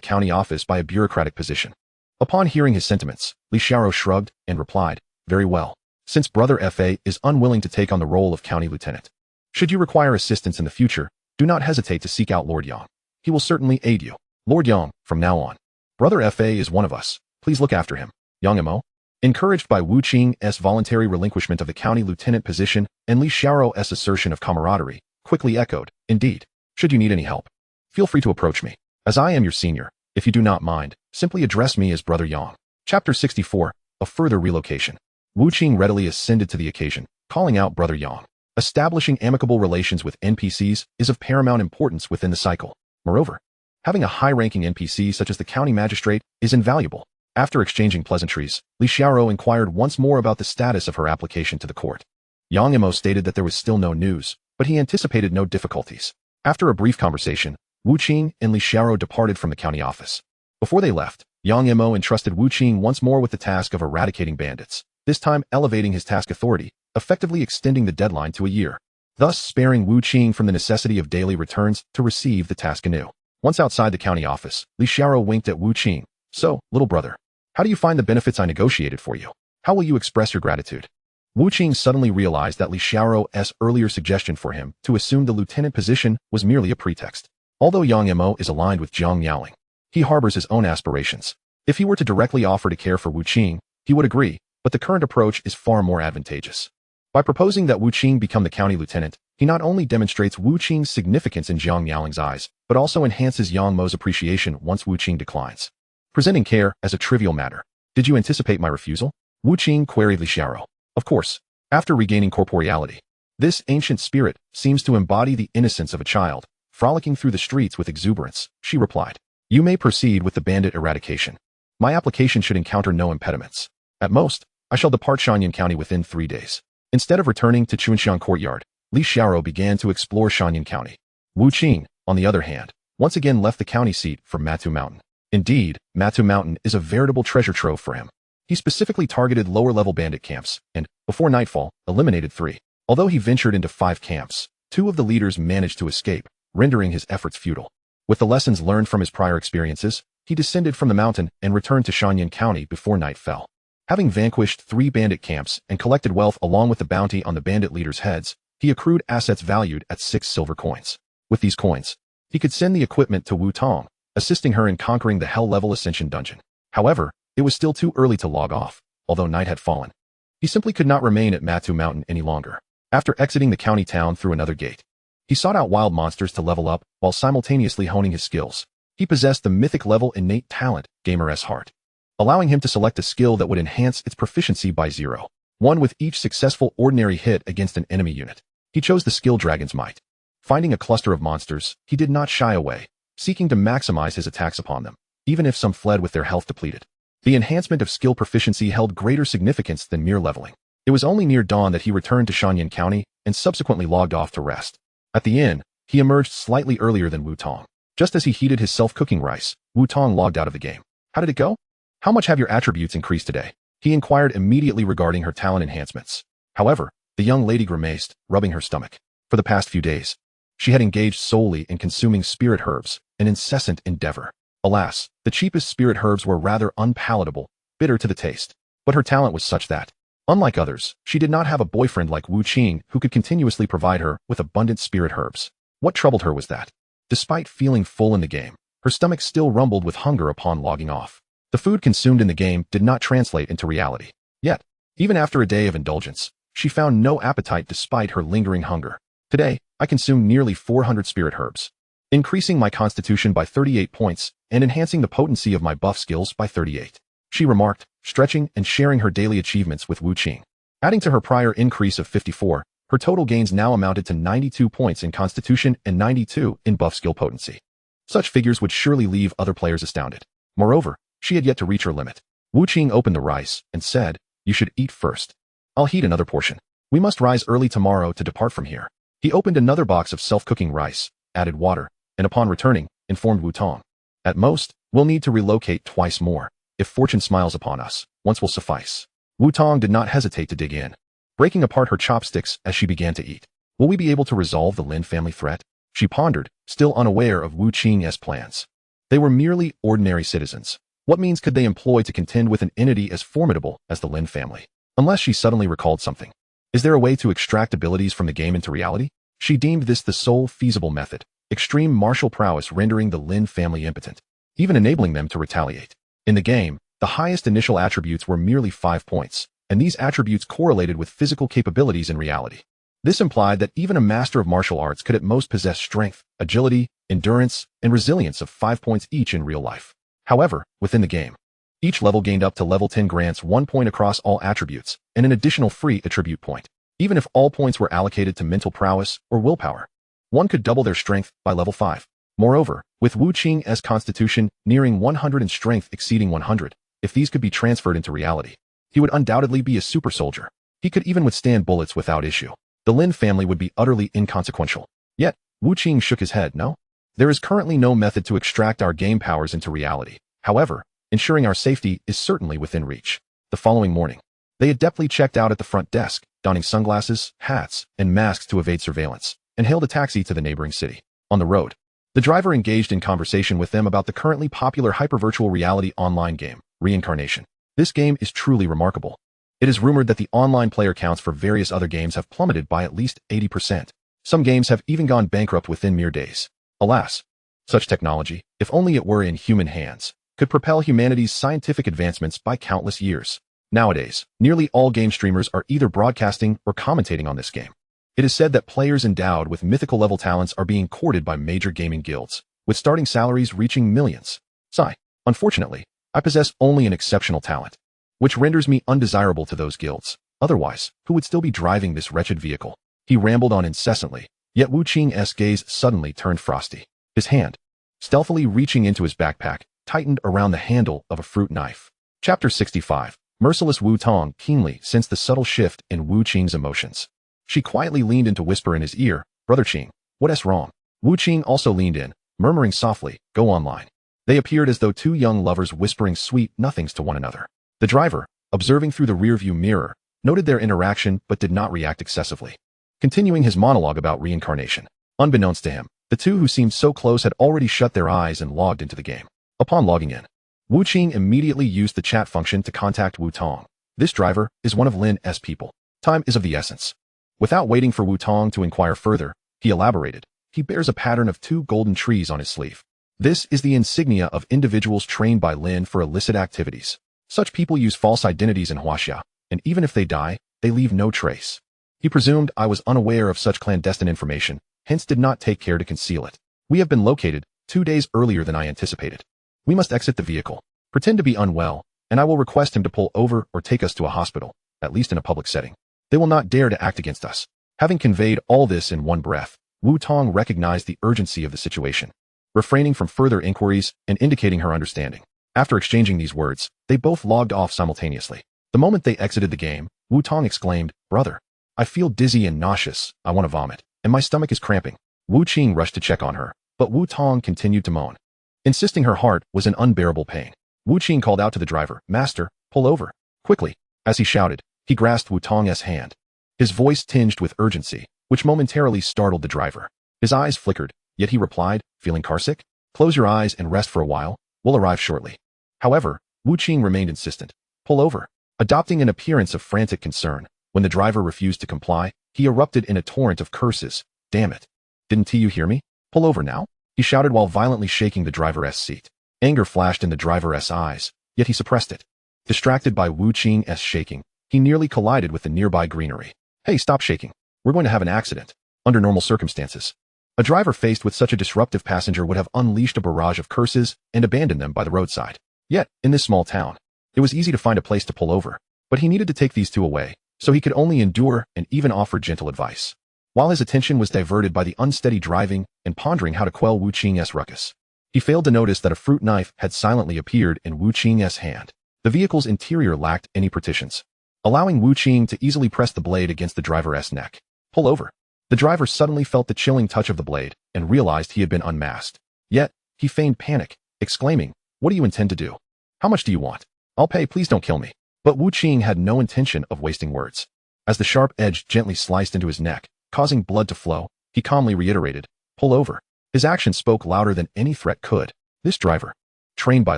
county office by a bureaucratic position. Upon hearing his sentiments, Li Xiaoro shrugged and replied, Very well, since Brother Fa is unwilling to take on the role of county lieutenant. Should you require assistance in the future, do not hesitate to seek out Lord Yang. He will certainly aid you. Lord Yang, from now on, Brother Fa is one of us. Please look after him. Yang Mo, encouraged by Wu Qing's voluntary relinquishment of the county lieutenant position and Li Xiaoro's assertion of camaraderie, quickly echoed, Indeed, should you need any help, feel free to approach me. As I am your senior, if you do not mind, simply address me as Brother Yang. Chapter 64, A Further Relocation. Wu Qing readily ascended to the occasion, calling out Brother Yang. Establishing amicable relations with NPCs is of paramount importance within the cycle. Moreover, having a high-ranking NPC such as the county magistrate is invaluable. After exchanging pleasantries, Li Xiaoro inquired once more about the status of her application to the court. Yang Mo stated that there was still no news, but he anticipated no difficulties. After a brief conversation, Wu Qing and Li Xiaoro departed from the county office. Before they left, Yang Imo entrusted Wu Qing once more with the task of eradicating bandits, this time elevating his task authority, effectively extending the deadline to a year, thus sparing Wu Qing from the necessity of daily returns to receive the task anew. Once outside the county office, Li Xiaoro winked at Wu Qing. So, little brother, how do you find the benefits I negotiated for you? How will you express your gratitude? Wu Qing suddenly realized that Li Xiaoro's earlier suggestion for him to assume the lieutenant position was merely a pretext. Although Yang Imo is aligned with Zhang Yaoling, he harbors his own aspirations. If he were to directly offer to care for Wu Qing, he would agree, but the current approach is far more advantageous. By proposing that Wu Qing become the county lieutenant, he not only demonstrates Wu Qing's significance in Zhang Yaoling's eyes, but also enhances Yang Mo's appreciation once Wu Qing declines. Presenting care as a trivial matter. Did you anticipate my refusal? Wu Qing queried Li Xiaoro. Of course. After regaining corporeality, this ancient spirit seems to embody the innocence of a child, frolicking through the streets with exuberance, she replied. You may proceed with the bandit eradication. My application should encounter no impediments. At most, I shall depart Shanyan County within 3 days. Instead of returning to Chunxiang Courtyard, Li Xiaoro began to explore Shanyan County. Wu Qing, on the other hand, once again left the county seat for Matu Mountain. Indeed, Matu Mountain is a veritable treasure trove for him. He specifically targeted lower-level bandit camps and, before nightfall, eliminated 3. Although he ventured into 5 camps, 2 of the leaders managed to escape, rendering his efforts futile. With the lessons learned from his prior experiences, he descended from the mountain and returned to Shanyan County before night fell. Having vanquished 3 bandit camps and collected wealth along with the bounty on the bandit leaders' heads, he accrued assets valued at 6 silver coins. With these coins, he could send the equipment to Wu Tong, assisting her in conquering the Hell-level Ascension dungeon. However, it was still too early to log off, although night had fallen. He simply could not remain at Matu Mountain any longer. After exiting the county town through another gate, he sought out wild monsters to level up while simultaneously honing his skills. He possessed the mythic-level innate talent, Gamer's Heart, allowing him to select a skill that would enhance its proficiency by 0. 1 with each successful ordinary hit against an enemy unit. He chose the skill Dragon's Might. Finding a cluster of monsters, he did not shy away, seeking to maximize his attacks upon them, even if some fled with their health depleted. The enhancement of skill proficiency held greater significance than mere leveling. It was only near dawn that he returned to Shanyan County and subsequently logged off to rest. At the inn, he emerged slightly earlier than Wu Tong. Just as he heated his self-cooking rice, Wu Tong logged out of the game. How did it go? How much have your attributes increased today? He inquired immediately regarding her talent enhancements. However, the young lady grimaced, rubbing her stomach. For the past few days, she had engaged solely in consuming spirit herbs, an incessant endeavor. Alas, the cheapest spirit herbs were rather unpalatable, bitter to the taste. But her talent was such that, unlike others, she did not have a boyfriend like Wu Qing who could continuously provide her with abundant spirit herbs. What troubled her was that, despite feeling full in the game, her stomach still rumbled with hunger upon logging off. The food consumed in the game did not translate into reality. Yet, even after a day of indulgence, she found no appetite despite her lingering hunger. Today, I consumed nearly 400 spirit herbs, increasing my constitution by 38 points and enhancing the potency of my buff skills by 38. She remarked, stretching and sharing her daily achievements with Wu Qing. Adding to her prior increase of 54, her total gains now amounted to 92 points in constitution and 92 in buff skill potency. Such figures would surely leave other players astounded. Moreover, she had yet to reach her limit. Wu Qing opened the rice and said, "You should eat first. I'll heat another portion. We must rise early tomorrow to depart from here." He opened another box of self-cooking rice, added water, and upon returning, informed Wu Tong. "At most, we'll need to relocate twice more. If fortune smiles upon us, once will suffice." Wu Tong did not hesitate to dig in, breaking apart her chopsticks as she began to eat. Will we be able to resolve the Lin family threat? She pondered, still unaware of Wu Qing's plans. They were merely ordinary citizens. What means could they employ to contend with an entity as formidable as the Lin family? Unless she suddenly recalled something. Is there a way to extract abilities from the game into reality? She deemed this the sole feasible method, extreme martial prowess rendering the Lin family impotent, even enabling them to retaliate. In the game, the highest initial attributes were merely 5 points, and these attributes correlated with physical capabilities in reality. This implied that even a master of martial arts could at most possess strength, agility, endurance, and resilience of 5 points each in real life. However, within the game, each level gained up to level 10 grants 1 point across all attributes, and an additional free attribute point. Even if all points were allocated to mental prowess or willpower, one could double their strength by level 5. Moreover, with Wu Qing's constitution nearing 100 and strength exceeding 100, if these could be transferred into reality, he would undoubtedly be a super soldier. He could even withstand bullets without issue. The Lin family would be utterly inconsequential. Yet, Wu Qing shook his head. No? There is currently no method to extract our game powers into reality. However, ensuring our safety is certainly within reach. The following morning, they adeptly checked out at the front desk, donning sunglasses, hats, and masks to evade surveillance, and hailed a taxi to the neighboring city. On the road, the driver engaged in conversation with them about the currently popular hypervirtual reality online game, Reincarnation. This game is truly remarkable. It is rumored that the online player counts for various other games have plummeted by at least 80%. Some games have even gone bankrupt within mere days. Alas, such technology, if only it were in human hands, could propel humanity's scientific advancements by countless years. Nowadays, nearly all game streamers are either broadcasting or commentating on this game. It is said that players endowed with mythical level talents are being courted by major gaming guilds, with starting salaries reaching millions. Sigh. Unfortunately, I possess only an exceptional talent, which renders me undesirable to those guilds. Otherwise, who would still be driving this wretched vehicle? He rambled on incessantly, yet Wu Qing's gaze suddenly turned frosty. His hand, stealthily reaching into his backpack, tightened around the handle of a fruit knife. Chapter 65. Merciless Wu Tong keenly sensed the subtle shift in Wu Qing's emotions. She quietly leaned in to whisper in his ear, "Brother Qing, what's wrong?" Wu Qing also leaned in, murmuring softly, "Go online." They appeared as though two young lovers whispering sweet nothings to one another. The driver, observing through the rearview mirror, noted their interaction but did not react excessively. Continuing his monologue about reincarnation. Unbeknownst to him, the two who seemed so close had already shut their eyes and logged into the game. Upon logging in, Wu Qing immediately used the chat function to contact Wu Tong. This driver is one of Lin's people. Time is of the essence. Without waiting for Wu Tong to inquire further, he elaborated. He bears a pattern of 2 golden trees on his sleeve. This is the insignia of individuals trained by Lin for illicit activities. Such people use false identities in Huaxia, and even if they die, they leave no trace. He presumed I was unaware of such clandestine information, hence did not take care to conceal it. We have been located 2 days earlier than I anticipated. We must exit the vehicle, pretend to be unwell, and I will request him to pull over or take us to a hospital, at least in a public setting. They will not dare to act against us. Having conveyed all this in one breath, Wu Tong recognized the urgency of the situation, refraining from further inquiries and indicating her understanding. After exchanging these words, they both logged off simultaneously. The moment they exited the game, Wu Tong exclaimed, "Brother, I feel dizzy and nauseous, I want to vomit, and my stomach is cramping." Wu Qing rushed to check on her, but Wu Tong continued to moan, insisting her heart was in unbearable pain. Wu Qing called out to the driver, "Master, pull over." Quickly, as he shouted, he grasped Wu Tong's hand. His voice tinged with urgency, which momentarily startled the driver. His eyes flickered, yet he replied, "Feeling carsick? Close your eyes and rest for a while. We'll arrive shortly." However, Wu Qing remained insistent. "Pull over." Adopting an appearance of frantic concern, when the driver refused to comply, he erupted in a torrent of curses. "Damn it. Didn't you hear me? Pull over now?" he shouted while violently shaking the driver's seat. Anger flashed in the driver's eyes, yet he suppressed it. Distracted by Wu Qing's shaking, he nearly collided with the nearby greenery. "Hey, stop shaking. We're going to have an accident." Under normal circumstances, a driver faced with such a disruptive passenger would have unleashed a barrage of curses and abandoned them by the roadside. Yet, in this small town, it was easy to find a place to pull over, but he needed to take these two away, so he could only endure and even offer gentle advice. While his attention was diverted by the unsteady driving and pondering how to quell Wu Qing's ruckus, he failed to notice that a fruit knife had silently appeared in Wu Qing's hand. The vehicle's interior lacked any partitions, allowing Wu Qing to easily press the blade against the driver's neck. "Pull over." The driver suddenly felt the chilling touch of the blade and realized he had been unmasked. Yet, he feigned panic, exclaiming, "What do you intend to do? How much do you want? I'll pay, please don't kill me." But Wu Qing had no intention of wasting words. As the sharp edge gently sliced into his neck, causing blood to flow, he calmly reiterated, "Pull over." His action spoke louder than any threat could. This driver, trained by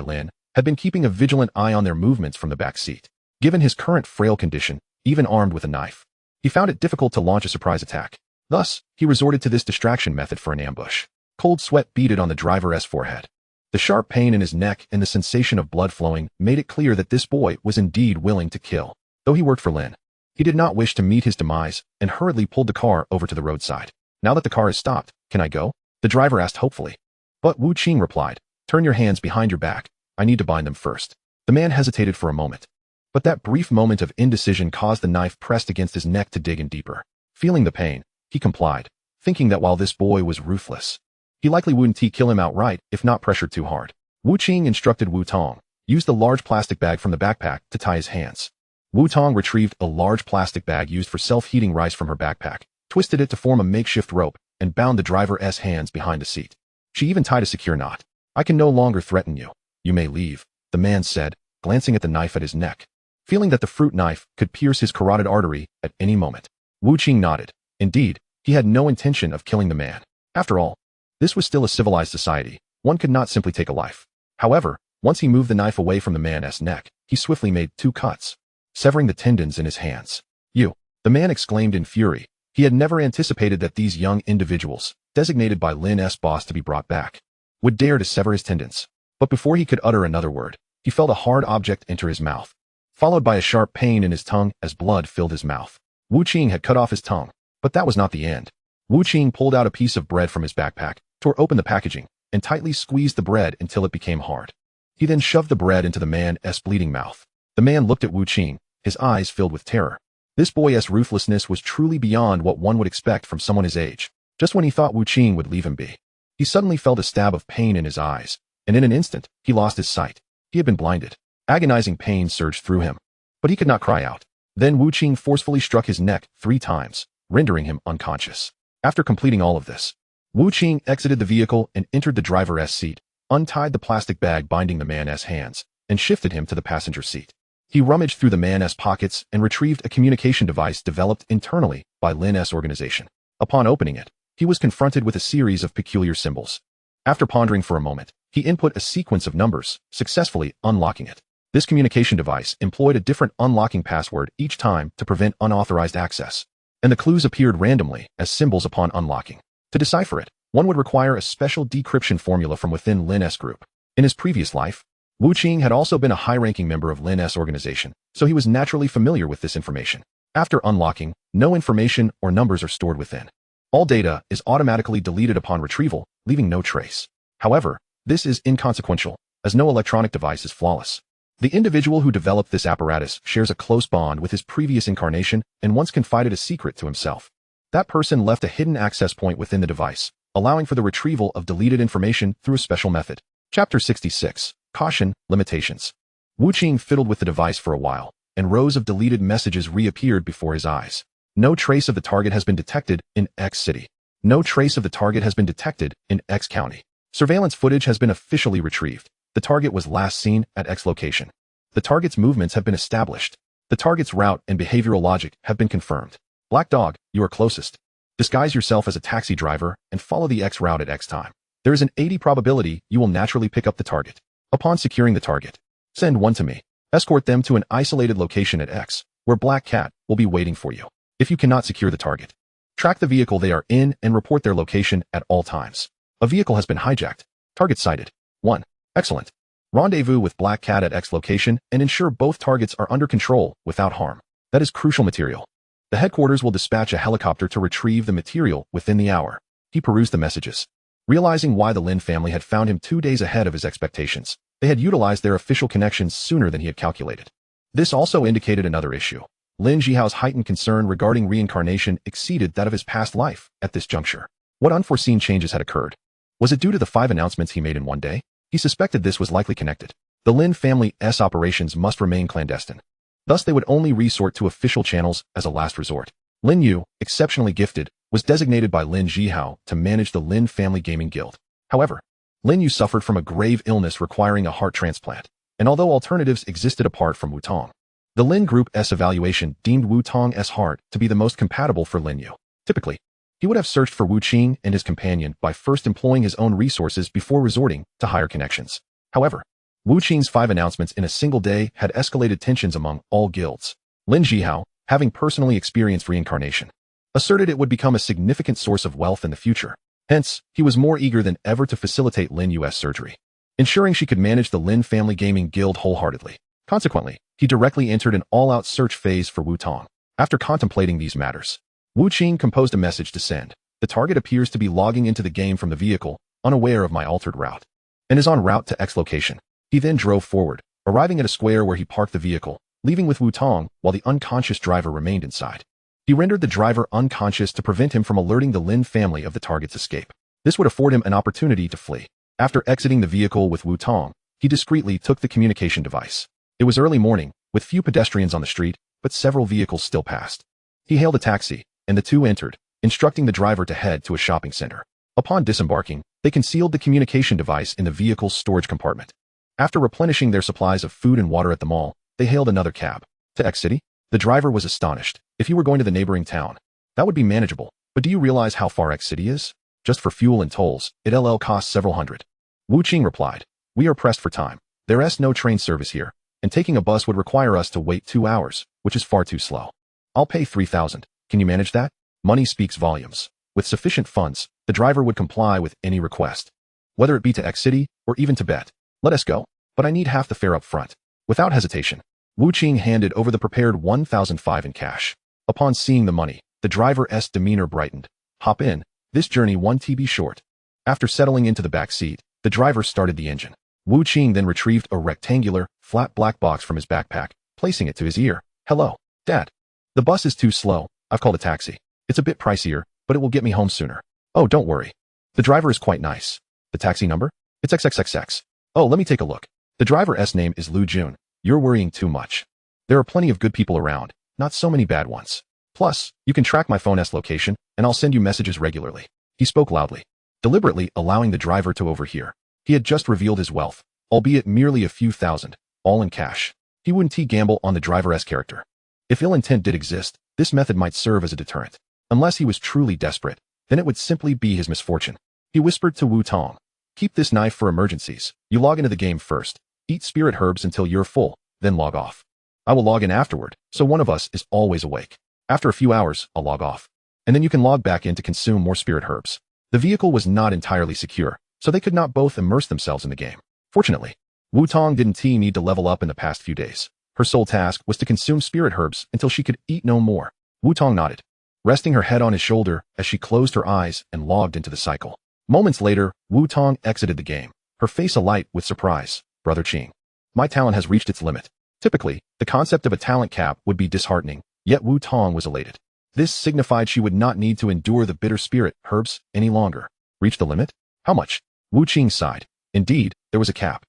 Lin, had been keeping a vigilant eye on their movements from the back seat. Given his current frail condition, even armed with a knife, he found it difficult to launch a surprise attack. Thus, he resorted to this distraction method for an ambush. Cold sweat beaded on the driver's forehead. The sharp pain in his neck and the sensation of blood flowing made it clear that this boy was indeed willing to kill. Though he worked for Lin, he did not wish to meet his demise and hurriedly pulled the car over to the roadside. "Now that the car is stopped, can I go?" the driver asked hopefully. But Wu Qing replied, "Turn your hands behind your back. I need to bind them first." The man hesitated for a moment, but that brief moment of indecision caused the knife pressed against his neck to dig in deeper. Feeling the pain, he complied, thinking that while this boy was ruthless, he likely wouldn't kill him outright if not pressured too hard. Wu Qing instructed Wu Tong, use the large plastic bag from the backpack to tie his hands. Wu Tong retrieved a large plastic bag used for self-heating rice from her backpack, twisted it to form a makeshift rope, and bound the driver's hands behind the seat. She even tied a secure knot. I can no longer threaten you. You may leave, the man said, glancing at the knife at his neck. Feeling that the fruit knife could pierce his carotid artery at any moment, Wu Qing nodded. Indeed, he had no intention of killing the man. After all, this was still a civilized society. One could not simply take a life. However, once he moved the knife away from the man's neck, he swiftly made 2 cuts, severing the tendons in his hands. You, the man exclaimed in fury. He had never anticipated that these young individuals, designated by Lin's boss to be brought back, would dare to sever his tendons. But before he could utter another word, he felt a hard object enter his mouth, followed by a sharp pain in his tongue as blood filled his mouth. Wu Qing had cut off his tongue, but that was not the end. Wu Qing pulled out a piece of bread from his backpack, tore open the packaging, and tightly squeezed the bread until it became hard. He then shoved the bread into the man's bleeding mouth. The man looked at Wu Qing, his eyes filled with terror. This boy's ruthlessness was truly beyond what one would expect from someone his age. Just when he thought Wu Qing would leave him be, he suddenly felt a stab of pain in his eyes, and in an instant, he lost his sight. He had been blinded. Agonizing pain surged through him, but he could not cry out. Then Wu Qing forcefully struck his neck 3 times, rendering him unconscious. After completing all of this, Wu Qing exited the vehicle and entered the driver's seat, untied the plastic bag binding the man's hands, and shifted him to the passenger seat. He rummaged through the man's pockets and retrieved a communication device developed internally by Lin's organization. Upon opening it, he was confronted with a series of peculiar symbols. After pondering for a moment, he input a sequence of numbers, successfully unlocking it. This communication device employed a different unlocking password each time to prevent unauthorized access, and the clues appeared randomly as symbols upon unlocking. To decipher it, one would require a special decryption formula from within Lin's group. In his previous life, Wu Qing had also been a high-ranking member of Lin's organization, so he was naturally familiar with this information. After unlocking, no information or numbers are stored within. All data is automatically deleted upon retrieval, leaving no trace. However, this is inconsequential, as no electronic device is flawless. The individual who developed this apparatus shares a close bond with his previous incarnation and once confided a secret to himself. That person left a hidden access point within the device, allowing for the retrieval of deleted information through a special method. Chapter 66. Caution, Limitations. Wu Qing fiddled with the device for a while, and rows of deleted messages reappeared before his eyes. No trace of the target has been detected in X city. No trace of the target has been detected in X county. Surveillance footage has been officially retrieved. The target was last seen at X location. The target's movements have been established. The target's route and behavioral logic have been confirmed. Black Dog, you are closest. Disguise yourself as a taxi driver and follow the X route at X time. There is an 80 probability you will naturally pick up the target. Upon securing the target, send one to me. Escort them to an isolated location at X, where Black Cat will be waiting for you. If you cannot secure the target, track the vehicle they are in and report their location at all times. A vehicle has been hijacked. Target sighted. 1. Excellent. Rendezvous with Black Cat at X location and ensure both targets are under control without harm. That is crucial material. The headquarters will dispatch a helicopter to retrieve the material within the hour. He perused the messages. Realizing why the Lin family had found him 2 days ahead of his expectations, they had utilized their official connections sooner than he had calculated. This also indicated another issue. Lin Jihao's heightened concern regarding reincarnation exceeded that of his past life at this juncture. What unforeseen changes had occurred? Was it due to the 5 announcements he made in one day? He suspected this was likely connected. The Lin family's operations must remain clandestine. Thus they would only resort to official channels as a last resort. Lin Yu, exceptionally gifted, was designated by Lin Jihao to manage the Lin Family Gaming Guild. However, Lin Yu suffered from a grave illness requiring a heart transplant, and although alternatives existed apart from Wu Tong, the Lin Group's evaluation deemed Wu Tong's heart to be the most compatible for Lin Yu. Typically, he would have searched for Wu Qing and his companion by first employing his own resources before resorting to higher connections. However, Wu Qing's 5 announcements in a single day had escalated tensions among all guilds. Lin Jihao, having personally experienced reincarnation, asserted it would become a significant source of wealth in the future. Hence, he was more eager than ever to facilitate Lin Yu's surgery, ensuring she could manage the Lin Family Gaming Guild wholeheartedly. Consequently, he directly entered an all-out search phase for Wu Tong. After contemplating these matters, Wu Qing composed a message to send. The target appears to be logging into the game from the vehicle, unaware of my altered route, and is en route to X location. He then drove forward, arriving at a square where he parked the vehicle, leaving with Wu Tong while the unconscious driver remained inside. He rendered the driver unconscious to prevent him from alerting the Lin family of the target's escape. This would afford him an opportunity to flee. After exiting the vehicle with Wu Tong, he discreetly took the communication device. It was early morning, with few pedestrians on the street, but several vehicles still passed. He hailed a taxi, and the two entered, instructing the driver to head to a shopping center. Upon disembarking, they concealed the communication device in the vehicle's storage compartment. After replenishing their supplies of food and water at the mall, they hailed another cab. To X City? The driver was astonished. If you were going to the neighboring town, that would be manageable, but do you realize how far X City is? Just for fuel and tolls, it'll cost several hundred. Wu Qing replied, we are pressed for time. There's no train service here, and taking a bus would require us to wait 2 hours, which is far too slow. I'll pay 3,000. Can you manage that? Money speaks volumes. With sufficient funds, the driver would comply with any request. Whether it be to X City or even Tibet. Let us go, but I need half the fare up front. Without hesitation, Wu Qing handed over the prepared 1,005 in cash. Upon seeing the money, the driver's demeanor brightened. Hop in, this journey won't be short. After settling into the back seat, the driver started the engine. Wu Qing then retrieved a rectangular, flat black box from his backpack, placing it to his ear. Hello, Dad. The bus is too slow. I've called a taxi. It's a bit pricier, but it will get me home sooner. Oh, don't worry. The driver is quite nice. The taxi number? It's XXXX. Oh, let me take a look. The driver's name is Lu Jun. You're worrying too much. There are plenty of good people around, not so many bad ones. Plus, you can track my phone's location, and I'll send you messages regularly. He spoke loudly, deliberately allowing the driver to overhear. He had just revealed his wealth, albeit merely a few thousand, all in cash. He wouldn't gamble on the driver's character. If ill intent did exist, this method might serve as a deterrent. Unless he was truly desperate, then it would simply be his misfortune. He whispered to Wu Tong, keep this knife for emergencies. You log into the game first, eat spirit herbs until you're full, then log off. I will log in afterward, so one of us is always awake. After a few hours, I'll log off. And then you can log back in to consume more spirit herbs. The vehicle was not entirely secure, so they could not both immerse themselves in the game. Fortunately, Wu Tong didn't need to level up in the past few days. Her sole task was to consume spirit herbs until she could eat no more. Wu Tong nodded, resting her head on his shoulder as she closed her eyes and logged into the cycle. Moments later, Wu Tong exited the game, her face alight with surprise. Brother Qing. My talent has reached its limit. Typically, the concept of a talent cap would be disheartening, yet Wu Tong was elated. This signified she would not need to endure the bitter spirit herbs any longer. Reach the limit? How much? Wu Qing sighed. Indeed, there was a cap.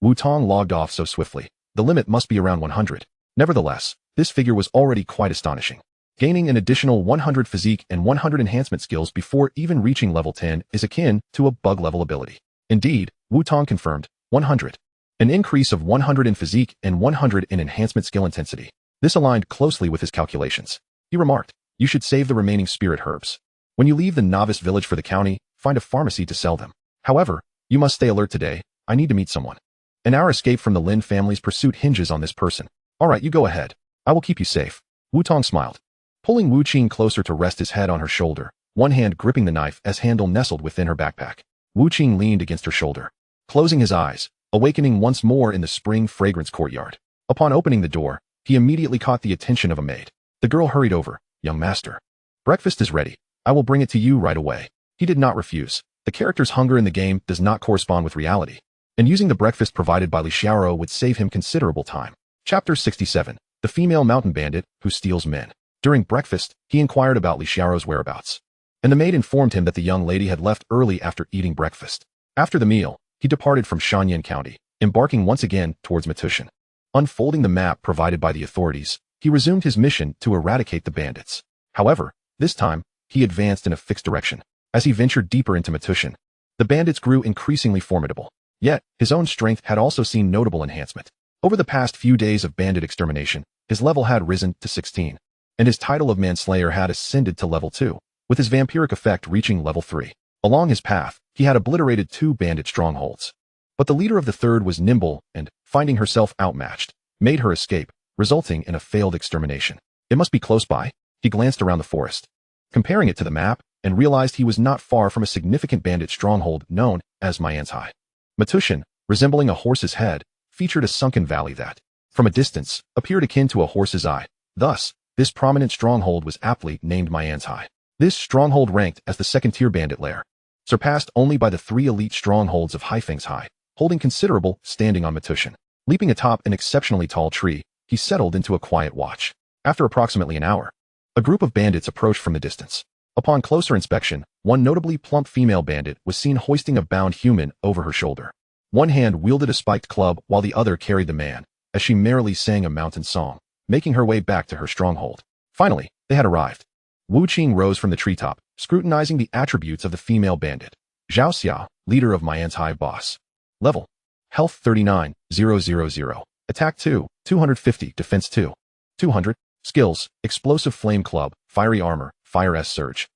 Wu Tong logged off so swiftly. The limit must be around 100. Nevertheless, this figure was already quite astonishing. Gaining an additional 100 physique and 100 enhancement skills before even reaching level 10 is akin to a bug level ability. Indeed, Wu Tong confirmed, 100. An increase of 100 in physique and 100 in enhancement skill intensity. This aligned closely with his calculations. He remarked, you should save the remaining spirit herbs. When you leave the novice village for the county, find a pharmacy to sell them. However, you must stay alert today. I need to meet someone. And our escape from the Lin family's pursuit hinges on this person. All right, you go ahead. I will keep you safe. Wu Tong smiled, pulling Wu Qing closer to rest his head on her shoulder, one hand gripping the knife as handle nestled within her backpack. Wu Qing leaned against her shoulder, closing his eyes, awakening once more in the spring fragrance courtyard. Upon opening the door, he immediately caught the attention of a maid. The girl hurried over. Young master. Breakfast is ready. I will bring it to you right away. He did not refuse. The character's hunger in the game does not correspond with reality, and using the breakfast provided by Li Xiaoro would save him considerable time. Chapter 67. The female mountain bandit who steals men. During breakfast, he inquired about Li Xiaoro's whereabouts, and the maid informed him that the young lady had left early after eating breakfast. After the meal, he departed from Shanyan County, embarking once again towards Matushan. Unfolding the map provided by the authorities, he resumed his mission to eradicate the bandits. However, this time, he advanced in a fixed direction. As he ventured deeper into Matushan, the bandits grew increasingly formidable. Yet, his own strength had also seen notable enhancement. Over the past few days of bandit extermination, his level had risen to 16, and his title of manslayer had ascended to level 2, with his vampiric effect reaching level 3. Along his path, he had obliterated 2 bandit strongholds. But the leader of the third was nimble and, finding herself outmatched, made her escape, resulting in a failed extermination. It must be close by. He glanced around the forest, comparing it to the map, and realized he was not far from a significant bandit stronghold known as Manhwaedit. Matushan, resembling a horse's head, featured a sunken valley that, from a distance, appeared akin to a horse's eye. Thus, this prominent stronghold was aptly named Manhwaedit. This stronghold ranked as the second-tier bandit lair, surpassed only by the 3 elite strongholds of Haifeng's High, holding considerable standing on Matushan. Leaping atop an exceptionally tall tree, he settled into a quiet watch. After approximately an hour, a group of bandits approached from the distance. Upon closer inspection, one notably plump female bandit was seen hoisting a bound human over her shoulder. One hand wielded a spiked club while the other carried the man, as she merrily sang a mountain song, making her way back to her stronghold. Finally, they had arrived. Wu Qing rose from the treetop, scrutinizing the attributes of the female bandit. Zhao Xia, leader of my anti-boss. Level. Health 39,000. Attack 2, 250, Defense 2, 200. Skills, Explosive Flame Club, Fiery Armor, Fire S Surge.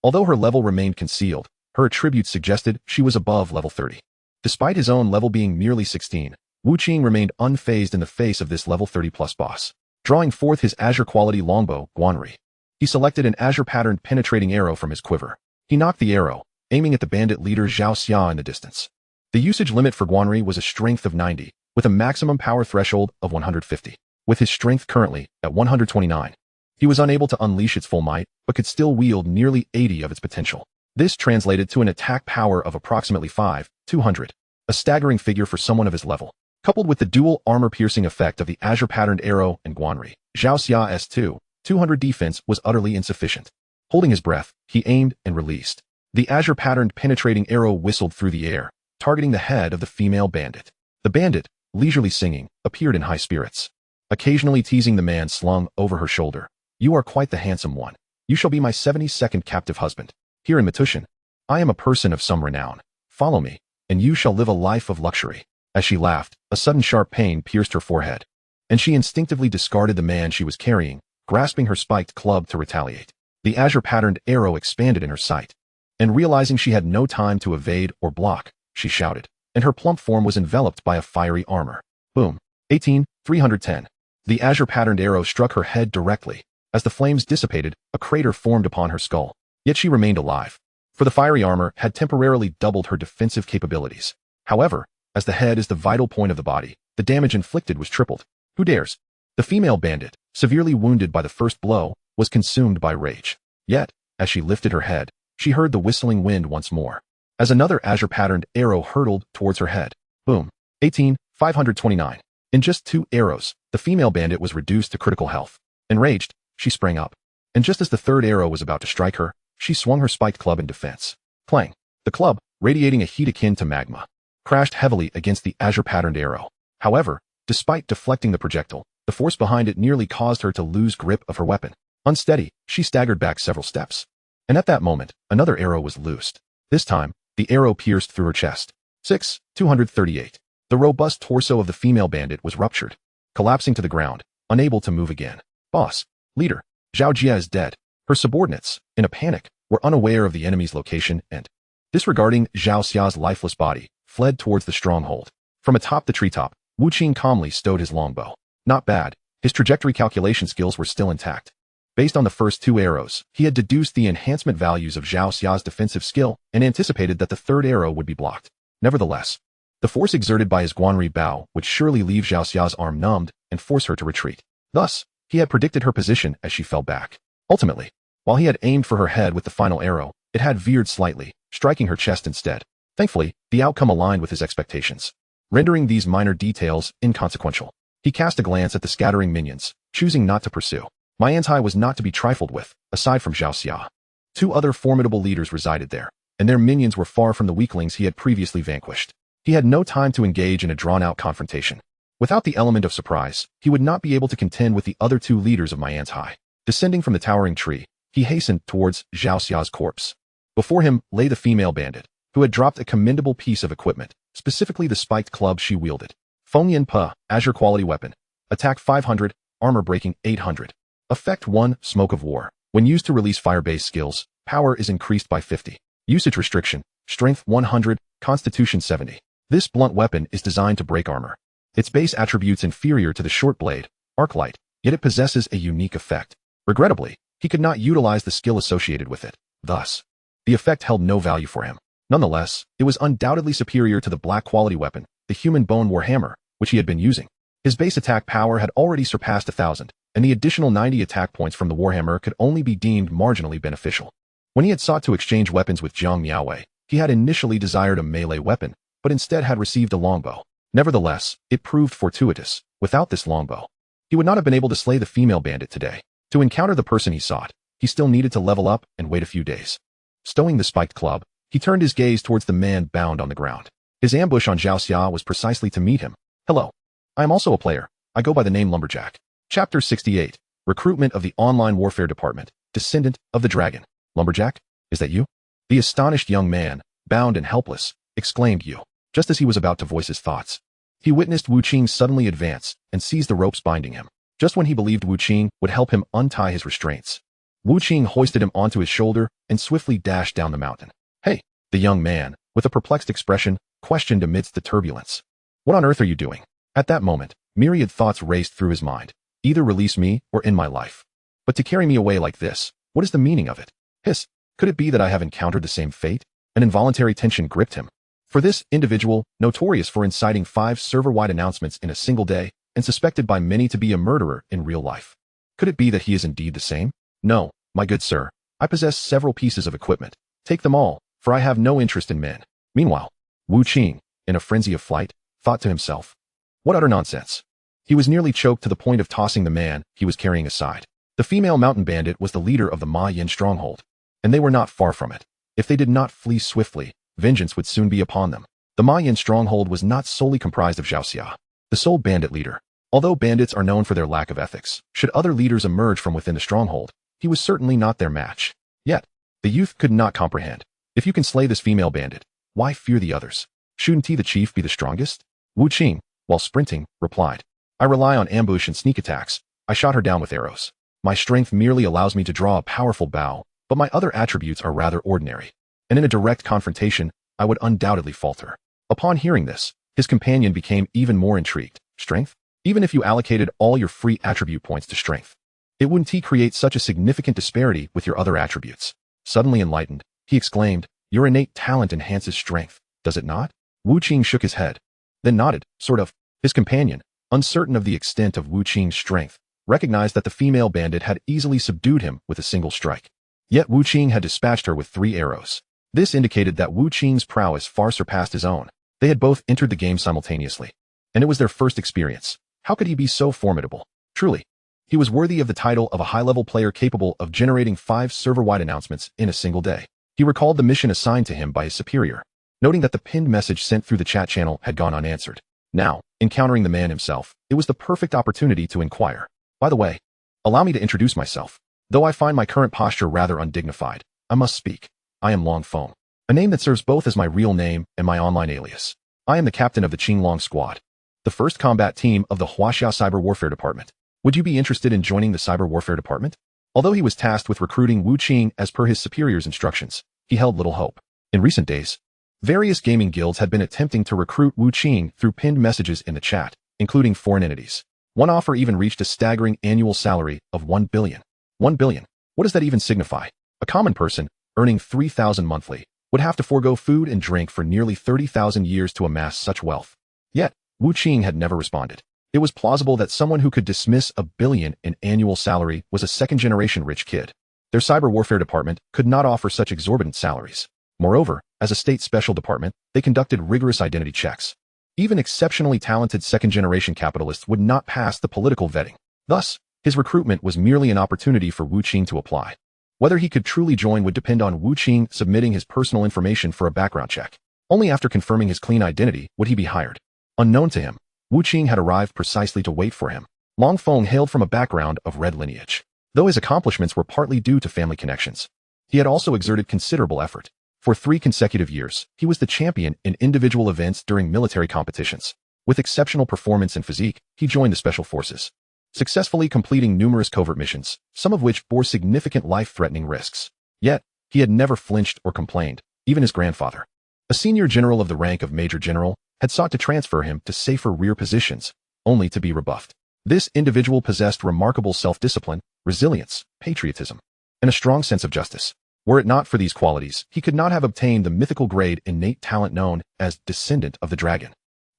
Although her level remained concealed, her attributes suggested she was above level 30. Despite his own level being merely 16, Wu Qing remained unfazed in the face of this level 30+ boss. Drawing forth his azure-quality longbow, Guanri, he selected an azure-patterned penetrating arrow from his quiver. He knocked the arrow, aiming at the bandit leader Zhao Xia in the distance. The usage limit for Guanri was a strength of 90, with a maximum power threshold of 150. With his strength currently at 129, he was unable to unleash its full might, but could still wield nearly 80 of its potential. This translated to an attack power of approximately 5,200, a staggering figure for someone of his level. Coupled with the dual armor-piercing effect of the azure-patterned arrow and Guanri, Zhao Xia S2, 200 defense was utterly insufficient. Holding his breath, he aimed and released. The azure-patterned penetrating arrow whistled through the air, targeting the head of the female bandit. The bandit, leisurely singing, appeared in high spirits. Occasionally teasing the man slung over her shoulder. You are quite the handsome one. You shall be my 72nd captive husband. Here in Matushan, I am a person of some renown. Follow me, and you shall live a life of luxury. As she laughed, a sudden sharp pain pierced her forehead, and she instinctively discarded the man she was carrying, grasping her spiked club to retaliate. The azure-patterned arrow expanded in her sight, and realizing she had no time to evade or block, she shouted, and her plump form was enveloped by a fiery armor. Boom. 18,310. The azure-patterned arrow struck her head directly. As the flames dissipated, a crater formed upon her skull. Yet she remained alive, for the fiery armor had temporarily doubled her defensive capabilities. However, as the head is the vital point of the body, the damage inflicted was tripled. Who dares? The female bandit, severely wounded by the first blow, was consumed by rage. Yet, as she lifted her head, she heard the whistling wind once more, as another azure-patterned arrow hurtled towards her head. Boom. 18,529. In just 2 arrows, the female bandit was reduced to critical health. Enraged, she sprang up, and just as the third arrow was about to strike her, she swung her spiked club in defense. Clang. The club, radiating a heat akin to magma, crashed heavily against the azure-patterned arrow. However, despite deflecting the projectile, the force behind it nearly caused her to lose grip of her weapon. Unsteady, she staggered back several steps. And at that moment, another arrow was loosed. This time, the arrow pierced through her chest. 6,238. The robust torso of the female bandit was ruptured, collapsing to the ground, unable to move again. Boss, leader, Zhao Jia is dead. Her subordinates, in a panic, were unaware of the enemy's location and, disregarding Zhao Xia's lifeless body, fled towards the stronghold. From atop the treetop, Wu Qing calmly stowed his longbow. Not bad. His trajectory calculation skills were still intact. Based on the first 2 arrows, he had deduced the enhancement values of Zhao Xia's defensive skill and anticipated that the third arrow would be blocked. Nevertheless, the force exerted by his Guanri bow would surely leave Zhao Xia's arm numbed and force her to retreat. Thus, he had predicted her position as she fell back. Ultimately, while he had aimed for her head with the final arrow, it had veered slightly, striking her chest instead. Thankfully, the outcome aligned with his expectations, rendering these minor details inconsequential. He cast a glance at the scattering minions, choosing not to pursue. My anti was not to be trifled with, aside from Zhao Xia. 2 other formidable leaders resided there, and their minions were far from the weaklings he had previously vanquished. He had no time to engage in a drawn-out confrontation. Without the element of surprise, he would not be able to contend with the other 2 leaders of my anti. Descending from the towering tree, he hastened towards Zhao Xia's corpse. Before him lay the female bandit, who had dropped a commendable piece of equipment, specifically the spiked club she wielded. Feng Yin Pa, Azure Quality Weapon. Attack 500, Armor Breaking 800. Effect 1, Smoke of War. When used to release fire-based skills, power is increased by 50. Usage restriction, Strength 100, Constitution 70. This blunt weapon is designed to break armor. Its base attributes inferior to the short blade, Arclight, yet it possesses a unique effect. Regrettably, he could not utilize the skill associated with it. Thus, the effect held no value for him. Nonetheless, it was undoubtedly superior to the black quality weapon, the human bone warhammer, which he had been using. His base attack power had already surpassed 1,000, and the additional 90 attack points from the warhammer could only be deemed marginally beneficial. When he had sought to exchange weapons with Jiang Miaowei, he had initially desired a melee weapon, but instead had received a longbow. Nevertheless, it proved fortuitous. Without this longbow, he would not have been able to slay the female bandit today. To encounter the person he sought, he still needed to level up and wait a few days. Stowing the spiked club, he turned his gaze towards the man bound on the ground. His ambush on Zhao Xia was precisely to meet him. Hello. I am also a player. I go by the name Lumberjack. Chapter 68. Recruitment of the Online Warfare Department. descendant of the dragon. Lumberjack, is that you? The astonished young man, bound and helpless, exclaimed Yu, just as he was about to voice his thoughts. He witnessed Wu Qing suddenly advance and seize the ropes binding him, just when he believed Wu Qing would help him untie his restraints. Wu Qing hoisted him onto his shoulder and swiftly dashed down the mountain. Hey, the young man, with a perplexed expression, questioned amidst the turbulence. What on earth are you doing? At that moment, myriad thoughts raced through his mind. Either release me or end my life. But to carry me away like this, what is the meaning of it? Hiss, could it be that I have encountered the same fate? An involuntary tension gripped him. For this individual, notorious for inciting 5 server-wide announcements in a single day, and suspected by many to be a murderer in real life. Could it be that he is indeed the same? No, my good sir. I possess several pieces of equipment. Take them all, for I have no interest in men. Meanwhile, Wu Qing, in a frenzy of flight, thought to himself. What utter nonsense. He was nearly choked to the point of tossing the man he was carrying aside. The female mountain bandit was the leader of the Ma Yin stronghold, and they were not far from it. If they did not flee swiftly, vengeance would soon be upon them. The Ma Yin stronghold was not solely comprised of Zhao Xia, the sole bandit leader. Although bandits are known for their lack of ethics, should other leaders emerge from within the stronghold, he was certainly not their match. Yet, the youth could not comprehend. If you can slay this female bandit, why fear the others? Shouldn't he the chief be the strongest? Wu Qing, while sprinting, replied. I rely on ambush and sneak attacks. I shot her down with arrows. My strength merely allows me to draw a powerful bow, but my other attributes are rather ordinary. And in a direct confrontation, I would undoubtedly falter. Upon hearing this, his companion became even more intrigued. Strength? Even if you allocated all your free attribute points to strength, it wouldn't create such a significant disparity with your other attributes. Suddenly enlightened, he exclaimed, your innate talent enhances strength, does it not? Wu Qing shook his head, then nodded, sort of. His companion, uncertain of the extent of Wu Qing's strength, recognized that the female bandit had easily subdued him with a single strike. Yet Wu Qing had dispatched her with 3 arrows. This indicated that Wu Qing's prowess far surpassed his own. They had both entered the game simultaneously, and it was their first experience. How could he be so formidable? Truly, he was worthy of the title of a high-level player capable of generating 5 server-wide announcements in a single day. He recalled the mission assigned to him by his superior, noting that the pinned message sent through the chat channel had gone unanswered. Now, encountering the man himself, it was the perfect opportunity to inquire. By the way, allow me to introduce myself. Though I find my current posture rather undignified, I must speak. I am Long Feng, a name that serves both as my real name and my online alias. I am the captain of the Qing Long Squad, the first combat team of the Huaxia Cyber Warfare Department. Would you be interested in joining the Cyber Warfare Department? Although he was tasked with recruiting Wu Qing as per his superior's instructions, he held little hope. In recent days, various gaming guilds had been attempting to recruit Wu Qing through pinned messages in the chat, including foreign entities. One offer even reached a staggering annual salary of 1 billion. 1 billion. What does that even signify? A common person, earning 3,000 monthly, would have to forego food and drink for nearly 30,000 years to amass such wealth. Yet, Wu Qing had never responded. It was plausible that someone who could dismiss 1 billion in annual salary was a second-generation rich kid. Their cyber warfare department could not offer such exorbitant salaries. Moreover, as a state special department, they conducted rigorous identity checks. Even exceptionally talented second-generation capitalists would not pass the political vetting. Thus, his recruitment was merely an opportunity for Wu Qing to apply. Whether he could truly join would depend on Wu Qing submitting his personal information for a background check. Only after confirming his clean identity would he be hired. Unknown to him, Wu Qing had arrived precisely to wait for him. Long Feng hailed from a background of red lineage. Though his accomplishments were partly due to family connections, he had also exerted considerable effort. For 3 consecutive years, he was the champion in individual events during military competitions. With exceptional performance and physique, he joined the special forces, successfully completing numerous covert missions, some of which bore significant life-threatening risks. Yet, he had never flinched or complained. Even his grandfather, a senior general of the rank of Major General, had sought to transfer him to safer rear positions, only to be rebuffed. This individual possessed remarkable self-discipline, resilience, patriotism, and a strong sense of justice. Were it not for these qualities, he could not have obtained the mythical grade innate talent known as Descendant of the Dragon.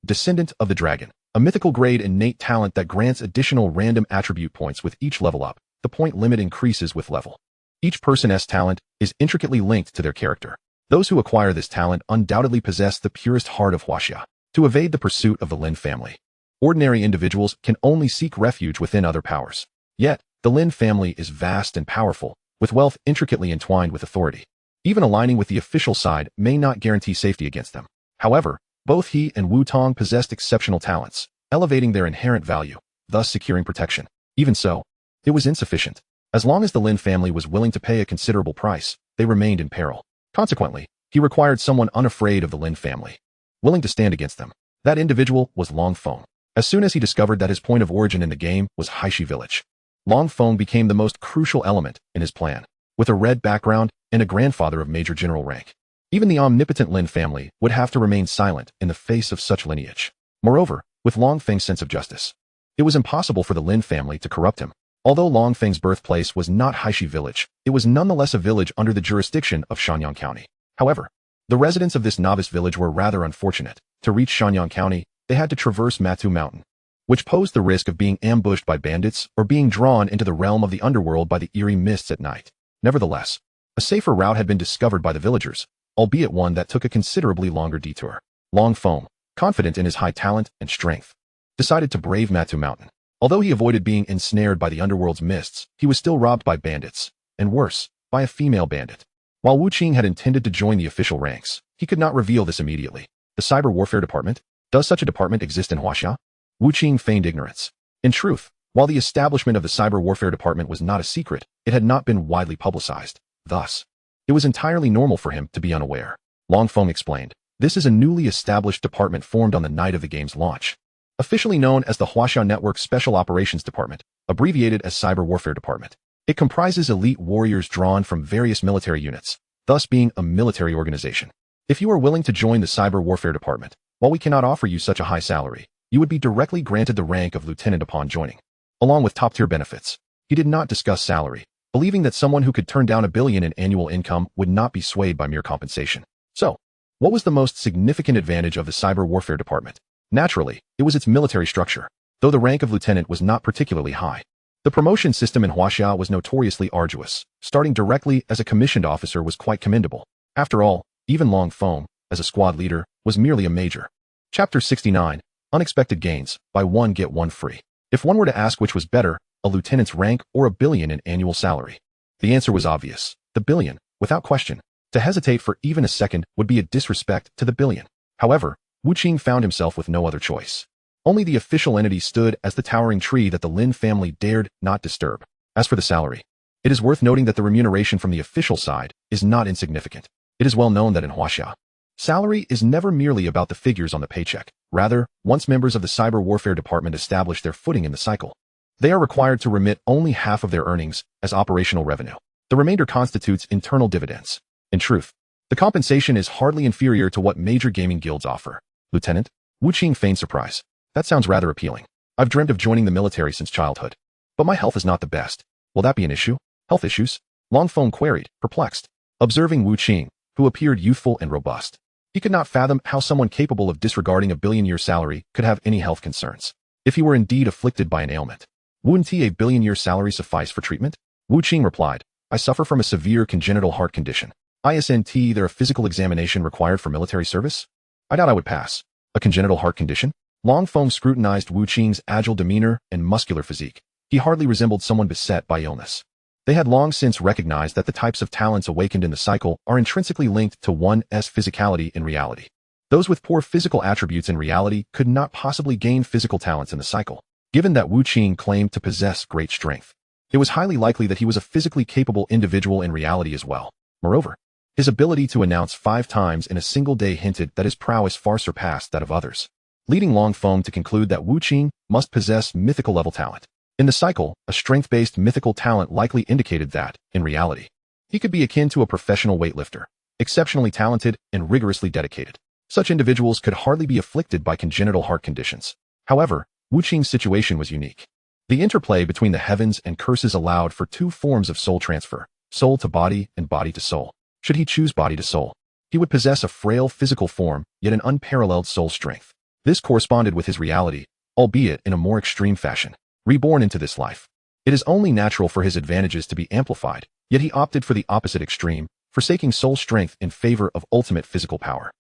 Descendant of the Dragon, a mythical grade innate talent that grants additional random attribute points with each level up. The point limit increases with level. Each person's talent is intricately linked to their character. Those who acquire this talent undoubtedly possess the purest heart of Huaxia. To evade the pursuit of the Lin family, ordinary individuals can only seek refuge within other powers. Yet, the Lin family is vast and powerful, with wealth intricately entwined with authority. Even aligning with the official side may not guarantee safety against them. However, both he and Wu Tong possessed exceptional talents, elevating their inherent value, thus securing protection. Even so, it was insufficient. As long as the Lin family was willing to pay a considerable price, they remained in peril. Consequently, he required someone unafraid of the Lin family, willing to stand against them. That individual was Long Feng. As soon as he discovered that his point of origin in the game was Haishi village, Long Feng became the most crucial element in his plan. With a red background and a grandfather of major general rank, even the omnipotent Lin family would have to remain silent in the face of such lineage. Moreover, with Long Feng's sense of justice, it was impossible for the Lin family to corrupt him. Although Long Feng's birthplace was not Haishi village, it was nonetheless a village under the jurisdiction of Shanyang County. However, the residents of this novice village were rather unfortunate. To reach Shanyang County, they had to traverse Matu Mountain, which posed the risk of being ambushed by bandits or being drawn into the realm of the underworld by the eerie mists at night. Nevertheless, a safer route had been discovered by the villagers, albeit one that took a considerably longer detour. Long Feng, confident in his high talent and strength, decided to brave Matu Mountain. Although he avoided being ensnared by the underworld's mists, he was still robbed by bandits, and worse, by a female bandit. While Wu Qing had intended to join the official ranks, he could not reveal this immediately. The Cyber Warfare Department? Does such a department exist in Huaxia? Wu Qing feigned ignorance. In truth, while the establishment of the Cyber Warfare Department was not a secret, it had not been widely publicized. Thus, it was entirely normal for him to be unaware. Long Feng explained, this is a newly established department formed on the night of the game's launch. Officially known as the Huaxia Network Special Operations Department, abbreviated as Cyber Warfare Department. It comprises elite warriors drawn from various military units, thus being a military organization. If you are willing to join the Cyber Warfare Department, while we cannot offer you such a high salary, you would be directly granted the rank of lieutenant upon joining, along with top-tier benefits. He did not discuss salary, believing that someone who could turn down $1 billion in annual income would not be swayed by mere compensation. So, what was the most significant advantage of the Cyber Warfare Department? Naturally, it was its military structure, though the rank of lieutenant was not particularly high. The promotion system in Huaxia was notoriously arduous. Starting directly as a commissioned officer was quite commendable. After all, even Long Feng, as a squad leader, was merely a major. Chapter 69, Unexpected Gains, Buy One Get One Free. If one were to ask which was better, a lieutenant's rank or $1 billion in annual salary, the answer was obvious. The $1 billion, without question. To hesitate for even a second would be a disrespect to the $1 billion. However, Wu Qing found himself with no other choice. Only the official entity stood as the towering tree that the Lin family dared not disturb. As for the salary, it is worth noting that the remuneration from the official side is not insignificant. It is well known that in Huaxia, salary is never merely about the figures on the paycheck. Rather, once members of the Cyber Warfare Department establish their footing in the cycle, they are required to remit only half of their earnings as operational revenue. The remainder constitutes internal dividends. In truth, the compensation is hardly inferior to what major gaming guilds offer. Lieutenant? Wu Qing feigned surprise. That sounds rather appealing. I've dreamt of joining the military since childhood. But my health is not the best. Will that be an issue? Health issues? Long Feng queried, perplexed. Observing Wu Qing, who appeared youthful and robust, he could not fathom how someone capable of disregarding $1 billion salary could have any health concerns. If he were indeed afflicted by an ailment, wouldn't $1 billion salary suffice for treatment? Wu Qing replied, I suffer from a severe congenital heart condition. Isn't there a physical examination required for military service? I doubt I would pass. A congenital heart condition? Long Feng scrutinized Wu Qing's agile demeanor and muscular physique. He hardly resembled someone beset by illness. They had long since recognized that the types of talents awakened in the cycle are intrinsically linked to one's physicality in reality. Those with poor physical attributes in reality could not possibly gain physical talents in the cycle. Given that Wu Qing claimed to possess great strength, it was highly likely that he was a physically capable individual in reality as well. Moreover, his ability to announce 5 times in a single day hinted that his prowess far surpassed that of others, leading Long Feng to conclude that Wu Qing must possess mythical-level talent. In the cycle, a strength-based mythical talent likely indicated that, in reality, he could be akin to a professional weightlifter, exceptionally talented and rigorously dedicated. Such individuals could hardly be afflicted by congenital heart conditions. However, Wu Qing's situation was unique. The interplay between the heavens and curses allowed for 2 forms of soul transfer, soul to body and body to soul. Should he choose body to soul, he would possess a frail physical form, yet an unparalleled soul strength. This corresponded with his reality, albeit in a more extreme fashion. Reborn into this life, it is only natural for his advantages to be amplified, yet he opted for the opposite extreme, forsaking soul strength in favor of ultimate physical power.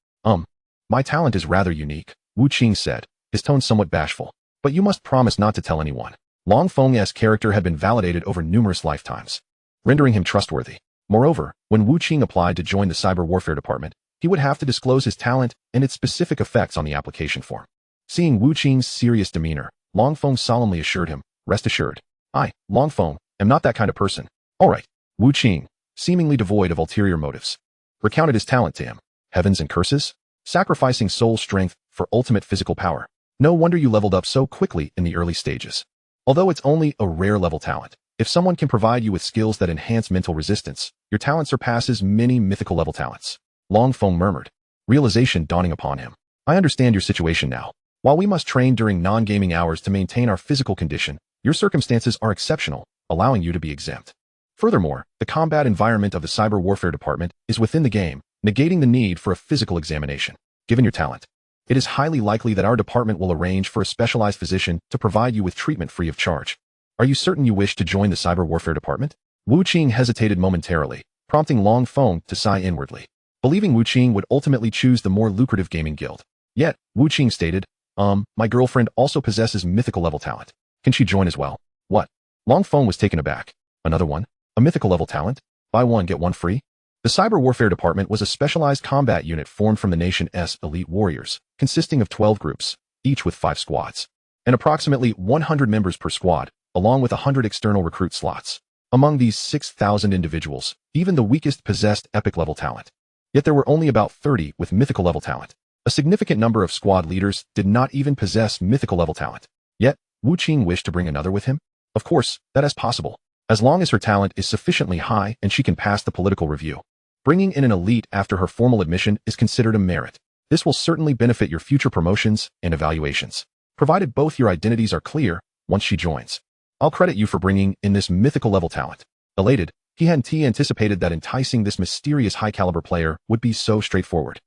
My talent is rather unique, Wu Qing said, his tone somewhat bashful. But you must promise not to tell anyone. Long Feng's character had been validated over numerous lifetimes, rendering him trustworthy. Moreover, when Wu Qing applied to join the Cyber Warfare Department, he would have to disclose his talent and its specific effects on the application form. Seeing Wu Qing's serious demeanor, Long Feng solemnly assured him, rest assured, I, Long Feng, am not that kind of person. Alright. Wu Qing, seemingly devoid of ulterior motives, recounted his talent to him. Heavens and curses? Sacrificing soul strength for ultimate physical power. No wonder you leveled up so quickly in the early stages. Although it's only a rare level talent, if someone can provide you with skills that enhance mental resistance, your talent surpasses many mythical level talents. Long Feng murmured, realization dawning upon him. I understand your situation now. While we must train during non-gaming hours to maintain our physical condition, your circumstances are exceptional, allowing you to be exempt. Furthermore, the combat environment of the cyber warfare department is within the game, negating the need for a physical examination. Given your talent, it is highly likely that our department will arrange for a specialized physician to provide you with treatment free of charge. Are you certain you wish to join the cyber warfare department? Wu Qing hesitated momentarily, prompting Long Feng to sigh inwardly, believing Wu Qing would ultimately choose the more lucrative gaming guild. Yet, Wu Qing stated, my girlfriend also possesses mythical level talent. Can she join as well? What? Long Feng was taken aback. Another one? A mythical level talent? Buy one, get one free? The Cyber Warfare Department was a specialized combat unit formed from the nation's elite warriors, consisting of 12 groups, each with 5 squads, and approximately 100 members per squad, along with 100 external recruit slots. Among these 6,000 individuals, even the weakest possessed epic level talent. Yet there were only about 30 with mythical level talent. A significant number of squad leaders did not even possess mythical level talent. Yet, Wu Qing wished to bring another with him? Of course, that is possible, as long as her talent is sufficiently high and she can pass the political review. Bringing in an elite after her formal admission is considered a merit. This will certainly benefit your future promotions and evaluations, provided both your identities are clear once she joins. I'll credit you for bringing in this mythical level talent. Elated, he hadn't anticipated that enticing this mysterious high-caliber player would be so straightforward.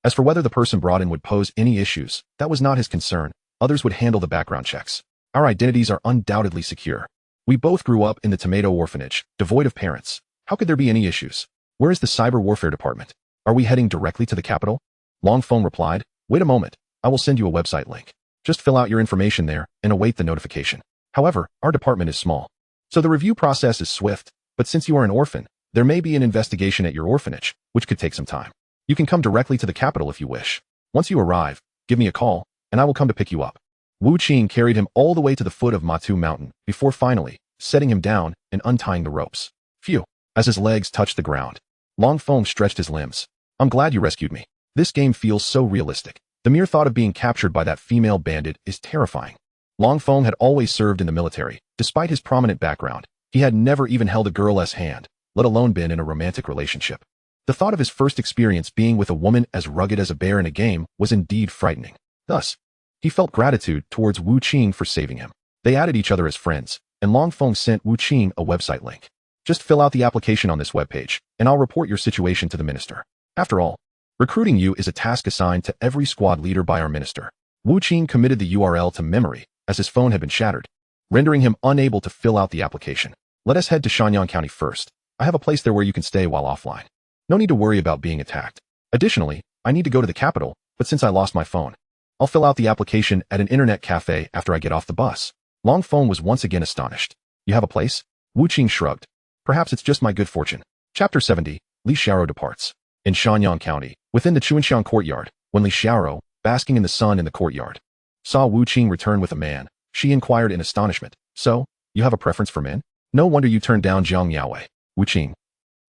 As for whether the person brought in would pose any issues, that was not his concern. Others would handle the background checks. Our identities are undoubtedly secure. We both grew up in the tomato orphanage, devoid of parents. How could there be any issues? Where is the cyber warfare department? Are we heading directly to the capital? Long Feng replied, wait a moment, I will send you a website link. Just fill out your information there and await the notification. However, our department is small, so the review process is swift, but since you are an orphan, there may be an investigation at your orphanage, which could take some time. You can come directly to the capital if you wish. Once you arrive, give me a call, and I will come to pick you up. Wu Qing carried him all the way to the foot of Matu Mountain, before finally, setting him down and untying the ropes. Phew! As his legs touched the ground, Long Feng stretched his limbs. I'm glad you rescued me. This game feels so realistic. The mere thought of being captured by that female bandit is terrifying. Long Feng had always served in the military. Despite his prominent background, he had never even held a girl's hand, let alone been in a romantic relationship. The thought of his first experience being with a woman as rugged as a bear in a game was indeed frightening. Thus, he felt gratitude towards Wu Qing for saving him. They added each other as friends, and Long Feng sent Wu Qing a website link. Just fill out the application on this webpage, and I'll report your situation to the minister. After all, recruiting you is a task assigned to every squad leader by our minister. Wu Qing committed the URL to memory, as his phone had been shattered, rendering him unable to fill out the application. Let us head to Shanyang County first. I have a place there where you can stay while offline. No need to worry about being attacked. Additionally, I need to go to the capital, but since I lost my phone, I'll fill out the application at an internet cafe after I get off the bus. Long Feng was once again astonished. You have a place? Wu Qing shrugged. Perhaps it's just my good fortune. Chapter 70, Li Xiaoro departs. In Shanyang County, within the Chuanxiang courtyard, when Li Xiaoro, basking in the sun in the courtyard, saw Wu Qing return with a man, she inquired in astonishment. So, you have a preference for men? No wonder you turned down Jiang Yaowei. Wu Qing.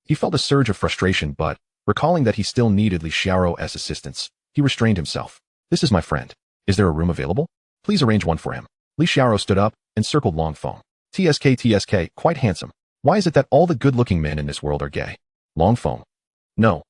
He felt a surge of frustration but, recalling that he still needed Li Xiaoro's assistance, he restrained himself. This is my friend. Is there a room available? Please arrange one for him. Li Xiaoro stood up and circled Long Feng. TSK, quite handsome. Why is it that all the good-looking men in this world are gay? Long Feng. No.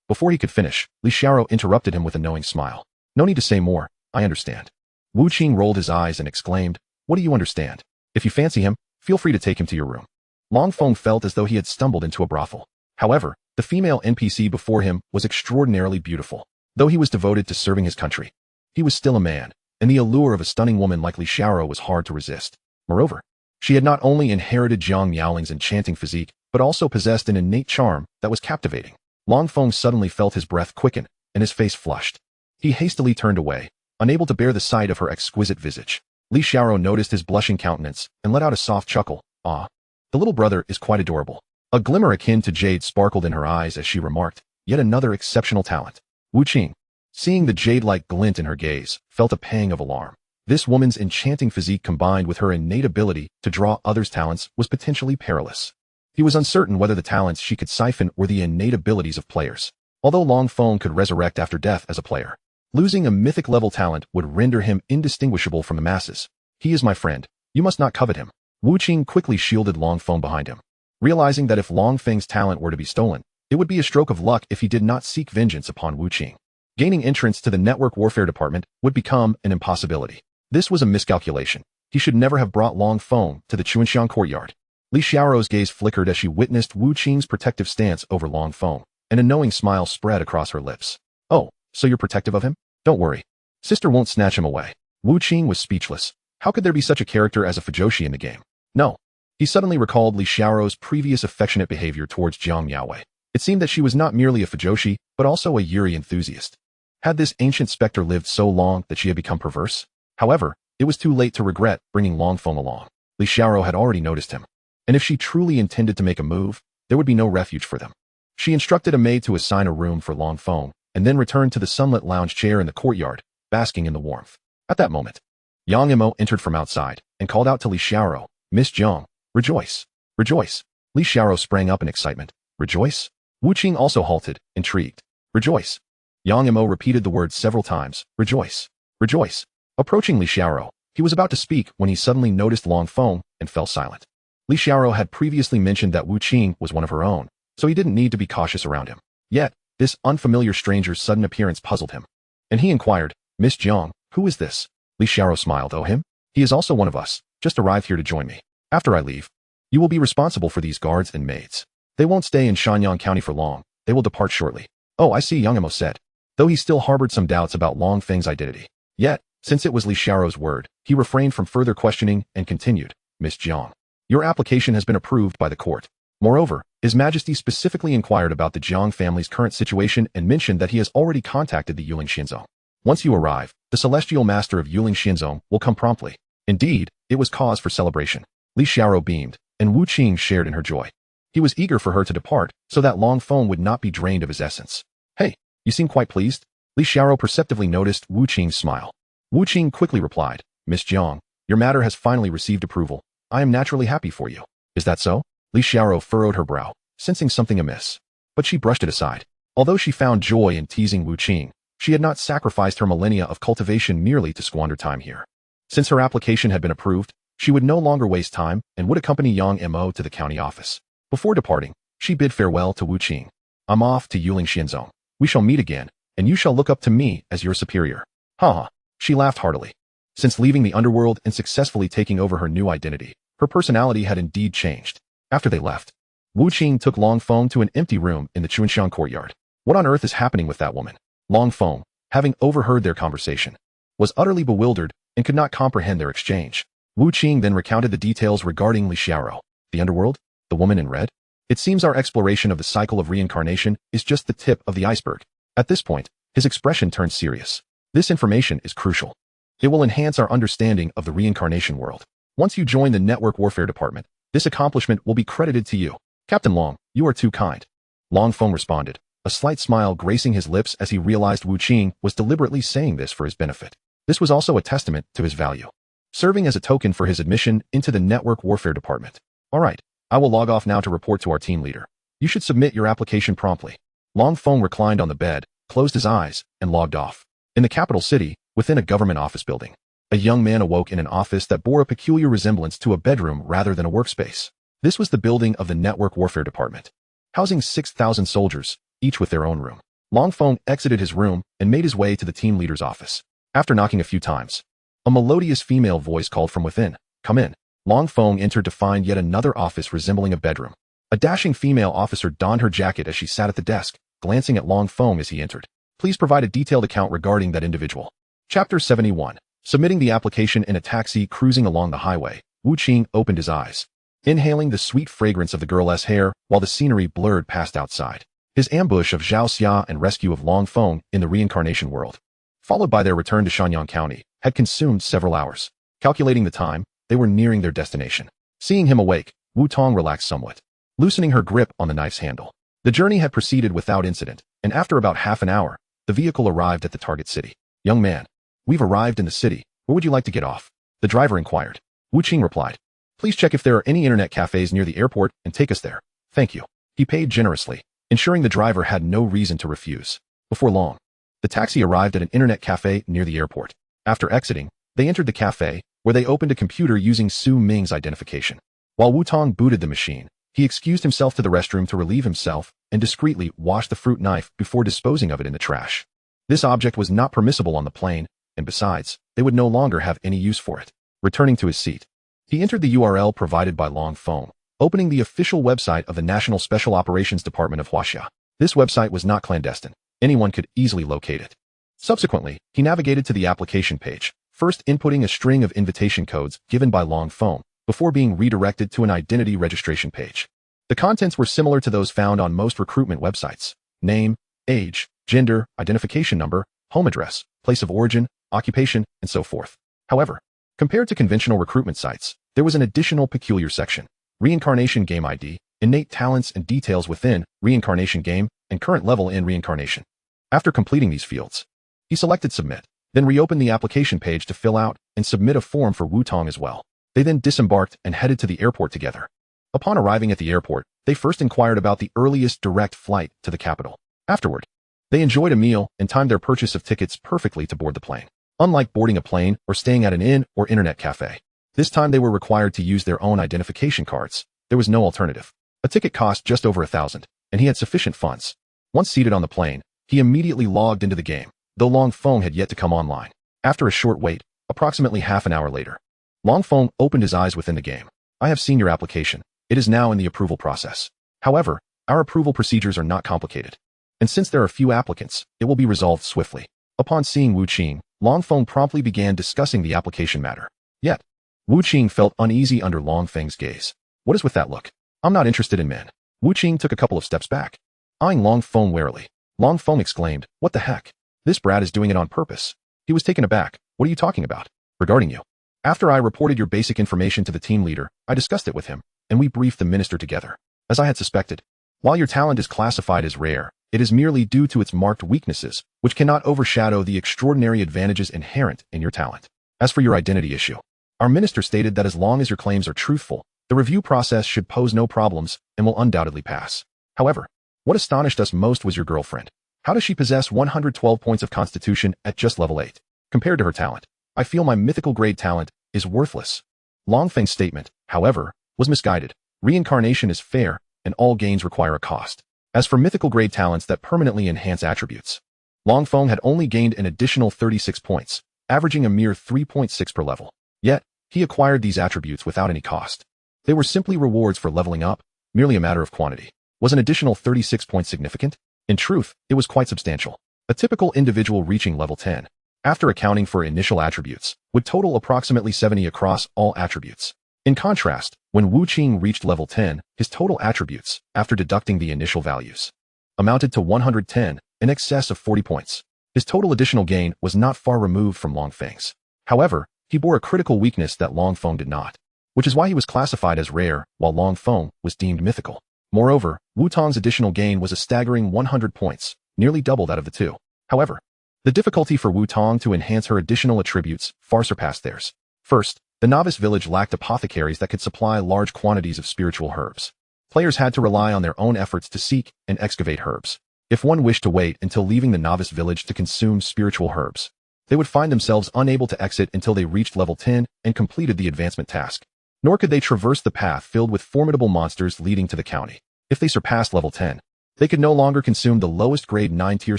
Before he could finish, Li Xiaoro interrupted him with a knowing smile. No need to say more, I understand. Wu Qing rolled his eyes and exclaimed, what do you understand? If you fancy him, feel free to take him to your room. Long Feng felt as though he had stumbled into a brothel. However, the female NPC before him was extraordinarily beautiful. Though he was devoted to serving his country, he was still a man, and the allure of a stunning woman like Li Xiaoro was hard to resist. Moreover, she had not only inherited Jiang Yaoling's enchanting physique, but also possessed an innate charm that was captivating. Long Feng suddenly felt his breath quicken, and his face flushed. He hastily turned away, unable to bear the sight of her exquisite visage. Li Xiaoro noticed his blushing countenance and let out a soft chuckle. Ah, the little brother is quite adorable. A glimmer akin to jade sparkled in her eyes as she remarked, yet another exceptional talent. Wu Qing, seeing the jade-like glint in her gaze, felt a pang of alarm. This woman's enchanting physique combined with her innate ability to draw others' talents was potentially perilous. He was uncertain whether the talents she could siphon were the innate abilities of players. Although Long Feng could resurrect after death as a player, losing a mythic-level talent would render him indistinguishable from the masses. He is my friend. You must not covet him. Wu Qing quickly shielded Long Feng behind him, realizing that if Long Feng's talent were to be stolen, it would be a stroke of luck if he did not seek vengeance upon Wu Qing. Gaining entrance to the network warfare department would become an impossibility. This was a miscalculation. He should never have brought Long Feng to the Chuanshan courtyard. Li Xiaoro's gaze flickered as she witnessed Wu Qing's protective stance over Long Feng, and a knowing smile spread across her lips. Oh, so you're protective of him? Don't worry. Sister won't snatch him away. Wu Qing was speechless. How could there be such a character as a Fujoshi in the game? No. He suddenly recalled Li Xiaoro's previous affectionate behavior towards Jiang Miaowei. It seemed that she was not merely a Fujoshi, but also a Yuri enthusiast. Had this ancient specter lived so long that she had become perverse? However, it was too late to regret bringing Long Feng along. Li Xiaoro had already noticed him. And if she truly intended to make a move, there would be no refuge for them. She instructed a maid to assign a room for Long Feng, and then returned to the sunlit lounge chair in the courtyard, basking in the warmth. At that moment, Yang Imo entered from outside, and called out to Li Xiaoro, Miss Jiang, rejoice, rejoice. Li Xiaoro sprang up in excitement. Rejoice? Wu Qing also halted, intrigued. Rejoice. Yang Imo repeated the word several times. Rejoice, rejoice. Approaching Li Xiaoro, he was about to speak when he suddenly noticed Long Feng and fell silent. Li Xiaoro had previously mentioned that Wu Qing was one of her own, so he didn't need to be cautious around him. Yet, this unfamiliar stranger's sudden appearance puzzled him. And he inquired, Miss Jiang, who is this? Li Xiaoro smiled. Oh, him? He is also one of us, just arrived here to join me. After I leave, you will be responsible for these guards and maids. They won't stay in Shanyang County for long, they will depart shortly. Oh, I see, Yang Imo said, though he still harbored some doubts about Long Feng's identity. Yet, since it was Li Xiaoro's word, he refrained from further questioning and continued, Miss Jiang, your application has been approved by the court. Moreover, His Majesty specifically inquired about the Jiang family's current situation and mentioned that he has already contacted the Yuling Xinzong. Once you arrive, the Celestial Master of Yuling Xinzong will come promptly. Indeed, it was cause for celebration. Li Xiaoro beamed, and Wu Qing shared in her joy. He was eager for her to depart, so that Long Feng would not be drained of his essence. Hey, you seem quite pleased? Li Xiaoro perceptively noticed Wu Qing's smile. Wu Qing quickly replied, Miss Jiang, your matter has finally received approval. I am naturally happy for you. Is that so? Li Xiaoro furrowed her brow, sensing something amiss. But she brushed it aside. Although she found joy in teasing Wu Qing, she had not sacrificed her millennia of cultivation merely to squander time here. Since her application had been approved, she would no longer waste time and would accompany Yang Imo to the county office. Before departing, she bid farewell to Wu Qing. I'm off to Yuling Xinzong. We shall meet again, and you shall look up to me as your superior. Ha ha. She laughed heartily. Since leaving the underworld and successfully taking over her new identity, her personality had indeed changed. After they left, Wu Qing took Long Feng to an empty room in the Chuanshan courtyard. What on earth is happening with that woman? Long Feng, having overheard their conversation, was utterly bewildered and could not comprehend their exchange. Wu Qing then recounted the details regarding Li Xiaoro. The underworld? The woman in red? It seems our exploration of the cycle of reincarnation is just the tip of the iceberg. At this point, his expression turned serious. This information is crucial. It will enhance our understanding of the reincarnation world. Once you join the network warfare department, this accomplishment will be credited to you. Captain Long, you are too kind. Long Feng responded, a slight smile gracing his lips as he realized Wu Qing was deliberately saying this for his benefit. This was also a testament to his value, serving as a token for his admission into the network warfare department. All right, I will log off now to report to our team leader. You should submit your application promptly. Long Feng reclined on the bed, closed his eyes, and logged off. In the capital city, within a government office building, a young man awoke in an office that bore a peculiar resemblance to a bedroom rather than a workspace. This was the building of the network warfare department, housing 6,000 soldiers, each with their own room. Long Feng exited his room and made his way to the team leader's office. After knocking a few times, a melodious female voice called from within, "Come in." Long Feng entered to find yet another office resembling a bedroom. A dashing female officer donned her jacket as she sat at the desk, glancing at Long Feng as he entered. Please provide a detailed account regarding that individual. Chapter 71. Submitting the application in a taxi cruising along the highway, Wu Qing opened his eyes, inhaling the sweet fragrance of the girl's hair while the scenery blurred past outside. His ambush of Zhao Xia and rescue of Long Feng in the reincarnation world, followed by their return to Shanyang County, had consumed several hours. Calculating the time, they were nearing their destination. Seeing him awake, Wu Tong relaxed somewhat, loosening her grip on the knife's handle. The journey had proceeded without incident, and after about half an hour, the vehicle arrived at the target city. Young man, we've arrived in the city, Where would you like to get off? The driver inquired. Wu Qing replied, please check if there are any internet cafes near the airport and take us there. Thank you. He paid generously, ensuring the driver had no reason to refuse. Before long, the taxi arrived at an internet cafe near the airport. After exiting, they entered the cafe, where they opened a computer using Su Ming's identification. While Wu Tong booted the machine, he excused himself to the restroom to relieve himself and discreetly washed the fruit knife before disposing of it in the trash. This object was not permissible on the plane, and besides, they would no longer have any use for it. Returning to his seat, he entered the URL provided by Long Feng, opening the official website of the National Special Operations Department of Huaxia. This website was not clandestine. Anyone could easily locate it. Subsequently, he navigated to the application page, first inputting a string of invitation codes given by Long Feng, before being redirected to an identity registration page. The contents were similar to those found on most recruitment websites: name, age, gender, identification number, home address, place of origin, occupation, and so forth. However, compared to conventional recruitment sites, there was an additional peculiar section: Reincarnation Game ID, innate talents and details within Reincarnation Game, and current level in Reincarnation. After completing these fields, he selected Submit, then reopened the application page to fill out and submit a form for Wu Tong as well. They then disembarked and headed to the airport together. Upon arriving at the airport, they first inquired about the earliest direct flight to the capital. Afterward, they enjoyed a meal and timed their purchase of tickets perfectly to board the plane. Unlike boarding a plane or staying at an inn or internet cafe, this time they were required to use their own identification cards. There was no alternative. A ticket cost just over 1,000, and he had sufficient funds. Once seated on the plane, he immediately logged into the game, though Long Feng had yet to come online. After a short wait, approximately half an hour later, Long Feng opened his eyes within the game. I have seen your application. It is now in the approval process. However, our approval procedures are not complicated, and since there are few applicants, it will be resolved swiftly. Upon seeing Wu Qing, Long Feng promptly began discussing the application matter. Yet, Wu Qing felt uneasy under Long Feng's gaze. What is with that look? I'm not interested in men. Wu Qing took a couple of steps back, eyeing Long Feng warily. Long Feng exclaimed, what the heck? This brat is doing it on purpose. He was taken aback. What are you talking about? Regarding you. After I reported your basic information to the team leader, I discussed it with him, and we briefed the minister together. As I had suspected, while your talent is classified as rare, it is merely due to its marked weaknesses, which cannot overshadow the extraordinary advantages inherent in your talent. As for your identity issue, our minister stated that as long as your claims are truthful, the review process should pose no problems and will undoubtedly pass. However, what astonished us most was your girlfriend. How does she possess 112 points of constitution at just level 8? Compared to her talent, I feel my mythical grade talent is worthless. Long Feng's statement, however, was misguided. Reincarnation is fair, and all gains require a cost. As for mythical grade talents that permanently enhance attributes, Long Feng had only gained an additional 36 points, averaging a mere 3.6 per level. Yet, he acquired these attributes without any cost. They were simply rewards for leveling up, merely a matter of quantity. Was an additional 36 points significant? In truth, it was quite substantial. A typical individual reaching level 10, after accounting for initial attributes, would total approximately 70 across all attributes. In contrast, when Wu Qing reached level 10, his total attributes, after deducting the initial values, amounted to 110, in excess of 40 points. His total additional gain was not far removed from Long Feng's. However, he bore a critical weakness that Long Feng did not, which is why he was classified as rare, while Long Feng was deemed mythical. Moreover, Wu Tong's additional gain was a staggering 100 points, nearly double that of the two. However, the difficulty for Wu Tong to enhance her additional attributes far surpassed theirs. First, the novice village lacked apothecaries that could supply large quantities of spiritual herbs. Players had to rely on their own efforts to seek and excavate herbs. If one wished to wait until leaving the novice village to consume spiritual herbs, they would find themselves unable to exit until they reached level 10 and completed the advancement task. Nor could they traverse the path filled with formidable monsters leading to the county. If they surpassed level 10, they could no longer consume the lowest grade 9-tier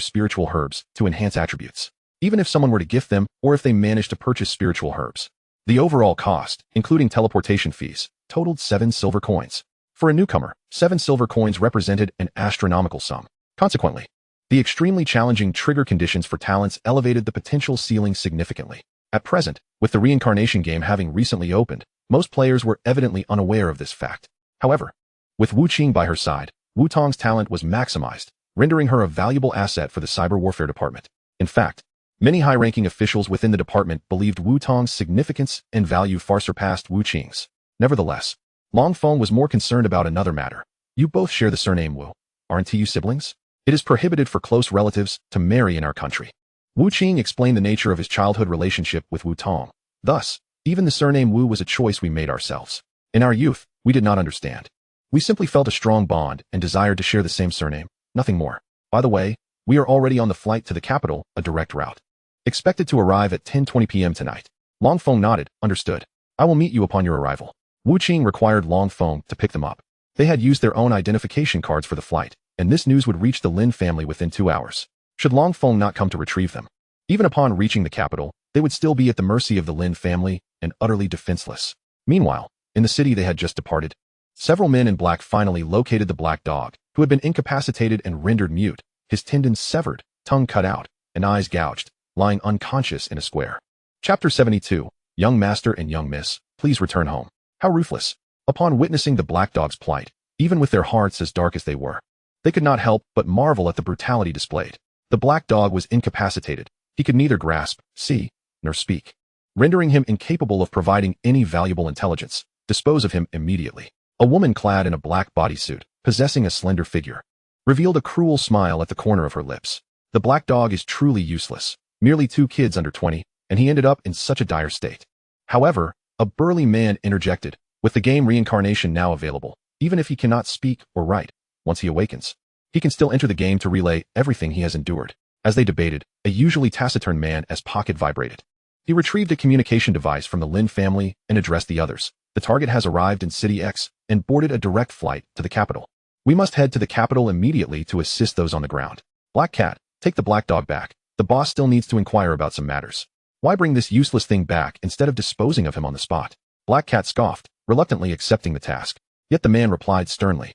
spiritual herbs to enhance attributes, even if someone were to gift them or if they managed to purchase spiritual herbs. The overall cost, including teleportation fees, totaled 7 silver coins. For a newcomer, 7 silver coins represented an astronomical sum. Consequently, the extremely challenging trigger conditions for talents elevated the potential ceiling significantly. At present, with the Reincarnation Game having recently opened, most players were evidently unaware of this fact. However, with Wu Qing by her side, Wu Tong's talent was maximized, rendering her a valuable asset for the cyber warfare department. In fact, many high-ranking officials within the department believed Wu Tong's significance and value far surpassed Wu Qing's. Nevertheless, Long Feng was more concerned about another matter. You both share the surname Wu. Aren't you siblings? It is prohibited for close relatives to marry in our country. Wu Qing explained the nature of his childhood relationship with Wu Tong, Thus, even the surname Wu was a choice we made ourselves. In our youth, we did not understand. We simply felt a strong bond and desired to share the same surname, nothing more. By the way, we are already on the flight to the capital, a direct route. Expected to arrive at 10:20 p.m. tonight. Long Feng nodded, understood. I will meet you upon your arrival. Wu Qing required Long Feng to pick them up. They had used their own identification cards for the flight, and this news would reach the Lin family within 2 hours. Should Long Feng not come to retrieve them? Even upon reaching the capital, they would still be at the mercy of the Lin family and utterly defenseless. Meanwhile, in the city they had just departed, several men in black finally located the black dog, who had been incapacitated and rendered mute, his tendons severed, tongue cut out, and eyes gouged, lying unconscious in a square. Chapter 72, Young Master and Young Miss, please return home. How ruthless. Upon witnessing the black dog's plight, even with their hearts as dark as they were, they could not help but marvel at the brutality displayed. The black dog was incapacitated. He could neither grasp, see, nor speak, rendering him incapable of providing any valuable intelligence. Dispose of him immediately. A woman clad in a black bodysuit, possessing a slender figure, revealed a cruel smile at the corner of her lips. The black dog is truly useless, merely 2 kids under 20, and he ended up in such a dire state. However, a burly man interjected, with the game Reincarnation now available, even if he cannot speak or write, once he awakens, he can still enter the game to relay everything he has endured. As they debated, a usually taciturn man as pocket vibrated. He retrieved a communication device from the Lin family and addressed the others. The target has arrived in City X and boarded a direct flight to the capital. We must head to the capital immediately to assist those on the ground. Black Cat, take the black dog back. The boss still needs to inquire about some matters. Why bring this useless thing back instead of disposing of him on the spot? Black Cat scoffed, reluctantly accepting the task. Yet the man replied sternly,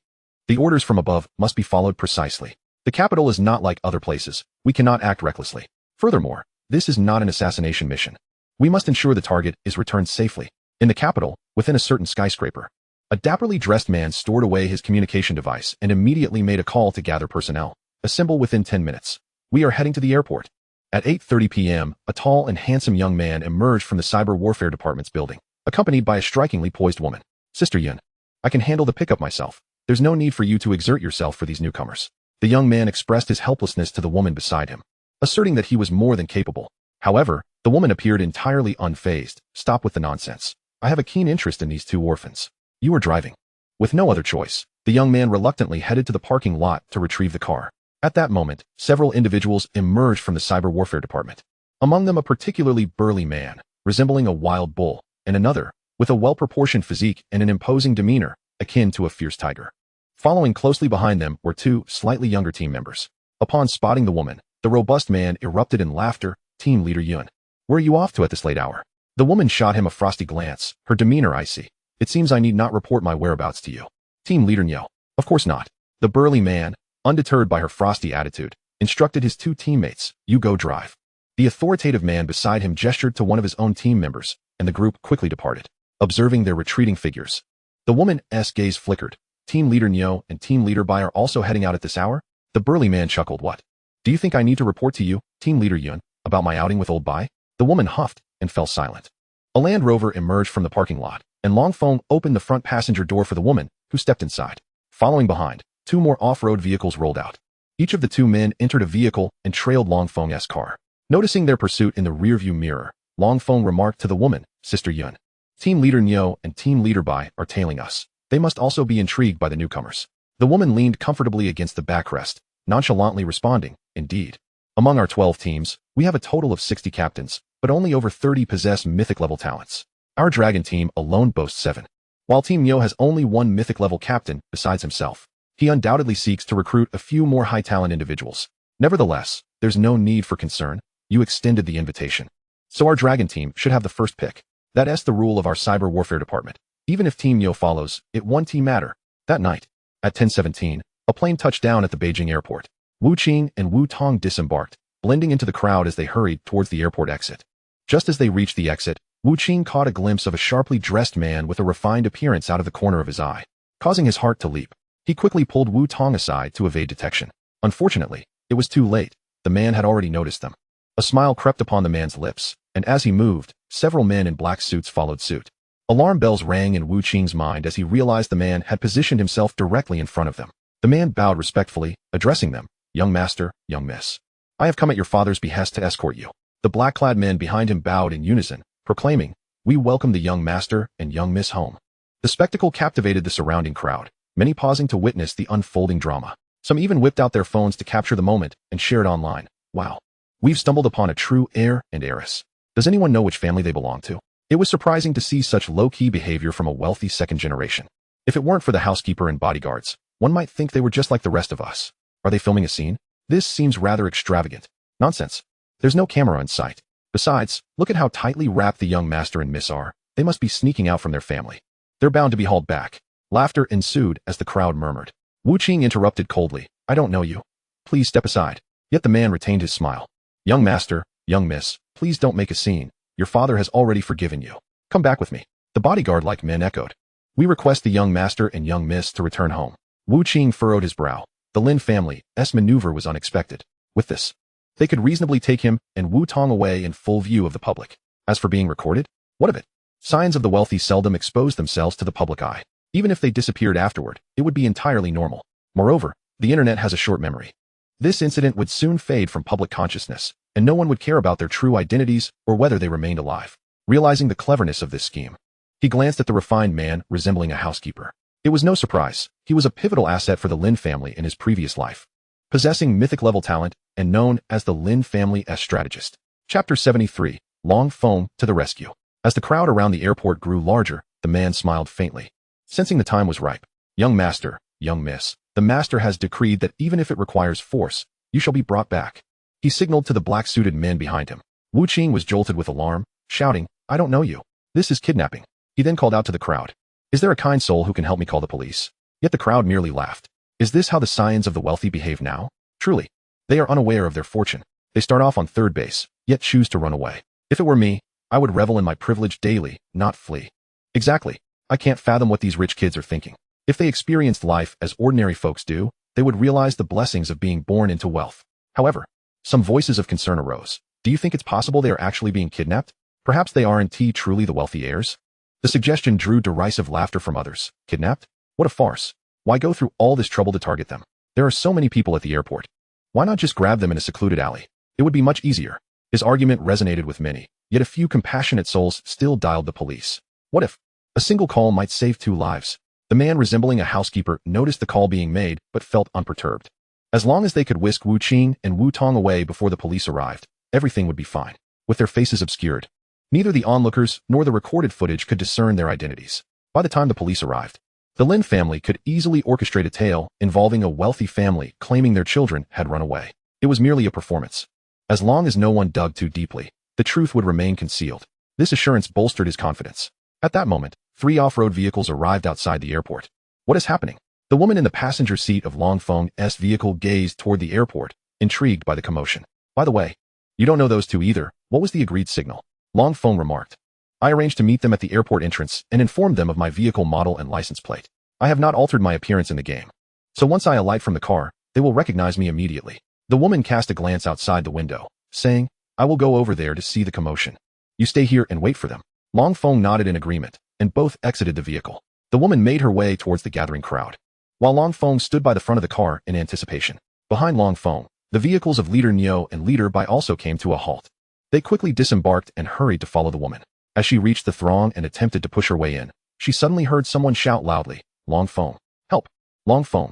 the orders from above must be followed precisely. The capital is not like other places. We cannot act recklessly. Furthermore, this is not an assassination mission. We must ensure the target is returned safely. In the capital, within a certain skyscraper, a dapperly dressed man stored away his communication device and immediately made a call to gather personnel. Assemble within 10 minutes. We are heading to the airport. At 8:30 p.m., a tall and handsome young man emerged from the Cyber Warfare Department's building, accompanied by a strikingly poised woman. Sister Yun, I can handle the pickup myself. There's no need for you to exert yourself for these newcomers. The young man expressed his helplessness to the woman beside him, asserting that he was more than capable. However, the woman appeared entirely unfazed. Stop with the nonsense. I have a keen interest in these 2 orphans. You are driving. With no other choice, the young man reluctantly headed to the parking lot to retrieve the car. At that moment, several individuals emerged from the Cyber Warfare Department. Among them a particularly burly man, resembling a wild bull, and another, with a well-proportioned physique and an imposing demeanor, akin to a fierce tiger. Following closely behind them were 2 slightly younger team members. Upon spotting the woman, the robust man erupted in laughter. Team leader Yun, where are you off to at this late hour? The woman shot him a frosty glance, her demeanor icy. It seems I need not report my whereabouts to you. Team leader Nyo, of course not. The burly man, undeterred by her frosty attitude, instructed his 2 teammates, you go drive. The authoritative man beside him gestured to one of his own team members, and the group quickly departed, observing their retreating figures. The woman's gaze flickered. Team leader Nyo and team leader Bai are also heading out at this hour? The burly man chuckled. What? Do you think I need to report to you, team leader Yun, about my outing with old Bai? The woman huffed and fell silent. A Land Rover emerged from the parking lot, and Long Feng opened the front passenger door for the woman, who stepped inside. Following behind, 2 more off-road vehicles rolled out. Each of the 2 men entered a vehicle and trailed Long Feng's car. Noticing their pursuit in the rearview mirror, Long Feng remarked to the woman, Sister Yun, Team leader Nyo and team leader Bai are tailing us. They must also be intrigued by the newcomers. The woman leaned comfortably against the backrest, nonchalantly responding, indeed. Among our 12 teams, we have a total of 60 captains, but only over 30 possess mythic-level talents. Our dragon team alone boasts 7. While Team Nyo has only 1 mythic-level captain besides himself, he undoubtedly seeks to recruit a few more high-talent individuals. Nevertheless, there's no need for concern. You extended the invitation. So our dragon team should have the first pick. That's the rule of our cyber warfare department. Even if Team Nyo follows, it won't matter. That night, at 10:17, a plane touched down at the Beijing airport. Wu Qing and Wu Tong disembarked, blending into the crowd as they hurried towards the airport exit. Just as they reached the exit, Wu Qing caught a glimpse of a sharply dressed man with a refined appearance out of the corner of his eye, causing his heart to leap. He quickly pulled Wu Tong aside to evade detection. Unfortunately, it was too late. The man had already noticed them. A smile crept upon the man's lips, and as he moved, several men in black suits followed suit. Alarm bells rang in Wu Qing's mind as he realized the man had positioned himself directly in front of them. The man bowed respectfully, addressing them, "Young master, young miss. I have come at your father's behest to escort you." The black-clad men behind him bowed in unison, proclaiming, "We welcome the young master and young miss home." The spectacle captivated the surrounding crowd, many pausing to witness the unfolding drama. Some even whipped out their phones to capture the moment and share it online. Wow. We've stumbled upon a true heir and heiress. Does anyone know which family they belong to? It was surprising to see such low-key behavior from a wealthy second generation. If it weren't for the housekeeper and bodyguards, one might think they were just like the rest of us. Are they filming a scene? This seems rather extravagant. Nonsense. There's no camera in sight. Besides, look at how tightly wrapped the young master and miss are. They must be sneaking out from their family. They're bound to be hauled back. Laughter ensued as the crowd murmured. Wu Qing interrupted coldly. "I don't know you. Please step aside." Yet the man retained his smile. "Young master, young miss, please don't make a scene. Your father has already forgiven you. Come back with me." The bodyguard-like men echoed. "We request the young master and young miss to return home." Wu Qing furrowed his brow. The Lin family's maneuver was unexpected. With this, they could reasonably take him and Wu Tong away in full view of the public. As for being recorded, what of it? Scions of the wealthy seldom expose themselves to the public eye. Even if they disappeared afterward, it would be entirely normal. Moreover, the internet has a short memory. This incident would soon fade from public consciousness, and no one would care about their true identities or whether they remained alive. Realizing the cleverness of this scheme, he glanced at the refined man resembling a housekeeper. It was no surprise. He was a pivotal asset for the Lin family in his previous life, possessing mythic-level talent and known as the Lin family's strategist. Chapter 73, Long Feng to the rescue. As the crowd around the airport grew larger, the man smiled faintly. Sensing the time was ripe. "Young master, young miss, the master has decreed that even if it requires force, you shall be brought back." He signaled to the black-suited men behind him. Wu Qing was jolted with alarm, shouting, "I don't know you. This is kidnapping." He then called out to the crowd, "Is there a kind soul who can help me call the police?" Yet the crowd merely laughed. Is this how the scions of the wealthy behave now? Truly, they are unaware of their fortune. They start off on third base, yet choose to run away. If it were me, I would revel in my privilege daily, not flee. Exactly. I can't fathom what these rich kids are thinking. If they experienced life as ordinary folks do, they would realize the blessings of being born into wealth. However, some voices of concern arose. Do you think it's possible they are actually being kidnapped? Perhaps they aren't truly the wealthy heirs? The suggestion drew derisive laughter from others. Kidnapped? What a farce. Why go through all this trouble to target them? There are so many people at the airport. Why not just grab them in a secluded alley? It would be much easier. His argument resonated with many, yet a few compassionate souls still dialed the police. What if a single call might save 2 lives? The man resembling a housekeeper noticed the call being made, but felt unperturbed. As long as they could whisk Wu Qing and Wu Tong away before the police arrived, everything would be fine. With their faces obscured, neither the onlookers nor the recorded footage could discern their identities. By the time the police arrived, the Lin family could easily orchestrate a tale involving a wealthy family claiming their children had run away. It was merely a performance. As long as no one dug too deeply, the truth would remain concealed. This assurance bolstered his confidence. At that moment, 3 off-road vehicles arrived outside the airport. What is happening? The woman in the passenger seat of Long Feng's vehicle gazed toward the airport, intrigued by the commotion. By the way, you don't know those 2 either. What was the agreed signal? Long Feng remarked. I arranged to meet them at the airport entrance and informed them of my vehicle model and license plate. I have not altered my appearance in the game. So once I alight from the car, they will recognize me immediately. The woman cast a glance outside the window, saying, I will go over there to see the commotion. You stay here and wait for them. Long Feng nodded in agreement, and both exited the vehicle. The woman made her way towards the gathering crowd, while Long Feng stood by the front of the car in anticipation. Behind Long Feng, the vehicles of Leader Niu and Leader Bai also came to a halt. They quickly disembarked and hurried to follow the woman. As she reached the throng and attempted to push her way in, she suddenly heard someone shout loudly, Long Feng, help! Long Feng,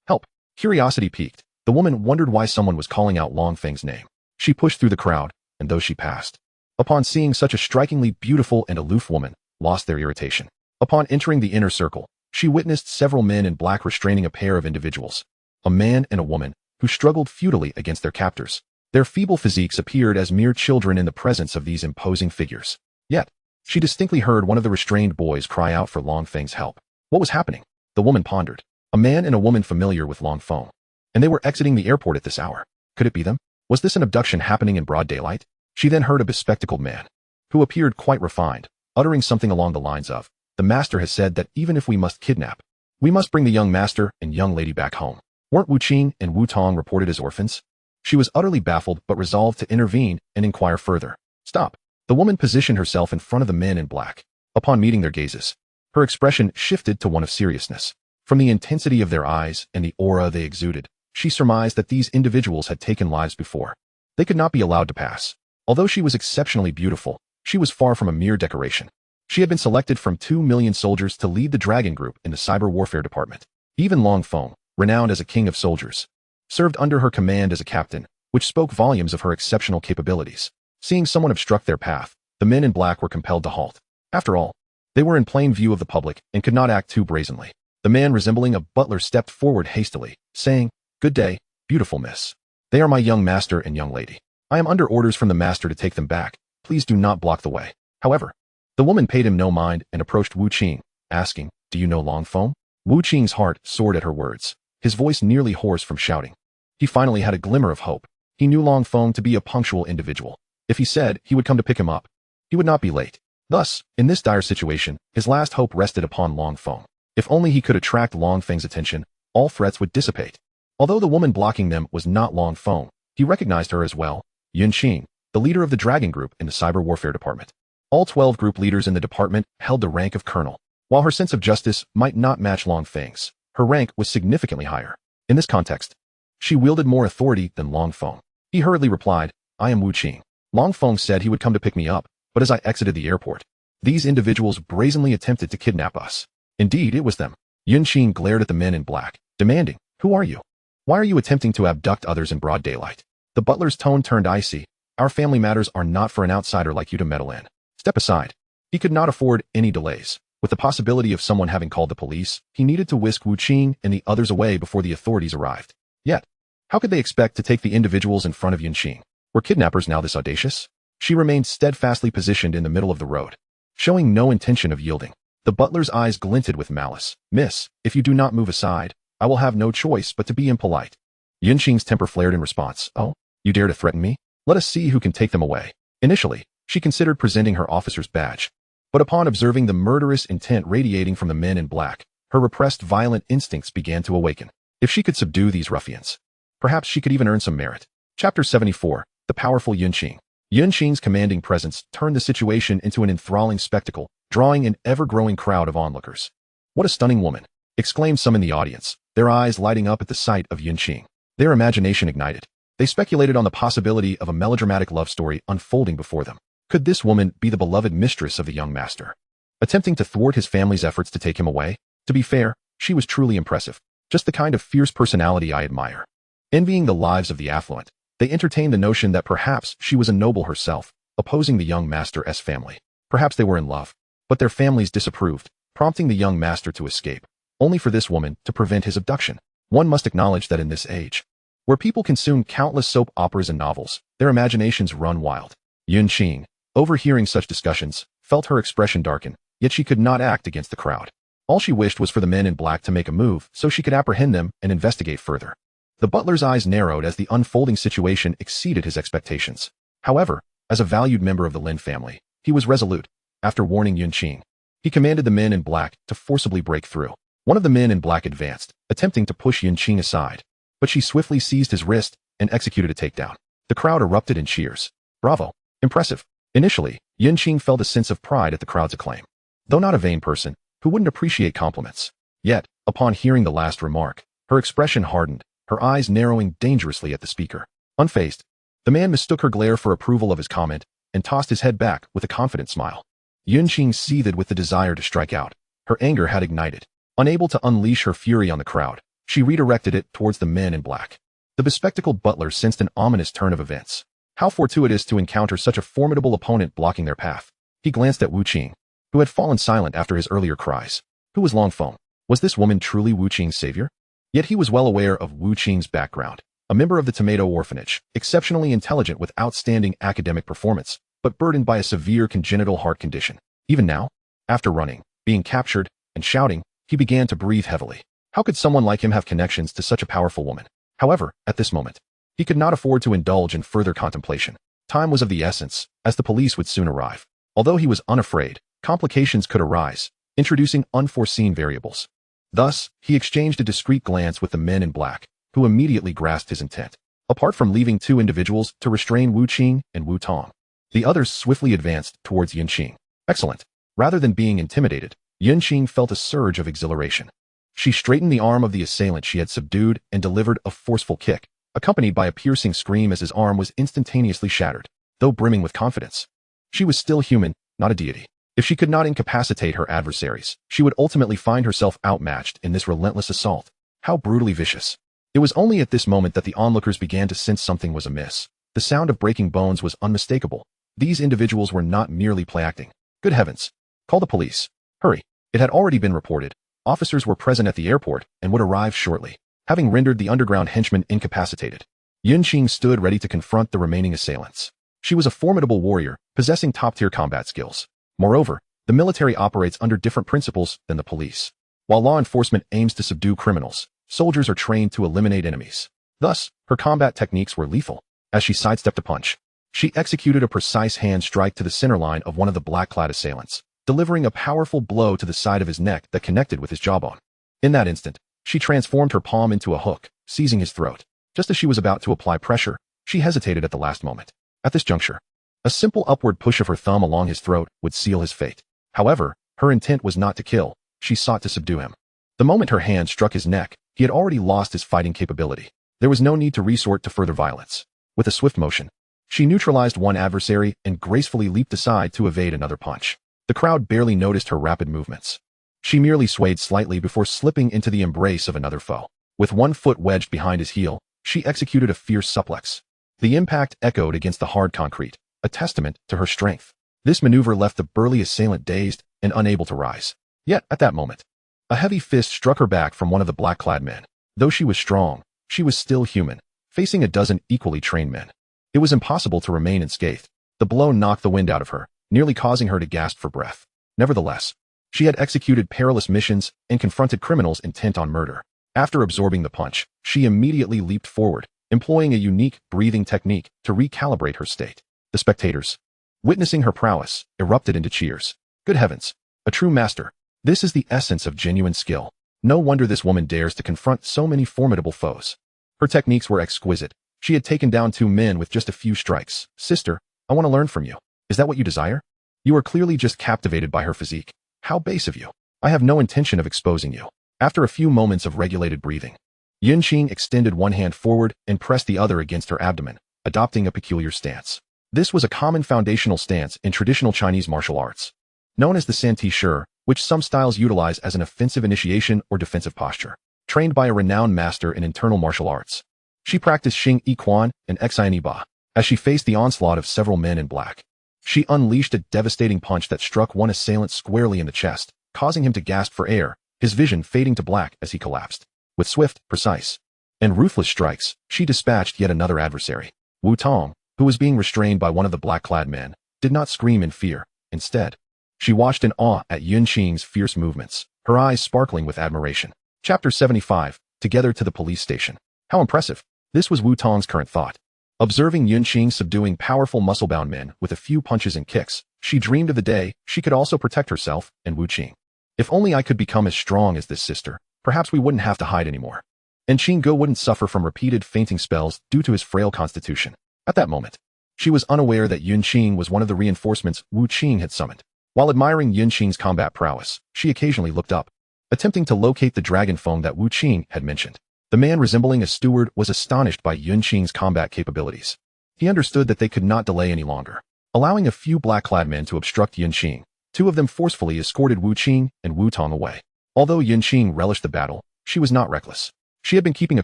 help! Curiosity piqued. The woman wondered why someone was calling out Long Feng's name. She pushed through the crowd, and those she passed, upon seeing such a strikingly beautiful and aloof woman, lost their irritation. Upon entering the inner circle, she witnessed several men in black restraining a pair of individuals, a man and a woman, who struggled futilely against their captors. Their feeble physiques appeared as mere children in the presence of these imposing figures. Yet, she distinctly heard one of the restrained boys cry out for Long Feng's help. What was happening? The woman pondered. A man and a woman familiar with Long Feng. And they were exiting the airport at this hour. Could it be them? Was this an abduction happening in broad daylight? She then heard a bespectacled man, who appeared quite refined, uttering something along the lines of, the master has said that even if we must kidnap, we must bring the young master and young lady back home. Weren't Wu Qing and Wu Tong reported as orphans? She was utterly baffled but resolved to intervene and inquire further. Stop. The woman positioned herself in front of the men in black. Upon meeting their gazes, her expression shifted to one of seriousness. From the intensity of their eyes and the aura they exuded, she surmised that these individuals had taken lives before. They could not be allowed to pass. Although she was exceptionally beautiful, She was far from a mere decoration. She had been selected from 2 million soldiers to lead the Dragon Group in the cyber warfare department. Even Long Feng, renowned as a king of soldiers, served under her command as a captain, which spoke volumes of her exceptional capabilities. Seeing someone obstruct their path, the men in black were compelled to halt. After all, they were in plain view of the public and could not act too brazenly. The man resembling a butler stepped forward hastily, saying, "Good day, beautiful miss. They are my young master and young lady. I am under orders from the master to take them back. Please do not block the way." However, the woman paid him no mind and approached Wu Qing, asking, "Do you know Long Feng?" Wu Qing's heart soared at her words, his voice nearly hoarse from shouting. He finally had a glimmer of hope. He knew Long Feng to be a punctual individual. If he said he would come to pick him up, he would not be late. Thus, in this dire situation, his last hope rested upon Long Feng. If only he could attract Long Feng's attention, all threats would dissipate. Although the woman blocking them was not Long Feng, he recognized her as well, Yun Qing, the leader of the Dragon Group in the cyber warfare department. All 12 group leaders in the department held the rank of colonel. While her sense of justice might not match Long Feng's, her rank was significantly higher. In this context, she wielded more authority than Long Feng. He hurriedly replied, "I am Wu Qing. Long Feng said he would come to pick me up, but as I exited the airport, these individuals brazenly attempted to kidnap us." Indeed, it was them. Yun Qing glared at the men in black, demanding, "Who are you? Why are you attempting to abduct others in broad daylight?" The butler's tone turned icy. "Our family matters are not for an outsider like you to meddle in. Step aside." He could not afford any delays. With the possibility of someone having called the police, he needed to whisk Wu Qing and the others away before the authorities arrived. Yet, how could they expect to take the individuals in front of Yun Qing? Were kidnappers now this audacious? She remained steadfastly positioned in the middle of the road, showing no intention of yielding. The butler's eyes glinted with malice. "Miss, if you do not move aside, I will have no choice but to be impolite." Yun Qing's temper flared in response. "Oh, you dare to threaten me? Let us see who can take them away." Initially, she considered presenting her officer's badge. But upon observing the murderous intent radiating from the men in black, her repressed violent instincts began to awaken. If she could subdue these ruffians, perhaps she could even earn some merit. Chapter 74, The Powerful Yun Qing. Yun Qing's commanding presence turned the situation into an enthralling spectacle, drawing an ever-growing crowd of onlookers. "What a stunning woman!" exclaimed some in the audience, their eyes lighting up at the sight of Yun Qing. Their imagination ignited. They speculated on the possibility of a melodramatic love story unfolding before them. Could this woman be the beloved mistress of the young master, attempting to thwart his family's efforts to take him away? To be fair, she was truly impressive. Just the kind of fierce personality I admire. Envying the lives of the affluent, they entertained the notion that perhaps she was a noble herself, opposing the young master's family. Perhaps they were in love, but their families disapproved, prompting the young master to escape, only for this woman to prevent his abduction. One must acknowledge that in this age, where people consume countless soap operas and novels, their imaginations run wild. Yun Qing, overhearing such discussions, felt her expression darken, yet she could not act against the crowd. All she wished was for the men in black to make a move so she could apprehend them and investigate further. The butler's eyes narrowed as the unfolding situation exceeded his expectations. However, as a valued member of the Lin family, he was resolute. After warning Yun Qing, he commanded the men in black to forcibly break through. One of the men in black advanced, attempting to push Yun Qing aside, but she swiftly seized his wrist and executed a takedown. The crowd erupted in cheers. "Bravo! Impressive!" Initially, Yun Qing felt a sense of pride at the crowd's acclaim. Though not a vain person, who wouldn't appreciate compliments? Yet, upon hearing the last remark, her expression hardened, her eyes narrowing dangerously at the speaker. Unfazed, the man mistook her glare for approval of his comment and tossed his head back with a confident smile. Yun Qing seethed with the desire to strike out. Her anger had ignited. Unable to unleash her fury on the crowd, she redirected it towards the men in black. The bespectacled butler sensed an ominous turn of events. How fortuitous to encounter such a formidable opponent blocking their path. He glanced at Wu Qing, who had fallen silent after his earlier cries. Who was Long Feng? Was this woman truly Wu Qing's savior? Yet he was well aware of Wu Qing's background. A member of the Tomato Orphanage, exceptionally intelligent with outstanding academic performance, but burdened by a severe congenital heart condition. Even now, after running, being captured, and shouting, he began to breathe heavily. How could someone like him have connections to such a powerful woman? However, at this moment, he could not afford to indulge in further contemplation. Time was of the essence, as the police would soon arrive. Although he was unafraid, complications could arise, introducing unforeseen variables. Thus, he exchanged a discreet glance with the men in black, who immediately grasped his intent. Apart from leaving 2 individuals to restrain Wu Qing and Wu Tong, the others swiftly advanced towards Yun Qing. Excellent. Rather than being intimidated, Yun Qing felt a surge of exhilaration. She straightened the arm of the assailant she had subdued and delivered a forceful kick, accompanied by a piercing scream as his arm was instantaneously shattered. Though brimming with confidence, She was still human, not a deity. If she could not incapacitate her adversaries, she would ultimately find herself outmatched in this relentless assault. How brutally vicious. It was only at this moment that the onlookers began to sense something was amiss. The sound of breaking bones was unmistakable. These individuals were not merely play-acting. Good heavens. Call the police. Hurry. It had already been reported. Officers were present at the airport and would arrive shortly. Having rendered the underground henchmen incapacitated, Qing stood ready to confront the remaining assailants. She was a formidable warrior, possessing top-tier combat skills. Moreover, the military operates under different principles than the police. While law enforcement aims to subdue criminals, soldiers are trained to eliminate enemies. Thus, her combat techniques were lethal. As she sidestepped a punch, she executed a precise hand strike to the center line of one of the black-clad assailants, delivering a powerful blow to the side of his neck that connected with his jawbone. In that instant, she transformed her palm into a hook, seizing his throat. Just as she was about to apply pressure, she hesitated at the last moment. At this juncture, a simple upward push of her thumb along his throat would seal his fate. However, her intent was not to kill. She sought to subdue him. The moment her hand struck his neck, he had already lost his fighting capability. There was no need to resort to further violence. With a swift motion, she neutralized one adversary and gracefully leaped aside to evade another punch. The crowd barely noticed her rapid movements. She merely swayed slightly before slipping into the embrace of another foe. With one foot wedged behind his heel, she executed a fierce suplex. The impact echoed against the hard concrete, a testament to her strength. This maneuver left the burly assailant dazed and unable to rise. Yet, at that moment, a heavy fist struck her back from one of the black-clad men. Though she was strong, she was still human, facing a dozen equally trained men. It was impossible to remain unscathed. The blow knocked the wind out of her, nearly causing her to gasp for breath. Nevertheless, she had executed perilous missions and confronted criminals intent on murder. After absorbing the punch, she immediately leaped forward, employing a unique breathing technique to recalibrate her state. The spectators, witnessing her prowess, erupted into cheers. Good heavens, a true master. This is the essence of genuine skill. No wonder this woman dares to confront so many formidable foes. Her techniques were exquisite. She had taken down 2 men with just a few strikes. Sister, I want to learn from you. Is that what you desire? You are clearly just captivated by her physique. How base of you. I have no intention of exposing you. After a few moments of regulated breathing, Qing extended one hand forward and pressed the other against her abdomen, adopting a peculiar stance. This was a common foundational stance in traditional Chinese martial arts, known as the Santi Shi, which some styles utilize as an offensive initiation or defensive posture. Trained by a renowned master in internal martial arts, she practiced Xing Yi Quan and Xian Ba. As she faced the onslaught of several men in black, she unleashed a devastating punch that struck one assailant squarely in the chest, causing him to gasp for air, his vision fading to black as he collapsed. With swift, precise, and ruthless strikes, she dispatched yet another adversary. Wu Tong, who was being restrained by one of the black-clad men, did not scream in fear. Instead, she watched in awe at Qing's fierce movements, her eyes sparkling with admiration. Chapter 75, Together to the Police Station. How impressive. This was Wu Tong's current thought. Observing Qing subduing powerful muscle-bound men with a few punches and kicks, she dreamed of the day she could also protect herself and Wu Qing. If only I could become as strong as this sister, perhaps we wouldn't have to hide anymore. And Qing wouldn't suffer from repeated fainting spells due to his frail constitution. At that moment, she was unaware that Qing was one of the reinforcements Wu Qing had summoned. While admiring Qing's combat prowess, she occasionally looked up, attempting to locate the dragon phone that Wu Qing had mentioned. The man resembling a steward was astonished by Qing's combat capabilities. He understood that they could not delay any longer. Allowing a few black-clad men to obstruct Qing, 2 of them forcefully escorted Wu Qing and Wu Tong away. Although Qing relished the battle, she was not reckless. She had been keeping a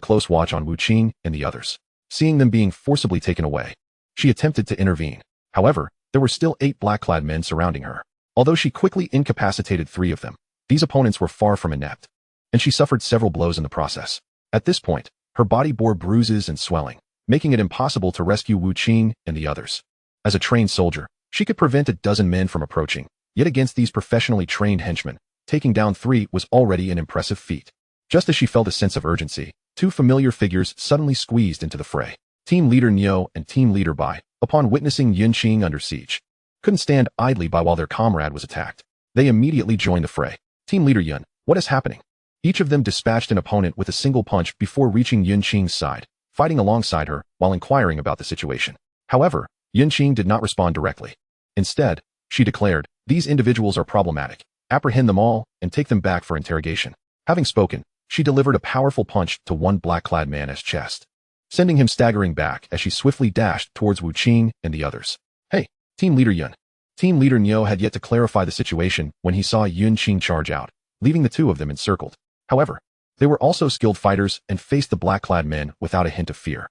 close watch on Wu Qing and the others. Seeing them being forcibly taken away, she attempted to intervene. However, there were still 8 black-clad men surrounding her. Although she quickly incapacitated 3 of them, these opponents were far from inept, and she suffered several blows in the process. At this point, her body bore bruises and swelling, making it impossible to rescue Wu Qing and the others. As a trained soldier, she could prevent a dozen men from approaching, yet against these professionally trained henchmen, taking down 3 was already an impressive feat. Just as she felt a sense of urgency, 2 familiar figures suddenly squeezed into the fray. Team Leader Neo and Team Leader Bai, upon witnessing Qing under siege, couldn't stand idly by while their comrade was attacked. They immediately joined the fray. Team Leader Yun, what is happening? Each of them dispatched an opponent with a single punch before reaching Qing's side, fighting alongside her while inquiring about the situation. However, Qing did not respond directly. Instead, she declared, "These individuals are problematic. Apprehend them all and take them back for interrogation." Having spoken, she delivered a powerful punch to one black-clad man's chest, sending him staggering back as she swiftly dashed towards Wu Qing and the others. "Hey, Team Leader Yun, Team leader Neo had yet to clarify the situation when he saw Yunqing charge out, leaving the two of them encircled. However, they were also skilled fighters and faced the black-clad men without a hint of fear.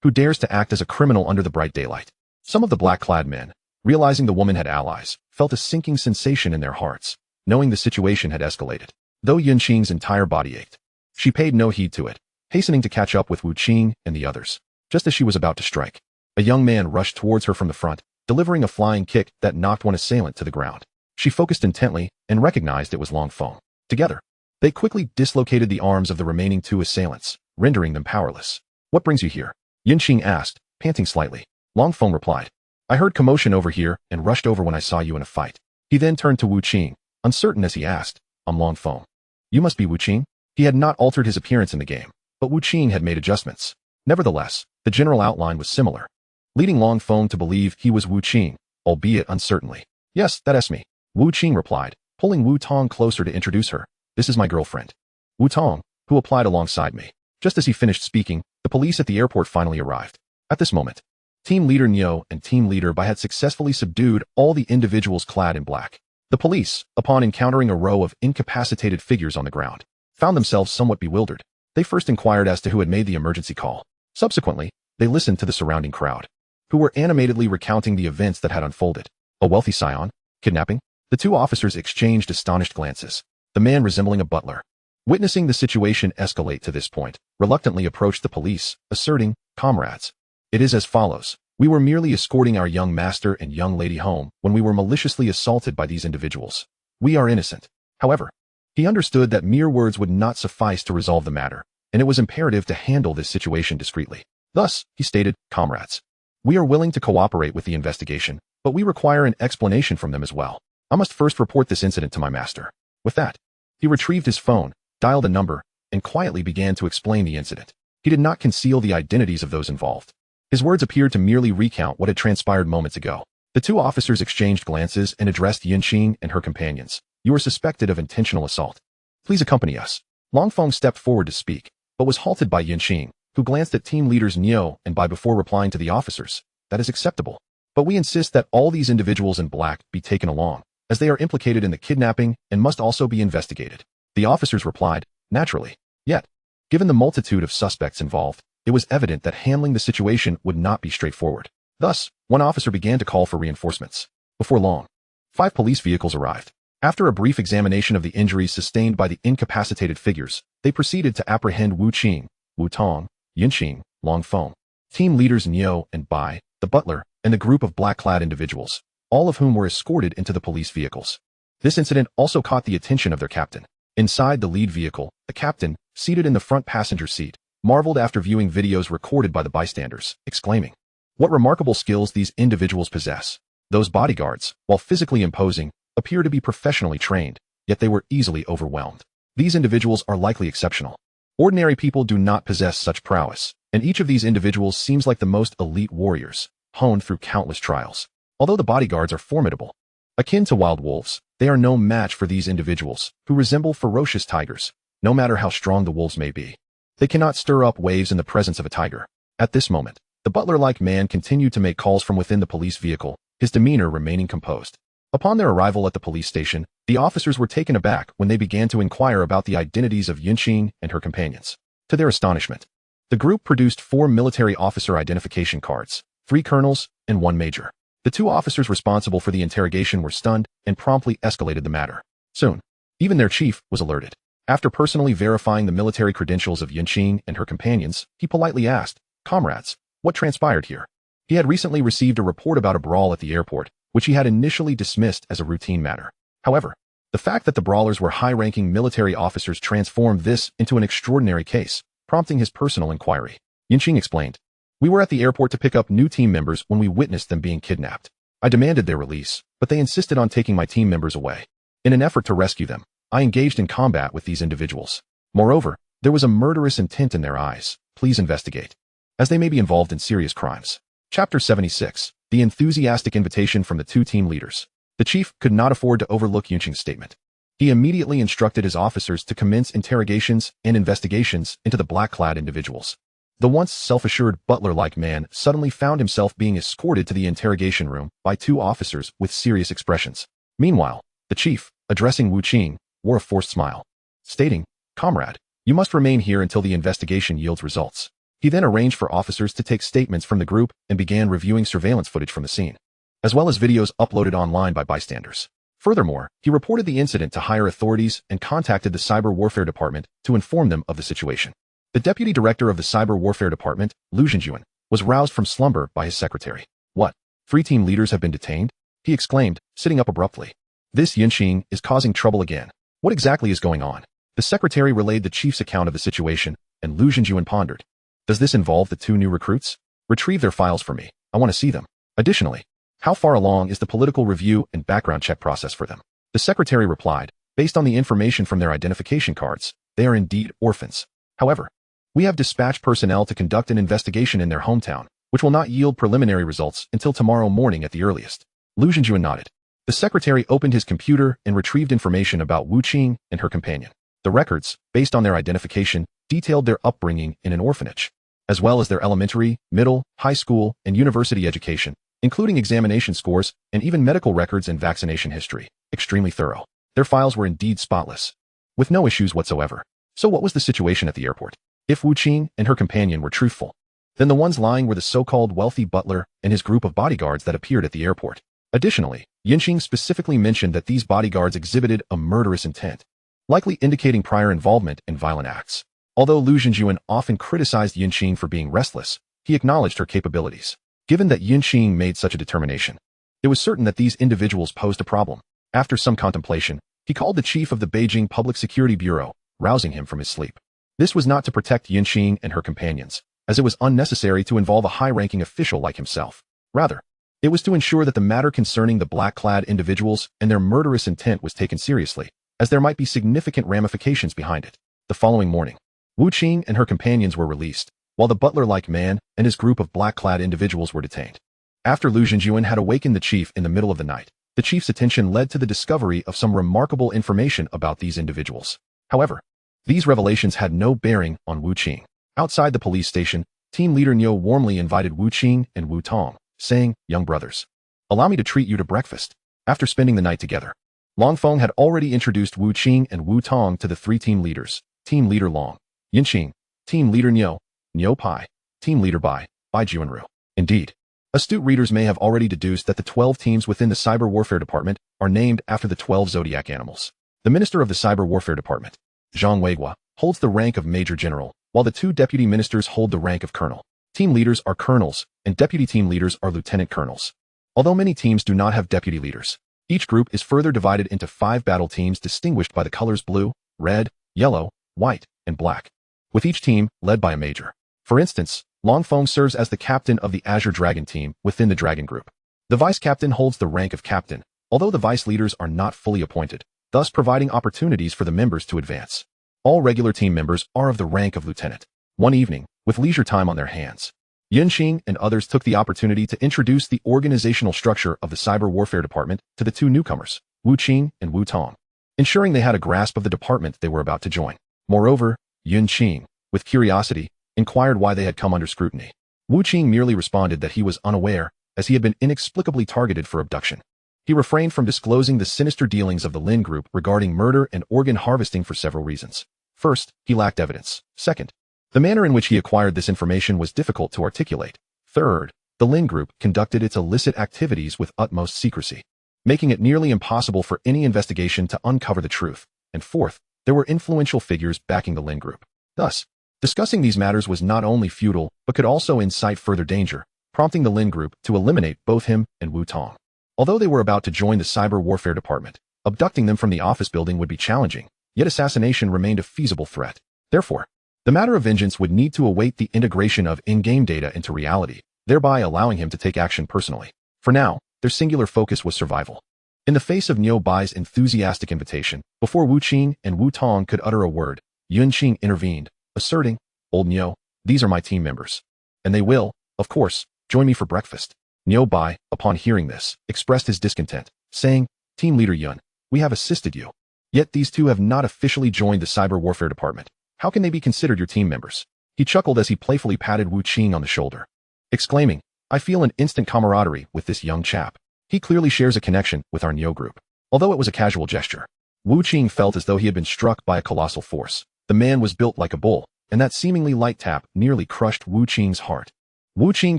Who dares to act as a criminal under the bright daylight? Some of the black-clad men, realizing the woman had allies, felt a sinking sensation in their hearts, knowing the situation had escalated. Though Yunqing's entire body ached, she paid no heed to it, hastening to catch up with Wu Qing and the others. Just as she was about to strike, a young man rushed towards her from the front, delivering a flying kick that knocked one assailant to the ground. She focused intently and recognized it was Long Feng. Together, they quickly dislocated the arms of the remaining two assailants, rendering them powerless. "What brings you here?" Yunqing asked, panting slightly. Long Feng replied, "I heard commotion over here and rushed over when I saw you in a fight." He then turned to Wu Qing, uncertain as he asked, "I'm Long Feng. You must be Wu Qing?" He had not altered his appearance in the game, but Wu Qing had made adjustments. Nevertheless, the general outline was similar, leading Long Feng to believe he was Wu Qing, albeit uncertainly. "Yes, that's me," Wu Qing replied, pulling Wu Tong closer to introduce her. "This is my girlfriend, Wu Tong, who applied alongside me." Just as he finished speaking, the police at the airport finally arrived. At this moment, Team Leader Neo and Team Leader Bai had successfully subdued all the individuals clad in black. The police, upon encountering a row of incapacitated figures on the ground, found themselves somewhat bewildered. They first inquired as to who had made the emergency call. Subsequently, they listened to the surrounding crowd, who were animatedly recounting the events that had unfolded. A wealthy scion? Kidnapping? The two officers exchanged astonished glances. The man resembling a butler, witnessing the situation escalate to this point, reluctantly approached the police, asserting, "Comrades, it is as follows. We were merely escorting our young master and young lady home when we were maliciously assaulted by these individuals. We are innocent." However, he understood that mere words would not suffice to resolve the matter, and it was imperative to handle this situation discreetly. Thus, he stated, "Comrades, we are willing to cooperate with the investigation, but we require an explanation from them as well. I must first report this incident to my master." With that, he retrieved his phone, dialed a number, and quietly began to explain the incident. He did not conceal the identities of those involved. His words appeared to merely recount what had transpired moments ago. The two officers exchanged glances and addressed Yunqing and her companions. "You are suspected of intentional assault. Please accompany us." Long Feng stepped forward to speak, but was halted by Yunqing, who glanced at team leaders Neo and Bai before replying to the officers. "That is acceptable. But we insist that all these individuals in black be taken along, as they are implicated in the kidnapping and must also be investigated." The officers replied, "Naturally. Yet, given the multitude of suspects involved, it was evident that handling the situation would not be straightforward. Thus, one officer began to call for reinforcements. Before long, 5 police vehicles arrived. After a brief examination of the injuries sustained by the incapacitated figures, they proceeded to apprehend Wu Qing, Wu Tong, Yunqing, Long Feng, team leaders Neo and Bai, the butler, and the group of black-clad individuals, all of whom were escorted into the police vehicles. This incident also caught the attention of their captain. Inside the lead vehicle, the captain, seated in the front passenger seat, marveled after viewing videos recorded by the bystanders, exclaiming, "What remarkable skills these individuals possess." Those bodyguards, while physically imposing, appear to be professionally trained, yet they were easily overwhelmed. These individuals are likely exceptional. Ordinary people do not possess such prowess, and each of these individuals seems like the most elite warriors, honed through countless trials. Although the bodyguards are formidable, akin to wild wolves, they are no match for these individuals, who resemble ferocious tigers, no matter how strong the wolves may be. They cannot stir up waves in the presence of a tiger. At this moment, the butler-like man continued to make calls from within the police vehicle, his demeanor remaining composed. Upon their arrival at the police station, the officers were taken aback when they began to inquire about the identities of Yunqing and her companions. To their astonishment, the group produced 4 military officer identification cards, 3 colonels, and 1 major. The 2 officers responsible for the interrogation were stunned and promptly escalated the matter. Soon, even their chief was alerted. After personally verifying the military credentials of Yunqing and her companions, he politely asked, "Comrades, what transpired here?" He had recently received a report about a brawl at the airport, which he had initially dismissed as a routine matter. However, the fact that the brawlers were high-ranking military officers transformed this into an extraordinary case, prompting his personal inquiry. Yunqing explained, "We were at the airport to pick up new team members when we witnessed them being kidnapped. I demanded their release, but they insisted on taking my team members away. In an effort to rescue them, I engaged in combat with these individuals. Moreover, there was a murderous intent in their eyes. Please investigate, as they may be involved in serious crimes." Chapter 76. The enthusiastic invitation from the 2 team leaders. The chief could not afford to overlook Yunqing's statement. He immediately instructed his officers to commence interrogations and investigations into the black-clad individuals. The once self-assured butler-like man suddenly found himself being escorted to the interrogation room by two officers with serious expressions. Meanwhile, the chief, addressing Wu Qing, wore a forced smile, stating, "Comrade, you must remain here until the investigation yields results." He then arranged for officers to take statements from the group and began reviewing surveillance footage from the scene, as well as videos uploaded online by bystanders. Furthermore, he reported the incident to higher authorities and contacted the Cyber Warfare Department to inform them of the situation. The deputy director of the Cyber Warfare Department, Liu Zhenjuan, was roused from slumber by his secretary. "What? 3 team leaders have been detained?" he exclaimed, sitting up abruptly. "This Yinqing is causing trouble again. What exactly is going on?" The secretary relayed the chief's account of the situation, and Liu Zhenjuan pondered. "Does this involve the 2 new recruits? Retrieve their files for me. I want to see them. Additionally, how far along is the political review and background check process for them?" The secretary replied, "Based on the information from their identification cards, they are indeed orphans. However, we have dispatched personnel to conduct an investigation in their hometown, which will not yield preliminary results until tomorrow morning at the earliest." Liu Zhenjuan nodded. The secretary opened his computer and retrieved information about Wu Qing and her companion. The records, based on their identification, detailed their upbringing in an orphanage, as well as their elementary, middle, high school, and university education, including examination scores and even medical records and vaccination history. Extremely thorough. Their files were indeed spotless, with no issues whatsoever. So what was the situation at the airport? If Wu Qing and her companion were truthful, then the ones lying were the so-called wealthy butler and his group of bodyguards that appeared at the airport. Additionally, Yinqing specifically mentioned that these bodyguards exhibited a murderous intent, likely indicating prior involvement in violent acts. Although Liu Zhenjuan often criticized Yinqing for being restless, he acknowledged her capabilities. Given that Yinqing made such a determination, it was certain that these individuals posed a problem. After some contemplation, he called the chief of the Beijing Public Security Bureau, rousing him from his sleep. This was not to protect Yinqing and her companions, as it was unnecessary to involve a high-ranking official like himself. Rather, it was to ensure that the matter concerning the black-clad individuals and their murderous intent was taken seriously, as there might be significant ramifications behind it. The following morning, Wu Qing and her companions were released, while the butler-like man and his group of black-clad individuals were detained. After Liu Zhenjuan had awakened the chief in the middle of the night, the chief's attention led to the discovery of some remarkable information about these individuals. However, these revelations had no bearing on Wu Qing. Outside the police station, team leader Niu warmly invited Wu Qing and Wu Tong, saying, "Young brothers, allow me to treat you to breakfast." After spending the night together, Long Feng had already introduced Wu Qing and Wu Tong to the 3 team leaders: Team Leader Long, Yinqing; Team Leader Niu, Niu Pai; Team Leader Bai Juanru. Indeed, astute readers may have already deduced that the 12 teams within the Cyber Warfare Department are named after the 12 zodiac animals. The minister of the Cyber Warfare Department, Zhang Weigua, holds the rank of Major General, while the 2 deputy ministers hold the rank of Colonel. Team leaders are colonels, and deputy team leaders are lieutenant colonels. Although many teams do not have deputy leaders, each group is further divided into 5 battle teams distinguished by the colors blue, red, yellow, white, and black, with each team led by a major. For instance, Long Feng serves as the captain of the Azure Dragon team within the Dragon Group. The vice captain holds the rank of captain, although the vice leaders are not fully appointed, thus providing opportunities for the members to advance. All regular team members are of the rank of lieutenant. One evening, with leisure time on their hands, Yinqing and others took the opportunity to introduce the organizational structure of the Cyber Warfare Department to the 2 newcomers, Wu Qing and Wu Tong, ensuring they had a grasp of the department they were about to join. Moreover, Yinqing, with curiosity, inquired why they had come under scrutiny. Wu Qing merely responded that he was unaware, as he had been inexplicably targeted for abduction. He refrained from disclosing the sinister dealings of the Lin Group regarding murder and organ harvesting for several reasons. First, he lacked evidence. Second, the manner in which he acquired this information was difficult to articulate. Third, the Lin Group conducted its illicit activities with utmost secrecy, making it nearly impossible for any investigation to uncover the truth. And fourth, there were influential figures backing the Lin Group. Thus, discussing these matters was not only futile, but could also incite further danger, prompting the Lin Group to eliminate both him and Wu Tong. Although they were about to join the Cyber Warfare Department, abducting them from the office building would be challenging, yet assassination remained a feasible threat. Therefore, the matter of vengeance would need to await the integration of in-game data into reality, thereby allowing him to take action personally. For now, their singular focus was survival. In the face of Niu Bai's enthusiastic invitation, before Wu Qing and Wu Tong could utter a word, Yinqing intervened, asserting, "Old Niu, these are my team members, and they will, of course, join me for breakfast." Niu Bai, upon hearing this, expressed his discontent, saying, "Team Leader Yun, we have assisted you. Yet these 2 have not officially joined the Cyber Warfare Department. How can they be considered your team members?" He chuckled as he playfully patted Wu Qing on the shoulder, exclaiming, "I feel an instant camaraderie with this young chap. He clearly shares a connection with our Neo group." Although it was a casual gesture, Wu Qing felt as though he had been struck by a colossal force. The man was built like a bull, and that seemingly light tap nearly crushed Wu Qing's heart. Wu Qing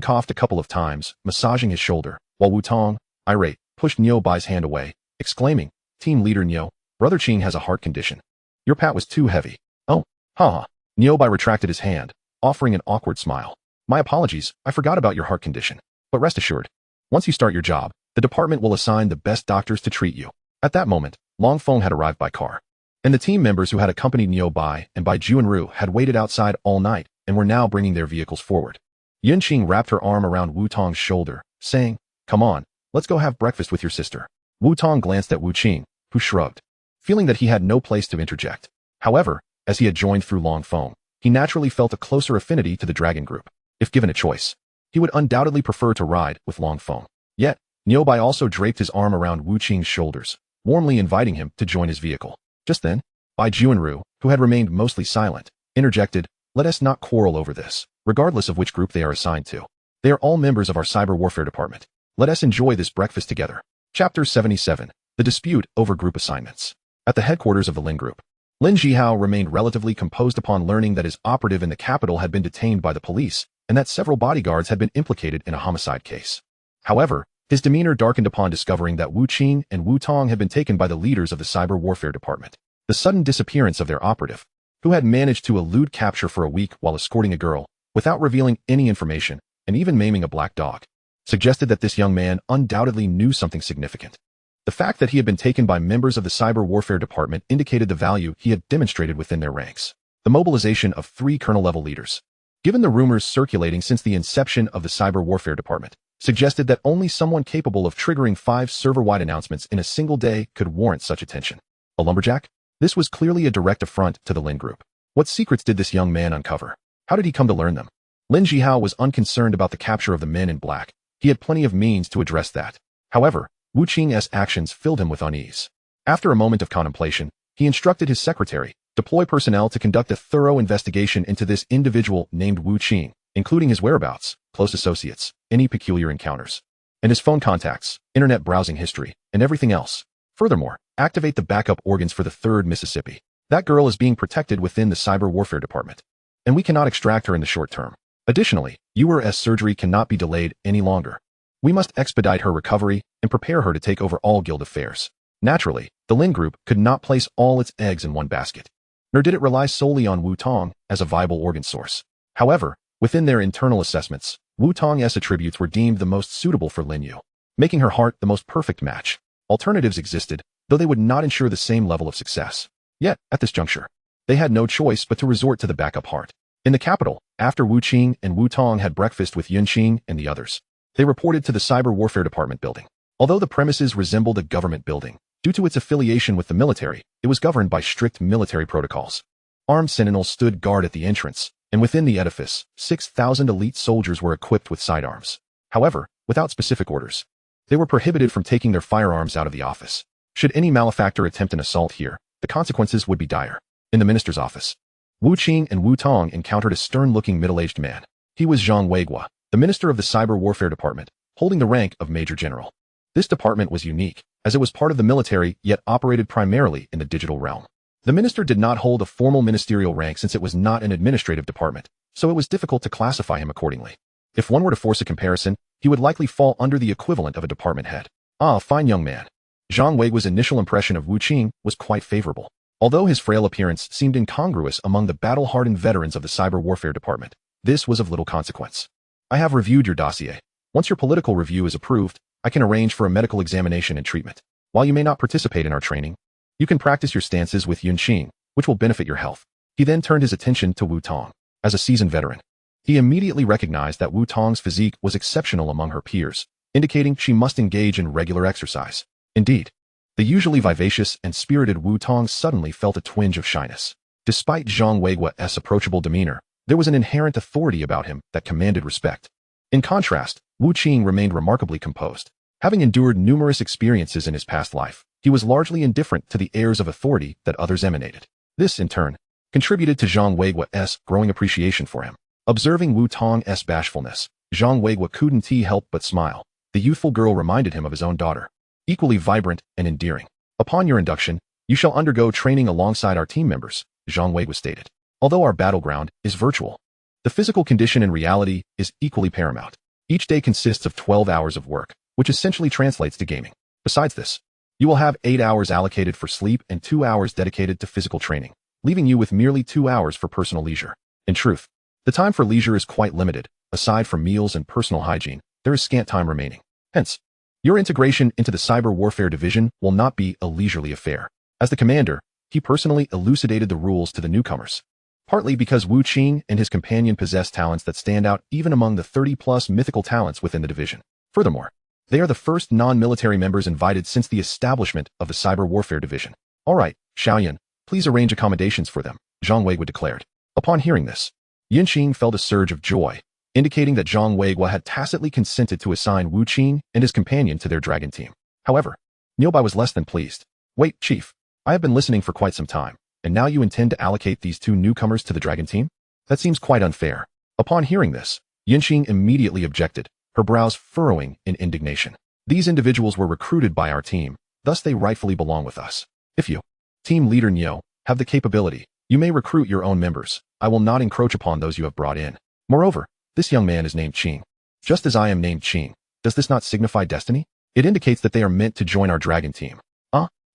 coughed a couple of times, massaging his shoulder, while Wu Tong, irate, pushed Niu Bai's hand away, exclaiming, "Team leader Niu, Brother Qing has a heart condition. Your pat was too heavy." "Oh, haha." Niu Bai retracted his hand, offering an awkward smile. "My apologies, I forgot about your heart condition. But rest assured, once you start your job, the department will assign the best doctors to treat you." At that moment, Long Feng had arrived by car, and the team members who had accompanied Niu Bai and Bai Juanru had waited outside all night and were now bringing their vehicles forward. Yun Qing wrapped her arm around Wu Tong's shoulder, saying, "Come on, let's go have breakfast with your sister." Wu Tong glanced at Wu Qing, who shrugged, feeling that he had no place to interject. However, as he had joined through Long Feng, he naturally felt a closer affinity to the Dragon Group. If given a choice, he would undoubtedly prefer to ride with Long Feng. Yet, Niu Bai also draped his arm around Wu Qing's shoulders, warmly inviting him to join his vehicle. Just then, Bai Juanru, who had remained mostly silent, interjected, "Let us not quarrel over this, regardless of which group they are assigned to. They are all members of our cyber warfare department. Let us enjoy this breakfast together." Chapter 77, The Dispute Over Group Assignments. At the headquarters of the Lin Group, Lin Jihao remained relatively composed upon learning that his operative in the capital had been detained by the police and that several bodyguards had been implicated in a homicide case. However, his demeanor darkened upon discovering that Wu Qing and Wu Tong had been taken by the leaders of the cyber warfare department. The sudden disappearance of their operative, who had managed to elude capture for a week while escorting a girl, without revealing any information, and even maiming a black dog, suggested that this young man undoubtedly knew something significant. The fact that he had been taken by members of the cyber warfare department indicated the value he had demonstrated within their ranks. The mobilization of 3 colonel-level leaders, given the rumors circulating since the inception of the cyber warfare department, suggested that only someone capable of triggering 5 server-wide announcements in a single day could warrant such attention. A lumberjack? This was clearly a direct affront to the Lin Group. What secrets did this young man uncover? How did he come to learn them? Lin Jihao was unconcerned about the capture of the men in black. He had plenty of means to address that. However, Wu Qing's actions filled him with unease. After a moment of contemplation, he instructed his secretary, deploy personnel to conduct a thorough investigation into this individual named Wu Qing, including his whereabouts, close associates, any peculiar encounters, and his phone contacts, internet browsing history, and everything else. Furthermore, activate the backup organs for the 3rd Mississippi. That girl is being protected within the cyber warfare department, and we cannot extract her in the short term. Additionally, URS surgery cannot be delayed any longer. We must expedite her recovery and prepare her to take over all guild affairs. Naturally, the Lin Group could not place all its eggs in one basket, nor did it rely solely on Wu Tong as a viable organ source. However, within their internal assessments, Wu Tong's attributes were deemed the most suitable for Lin Yu, making her heart the most perfect match. Alternatives existed, though they would not ensure the same level of success. Yet, at this juncture, they had no choice but to resort to the backup heart. In the capital, after Wu Qing and Wu Tong had breakfast with Yun Qing and the others, they reported to the cyber warfare department building. Although the premises resembled a government building, due to its affiliation with the military, it was governed by strict military protocols. Armed sentinels stood guard at the entrance, and within the edifice, 6,000 elite soldiers were equipped with sidearms. However, without specific orders, they were prohibited from taking their firearms out of the office. Should any malefactor attempt an assault here, the consequences would be dire. In the minister's office, Wu Qing and Wu Tong encountered a stern-looking middle-aged man. He was Zhang Weigua, the minister of the cyber warfare department, holding the rank of major general. This department was unique, as it was part of the military yet operated primarily in the digital realm. The minister did not hold a formal ministerial rank since it was not an administrative department, so it was difficult to classify him accordingly. If one were to force a comparison, he would likely fall under the equivalent of a department head. Ah, fine young man. Zhang Weigua's initial impression of Wu Qing was quite favorable. Although his frail appearance seemed incongruous among the battle-hardened veterans of the cyber warfare department, this was of little consequence. I have reviewed your dossier. Once your political review is approved, I can arrange for a medical examination and treatment. While you may not participate in our training, you can practice your stances with Yun Qing, which will benefit your health. He then turned his attention to Wu Tong. As a seasoned veteran, he immediately recognized that Wu Tong's physique was exceptional among her peers, indicating she must engage in regular exercise. Indeed, the usually vivacious and spirited Wu Tong suddenly felt a twinge of shyness. Despite Zhang Weigua's approachable demeanor, there was an inherent authority about him that commanded respect. In contrast, Wu Qing remained remarkably composed. Having endured numerous experiences in his past life, he was largely indifferent to the airs of authority that others emanated. This, in turn, contributed to Zhang Weigua's growing appreciation for him. Observing Wu Tong's bashfulness, Zhang Weigua couldn't help but smile. The youthful girl reminded him of his own daughter, equally vibrant and endearing. Upon your induction, you shall undergo training alongside our team members, Zhang Weigua stated. Although our battleground is virtual, the physical condition in reality is equally paramount. Each day consists of 12 hours of work, which essentially translates to gaming. Besides this, you will have 8 hours allocated for sleep and 2 hours dedicated to physical training, leaving you with merely 2 hours for personal leisure. In truth, the time for leisure is quite limited. Aside from meals and personal hygiene, there is scant time remaining. Hence, your integration into the Cyber Warfare Division will not be a leisurely affair. As the commander, he personally elucidated the rules to the newcomers, partly because Wu Qing and his companion possess talents that stand out even among the 30-plus mythical talents within the division. Furthermore, they are the first non-military members invited since the establishment of the Cyber Warfare Division. All right, Xiaoyan, please arrange accommodations for them, Zhang Weigua declared. Upon hearing this, Yinxing felt a surge of joy, indicating that Zhang Weigua had tacitly consented to assign Wu Qing and his companion to their dragon team. However, Niubai was less than pleased. Wait, Chief, I have been listening for quite some time, and now you intend to allocate these two newcomers to the dragon team? That seems quite unfair. Upon hearing this, Yinxing immediately objected, her brows furrowing in indignation. These individuals were recruited by our team, thus they rightfully belong with us. If you, Team Leader Niu, have the capability, you may recruit your own members. I will not encroach upon those you have brought in. Moreover, this young man is named Qing. Just as I am named Qing, does this not signify destiny? It indicates that they are meant to join our dragon team.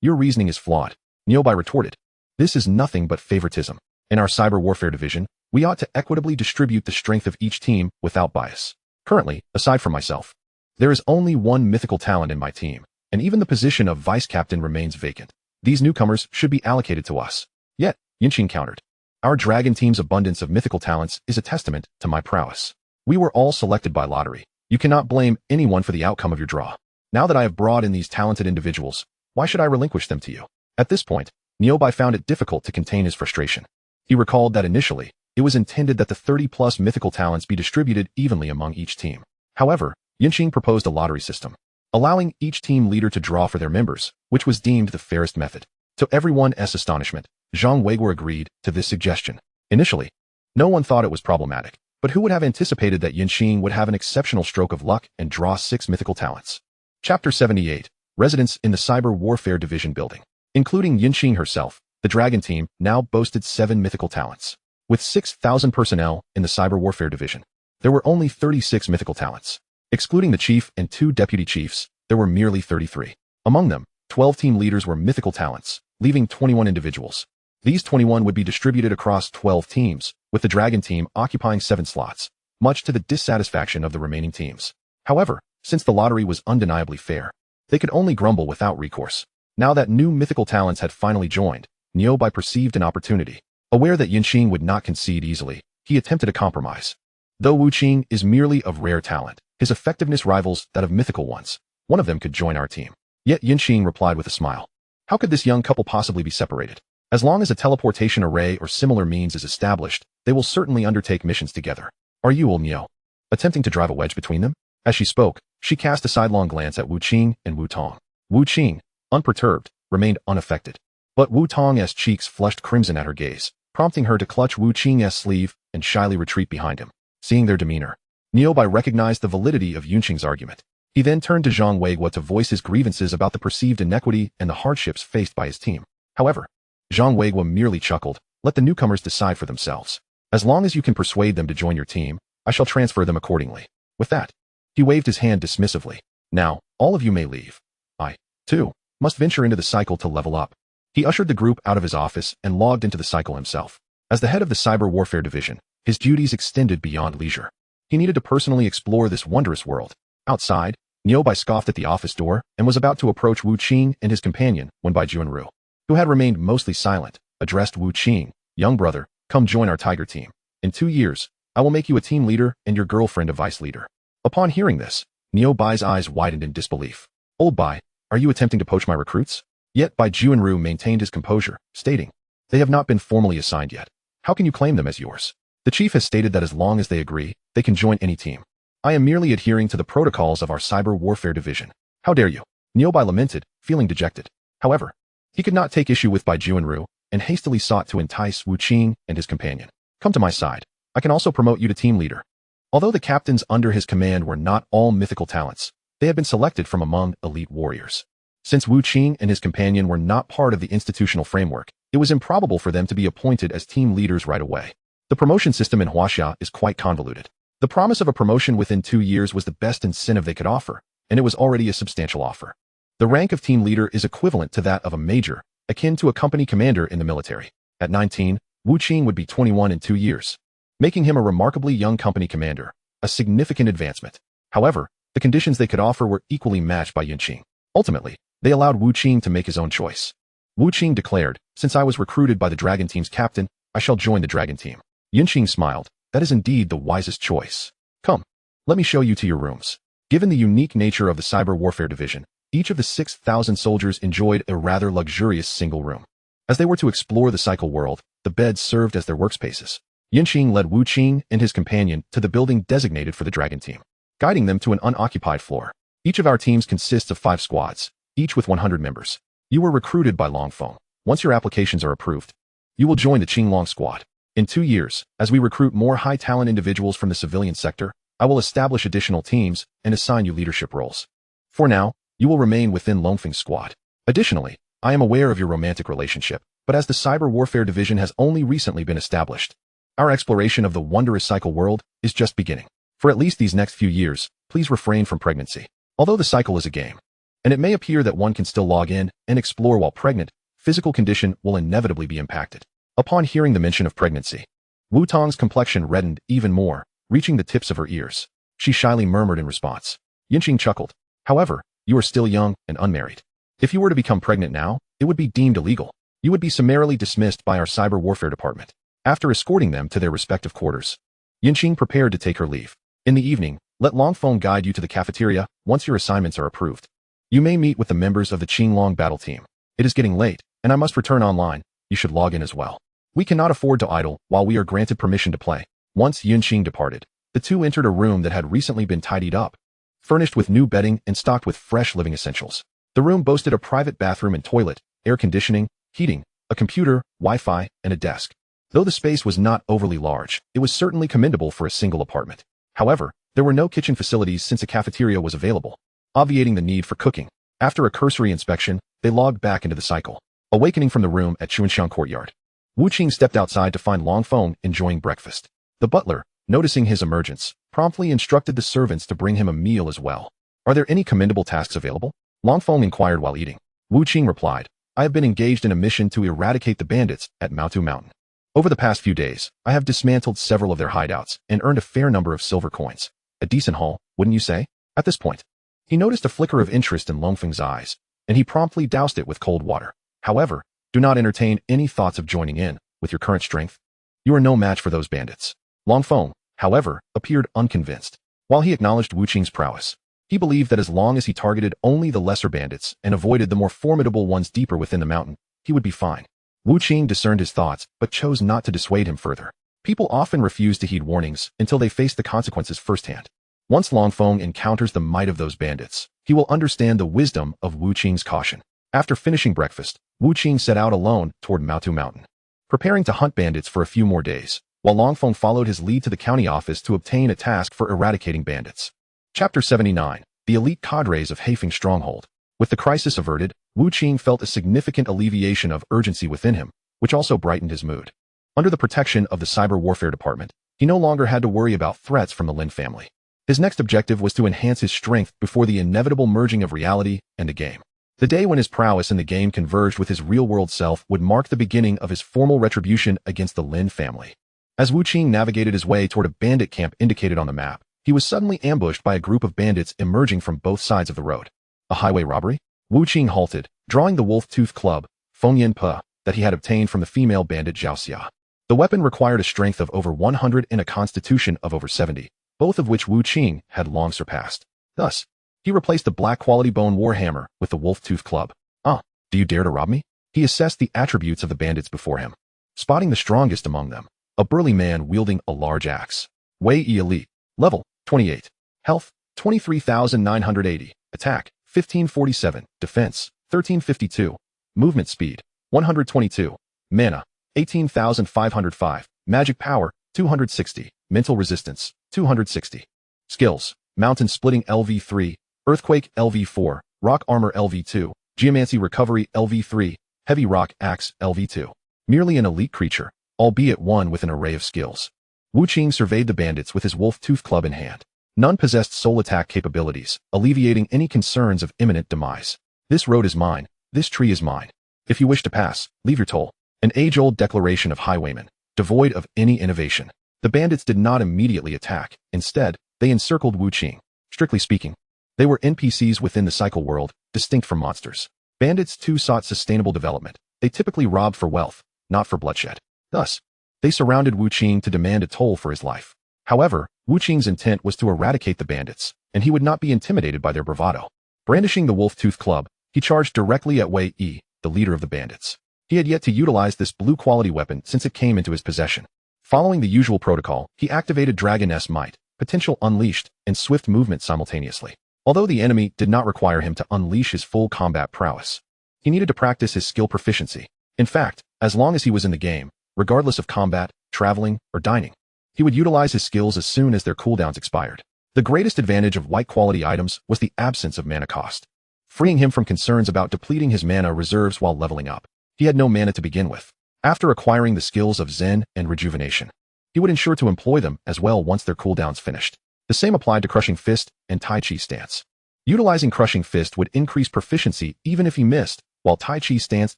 Your reasoning is flawed, Niubai retorted. This is nothing but favoritism. In our Cyber Warfare Division, we ought to equitably distribute the strength of each team without bias. Currently, aside from myself, there is only one mythical talent in my team, and even the position of vice captain remains vacant. These newcomers should be allocated to us. Yet, Yinxing countered. Our dragon team's abundance of mythical talents is a testament to my prowess. We were all selected by lottery. You cannot blame anyone for the outcome of your draw. Now that I have brought in these talented individuals, why should I relinquish them to you? At this point, Niubai found it difficult to contain his frustration. He recalled that initially, it was intended that the 30-plus mythical talents be distributed evenly among each team. However, Yinxing proposed a lottery system, allowing each team leader to draw for their members, which was deemed the fairest method. To everyone's astonishment, Zhang Weigua agreed to this suggestion. Initially, no one thought it was problematic, but who would have anticipated that Yinxing would have an exceptional stroke of luck and draw 6 mythical talents? Chapter 78, Residence in the Cyber Warfare Division Building. Including Yinxing herself, the dragon team now boasted 7 mythical talents. With 6,000 personnel in the Cyber Warfare Division, there were only 36 mythical talents. Excluding the chief and 2 deputy chiefs, there were merely 33. Among them, 12 team leaders were mythical talents, leaving 21 individuals. These 21 would be distributed across 12 teams, with the dragon team occupying 7 slots, much to the dissatisfaction of the remaining teams. However, since the lottery was undeniably fair, they could only grumble without recourse. Now that new mythical talents had finally joined, Niubai perceived an opportunity. Aware that Yinxing would not concede easily, he attempted a compromise. Though Wu Qing is merely of rare talent, his effectiveness rivals that of mythical ones. One of them could join our team. Yet Yinxing replied with a smile. How could this young couple possibly be separated? As long as a teleportation array or similar means is established, they will certainly undertake missions together. Are you, old Niu, attempting to drive a wedge between them? As she spoke, she cast a sidelong glance at Wu Qing and Wu Tong. Wu Qing, unperturbed, remained unaffected. But Wu Tong's cheeks flushed crimson at her gaze, prompting her to clutch Wu Qing's sleeve and shyly retreat behind him. Seeing their demeanor, Niubai recognized the validity of Yinxing's argument. He then turned to Zhang Weigua to voice his grievances about the perceived inequity and the hardships faced by his team. However, Zhang Weigua merely chuckled. Let the newcomers decide for themselves. As long as you can persuade them to join your team, I shall transfer them accordingly. With that, he waved his hand dismissively. Now, all of you may leave. I, too, must venture into the cycle to level up. He ushered the group out of his office and logged into the cycle himself. As the head of the Cyber Warfare Division, his duties extended beyond leisure. He needed to personally explore this wondrous world. Outside, Niubai scoffed at the office door and was about to approach Wu Qing and his companion when Bai Junru, who had remained mostly silent, addressed Wu Qing. Young brother, come join our tiger team. In 2 years, I will make you a team leader and your girlfriend a vice leader. Upon hearing this, Niubai's eyes widened in disbelief. Old Bai, are you attempting to poach my recruits? Yet Bai Junru maintained his composure, stating, they have not been formally assigned yet. How can you claim them as yours? The chief has stated that as long as they agree, they can join any team. I am merely adhering to the protocols of our Cyber Warfare Division. How dare you? Niubai lamented, feeling dejected. However, he could not take issue with Bai Junru, and hastily sought to entice Wu Qing and his companion. Come to my side. I can also promote you to team leader. Although the captains under his command were not all mythical talents, they had been selected from among elite warriors. Since Wu Qing and his companion were not part of the institutional framework, it was improbable for them to be appointed as team leaders right away. The promotion system in Huaxia is quite convoluted. The promise of a promotion within 2 years was the best incentive they could offer, and it was already a substantial offer. The rank of team leader is equivalent to that of a major, akin to a company commander in the military. At 19, Wu Qing would be 21 in 2 years, making him a remarkably young company commander, a significant advancement. However, the conditions they could offer were equally matched by Yunqing. Ultimately, they allowed Wu Qing to make his own choice. Wu Qing declared, "Since I was recruited by the Dragon Team's captain, I shall join the Dragon Team." Yunqing smiled. "That is indeed the wisest choice. Come, let me show you to your rooms." Given the unique nature of the cyber warfare division, each of the 6,000 soldiers enjoyed a rather luxurious single room. As they were to explore the cycle world, the beds served as their workspaces. Yunqing led Wu Qing and his companion to the building designated for the Dragon Team, guiding them to an unoccupied floor. Each of our teams consists of 5 squads, each with 100 members. You were recruited by Longfeng. Once your applications are approved, you will join the Qinglong squad. In 2 years, as we recruit more high-talent individuals from the civilian sector, I will establish additional teams and assign you leadership roles. For now, you will remain within Longfeng's squad. Additionally, I am aware of your romantic relationship, but as the cyber warfare division has only recently been established, our exploration of the wondrous cycle world is just beginning. For at least these next few years, please refrain from pregnancy. Although the cycle is a game, and it may appear that one can still log in and explore while pregnant, physical condition will inevitably be impacted. Upon hearing the mention of pregnancy, Wu Tong's complexion reddened even more, reaching the tips of her ears. She shyly murmured in response. Yunqing chuckled. "However, you are still young and unmarried. If you were to become pregnant now, it would be deemed illegal. You would be summarily dismissed by our cyber warfare department." After escorting them to their respective quarters, Yunqing prepared to take her leave. In the evening, let Longfeng guide you to the cafeteria once your assignments are approved. You may meet with the members of the Qinglong battle team. It is getting late, and I must return online. You should log in as well. We cannot afford to idle while we are granted permission to play. Once Yunqing departed, the two entered a room that had recently been tidied up, furnished with new bedding and stocked with fresh living essentials. The room boasted a private bathroom and toilet, air conditioning, heating, a computer, Wi-Fi, and a desk. Though the space was not overly large, it was certainly commendable for a single apartment. However, there were no kitchen facilities since a cafeteria was available, obviating the need for cooking. After a cursory inspection, they logged back into the cycle, awakening from the room at Chuanxiang Courtyard. Wu Qing stepped outside to find Longfeng enjoying breakfast. The butler, noticing his emergence, promptly instructed the servants to bring him a meal as well. "Are there any commendable tasks available?" Longfeng inquired while eating. Wu Qing replied, "I have been engaged in a mission to eradicate the bandits at Maotu Mountain. Over the past few days, I have dismantled several of their hideouts and earned a fair number of silver coins. A decent haul, wouldn't you say?" At this point, he noticed a flicker of interest in Longfeng's eyes, and he promptly doused it with cold water. "However, do not entertain any thoughts of joining in. With your current strength, you are no match for those bandits." Longfeng, however, appeared unconvinced. While he acknowledged Wu Qing's prowess, he believed that as long as he targeted only the lesser bandits and avoided the more formidable ones deeper within the mountain, he would be fine. Wu Qing discerned his thoughts, but chose not to dissuade him further. People often refuse to heed warnings until they face the consequences firsthand. Once Longfeng encounters the might of those bandits, he will understand the wisdom of Wu Qing's caution. After finishing breakfast, Wu Qing set out alone toward Maotu Mountain, preparing to hunt bandits for a few more days, while Longfeng followed his lead to the county office to obtain a task for eradicating bandits. Chapter 79. The elite cadres of Heifeng Stronghold. With the crisis averted, Wu Qing felt a significant alleviation of urgency within him, which also brightened his mood. Under the protection of the Cyber Warfare Department, he no longer had to worry about threats from the Lin family. His next objective was to enhance his strength before the inevitable merging of reality and the game. The day when his prowess in the game converged with his real-world self would mark the beginning of his formal retribution against the Lin family. As Wu Qing navigated his way toward a bandit camp indicated on the map, he was suddenly ambushed by a group of bandits emerging from both sides of the road. A highway robbery? Wu Qing halted, drawing the wolf-tooth club, Fengyan Pe, that he had obtained from the female bandit Zhao Xia. The weapon required a strength of over 100 and a constitution of over 70, both of which Wu Qing had long surpassed. Thus, he replaced the black-quality bone warhammer with the wolf-tooth club. "Ah, do you dare to rob me?" He assessed the attributes of the bandits before him, spotting the strongest among them, a burly man wielding a large axe. Wei Yi Elite. Level, 28. Health, 23,980. Attack, 1547. Defense, 1352. Movement speed, 122. Mana, 18,505. Magic power, 260. Mental resistance, 260. Skills, Mountain Splitting LV3, Earthquake LV4, Rock Armor LV2, Geomancy Recovery LV3, Heavy Rock Axe LV2. Merely an elite creature, albeit one with an array of skills. Wu Qing surveyed the bandits with his wolf-toothed club in hand. None possessed soul attack capabilities, alleviating any concerns of imminent demise. This road is mine, this tree is mine. If you wish to pass, leave your toll. An age-old declaration of highwaymen, devoid of any innovation. The bandits did not immediately attack. Instead, they encircled Wu Qing. Strictly speaking, they were NPCs within the cycle world, distinct from monsters. Bandits too sought sustainable development. They typically robbed for wealth, not for bloodshed. Thus, they surrounded Wu Qing to demand a toll for his life. However, Wu Qing's intent was to eradicate the bandits, and he would not be intimidated by their bravado. Brandishing the wolf-toothed club, he charged directly at Wei Yi, the leader of the bandits. He had yet to utilize this blue-quality weapon since it came into his possession. Following the usual protocol, he activated Dragoness Might, Potential Unleashed, and Swift Movement simultaneously. Although the enemy did not require him to unleash his full combat prowess, he needed to practice his skill proficiency. In fact, as long as he was in the game, regardless of combat, traveling, or dining, he would utilize his skills as soon as their cooldowns expired. The greatest advantage of white-quality items was the absence of mana cost, freeing him from concerns about depleting his mana reserves while leveling up. He had no mana to begin with. After acquiring the skills of Zen and Rejuvenation, he would ensure to employ them as well once their cooldowns finished. The same applied to Crushing Fist and Tai Chi Stance. Utilizing Crushing Fist would increase proficiency even if he missed, while Tai Chi Stance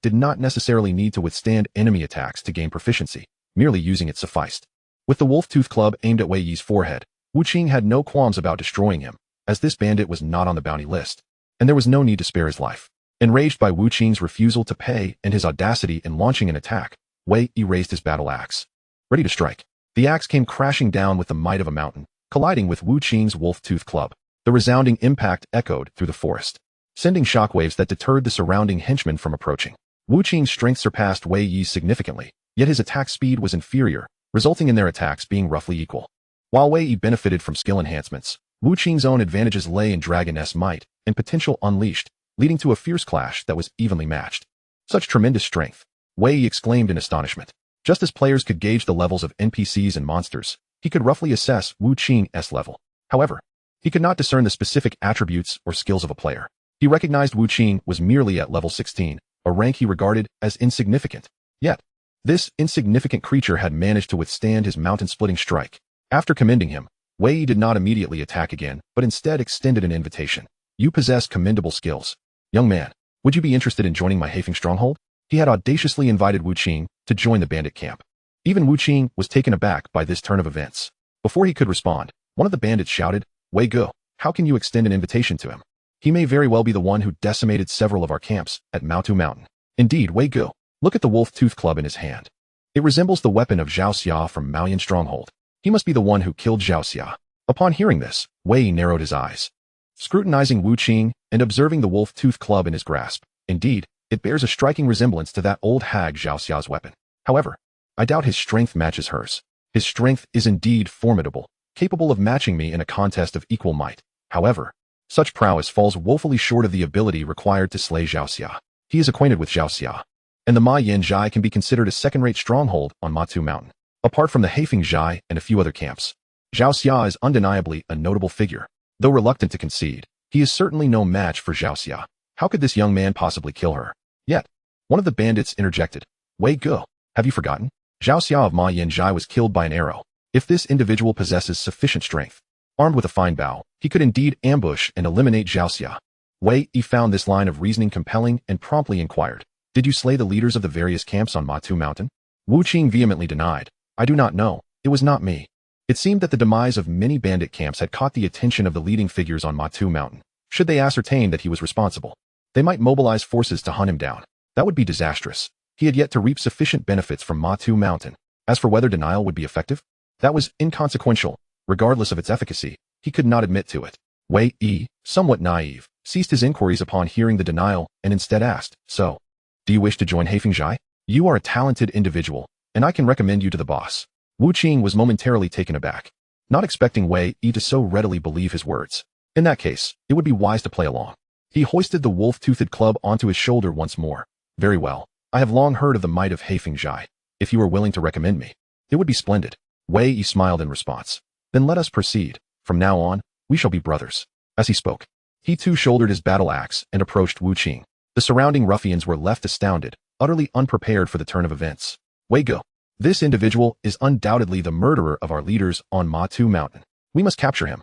did not necessarily need to withstand enemy attacks to gain proficiency. Merely using it sufficed. With the wolf-tooth club aimed at Wei Yi's forehead, Wu Qing had no qualms about destroying him, as this bandit was not on the bounty list, and there was no need to spare his life. Enraged by Wu Qing's refusal to pay and his audacity in launching an attack, Wei Yi raised his battle axe. Ready to strike. The axe came crashing down with the might of a mountain, colliding with Wu Qing's wolf-tooth club. The resounding impact echoed through the forest, sending shockwaves that deterred the surrounding henchmen from approaching. Wu Qing's strength surpassed Wei Yi's significantly, yet his attack speed was inferior, resulting in their attacks being roughly equal. While Wei Yi benefited from skill enhancements, Wu Qing's own advantages lay in Dragoness Might and Potential Unleashed, leading to a fierce clash that was evenly matched. Such tremendous strength, Wei Yi exclaimed in astonishment. Just as players could gauge the levels of NPCs and monsters, he could roughly assess Wu Qing's level. However, he could not discern the specific attributes or skills of a player. He recognized Wu Qing was merely at level 16, a rank he regarded as insignificant. Yet, this insignificant creature had managed to withstand his mountain-splitting strike. After commending him, Wei Yi did not immediately attack again, but instead extended an invitation. You possess commendable skills. Young man, would you be interested in joining my Haifeng stronghold? He had audaciously invited Wu Qing to join the bandit camp. Even Wu Qing was taken aback by this turn of events. Before he could respond, one of the bandits shouted, Wei Gu, how can you extend an invitation to him? He may very well be the one who decimated several of our camps at Maotu Mountain. Indeed, Wei Gu, look at the wolf-tooth club in his hand. It resembles the weapon of Zhao Xia from Maoyan stronghold. He must be the one who killed Zhao Xia. Upon hearing this, Wei narrowed his eyes, scrutinizing Wu Qing and observing the wolf-tooth club in his grasp. Indeed, it bears a striking resemblance to that old hag Zhao Xia's weapon. However, I doubt his strength matches hers. His strength is indeed formidable, capable of matching me in a contest of equal might. However, such prowess falls woefully short of the ability required to slay Zhao Xia. He is acquainted with Zhao Xia, and the Ma Yin Zhai can be considered a second-rate stronghold on Maotu Mountain. Apart from the Haifeng Zhai and a few other camps, Zhao Xia is undeniably a notable figure. Though reluctant to concede, he is certainly no match for Zhao Xia. How could this young man possibly kill her? Yet, one of the bandits interjected, Wei Gu, have you forgotten? Zhao Xia of Ma Yin Zhai was killed by an arrow. If this individual possesses sufficient strength, armed with a fine bow, he could indeed ambush and eliminate Zhao Xia. Wei Yi found this line of reasoning compelling and promptly inquired, did you slay the leaders of the various camps on Maotu Mountain? Wu Qing vehemently denied, I do not know, it was not me. It seemed that the demise of many bandit camps had caught the attention of the leading figures on Maotu Mountain. Should they ascertain that he was responsible, they might mobilize forces to hunt him down. That would be disastrous. He had yet to reap sufficient benefits from Maotu Mountain. As for whether denial would be effective, that was inconsequential. Regardless of its efficacy, he could not admit to it. Wei Yi, somewhat naive, ceased his inquiries upon hearing the denial and instead asked, so, do you wish to join Haifeng Zhai? You are a talented individual, and I can recommend you to the boss. Wu Qing was momentarily taken aback, not expecting Wei Yi to so readily believe his words. In that case, it would be wise to play along. He hoisted the wolf-toothed club onto his shoulder once more. Very well, I have long heard of the might of Heifeng. If you are willing to recommend me, it would be splendid. Wei Yi smiled in response. Then let us proceed. From now on, we shall be brothers. As he spoke, he too shouldered his battle axe and approached Wu Qing. The surrounding ruffians were left astounded, utterly unprepared for the turn of events. Wei Go. This individual is undoubtedly the murderer of our leaders on Ma Tu Mountain. We must capture him.